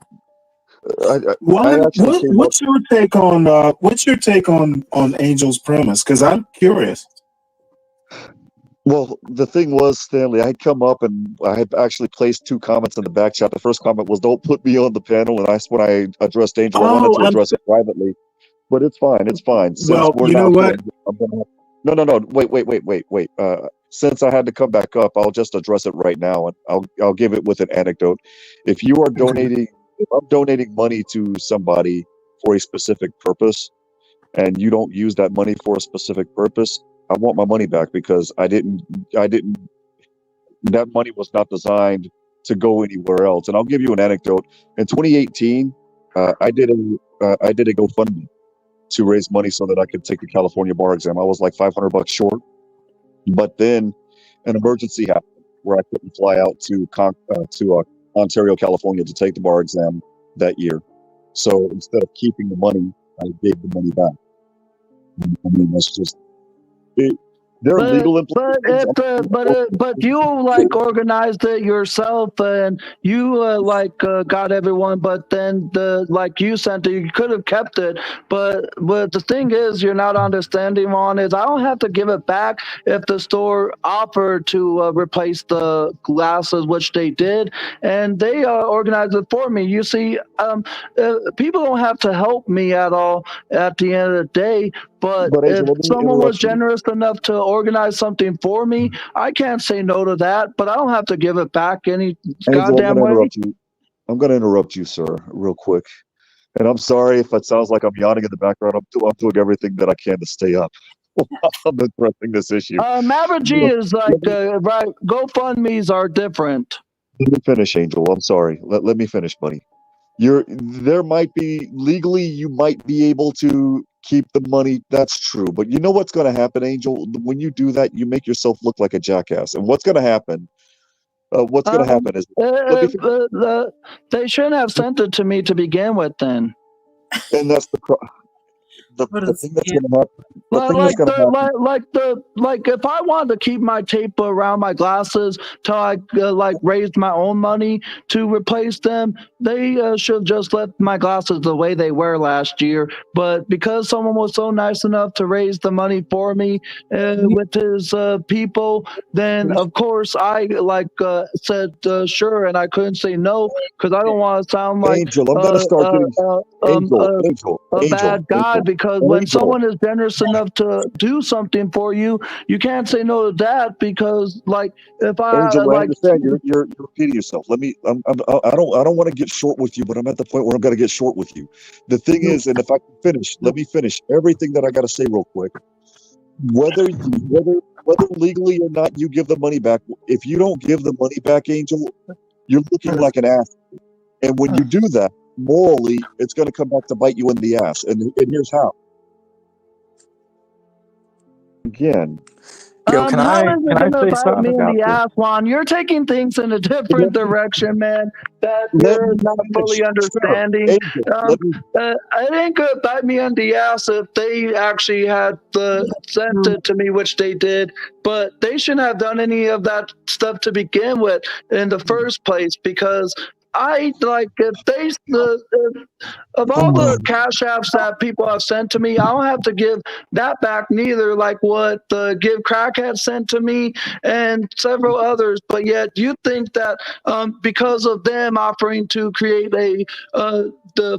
What's your take on Angel's premise? Because I'm curious. Well, the thing was, Stanley, I had come up and I had actually placed 2 comments in the back chat. The first comment was, "Don't put me on the panel," and when I addressed Angel, I wanted to address it privately. But it's fine. It's fine. Since Well, we're you know what? I'm gonna no. Wait. Since I had to come back up, I'll just address it right now, and I'll give it with an anecdote. If you are donating, if I'm donating money to somebody for a specific purpose, and you don't use that money for a specific purpose, I want my money back because I didn't. That money was not designed to go anywhere else. And I'll give you an anecdote. In 2018, I did a GoFundMe to raise money so that I could take the California bar exam. I was like $500 short, But then an emergency happened where I couldn't fly out to Ontario, California to take the bar exam that year. So instead of keeping the money, I gave the money back. I mean, that's just it. There are legal implications. But you like organized it yourself and you got everyone, but then you sent it, you could have kept it, but the thing is you're not understanding on is I don't have to give it back if the store offered to replace the glasses, which they did, and they organized it for me. You see, people don't have to help me at all at the end of the day. But But Angel, if let me someone was interrupt you. generous enough to organize something for me, I can't say no to that, but I don't have to give it back any Angel, I'm goddamn going to way. interrupt you. I'm going to interrupt you, sir, real quick. And I'm sorry if it sounds like I'm yawning in the background. I'm doing everything that I can to stay up. I'm addressing this issue. Average G is right. GoFundMe's are different. Let me finish, Angel. I'm sorry. Let me finish, buddy. There might be legally you might be able to keep the money. That's true. But you know what's going to happen, Angel? When you do that, you make yourself look like a jackass. And what's going to happen? What's going to happen is they shouldn't have sent it to me to begin with then. and that's the thing that's going to happen. The thing that's going to happen. Like if I wanted to keep my tape around my glasses till I raised my own money to replace them, they should just let my glasses the way they were last year. But because someone was so nice enough to raise the money for me with his people, then of course I said sure, and I couldn't say no because I don't want to sound like Angel, I'm going to start getting a bad guy. Because when someone is generous enough to do something for you, you can't say no to that. Because if I Angel, I understand you're repeating yourself. Let me. I don't want to get short with you, but I'm at the point where I'm going to get short with you. The thing is, and if I can finish, let me finish everything that I got to say real quick. Whether legally or not, you give the money back. If you don't give the money back, Angel, you're looking like an ass. And when you do that, morally, it's going to come back to bite you in the ass. And here's how. Again. How is it gonna bite me in the ass, Juan? You're taking things in a different direction, man, that you're not fully understanding. It ain't gonna bite me in the ass if they actually had sent it to me, which they did, but they shouldn't have done any of that stuff to begin with in the first place, because if they of all the cash apps that people have sent to me, I don't have to give that back neither, like what the Give Crackhead sent to me and several others. But yet you think that because of them offering to create the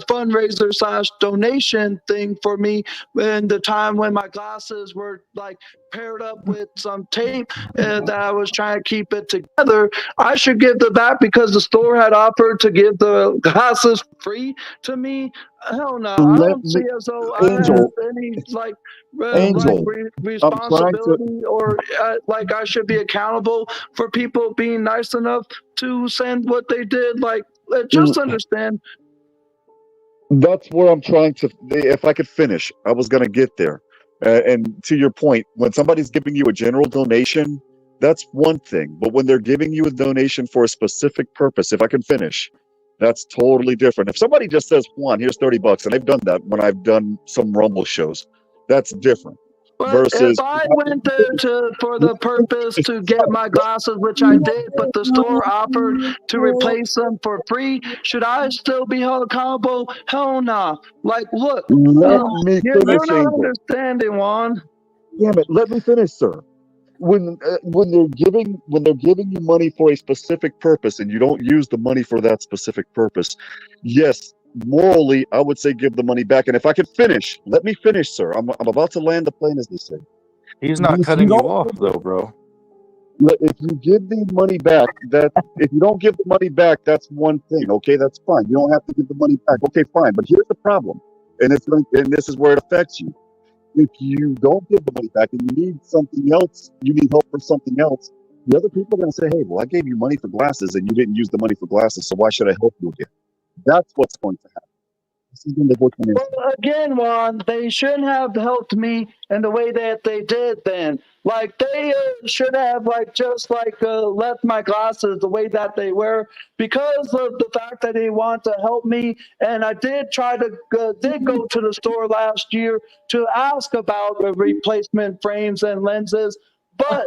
fundraiser / donation thing for me in the time when my glasses were paired up with some tape that I was trying to keep it together, I should give the back because the store had offered to give the glasses free to me. Hell no, I don't see as though I have any responsibility or I should be accountable for people being nice enough to send what they did. Just understand. That's where I'm trying to. If I could finish, I was going to get there. And to your point, when somebody's giving you a general donation, that's one thing. But when they're giving you a donation for a specific purpose, if I can finish, that's totally different. If somebody just says, Juan, here's $30, and they've done that when I've done some Rumble shows, that's different. But if I went there for the purpose to get my glasses, which I did, but the store offered to replace them for free, should I still be held accountable? Hell no. Look, let me you're finish, not Angel. understanding, Juan. Damn it, let me finish, sir. When they're giving you money for a specific purpose and you don't use the money for that specific purpose, yes, morally, I would say give the money back. And if I could finish, let me finish, sir. I'm about to land the plane, as they say. He's not cutting you off, though, bro. If you give the money back, if you don't give the money back, that's one thing. Okay, that's fine. You don't have to give the money back. Okay, fine. But here's the problem, and this is where it affects you. If you don't give the money back and you need something else, you need help for something else, the other people are going to say, hey, well, I gave you money for glasses and you didn't use the money for glasses, so why should I help you again? That's what's going to happen. Well, again, Juan, they shouldn't have helped me in the way that they did then. Like, they should have, like, just, like, left my glasses the way that they were because of the fact that they want to help me. And I did try to, did go to the store last year to ask about replacement frames and lenses. But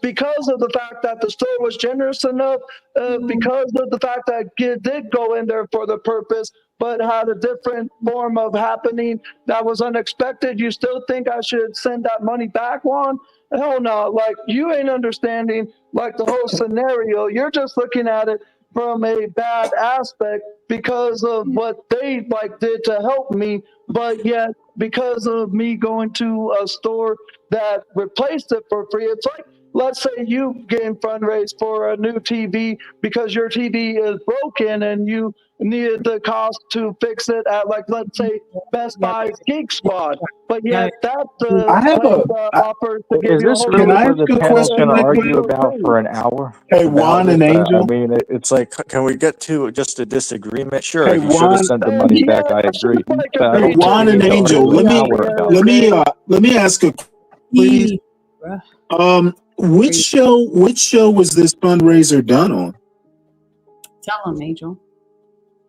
because of the fact that the store was generous enough, because of the fact that I did go in there for the purpose, but had a different form of happening that was unexpected, you still think I should send that money back, Juan? Hell no. Like, you ain't understanding, like, the whole scenario. You're just looking at it from a bad aspect because of what they, like, did to help me, but yet because of me going to a store that replaced it for free. It's like, let's say you getting fundraised for a new TV because your TV is broken and you needed the cost to fix it at, like, let's say Best Buy's Geek Squad, but yet that I have place a. offers to give Is you a this whole Can really I what ask the a panel's question going to right argue quick? about for an hour Hey, about Juan it? and I Angel. mean, it's like, can we get to just a disagreement? Sure, Hey, he should have Juan. sent the money Yeah, back. I it's just agree, like but I Hey, agree don't to think we Juan and need to Angel. argue disagree an at hour the end about of it. the day. Let me ask a please. Which show was this fundraiser done on? Tell him, Angel.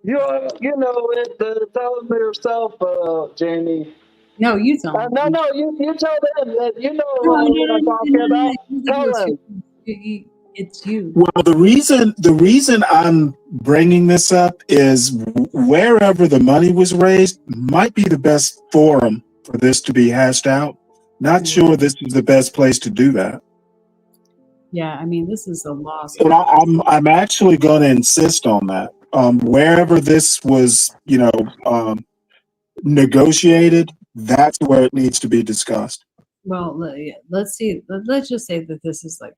You know it. Tell them yourself, Jamie. No, you tell him. No, you tell them that you know No, no, what no, I'm no, talking no, about. no. Tell them. It's you. Well, the reason I'm bringing this up is wherever the money was raised might be the best forum for this to be hashed out. Not sure this is the best place to do that. Yeah, I mean, this is a loss. And I'm actually going to insist on that. Wherever this was, negotiated, that's where it needs to be discussed. Well, let's see. Let's just say that this is like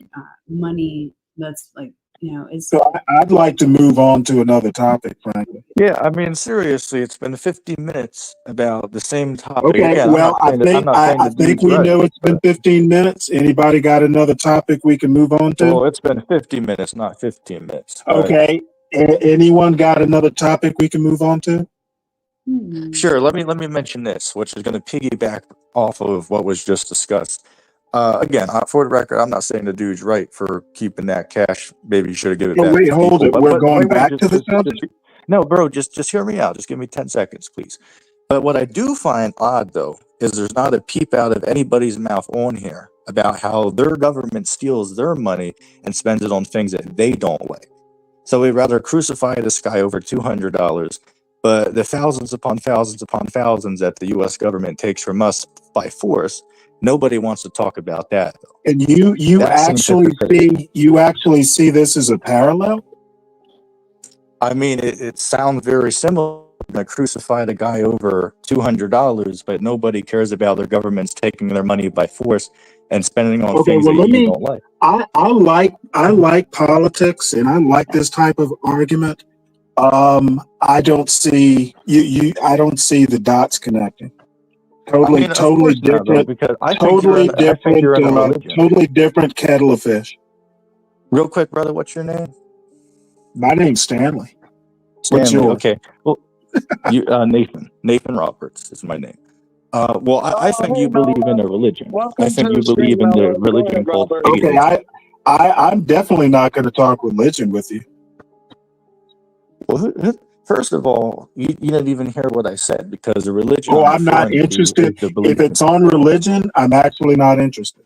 money that's like, it's. So I'd like to move on to another topic, frankly. Yeah, I mean, seriously, it's been 50 minutes about the same topic. Okay, Again, well, I'm not saying I the think dude's we right. know it's been 15 minutes. Anybody got another topic we can move on to? Well, it's been 50 minutes, not 15 minutes. But Okay. Anyone got another topic we can move on to? sure, let me mention this, which is going to piggyback off of what was just discussed. Again, for the record, I'm not saying the dude's right for keeping that cash. Maybe you should have given it Oh, back wait, to hold people. it. We're going wait, back to the subject? no, bro, just hear me out. Just give me 10 seconds, please. But what I do find odd, though, is there's not a peep out of anybody's mouth on here about how their government steals their money and spends it on things that they don't like. So we'd rather crucify this guy over $200, but the thousands upon thousands upon thousands that the U.S. government takes from us by force, nobody wants to talk about that. Though. And you actually see this as a parallel? I mean, it sounds very similar. To crucify the guy over $200, but nobody cares about their governments taking their money by force and spending on things that you don't like. I like politics and I like this type of argument. I don't see I don't see the dots connecting. Totally different. Not, because I think you're in a religion. Totally different kettle of fish. Real quick, brother, what's your name? My name's Stanley. Stanley. Okay. Well, you Nathan Roberts is my name. Well, I think you believe in a religion. I think you believe in the religion called Okay, I'm definitely not going to talk religion with you. Well, first of all, you didn't even hear what I said, because the religion. Oh, I'm not interested. If it's on religion, I'm actually not interested.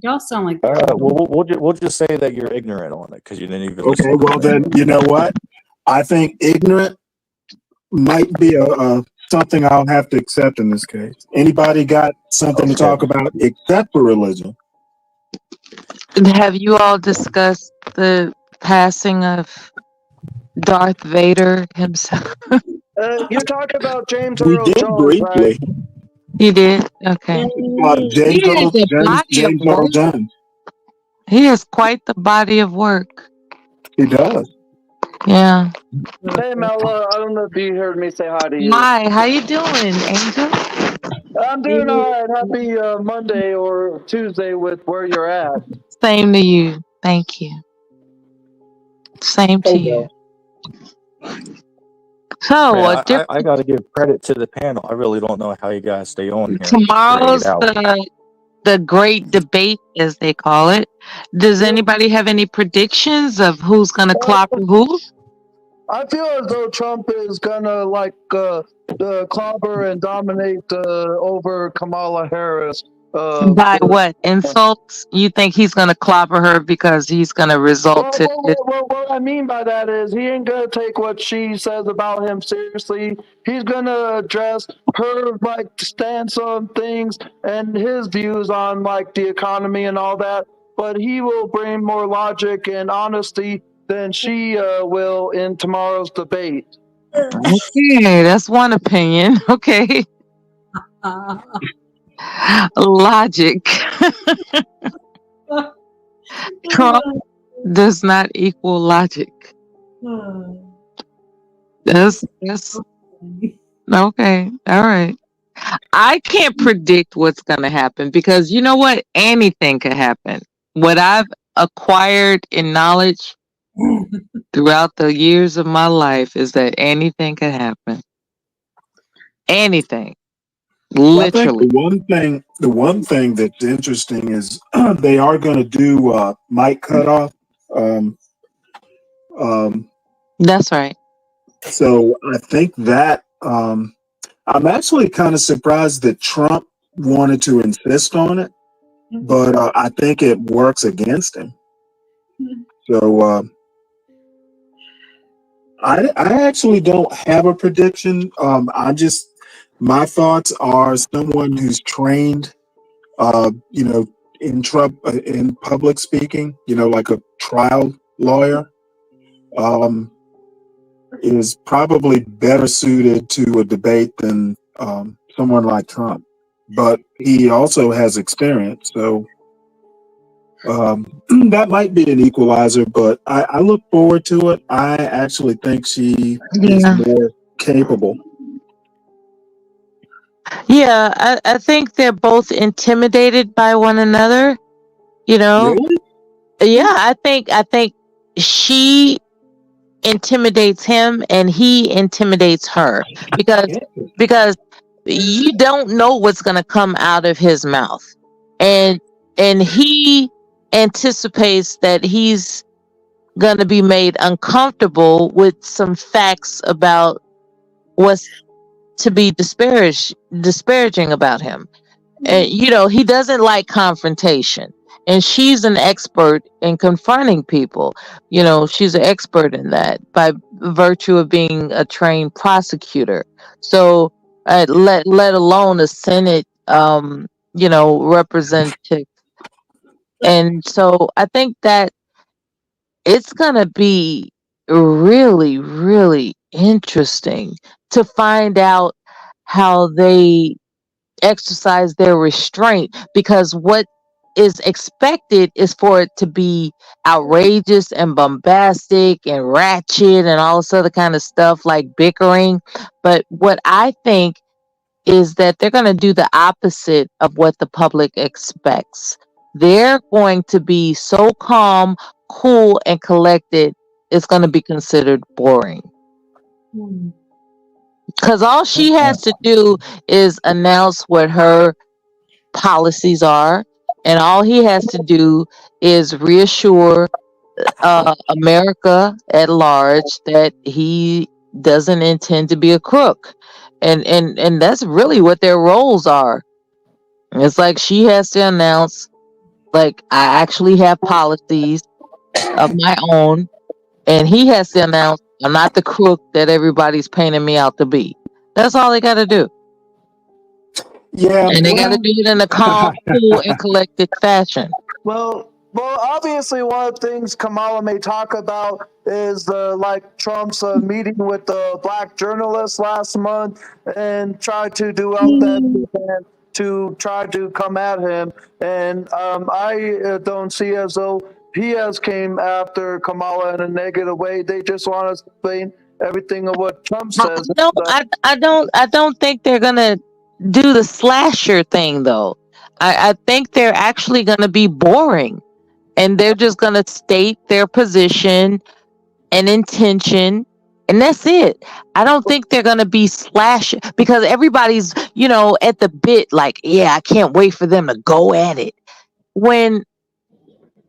Y'all sound like. Well, we'll just say that you're ignorant on it because you didn't even. Okay, well then, you know what? I think ignorant might be a something I'll have to accept in this case. Anybody got something to talk about except for religion? Have you all discussed the passing of Darth Vader himself? You're talking about James We Earl did Jones, briefly. right? You did? Okay. James Earl Jones. He has quite the body of work. He does. Yeah. Hey, Mela, I don't know if you heard me say hi to you. Hi, how you doing, Angel? I'm doing all right. Happy Monday or Tuesday with where you're at. Same to you. Thank you. Same to you. So Man, I got to give credit to the panel. I really don't know how you guys stay on here for 8 tomorrow's hours. the great debate, as they call it. Does anybody have any predictions of who's going to clobber who? I feel as though Trump is gonna clobber and dominate over Kamala Harris. By what? Insults? You think he's going to clobber her because he's going to result to this? What I mean by that is he ain't gonna take what she says about him seriously. He's gonna address her stance on things and his views on the economy and all that. But he will bring more logic and honesty than she will in tomorrow's debate. Okay, that's one opinion. Okay. Logic. Trump does not equal logic. That's okay. All right. I can't predict what's going to happen because you know what? Anything could happen. What I've acquired in knowledge throughout the years of my life is that anything can happen. Anything. Well, I think Literally. the one thing that's interesting is they are going to do mic cutoff. That's right. So I think that I'm actually kind of surprised that Trump wanted to insist on it, but I think it works against him. So I actually don't have a prediction. My thoughts are someone who's trained, in in public speaking, like a trial lawyer, is probably better suited to a debate than someone like Trump. But he also has experience, so that might be an equalizer. But I look forward to it. I actually think she is more capable. Yeah, I think they're both intimidated by one another. Really? Yeah, I think she intimidates him and he intimidates her because you don't know what's going to come out of his mouth, and he anticipates that he's going to be made uncomfortable with some facts about what's to be disparaging about him. And he doesn't like confrontation, and she's an expert in confronting people. She's an expert in that by virtue of being a trained prosecutor. So let alone a Senate representative. And so I think that it's gonna be really, really interesting to find out how they exercise their restraint, because what is expected is for it to be outrageous and bombastic and ratchet and all this other kind of stuff like bickering. But what I think is that they're going to do the opposite of what the public expects. They're going to be so calm, cool, and collected, it's going to be considered boring. Because all she has to do is announce what her policies are, and all he has to do is reassure America at large that he doesn't intend to be a crook, and that's really what their roles are. It's like she has to announce, like, I actually have policies of my own, and he has to announce, I'm not the crook that everybody's painting me out to be. That's all they got to do. Yeah, and they got to do it in a calm, cool, and collected fashion. Well, obviously, one of the things Kamala may talk about is Trump's meeting with the black journalists last month and try to do out that to try to come at him. And I don't see as though he has came after Kamala in a negative way. They just want to explain everything of what Trump says. I don't think they're gonna do the slasher thing though. I think they're actually gonna be boring, and they're just gonna state their position and intention And that's it. I don't think they're going to be slashing because everybody's, at the bit like, yeah, I can't wait for them to go at it. When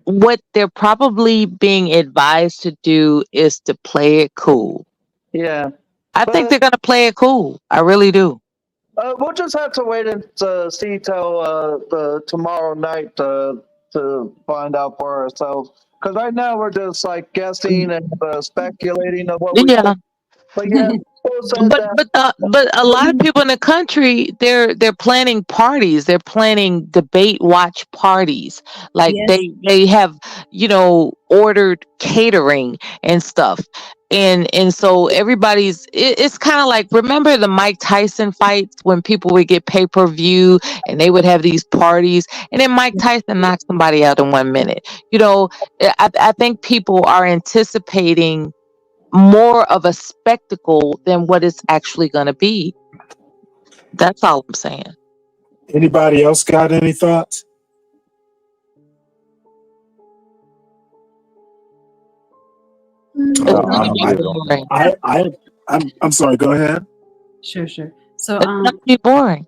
what they're probably being advised to do is to play it cool. Yeah. I think they're going to play it cool. I really do. We'll just have to wait and see till tomorrow night to find out for ourselves. Because right now we're just like guessing and speculating of what we Yeah. think. But yeah, said that. But a lot of people in the country they're planning parties. They're planning debate watch parties. Like Yes. they have ordered catering and stuff. And so it's kind of like, remember the Mike Tyson fights when people would get pay-per-view and they would have these parties and then Mike Tyson knocked somebody out in 1 minute. I think people are anticipating more of a spectacle than what it's actually going to be. That's all I'm saying. Anybody else got any thoughts? I'm sorry. Go ahead. Sure. So It's gonna be boring.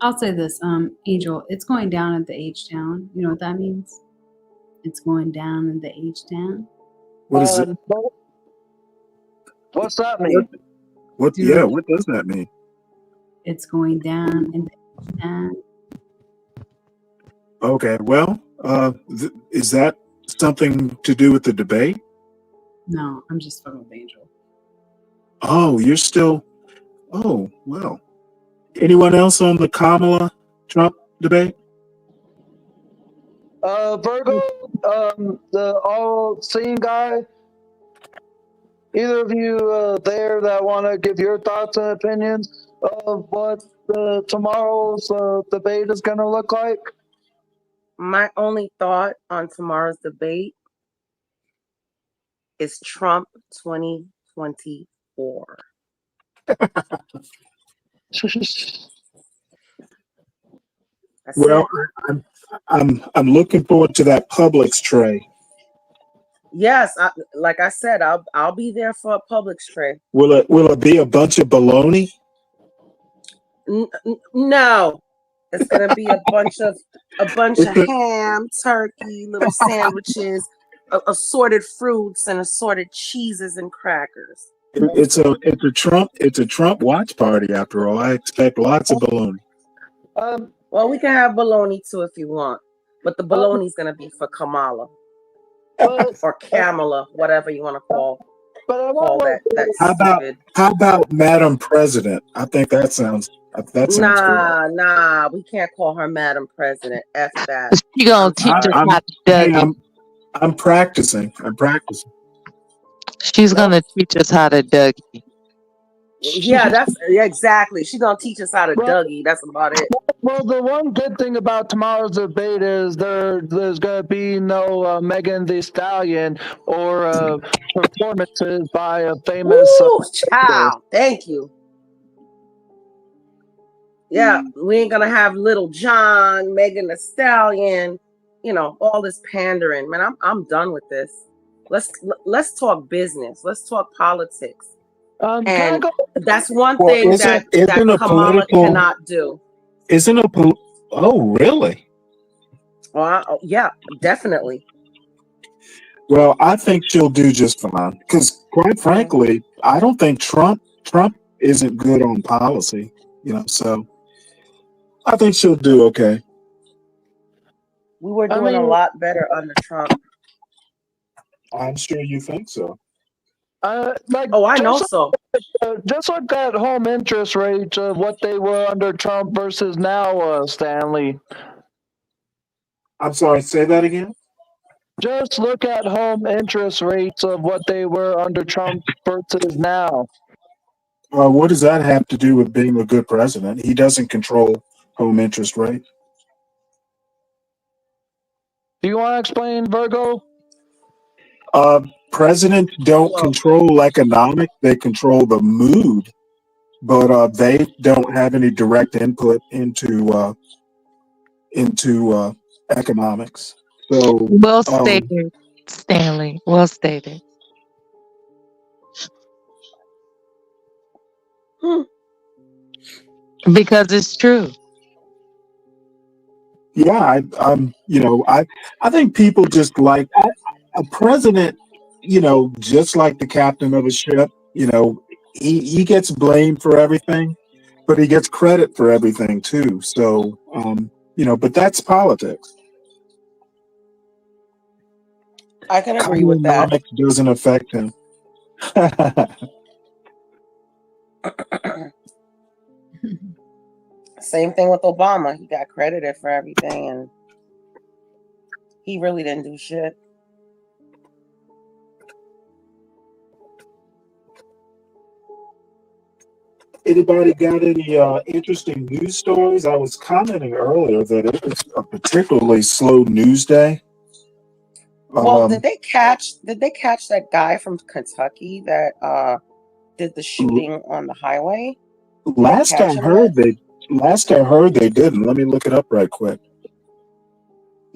I'll say this, Angel, it's going down at the H-Town. You know what that means? It's going down in the H-Town. What is it? What's that mean? What does that mean? It's going down in the H-Town. Okay, well, is that something to do with the debate? No, I'm just fucking with Angel. Oh, you're still. Oh, well. Anyone else on the Kamala Trump debate? Virgo, the all-seeing guy. Either of you there that want to give your thoughts and opinions of what tomorrow's debate is going to look like? My only thought on tomorrow's debate is Trump 2024. Well, I'm looking forward to that Publix tray. Yes, like I said, I'll be there for a Publix tray. Will it be a bunch of bologna? No, it's gonna be a bunch of ham, turkey, little sandwiches, assorted fruits, and assorted cheeses and crackers. It's a Trump watch party after all. I expect lots of bologna. Well, we can have bologna too if you want, but the bologna's gonna be for Kamala or Kamala, whatever you want to call that. How about Madam President? I think that sounds good. Nah, we can't call her Madam President. F that. She gonna teach us how to Dougie. I'm practicing. She's gonna teach us how to Dougie. Yeah, exactly. She's gonna teach us how to Dougie. That's about it. Well, the one good thing about tomorrow's debate is there's going to be no Megan Thee Stallion or performances by a famous. Child, thank you. Yeah, we ain't gonna have Little John, Megan Thee Stallion, all this pandering. Man, I'm done with this. Let's talk business. Let's talk politics. And that's one thing that Kamala cannot do. Oh, really? Well, yeah, definitely. Well, I think she'll do just fine. Because, quite frankly, I don't think Trump isn't good on policy. So I think she'll do okay. We were doing a lot better under Trump. I'm sure you think so. I know so. Just like that home interest rate of what they were under Trump versus now, Stanley. I'm sorry, say that again? Just look at home interest rates of what they were under Trump versus now. What does that have to do with being a good president? He doesn't control home interest rate. Do you want to explain, Virgo? Presidents don't control economics; they control the mood, but they don't have any direct input into economics. So well stated, Stanley. Well stated. Because it's true. Yeah, I think people just like a president. Just like the captain of a ship. He gets blamed for everything, but he gets credit for everything too. So, but that's politics. I can agree Common with that. economics doesn't affect him. Same thing with Obama. He got credited for everything, and he really didn't do shit. Anybody got any interesting news stories? I was commenting earlier that it was a particularly slow news day. Well, did they catch that guy from Kentucky that did the shooting on the highway? Did they Last catch I him heard, yet? they didn't. Let me look it up right quick.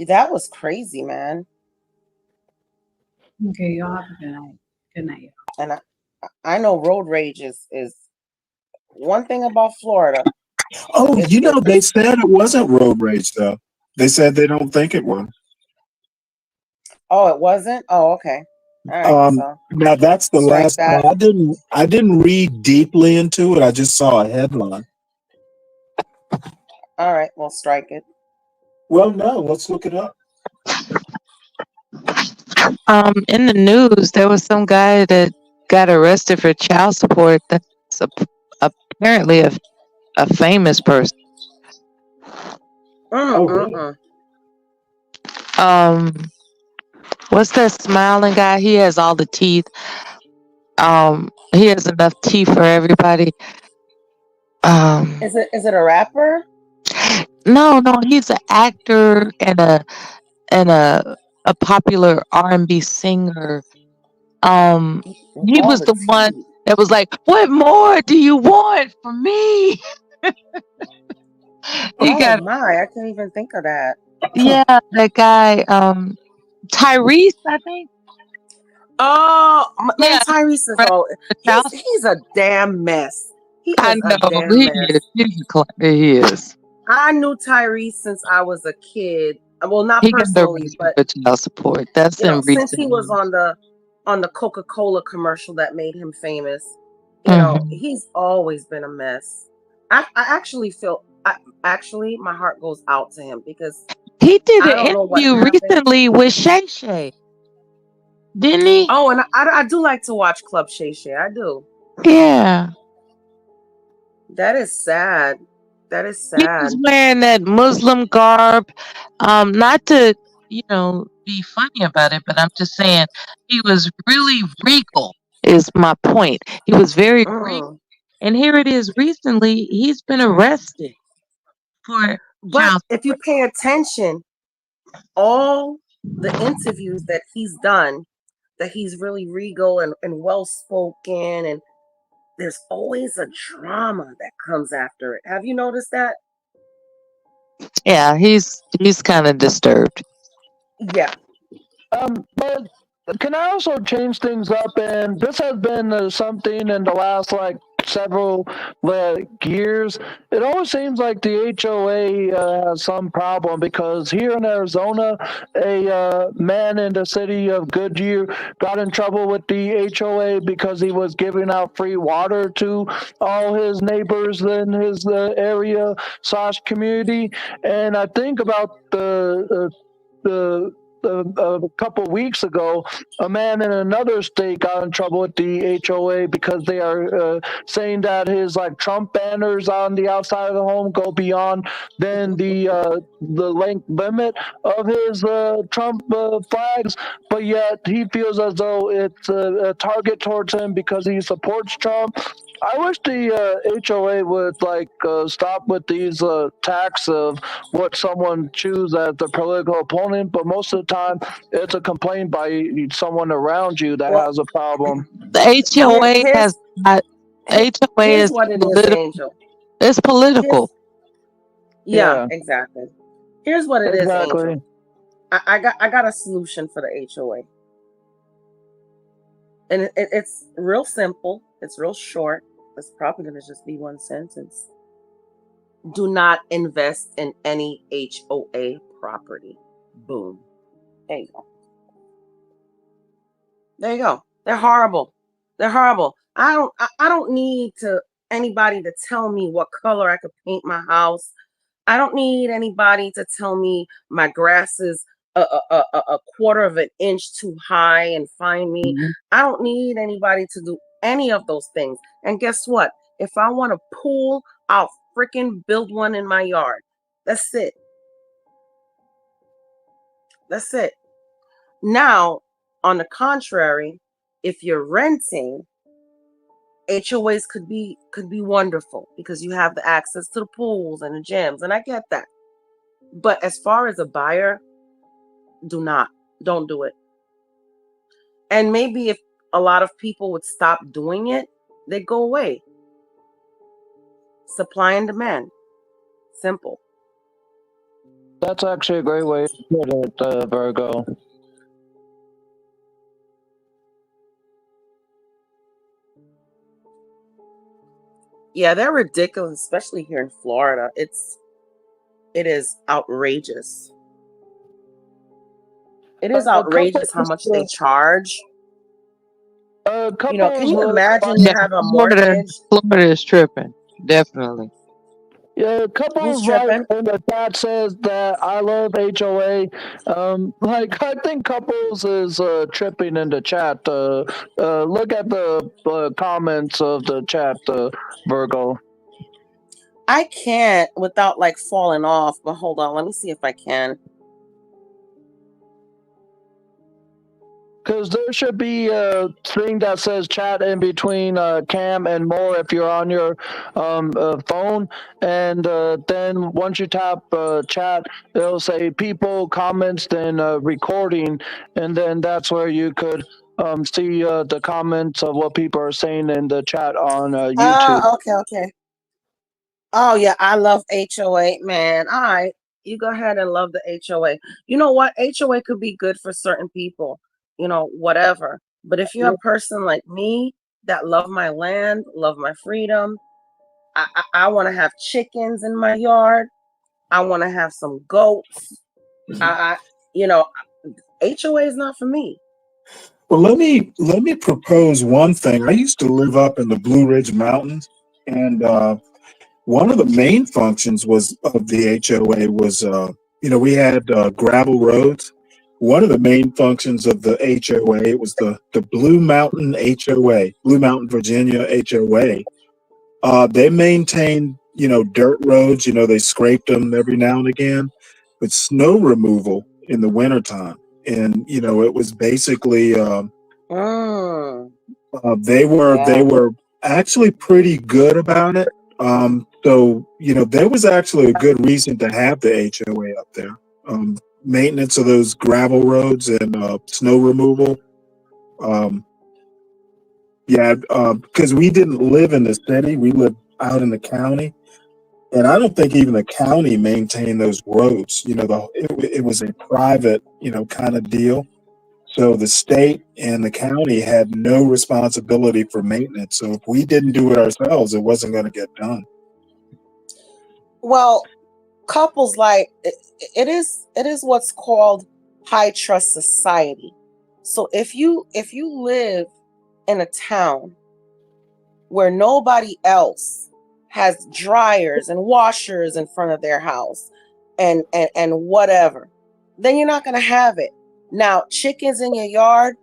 That was crazy, man. Okay, y'all have a good night. Good night. And I know road rage is one thing about Florida. Oh, they said it wasn't road rage though. They said they don't think it was. Oh, it wasn't? Oh, okay. All right, so Now that's the strike last. that. I didn't read deeply into it. I just saw a headline. All right, we'll strike it. Well, no, let's look it up. In the news, there was some guy that got arrested for child support. That's apparently a famous person. Oh, really? What's that smiling guy? He has all the teeth. He has enough teeth for everybody. Is it a rapper? No, he's an actor and a popular R&B singer. He All was the the one teeth. that was like, "What more do you want from me?" He Oh got my, I can't even think of that. that guy, Tyrese, I think. Oh man, Yeah, Tyrese is he's a damn mess. He I is a know damn he mess. is. He is. I knew Tyrese since I was a kid. Well, not He got personally, arrested but for child support. That's in since he recent was news. on the Coca-Cola commercial that made him famous, Mhm. he's always been a mess. I actually feel actually my heart goes out to him because He did I an don't know what interview happened. recently with Shay Shay, didn't he? Oh, and I do like to watch Club Shay Shay. I do. Yeah. That is sad. That is He sad. was wearing that Muslim garb. Not to, be funny about it, but I'm just saying he was really regal, is my point. He was very regal. And here it is recently, he's been arrested for But child if you support. pay attention, all the interviews that he's done, that he's really regal and well spoken, and there's always a drama that comes after it. Have you noticed that? Yeah, he's kind of disturbed. Yeah. But can I also change things up? And this has been something in the last several years. It always seems like the HOA has some problem because here in Arizona, a man in the city of Goodyear got in trouble with the HOA because he was giving out free water to all his neighbors in his area / community. And I think about a couple weeks ago, a man in another state got in trouble with the HOA because they are saying that his Trump banners on the outside of the home go beyond then the length limit of his Trump flags, but yet he feels as though it's a target towards him because he supports Trump. I wish the HOA would stop with these attacks of what someone choose as their political opponent, but most of the time it's a complaint by someone around you that has a problem. The HOA has not. HOA Here's is what it is, political. Angel. It's political. Yeah, exactly. Here's what it is, Exactly. Angel. I got a solution for the HOA, and it's real simple. It's real short. It's probably going to just be one sentence. Do not invest in any HOA property. Boom. There you go. There you go. They're horrible. They're horrible. I don't need anybody to tell me what color I could paint my house. I don't need anybody to tell me my grass is a quarter of an inch too high and find me. I don't need anybody to do any of those things. And guess what? If I want a pool, I'll freaking build one in my yard. That's it. That's it. Now, on the contrary, if you're renting, HOAs could be wonderful because you have the access to the pools and the gyms, and I get that. But as far as a buyer, don't do it. And maybe if a lot of people would stop doing it, they'd go away. Supply and demand. Simple. That's actually a great way to put it, Virgo. Yeah, they're ridiculous, especially here in Florida. It is outrageous. It is outrageous how much they charge. Can you imagine you have a mortgage? Florida is tripping. Definitely. Yeah, couples like in the chat says that I love HOA. I think couples is tripping in the chat. Look at the comments of the chat, Virgo. I can't without like falling off, but hold on, let me see if I can. Because there should be a thing that says chat in between Cam and more if you're on your phone. And then once you tap chat, it'll say people, comments, then recording. And then that's where you could see the comments of what people are saying in the chat on YouTube. Okay. Oh, yeah, I love HOA, man. All right, you go ahead and love the HOA. You know what? HOA could be good for certain people. Whatever. But if you're a person like me that love my land, love my freedom, I want to have chickens in my yard. I want to have some goats. HOA is not for me. Well, let me propose one thing. I used to live up in the Blue Ridge Mountains, and one of the main functions of the HOA was, we had gravel roads. One of the main functions of the HOA, it was the Blue Mountain HOA, Blue Mountain, Virginia HOA. They maintained, dirt roads. They scraped them every now and again, but snow removal in the wintertime. And, it was basically, they were actually pretty good about it. So, there was actually a good reason to have the HOA up there. Maintenance of those gravel roads and snow removal. Because we didn't live in the city, we lived out in the county. And I don't think even the county maintained those roads. It was a private, kind of deal. So the state and the county had no responsibility for maintenance. So if we didn't do it ourselves, it wasn't going to get done. Well, couples it is what's called high trust society. So if you live in a town where nobody else has dryers and washers in front of their house and whatever, then you're not going to have it. Now, chickens in your yard,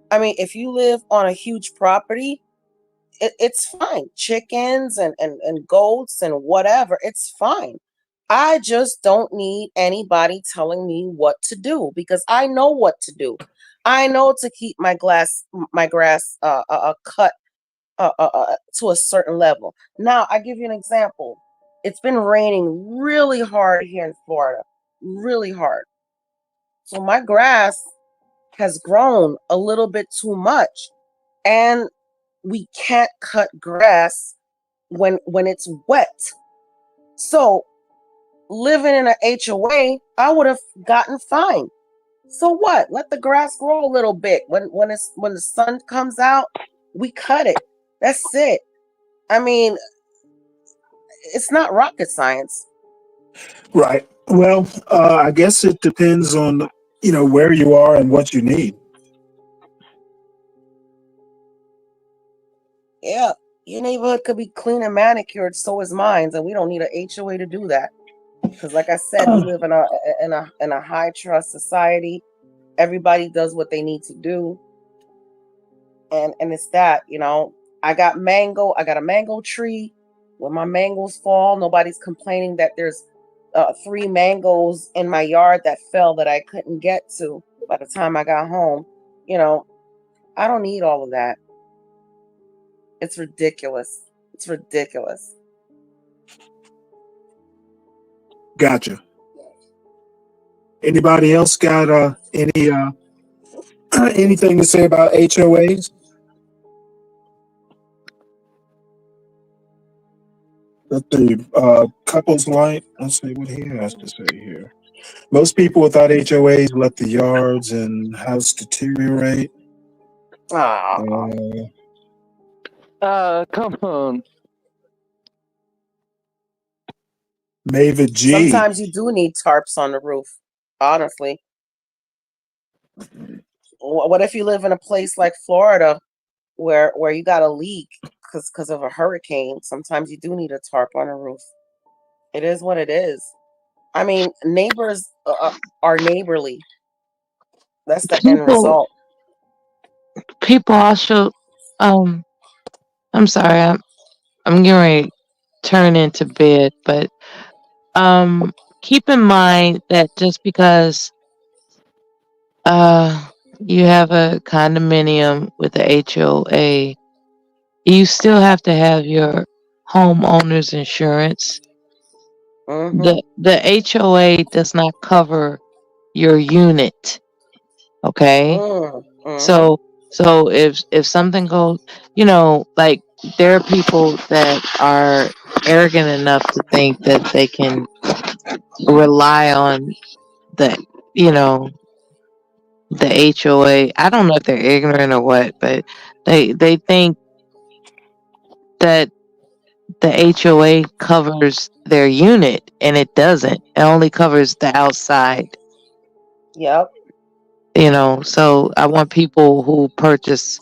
I mean, if you live on a huge property, it's fine. Chickens and goats and whatever, it's fine. I just don't need anybody telling me what to do because I know what to do. I know to keep my grass cut to a certain level. Now, I give you an example. It's been raining really hard here in Florida, really hard. So my grass has grown a little bit too much, and we can't cut grass when it's wet. So living in an HOA, I would have gotten fined. So what? Let the grass grow a little bit. When the sun comes out, we cut it. That's it. I mean, it's not rocket science. Right. Well, I guess it depends on where you are and what you need. Yeah, your neighborhood could be clean and manicured, so is mine, and we don't need a HOA to do that. Because, like I said, we live in a high trust society. Everybody does what they need to do, and it's that I got a mango tree. When my mangoes fall, nobody's complaining that there's 3 mangoes in my yard that fell that I couldn't get to by the time I got home. I don't need all of that. It's ridiculous. It's ridiculous. Gotcha. Anybody else got any anything to say about HOAs? Let the couples light. Let's see what he has to say here. Most people without HOAs let the yards and house deteriorate. Oh, Come on. Mavid G. sometimes you do need tarps on the roof, honestly. What if you live in a place like Florida where you got a leak because of a hurricane? Sometimes you do need a tarp on a roof. It is what it is. I mean, neighbors are neighborly. That's the end result. People also, I'm sorry, I'm getting ready to turn into bed, but keep in mind that just because you have a condominium with a HOA, you still have to have your homeowner's insurance. The HOA does not cover your unit. Okay? So if something goes, like there are people that are arrogant enough to think that they can rely on the the HOA. I don't know if they're ignorant or what, but they think that the HOA covers their unit, and it doesn't. It only covers the outside. Yep. So I want people who purchase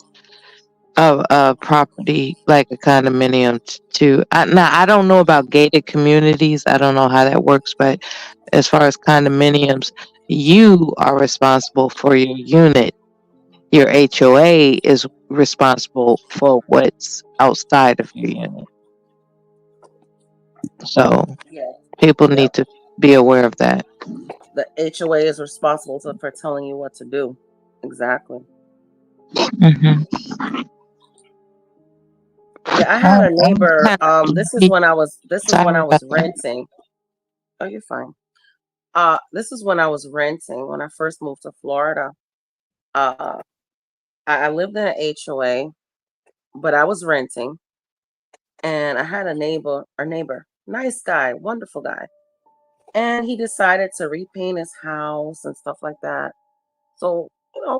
a property like a condominium to. Now I don't know about gated communities. I don't know how that works, but as far as condominiums, you are responsible for your unit. Your HOA is responsible for what's outside of your unit. So people need to be aware of that. The HOA is responsible for telling you what to do. Exactly. Yeah, I had a neighbor. This is when I was renting. Oh, you're fine. This is when I was renting when I first moved to Florida. I lived in an HOA, but I was renting, and I had a neighbor, nice guy, wonderful guy, and he decided to repaint his house and stuff like that. So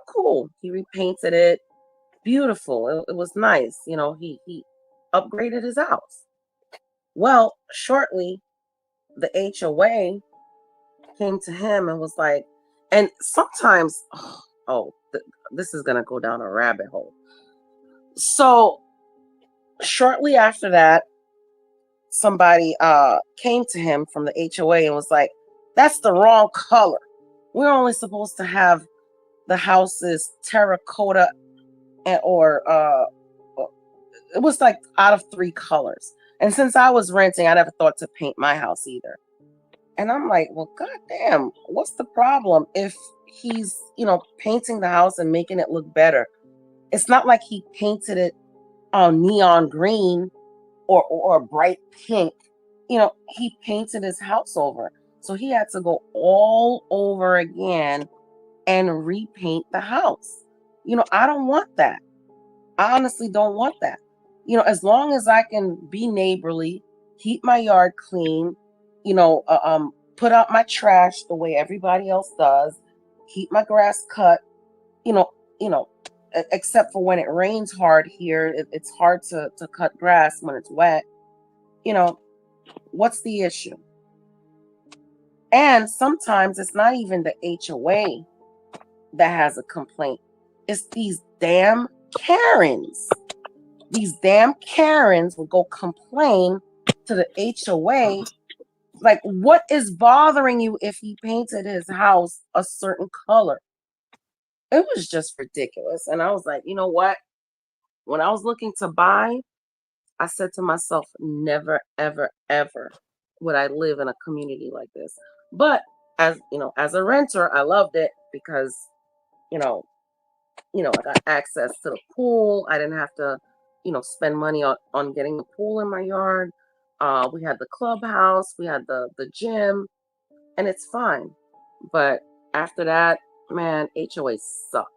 cool. He repainted it, beautiful. It was nice. He upgraded his house. Well, shortly, the HOA came to him and was like, and sometimes, this is gonna go down a rabbit hole. So shortly after that, somebody came to him from the HOA and was like, "That's the wrong color. We're only supposed to have the houses terracotta or it was like out of 3 colors." And since I was renting, I never thought to paint my house either. And I'm like, well, goddamn, what's the problem if he's, painting the house and making it look better? It's not like he painted it on neon green or bright pink. He painted his house over. So he had to go all over again and repaint the house. I don't want that. I honestly don't want that. As long as I can be neighborly, keep my yard clean, put out my trash the way everybody else does, keep my grass cut, except for when it rains hard here. It's hard to cut grass when it's wet. You know, what's the issue? And sometimes it's not even the HOA that has a complaint. It's these damn Karens. These damn Karens will go complain to the HOA. Like, what is bothering you if he painted his house a certain color? It was just ridiculous. And I was like, you know what? When I was looking to buy, I said to myself, never, ever, ever would I live in a community like this. But as you know, as a renter, I loved it because, you know, I got access to the pool. I didn't have to, spend money on getting the pool in my yard. We had the clubhouse, we had the gym, and it's fine. But after that, man, HOAs suck.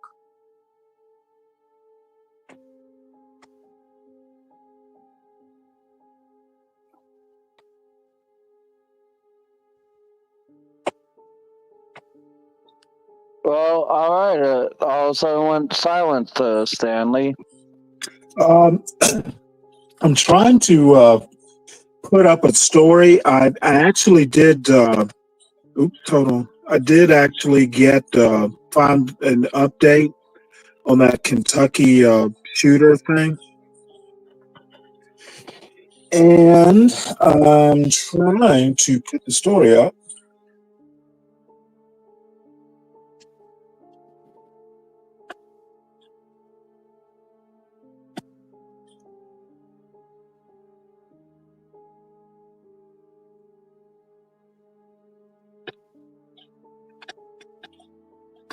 Well, all right. All of a sudden went silent, Stanley. I'm trying to put up a story. I actually did. Hold on. I did actually get find an update on that Kentucky shooter thing, and I'm trying to put the story up.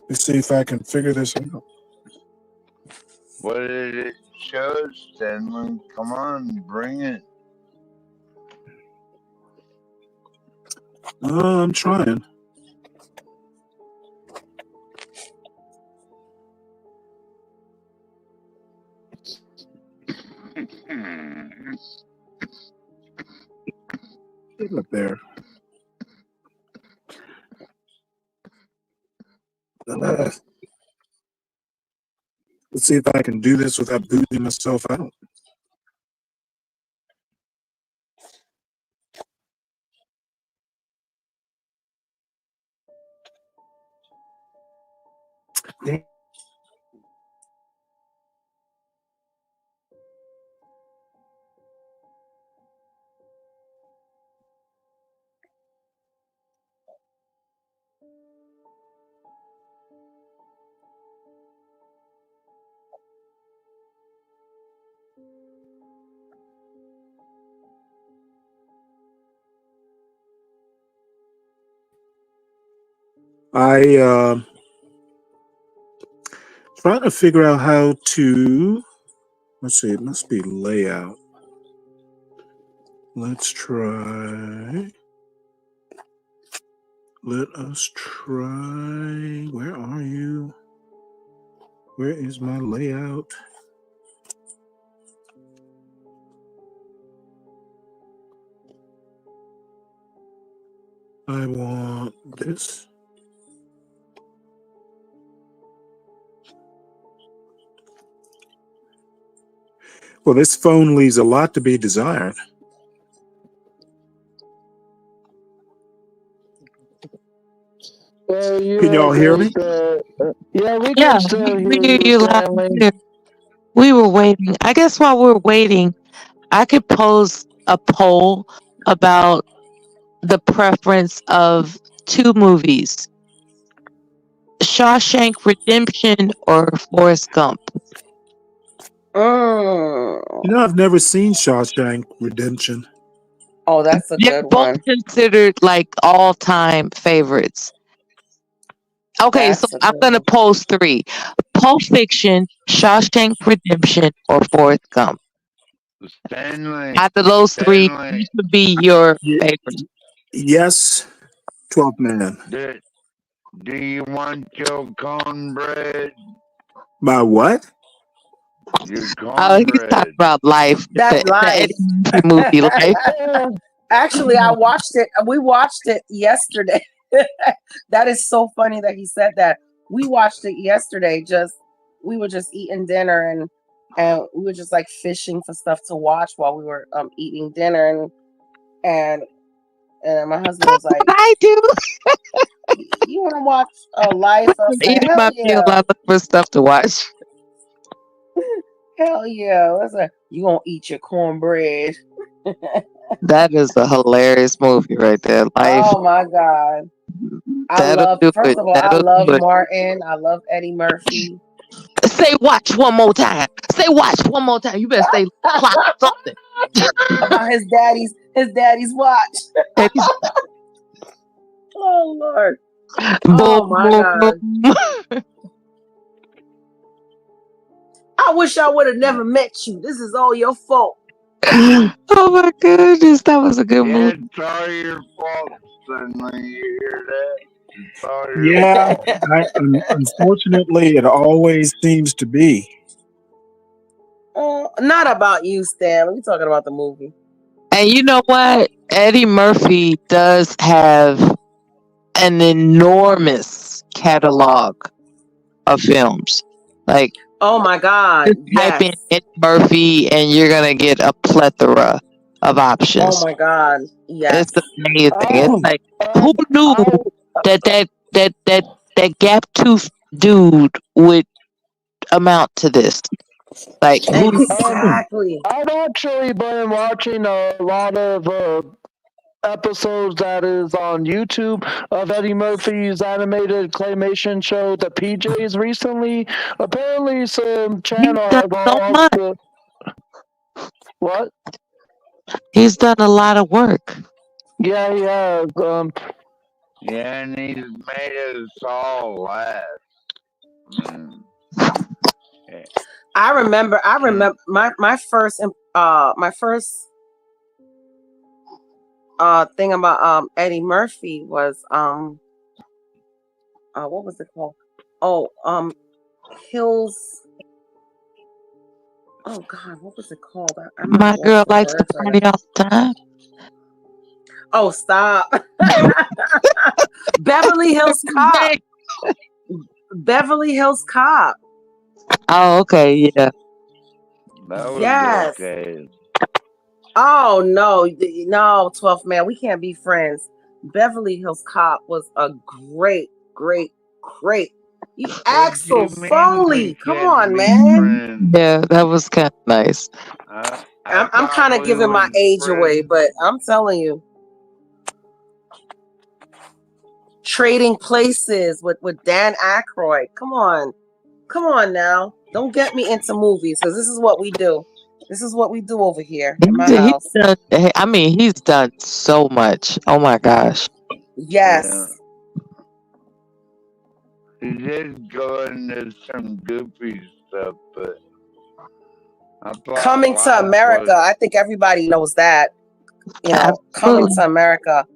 Let's see if I can figure this out. What did it show, Stanley? Come on, bring it. I'm trying. Get up there. Let's see if I can do this without booting myself out. I trying to figure out how to. Let's see. It must be layout. Let's try. Let us try. Where are you? Where is my layout? I want this. Well, this phone leaves a lot to be desired. Can y'all hear me? Yeah, we can Yeah, still we hear hear you, you loud and Stanley. clear. We were waiting. I guess while we're waiting, I could pose a poll about the preference of two movies, Shawshank Redemption or Forrest Gump. I've never seen Shawshank Redemption. Oh, that's a They're good both one. considered like all-time favorites. Okay, so That's a I'm good gonna one. pose three: Pulp Fiction, Shawshank Redemption, or Forrest Gump. Stanley. Out of those three, Stanley. which would be your favorite? Yes, 12 man. Do you want your cornbread? My what? Your He's cornbread. talking about life. That's The life. Eddie Murphy movie, Life. Actually, I watched it. We watched it yesterday. That is so funny that he said that. We watched it yesterday. Just we were just eating dinner, and we were just like fishing for stuff to watch while we were eating dinner, and my husband was like, I do. "You want to watch Life?" I said, Eating "Hell my meal, I yeah, look for stuff to watch. hell yeah." I said, "You gonna eat your cornbread?" That is a hilarious movie right there. Life. Oh my god. That'll do First it. of all, I That'll love do it. Martin. I love Eddie Murphy. Say watch one more time. Say watch one more time. You better say clock something. About his daddy's watch. Eddie's Oh Lord. boom, Oh my boom, God. boom. I wish I would have never met you. This is all your fault. Oh my goodness, that was a good Yeah, movie. it's all your fault, son, when you hear that. It's all your Yeah, fault. unfortunately, it always seems to be. Not about you, Stan. We're talking about the movie. And you know what? Eddie Murphy does have an enormous catalog of films. Like, Oh my God. just type in Yes. Eddie Murphy and you're gonna get a plethora of Oh options. my God. Yes. It's amazing. It's Oh, like, who knew that gap tooth dude would amount to this? Like, who? Exactly. I've actually been watching a lot of episodes that is on YouTube of Eddie Murphy's animated claymation show, The PJs, recently. Apparently, some channel done has so all much. the what? He's done a lot of work. Yeah, he has. Yeah, and he's made us all laugh. Yeah. I remember my first thing about Eddie Murphy was what was it called? Oh, Hills. Oh God, what was it called? I'm not My lost girl for likes to words right party now. all the time. Oh, stop. Beverly Hills Cop. Beverly Hills Cop. Oh, okay, yeah. That was Yes. okay. Oh no, 12th man, we can't be friends. Beverly Hills Cop was a great. You What Axel do you mean Foley. we Come can't on, be man. friends? Yeah, that was kind of nice. I I'm thought kind of we giving my was age away, friends. but I'm telling you, Trading Places with Dan Aykroyd. Come on now. Don't get me into movies because this is what we do. This is what we do over here in my He's house. done, I mean, he's done so much. Oh my gosh. Yes. Yeah. He did go into some goofy stuff, but I thought Coming to Life America. was. I think everybody knows that. You know, Coming Absolutely. to America.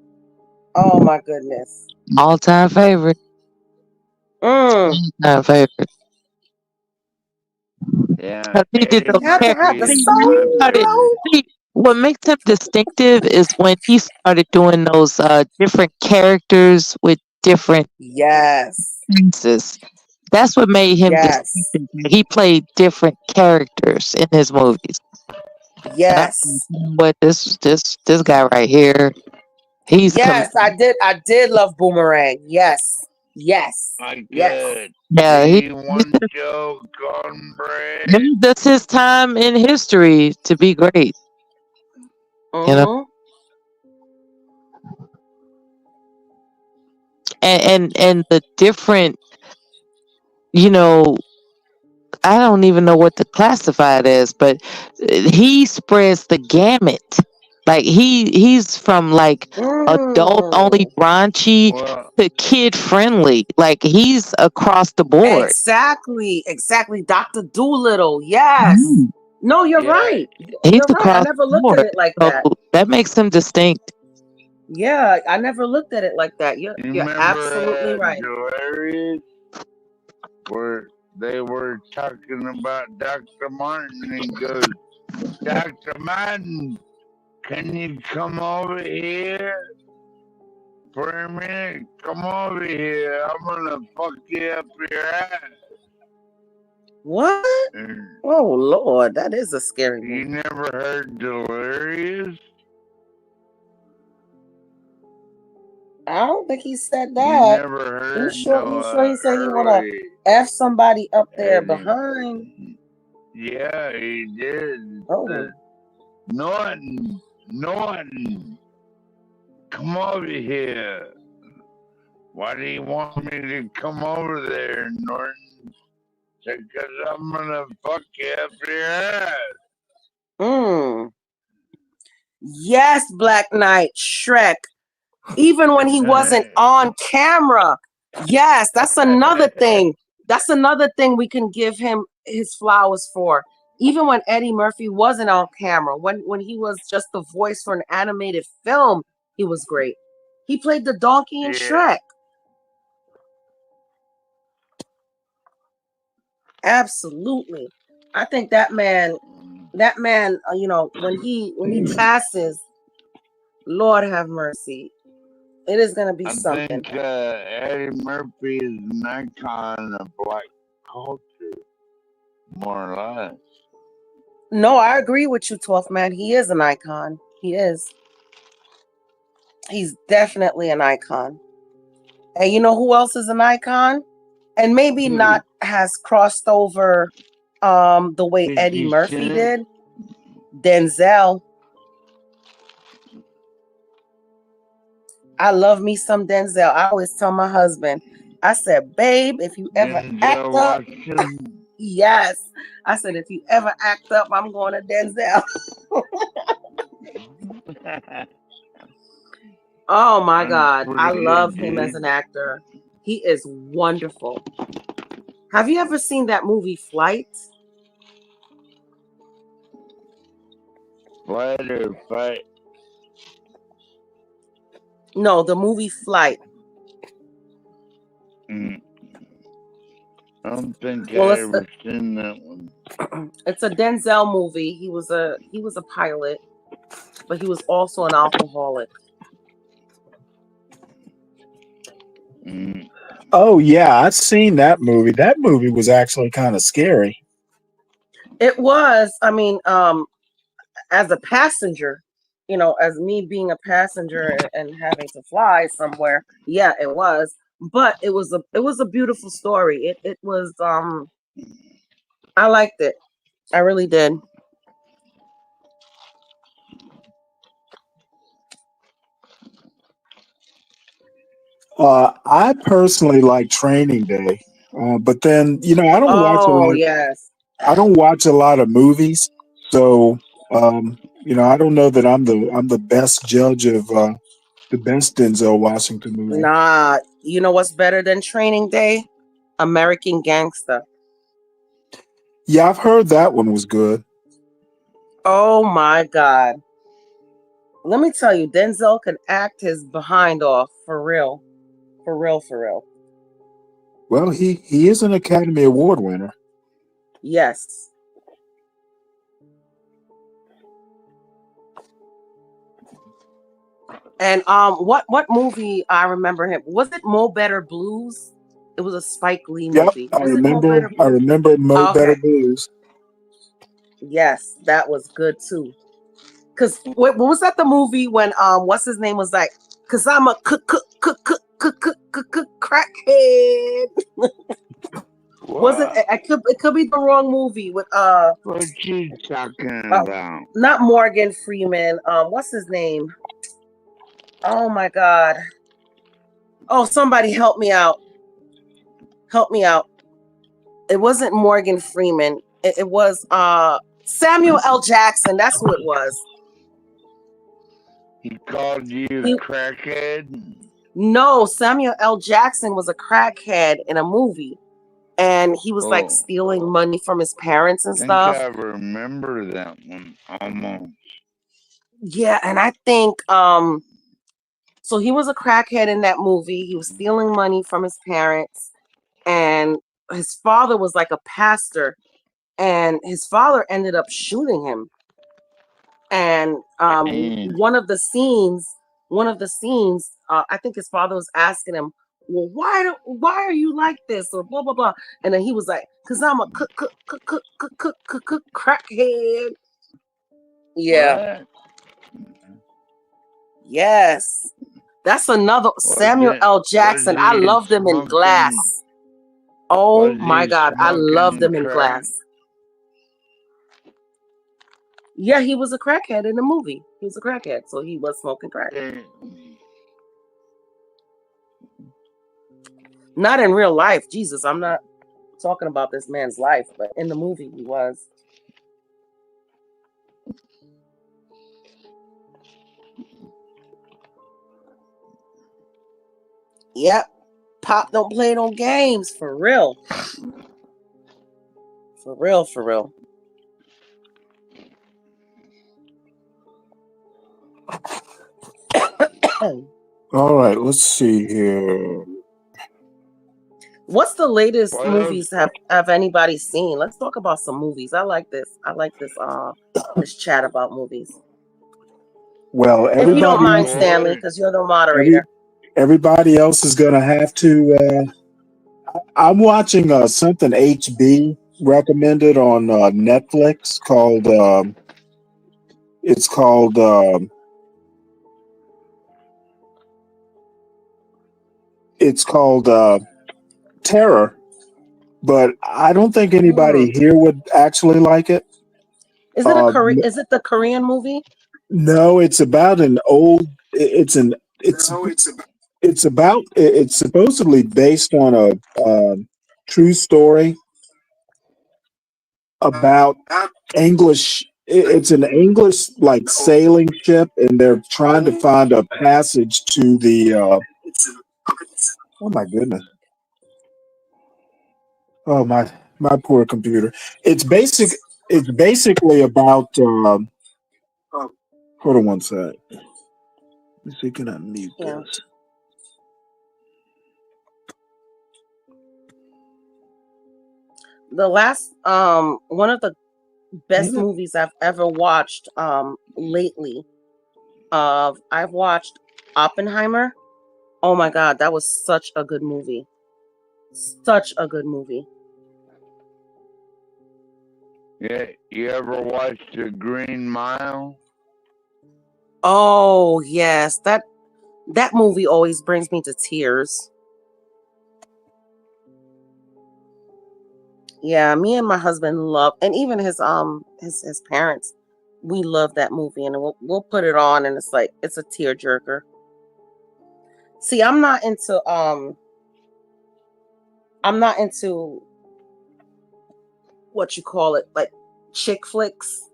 Oh my goodness. All-time favorite. All-time favorite. Yeah, Because he did Eddie those You have to have the Murphy characters. is my favorite. What makes him distinctive is when he started doing those different characters with different Yes. faces. That's what made him Yes. distinctive. He played different characters in his movies. Yes. But this guy right here, he's Yes, I did love Boomerang. Yes. I Yes. could. yeah, The one Joe Cornbread. that's his time in history to be great. You know, and the different, you know, I don't even know what to classify it as, but he spreads the gamut. Like he's from like adult only raunchy Well, to kid friendly. Like he's across the board. Exactly. Dr. Doolittle. Yes. No, you're yeah, right. He's You're right. I across never the looked at board. it like So that. that makes him distinct. Yeah, I never looked at it like that. you You're remember absolutely right. Hilarious where they were talking about Dr. Martin and he goes, Dr. Martin, can you come over here for a minute? Come over here. I'm gonna fuck you up your ass. What? Oh Lord, that is a scary movie. You never heard Delirious? I don't think he said You that. never You heard sure he said he wanna early F somebody up there Eddie? behind? Yeah, he did. Oh. Norton, come over here. Why do you want me to come over there, Norton? Because I'm gonna fuck you up your ass. Yes, Black Knight, Shrek. Even when he wasn't on camera. Yes, that's another thing. That's another thing we can give him his flowers for. Even when Eddie Murphy wasn't on camera, when he was just the voice for an animated film, he was great. He played the donkey in Shrek. Absolutely. I think that man, you know, when he passes, Lord have mercy. It is gonna be something. I think Eddie Murphy is an icon of black culture, more or less. No, I agree with you, 12th man. He is an icon. He is. He's definitely an icon. And you know who else is an icon? And maybe not has crossed over the way Eddie Murphy did. Denzel. I love me some Denzel. I always tell my husband, I said, babe, if you ever act up, yes. I said, if you ever act up, I'm going to Denzel. Oh my God. I love him as an actor. He is wonderful. Have you ever seen that movie Flight? Flight or fight? No, the movie Flight. I don't think I ever seen that one. It's a Denzel movie. He was a pilot, but he was also an alcoholic. Oh yeah, I've seen that movie. That movie was actually kind of scary. It was. I mean, as a passenger, you know, as me being a passenger and having to fly somewhere, yeah, it was. But it was a beautiful story. It was I liked it. I really did. I personally like Training Day, but then you know I don't watch a Oh lot. yes. I don't watch a lot of movies, so you know I don't know that I'm the best judge of the best Denzel Washington movie. Nah, you know what's better than Training Day? American Gangster. Yeah, I've heard that one was good. Oh my God. Let me tell you, Denzel can act his behind off for real. For real, for real. Well, he is an Academy Award winner. Yes. And what movie I remember him? Was it Mo Better Blues? It was a Spike Lee Yep, movie. I Was it Mo remember. Better I Blues? remember Mo Okay. Better Blues. Yes, that was good too. Cause what was that the movie when what's his name was like? Cause I'm a crackhead. Was it? It could be the wrong movie with What you talking about? not Morgan Freeman. What's his name? Oh my God. Oh, somebody help me out. Help me out. It wasn't Morgan Freeman. It was Samuel L. Jackson. That's who it was. He called you a crackhead? No, Samuel L. Jackson was a crackhead in a movie. And he was like stealing money from his parents and stuff. I think I remember that one almost. Yeah, and I think so he was a crackhead in that movie. He was stealing money from his parents, and his father was like a pastor, and his father ended up shooting him. And one of the scenes, I think his father was asking him, well, why are you like this, or blah blah blah, and then he was like, because I'm a crackhead. Yeah. What? Yes. That's another Samuel L. Was Jackson. I he loved him in Glass. smoking? Oh Was my he God, I loved smoking him in crack? Glass. Yeah, he was a crackhead in the movie. He was a crackhead, so he was smoking crack. Not in real life. Jesus, I'm not talking about this man's life, but in the movie he was. Yep. Pop don't play no games, for real. For real, for real. All right, let's see here. What's the latest What movies else? have anybody seen? Let's talk about some movies. I like this. I like this chat about movies. Well, If you don't everybody mind, else, Stanley, because you're the moderator. everybody else is gonna have to. I'm watching something HB recommended on Netflix called. It's called. It's called Terror, but I don't think anybody here would actually like it. Is it is it the Korean movie? No, it's about an old. It's about. It's supposedly based on a true story about English. It's an English like sailing ship, and they're trying to find a passage to the. Oh my goodness! Oh my poor computer. It's basic. It's basically about. Hold on one sec. Let's see, can I mute Yeah. this? The last one of the best movies I've ever watched lately. I've watched Oppenheimer. Oh my God, that was such a good movie. Such a good movie. Yeah, you ever watched The Green Mile? Oh yes, that movie always brings me to tears. Yeah, me and my husband love, and even his parents, we love that movie, and we'll put it on, and it's like it's a tearjerker. See, I'm not into what you call it, like chick flicks.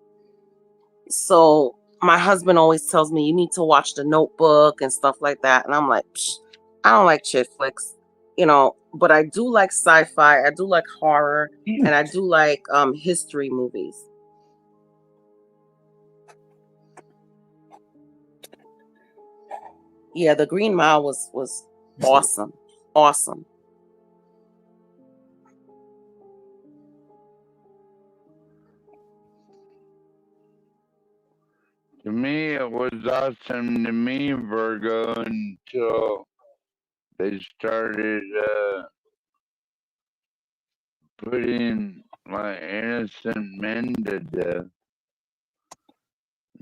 So my husband always tells me you need to watch The Notebook and stuff like that, and I'm like, psh, I don't like chick flicks, but I do like sci-fi, I do like horror, and I do like history movies. Yeah, The Green Mile was awesome. Awesome. To me, it was awesome to me, Virgo, until they started putting like innocent men to death.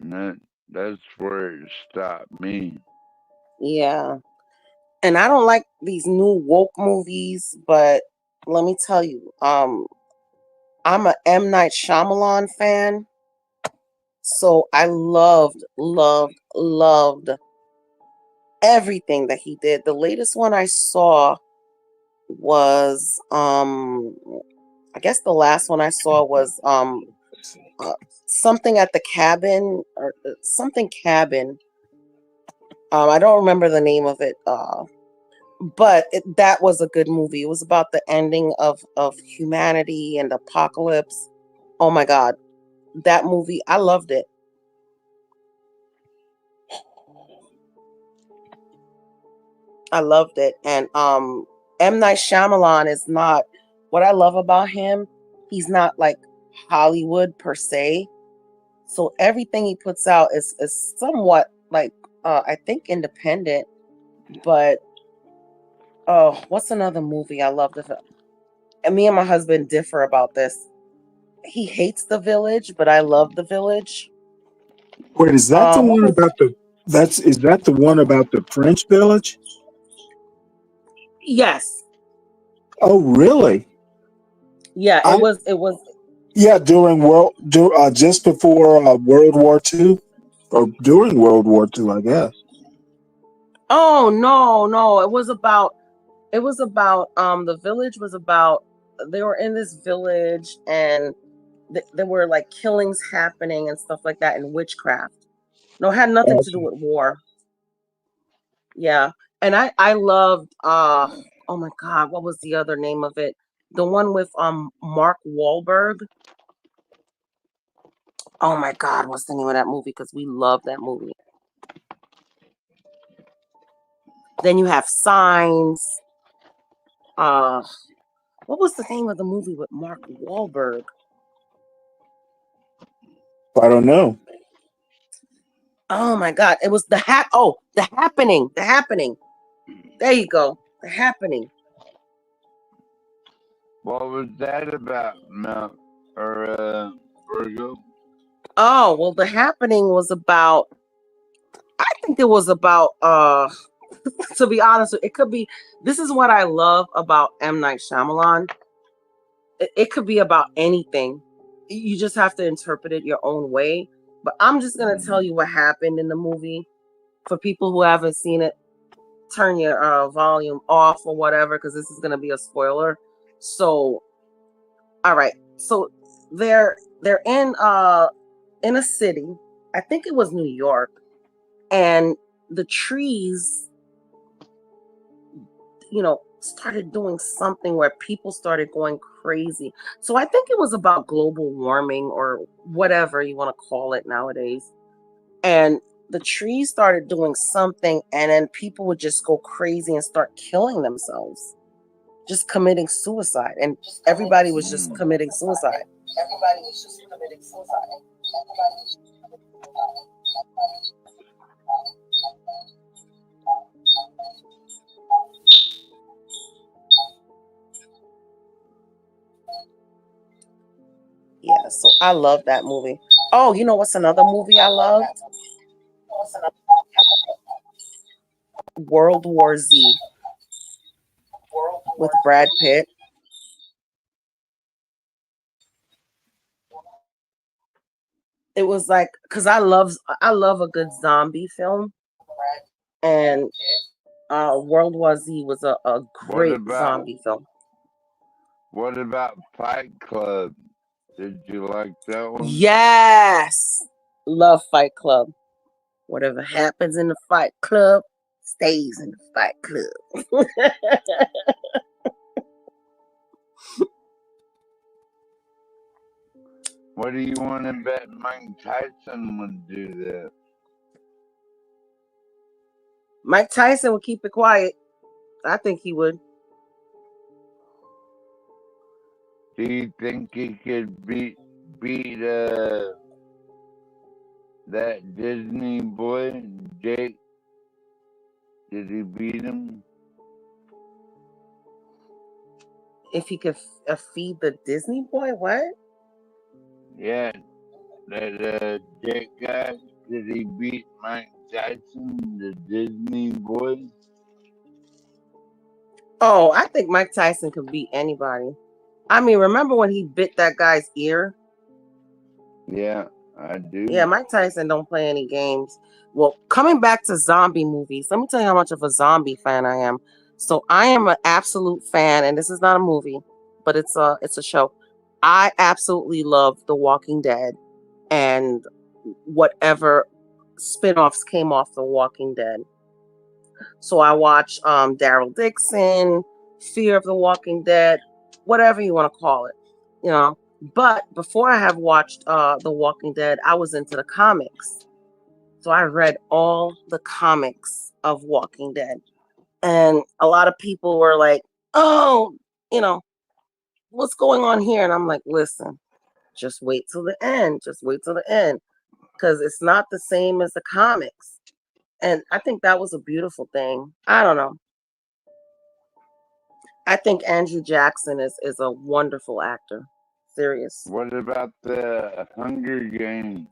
And that's where it stopped me. Yeah. And I don't like these new woke movies, but let me tell you, I'm a M. Night Shyamalan fan. So I loved everything that he did. The latest one I saw was I guess the last one I saw was something at the cabin, or something cabin. I don't remember the name of it. But that was a good movie. It was about the ending of humanity and the apocalypse. Oh my God, that movie, I loved it. I loved it. And M. Night Shyamalan is not, what I love about him, he's not like Hollywood per se. So everything he puts out is somewhat like I think independent, but Oh, what's another movie I love? And me and my husband differ about this. He hates The Village, but I love The Village. Wait, is that the What one was? about is that the one about the French village? Yes. Oh, really? Yeah, I it was. yeah, just before World War II, or during World War II, I guess. Oh no, it was about. The village was about. They were in this village and there were like killings happening and stuff like that and witchcraft. No, it had nothing to do with war. Yeah. And I loved oh my god, what was the other name of it? The one with Mark Wahlberg. Oh my god, what's the name of that movie? Because we love that movie. Then you have Signs. What was the name of the movie with Mark Wahlberg? I don't know. Oh my god, it was The Happening. The Happening. There you go. The Happening. What was that about, Mel or Virgo? Oh, well, The Happening was about, I think it was about to be honest, it could be, this is what I love about M. Night Shyamalan. It could be about anything. You just have to interpret it your own way. But I'm just gonna tell you what happened in the movie. For people who haven't seen it, turn your volume off or whatever, because this is gonna be a spoiler. So, all right. So they're in a city. I think it was New York, and the trees, started doing something where people started going crazy. So I think it was about global warming or whatever you want to call it nowadays. And the trees started doing something, and then people would just go crazy and start killing themselves, just committing suicide. And everybody was just committing suicide. Yeah, so I love that movie. Oh, you know what's another movie I loved? World War Z with Brad Pitt. It was like, because I love a good zombie film, and World War Z was a great zombie film. What about Fight Club? Did you like that one? Yes, love Fight Club. Whatever happens in the Fight Club stays in the Fight Club. What do you want to bet Mike Tyson would do that? Mike Tyson would keep it quiet. I think he would. Do you think he could beat that Disney boy, Jake? Did he beat him? If he could feed the Disney boy, what? Yeah, that Jake guy. Did he beat Mike Tyson, the Disney boy? Oh, I think Mike Tyson could beat anybody. I mean, remember when he bit that guy's ear? Yeah, I do. Yeah, Mike Tyson don't play any games. Well, coming back to zombie movies, let me tell you how much of a zombie fan I am. So I am an absolute fan, and this is not a movie, but it's a show. I absolutely love The Walking Dead and whatever spin-offs came off The Walking Dead. So I watch Daryl Dixon, Fear of the Walking Dead, whatever you want to call it, But before I have watched The Walking Dead, I was into the comics. So I read all the comics of Walking Dead. And a lot of people were like, oh, what's going on here? And I'm like, listen, just wait till the end. Just wait till the end. Because it's not the same as the comics. And I think that was a beautiful thing. I don't know. I think Andrew Jackson is a wonderful actor. Serious. What about the Hunger Games,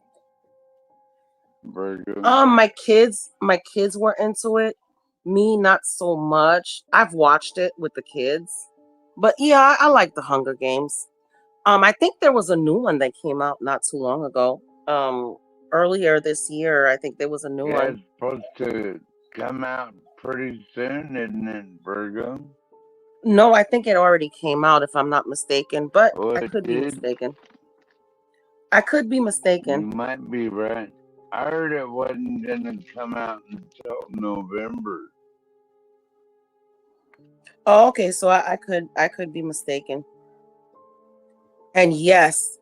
Virgo? My kids were into it. Me, not so much. I've watched it with the kids, but yeah, I like the Hunger Games. I think there was a new one that came out not too long ago. Earlier this year, I think there was a new Yeah, one. it's supposed to come out pretty soon, isn't it, Virgo? No, I think it already came out, if I'm not mistaken, but Oh, I it could be did? mistaken. I could be You mistaken. might be right. I heard it wasn't gonna come out until November. Oh, okay, so I could be mistaken. And yes,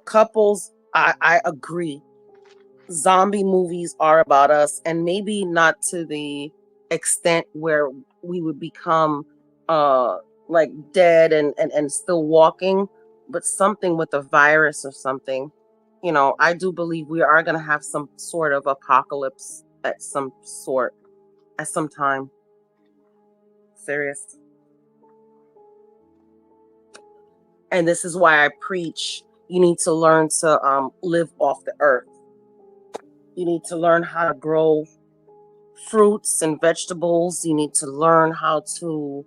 couples, I agree. Zombie movies are about us, and maybe not to the extent where we would become like dead and still walking, but something with a virus or something. You know, I do believe we are going to have some sort of apocalypse at some time. Serious. And this is why I preach you need to learn to live off the earth. You need to learn how to grow fruits and vegetables. You need to learn how to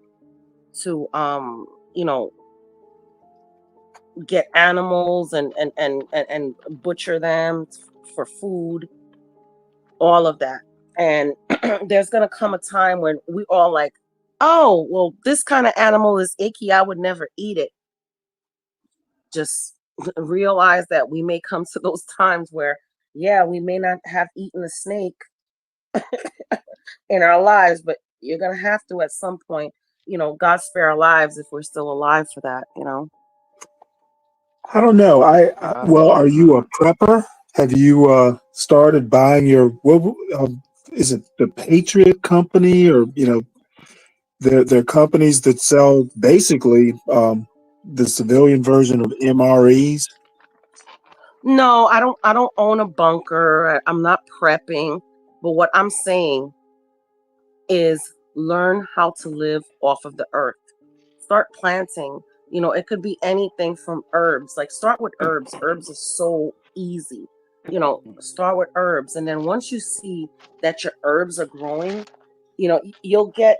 get animals and butcher them for food, all of that. And there's gonna come a time when we all like, oh well, this kind of animal is icky, I would never eat it. Just realize that we may come to those times where, yeah, we may not have eaten a snake in our lives, but you're gonna have to at some point. God spare our lives if we're still alive for that. I don't know. Well, are you a prepper? Have you started buying your is it the Patriot Company, or they're companies that sell basically the civilian version of MREs? No, I don't own a bunker. I'm not prepping. But what I'm saying is learn how to live off of the earth. Start planting. It could be anything from herbs. Like, start with herbs. Herbs is so easy. Start with herbs. And then once you see that your herbs are growing, you'll get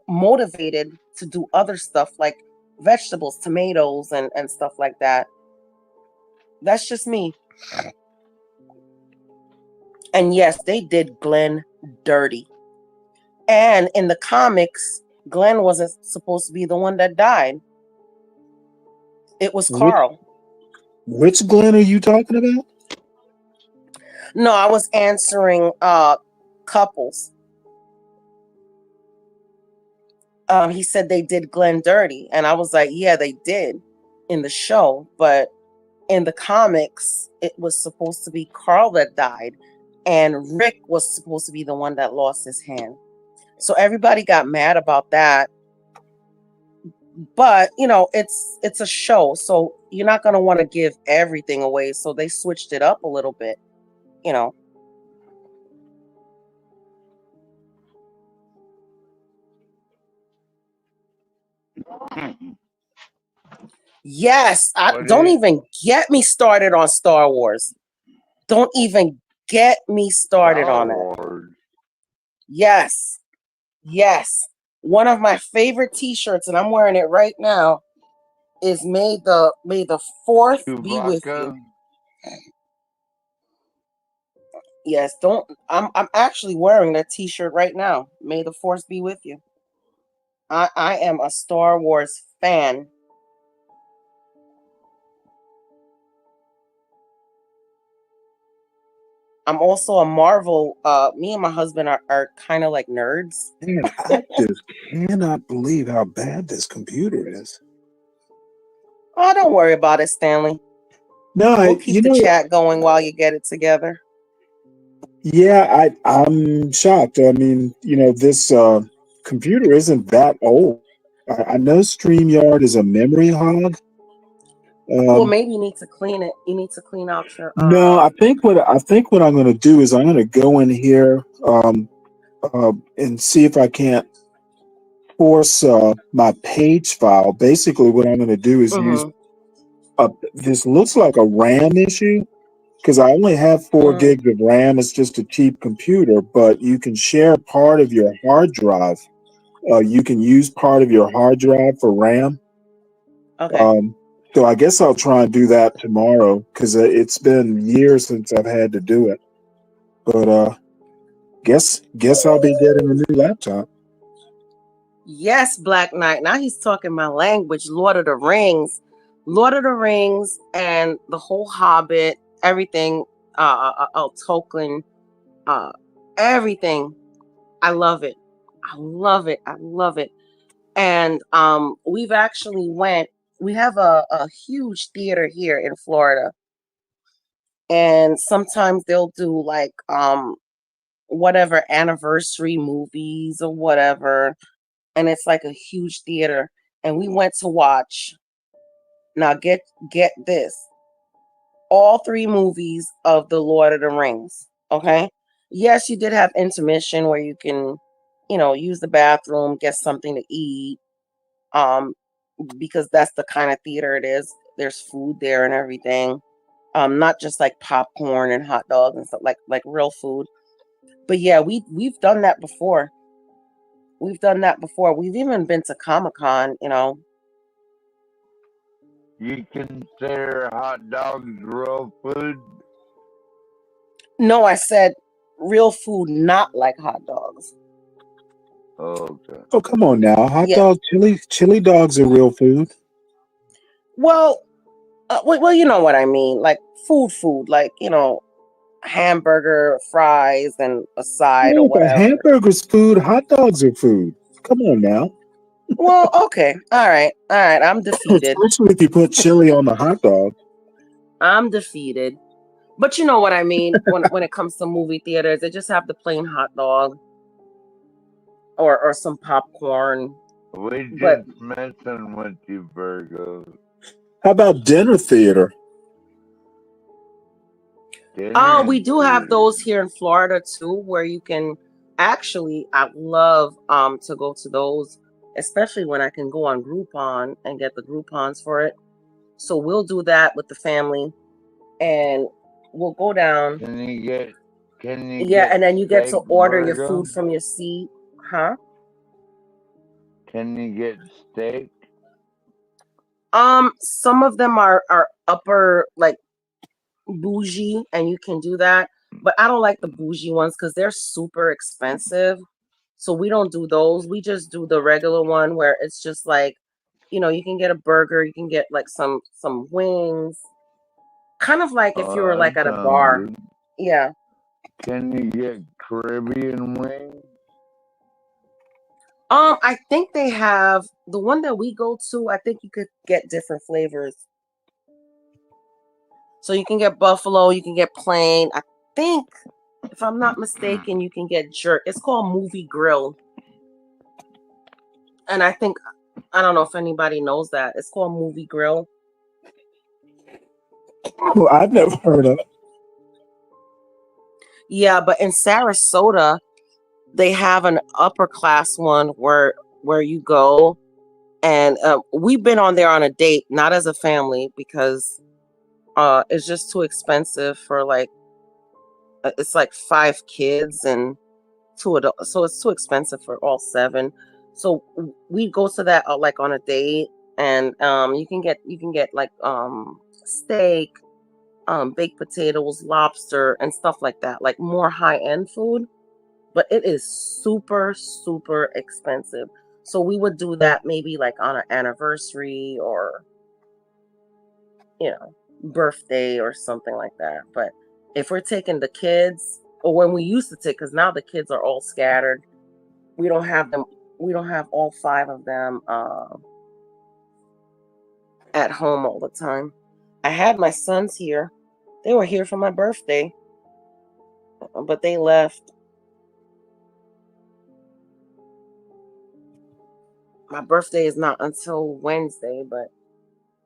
motivated to do other stuff like vegetables, tomatoes, and stuff like that. That's just me. And yes, they did Glenn dirty. And in the comics, Glenn wasn't supposed to be the one that died. It was Carl. Which Glenn are you talking about? No, I was answering couples. He said they did Glenn dirty. And I was like, yeah, they did in the show. But in the comics, it was supposed to be Carl that died. And Rick was supposed to be the one that lost his hand. So everybody got mad about that. But it's a show, so you're not going to want to give everything away. So they switched it up a little bit. Yes, don't even get me started on Star Wars. Don't even get me started on it. Yes. One of my favorite T-shirts, and I'm wearing it right now, is May the 4th be with you. Yes, I'm actually wearing that T-shirt right now. May the Force be with you. I am a Star Wars fan. I'm also a Marvel. Me and my husband are kind of like nerds. Man, I just cannot believe how bad this computer is. Oh, don't worry about it, Stanley. No, we'll keep the chat going while you get it together. Yeah, I'm shocked. I mean, this computer isn't that old. I know StreamYard is a memory hog. Well, maybe you need to clean it. You need to clean out your. No, I think what I'm going to do is I'm going to go in here and see if I can't force my page file. Basically, what I'm going to do is use this looks like a RAM issue because I only have 4 gigs of RAM. It's just a cheap computer, but you can share part of your hard drive. You can use part of your hard drive for RAM. Okay. So I guess I'll try and do that tomorrow because it's been years since I've had to do it. But guess I'll be getting a new laptop. Yes, Black Knight. Now he's talking my language. Lord of the Rings, and the whole Hobbit, everything. Tolkien, everything. I love it. I love it. I love it. And we've actually went. We have a huge theater here in Florida, and sometimes they'll do like whatever anniversary movies or whatever, and it's like a huge theater. And we went to watch. Now get this. All 3 movies of the Lord of the Rings. Okay. Yes, you did have intermission where you can, use the bathroom, get something to eat. Because that's the kind of theater it is. There's food there and everything. Not just like popcorn and hot dogs and stuff, like real food. But yeah, we've done that before. We've done that before. We've even been to Comic-Con, You consider hot dogs real food? No, I said real food, not like hot dogs. Okay. Oh, come on now. Hot Yeah. dog, chili dogs are real food. Well, you know what I mean. Like food, like, hamburger, fries, and a side Yeah, or but whatever. hamburgers food, hot dogs are food. Come on now. Well, okay. All right. I'm defeated. Especially if you put chili on the hot dog. I'm defeated. But you know what I mean when it comes to movie theaters, they just have the plain hot dog or some popcorn. We But just messing with you, Virgo. How about dinner theater? we do have those here in Florida too, where you can actually. I love to go to those, especially when I can go on Groupon and get the Groupons for it. So we'll do that with the family, and we'll go down. Can you get And then you get to steak, order your Virgo? food from your seat, huh? Can you get steak? Some of them are upper like bougie, and you can do that. But I don't like the bougie ones because they're super expensive. So we don't do those. We just do the regular one where it's just like, you can get a burger, you can get like some wings. Kind of like if you were like at a bar. Good. Yeah. Can you get Caribbean wings? I think they have the one that we go to. I think you could get different flavors. So you can get buffalo, you can get plain. I think, if I'm not mistaken, you can get jerk. It's called Movie Grill. And I don't know if anybody knows that. It's called Movie Grill. Oh, I've never heard of it. Yeah, but in Sarasota, they have an upper class one where you go, and we've been on there on a date, not as a family, because it's just too expensive for like it's like 5 kids and 2 adults, so it's too expensive for all 7. So we go to that like on a date, and you can get like steak, baked potatoes, lobster, and stuff like that, like more high-end food. But it is super, super expensive. So we would do that maybe like on an anniversary or, birthday or something like that. But if we're taking the kids, or when we used to take, because now the kids are all scattered, we don't have all 5 of them at home all the time. I had my sons here. They were here for my birthday, but they left. My birthday is not until Wednesday, but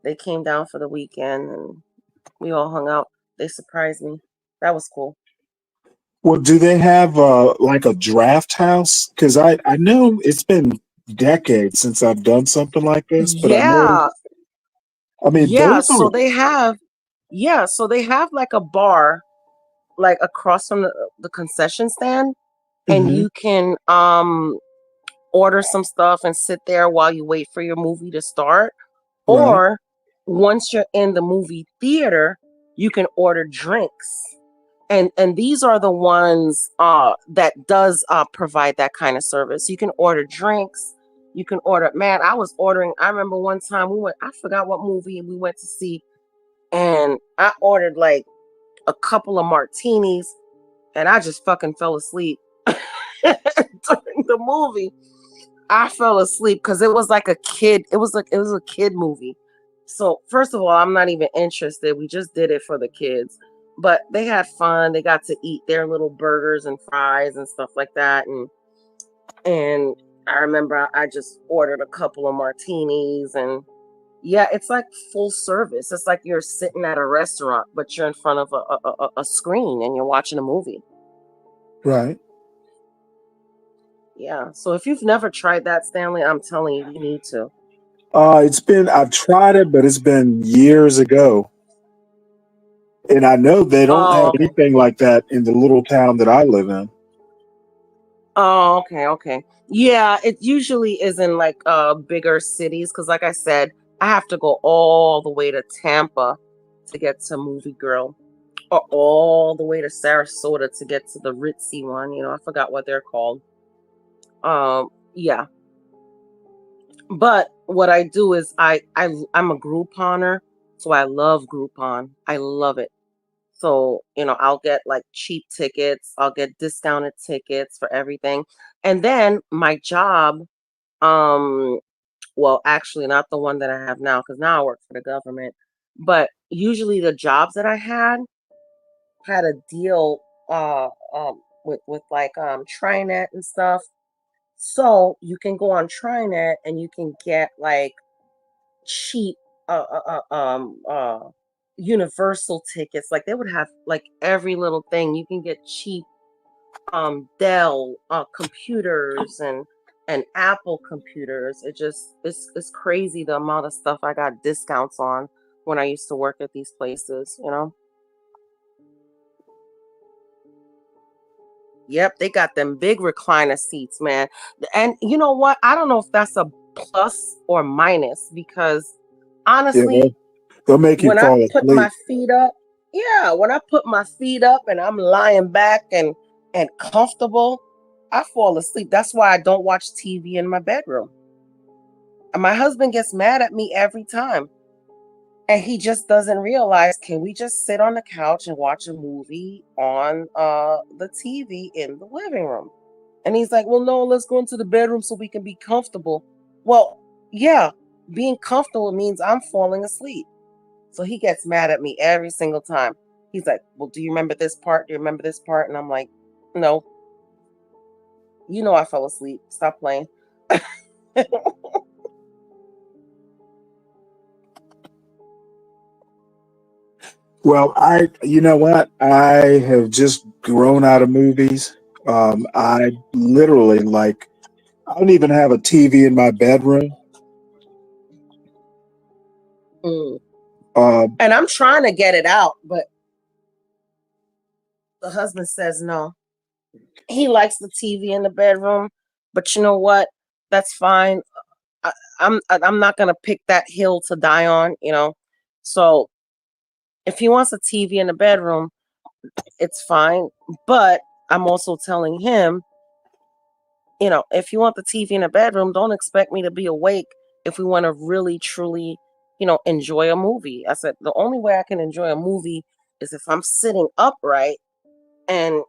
they came down for the weekend and we all hung out. They surprised me. That was cool. Well, do they have like a draft house? Because I know it's been decades since I've done something like this, but I know. Yeah, I mean, yeah. those are. So they have like a bar like across from the concession stand, and Mhm. you can order some stuff and sit there while you wait for your movie to start. Right. Or once you're in the movie theater, you can order drinks. And these are the ones that does provide that kind of service. You can order drinks. You can order. Man, I remember one time I forgot what movie we went to see, and I ordered like a couple of martinis, and I just fucking fell asleep during the movie. I fell asleep because it was like a kid. It was a kid movie. So first of all, I'm not even interested. We just did it for the kids, but they had fun. They got to eat their little burgers and fries and stuff like that. And I remember I just ordered a couple of martinis, and yeah, it's like full service. It's like you're sitting at a restaurant, but you're in front of a screen and you're watching a movie. Right. Yeah. So if you've never tried that, Stanley, I'm telling you, you need to. I've tried it, but it's been years ago. And I know they don't have Oh, okay. anything like that in the little town that I live in. Oh, okay. Yeah, it usually is in like bigger cities because like I said, I have to go all the way to Tampa to get to Movie Girl, or all the way to Sarasota to get to the ritzy one. I forgot what they're called. Yeah. But what I do is I'm a Grouponer, so I love Groupon. I love it. So, I'll get like cheap tickets, I'll get discounted tickets for everything. And then my job, well, actually not the one that I have now, because now I work for the government. But usually the jobs that I had a deal with like Trinet and stuff. So you can go on Trinet and you can get like cheap universal tickets. Like they would have like every little thing. You can get cheap Dell computers and Apple computers. It's crazy the amount of stuff I got discounts on when I used to work at these places. Yep, they got them big recliner seats, man. And you know what? I don't know if that's a plus or minus because Yeah, honestly, they'll make you when I fall put my asleep. feet up, yeah, when I put my feet up and I'm lying back and comfortable, I fall asleep. That's why I don't watch TV in my bedroom. And my husband gets mad at me every time. And he just doesn't realize, can we just sit on the couch and watch a movie on the TV in the living room? And he's like, well, no, let's go into the bedroom so we can be comfortable. Well, yeah, being comfortable means I'm falling asleep. So he gets mad at me every single time. He's like, well, do you remember this part? Do you remember this part? And I'm like, no, I fell asleep. Stop playing. Well, you know what? I have just grown out of movies. I literally I don't even have a TV in my bedroom. Mm. Uh, And I'm trying to get it out, but the husband says no. He likes the TV in the bedroom, but you know what? That's fine. I'm not gonna pick that hill to die on. So if he wants a TV in the bedroom, it's fine. But I'm also telling him, if you want the TV in the bedroom, don't expect me to be awake if we want to really, truly, enjoy a movie. I said, the only way I can enjoy a movie is if I'm sitting upright and,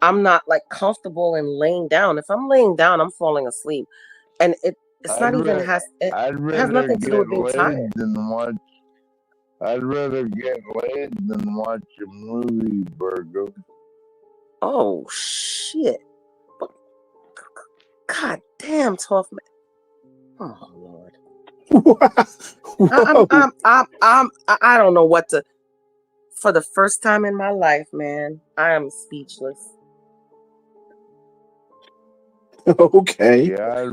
I'm not like comfortable and laying down. If I'm laying down, I'm falling asleep. And it's not even it I'd has rather nothing to do get with being tired. laid than watch. I'd rather get laid than watch a movie, Virgo. Oh shit. God damn, tough man. Oh Lord. Whoa. I don't know what to. For the first time in my life, man, I am speechless. Okay. Yeah,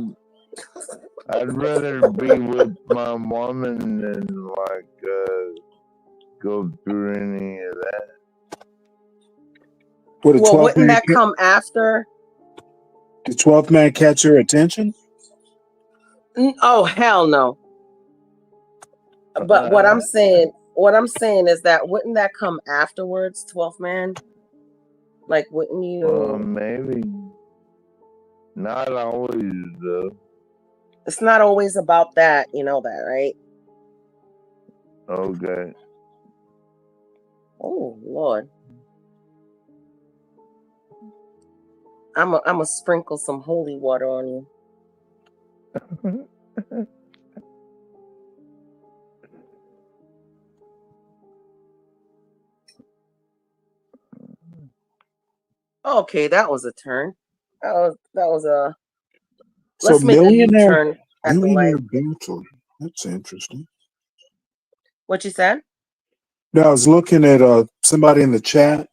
I'd rather be with my woman than go through any of that. Would a Well, 12 wouldn't man that come after? the 12th man catch your attention? Oh, hell no. But what I'm saying is that wouldn't that come afterwards, 12th man? Like, wouldn't you? Maybe. Not always, though. It's not always about that, you know that, right? Okay. Oh Lord, I'm a sprinkle some holy water on you. Okay, that was a turn. That was a. So Let's make a U-turn at the millionaire light. bachelor. That's interesting. What you said? No, I was looking at somebody in the chat.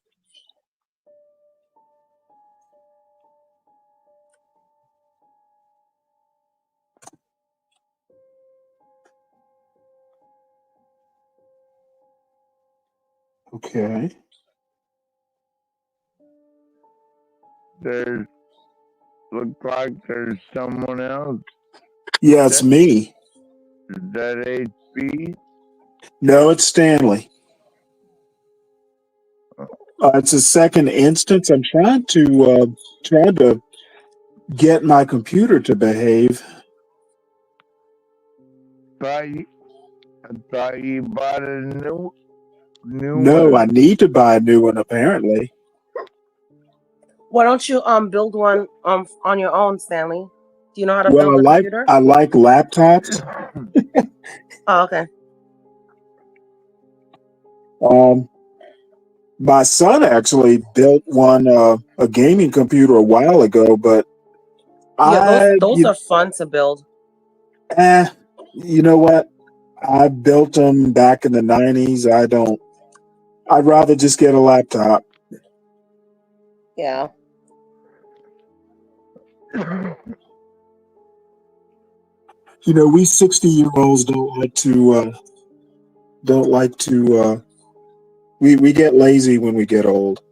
Okay. Looks like there's someone else. Yeah, it's me. Is that HB? No, it's Stanley. It's a second instance. I'm trying to get my computer to behave. I thought you bought a new No, one. I need to buy a new one apparently. Why don't you build one on your own, Stanley? Do you know how to Well, build a computer? I like laptops. Oh, okay. My son actually built one a gaming computer a while ago, but Yeah, those are fun to build. You know what? I built them back in the 90s. I'd rather just get a laptop. Yeah. You know, we 60-year-olds we get lazy when we get old.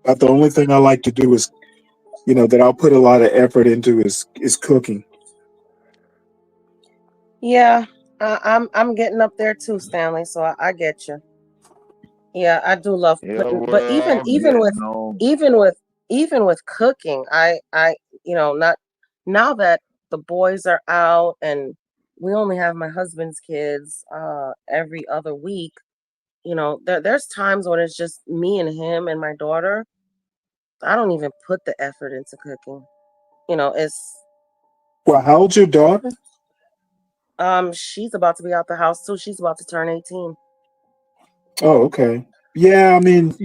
But the only thing I like to do is, that I'll put a lot of effort into is cooking. Yeah, I'm getting up there too, Stanley. So I get you. Yeah, I do love putting, but even with cooking, I not now that the boys are out and we only have my husband's kids every other week. There's times when it's just me and him and my daughter. I don't even put the effort into cooking. It's Well, how old's your daughter? she's about to be out the house too. She's about to turn 18. Oh, okay. Yeah, I mean,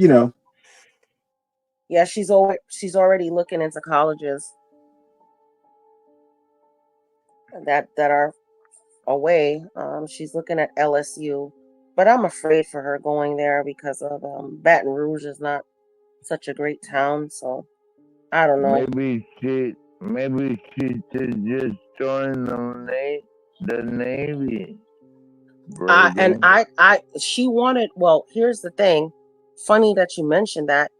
Yeah, she's already looking into colleges that are away. She's looking at LSU, but I'm afraid for her going there because of Baton Rouge is not such a great town. So I don't know. Maybe she should just join the Navy. She wanted. Well, here's the thing. Funny that you mentioned that.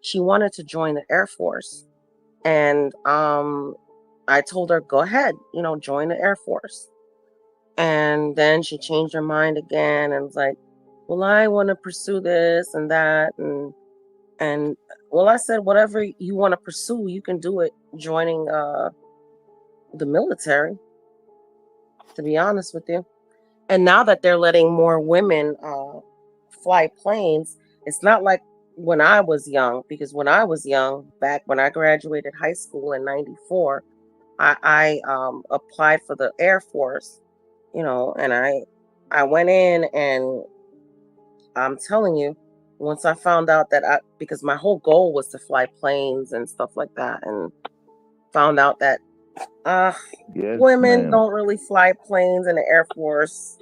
She wanted to join the Air Force, and I told her, go ahead, join the Air Force. And then she changed her mind again and was like, well, I want to pursue this and that. And well, I said, whatever you want to pursue, you can do it joining the military, to be honest with you. And now that they're letting more women fly planes, it's not like when I was young, because when I was young, back when I graduated high school in 94, I applied for the Air Force, and I went in, and I'm telling you, once I found out that because my whole goal was to fly planes and stuff like that, and found out that Yes, women ma'am. don't really fly planes in the Air Force,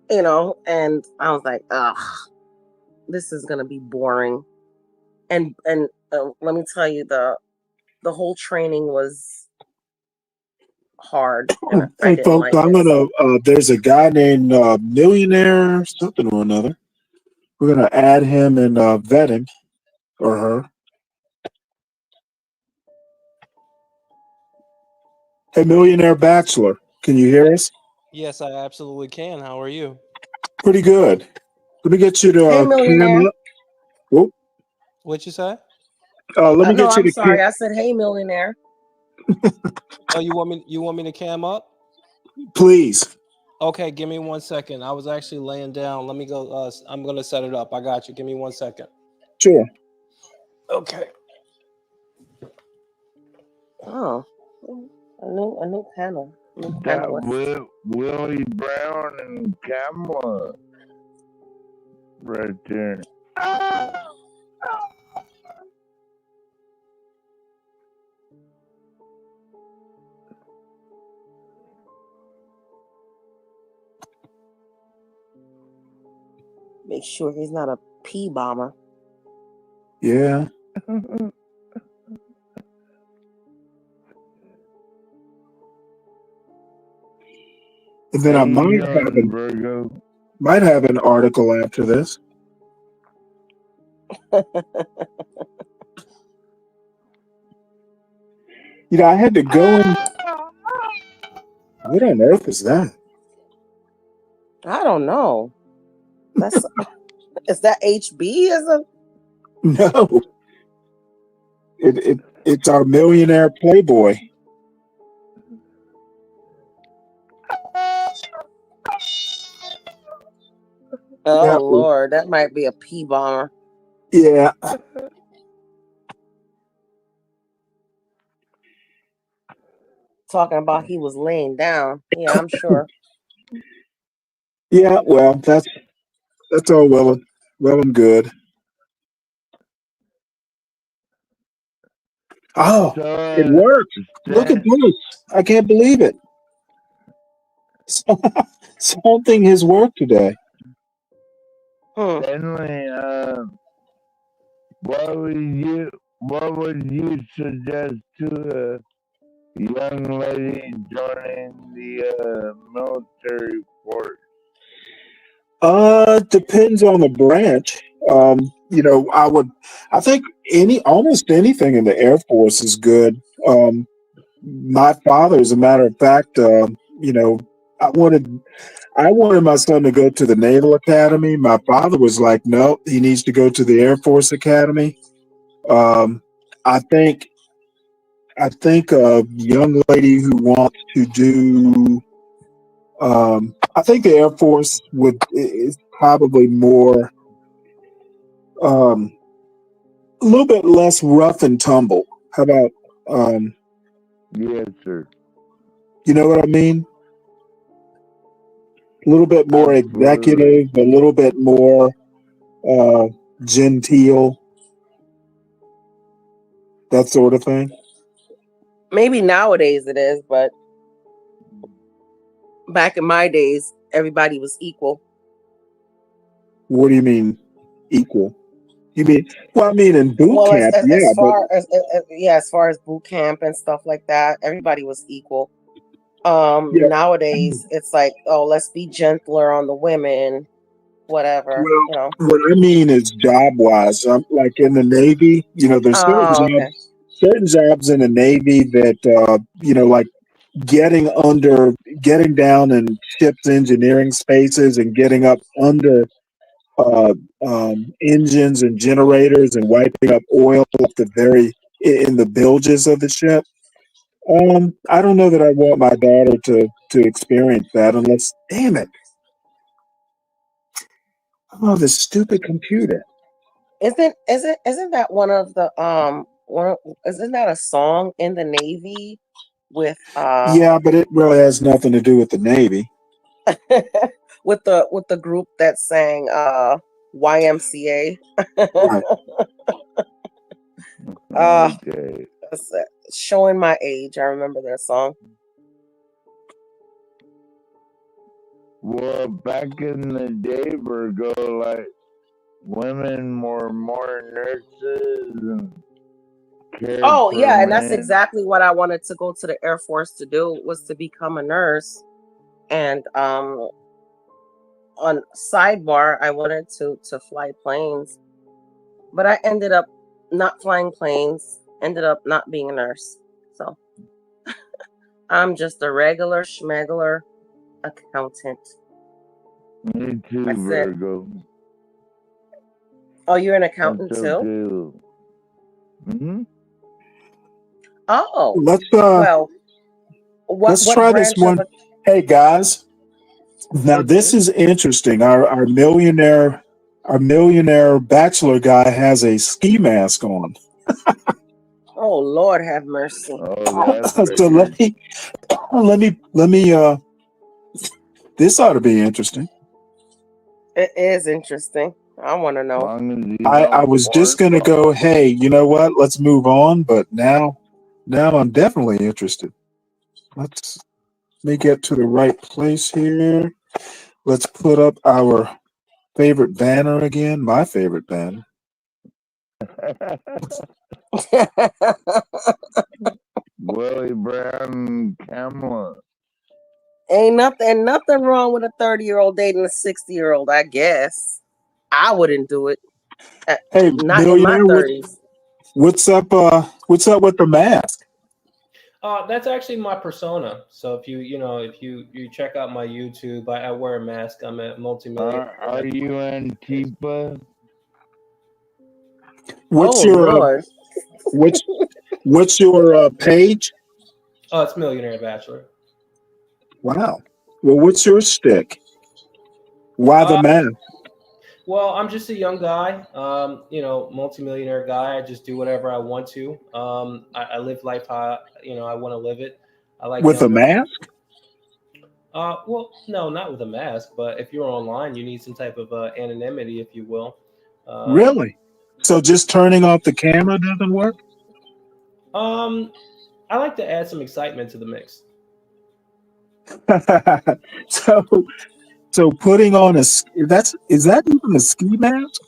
and I was like, this is gonna be boring. And let me tell you, the whole training was hard, and I Hey, didn't folks, like I'm it. gonna. So There's a guy named Millionaire something or another. We're gonna add him and vet him or her. Hey, Millionaire Bachelor, can you hear us? Yes, I absolutely can. How are you? Pretty good. Let me get you to hey, cam millionaire. up. Whoop. What'd you say? Let me No, get you I'm to sorry. I said, hey, millionaire. Oh, you want me to cam up? please. Okay, give me 1 second. I was actually laying down. Let me go. I'm gonna set it up. I got you. Give me 1 second. Sure. Okay. Oh, a new panel, new That panelist. Willie Brown and Kamala right there. Make sure he's not a pee bomber. Yeah. And then I might have an article after this. I had to go in. What on earth is that? I don't know. That's is that HB? Is a No. It's our millionaire playboy. oh Yeah. Lord, that might be a pee bomber. Yeah. Talking about he was laying down. Yeah, I'm sure. Yeah. Well, that's all well and good. Oh, it worked. Look at this. I can't believe it. Something has worked today. Stanley, what would you suggest to a young lady joining the military force? Depends on the branch. I think almost anything in the Air Force is good. My father, as a matter of fact, I wanted my son to go to the Naval Academy. My father was like, no, he needs to go to the Air Force Academy. I think a young lady who wants to do, I think the Air Force is probably more, a little bit less rough and tumble. How about, Yes, sir. you know what I mean? A little bit more Absolutely. executive, a little bit more genteel, that sort of thing. Maybe nowadays it is, but back in my days, everybody was equal. What do you mean equal? You mean, well, I mean in boot Well, camp, yeah, as but far as far as boot camp and stuff like that, everybody was equal. yeah. Nowadays it's like, oh, let's be gentler on the women, whatever, Well, what I mean is job wise. Like in the Navy, there's Oh, okay. certain jobs in the Navy that like getting down in ships engineering spaces and getting up under engines and generators and wiping up oil at in the bilges of the ship. I don't know that I want my daughter to experience that unless, damn it, oh, this stupid computer. Isn't that one of the isn't that a song in the Navy with Yeah, but it really has nothing to do with the Navy. with the group that sang YMCA? Right. Okay. That's showing my age. I remember that song. Well, back in the day, Virgo, like women were more nurses and Oh yeah, and that's man. exactly what I wanted to go to the Air Force to do, was to become a nurse. And on sidebar, I wanted to fly planes, but I ended up not flying planes. Ended up not being a nurse. So I'm just a regular schmegular accountant. Me too, I said, Virgo. "Oh, you're an That's accountant so too? cool. Mm-hmm. Oh, Let's well, let's what try this branch of one. a?" Hey guys, now this is interesting. Our millionaire bachelor guy has a ski mask on. Oh Lord, have mercy. Oh, that's So let weird. me this ought to be interesting. It is interesting. I want to As know. long as you I don't was just fart. gonna go, hey, you know what? Let's move on, but now I'm definitely interested. Let me get to the right place here. Let's put up our favorite banner again. My favorite banner. Willie Brown Kamala. Ain't nothing wrong with a 30-year-old dating a 60-year-old, I guess. I wouldn't do it. Hey, Not in my millionaire, 30s. what's up? What's up with the mask? That's actually my persona. So if you check out my YouTube, I wear a mask. I'm a multimillionaire. Are you Antifa? What's Oh your Lord. what's your page? Oh, it's Millionaire Bachelor. Wow. Well, what's your stick? Why the Uh, mask? well, I'm just a young guy, multimillionaire guy. I just do whatever I want to. I live life how I want to live it. I like With a younger. mask? Well, no, not with a mask, but if you're online, you need some type of anonymity, if you will. Really? So just turning off the camera doesn't work? I like to add some excitement to the mix. so putting on is that even a ski mask?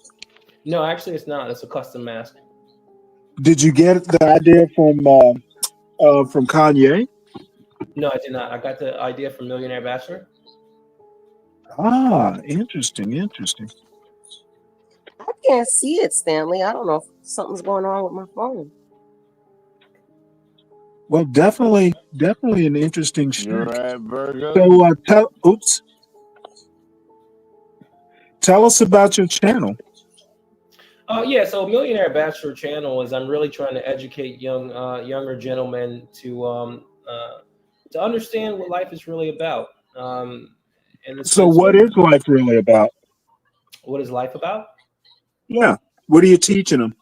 No, actually, it's not. It's a custom mask. Did you get the idea from Kanye? No, I did not. I got the idea from Millionaire Bachelor. Ah, interesting. I can't see it, Stanley. I don't know if something's going on with my phone. Well, definitely an interesting You're shirt. right, Virgo. So tell us about your channel. Yeah, so Millionaire Bachelor channel is I'm really trying to educate younger gentlemen to understand what life is really about. And the So sense what of is life really about? what is life about? Yeah. What are you teaching them?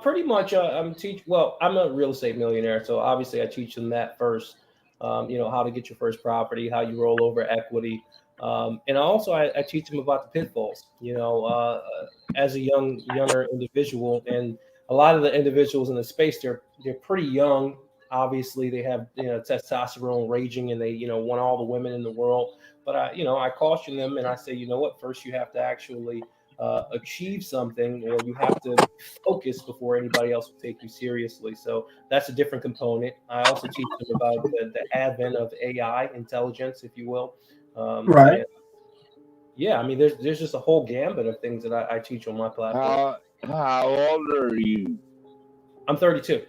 Pretty much, Well, I'm a real estate millionaire, so obviously I teach them that first. How to get your first property, how you roll over equity, and also I teach them about the pitfalls. As a younger individual, and a lot of the individuals in the space, they're pretty young. Obviously, they have testosterone raging, and they want all the women in the world. But I caution them, and I say, you know what? First, you have to actually achieve something, or you have to focus before anybody else will take you seriously. So that's a different component. I also teach them about the advent of AI, intelligence, if you will. Right. And yeah, I mean, there's just a whole gambit of things that I teach on my platform. How old are you? I'm 32.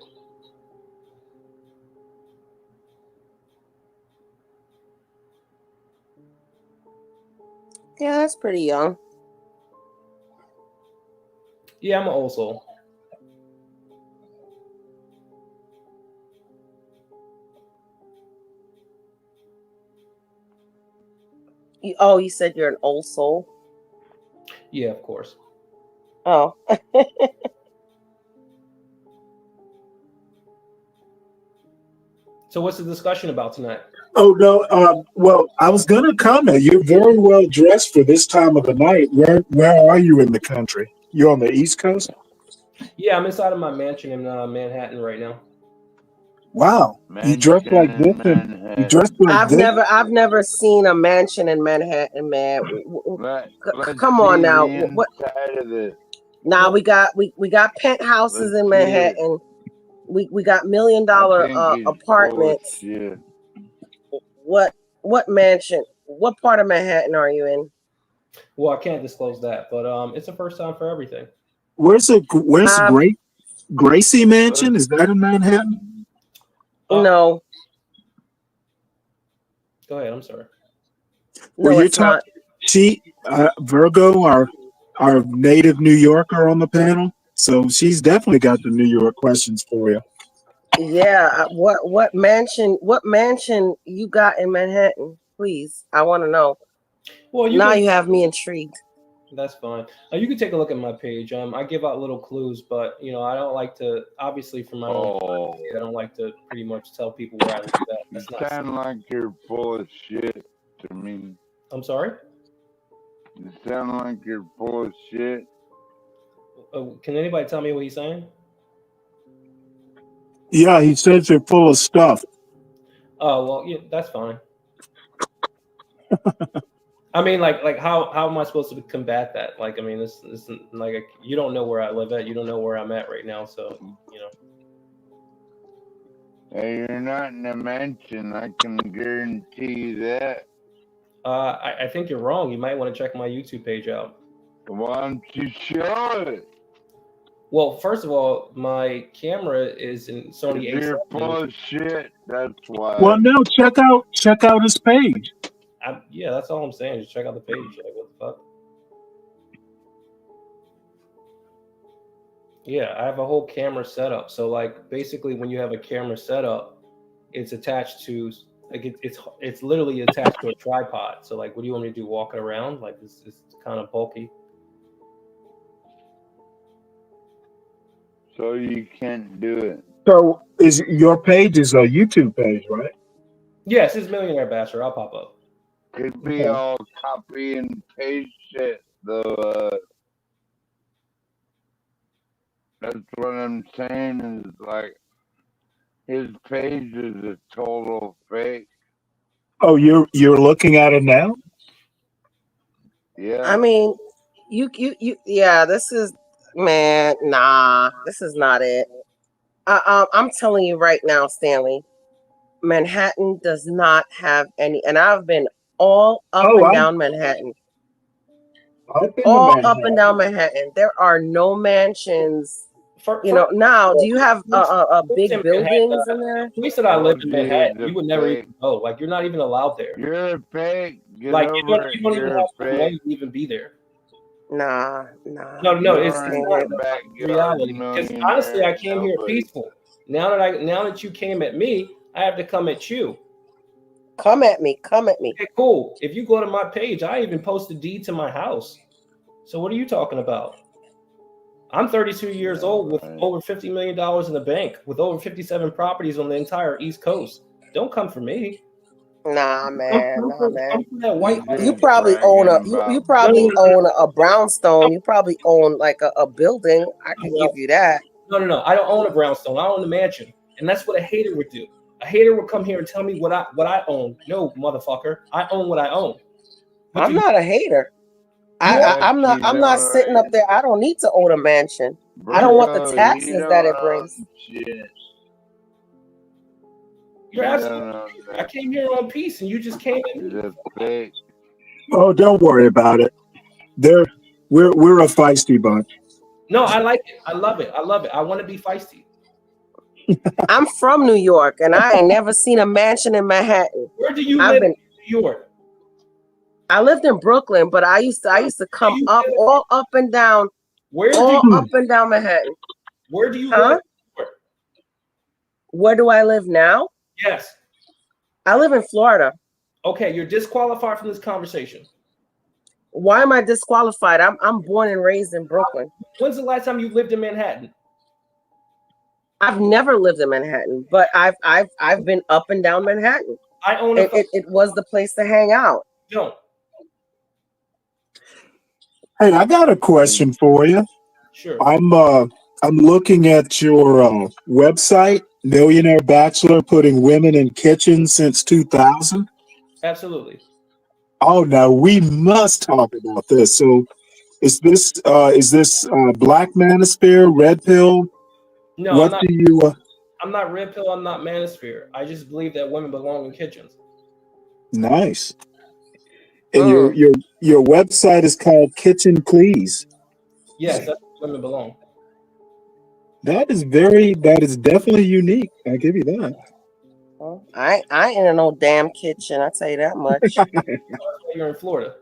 Yeah, that's pretty young. Yeah, I'm an old soul. You said you're an old soul? Yeah, of course. Oh. So what's the discussion about tonight? Oh no. Well, I was gonna comment. You're very well dressed for this time of the night. Where are you in the country? You're on the East Coast? Yeah, I'm inside of my mansion in Manhattan right now. Wow. You dress Mansion like this in and you dress Manhattan. like this? I've never seen a mansion in Manhattan, man. Let's Come see on now. the What? inside of this. Now we got Let's penthouses in see it. Manhattan. We got $1 million I think he's full of apartments. shit. What mansion? What part of Manhattan are you in? Well, I can't disclose that, but it's the first time for everything. Where's Gracie Mansion? Is that in Manhattan? No. Go ahead. I'm sorry. Well, No, you're it's not. Virgo, our native New Yorker on the panel, so she's definitely got the New York questions for you. Yeah. What mansion? What mansion you got in Manhattan? Please, I want to know. Well, you have me intrigued. That's fine. You can take a look at my page. I give out little clues, but I don't like to. Obviously, for my own privacy, I don't like to pretty much tell people where I live at. That's You not. sound like you're full of shit to me. I'm sorry. You sound like you're full of shit. Can anybody tell me what he's saying? Yeah, he says you're full of stuff. Oh well, yeah, that's fine. I mean, like how am I supposed to combat that? Like, I mean, this like you don't know where I live at. You don't know where I'm at right now. So Hey, you're not in a mansion. I can guarantee you that. I think you're wrong. You might want to check my YouTube page out. Why don't you show it? Well, first of all, my camera is in Sony A7. You're full of shit. That's why. Well, no, check out his page. Yeah, that's all I'm saying. Just check out the page. Like, what the fuck? Yeah, I have a whole camera setup. So, like, basically, when you have a camera setup, it's attached to like it's literally attached to a tripod. So, like, what do you want me to do? Walk it around? Like, it's kind of bulky. So you can't do it. So your page is a YouTube page, right? Yes, it's Millionaire Bachelor. I'll pop up. Could be all copy and paste shit, though. That's what I'm saying is like his page is a total fake. Oh, you're looking at it now? Yeah. I mean, you yeah. This is nah. This is not it. I'm telling you right now, Stanley. Manhattan does not have any, and I've been all up and down Manhattan. All up and down Manhattan. There are no mansions. Now, do you have big buildings in there? The place that I live in Manhattan, you would never even go. Like, you're not even allowed there. You're fake. Like, you don't even have money to even be there. Nah. No, it's not reality. Because honestly, I came here peaceful. Now that you came at me, I have to come at you. Come at me. Okay, cool. If you go to my page, I even post a deed to my house. So what are you talking about? I'm 32 years old with over $50 million in the bank, with over 57 properties on the entire East Coast. Don't come for me. Nah, man. That white You probably own a brownstone. You probably own like a building. I can give you that. No. I don't own a brownstone. I own a mansion, and that's what a hater would do. A hater would come here and tell me what I own. No, motherfucker, I own what I own. I'm not a hater. I'm not sitting up there. I don't need to own a mansion. I don't want the taxes that it brings. You're absolutely right. I came here on peace, and you just came in. Oh, don't worry about it. We're a feisty bunch. No, I like it. I love it. I want to be feisty. I'm from New York, and I ain't never seen a mansion in Manhattan. Where do you live in New York? I lived in Brooklyn, but I used to come all up and down. Up and down Manhattan. Where do you live? Where do I live now? Yes. I live in Florida. Okay, you're disqualified from this conversation. Why am I disqualified? I'm born and raised in Brooklyn. When's the last time you lived in Manhattan? I've never lived in Manhattan, but I've been up and down Manhattan. I own it was the place to hang out. Don't. Hey, I got a question for you. Sure. I'm looking at your website, Millionaire Bachelor, putting women in kitchens since 2000. Absolutely. Oh, now we must talk about this. So, is this Black Manosphere, Red Pill? No, what do you? I'm not red pill. I'm not manosphere. I just believe that women belong in kitchens. Nice. And your website is called Kitchen Please. Yes, that's where women belong. That is definitely unique. I'll give you that. Well, I ain't in no damn kitchen. I tell you that much. You're in Florida.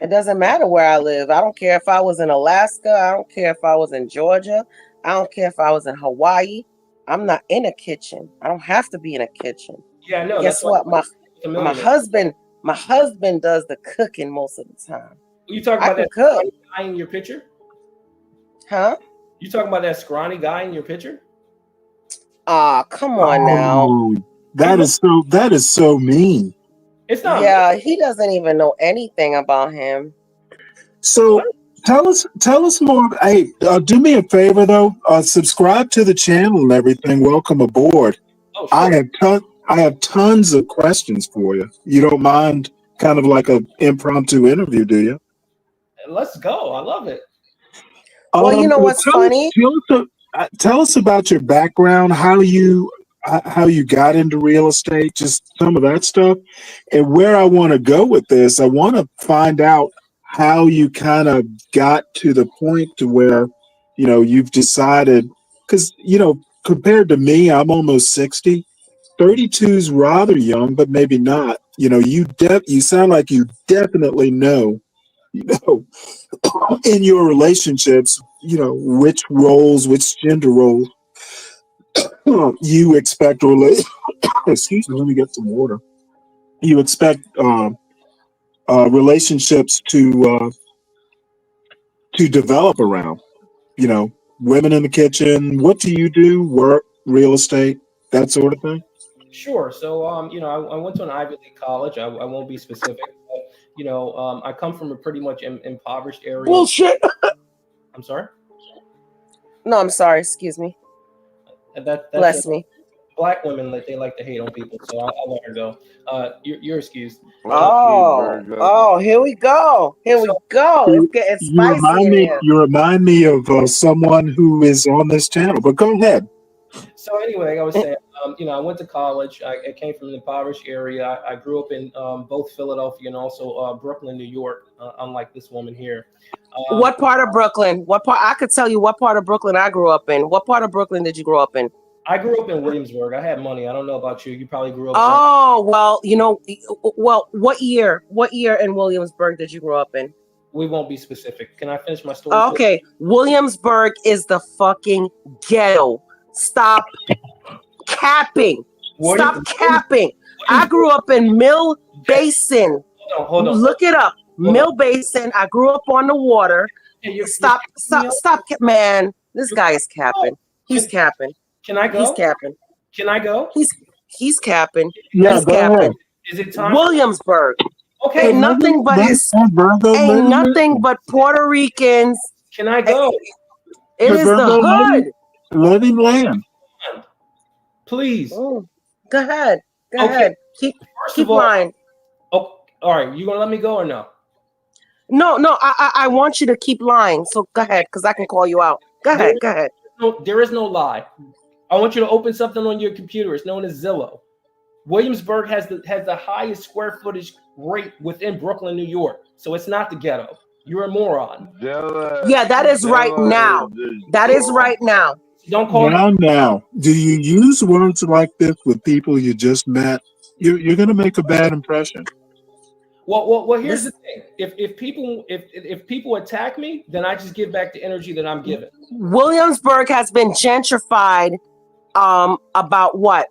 It doesn't matter where I live. I don't care if I was in Alaska. I don't care if I was in Georgia. I don't care if I was in Hawaii. I'm not in a kitchen. I don't have to be in a kitchen. Yeah, I know. Guess what? My husband does the cooking most of the time. You talking about that scrawny guy in your picture? Huh? You talking about that scrawny guy in your picture? Come on now. Oh, that is so mean. It's not. Yeah, he doesn't even know anything about him. So tell us more. Hey, do me a favor though. Subscribe to the channel and everything. Welcome aboard. Oh, sure. I have tons of questions for you. You don't mind kind of like an impromptu interview, do you? Let's go. I love it. Well, you know what's funny? Tell us about your background, how you got into real estate, just some of that stuff. And where I want to go with this, I want to find out how you kind of got to the point to where, you've decided, because, compared to me, I'm almost 60. 32 is rather young, but maybe not. You sound like you definitely know in your relationships, which gender roles you expect excuse me, let me get some water. You expect relationships to develop around, women in the kitchen. What do you do? Work, real estate, that sort of thing? Sure. So, I went to an Ivy League college. I won't be specific, but, I come from a pretty much impoverished area. Bullshit. I'm sorry? No, I'm sorry. Excuse me. That's Bless me. Black women, they like to hate on people, so I'll let her go. You're excused. Oh, here we go. It's getting spicy in here. You remind me of someone who is on this channel, but go ahead. So anyway, like I was saying, I went to college. I came from an impoverished area. I grew up in both Philadelphia and also Brooklyn, New York, unlike this woman here. What part of Brooklyn? I could tell you what part of Brooklyn I grew up in. What part of Brooklyn did you grow up in? I grew up in Williamsburg. I had money. I don't know about you. You probably grew up. Oh, well, what year in Williamsburg did you grow up in? We won't be specific. Can I finish my story? Okay, Williamsburg is the fucking ghetto. Stop capping. Stop capping. I grew up in Mill Basin. Hold on. Look it up. Mill Basin. I grew up on the water. Stop, man. This guy is capping. He's capping. Can I go? He's capping. Can I go? He's capping. Yeah, he's go capping. ahead. Is it time? Williamsburg. Okay. Ain't nothing but Puerto Ricans. Can I go? It is the hood. Let him land. Please. Oh, go ahead. Go ahead. Keep lying. Oh, all right. You gonna let me go or no? No. I want you to keep lying. So go ahead, because I can call you out. Go ahead. No, there is no lie. I want you to open something on your computer. It's known as Zillow. Williamsburg has the highest square footage rate within Brooklyn, New York. So it's not the ghetto. You're a moron. Yeah, that is right now. That is right now. Don't call now. Do you use words like this with people you just met? You're going to make a bad impression. Well. Here's the thing. If people attack me, then I just give back the energy that I'm given. Williamsburg has been gentrified. About what?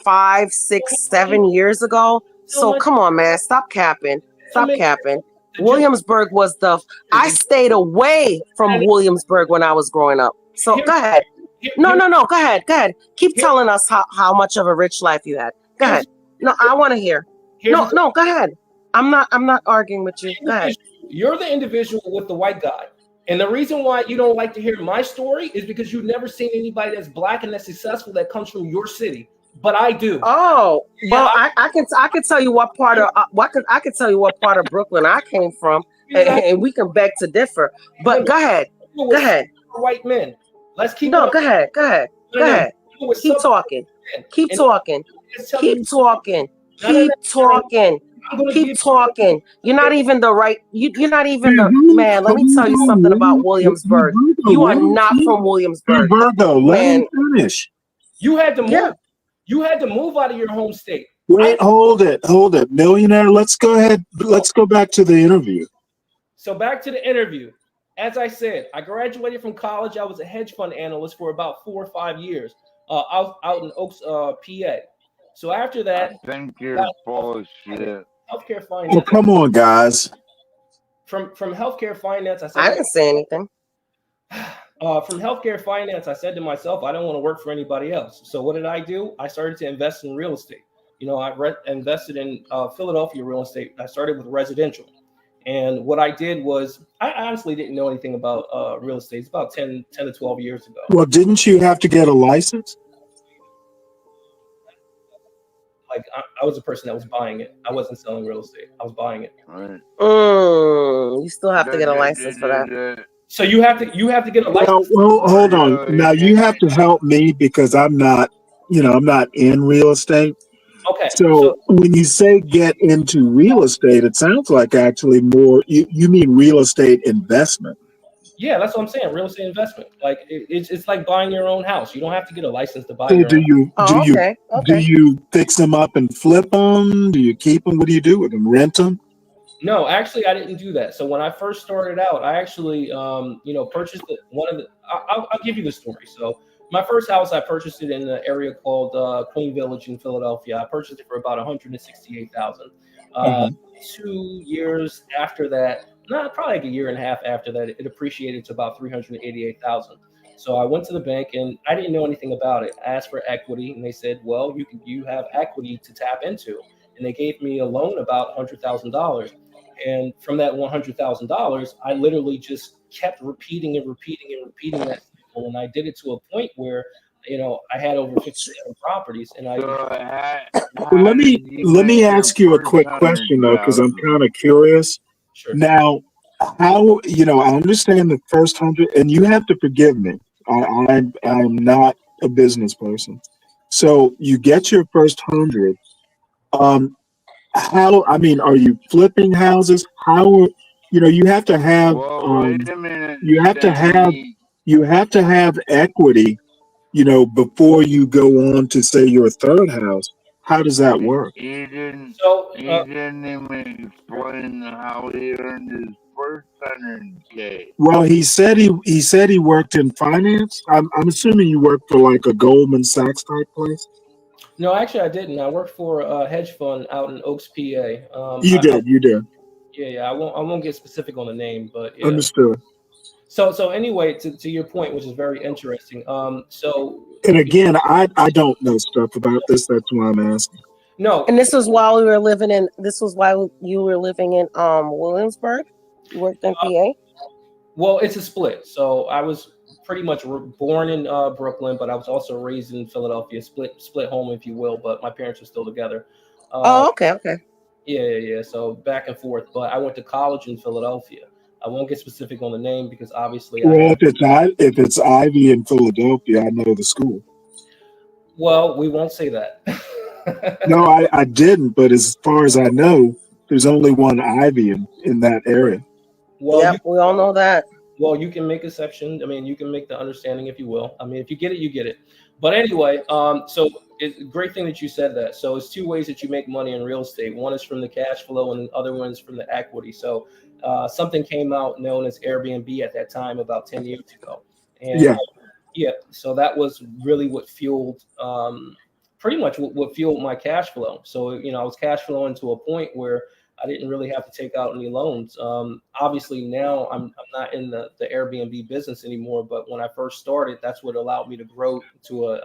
5, 6, 7 years ago. So come on, man. Stop capping. Williamsburg was I stayed away from Williamsburg when I was growing up. So go ahead. No. Go ahead. Keep telling us how much of a rich life you had. Go ahead. No, I want to hear. No, go ahead. I'm not arguing with you. Go ahead. You're the individual with the white guy. And the reason why you don't like to hear my story is because you've never seen anybody that's black and that's successful that comes from your city. But I do. Oh, well, I can tell you what part of I can tell you what part of Brooklyn I came from, and we can beg to differ. But go ahead. White men. Let's keep No, it. go ahead. Go ahead. No, Go no, ahead. you with Keep something talking. Keep and talking. it's telling Keep you talking. no, no, Keep no, no. talking. I'm gonna Keep give talking. You're not even the right. You're not even Hey, the man. Let me tell you something about Williamsburg. You are not from Williamsburg, Virgo, let him man. finish. You had to move. Yeah. You had to move out of your home state. Wait, hold it. Millionaire, let's go ahead. Let's go back to the interview. So back to the interview. As I said, I graduated from college. I was a hedge fund analyst for about 4 or 5 years out in Oaks, PA. So after that, I think you're full of shit. Healthcare Oh, finance. come on, guys. From healthcare finance, I said I didn't say anything. From healthcare finance, I said to myself, I don't want to work for anybody else. So what did I do? I started to invest in real estate. You know, I invested in Philadelphia real estate. I started with residential. And what I did was, I honestly didn't know anything about real estate. It's about 10 to 12 years ago. Well, didn't you have to get a license? Like, I was the person that was buying it. I wasn't selling real estate. I was buying it. You still have to get a license for that. So you have to get a license. Well, hold on. Now you have to help me because I'm not in real estate. Okay. So when you say get into real estate, it sounds like actually more, you mean real estate investment. Yeah, that's what I'm saying. Real estate investment. Like it's like buying your own house. You don't have to get a license to buy So your own house. do you fix them up and flip them? Do you keep them? What do you do with them? Rent them? No, actually, I didn't do that. So when I first started out, I actually, purchased one of the. I'll give you the story. So my first house, I purchased it in an area called Queen Village in Philadelphia. I purchased it for about $168,000. 2 years after that, probably like a year and a half after that, it appreciated to about $388,000. So I went to the bank and I didn't know anything about it. I asked for equity, and they said, "Well, you have equity to tap into," and they gave me a loan about $100,000. And from that $100,000, I literally just kept repeating and repeating and repeating that cycle. And I did it to a point where, I had over 57 properties. And Well, let me ask you a quick question though, because I'm kind of curious. Sure. Now, how I understand the first 100, and you have to forgive me. I'm not a business person, so you get your first 100. Are you flipping houses? You have to have Wait a minute, you have to have Sammy. you have to have equity, before you go on to say your third house. How does that work? He didn't even explain how he earned his first 100K. Well, he said he worked in finance. I'm assuming you worked for like a Goldman Sachs type place. No, actually, I didn't. I worked for a hedge fund out in Oaks, PA. You did. Yeah. I won't get specific on the name, but yeah. Understood. So anyway, to your point, which is very interesting. And again, I don't know stuff about this. That's why I'm asking. No. And this was while we were living in. This was while you were living in Williamsburg. You worked in PA. Well, it's a split. So I was pretty much born in Brooklyn, but I was also raised in Philadelphia. Split home, if you will. But my parents are still together. Okay. Yeah. So back and forth. But I went to college in Philadelphia. I won't get specific on the name because obviously. Well, if it's Ivy in Philadelphia, I know the school. Well, we won't say that. No, I didn't. But as far as I know, there's only one Ivy in that area. Well, we all know that. Well, you can make exception. I mean, you can make the understanding if you will. I mean, if you get it, you get it. But anyway, so it's a great thing that you said that. So it's two ways that you make money in real estate. One is from the cash flow and the other one is from the equity. So something came out known as Airbnb at that time about 10 years ago. And so that was really what fueled pretty much what fueled my cash flow. So, I was cash flowing to a point where I didn't really have to take out any loans. Obviously now I'm not in the Airbnb business anymore, but when I first started, that's what allowed me to grow to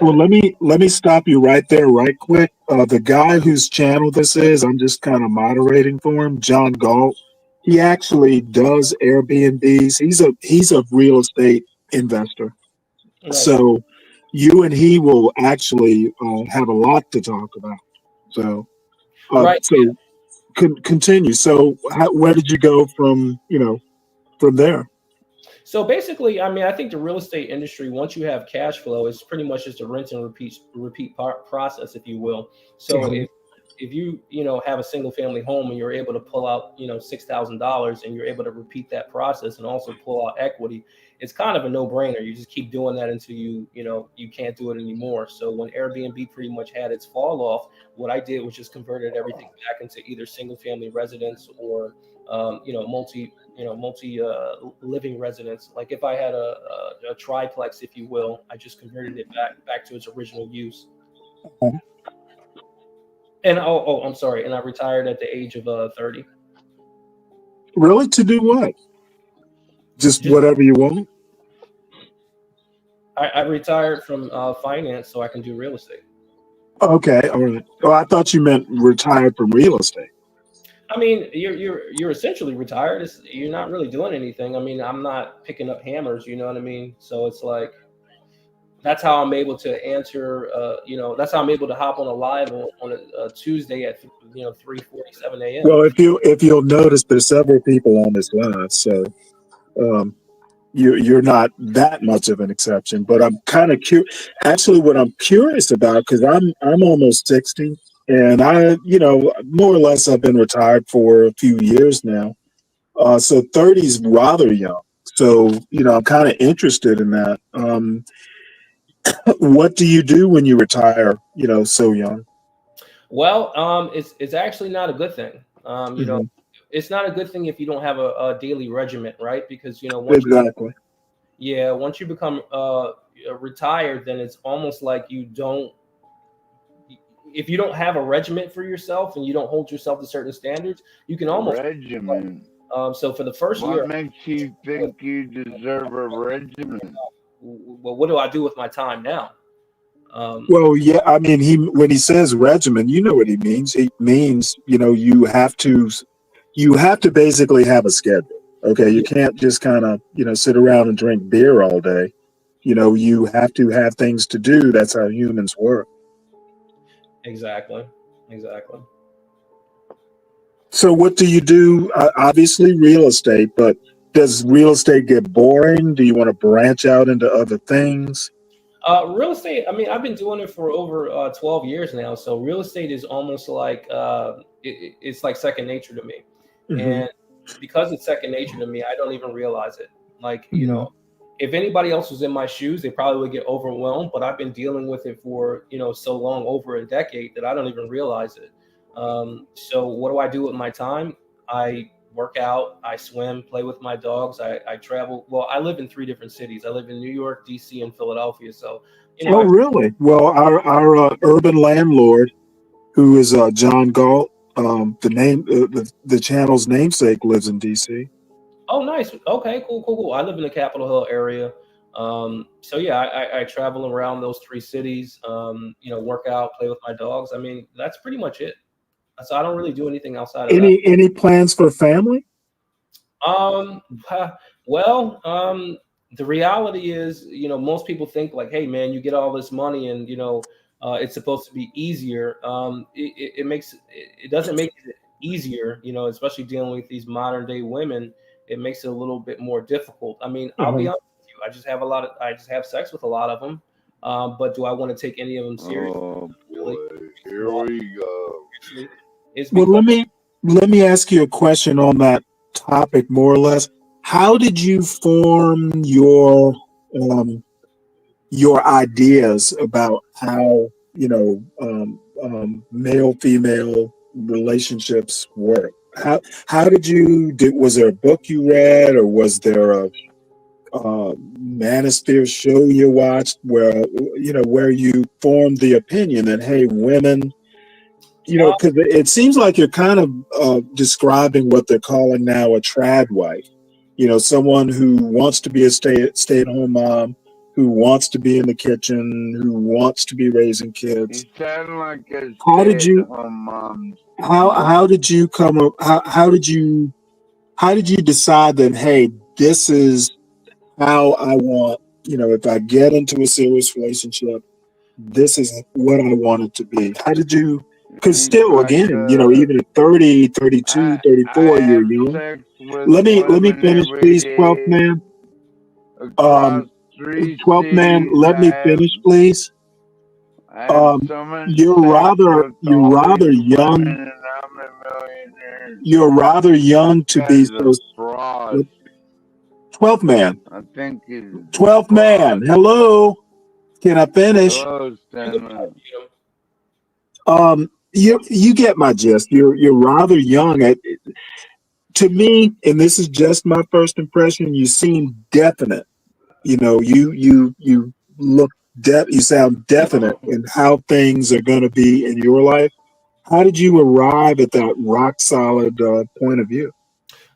Well, let me stop you right there, right quick. The guy whose channel this is, I'm just kind of moderating for him, John Galt. He actually does Airbnbs. He's a real estate investor. Right. So you and he will actually have a lot to talk about. So, Right. So continue. So where did you go from there? So basically, I mean, I think the real estate industry, once you have cash flow, it's pretty much just a rinse and repeat process, if you will. So if you know have a single family home and you're able to pull out $6,000 and you're able to repeat that process and also pull out equity, it's kind of a no brainer. You just keep doing that until you can't do it anymore. So when Airbnb pretty much had its fall off, what I did was just converted everything back into either single family residence or multi living residence. Like if I had a triplex, if you will, I just converted it back to its original use. And I'm sorry, and I retired at the age of 30. Really? To do what? Just whatever you want? I retired from finance so I can do real estate. Okay, all right. Well, I thought you meant retired from real estate. I mean, you're essentially retired. You're not really doing anything. I mean, I'm not picking up hammers. You know what I mean? So it's like that's how I'm able to answer. That's how I'm able to hop on a live on a Tuesday at 3:47 a.m. Well, if you'll notice, there's several people on this live, so you're not that much of an exception. But I'm kind of curious. Actually, what I'm curious about, because I'm almost 60, and I more or less I've been retired for a few years now. So 30 is rather young. So I'm kind of interested in that. What do you do when you retire? So young. Well, it's actually not a good thing. It's not a good thing if you don't have a daily regiment, right? Because once Exactly. once you become retired, then it's almost like you don't. If you don't have a regiment for yourself and you don't hold yourself to certain standards, you can almost regiment. So for the first year, What makes you think you deserve a regiment? Well, what do I do with my time now? Well, yeah, I mean, when he says regimen, you know what he means. He means, you have to basically have a schedule. Okay, you can't just kind of, sit around and drink beer all day. You have to have things to do. That's how humans work. Exactly. So what do you do? Obviously real estate, but does real estate get boring? Do you want to branch out into other things? Real estate, I mean, I've been doing it for over 12 years now. So real estate is almost like, it's like second nature to me. And because it's second nature to me, I don't even realize it. Like, if anybody else was in my shoes, they probably would get overwhelmed, but I've been dealing with it for, so long, over a decade, that I don't even realize it. So what do I do with my time? I work out, I swim, play with my dogs, I travel. Well, I live in 3 different cities. I live in New York, DC, and Philadelphia. So, Oh, really? Well, our urban landlord, who is John Galt, the channel's namesake, lives in DC. Oh, nice. Okay, cool. I live in the Capitol Hill area. So yeah, I travel around those 3 cities, work out, play with my dogs. I mean, that's pretty much it. So I don't really do anything outside of that. Any plans for family? Well, the reality is, most people think like, hey man, you get all this money and, it's supposed to be easier. It doesn't make it easier, especially dealing with these modern day women. It makes it a little bit more difficult. I mean, I'll be honest with you. I just have sex with a lot of them. But do I want to take any of them seriously? Oh boy, here we go. Well, let me ask you a question on that topic, more or less. How did you form your ideas about how male female relationships work? How did you was there a book you read, or was there a manosphere show you watched where you formed the opinion that, hey, women, because it seems like you're kind of describing what they're calling now a trad wife, someone who wants to be a stay-at-home mom, who wants to be in the kitchen, who wants to be raising kids. You sound like a stay-at-home mom. How did you come up? How did you decide that, hey, this is how I want, if I get into a serious relationship, this is what I want it to be? How did you, because still, again, even at 30, 32, 34, you're young. Let me finish, please, 12th man. across 3 12th man, cities. let me finish, please. I have so much You're sex with all rather these young. women, and I'm a millionaire. You're rather young to be Guy's a so. fraud. 12th man. I think he's a 12th man. Hello. Can I finish? Hello, Stanley. You get my gist. You're rather young. To me, and this is just my first impression, you seem definite. You look you sound definite in how things are going to be in your life. How did you arrive at that rock solid point of view?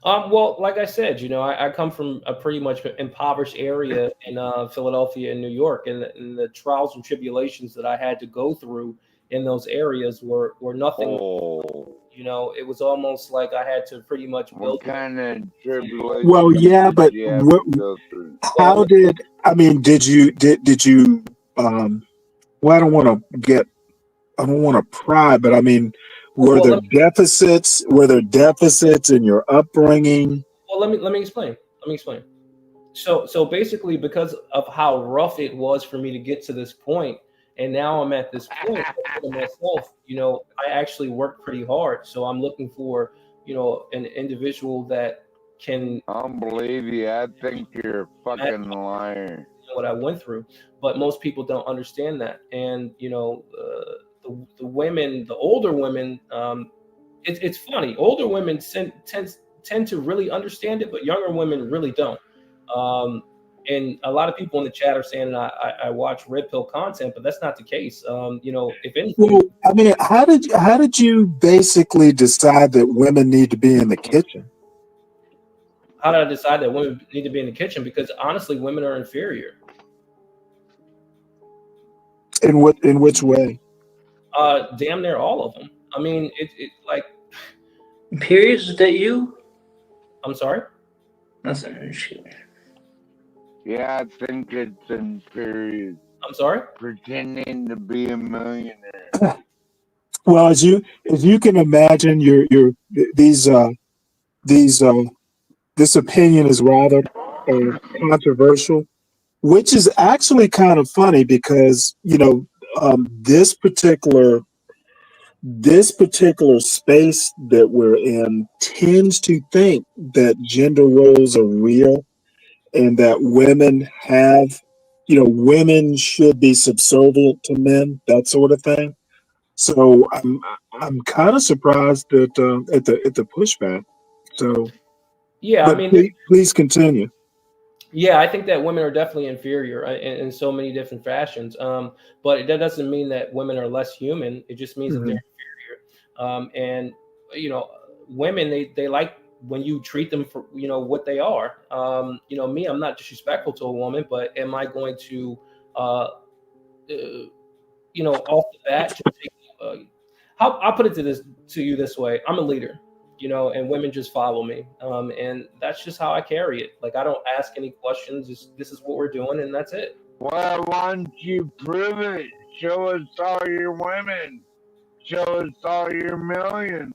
Well, like I said, I come from a pretty much impoverished area in Philadelphia and New York, and the trials and tribulations that I had to go through in those areas were nothing. Oh. It was almost like I had to pretty much build. What kind of tribulation Well, yeah, did but you have to go through? how did did you well, I don't want to pry, but were Well, there deficits? Were there deficits in your upbringing? Well, let me explain. So basically, because of how rough it was for me to get to this point, and now I'm at this point for myself. I actually worked pretty hard. So I'm looking for an individual that can. I don't believe you. I think you're a fucking liar. What I went through, but most people don't understand that. And the women, the older women, it's funny. Older women tend to really understand it, but younger women really don't. And a lot of people in the chat are saying I watch red pill content, but that's not the case. If anything, Well, how did you basically decide that women need to be in the kitchen? how did I decide that women need to be in the kitchen? Because honestly, women are inferior. In which way? Damn near all of them. I mean, it like. Periods, is that you? I'm sorry? That's an issue. Yeah, I think it's inferior. I'm sorry? Pretending to be a millionaire. Well, as you can imagine, this opinion is rather controversial, which is actually kind of funny because this particular space that we're in tends to think that gender roles are real and that women should be subservient to men, that sort of thing. So I'm kind of surprised at the pushback. So Yeah, but please continue. Yeah, I think that women are definitely inferior in so many different fashions. But that doesn't mean that women are less human. It just means that they're inferior. And women they like when you treat them for what they are. Me, I'm not disrespectful to a woman, but am I going to off the bat just take, I'll put it to you this way. I'm a leader. And women just follow me. And that's just how I carry it. Like, I don't ask any questions. This is what we're doing, and that's it. Well, why don't you prove it? Show us all your women. Show us all your millions.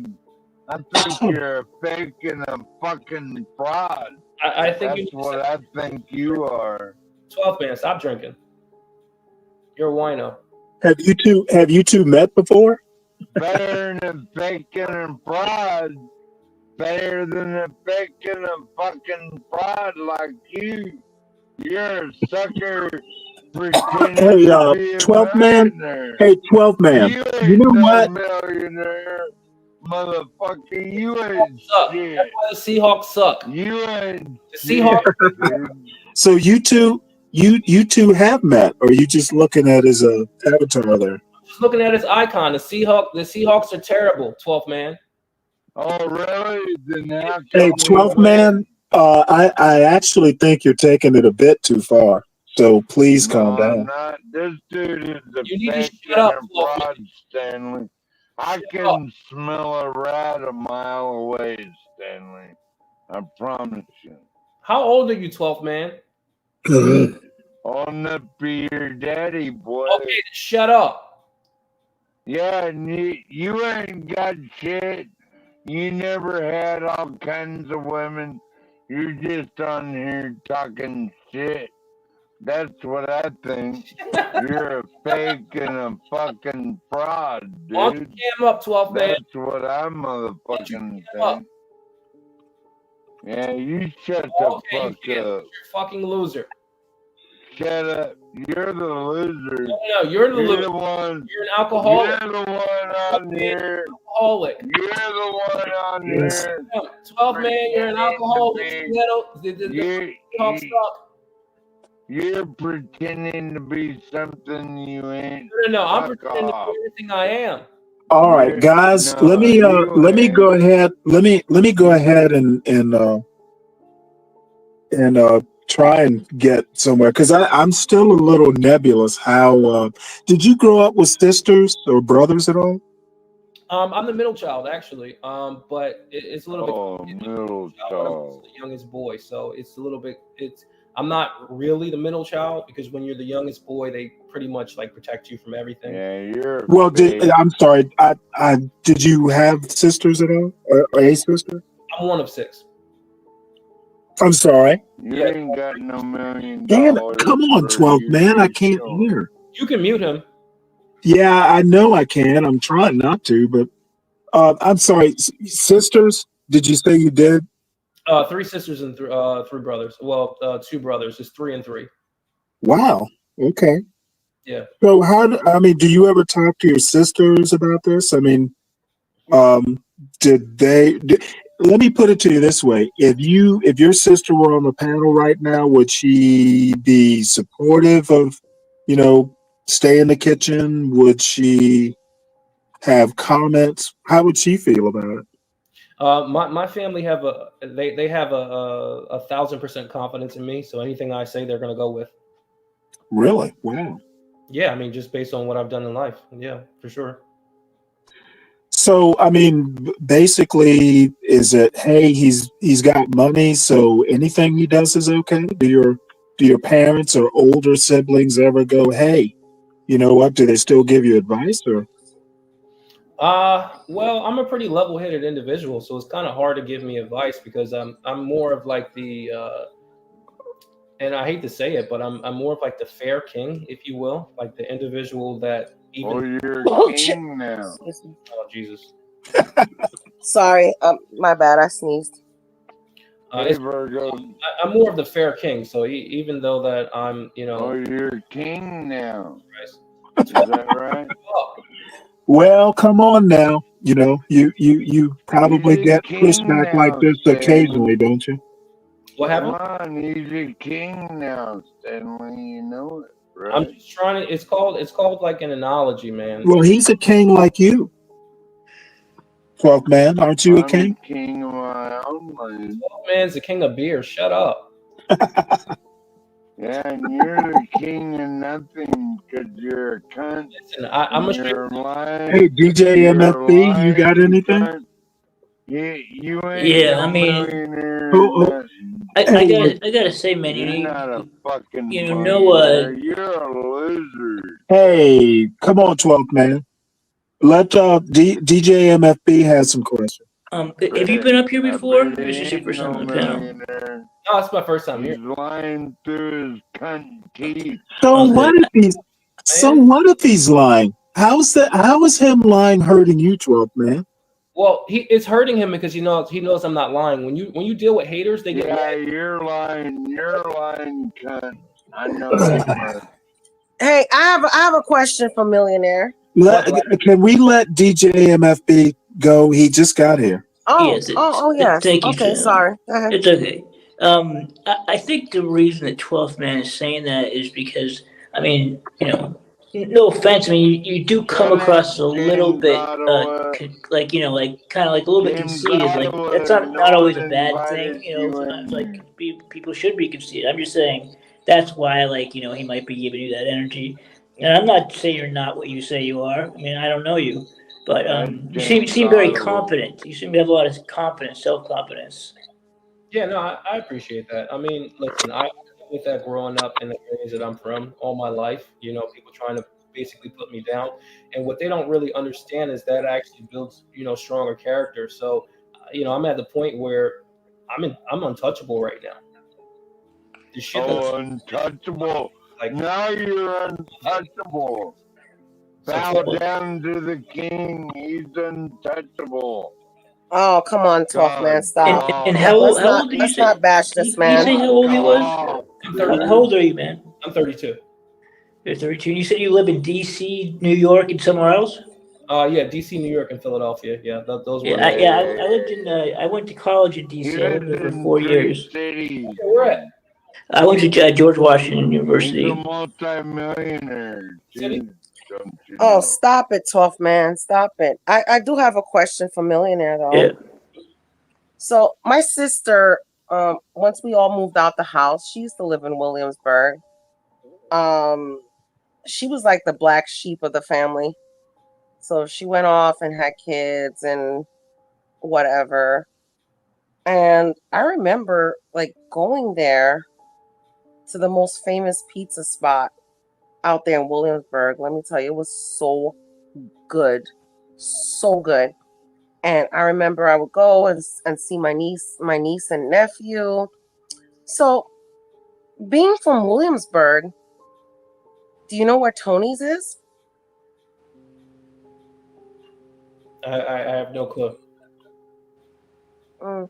I think you're a fake and a fucking fraud. I think that's what I think you are. 12 man, stop drinking. You're a wino. Have you two met before? Better than a fake and a fraud. Better than a fake and a fucking fraud like you. You're a sucker pretending Hey, to be a 12 man. millionaire. Hey, 12 man. You You ain't know no what? millionaire, motherfucker. You ain't shit. That's why the Seahawks suck. You ain't the Seahawks. dude. So you two have met, or are you just looking at his avatar there? Just looking at his icon. The Seahawks are terrible. 12 man. Oh really? Then how Hey, come 12 man. I actually think you're taking it a bit too far. So please calm I'm down. not. This dude is a You need to fake shut up, and a fraud, Stanley. I can smell a rat a mile away, Stanley. I promise you. How old are you, 12 man? I'll not be your daddy, boy. Okay, shut up. Yeah, and you ain't got shit. You never had all kinds of women. You're just on here talking shit. That's what I think. You're a fake and a fucking fraud, dude. Cam up, 12 man. That's what I motherfucking think. Yeah, you shut the fuck up. You're a fucking loser. Shut up. You're the loser. No, you're the loser. The one, you're an alcoholic. You're the one on here. Alcoholic. You're the one on Yes. here. 12 man, you're an alcoholic. You're pretending to be something you ain't. No, I'm Fuck pretending off. to be everything I am. All right, guys. No, let me you go ahead. Let me go ahead and try and get somewhere because I'm still a little nebulous. How did you grow up with sisters or brothers at all? I'm the middle child actually. But it's a little bit. Middle I'm child. the youngest boy, so it's a little bit. I'm not really the middle child because when you're the youngest boy, they pretty much like protect you from everything. Yeah, you're. Well, I'm sorry. Did you have sisters at all, or a sister? I'm one of 6. I'm sorry. You ain't got no $1 million. Damn it! Come on, 12 man. I can't hear. You can mute him. Yeah, I know I can. I'm trying not to, but I'm sorry. Sisters? Did you say you did? 3 sisters and 3 brothers. Well, 2 brothers. It's 3 and 3. Wow. Okay. Yeah. So do you ever talk to your sisters about this? I mean, let me put it to you this way. If your sister were on the panel right now, would she be supportive of, stay in the kitchen? Would she have comments? How would she feel about it? My family have they have a 1,000% confidence in me. So anything I say, they're gonna go with. Really? Wow. Yeah, I mean, just based on what I've done in life. Yeah, for sure. So, I mean, basically, is it, hey, he's got money, so anything he does is okay? Do your parents or older siblings ever go, hey, you know what? Do they still give you advice or? Well, I'm a pretty level-headed individual, so it's kind of hard to give me advice because I'm more of like the and I hate to say it, but I'm more of like the fair king, if you will, like the individual that even. You're king now. Oh Jesus. Sorry, my bad. I sneezed. Virgo. I'm more of the fair king, so even though that I'm, you're king now. Is that right? Well, come on now. You probably get pushback like this occasionally, don't you? What happened? Come on, he's a king now, Stanley. You know it, right? I'm just trying to. It's called like an analogy, man. Well, he's a king like you. 12 man, aren't you a king? I'm king of my own land. 12 man's the king of beer. Shut up. Yeah, and you're the king of nothing because you're a cunt. Listen, I'm a Hey, DJ MFB, you got anything? Cunt. You ain't Yeah, no I mean, millionaire. I gotta say, man, You're not a fucking you millionaire. You're a loser. Hey, come on, 12 man. Let DJ MFB have some questions. have you been up here before? Or is this your first time on the panel? No, it's my first time here. He's lying through his cunt teeth. So what if he's lying? How is him lying hurting you, 12 man? Well, it's hurting him because he knows I'm not lying. When you deal with haters, they get mad. You're lying, cunt. I know that. Hey, I have a question for Millionaire. Can we let DJ MFB go? He just got here. Yes. Thank you, Okay, Sam. sorry. Go ahead. It's okay. I think the reason that 12th Man is saying that is because, I mean, no offense. I mean, you do come across a little bit, like kind of like a little bit conceited. Like that's not always a bad thing. Sometimes like people should be conceited. I'm just saying that's why, like, he might be giving you that energy. And I'm not saying you're not what you say you are. I mean, I don't know you, but you seem very confident. You seem to have a lot of confidence, self-confidence. Yeah, no, I appreciate that. I mean, listen, I with that growing up in the areas that I'm from all my life, people trying to basically put me down. And what they don't really understand is that actually builds, stronger character. So, I'm at the point where I'm untouchable right now. The shit untouchable. Like now you're untouchable. Bow down to the king. He's untouchable. Oh, come on, Tough Man, stop. And how let's old do you let's say? not bash Did this you man. say how old he was? How old are you, man? I'm 32. You're 32. You said you live in D.C., New York, and somewhere else? Yeah, D.C., New York, and Philadelphia. Yeah, those were. I lived in. I went to college in D.C. I lived there for 4 years. Where at? I went to George Washington University. He's a multi-millionaire. Oh, stop it, Tough Man, stop it. I do have a question for Millionaire though. Yeah. So my sister, once we all moved out the house, she used to live in Williamsburg. She was like the black sheep of the family. So she went off and had kids and whatever. And I remember like going there to the most famous pizza spot out there in Williamsburg. Let me tell you, it was so good. So good. And I remember I would go and see my niece and nephew. So being from Williamsburg, do you know where Tony's is? I have no clue. Mm.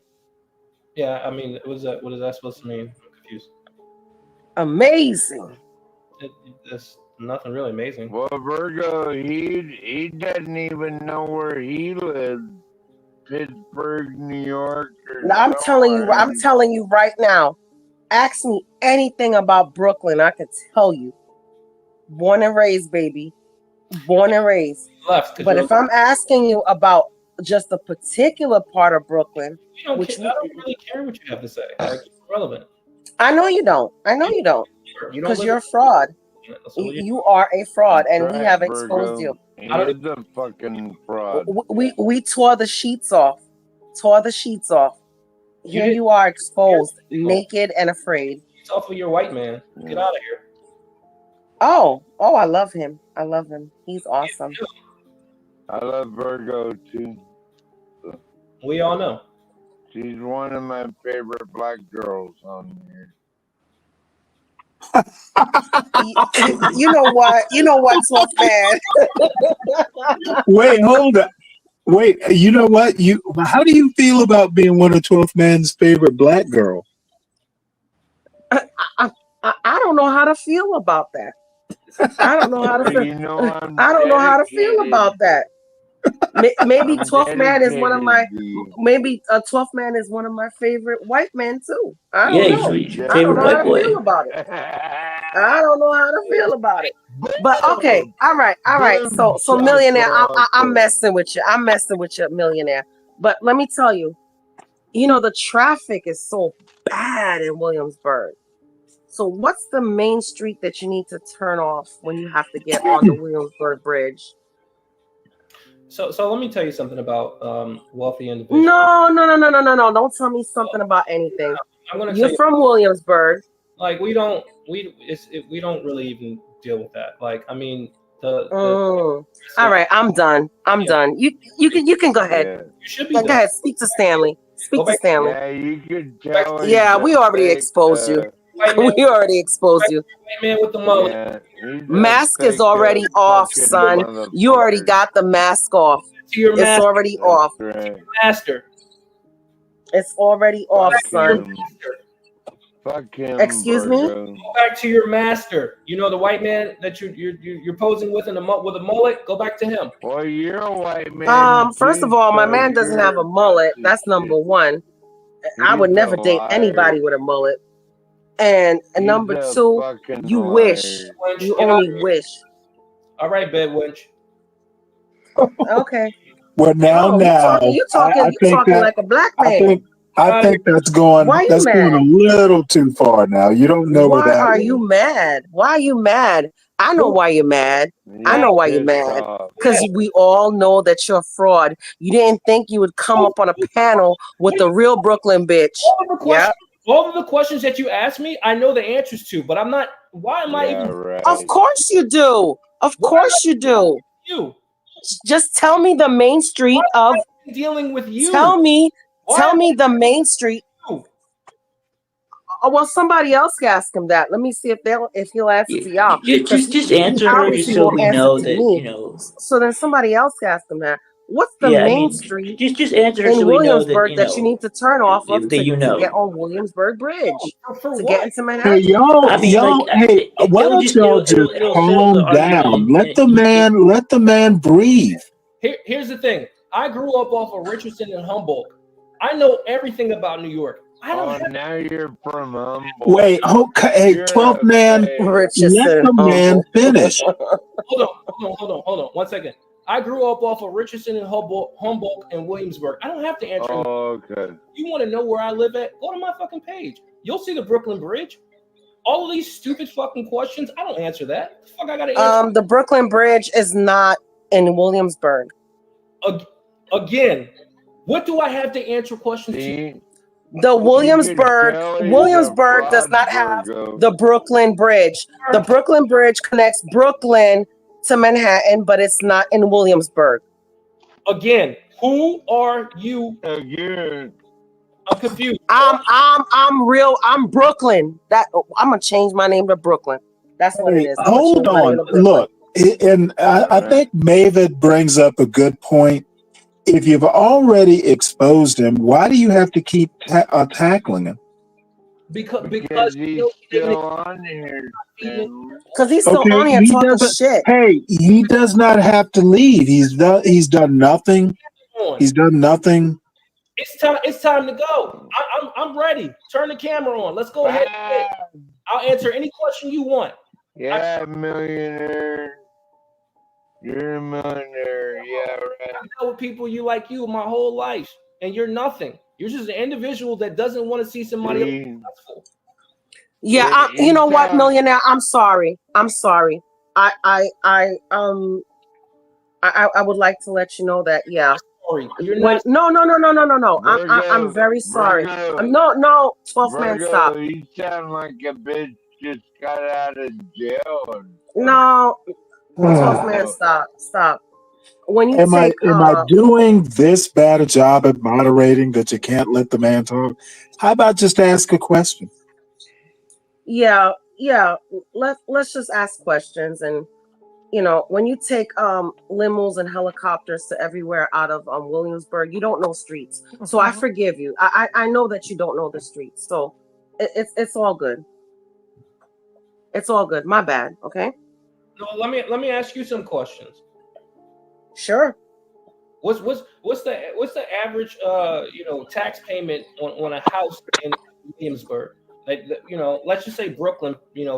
Yeah, I mean, what is that supposed to mean? I'm confused. Amazing. It's nothing really amazing. Well, Virgo, he doesn't even know where he lives. Pittsburgh, New York. I'm telling you right now. Ask me anything about Brooklyn, I could tell you. Born and raised, baby. Born and raised. But if I'm asking you about just a particular part of Brooklyn, I don't really care what you have to say. Like, it's irrelevant. I know you don't. Because you're a fraud. You are a fraud, and we have exposed you. He is a fucking fraud. We tore the sheets off. Here you are exposed, naked and afraid. It's off of your white man. Get out of here. Oh, I love him. He's awesome. I love Virgo too. We all know. She's one of my favorite black girls on here. You know what, Tough Man? Wait, hold up. Wait, you know what? How do you feel about being one of 12th Man's favorite black girl? I don't know how to feel about that. I don't know how to feel. I don't know how to feel about that. Maybe 12th Man is one of my. Maybe 12th Man is one of my favorite white men too. I don't know. He's your I don't favorite know how white to boy. feel about it. I don't know how to feel about it. But okay, all right. So Millionaire, I'm messing with you. Millionaire. But let me tell you, the traffic is so bad in Williamsburg. So what's the main street that you need to turn off when you have to get on the Williamsburg Bridge? So let me tell you something about wealthy individuals. No. Don't tell me something about anything. I'm gonna You're from Williamsburg. Like we don't really even deal with that. Like I mean all right, I'm done. You can go ahead. You should be go ahead. Speak to Stanley. Yeah, you could tell. Yeah, we already exposed you. We already exposed you. White man with the mullet. Mask is already off, son. You already got the mask off. It's already off. Master. It's already off, son. Fuck him. Excuse me? Go back to your master. You know the white man that you're posing with with a mullet. Go back to him. Well, you're a white man. First of all, my man doesn't have a mullet. That's number one. I would never date anybody with a mullet. And number two, you wish. You only wish. All right, bed wench. Okay. Well, now, you're talking like a black man. I think that's going a little too far now. You don't know where that. Why are you mad? Why are you mad? I know why you're mad. Because we all know that you're a fraud. You didn't think you would come up on a panel with the real Brooklyn bitch. All of the questions that you asked me, I know the answers to, but I'm not. Why am I even? Right. Of course you do. Of course you do. You. Just tell me the main street of. Dealing with you. Tell me the main street. Oh, well, somebody else can ask him that. Let me see if he'll answer to y'all. Just He answer her just obviously so won't we answer know to that, me. So then somebody else can ask him that. What's the Yeah, I main mean, street just answer her in so we know that, Williamsburg that you need to turn off of that you to get know. on Williamsburg Bridge For to what? get into Hey, Manhattan? y'all, hey, why it'll don't just y'all just it'll settle the calm down? argument. Let the man breathe. Here's the thing. I grew up off of Richardson and Humboldt. I know everything about New York. I don't have now you're from Humboldt. Wait, hey, 12 man, let the man finish. Hold on. 1 second. I grew up off of Richardson and Humboldt and Williamsburg. I don't have to answer. Okay. You want to know where I live at? Go to my fucking page. You'll see the Brooklyn Bridge. All of these stupid fucking questions, I don't answer that. The fuck I gotta answer? The Brooklyn Bridge is not in Williamsburg. Again, what do I have to answer questions to? The Williamsburg does not have the Brooklyn Bridge. The Brooklyn Bridge connects Brooklyn to Manhattan, but it's not in Williamsburg. Again, who are you? Again, I'm confused. I'm Brooklyn. I'm gonna change my name to Brooklyn. That's what it Hey, is. I'm gonna hold change my name on. to Brooklyn. Look, and I think Mavid brings up a good point. If you've already exposed him, why do you have to keep tackling him? Because he's still on here. Because he's still on here talking shit. Hey, he does not have to leave. He's done nothing. He's done nothing. It's time to go. I'm ready. Turn the camera on. Let's go ahead. I'll answer any question you want. Yeah, millionaire. You're a millionaire. Yeah, right. I've dealt with people like you my whole life, and you're nothing. You're just an individual that doesn't want to see somebody else successful. Yeah, you know what, millionaire? I'm sorry. I would like to let you know that. Yeah. Sorry, you're not. No. I'm very sorry. Virgo. No. 12th man, Virgo, stop. you sound like a bitch just got out of jail. No. 12th man, stop. When you Am I take, doing this bad a job at moderating that you can't let the man talk? How about just ask a question? yeah. Let's just ask questions. And when you take limos and helicopters to everywhere out of Williamsburg, you don't know streets. So I forgive you. I know that you don't know the streets. So it's all good. It's all good. My bad. Okay. No, let me ask you some questions. Sure. What's the average tax payment on a house in Williamsburg? Let's just say Brooklyn,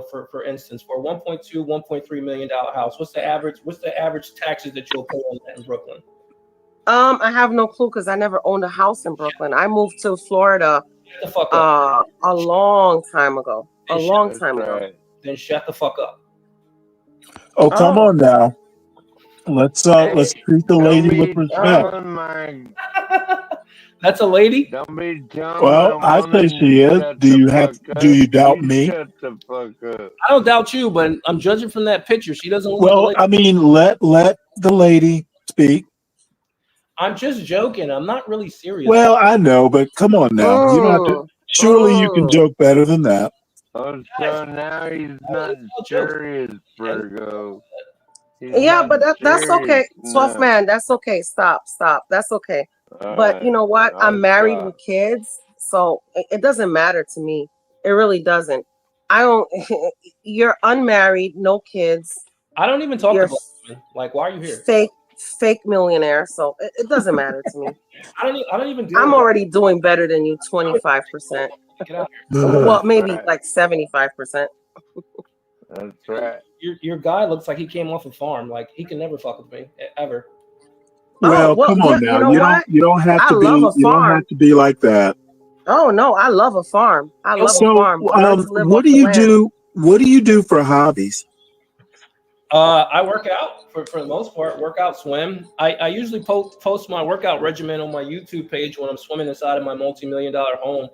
for instance, for a $1.3 million house, what's the average taxes that you'll pay on that in Brooklyn? I have no clue because I never owned a house in Brooklyn. I moved to Florida a long time ago. Then shut the fuck up. Oh, come on now. Let's treat the lady with respect. That's a lady? Don't be telling Well, I say she is. Do you doubt me? Shut the fuck up. I don't doubt you, but I'm judging from that picture. She doesn't look Well, like I mean, let the lady speak. I'm just joking. I'm not really serious. Well, I know, but come on now. You don't have to. Surely you can joke better than that. Oh, so now he's not serious, Virgo. Yeah, but that's okay. 12th man, that's okay. Stop. That's okay. But you know what? I'm married with kids, so it doesn't matter to me. It really doesn't. I don't. You're unmarried, no kids. I don't even talk about women. Like, why are you here? Fake millionaire. So it doesn't matter to me. I don't even. I'm already doing better than you, 25%. Get out here. Well, maybe like 75%. That's right. Your guy looks like he came off a farm. Like he can never fuck with me ever. Well, come on now. You don't have to be. You don't have to be like that. Oh no, I love a farm. I love a farm. What do you do? What do you do for hobbies? I work out for the most part. Work out, swim. I usually post my workout regimen on my YouTube page when I'm swimming inside of my multi-million-dollar home.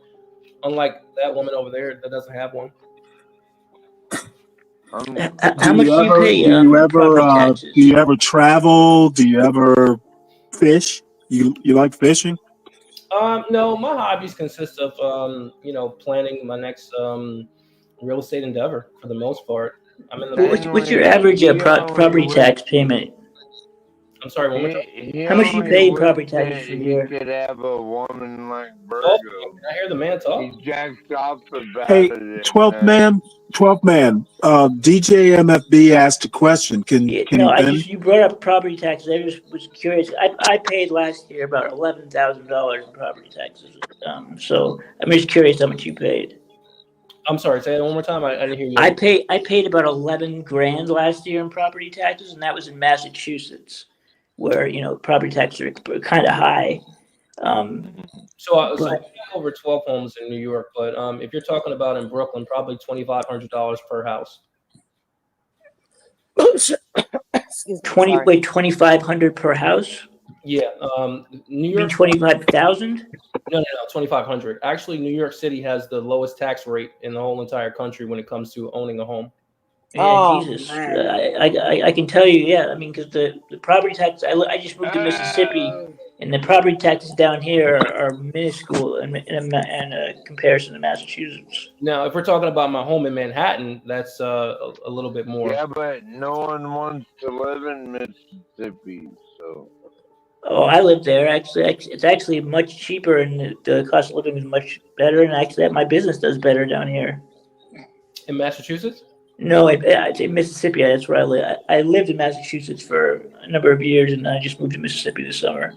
Unlike that woman over there that doesn't have one. How much do you pay? Do you ever travel? Do you ever fish? You like fishing? No, my hobbies consist of planning my next real estate endeavor for the most part. I'm in the. What's your average property tax payment? I'm sorry, one more time. He How much do you only pay in wished property taxes that for a he year? could have a woman like Oh, Virgo. can I hear the man talk? He jacks off about Hey, it at 12th night. man. DJ MFB asked a question. Can Yeah, you no, finish? you brought up property taxes. I just was curious. I paid last year about $11,000 in property taxes. So I'm just curious how much you paid. I'm sorry. Say that one more time. I didn't hear you. I paid about 11 grand last year in property taxes, and that was in Massachusetts, where property taxes are kind of high. So we But have over 12 homes in New York, but if you're talking about in Brooklyn, probably $2,500 per house. Excuse me. Sorry. 2,500 per house. Yeah, New You mean York. 25,000? No, 2,500. Actually, New York City has the lowest tax rate in the whole entire country when it comes to owning a home. Yeah, Oh, Jesus. man. I can tell you, yeah. I mean, because the property tax, I just moved to Mississippi, and the property taxes down here are minuscule in comparison to Massachusetts. Now, if we're talking about my home in Manhattan, that's a little bit more. Yeah, but no one wants to live in Mississippi, so. Oh, I live there. Actually, it's actually much cheaper, and the cost of living is much better. And actually, my business does better down here. In Massachusetts? No, it's in Mississippi. That's where I live. I lived in Massachusetts for a number of years, and I just moved to Mississippi this summer.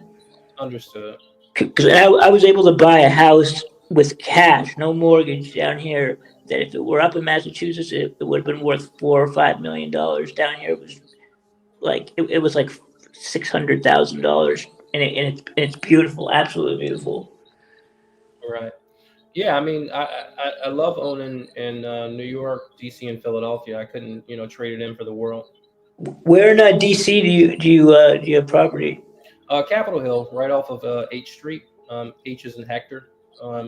Understood. Because I was able to buy a house with cash, no mortgage down here. That if it were up in Massachusetts, it would have been worth $4 or $5 million. Down here, it was like $600,000, and it's beautiful, absolutely beautiful. Right. Yeah, I mean, I love owning in New York, DC, and Philadelphia. I couldn't, trade it in for the world. Where in DC do you have property? Capitol Hill, right off of H Street. H is in Hector.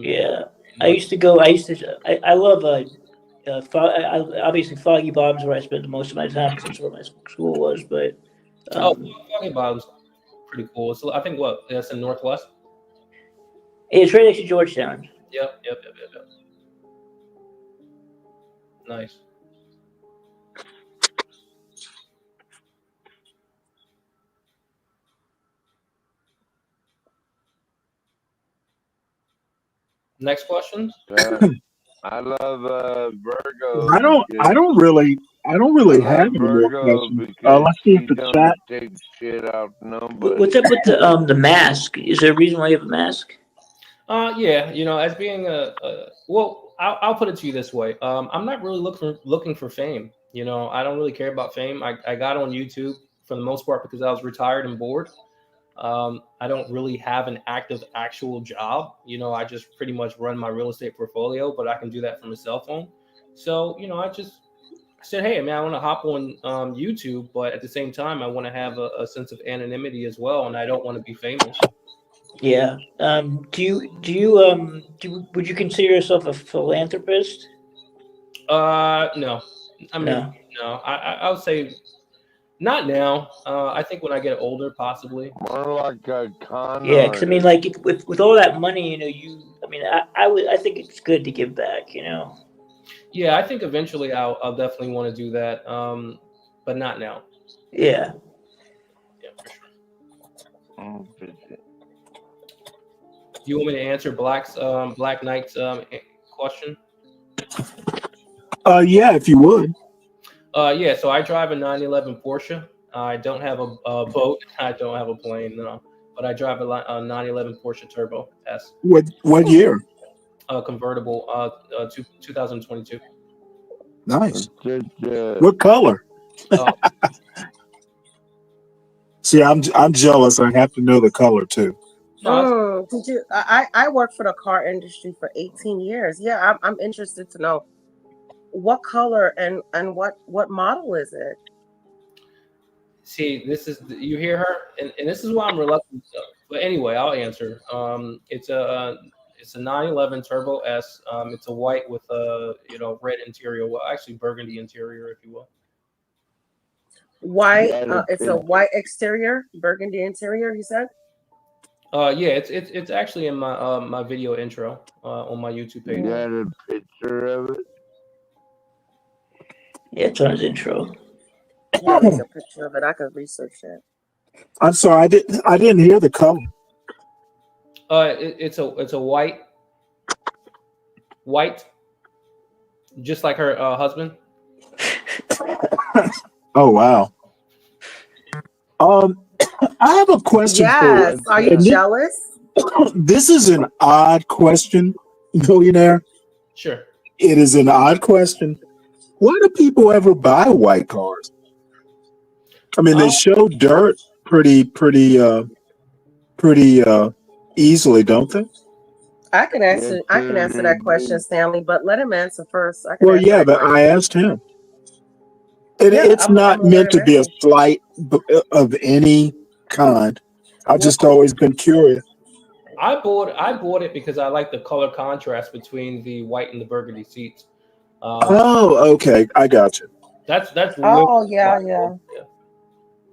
Yeah, I love obviously Foggy Bottom's where I spent most of my time because that's where my school was. But Foggy Bottom's pretty cool. So I think that's in Northwest. It's right next to Georgetown. Yep. Nice. Next question. I love Virgo. I don't really have any more Virgo questions. because Let's see if he the don't chat. take shit off nobody. What's up with the mask? Is there a reason why you have a mask? Yeah, as being I'll put it to you this way. I'm not really looking for fame. I don't really care about fame. I got on YouTube for the most part because I was retired and bored. I don't really have an active actual job. I just pretty much run my real estate portfolio, but I can do that from a cell phone. So, I said, hey, man, I want to hop on YouTube, but at the same time, I want to have a sense of anonymity as well, and I don't want to be famous. Yeah. Would you consider yourself a philanthropist? No. I mean, No. no. I would say not now. I think when I get older, possibly. More like a con Yeah, because I mean, artist. like with all that money, I think it's good to give back. Yeah, I think eventually I'll definitely want to do that. But not now. Yeah. Yeah, for sure. Do you want me to answer Black Knight's question? Yeah, if you would. Yeah. So I drive a 911 Porsche. I don't have a boat. I don't have a plane. No, but I drive a 911 Porsche Turbo S. What year? Convertible. 2022. Nice. What color? See, I'm jealous. I have to know the color too. Did you? I worked for the car industry for 18 years. Yeah, I'm interested to know what color and what model is it? See, you hear her, and this is why I'm reluctant. But anyway, I'll answer. It's a 911 Turbo S. It's a white with a red interior. Well, actually burgundy interior, if you will. White. It's a white exterior, burgundy interior. He said. Yeah, it's actually in my my video intro on my YouTube page. You got a picture of it? Yeah, it's on his intro. Yeah, there's a picture of it. I could research that. I'm sorry, I didn't hear the color. It's a white, just like her husband. Oh wow. I have a question Yes. for Are you. you And jealous? this is an odd question, millionaire. Sure. It is an odd question. Why do people ever buy white cars? I mean, they show dirt pretty easily, don't they? I can answer that question, Stanley, but let him answer first. I can Well, answer yeah, that but question. I asked him. And Yeah, it's I'm not gonna let meant to him be a answer. slight of any kind. I've just Well, always been curious. I bought it because I like the color contrast between the white and the burgundy seats. Oh, okay, I got you. That's really Oh why I yeah. bought it.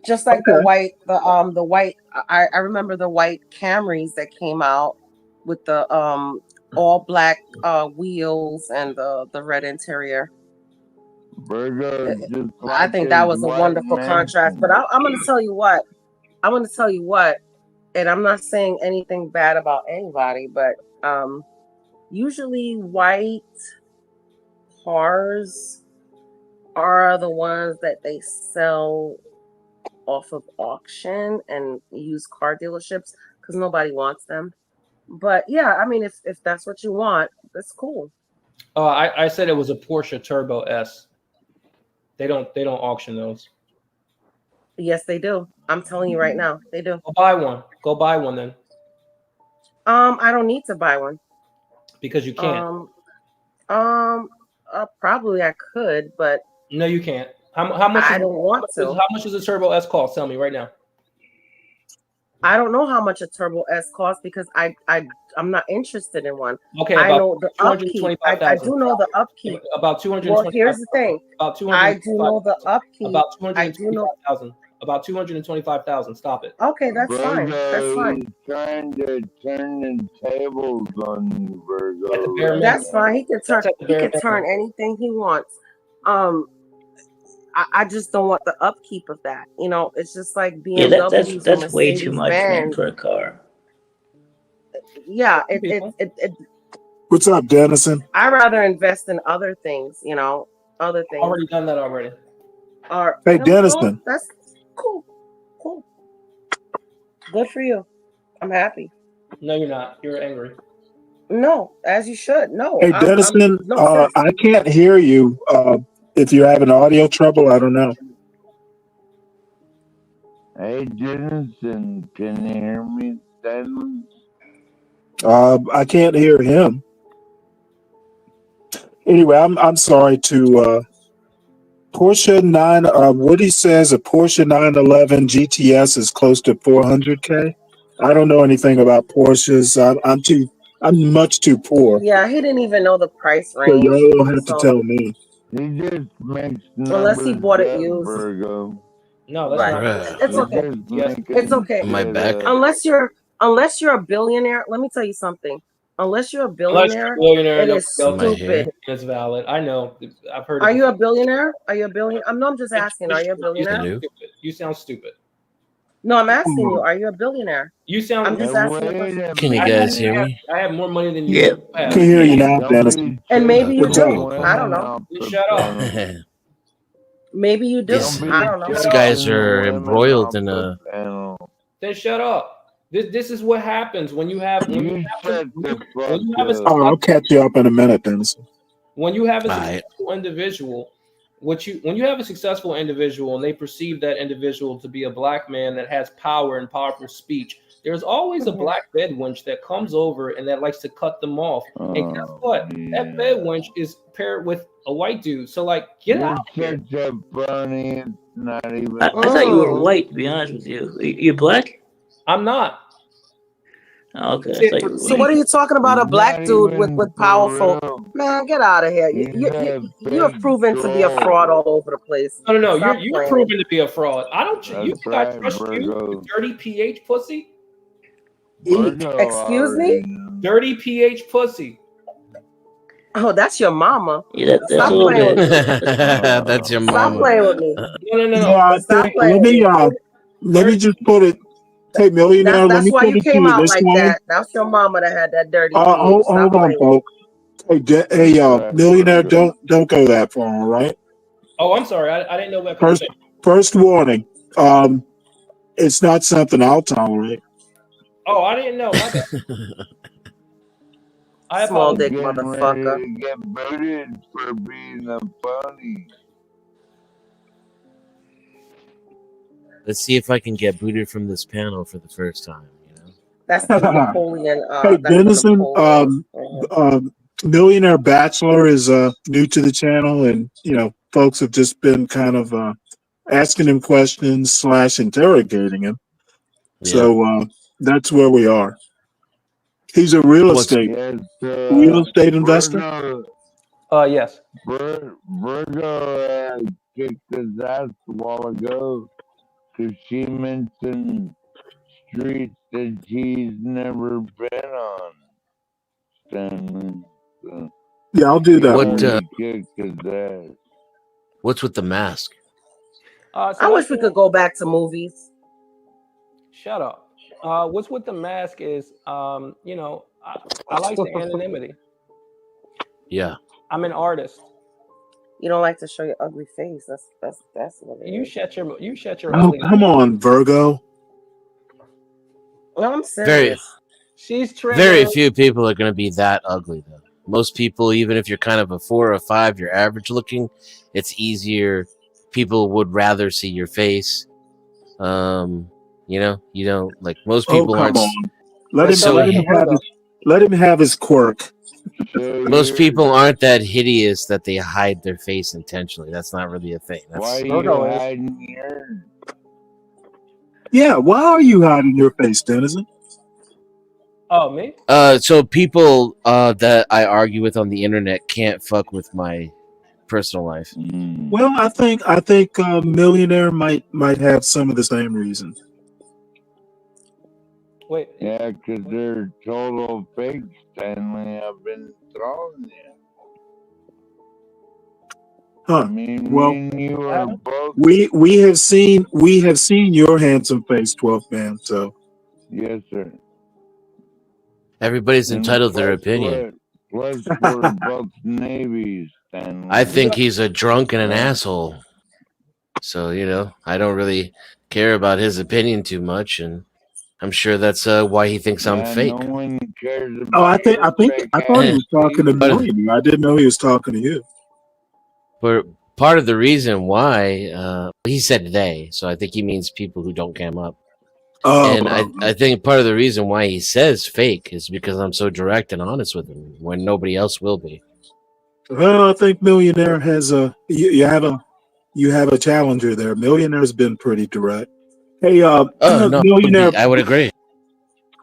Just like the Okay. white. I remember the white Camrys that came out with the all black wheels and the red interior. Virgo just I like think his that was a white wonderful contrast. But mansion. I'm going to tell you what. I'm going to tell you what, and I'm not saying anything bad about anybody, but usually white cars are the ones that they sell off of auction and used car dealerships because nobody wants them. But yeah, I mean, if that's what you want, that's cool. I said it was a Porsche Turbo S. They don't auction those. Yes, they do. I'm telling you right now, they do. Go buy one. Go buy one then, I don't need to buy one. because you can't. Probably I could, but No, you can't. How much? I don't want to. How much does a Turbo S cost? Tell me right now. I don't know how much a Turbo S costs because I'm not interested in one. Okay, I about know the upkeep. I 225,000. do know the upkeep. About Well, here's the thing. About I do know the 225,000. upkeep. About I do know. 225,000. About 225,000. Stop it. Okay, that's fine. That's Virgo, fine. he's trying to turn the tables on you, Virgo. At the bare right That's now. fine. He can turn. That's at the He bare can turn minimum. anything he wants. I just don't want the upkeep of that. You know, it's just like Yeah, BMWs or that's way too Mercedes much, man, Benz. for a car. Yeah, People. What's up, Dennison? I rather invest in other things. You know, other things. Already done that already. Or Hey, you know, well, Dennison. that's cool. Cool. Good for you. I'm happy. No, you're not. You're angry. No, as you should. No, Hey, I'm Dennison. no seriously. I can't hear you. If you're having audio trouble, I don't know. Hey, Jensen, can you hear me, Stanley? I can't hear him. Anyway, I'm sorry to Porsche 9. Woody says a Porsche 911 GTS is close to 400K. I don't know anything about Porsches. I'm much too poor. Yeah, he didn't even know the price So range. y'all will have to So tell me. He just makes unless he numbers bought it up, used. Virgo. No, that's Right. not. Bruh. It's He's okay. just Yes. making It's okay. Am I shit back? up. Unless you're a billionaire, let me tell you something. Unless you're a Unless you're a billionaire, billionaire, it nobody is else Am I here? stupid. is valid. I know. I've heard Are it you a before. billionaire? Are you a billionaire? I'm just asking. Are you a You billionaire? sound Hello? stupid. You sound stupid. No, I'm asking you. Are you a billionaire? You sound. I'm just Hey, asking a wait question. a Can you I guys minute. hear me? have more money than Yeah. you I have. can hear you now, Don't Dennison. be And maybe you What's up? do. Cool, I cool. don't know. off Then the shut up. panel. Maybe you do. These Don't I be don't know. these guys chasing the are women embroiled off in the a panel. Then shut up. This is what happens when you have You shut the fuck up. Oh, I'll catch you up in a minute, Dennison. when you have a Alright. successful individual, when you have a successful individual and they perceive that individual to be a black man that has power and powerful speech, there's always a black bed wench that comes over and that likes to cut them off. And guess what? That bed wench is paired with a white dude. So like, get You're out here. such a bunny. It's not even. I thought you were Mm. white, to be honest with you. You're black? I'm not. Oh, okay, I Say it thought for you were So what white. are you talking about? A He's black not dude even with for powerful real. man? Get out of here. He's a You have big proven to be a troll. fraud all over the place. No. Stop You're playing. proven to be a fraud. I don't. You That's think I right, trust you, Virgo. you dirty pH pussy? Excuse me? Dirty PH pussy. Oh, that's your mama. Yeah, that's a Stop little playing bit. with me. That's your Stop mama. playing with me. No. I Stop think playing with me. let me just put it. Hey, millionaire, let That's me why put you it to came you out this like way. that. That's your mama that had that dirty PH. Hold Stop on, playing with me. folks. Hey, millionaire, don't go that far. All right. Oh, I'm sorry. I didn't know what I could say. First warning. It's not something I'll tolerate. Oh, I didn't know. My bad. I Small apologize. dick motherfucker. Get booted for being a pony. Let's see if I can get booted from this panel for the first time. That's the Napoleon. Hey, That's the Denison, Napoleon. Millionaire Bachelor is new to the channel, and folks have just been kind of asking him questions / interrogating him. Yeah. So that's where we are. He's a real estate investor. Yes. Virgo kicked his ass a while ago because she mentioned streets that he's never been on. Stanley. So Yeah, I'll do that. already kicked his ass. What's with the mask? I wish we could go back to movies. Shut up. What's with the mask is, I like the anonymity. Yeah. I'm an artist. You don't like to show your ugly face. That's what it You is. shut your Oh, ugly. come on, Virgo. No, I'm Very, serious. She's very triggering. few people are going to be that ugly, though. Most people, even if you're kind of a 4 or a 5, you're average looking, it's easier. People would rather see your face. You don't like most people come aren't. on. Let him have his quirk. Most people aren't that hideous that they hide their face intentionally. That's not really a thing. Why That's are you hiding yours? Yeah, why are you hiding your face, Denizen? Oh, me? So people that I argue with on the internet can't fuck with my personal life. Well, I think Millionaire might have some of the same reasons. Wait. Yeah, because they're total fakes, Stanley. I've been trolling you. Huh. I mean, Well, me and you are both. we have seen your handsome face, 12th man. So Yes, sir. Everybody's And entitled to their opinion. Plus, we're both navies, Stanley. I think he's a drunk and an asshole. So, I don't really care about his opinion too much, and I'm sure that's why he thinks I'm fake. No one cares about I thought he was talking to Millionaire. I didn't know he was talking to you. But part of the reason why he said they, so I think he means people who don't come up. And I think part of the reason why he says fake is because I'm so direct and honest with him when nobody else will be. Well, I think Millionaire has you have a challenger there. Millionaire's been pretty direct. Hey, no, Millionaire, I would agree.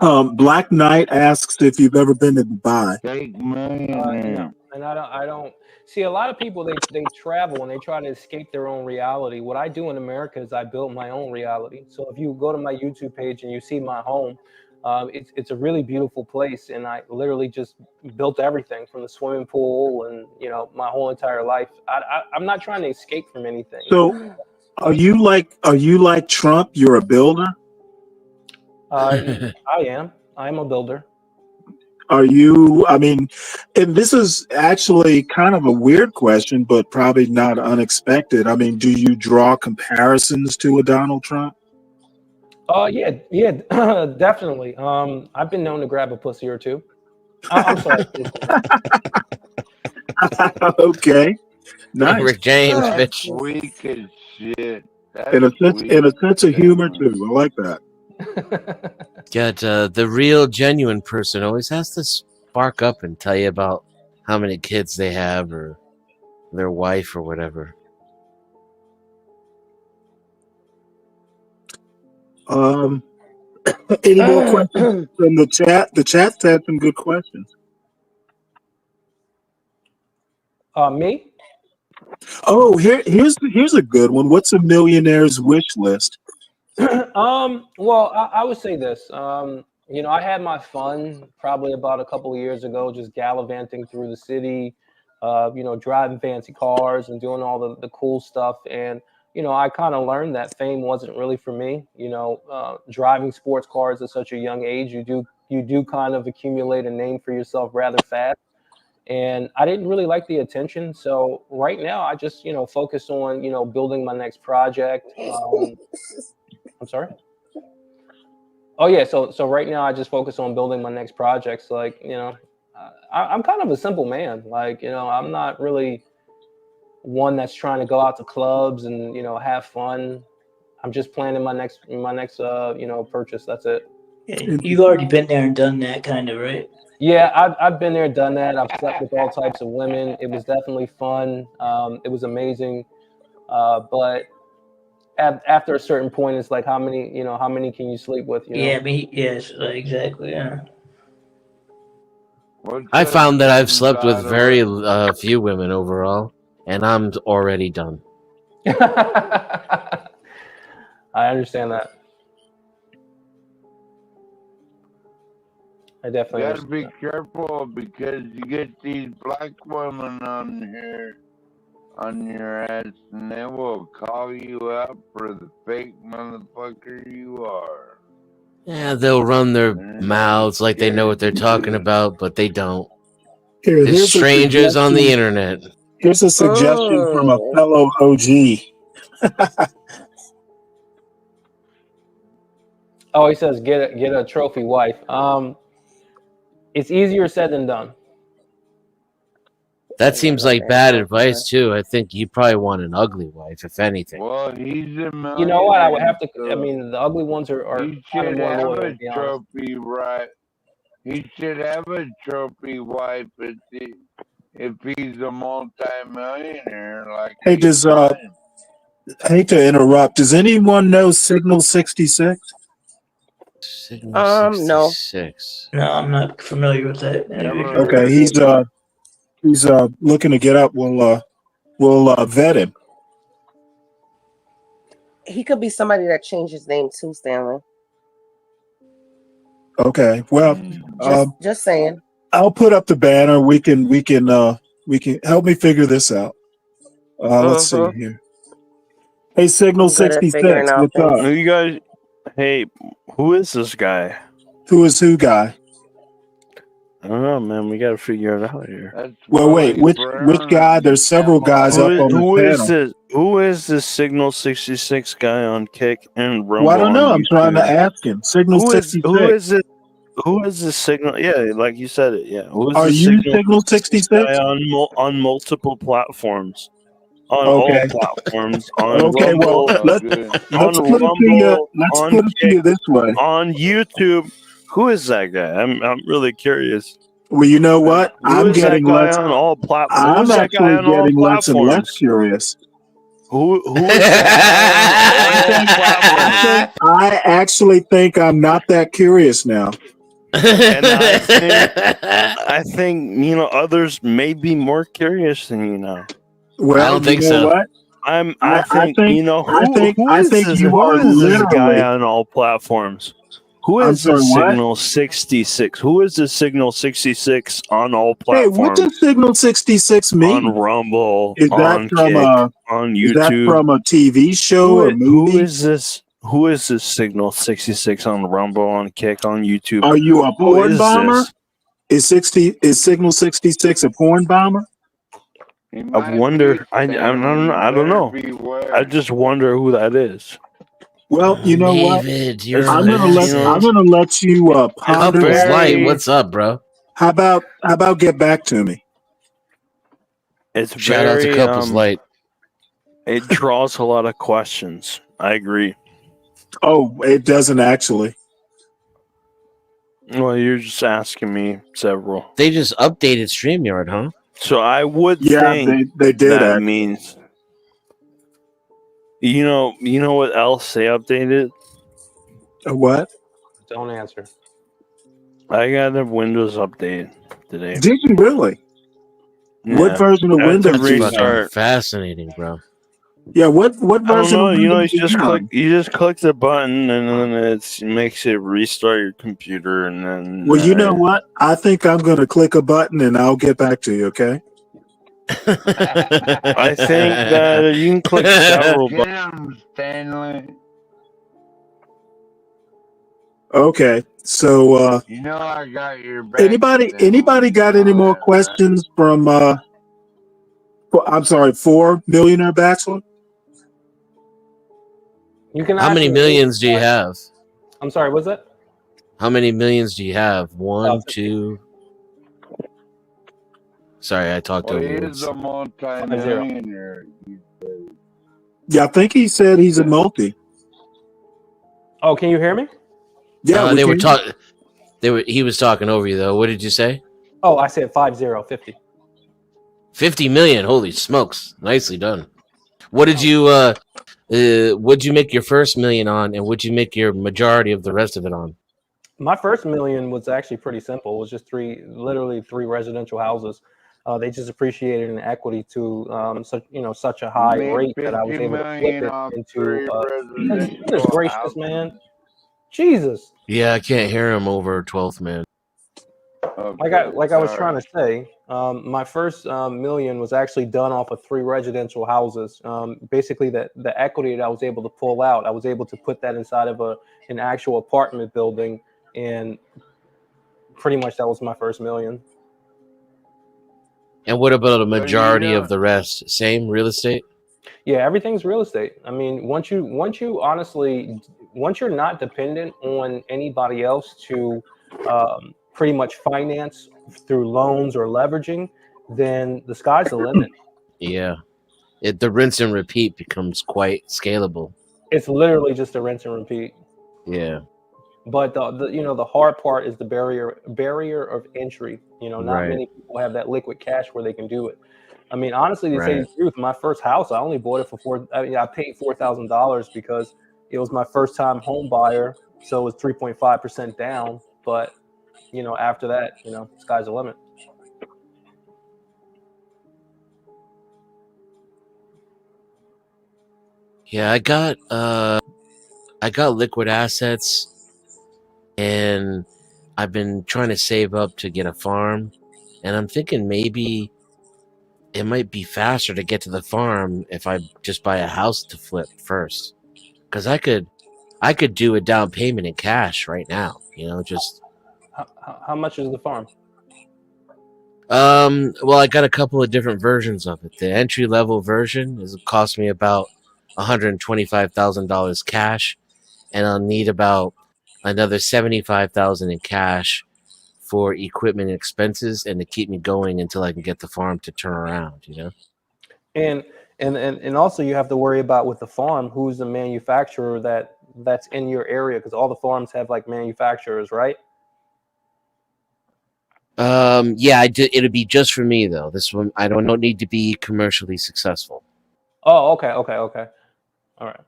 Black Knight asks if you've ever been to Dubai. Fake millionaire. No. And I don't see a lot of people. They travel and they try to escape their own reality. What I do in America is I build my own reality. So if you go to my YouTube page and you see my home, it's a really beautiful place, and I literally just built everything from the swimming pool and my whole entire life. I'm not trying to escape from anything. So, are you like Trump? You're a builder. I am. I'm a builder. Are you? I mean, and this is actually kind of a weird question, but probably not unexpected. I mean, do you draw comparisons to a Donald Trump? Yeah, definitely. I've been known to grab a pussy or two. I'm sorry. Okay, nice. Rick James, That's bitch. weak as shit. In a sense of humor too. I like that. Got the real genuine person always has to spark up and tell you about how many kids they have or their wife or whatever. Any more questions from the chat? The chat's had some good questions. Me? Oh, here's a good one. What's a millionaire's wish list? Well, I would say this. You know, I had my fun probably about a couple of years ago, just gallivanting through the city, you know, driving fancy cars and doing all the cool stuff. And, you know, I kind of learned that fame wasn't really for me. You know, driving sports cars at such a young age, you do kind of accumulate a name for yourself rather fast. And I didn't really like the attention. So right now, I just, you know, focus on, you know, building my next project. I'm sorry. Oh yeah, so right now I just focus on building my next projects. Like, you know, I'm kind of a simple man. Like, you know, I'm not really one that's trying to go out to clubs and, you know, have fun. I'm just planning my next you know, purchase. That's it. Yeah, you've already been there and done that, kind of, right? Yeah, I've been there, done that. I've slept with all types of women. It was definitely fun. It was amazing. But after a certain point, it's like how many can you sleep with? You know? Yeah, me. Yes, exactly. Yeah. I found that I've slept with very few women overall, and I'm already done. I understand that. I definitely You gotta understand be that. careful because you get these black women on here on your ass and they will call you out for the fake motherfucker you are. Yeah, they'll run their mouths like they know what they're talking about, but they don't. They're Here's a strangers on the suggestion. internet. Here's a suggestion from a Oh. fellow OG. Oh, he says get a trophy wife. It's easier said than done. That seems like bad advice too. I think you probably want an ugly wife, if anything. Well, he's a millionaire. You know what? I would have to. I mean, the ugly ones are He kind of should more have loyal. a To be honest. trophy, right? He should have a trophy wife if he's a multi-millionaire. Like Hey, he's does I hate to interrupt. Does anyone know Signal 66? Signal No. 66. No, I'm not familiar with that. Okay, he's looking to get up. We'll vet him. He could be somebody that changed his name too, Stanley. Okay, well, Just saying. I'll put up the banner. We can help me figure this out. Let's see here. Hey, Signal I'm good at 66, figuring out what's up? things. You guys, hey, who is this guy? Who is who guy? I don't know, man. We gotta figure it out here. Well, wait, which guy? There's several guys up on the panel. Who is this Signal 66 guy on Kick and Rumble? Well, I don't know. on I'm trying to YouTube? ask him. Signal 66. Who is it? Who is this Signal? Yeah, like you said it. Yeah. Who is Are this you Signal 66? guy on multiple platforms? On all platforms. On Okay, Rumble, well, let's on put it to you. Rumble, Let's on put it to you Kick, this way. on YouTube. Who is that guy? I'm really curious. Well, you know what? Who is that guy on all platforms? I'm Who's that guy actually on all getting less and less platforms? curious. Who is that guy on all platforms? I actually think I'm not that curious now. And I think you know others may be more curious than you now. Well, I don't think you know so. what? I think you know I think who are is this guy literally. on all platforms? Who I'm is sorry, this what? Signal 66? Who is this Signal 66 on all Hey, platforms? what does Signal 66 mean? On Rumble, Is that on from Kick, on is that YouTube? from a TV show or movie? Who is this? Who is this Signal 66 on Rumble, on Kick, on YouTube? Are you a Who porn is bomber? this? Is Signal 66 a porn bomber? I wonder. I don't know. I just wonder who that is. Well, you know what? David, you're I'm gonna let you ponder Couples that. Light, what's up, bro? How about get back to me? It's Shout out to very Couples Light. It draws a lot of questions. I agree. Oh, it doesn't actually. Well, you're just asking me several. They just updated StreamYard, huh? So I would think they did that actually. means you know what else they updated? What? Don't answer. I got a Windows update today. Did you really? What version of I had to Windows? That's fucking restart. fascinating, bro. Yeah, what I don't version know. of You know, Windows are you on? you just click the button, and then it makes it restart your computer, and then Well, you know what? I think I'm going to click a button and I'll get back to you. Okay. I think that you can click several Get buttons. him, Stanley. Okay. So, You know I got your back. anybody got any more questions from? I'm sorry, 4 Millionaire Bachelor. You can How ask many me. millions do you have? I'm sorry. What's that? How many millions do you have? One, 50. 2. Sorry, I talked Well, over he you. is a multi-millionaire. Yeah, I think he said he's a multi. Oh, can you hear me? Yeah, we they were can. talking. He was talking over you though. What did you say? Oh, I said 50. 50 million. Holy smokes! Nicely done. What did you what'd you make your first million on, and what'd you make your majority of the rest of it on? My first million was actually pretty simple. It was just literally three residential houses. They just appreciated in equity to such a high Made rate that I was 50 able to flip million it off into. 3 Goodness residential gracious, houses. man! Jesus. Yeah, I can't hear him over 12th man. Like I was trying to say, my first million was actually done off of 3 residential houses. Basically, the equity that I was able to pull out, I was able to put that inside of an actual apartment building, and pretty much that was my first million. And what about a So majority of the rest? Same real estate? Yeah, everything's real estate. I mean, once you're not dependent on anybody else to pretty much finance through loans or leveraging, then the sky's the limit. Yeah. The rinse and repeat becomes quite scalable. It's literally just a rinse and repeat. Yeah. But the hard part is the barrier of entry. Not Right. many people have that liquid cash where they can do it. I mean, honestly, to say Right. the truth, my first house, I only bought it for I paid $4,000 because it was my first time home buyer, so it was 3.5% down. But after that, sky's the limit. Yeah, I got liquid assets, and I've been trying to save up to get a farm, and I'm thinking maybe it might be faster to get to the farm if I just buy a house to flip first, because I could do a down payment in cash right now. Just How much is the farm? well, I got a couple of different versions of it. The entry level version cost me about $125,000 cash, and I'll need about another $75,000 in cash for equipment and expenses, and to keep me going until I can get the farm to turn around. And also you have to worry about with the farm, who's the manufacturer that's in your area, because all the farms have like manufacturers, right? Yeah, it'll be just for me though. This one, I don't need to be commercially successful. Oh, okay. All right.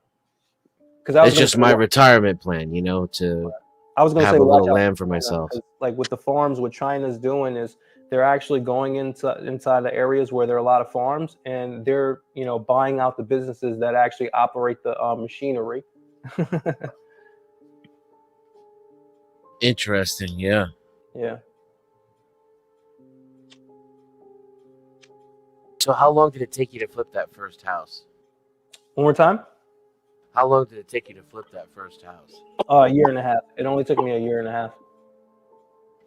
Because It's just my retirement plan, to I was going to have say, a watch little out land for for myself. like with the farms, what China's doing is they're actually going inside the areas where there are a lot of farms, and they're buying out the businesses that actually operate the machinery. Interesting, yeah. Yeah. So how long did it take you to flip that first house? One more time. How long did it take you to flip that first house? A year and a half. It only took me a year and a half.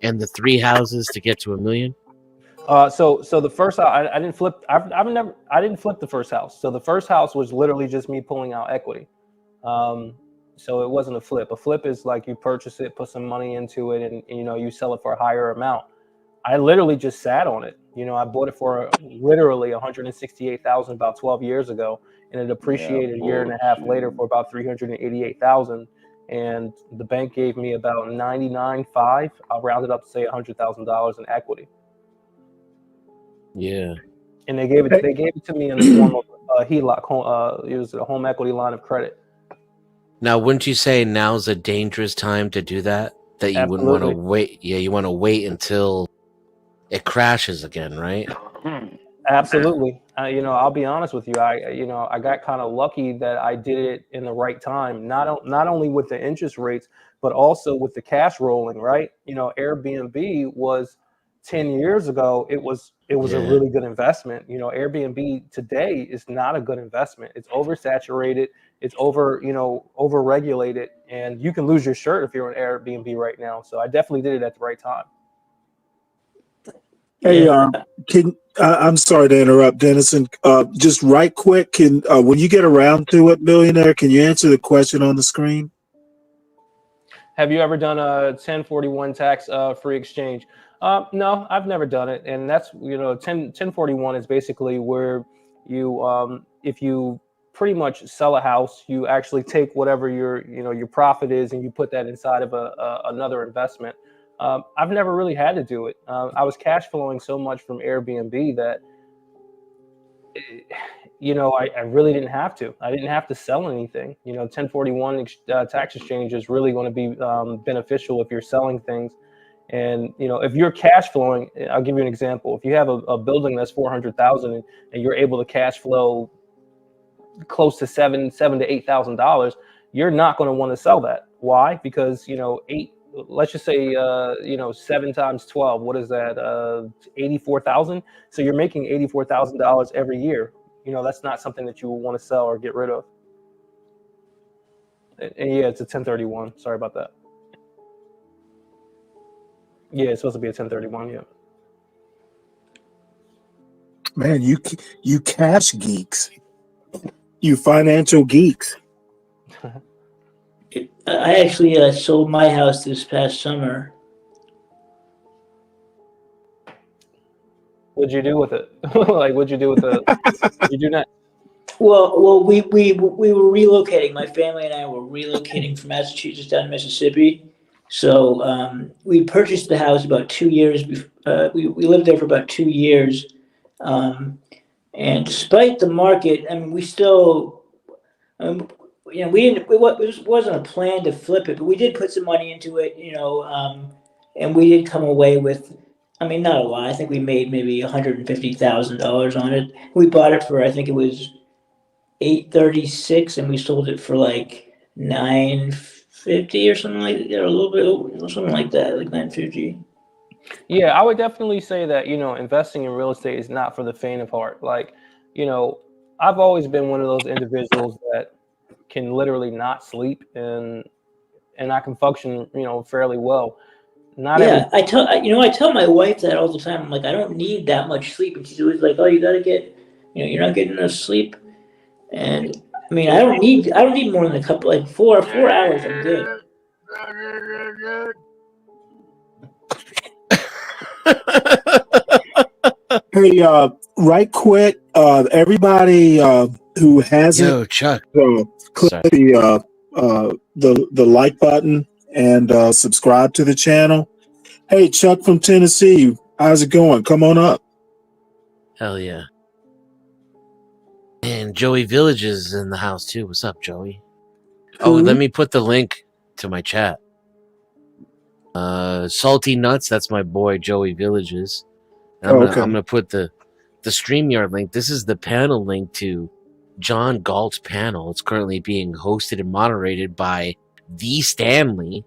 And the 3 houses to get to $1 million? So the first house, I didn't flip. I didn't flip the first house. So the first house was literally just me pulling out equity. So it wasn't a flip. A flip is like you purchase it, put some money into it, and you sell it for a higher amount. I literally just sat on it. I bought it for literally $168,000 about 12 years ago, and it appreciated a year and a half later for about $388,000. And the bank gave me about $99,500. I'll round it up to say $100,000 in equity. Yeah. And they gave it to me in the form of a HELOC. It was a home equity line of credit. Now, wouldn't you say now's a dangerous time to do that? That you wouldn't want to wait. Yeah, you want to wait until it crashes again, right? Absolutely. I'll be honest with you. I got kind of lucky that I did it in the right time. Not only with the interest rates, but also with the cash rolling. Right. Airbnb was 10 years ago. It was a Yeah. really good investment. Airbnb today is not a good investment. It's oversaturated. It's overregulated, and you can lose your shirt if you're on Airbnb right now. So I definitely did it at the right time. Hey, Yeah. I'm sorry to interrupt, Dennison. Just right quick, when you get around to it, millionaire, can you answer the question on the screen? Have you ever done a 1041 tax free exchange? No, I've never done it. And that's, 1041 is basically where if you pretty much sell a house, you actually take whatever your profit is and you put that inside of another investment. I've never really had to do it. I was cash flowing so much from Airbnb that I really didn't have to. I didn't have to sell anything. 1041 tax exchange is really going to be beneficial if you're selling things. And if you're cash flowing, I'll give you an example. If you have a building that's 400,000 and you're able to cash flow close to $7,000 to $8,000, you're not going to want to sell that. Why? Because let's just say 7 times 12, what is that, 84,000? So you're making $84,000 every year. That's not something that you will want to sell or get rid of. And yeah, it's a 1031. Sorry about that. Yeah, it's supposed to be a 1031. Yeah. Man, you cash geeks, you financial geeks. I actually sold my house this past summer. What'd you do with it? Like, what'd you do with the? What'd you do next? Well, we were relocating. My family and I were relocating from Massachusetts down to Mississippi. So we purchased the house about 2 years. We lived there for about 2 years, and despite the market, I mean, we still, we didn't. It wasn't a plan to flip it, but we did put some money into it, and we did come away with. I mean, not a lot. I think we made maybe $150,000 on it. We bought it for, I think it was $836, and we sold it for like $950 or something like that, or a little bit, something like that, like $950. Yeah, I would definitely say that, investing in real estate is not for the faint of heart. Like, I've always been one of those individuals that can literally not sleep and I can function, fairly well. Not every. Yeah, I tell my wife that all the time. I'm like, I don't need that much sleep, and she's always like, "Oh, you gotta get, you're not getting enough sleep." And I mean, I don't need more than a couple, like 4 hours. I'm good. Hey, right quick, everybody who hasn't, Yo, Chuck. Click the like button and subscribe to the channel. Hey, Chuck from Tennessee, how's it going? Come on up. Hell yeah. And Joey Village is in the house too. What's up, Joey? Oh, let me put the link to my chat. Salty Nuts, that's my boy Joey Villages. And I'm gonna put the StreamYard link. This is the panel link to John Galt's panel. It's currently being hosted and moderated by the Stanley.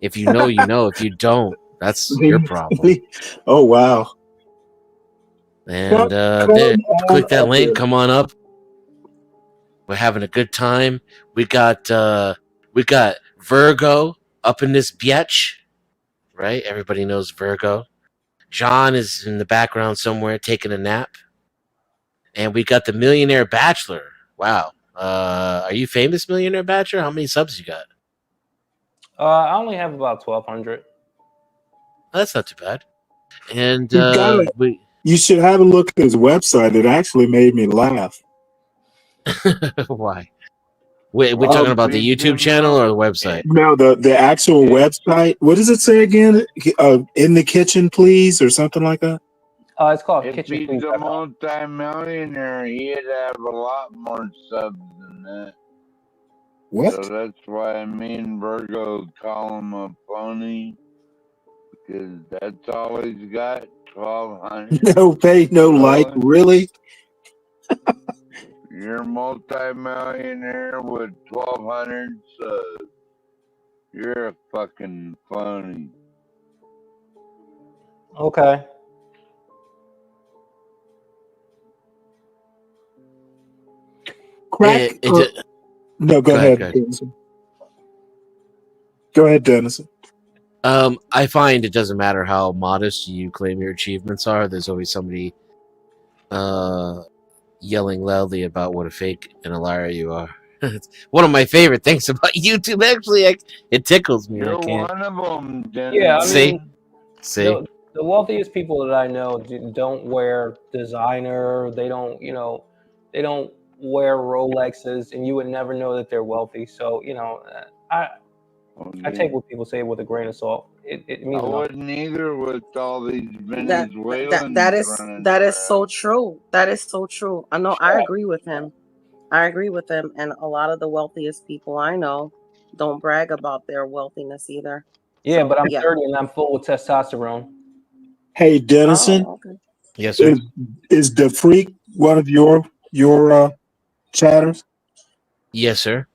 If you know, you know. If you don't, that's your problem. Oh wow. And there, click that link. Come on up. We're having a good time. We got Virgo up in this biatch, right? Everybody knows Virgo. John is in the background somewhere taking a nap. And we got the Millionaire Bachelor. Wow. Are you famous, Millionaire Bachelor? How many subs you got? I only have about 1,200. Oh, that's not too bad. And you should have a look at his website. It actually made me laugh. Why? We're talking about the YouTube channel or the website? No, the actual website. What does it say again? In the kitchen, please, or something like that. It's called If Kitchen he's Please. a multi-millionaire, he'd have a lot more subs than that. What? So that's why me and Virgo call him a pony. Because that's all he's got, 1,200. No pay, no like. Really? You're a multi-millionaire with 1,200 subs. You're a fucking phony. Okay. Crack. No, go ahead, Dennison. Go ahead, Dennison. I find it doesn't matter how modest you claim your achievements are. There's always somebody yelling loudly about what a fake and a liar you are. It's one of my favorite things about YouTube. Actually, it tickles me. You're I can't. one of them, Yeah, I Dennison. See? the wealthiest people that I know don't wear designer. They don't, they don't wear Rolexes, and you would never know that they're wealthy. So, I take what people say with a grain of salt. It means I nothing. wouldn't either with all these That Venezuelans that is running that is around. so true. That is so true. I know. I agree with him. I agree with him. And a lot of the wealthiest people I know don't brag about their wealthiness either. Yeah, So, but I'm yeah. 30 and I'm full with testosterone. Hey, Dennison. Oh, okay. Yes, sir. Is the freak one of your chatters? Yes, sir.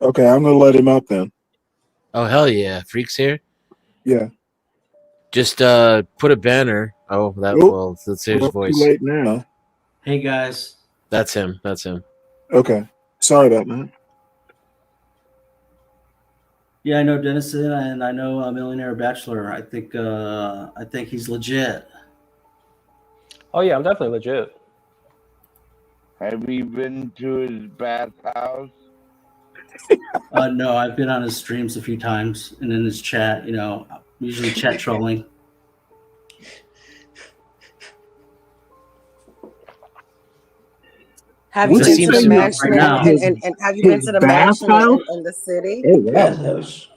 Okay, I'm gonna let him up then. Oh hell yeah, Freak's here. Yeah. Just put a banner. Oh, that well, let's hear his Well, voice. too late now. Hey guys. That's him. That's him. Okay. Sorry about that. Yeah, I know Dennison, and I know Millionaire Bachelor. I think he's legit. Oh yeah, I'm definitely legit. Have you been to his bathhouse? No, I've been on his streams a few times and in his chat. Usually chat trolling. Have you What's been he to the doing mansion right now? and have you been to the mansion in the city? Oh, wow. Bathhouse.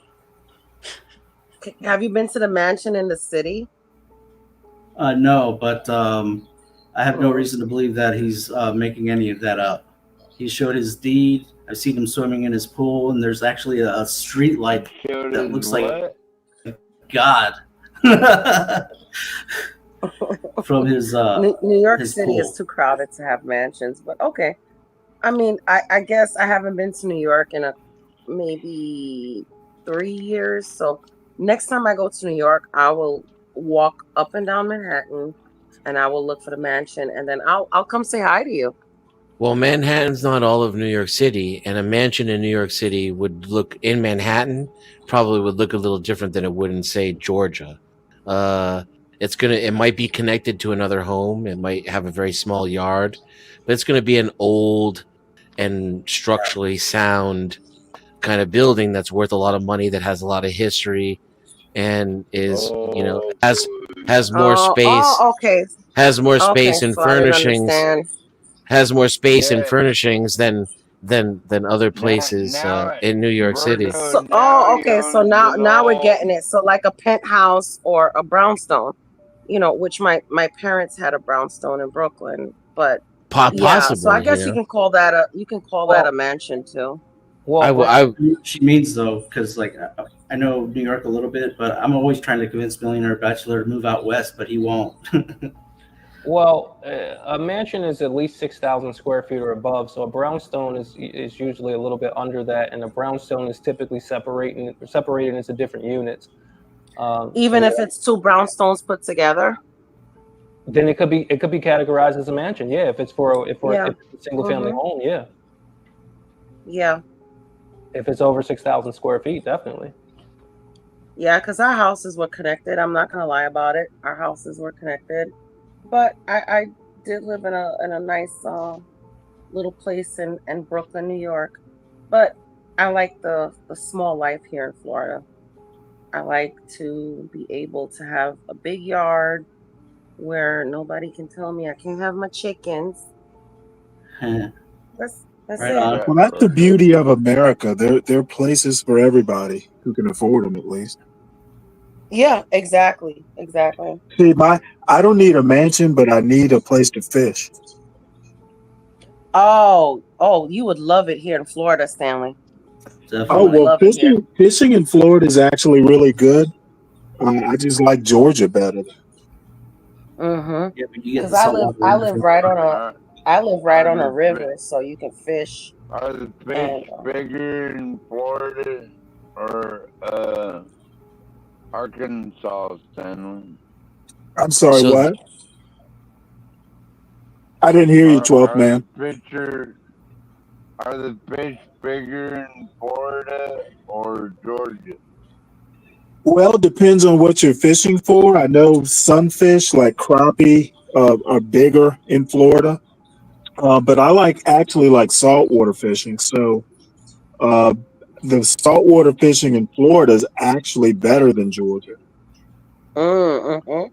Have you been to the mansion in the city? No, but I have no reason to believe that he's making any of that up. He showed his deed. I've seen him swimming in his pool, and there's actually a street light that looks like God from his New York his City pool. is too crowded to have mansions, but okay. I mean, I guess I haven't been to New York in maybe 3 years. So next time I go to New York, I will walk up and down Manhattan, and I will look for the mansion, and then I'll come say hi to you. Well, Manhattan's not all of New York City, and a mansion in New York City would look in Manhattan probably would look a little different than it would in, say, Georgia. It might be connected to another home. It might have a very small yard, but it's going to be an old and structurally sound kind of building that's worth a lot of money, that has a lot of history, and is has more space. Oh, okay. Has more space Okay, and so I didn't furnishings. understand. Has more space and furnishings than other places in New York City. So, okay. So now we're getting it. So like a penthouse or a brownstone, which my parents had a brownstone in Brooklyn, but yeah. So I Possibly, guess you can call that a mansion too. She means though, because like I know New York a little bit, but I'm always trying to convince Millionaire Bachelor to move out west, but he won't. Well, a mansion is at least 6,000 square feet or above, so a brownstone is usually a little bit under that, and a brownstone is typically separated into different units. Even if it's two brownstones put together, then it could be categorized as a mansion. Yeah, if it's for a single family home, yeah. Yeah. If it's over 6,000 square feet, definitely. Yeah, because our houses were connected. I'm not gonna lie about it. Our houses were connected. But I did live in a nice little place in Brooklyn, New York. But I like the small life here in Florida. I like to be able to have a big yard where nobody can tell me I can't have my chickens. That's Right it. on. Well, that's the beauty of America. There are places for everybody who can afford them, at least. Yeah, exactly. See, I don't need a mansion, but I need a place to fish. Oh, you would love it here in Florida, Stanley. Oh well, fishing in Florida is actually really good. I just like Georgia better. Mm-hmm. Yeah, but you get Because the saltwater. I live right on a Are the river, so you can fish. are the fish And bigger in Florida or Arkansas, Stanley? I'm sorry, So what? I didn't hear you, 12th Are man. the fish bigger in Florida or Georgia? Well, it depends on what you're fishing for. I know sunfish like crappie are bigger in Florida, but I actually like saltwater fishing. So uh, the saltwater fishing in Florida is actually better than Georgia. mm-hmm.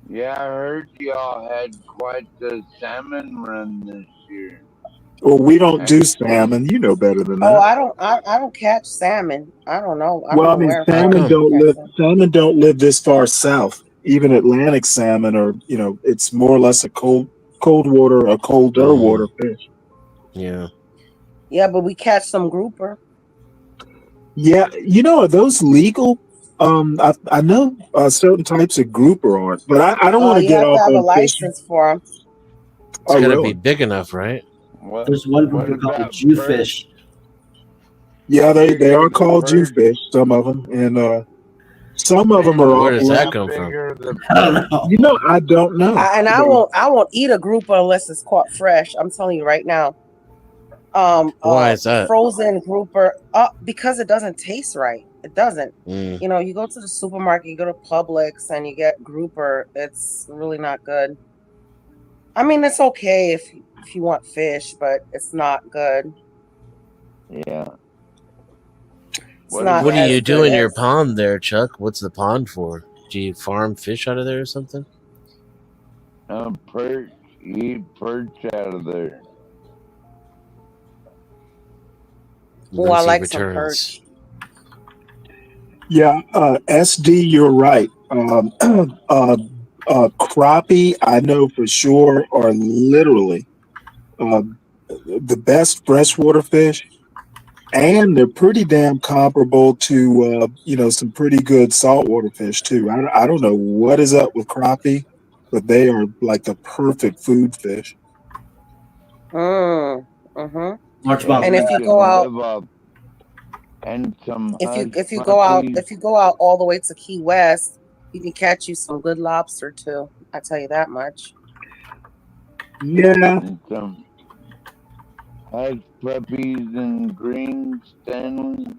Yeah, I heard y'all had quite the salmon run this year. Well, we don't do Actually, salmon. You know better than Oh, that. I don't catch salmon. I don't know. I don't Well, I know mean, where in how Florida come? you catch them. salmon don't live this far south. Even Atlantic salmon are, it's more or less a cold water, a colder Mm, water fish. yeah. Yeah, but we catch some grouper. Yeah, are those legal? I know certain types of grouper aren't, but I don't want to You get have to off have a on fishing. license for them. It's Oh, got to be really? big enough, right? what There's one what grouper called about Jewfish. Yeah, they are bigger called perch? jewfish, some of them, and some of them are Stanley, Where off does that limits. how come big from? are the I don't know. I don't know. I won't eat a grouper unless it's caught fresh. I'm telling you right now. Why is that? Frozen grouper. Because it doesn't taste right. It doesn't. Mm. You go to the supermarket, you go to Publix, and you get grouper. It's really not good. I mean, it's okay if you want fish, but it's not good. Yeah. It's What not What do about as you do good in your as. pond there, Chuck? What's the pond for? Do you farm fish out of there or something? perch? Eat perch out of there. Oh, I Lazy like some returns. perch. Yeah, SD, you're right. Crappie, I know for sure, are literally uh, the best freshwater fish, and they're pretty damn comparable to some pretty good saltwater fish too. I don't know what is up with crappie, but they are like the perfect food fish. Mm-hmm. Largemouth And And if you you bass. go can out, live up and some hush puppies. if you go out all the way to Key West, you can catch you some good lobster too. I tell you that much. Yeah, And some hush puppies and green Stanley.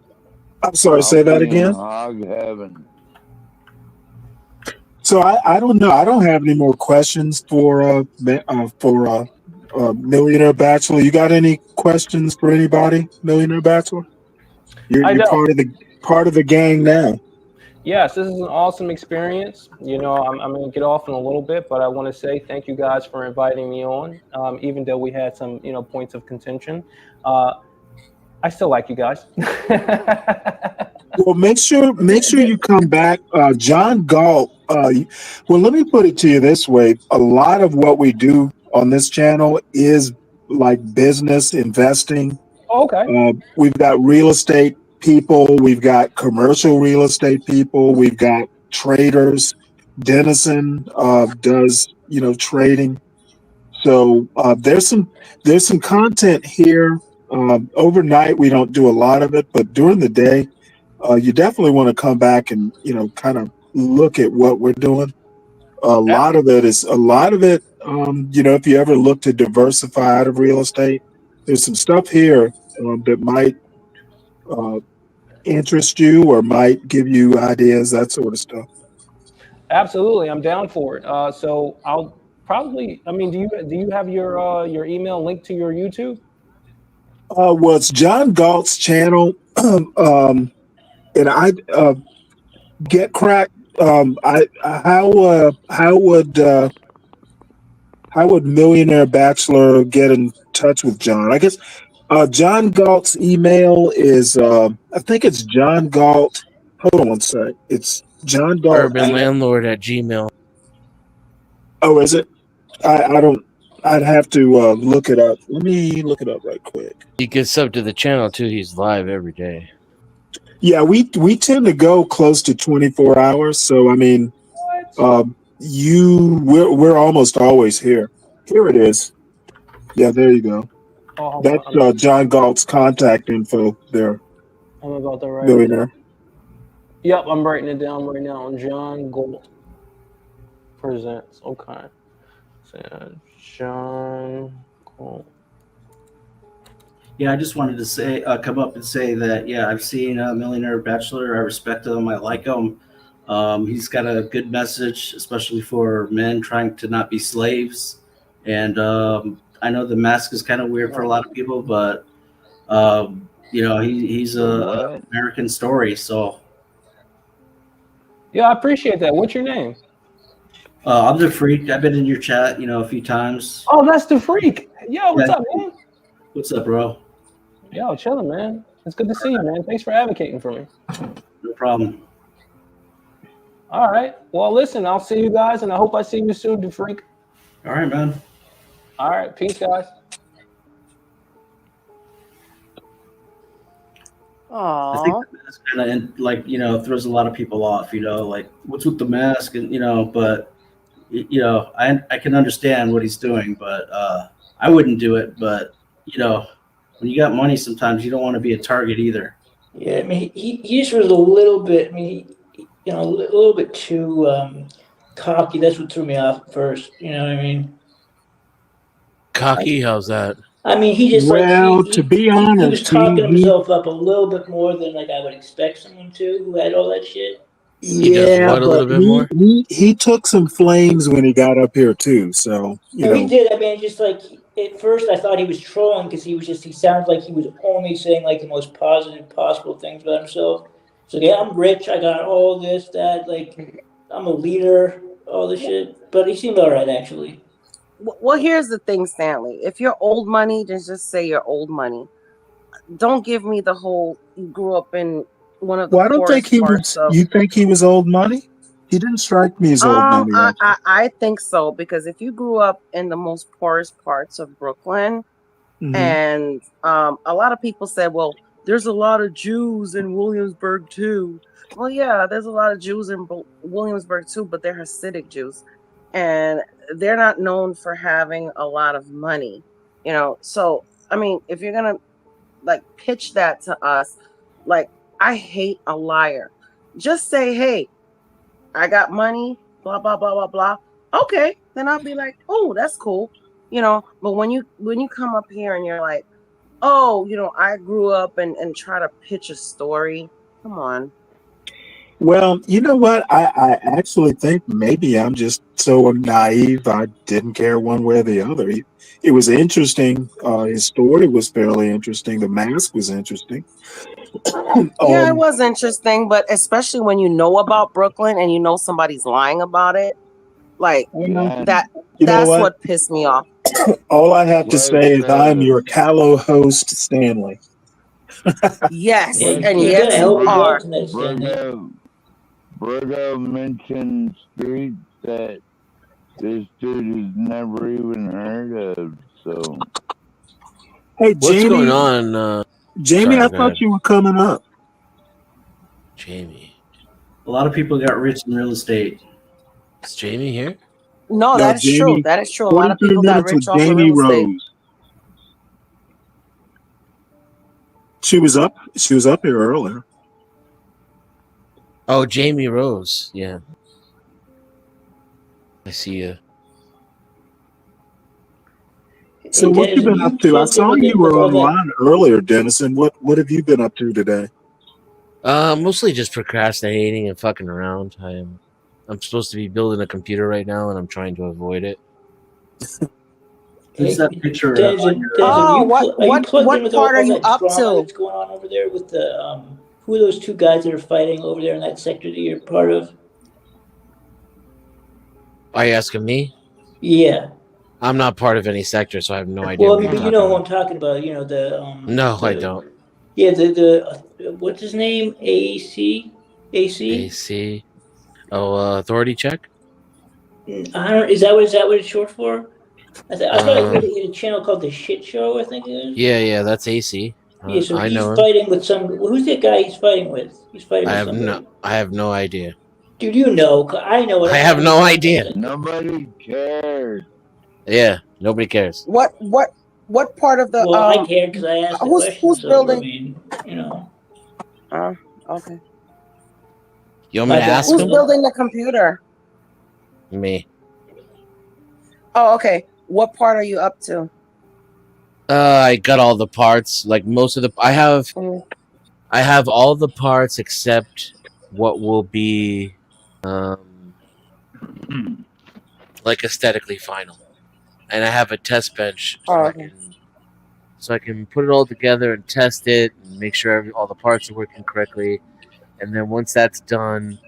I'm sorry, I'll say that be in again. hog heaven. So I don't know. I don't have any more questions for Millionaire Bachelor. You got any questions for anybody, Millionaire Bachelor? I You're don't. part of the gang now. Yes, this is an awesome experience. I'm going to get off in a little bit, but I want to say thank you guys for inviting me on. Even though we had some, points of contention, I still like you guys. Well, make sure you come back, John Galt. Well, let me put it to you this way: a lot of what we do on this channel is like business investing. Okay. We've got real estate people, we've got commercial real estate people, we've got traders. Dennison does trading. So there's some content here. Overnight we don't do a lot of it, but during the day you definitely want to come back and kind of look at what we're doing. A lot of it is if you ever look to diversify out of real estate, there's some stuff here that might uh, interest you or might give you ideas, that sort of stuff. Absolutely, I'm down for it. So I'll probably. I mean, do you have your email linked to your YouTube? Well, it's John Galt's channel, and I get cracked. How would Millionaire Bachelor get in touch with John? I guess John Galt's email is I think it's John Galt. Hold on one sec. It's John Galt Urban at. landlord at Gmail. Oh, is it? I don't. I'd have to look it up. Let me look it up right quick. He gets sub to the channel too. He's live every day. Yeah, we tend to go close to 24 hours. So I mean, we're almost always here. Here it is. Yeah, there you go. Oh, hold That's on. John Galt's contact info there, I'm about to write it down. millionaire. Yep, I'm writing it down right now. John Galt presents. Okay. So, John Galt. Yeah, I just wanted to say, come up and say that, yeah, I've seen Millionaire Bachelor. I respect him. I like him. He's got a good message, especially for men trying to not be slaves. And I know the mask is kind of weird for a lot of people, but he's a American story. So Yeah, I appreciate that. What's your name? I'm the freak. I've been in your chat, a few times. Oh, that's the freak. Yo, what's up, man? What's up, bro? Yo, chilling, man. It's good to see you, man. Thanks for advocating for me. No problem. All right. Well, listen, I'll see you guys, and I hope I see you soon, the freak. All right, man. All right. Peace, guys. I think the mask kind of throws a lot of people off, like what's with the mask and but I can understand what he's doing, but I wouldn't do it. But when you got money, sometimes you don't want to be a target either. Yeah, I mean, he just was a little bit. I mean, a little bit too cocky. That's what threw me off at first. You know what I mean? Cocky? How's that? I mean, he just to be honest, he was talking himself up a little bit more than like I would expect someone to who had all that shit. He does what a little bit more? He took some flames when he got up here too. So No, he did. I mean, just like at first, I thought he was trolling because he sounded like he was only saying like the most positive possible things about himself. So yeah, I'm rich. I got all this, that. Like, I'm a leader. All this shit. But he seemed all right, actually. Well, here's the thing, Stanley. If you're old money, just say you're old money. Don't give me the whole you grew up in one of the. Well, I don't think he was. You think he was old money? He didn't strike me as old money. I think so, because if you grew up in the most poorest parts of Brooklyn, and a lot of people said, well, there's a lot of Jews in Williamsburg too. Well, yeah, there's a lot of Jews in Williamsburg too, but they're Hasidic Jews, and they're not known for having a lot of money, So, I mean, if you're gonna like pitch that to us, like, I hate a liar. Just say, hey, I got money, blah, blah, blah, blah, blah. Okay, then I'll be like, oh, that's cool. But when you come up here and you're like, oh, I grew up and try to pitch a story. Come on. Well, you know what? I actually think maybe I'm just so naive. I didn't care one way or the other. It was interesting. His story was fairly interesting. The mask was interesting. Yeah, it was interesting, but especially when you know about Brooklyn and you know somebody's lying about it, like that's what pissed me off. All I have to say is I'm your callow host, Stanley. Yes, and yes, you are. Virgo mentioned streets that this dude has never even heard of. So, hey, What's Jamie, going on? Jamie, sorry, I go thought ahead. you were coming up. Jamie. A lot of people got rich in real estate. Is Jamie here? No, that is true. That is true. A lot of people got rich off of real estate. She was up here earlier. Oh, Jamie Rose. Yeah. I see you. So what you been up to? I saw you were online earlier, Dennison. What have you been up to today? Mostly just procrastinating and fucking around. I'm supposed to be building a computer right now, and I'm trying to avoid it. Who's that picture? What part are you up to? That's going on over there with the who are those two guys that are fighting over there in that sector that you're part of? Are you asking me? Yeah. I'm not part of any sector, so I have no idea. Well, I mean, but you know who I'm talking about. No, I don't. Yeah, the what's his name? AC. Oh, authority check. I don't. Is that what it's short for? I thought I read it in a channel called The Shit Show. I think it is. Yeah, that's AC. Yeah, so I he's know him. fighting with some. Who's that guy he's fighting with? He's fighting with somebody. I have no idea. Dude, you know. 'Cause I know it. I have no idea. Nobody cares. Yeah, nobody cares. What part of the Well, I care because I asked the question. who's So, building? I mean, you know. Okay. You want me to ask Who's him? building the computer? Me. Oh, okay. What part are you up to? I got all the parts. Like most of the, I have all the parts except what will be, like aesthetically final, and I have a test bench Oh, okay. so I can put it all together and test it and make sure all the parts are working correctly. And then once that's done,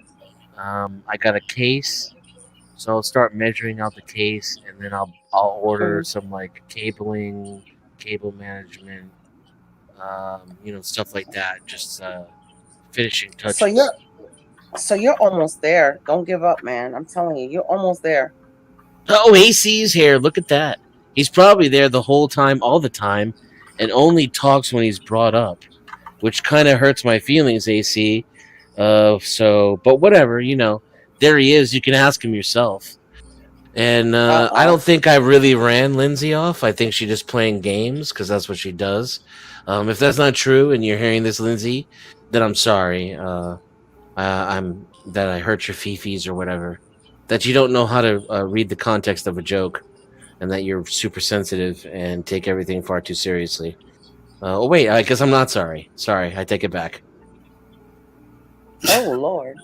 I got a case, so I'll start measuring out the case, and then I'll order some like cabling, cable management, stuff like that. Just finishing touches. So you're almost there. Don't give up, man. I'm telling you, you're almost there. Oh, AC's here. Look at that. He's probably there the whole time, all the time, and only talks when he's brought up, which kind of hurts my feelings, AC. But whatever, there he is. You can ask him yourself. And I don't think I really ran Lindsay off. I think she's just playing games because that's what she does. If that's not true and you're hearing this, Lindsay, then I'm sorry. I'm that I hurt your fifis or whatever. That you don't know how to read the context of a joke, and that you're super sensitive and take everything far too seriously. Oh wait, I guess I'm not sorry. Sorry, I take it back. Oh Lord.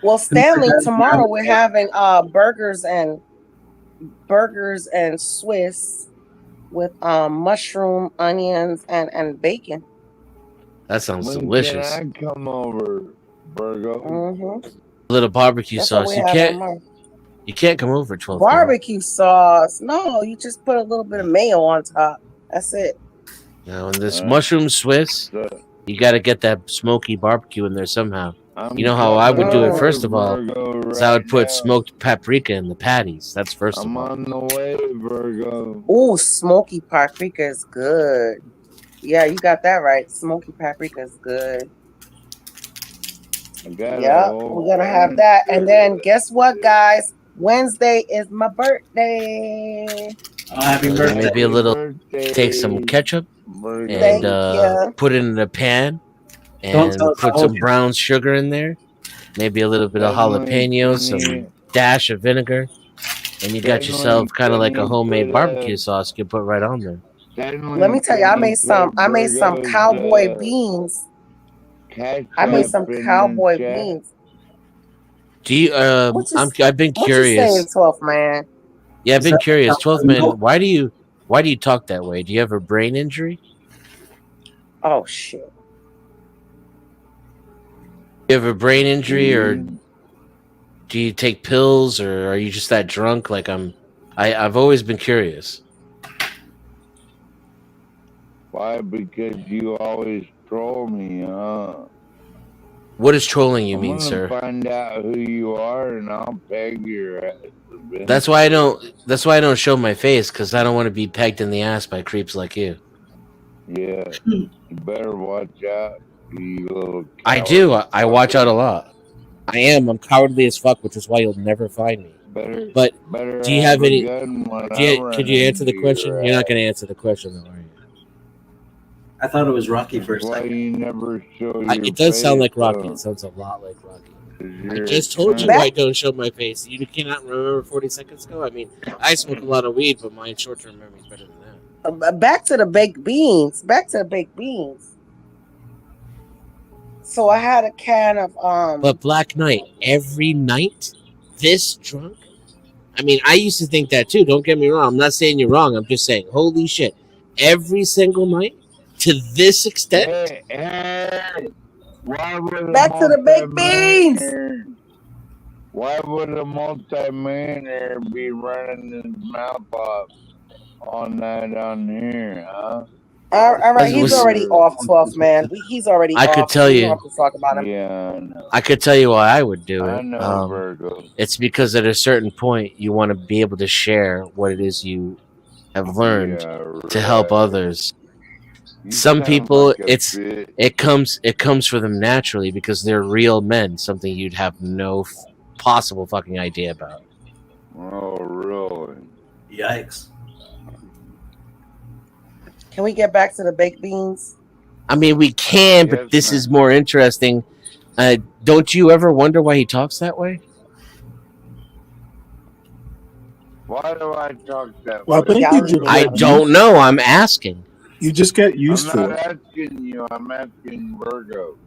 Well, Stanley, tomorrow we're having burgers and Swiss with mushroom, onions, and bacon. That sounds When delicious. Can I come over, Virgo? Mm-hmm. A little barbecue That's what sauce. we have tomorrow. You can't come over 12. Barbecue sauce. No, you just put a little bit of mayo on top. That's it. Now, in this mushroom Swiss, you got to get that smoky barbecue in there somehow. You know how I would do it first of all? Is I would put smoked paprika in the patties. That's first of all. I'm on the way, Virgo. Ooh, smoky paprika is good. Yeah, you got that right. Smoky paprika is good. Yeah, we're gonna have that. And then guess what, guys? Wednesday is my birthday. Happy birthday. Maybe a little. Take some ketchup and put it in a pan and put some brown sugar in there. Maybe a little bit of jalapeno, some dash of vinegar, and you got yourself kind of like a homemade barbecue sauce you can put right on there. Let me tell you, I made some cowboy beans. I made some cowboy beans. Do you? I've been curious. What you saying, 12th man? Yeah, I've been curious. 12th man, why do you talk that way? Do you have a brain injury? Oh shit. You have a brain injury, or do you take pills, or are you just that drunk? Like I've always been curious. Why? Because you always troll me, huh? What does trolling you mean, sir? Find out who you are, and I'll peg your ass. That's why I don't show my face, because I don't want to be pegged in the ass by creeps like you. Yeah, you better watch out, you little. I do. I watch out a lot. I'm cowardly as fuck, which is why you'll never find me. But do you have any? Could you answer the question? You're not going to answer the question, though, are you? I thought it was Rocky for a second. You never show It does sound like Rocky. It sounds a lot like Rocky. I just told you I don't show my face. You cannot remember 40 seconds ago? I mean, I smoke a lot of weed, but my short-term memory is better than that. Back to the baked beans. So I had a can of But Black Knight, every night, this drunk? I mean, I used to think that too. Don't get me wrong. I'm not saying you're wrong. I'm just saying, holy shit. Every single night? To this extent? Hey, back to the baked beans. Why would a multi-millionaire be running his mouth off all night on here, huh? All right, he's already off, 12th man. He's already off. I could tell you. We don't have to talk about him. Yeah, I know. I could tell you why I would do it. I know, Virgo. It's because at a certain point, you want to be able to share what it is you have learned Yeah, to help right. others. You Some sound people, like a bitch. it comes for them naturally because they're real men, something you'd have no possible fucking idea about. Oh, really? Yikes. Can we get back to the baked beans? I mean, we can, but Yes, this is ma'am. more interesting. Don't you ever wonder why he talks that way? Why do I talk that Well, I way? think you just I get don't used. know. I'm asking. You just get I'm used to not it. asking you. I'm asking Virgo.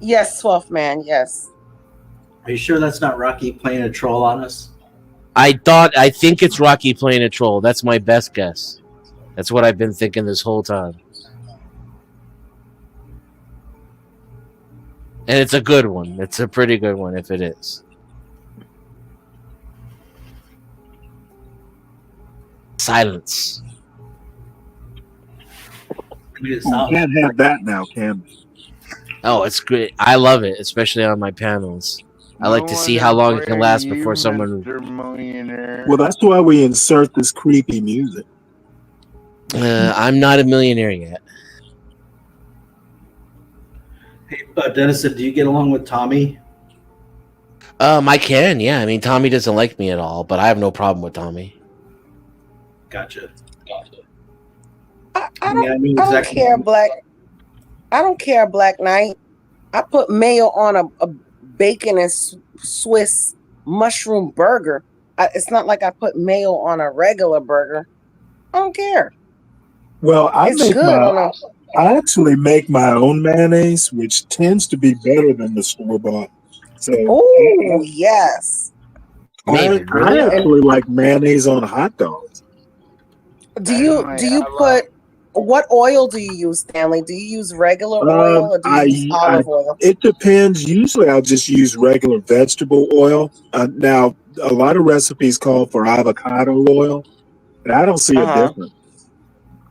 Yes, 12th man. Yes. Are you sure that's not Rocky playing a troll on us? I think it's Rocky playing a troll. That's my best guess. That's what I've been thinking this whole time. And it's a good one. It's a pretty good one if it is. Silence. We can't have that now, can we? Oh, it's great. I love it, especially on my panels. I like to see how long it can last before someone. Mr. Millionaire. Well, that's why we insert this creepy music. I'm not a millionaire yet. Hey, Dennison, do you get along with Tommy? I can, yeah. I mean, Tommy doesn't like me at all, but I have no problem with Tommy. Gotcha. I Yeah, I mean, don't exactly. care, Black. I don't care, Black Knight. I put mayo on a bacon and Swiss mushroom burger. It's not like I put mayo on a regular burger. I don't care. Well, It's good on a. I actually make my own mayonnaise, which tends to be better than the store bought. So Oh yes. I actually like mayonnaise on hot dogs. Do you put what oil do you use, Stanley? Do you use regular oil or do you use olive oil? It depends. Usually, I'll just use regular vegetable oil. Now, a lot of recipes call for avocado oil, and I don't see a difference.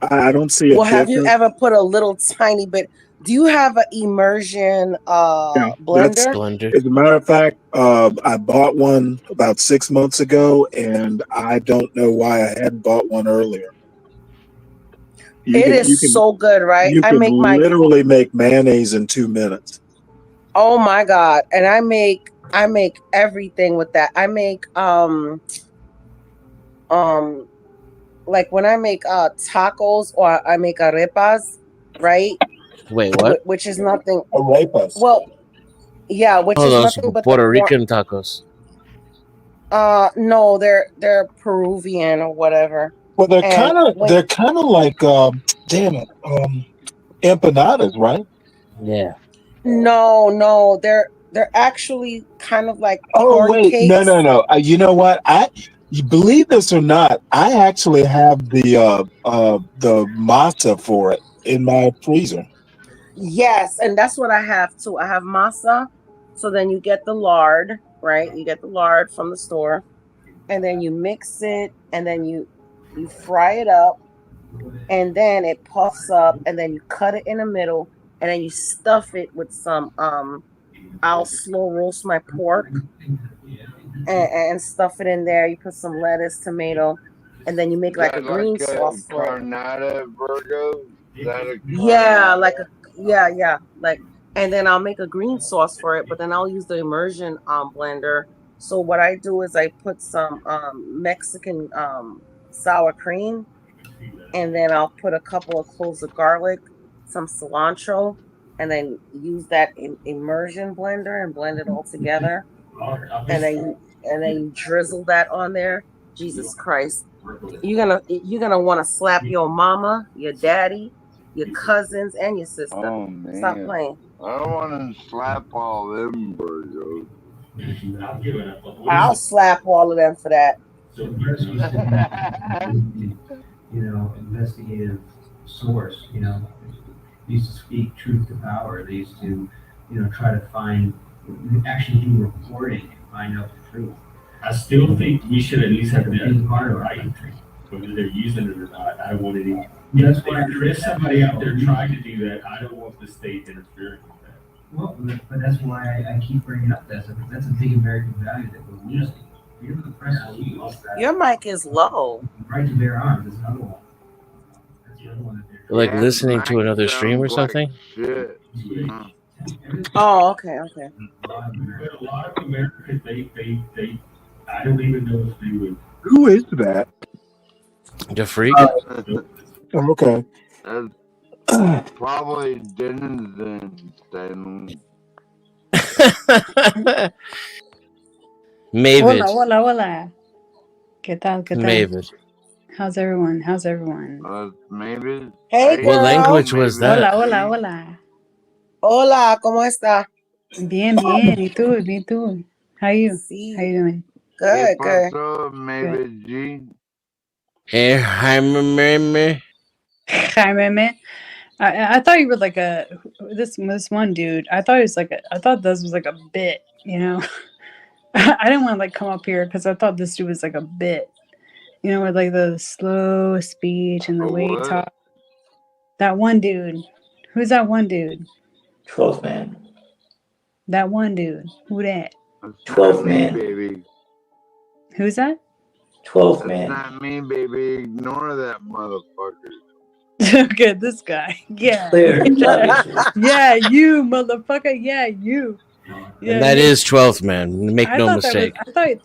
I don't see a Well, have difference. you ever put a little tiny bit? Do you have an immersion blender? As a matter of fact, I bought one about 6 months ago, and I don't know why I hadn't bought one earlier. It is so good, right? You I can make my literally make mayonnaise in 2 minutes. oh my god, and I make everything with that. I make like when I make tacos or I make arepas, right? Wait, what? Which is nothing. Arepas. Well, yeah, which Hold is on, nothing so but Puerto the Rican tacos. no, they're Peruvian or whatever. Well, they're And kind of like damn it, empanadas, right? Yeah. No, they're actually kind of like Oh corn wait, cakes. no. You know what? You believe this or not, I actually have the masa for it in my freezer. Yes, and that's what I have too. I have masa. So then you get the lard, right? You get the lard from the store, and then you mix it, and then you fry it up, and then it puffs up, and then you cut it in the middle, and then you stuff it with some I'll slow roast my pork and stuff it in there. You put some lettuce, tomato, and then you make like a green sauce for it. Carnata Virgo? Is that a Yeah, like like, and then I'll make a green sauce for it, but then I'll use the immersion blender. So what I do is I put some Mexican sour cream, and then I'll put a couple of cloves of garlic, some cilantro, and then use that immersion blender and blend it all together. And then you drizzle that on there. Jesus Christ. You're gonna want to slap your mama, your daddy, your cousins, and your sister. Oh man. Stop playing. I don't want to slap all them Virgos. I'll slap all of them for that. Investigative source, they used to speak truth to power. They used to, try to actually do reporting and find out the truth. I still think we should at least have that part right, whether they're using it or not. I don't want any. If there's somebody out there trying to do that, I don't want the state interfering with that. Well, but that's why I keep bringing up that, because that's a big American value that we're losing. You're the press release that Your mic is low. right to bear arms is another one. That's the other one that they're Like Yeah, listening to Mike another stream or sounds like something. shit. Oh, okay, okay. But a lot of Americans, they I don't even know if they would. Who is that? The freak. Okay. That's probably Denizen. Mavid. Hola, hola. ¿Qué tal? ¿Qué tal? Mavid. How's everyone? How's everyone? Maybe. Hey, What girl. language was that? Hola, hola, hola. Hola, ¿cómo está? Bien, bien. ¿Y tú? ¿Y tú? How you? Sí. How you doing? Good, good. Maybe G. Hey, Jaime. Jaime. I thought you were like this one dude. I thought he was I thought this was like a bit, you know. I didn't want to like come up here because I thought this dude was like a bit, you know, with like the slow speech and the way he talk. That one dude. Who's that one dude? 12th man. That one dude. Who that? 12th man. Baby. Who's that? 12th That's man. not me, baby. Ignore that motherfucker. Okay, this guy. Yeah. Clear, Yeah. obviously. Yeah, you motherfucker. Yeah, you. Yeah, And that you. is 12th man. Make no mistake.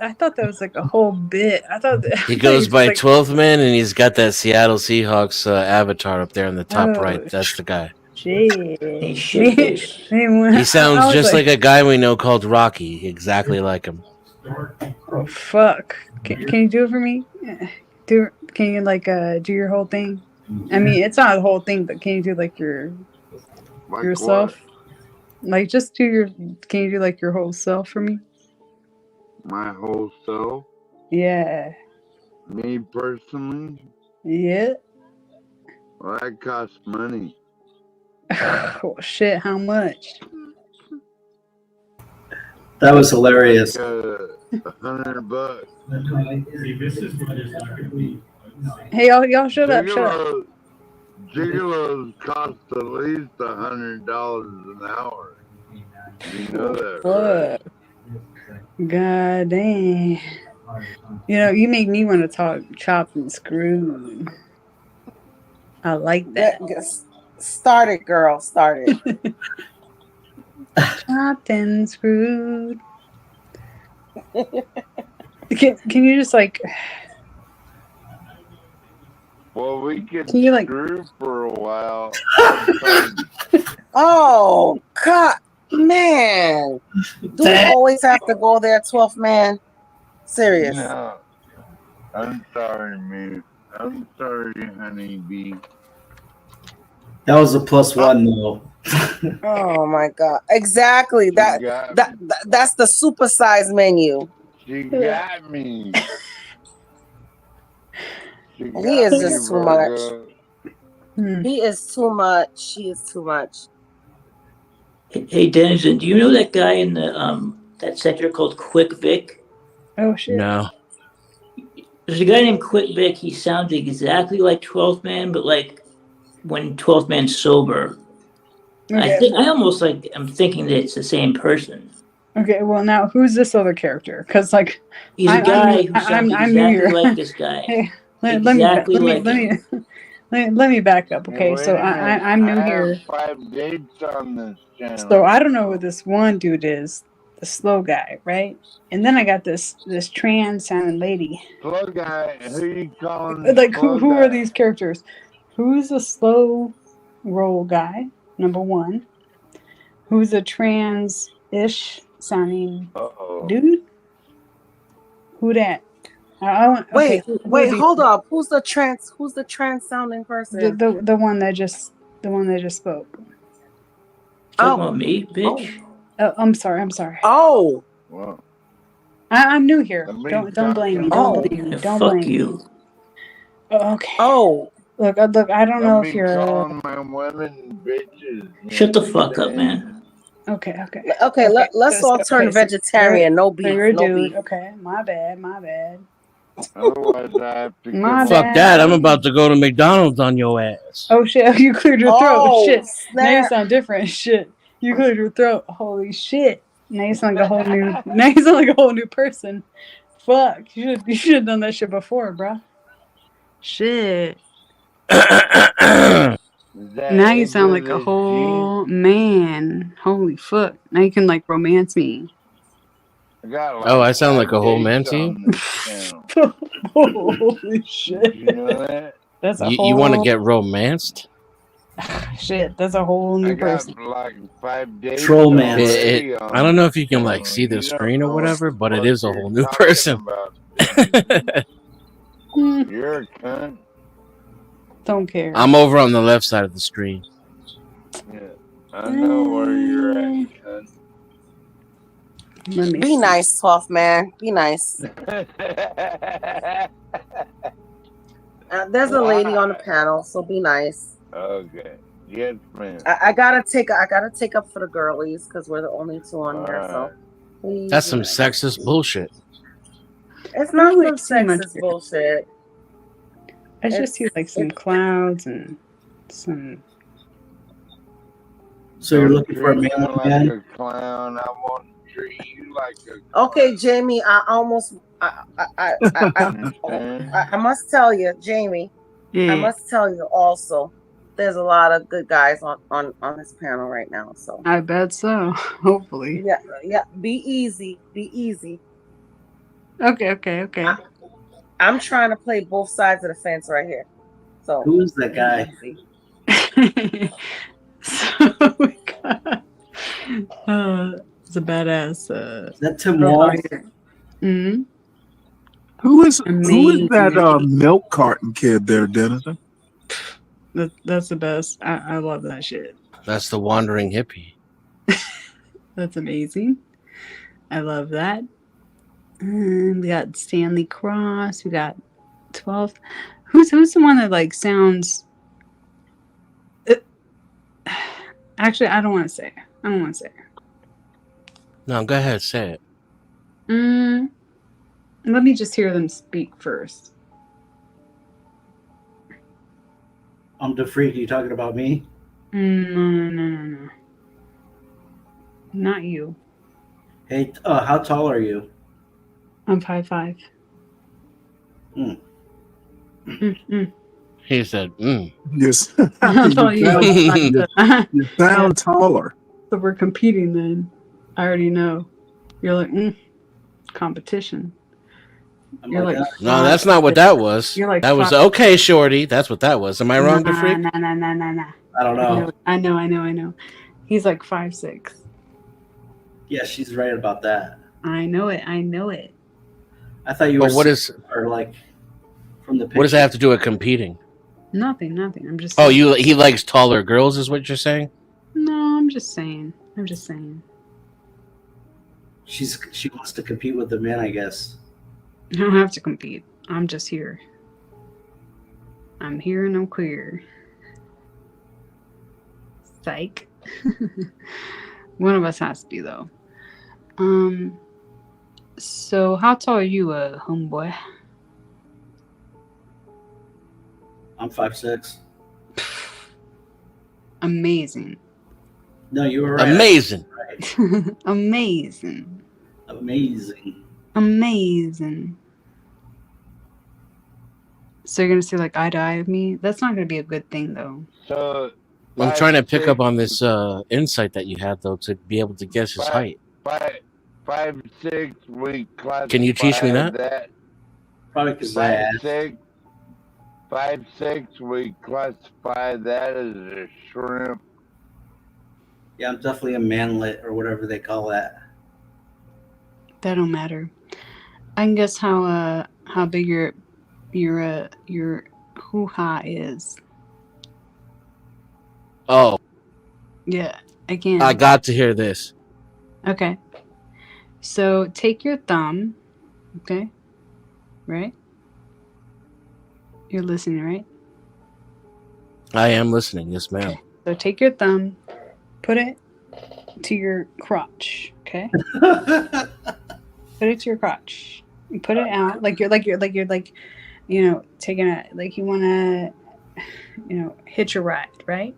I thought that was like a whole bit. I thought He goes by like, 12th man, and he's got that Seattle Seahawks avatar up there in the top Oh, right. That's the guy. shit. He sounds just like a guy we know called Rocky. Exactly like him. Oh fuck! Can you do it for me? Can you like do your whole thing? I mean, it's not the whole thing, but can you do like yourself? Like just do your. Can you do like your whole self for me? My whole self? Yeah. Me personally? Yeah. Well, that costs money. Oh shit! How much? That was hilarious. Like, $100. See, this is what it's not going to be. Hey, y'all, shut up! Shut up! Gigolos cost at least $100 an hour. You know that, right? God damn. You know, you make me want to talk chopped and screwed. I like that. Start it, girl. Start it. Chopped and screwed. Can you just like... Well, we could Can you, like- screw for a while. Oh, God. Man. Do we always have to go there, 12th man? Serious. No. I'm sorry, man. I'm sorry, honeybee. That was a +1 though. Oh my God! Exactly. That's the supersized menu. She got me. He is just too much. He is too much. She is too much. Hey, Denizen, do you know that guy in the that sector called Quick Vic? Oh shit! No. There's a guy named Quick Vic. He sounds exactly like 12th man, but like when 12th man's sober. Okay. I'm thinking that it's the same person. Okay, well now who's this other character? Because like He's a guy who sounds I'm new here. exactly like this guy. Hey, let me back up. Okay, so I'm new here. have 5 dates on this channel. So I don't know who this one dude is, the slow guy, right? And then I got this trans sounding lady. Slow guy, who you calling? Like slow who guy? are these characters? Who's a slow roll guy? Number one. Who's a trans-ish sounding dude? Who that? I want. Wait, okay, wait, who hold up. Who's the trans sounding person? the one that just spoke. Talking about me, bitch. Oh, I'm sorry. Oh. Well, I'm new here. me Don't blame me. Oh. Don't Fuck blame me. you. Oh, okay. Oh. Look. I don't know don't if be you're. calling my women bitches. Shut the fuck up, man. Okay. Okay. Let's all turn vegetarian. No beef. So you're a no dude. beef. Okay. My bad. Otherwise, I have to My go. Fuck that. I'm about to go to McDonald's on your ass. Oh shit! You cleared your throat. Oh, Shit. Now you snap. sound different. Shit. You cleared your throat. Holy shit. Now you sound like a whole new. Now you sound like a whole new person. fuck? You should have done that shit before, bro. Shit. Now you sound like a whole man. Holy fuck. Now you can like romance me. I got Oh, I like sound like 5 a whole man dates to you? on this channel. Holy shit. You know that? That's a You want to whole get romanced? shit. That's a whole new I got person. like 5 dates Troll man. already I on don't know this if you can like channel. see the You don't screen or know whatever, but it what is a you're whole new talking person. about. You're a cunt. Don't care. I'm over on the left side of the screen. Yeah, I know where you're at, cunt. Let me Be see. nice, 12th man. Be nice. There's a lady on the panel, so be nice. Okay. Yes, ma'am. I gotta take up for the girlies because we're the only two on here. So please That's be some nice. sexist bullshit. It's I not don't some really see much sexist here. bullshit. I just see like some clouds and some. So you're Don't looking for a treat man me with like man? a clown. I want to treat you like a Okay, Jamie. I must tell you, Jamie. I Yeah. must tell you also. There's a lot of good guys on this panel right now. So I bet so. Hopefully. yeah. Be easy. Be easy. Okay. I'm trying to play both sides of the fence right here. So Who is that guy? easy. It's a badass. Is that Tim profile Wall? here. Mm-hmm. Who is that Amazing. milk carton kid there, Denison? That's the best. I love that shit. That's the wandering hippie. That's amazing. I love that. And we got Stanley Cross. We got 12. Who's the one that like sounds? Actually, I don't want to say. No, go ahead, say it. Let me just hear them speak first. I'm the freak. You talking about me? No. Not you. Hey, how tall are you? I'm 5'5". He said, Yes. I'll tell you. You sound taller. So we're competing then. I already know. You're like, competition. You're like, no, that's not what that was. You're like that was 5'. okay, Shorty. That's what that was. Am I wrong, the freak? Nah. I don't know. I know. He's like 5'6". Yeah, she's right about that. I know it. I thought you were. But what is? Or like from the picture. What does that have to do with competing? Nothing. I'm just. Oh, saying. he likes taller girls, is what you're saying? No, I'm just saying. She wants to compete with the men, I guess. I don't have to compete. I'm just here. I'm here and I'm queer. Psych. One of us has to be though. So how tall are you, homeboy? I'm 5'6". Amazing. No, you were right. Amazing. Right. Amazing. So you're gonna say like eye to eye with me? That's not gonna be a good thing though. So I'm trying to pick up on this insight that you had though to be able to guess his height. 5'6", we classify Can you teach me that? Probably because I asked. 5'6", we classify that as a shrimp. Yeah, I'm definitely a manlet or whatever they call that. That don't matter. I can guess how big your hoo-ha is. Oh. Yeah, again. I got to hear this. Okay. So take your thumb, okay? Right? You're listening, right? I am listening, yes, ma'am. Okay. So take your thumb, put it to your crotch, okay? Put it to your crotch. You put it out like you're you know, taking a like you wanna hitch a ride, right?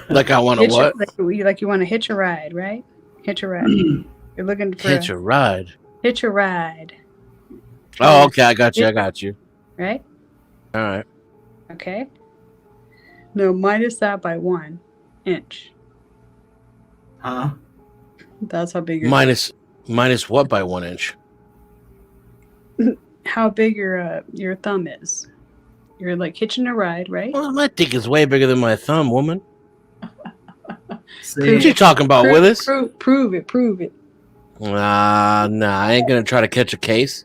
Like I wanna what? Like you wanna hitch a ride, right? Hitch a ride. You're looking for Hitch a ride. Hitch a ride. Oh, okay. I got you. Right? All right. Okay. No, minus that by 1 inch. Huh? That's how big your Minus what by 1 inch? how big your thumb is. You're like hitching a ride, right? Well, my dick is way bigger than my thumb, woman. Prove What you it. talking about, Prove, Willis? prove it. Nah, I ain't gonna try to catch a case.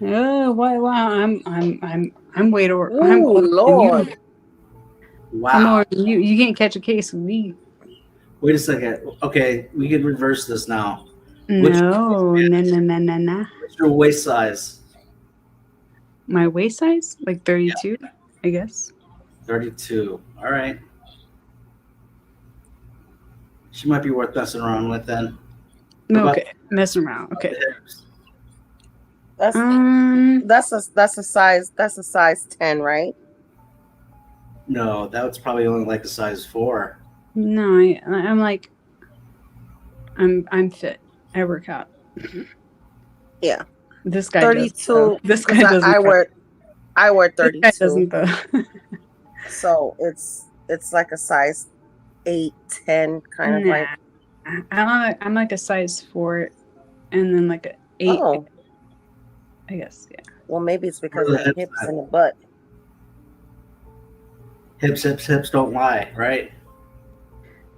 Oh, wow. I'm way over. Ooh, I'm older than Lord. you. Wow. I'm older than you. You can't catch a case with me. Wait a second. Okay, we can reverse this now. No. What's your waist size? My waist size? Like 32, I guess. 32. All right. She might be worth messing around with then. No, okay. Messing around. Okay. That's a size 10, right? No, that was probably only like a size 4. No, I'm like, I'm fit. I work out. Yeah. This guy 32. does. So. This guy 'cause doesn't. I wear 32. This guy doesn't though. So it's like a size 8, 10 kind of like. I'm like a size 4, and then like a 8. Oh. I guess, yeah. Well, maybe it's because of the hips and the butt. Hips don't lie, right?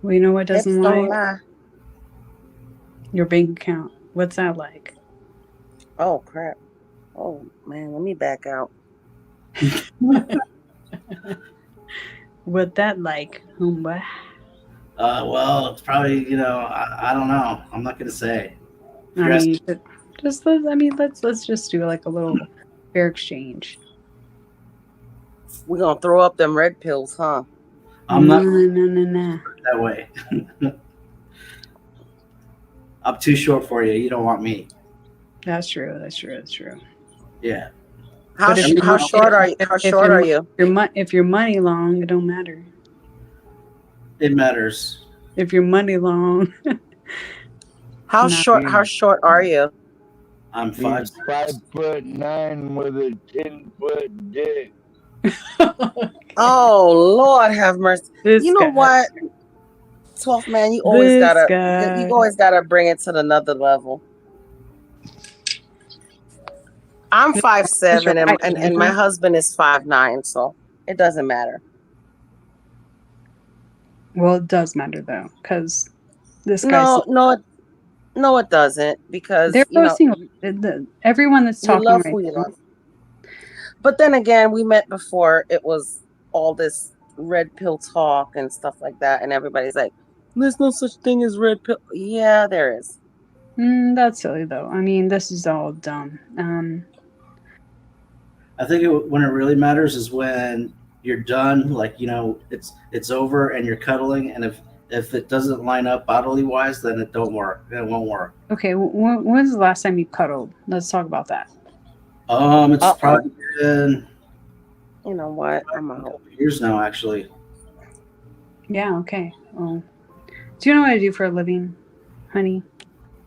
Well, you know what doesn't Hips lie? don't lie. Your bank account. What's that like? Oh crap! Oh man, let me back out. What that like, Humba? Well, it's probably, I don't know. I'm not gonna say. I mean, let's just do like a little fair exchange. We're gonna throw up them red pills, huh? I'm not No. that way. I'm too short for you. You don't want me. That's true. Yeah. How short are you? How short are you? If you're money long, it don't matter. It matters. If you're money long. How short are you? I'm He's 5'9" with a 10-foot dick. Oh Lord, have mercy. You know what? 12th man, you always gotta bring it to another level. I'm 5'7" and my husband is 5'9", so it doesn't matter. Well, it does matter though, because this guy's no, it doesn't, because they're posting everyone that's talking you love right who you now. love. But then again, we met before it was all this red pill talk and stuff like that, and everybody's like, "There's no such thing as red pill." Yeah, there is. That's silly though. I mean, this is all dumb. I think when it really matters is when you're done, like, it's over and you're cuddling, and if it doesn't line up bodily wise, then it won't work. Okay, when's the last time you cuddled? Let's talk about that. It's probably been, you know what, I'm out. Years now, actually. Yeah, okay. Well, do you know what I do for a living, honey?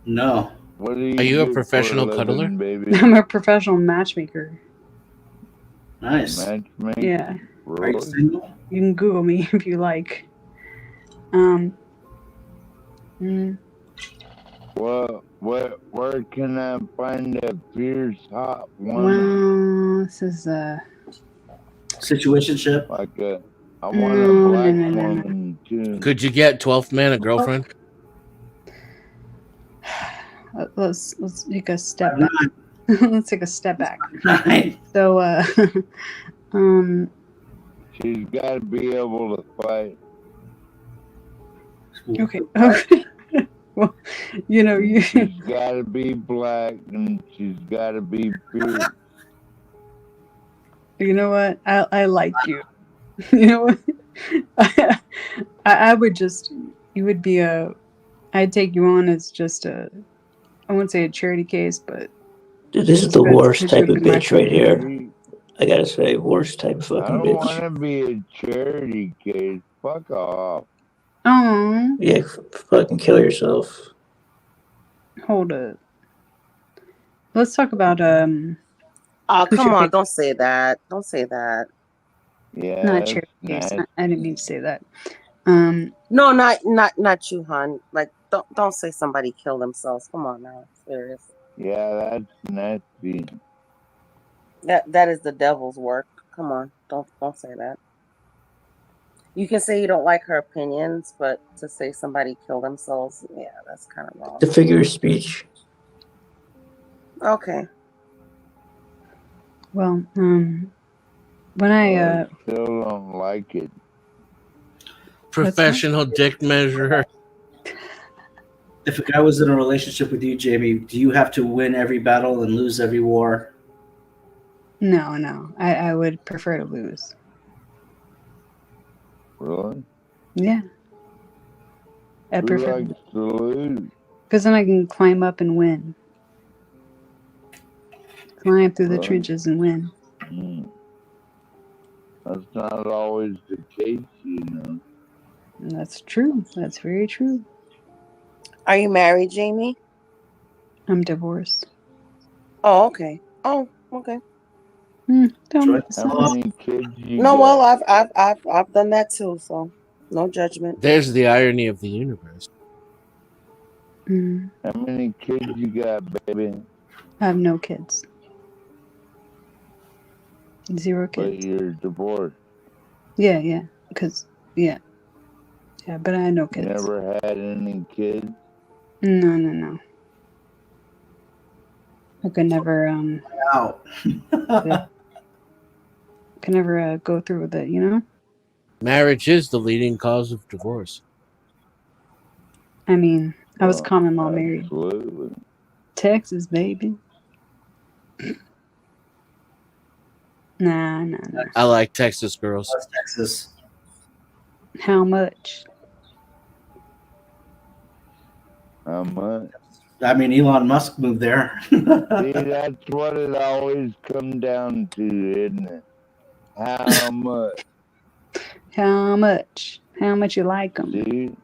No. What Are you a professional cuddler? Baby? I'm a professional matchmaker. Nice. Matchmaker. Yeah. Are you single? You can Google me if you like. Where can I find a fierce hot woman? Well, this is situationship. I want a black woman too. Could you get 12th man a girlfriend? Let's take a step back. Let's take a step back. So, she's got to be able to fight. Okay. Well, she's got to be black and she's got to be fierce. You know what? I like you. You know what? I would just. You would be I'd take you on as just I wouldn't say a charity case, but. Dude, this is the worst type of bitch right here. I gotta say, worst type of fucking I don't bitch. want to be a charity case. Fuck off. Oh. Yeah, fucking kill yourself. Hold up. Let's talk about Oh, Who's come your on! favorite? Don't say that. Don't say that. Yeah, Not that's Cherry Case. nice. I didn't mean to say that. No, not you, hon. Like, don't say somebody killed themselves. Come on now, serious. Yeah, that's nasty. That is the devil's work. Come on, don't say that. You can say you don't like her opinions, but to say somebody killed themselves, yeah, that's kind of wrong. The figure of speech. Okay. Well, when I still don't like it. Professional dick measurer. If a guy was in a relationship with you, Jamie, do you have to win every battle and lose every war? no, I would prefer to lose. Really? Yeah, I Who prefer likes to lose? because then I can climb up and win. Climb through the Really? trenches and win. That's not always the case, you know. And that's true. That's very true. Are you married, Jamie? I'm divorced. Oh, okay. Oh, okay. Don't make How sense. many kids you No, well, got? I've done that too, so no judgment. There's the irony of the universe. How many kids you got, baby? I have no kids. 0 But kids. you're divorced. Yeah. Because yeah, but I had no You kids. never had any kids? No. I could never Out. yeah. Could never go through with it, you know? Marriage is the leading cause of divorce. I mean, I was Oh, common law married. absolutely. Texas, baby. Nah. I like Texas girls. Texas. How much? How much? I mean, Elon Musk moved there. See, that's what it always comes down to, isn't it? How much? How much? How much you like them? See?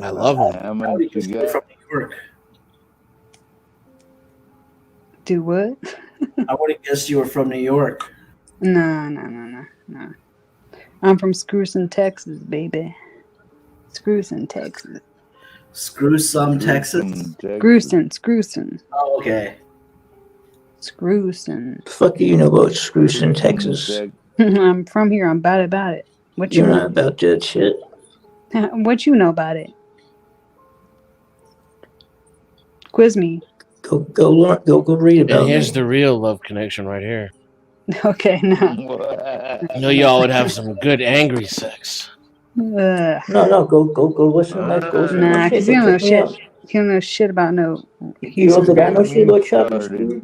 I love them. How much you got? From New York. Do what? I would have guessed you were from New York. No. I'm from Screwson, Texas, baby. Screwson, Texas. Screw some Texas. Screwson. Oh, okay. Screwson. Fuck do you know about Screwson, Texas? I'm from here. I'm about it. What you You're know? not about that shit. What you know about it? Quiz me. Go learn. Go read about And here's me. the real love connection right here. Okay, no. I know y'all would have some good angry sex. Ugh. No. Go listen to my go listen to Nah, my because shit. you don't know Check me out. shit. You don't know shit about no You don't think I know Houston. shit about shopping spree?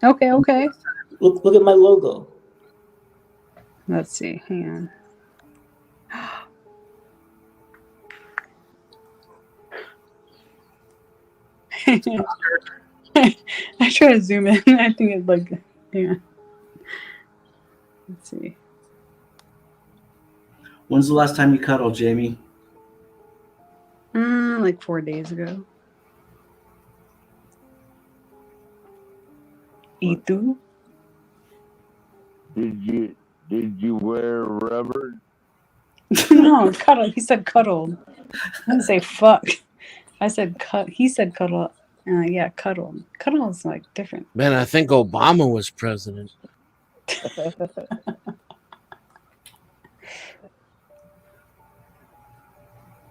Okay. Okay. Look at my logo. Let's see. Hang on. I try to zoom in. I think it's like, yeah. Let's see. When's the last time you cuddled, Jamie? Like 4 days ago. ¿Y tú? Did you wear rubber? No, cuddle. He said cuddled. I didn't say fuck. I said cut. He said cuddle. Yeah, cuddle. Cuddle is like different. Man, I think Obama was president.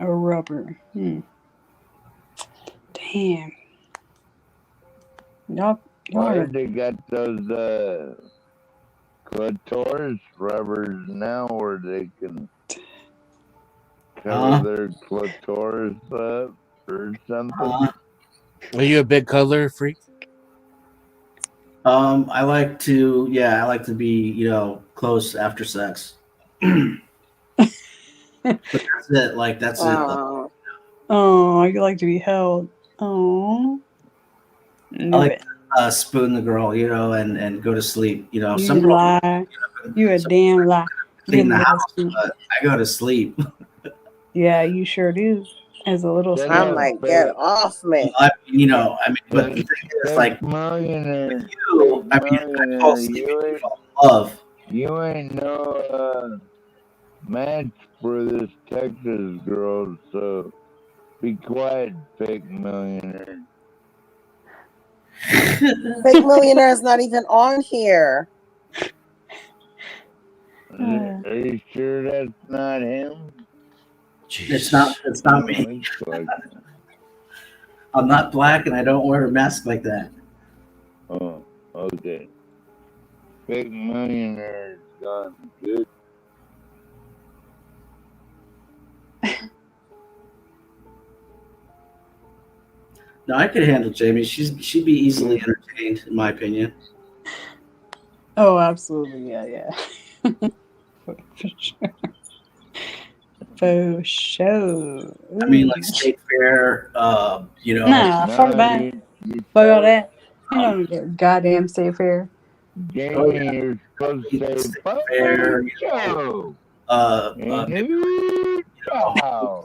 A rubber. Damn. Y'all Why are... they got those clitoris rubbers now where they can cover their clitoris up or something? Are you a big cuddler freak? I like to be, close after sex. But that's it. Like, that's it. Oh, I like to be held. Oh. I like to spoon the girl, and go to sleep. You Some girls lie. You a damn lie. clean the house, but I go to sleep. Yeah, you sure do. as a little Shut I'm up, like, fake. get off me. But the thing is, Fake like, millionaire. you, I Fake mean, I fall millionaire. asleep and you fall in love. You ain't no match for this Texas girl, so be quiet, fake millionaire. Fake millionaire is not even on here. Are you sure that's not him? It's not me. Looks like I'm not black and I don't wear a mask like that. oh, okay. Fake millionaire is gone good. No, I could handle Jamie. She'd be easily entertained, in my opinion. Oh, absolutely. Yeah. For sure. For sure. I mean, like State Fair, you know. Nah, fuck that. Fuck all that. You don't get goddamn State Fair. Jamie, you're supposed to say Fair, show.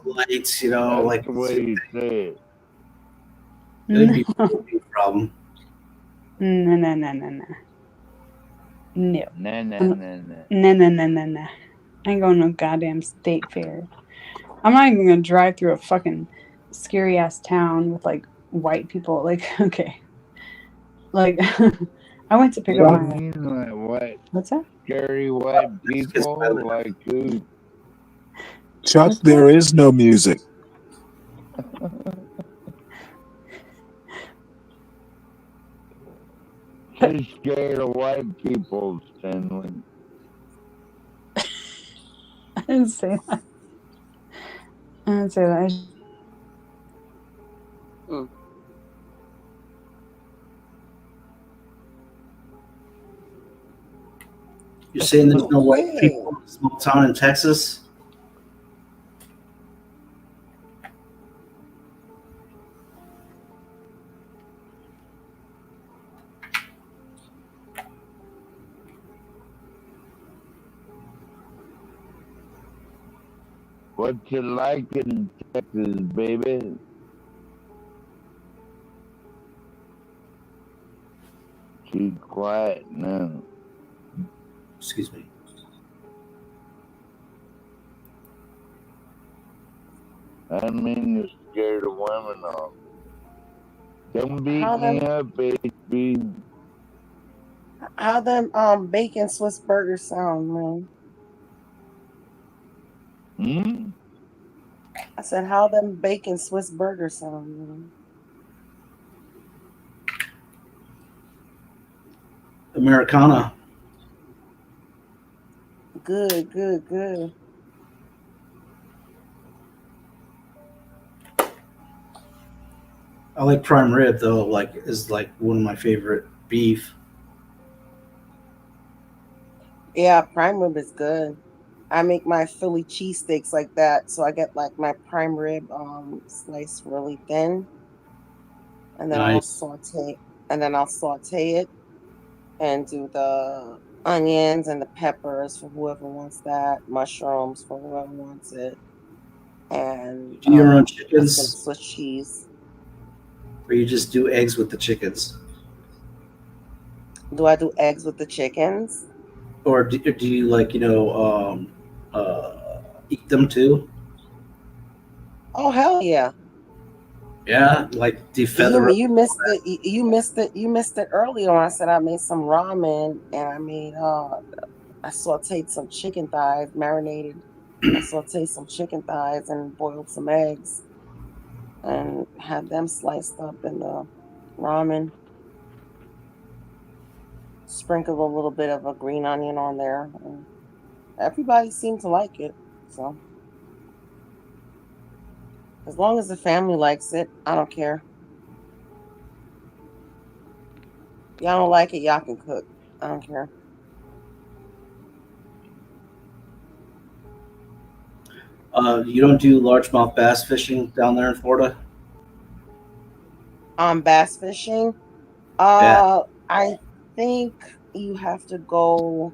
Lights, you know, That's like the way you say it. It'd be a problem. No. Nah. No. I ain't going to no goddamn State Fair. I'm not even gonna drive through a fucking scary ass town with like white people. Like, okay. Like I went to pick up What my do you mean, like what? What's that? Scary white people like who? Chuck, there is no music. She's scared of white people, Stanley. I didn't say that. I didn't say that. You're saying there's no white people in a small town in Texas? What's it like in Texas, baby? She's quiet now. Excuse me. I mean, you're scared of women. Don't beat How me them- up, HB. How them bacon Swiss burgers sound, man? I said, how them bacon Swiss burgers sound, man? Americana. Good. I like prime rib though. Like is like one of my favorite beef. Yeah, prime rib is good. I make my Philly cheesesteaks like that, so I get like my prime rib sliced really thin, and then I'll Nice. saute it and do the onions and the peppers for whoever wants that, mushrooms for whoever wants it, and Do your own some chickens, Swiss cheese. or you just do eggs with the chickens, Do I do eggs with the chickens? or do you like eat them too? Oh hell yeah! Yeah, like defeather. You missed it. You missed it earlier when I said I made some ramen and I made I sauteed some chicken thighs, marinated. I sauteed some chicken thighs and boiled some eggs and had them sliced up in the ramen. Sprinkled a little bit of a green onion on there. And everybody seemed to like it. So as long as the family likes it, I don't care. Y'all don't like it, y'all can cook. I don't care. You don't do largemouth bass fishing down there in Florida? Bass fishing. Yeah. I think you have to go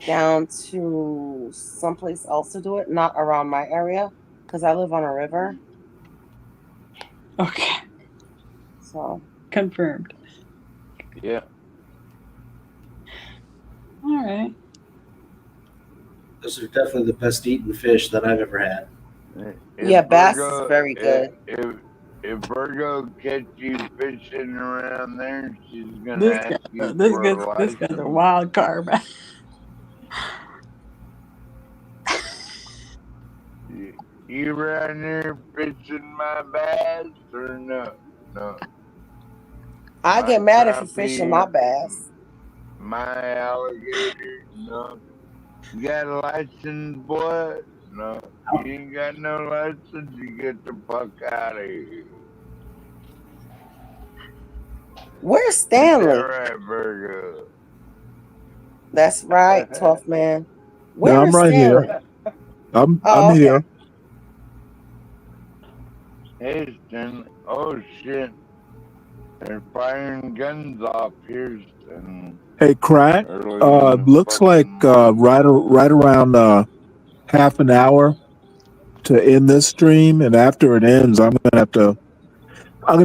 down to someplace else to do it, not around my area. because I live on a river. Okay. So confirmed. Yeah. All right. Those are definitely the best eating fish that I've ever had. Yeah, bass is very good. If Virgo catch you fishing around there, she's gonna This ask you this for guy's a this guy's a license. wild card, man. You around there fishing my bass or no? No. I My get mad if you fishing my crappie, bass. my alligator, no. You got a license, boy? No. You ain't got no license, you get the fuck out of here. Where's Is that Stanley? right, Virgo? That's right, 12th man. No, Where I'm is right here. Stanley? I'm Oh, okay. here. Hey, Stanley. Oh, shit. They're firing guns off here, Stanley. Hey, Crack. Early in the Looks like fucking morning. right around half an hour to end this stream, and after it ends, I'm gonna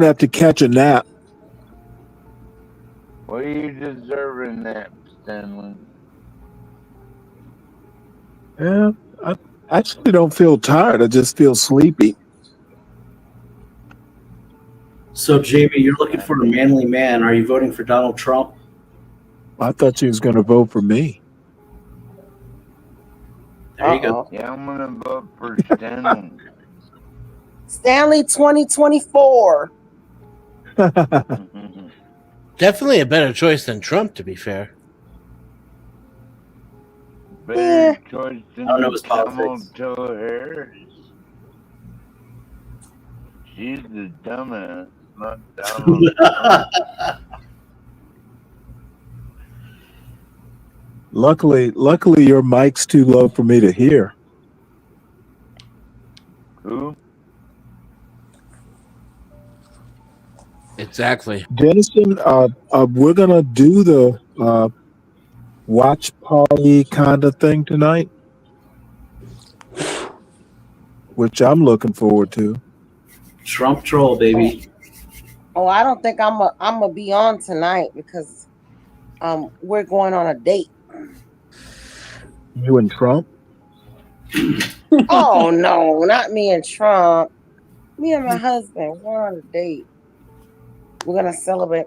have to catch a nap. What are you deserving that, Stanley? Yeah, I actually don't feel tired. I just feel sleepy. So, Jamie, you're looking for a manly man. Are you voting for Donald Trump? I thought you was gonna vote for me. There you go. Yeah, I'm gonna vote for Stanley. Stanley 2024. Definitely a better choice than Trump, to be fair. Better choice than I don't know his Camel politics. Toe Harris. She's the dumbass, not Donald Trump. Luckily, your mic's too low for me to hear. Who? Exactly. Denison, we're gonna do the watch party kind of thing tonight, which I'm looking forward to. Trump troll, baby. Oh, I don't think I'm a be on tonight because we're going on a date. You and Trump? Oh no, not me and Trump. Me and my husband, we're on a date. We're gonna celebrate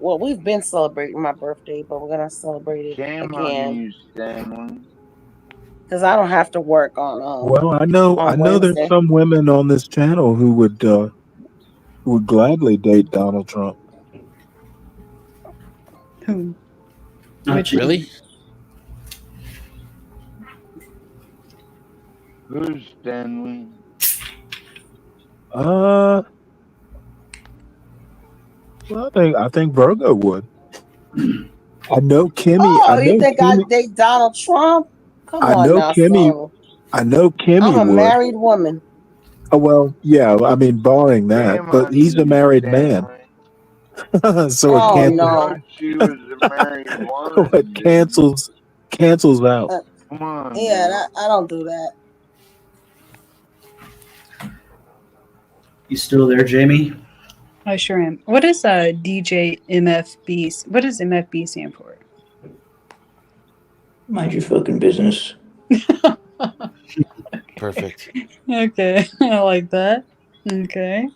we've been celebrating my birthday, but we're gonna celebrate it Shame on again. you, Stanley. Because I don't have to work on Well, I know there's Wednesday. some women on this channel who would gladly date Donald Trump. Who? Really? Who's Stanley? Well, I think Virgo would. I know Kimmy. Oh, you think I'd date Donald Trump? Come I on know now, Kimmy. Stanley. I know Kimmy I'm a would. married woman. Oh well, yeah. I mean, barring that, Shame but on he's a you, married Stanley. man, so it Oh cancels. no. She was a married So woman. it cancels out. Come on. Yeah, I don't do that. You still there, Jamie? I sure am. What is DJ MFB? What does MFB stand for? Mind your fucking business. Perfect. Okay, I like that. Okay.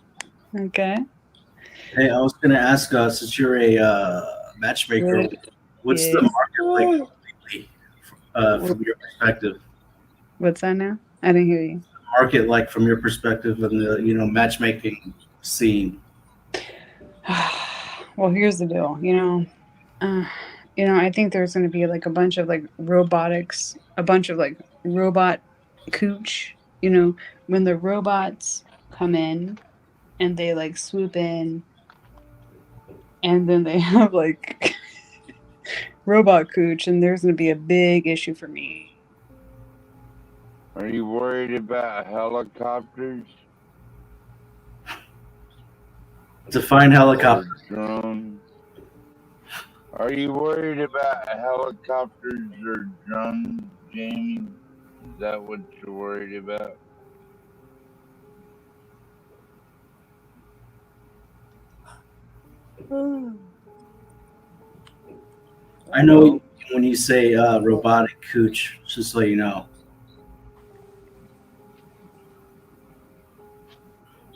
Hey, I was going to ask, since you're a matchmaker, what's the market like lately, from your perspective? What's that now? I didn't hear you. Market like from your perspective in the matchmaking scene. Well, here's the deal. I think there's going to be like a bunch of like robotics, a bunch of like robot cooch. When the robots come in and they like swoop in, and then they have like robot cooch, and there's going to be a big issue for me. Are you worried about helicopters? Define helicopter. Or drones? Are you worried about helicopters or drones, Jamie? Is that what you're worried about? I know when you say robotic cooch, just so you know.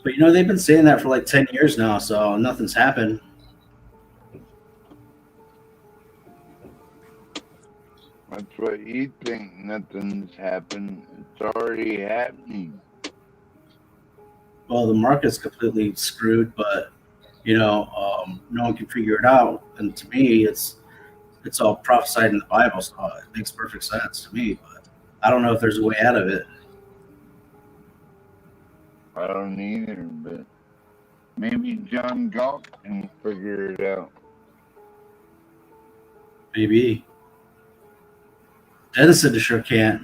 But you know, they've been saying that for like 10 years now, so nothing's happened. That's what you think. Nothing's happened. It's already happening. Well, the market's completely screwed, but you know, no one can figure it out. And to me, it's all prophesied in the Bible, so it makes perfect sense to me. But I don't know if there's a way out of it. I don't either, but maybe John Galt can figure it out. Maybe. Denison sure can't.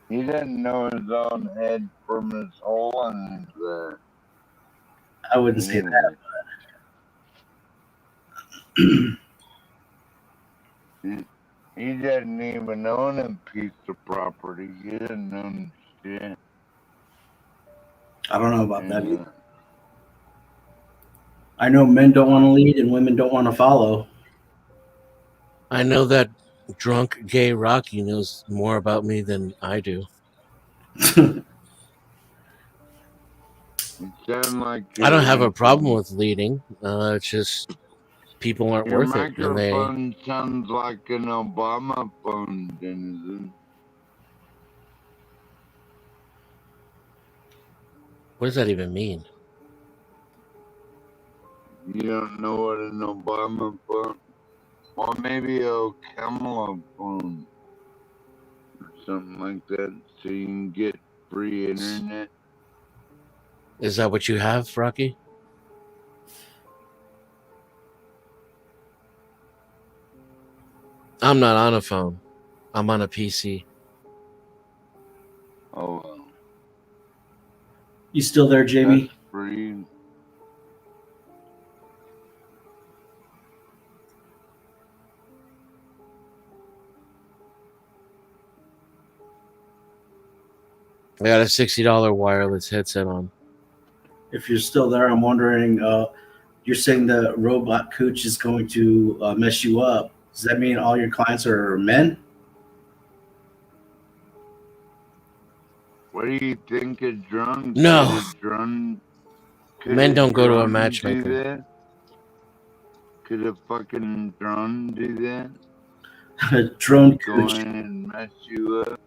He doesn't know his own head from his hole in his I wouldn't say that, He doesn't even own a piece of property. He doesn't own shit. I don't know about that either. I know men don't want to lead and women don't want to follow. I know that drunk gay Rocky knows more about me than I do. Like I don't have a problem with leading. It's just people aren't your worth it. And they, microphone sounds like an Obama phone, Denison. what does that even mean? You don't know what an Obama phone, or maybe a Kamala phone, or something like that, so you can get free internet. Is that what you have, Rocky? I'm not on a phone. I'm on a PC. Oh, well. You still there, JB? That's free. I got a $60 wireless headset on. If you're still there, I'm wondering, you're saying the robot coach is going to mess you up. Does that mean all your clients are men? What do you think a drone? No. Men don't go to a Do matchmaker. that? Could a fucking drone do that? A drone Go coach. in and mess you up?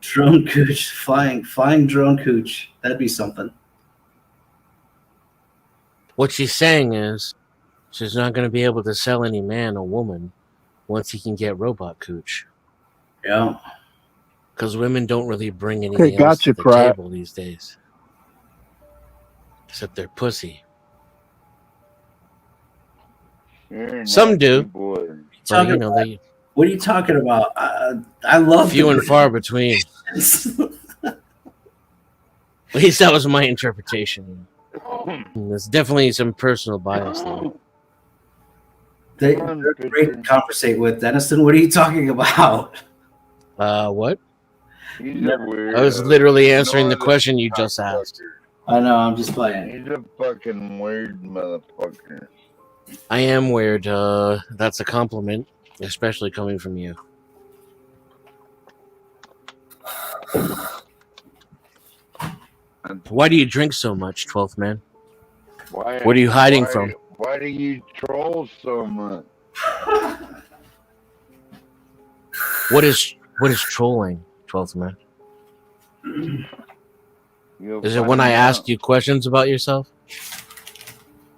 Drone coach. Flying drone coach. That'd be something. What she's saying is she's not going to be able to sell any man or woman once he can get robot cooch. Yeah. Because women don't really bring anything else gotcha, to the Pratt. table these days. Except their pussy. You're Some nasty do. boy. But, you know, they What are you talking about? I love few the and far between. At least that was my interpretation. There's definitely some personal bias there. They're great to conversate with. Denison, what are you talking about? What? He's a weirdo. I was literally answering the Ignore question you just asked. I know, I'm just playing. He's a fucking weird motherfucker. I am weird. That's a compliment, especially coming from you. Why do you drink so much, 12th man? Why, What are you hiding from? Why do you troll so much? What is trolling, 12th man? Is it when I ask you questions about yourself?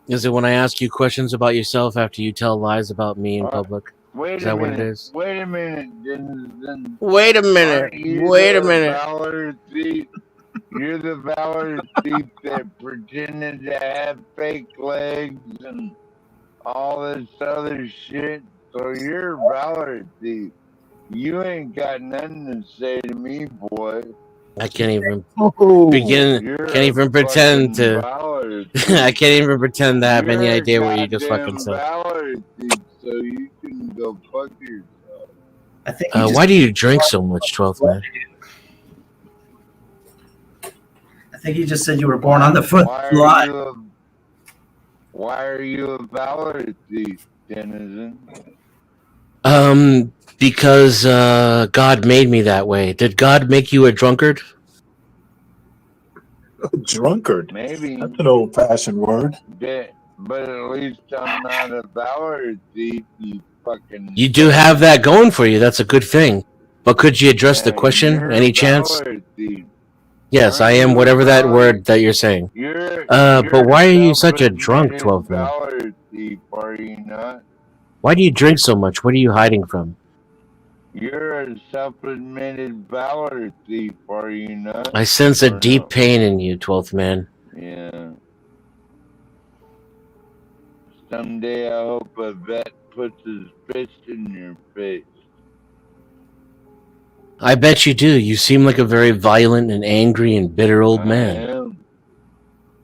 Is it when I ask you questions about yourself after you tell lies about me in public? Is that what it is? Wait a minute. Then Wait a minute. aren't you Wait a the minute. Valor thief? You're the Valor thief that pretended to have fake legs and all this other shit. So you're a Valor thief. You ain't got nothing to say to me, boy. I can't even You're can't even pretend to. Valor I can't even pretend to have any You're a idea what you just goddamn fucking said. Valor thief, so you can go fuck yourself. I think Why do you drink so much, 12th man? think you just said you were born on the foot fly. Why are you a valor thief, Denizen? Because God made me that way. Did God make you a drunkard? A drunkard? Maybe. That's an old-fashioned word. But at least I'm not a valor thief, you fucking... You do have that going for you. That's a good thing. But could you address the question? You're Any a chance? valor thief. Yes, I am. Whatever that word that you're saying. But why are you such a drunk, 12 man? Valor thief, are you not? Why do you drink so much? What are you hiding from? You're a self-admitted valor thief, are you not? I sense a deep pain in you, 12th man. Yeah. Someday I hope a vet puts his fist in your face. I bet you do. You seem like a very violent and angry and bitter old man.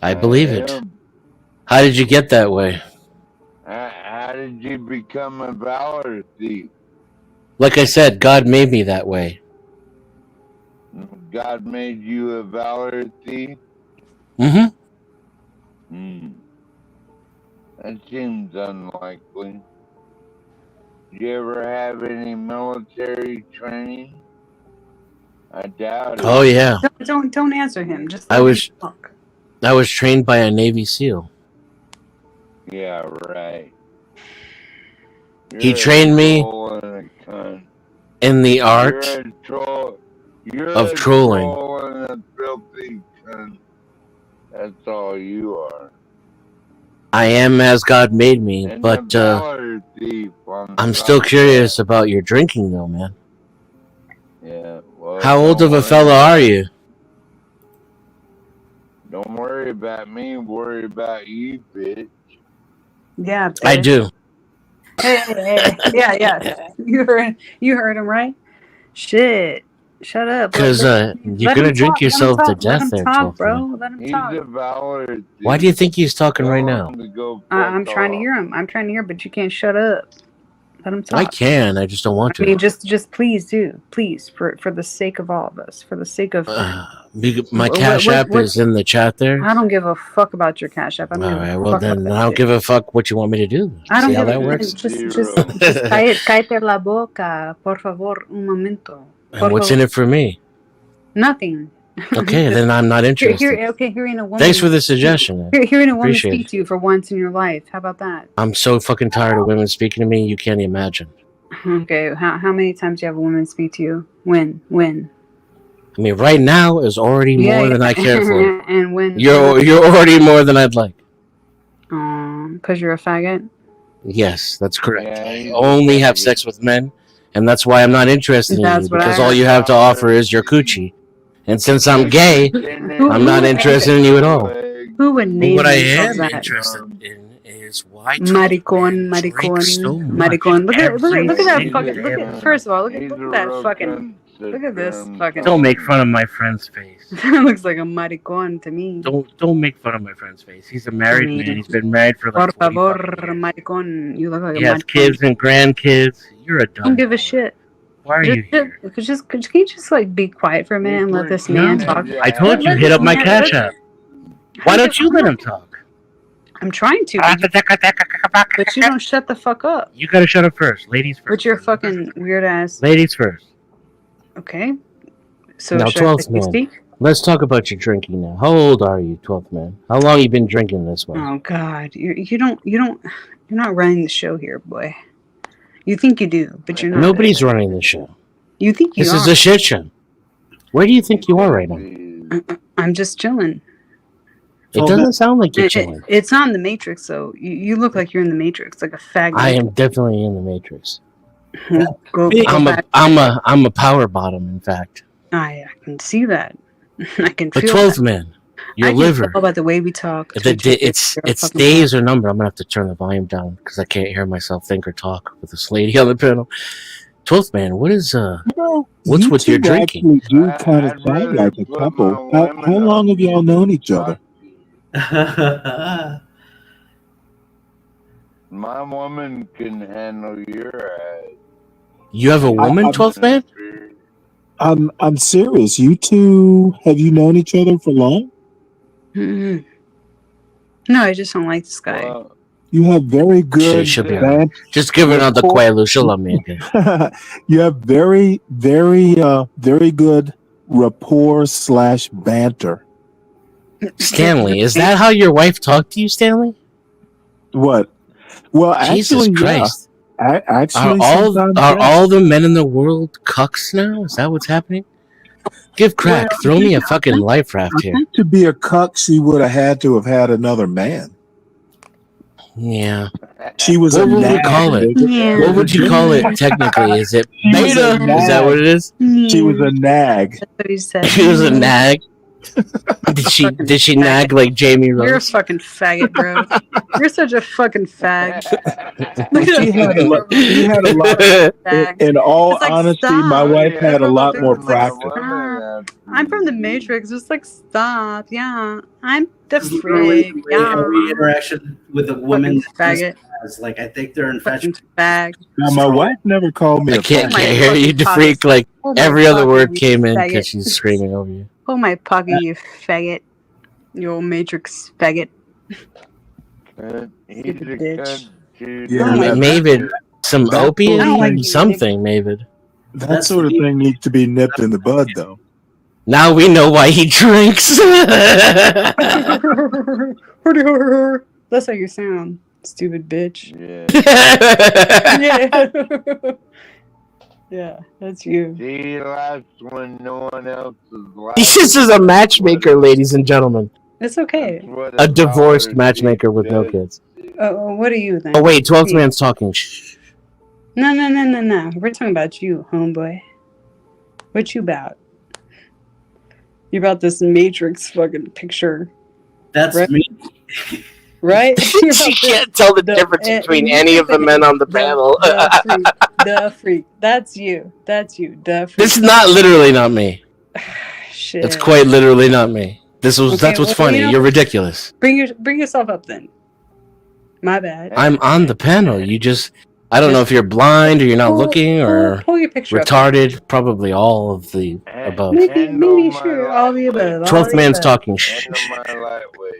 I believe it. How did you get that way? How did you become a valor thief? Like I said, God made me that way. God made you a valor thief? Mm-hmm. That seems unlikely. Did you ever have any military training? I doubt it. Oh, yeah. Don't answer him. Just I let him was talk. trained by a Navy SEAL. Yeah, right. He trained me in the art of trolling. And a filthy cunt. That's all you are. I am as God made me, And but a valor thief on I'm top still of curious about your drinking, though, man. Yeah. Well, How old don't of a worry fella about are it. you? Don't worry about me. Worry about you, bitch. Yeah, I bitch. do. Hey. Yeah. You heard him, right? Shit. Shut up. Because you're going to drink yourself to Let death him there, talk, 12th bro. man. Let him He's talk. a valor thief. Why do you think he's talking right Tell now? him to go I'm fuck trying to off. hear him. I'm trying to hear, but you can't shut up. Let him talk. I can. I just don't want I mean, to. just please do, please, for the sake of all of us, for the sake of My Cash App is in the chat there. I don't give a fuck about your Cash App. I don't All give right. a Well, fuck about then that I don't shit. give a fuck what you want me to do. I don't See how give that works? Just cállate la boca, por favor, un momento. And what's in it for me? Nothing. Okay, then I'm not interested. Hearing a woman. Thanks for the suggestion. Hearing a woman Appreciate speak it. to you for once in your life. How about that? I'm so fucking tired of women speaking to me. You can't imagine. Okay. How many times do you have a woman speak to you? When? I mean, right now is already more than I care for. And when? You're already more than I'd like. Because you're a faggot. Yes, that's correct. Yeah, I he's a only have faggot. sex with men, and that's why I'm not interested in That's you, what because I all heard. you have to offer is your coochie. And since I'm gay, I'm not interested in you at all. Who would But name what I themselves am that? interested in is why Maricon. Look at that fucking. First of all, look at that fucking. Look at this fucking. Don't make fun of my friend's face. That looks like a maricon to me. Don't make fun of my friend's face. He's a married man. He's been married for Por like 20 favor, fucking years. maricon. You look like He a has maricon. kids and grandkids. You're a dumb. Don't give a shit. Why are you here? Can you just like be quiet for a minute and let this man talk? I told you, hit up my Cash App. Why don't you let him talk? I'm trying to, but you don't shut the fuck up. You gotta shut up first. Ladies first. With your fucking weird ass. Ladies first. Okay. So Now, should I 12th let you man. speak? Let's talk about your drinking now. How old are you, 12th man? How long you been drinking this way? Oh God, you're not running the show here, boy. You think you do, but you're not. Nobody's running the show. You think you This are. is a shit show. Where do you think you are right now? I'm just chilling. It doesn't sound like you're chilling. It's not in the Matrix, though. You look like you're in the Matrix, like a faggot. I am definitely in the Matrix. Go back. I'm a power bottom, in fact. I can see that. I can But feel 12th that. man, your I can liver. tell about the way we talk. It's days or number. I'm gonna have to turn the volume down because I can't hear myself think or talk with this lady on the panel. 12th man, what is what's You with your two drinking? actually do kind of sound like a couple. How long have y'all known each other? My woman can handle your ass. You have a woman, 12th man? I'm serious. You two, have you known each other for long? Mm-mm. No, I just don't like this guy. You have very good She'll be alright. band Just give her another rapport. Quaalude. She'll love me again. You have very good rapport / banter. Stanley, is that how your wife talked to you, Stanley? What? Well, Jesus actually, Christ. yeah. Are Actually, all sometimes are yes. all the men in the world cucks now? Is that what's happening? Give crack. Well, Throw me a fucking life raft I here. think to be a cuck, she would have had to have had another man. Yeah. She was What a would we nag. call it? Yeah. What would you call it technically? Is it She was a beta? Is that nag. what it is? She was a nag. That's what he said. She was a nag. Did she nag like Jamie You're a Rose? fucking faggot, bro. You're such a fucking fag. Well, she had a lot of. In all It's like, honesty, stop. my wife had a lot more It's like, practice. stop. I'm from the Matrix. It's like, stop. Yeah. I'm the This is literally freak. the way Yeah. every interaction with a woman faggot. has. Like, I think they're infatuated. Fag. Now, my wife never called me I a can't faggot. hear you, the freak. Like Oh my every other fucking word came in faggot. because she's screaming over you. Oh my pocket, you faggot. You old Matrix faggot. Stupid bitch. Yeah, Oh my Mavid, some that sort opiate, of thing- something, Mavid. That sort of thing needs to be nipped in the bud, though. Now we know why he drinks. That's how you sound, stupid bitch. Yeah. Yeah, that's you. He laughs when no one else is laughing. This is a matchmaker, ladies and gentlemen. It's okay. A divorced matchmaker with no kids. What are you then? Oh wait, 12th man's talking. Shh. No. We're talking about you, homeboy. What you about? You about this Matrix fucking picture. That's right? me. Right? She can't tell the difference between any of the men on the panel. The freak. That's you. The freak. This is not literally not me. Shit. It's quite literally not me. That's what's well, funny. You're ridiculous. Bring yourself up then. My bad. I'm on the panel. You just I don't know if you're blind or you're not looking or pull your picture up. retarded. Probably all of the above. Maybe sure all the above. 12th man's talking. Shh.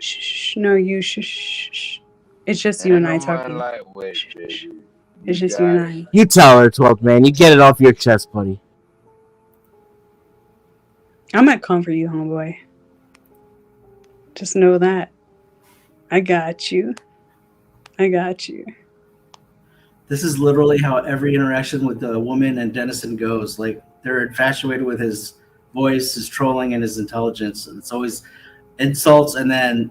Shh. No, you shh. It's just you and I talking. It's just you and I. You tell her, 12th man. You get it off your chest, buddy. I'm gonna come for you, homeboy. Just know that. I got you. This is literally how every interaction with the woman and Dennison goes. Like, they're infatuated with his voice, his trolling, and his intelligence. And it's always insults, and then.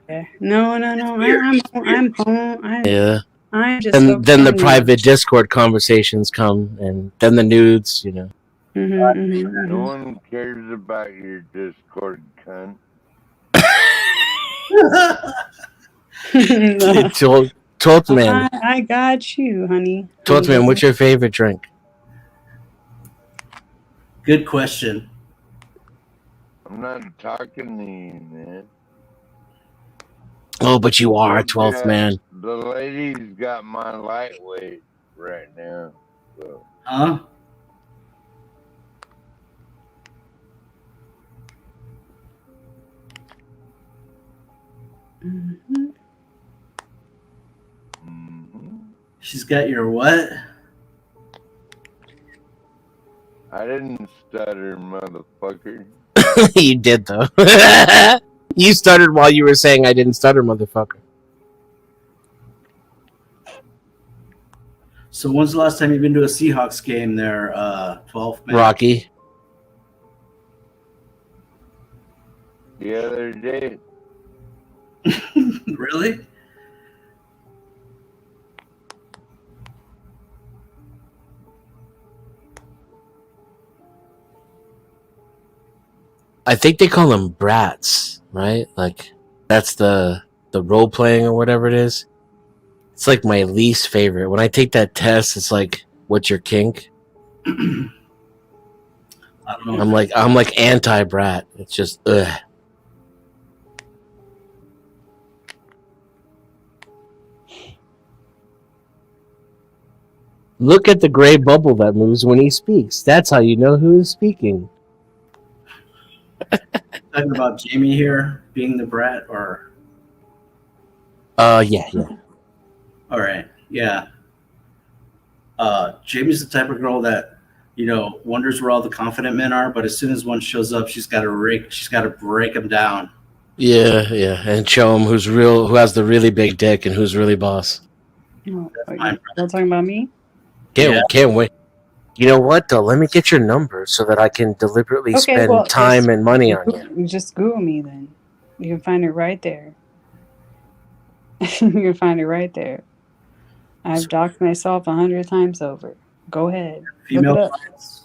Yeah. No. I'm home. Yeah. I'm just. And then the private Discord conversations come, and then the nudes, you know. No one cares about your Discord, cunt. 12th man. I got you, honey. 12th man, what's your favorite drink? Good question. I'm not talking to you, man. Oh, but you are a 12th man. The lady's got my lightweight right now. So. Huh? She's got your what? I didn't stutter, motherfucker. You did, though. You stuttered while you were saying I didn't stutter, motherfucker. So when's the last time you've been to a Seahawks game there, 12th man? Rocky. The other day. Really? I think they call them brats, right? Like, that's the role playing or whatever it is. It's like my least favorite. When I take that test, it's like, what's your kink? I don't know. I'm like anti brat. It's just ugh. Look at the gray bubble that moves when he speaks. That's how you know who is speaking. talking about Jamie here being the brat, or Yeah. all right, yeah. Jamie's the type of girl that wonders where all the confident men are, but as soon as one shows up, she's got to break them down. Yeah, and show him who has the really big dick and who's really boss. Oh, y'all talking about me? Can't wait. You know what, though? Let me get your number so that I can deliberately spend time and money on you. Just Google me then. You can find it right there. You can find it right there. I've doxed myself 100 times over. Go ahead. Female Look it up. clients.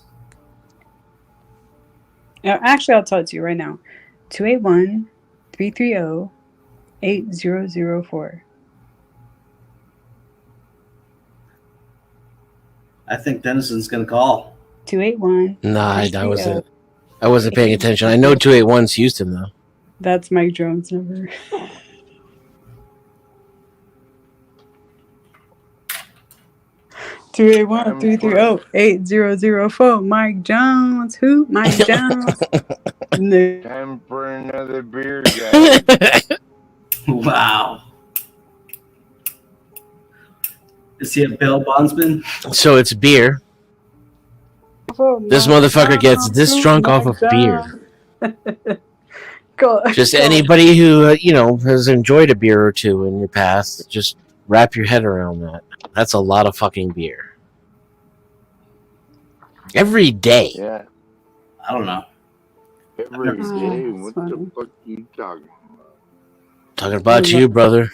Actually, I'll tell it to you right now. 281-330-8004. I think Denison's gonna call. 281. Nah, I wasn't paying attention. I know 281's Houston though. That's Mike Jones' number. Two 281-330-8004. Mike Jones. Who? Mike Jones. No. Time for another beer, guys. Wow. Is he a bail bondsman? So it's beer. This motherfucker gets this drunk off of beer. Just anybody who has enjoyed a beer or two in your past, just wrap your head around that. That's a lot of fucking beer. Every day. Yeah. I don't know. Every day. What the fuck are you talking about? Talking about you, brother.